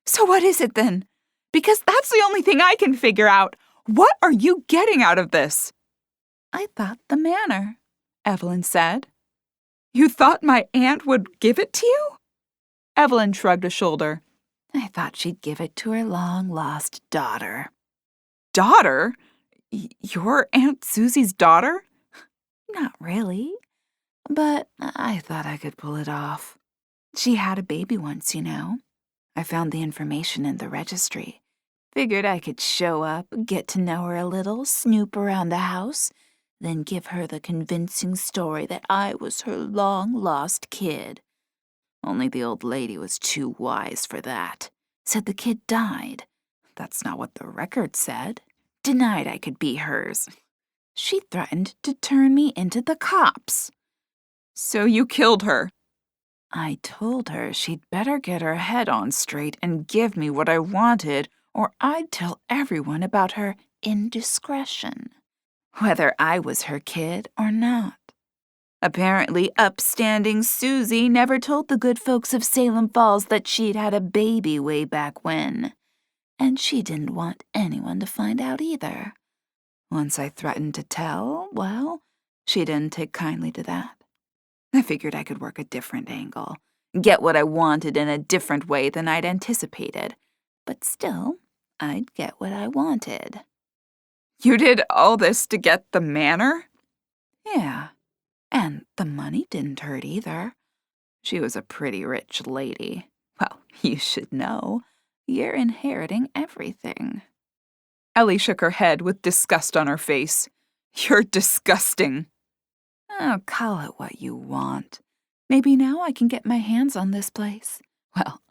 "So what is it then? Because that's the only thing I can figure out. What are you getting out of this?" "I thought the manor," Evelyn said. "You thought my aunt would give it to you?" Evelyn shrugged a shoulder. "I thought she'd give it to her long-lost daughter." "Daughter? Your Aunt Susie's daughter?" "Not really. but I thought I could pull it off. She had a baby once, you know. I found the information in the registry. Figured I could show up, get to know her a little, snoop around the house, then give her the convincing story that I was her long-lost kid. Only the old lady was too wise for that. Said the kid died. That's not what the record said. Denied I could be hers. She threatened to turn me into the cops. So you killed her? I told her she'd better get her head on straight and give me what I wanted, or I'd tell everyone about her indiscretion, whether I was her kid or not. Apparently, upstanding Susie never told the good folks of Salem Falls that she'd had a baby way back when, and she didn't want anyone to find out either. Once I threatened to tell, well, she didn't take kindly to that. I figured I could work a different angle, get what I wanted in a different way than I'd anticipated, but still, I'd get what I wanted. You did all this to get the manor? Yeah, and the money didn't hurt either. She was a pretty rich lady. Well, you should know. You're inheriting everything. Ellie shook her head with disgust on her face. You're disgusting. Oh, call it what you want. Maybe now I can get my hands on this place. Well,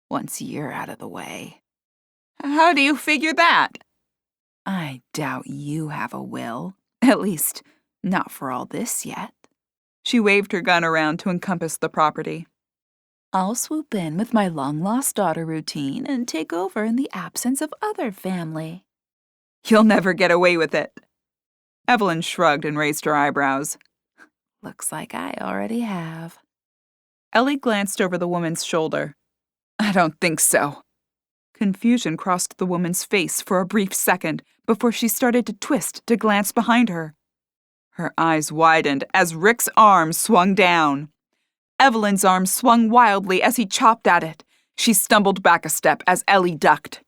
once you're out of the way. How do you figure that? I doubt you have a will. At least, not for all this yet. She waved her gun around to encompass the property. I'll swoop in with my long-lost daughter routine and take over in the absence of other family. You'll never get away with it. Evelyn shrugged and raised her eyebrows. Looks like I already have. Ellie glanced over the woman's shoulder. I don't think so. Confusion crossed the woman's face for a brief second before she started to twist to glance behind her. Her eyes widened as Rick's arm swung down. Evelyn's arm swung wildly as he chopped at it. She stumbled back a step as Ellie ducked.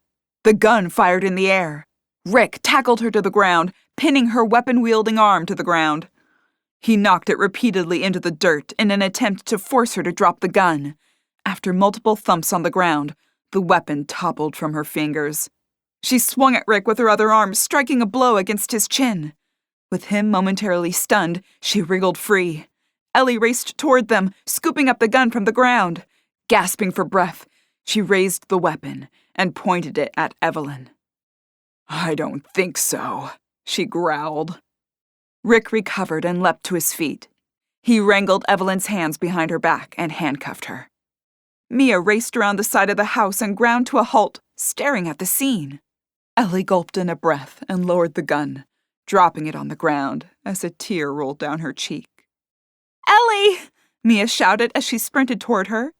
The gun fired in the air. Rick tackled her to the ground, pinning her weapon-wielding arm to the ground. He knocked it repeatedly into the dirt in an attempt to force her to drop the gun. After multiple thumps on the ground, the weapon toppled from her fingers. She swung at Rick with her other arm, striking a blow against his chin. With him momentarily stunned, she wriggled free. Ellie raced toward them, scooping up the gun from the ground. Gasping for breath, she raised the weapon and pointed it at Evelyn. I don't think so, she growled. Rick recovered and leapt to his feet. He wrangled Evelyn's hands behind her back and handcuffed her. Mia raced around the side of the house and ground to a halt, staring at the scene. Ellie gulped in a breath and lowered the gun, dropping it on the ground as a tear rolled down her cheek. Ellie! Mia shouted as she sprinted toward her.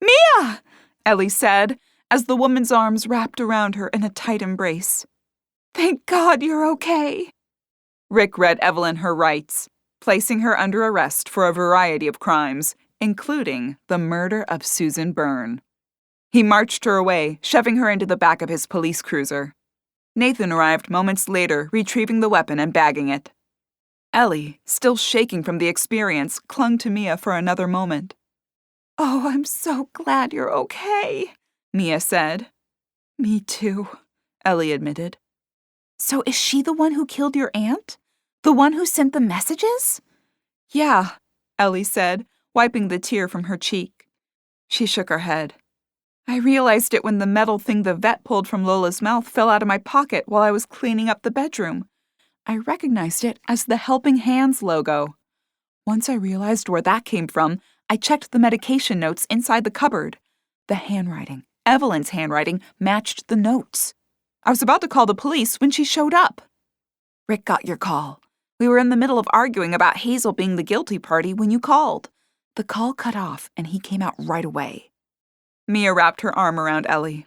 Mia! Ellie said, as the woman's arms wrapped around her in a tight embrace. Thank God you're okay. Rick read Evelyn her rights, placing her under arrest for a variety of crimes, including the murder of Susan Byrne. He marched her away, shoving her into the back of his police cruiser. Nathan arrived moments later, retrieving the weapon and bagging it. Ellie, still shaking from the experience, clung to Mia for another moment. Oh, I'm so glad you're okay, Mia said. Me too, Ellie admitted. So is she the one who killed your aunt? The one who sent the messages? Yeah, Ellie said, wiping the tear from her cheek. She shook her head. I realized it when the metal thing the vet pulled from Lola's mouth fell out of my pocket while I was cleaning up the bedroom. I recognized it as the Helping Hands logo. Once I realized where that came from, I checked the medication notes inside the cupboard. The handwriting, Evelyn's handwriting, matched the notes. I was about to call the police when she showed up. Rick got your call. We were in the middle of arguing about Hazel being the guilty party when you called. The call cut off and he came out right away. Mia wrapped her arm around Ellie.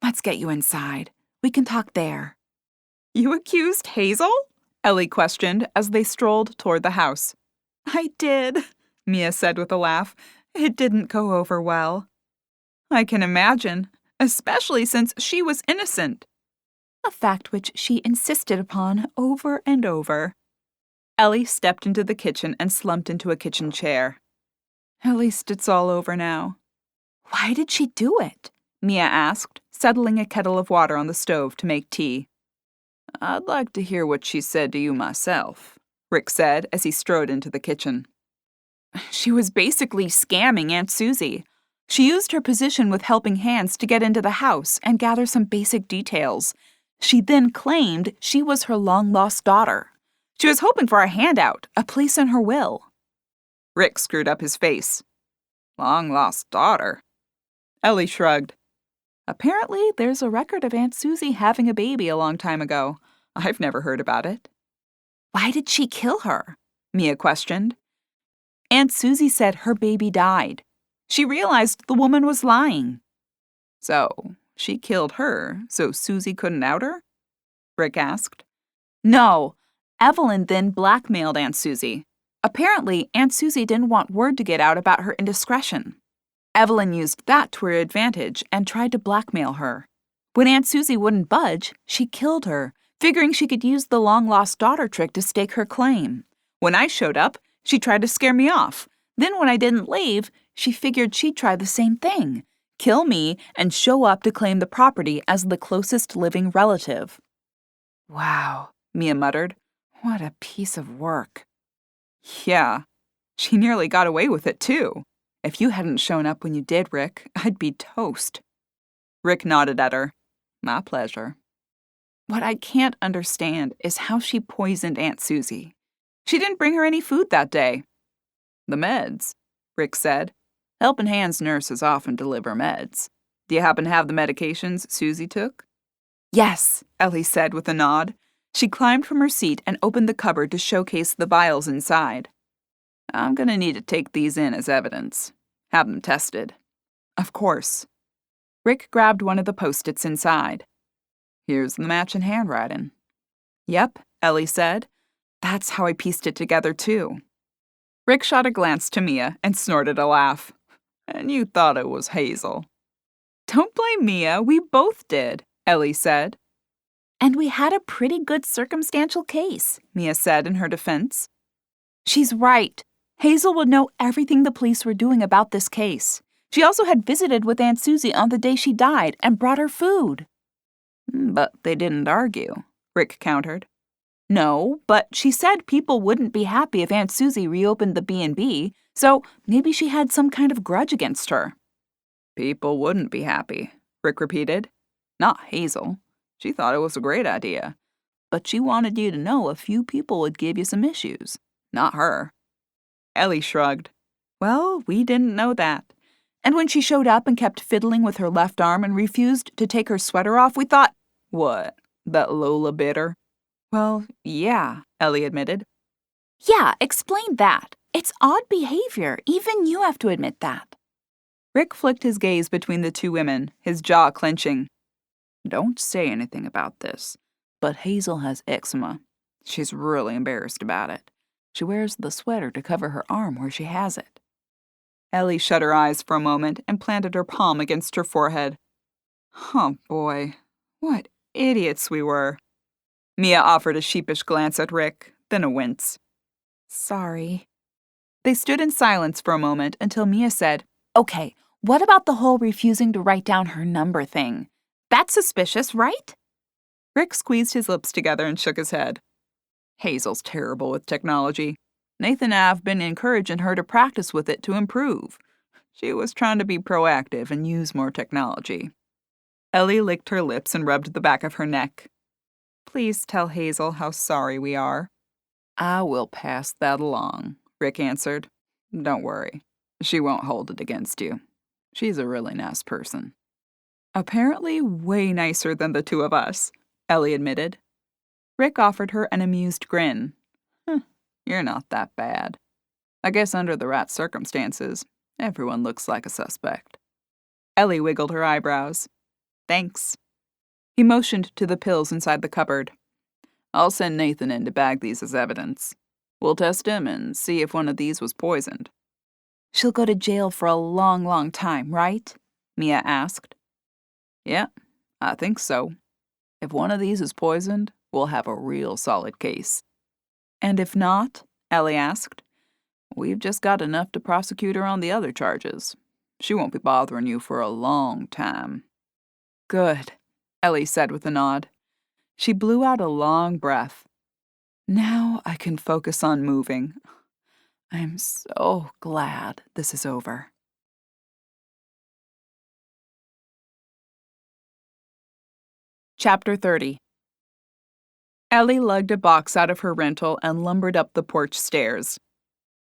Let's get you inside. We can talk there. You accused Hazel? Ellie questioned as they strolled toward the house. I did, Mia said with a laugh. It didn't go over well. I can imagine, especially since she was innocent. A fact which she insisted upon over and over. Ellie stepped into the kitchen and slumped into a kitchen chair. At least it's all over now. Why did she do it? Mia asked, settling a kettle of water on the stove to make tea. I'd like to hear what she said to you myself, Rick said as he strode into the kitchen. She was basically scamming Aunt Susie. She used her position with helping hands to get into the house and gather some basic details. She then claimed she was her long-lost daughter. She was hoping for a handout, a place in her will. Rick screwed up his face. Long-lost daughter? Ellie shrugged. Apparently, there's a record of Aunt Susie having a baby a long time ago. I've never heard about it. Why did she kill her? Mia questioned. Aunt Susie said her baby died. She realized the woman was lying. So, she killed her so Susie couldn't out her? Rick asked. No, Evelyn then blackmailed Aunt Susie. Apparently, Aunt Susie didn't want word to get out about her indiscretion. Evelyn used that to her advantage and tried to blackmail her. When Aunt Susie wouldn't budge, she killed her, figuring she could use the long-lost daughter trick to stake her claim. When I showed up, she tried to scare me off. Then when I didn't leave, she figured she'd try the same thing, kill me and show up to claim the property as the closest living relative. Wow, Mia muttered. What a piece of work. Yeah, she nearly got away with it, too. If you hadn't shown up when you did, Rick, I'd be toast. Rick nodded at her. My pleasure. What I can't understand is how she poisoned Aunt Susie. She didn't bring her any food that day. The meds, Rick said. Helping Hands nurses often deliver meds. Do you happen to have the medications Susie took? Yes, Ellie said with a nod. She climbed from her seat and opened the cupboard to showcase the vials inside. I'm going to need to take these in as evidence. Have them tested. Of course. Rick grabbed one of the Post-its inside. Here's the matching handwriting. Yep, Ellie said. That's how I pieced it together, too. Rick shot a glance to Mia and snorted a laugh. And you thought it was Hazel. Don't blame Mia, we both did, Ellie said. And we had a pretty good circumstantial case, Mia said in her defense. She's right. Hazel would know everything the police were doing about this case. She also had visited with Aunt Susie on the day she died and brought her food. But they didn't argue, Rick countered. No, but she said people wouldn't be happy if Aunt Susie reopened the B&B, so maybe she had some kind of grudge against her. People wouldn't be happy, Rick repeated. Not Hazel. She thought it was a great idea. But she wanted you to know a few people would give you some issues. Not her. Ellie shrugged. Well, we didn't know that. And when she showed up and kept fiddling with her left arm and refused to take her sweater off, we thought, what, that Lola bit her? Well, yeah, Ellie admitted. Yeah, explain that. It's odd behavior. Even you have to admit that. Rick flicked his gaze between the two women, his jaw clenching. Don't say anything about this, but Hazel has eczema. She's really embarrassed about it. She wears the sweater to cover her arm where she has it. Ellie shut her eyes for a moment and planted her palm against her forehead. Oh boy, what idiots we were. Mia offered a sheepish glance at Rick, then a wince. Sorry. They stood in silence for a moment until Mia said, Okay, what about the whole refusing to write down her number thing? That's suspicious, right? Rick squeezed his lips together and shook his head. Hazel's terrible with technology. Nathan and I have been encouraging her to practice with it to improve. She was trying to be proactive and use more technology. Ellie licked her lips and rubbed the back of her neck. Please tell Hazel how sorry we are. I will pass that along, Rick answered. Don't worry. She won't hold it against you. She's a really nice person. Apparently way nicer than the two of us, Ellie admitted. Rick offered her an amused grin. You're not that bad. I guess under the right circumstances, everyone looks like a suspect. Ellie wiggled her eyebrows. Thanks. He motioned to the pills inside the cupboard. I'll send Nathan in to bag these as evidence. We'll test him and see if one of these was poisoned. She'll go to jail for a long, long time, right? Mia asked. Yeah, I think so. If one of these is poisoned, we'll have a real solid case. And if not, Ellie asked, we've just got enough to prosecute her on the other charges. She won't be bothering you for a long time. Good, Ellie said with a nod. She blew out a long breath. Now I can focus on moving. I'm so glad this is over. Chapter 30. Ellie lugged a box out of her rental and lumbered up the porch stairs.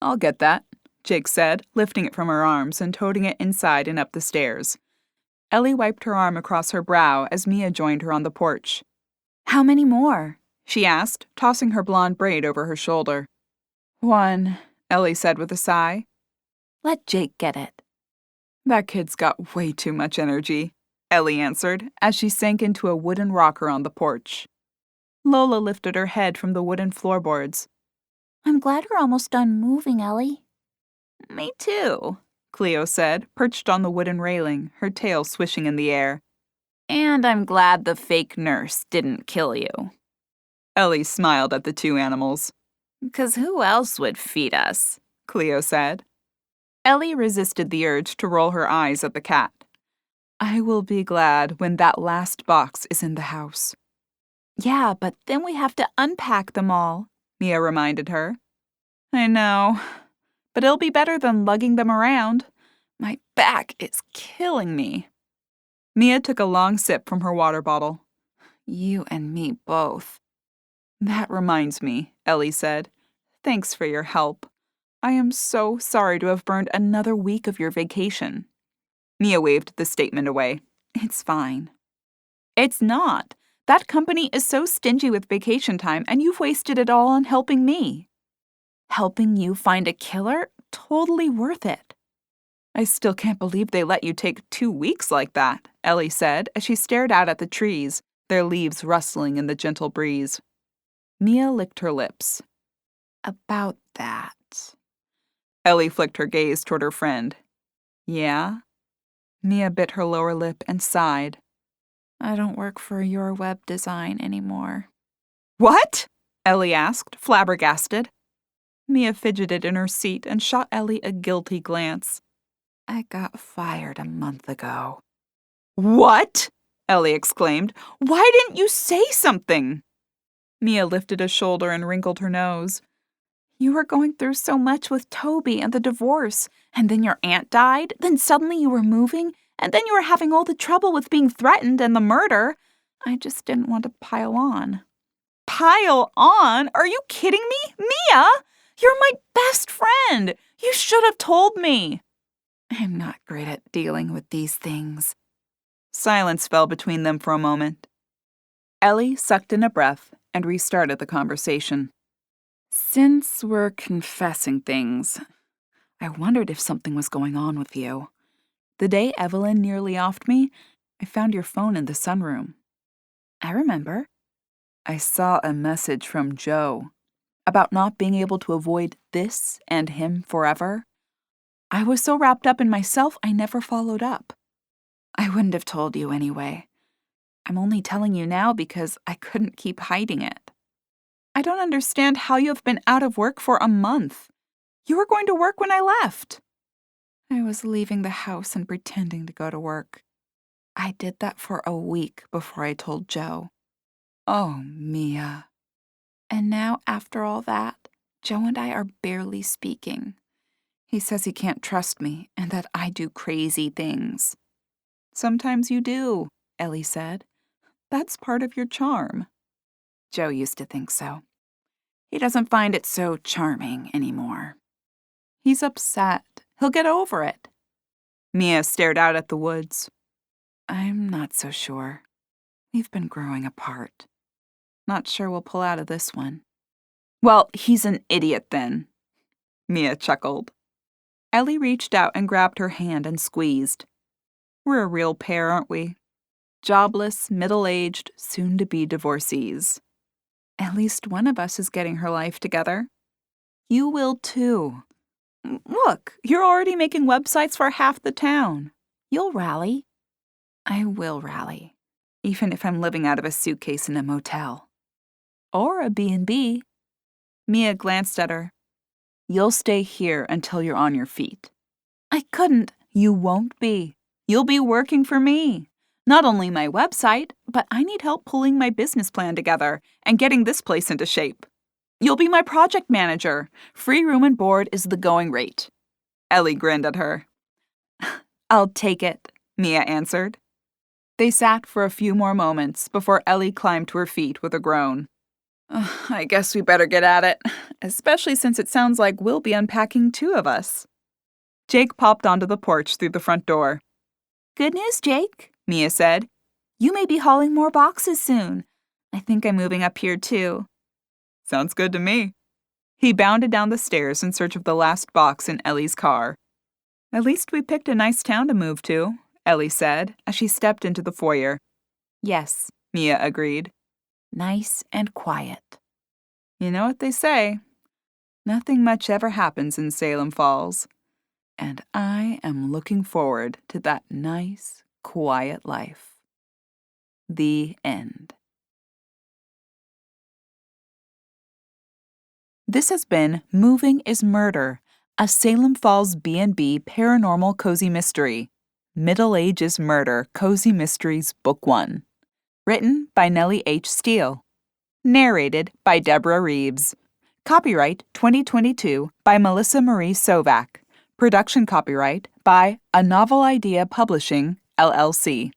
I'll get that, Jake said, lifting it from her arms and toting it inside and up the stairs. Ellie wiped her arm across her brow as Mia joined her on the porch. How many more? She asked, tossing her blonde braid over her shoulder. One, Ellie said with a sigh. Let Jake get it. That kid's got way too much energy, Ellie answered as she sank into a wooden rocker on the porch. Lola lifted her head from the wooden floorboards. I'm glad you're almost done moving, Ellie. Me too, Cleo said, perched on the wooden railing, her tail swishing in the air. And I'm glad the fake nurse didn't kill you. Ellie smiled at the two animals. 'Cause who else would feed us? Cleo said. Ellie resisted the urge to roll her eyes at the cat. I will be glad when that last box is in the house. Yeah, but then we have to unpack them all, Mia reminded her. I know, but it'll be better than lugging them around. My back is killing me. Mia took a long sip from her water bottle. You and me both. That reminds me, Ellie said. Thanks for your help. I am so sorry to have burned another week of your vacation. Mia waved the statement away. It's fine. It's not. That company is so stingy with vacation time, and you've wasted it all on helping me. Helping you find a killer? Totally worth it. I still can't believe they let you take 2 weeks like that, Ellie said as she stared out at the trees, their leaves rustling in the gentle breeze. Mia licked her lips. About that. Ellie flicked her gaze toward her friend. Yeah? Mia bit her lower lip and sighed. I don't work for your web design anymore. What? Ellie asked, flabbergasted. Mia fidgeted in her seat and shot Ellie a guilty glance. I got fired a month ago. What? Ellie exclaimed. Why didn't you say something? Mia lifted a shoulder and wrinkled her nose. You were going through so much with Toby and the divorce, and then your aunt died, then suddenly you were moving, and then you were having all the trouble with being threatened and the murder. I just didn't want to pile on. Pile on? Are you kidding me? Mia! You're my best friend! You should have told me! I'm not great at dealing with these things. Silence fell between them for a moment. Ellie sucked in a breath and restarted the conversation. Since we're confessing things, I wondered if something was going on with you. The day Evelyn nearly offed me, I found your phone in the sunroom. I remember. I saw a message from Joe about not being able to avoid this and him forever. I was so wrapped up in myself, I never followed up. I wouldn't have told you anyway. I'm only telling you now because I couldn't keep hiding it. I don't understand how you have been out of work for a month. You were going to work when I left. I was leaving the house and pretending to go to work. I did that for a week before I told Joe. Oh, Mia. And now, after all that, Joe and I are barely speaking. He says he can't trust me and that I do crazy things. Sometimes you do, Ellie said. That's part of your charm. Joe used to think so. He doesn't find it so charming anymore. He's upset. He'll get over it. Mia stared out at the woods. I'm not so sure. We've been growing apart. Not sure we'll pull out of this one. Well, he's an idiot then. Mia chuckled. Ellie reached out and grabbed her hand and squeezed. We're a real pair, aren't we? Jobless, middle-aged, soon-to-be divorcees. At least one of us is getting her life together. You will too. Look, you're already making websites for half the town. You'll rally. I will rally, even if I'm living out of a suitcase in a motel. Or a B&B. Mia glanced at her. You'll stay here until you're on your feet. I couldn't. You won't be. You'll be working for me. Not only my website, but I need help pulling my business plan together and getting this place into shape. You'll be my project manager. Free room and board is the going rate. Ellie grinned at her. I'll take it, Mia answered. They sat for a few more moments before Ellie climbed to her feet with a groan. I guess we better get at it, especially since it sounds like we'll be unpacking 2 of us. Jake popped onto the porch through the front door. Good news, Jake, Mia said. You may be hauling more boxes soon. I think I'm moving up here, too. Sounds good to me. He bounded down the stairs in search of the last box in Ellie's car. At least we picked a nice town to move to, Ellie said as she stepped into the foyer. Yes, Mia agreed. Nice and quiet. You know what they say. Nothing much ever happens in Salem Falls. And I am looking forward to that nice, quiet life. The end. This has been Moving is Murder, a Salem Falls B&B paranormal cozy mystery. Middle Age is Murder Cozy Mysteries Book 1. Written by Nellie H. Steele. Narrated by Deborah Reeves. Copyright 2022 by Melissa Marie Sovak. Production copyright by A Novel Idea Publishing, LLC.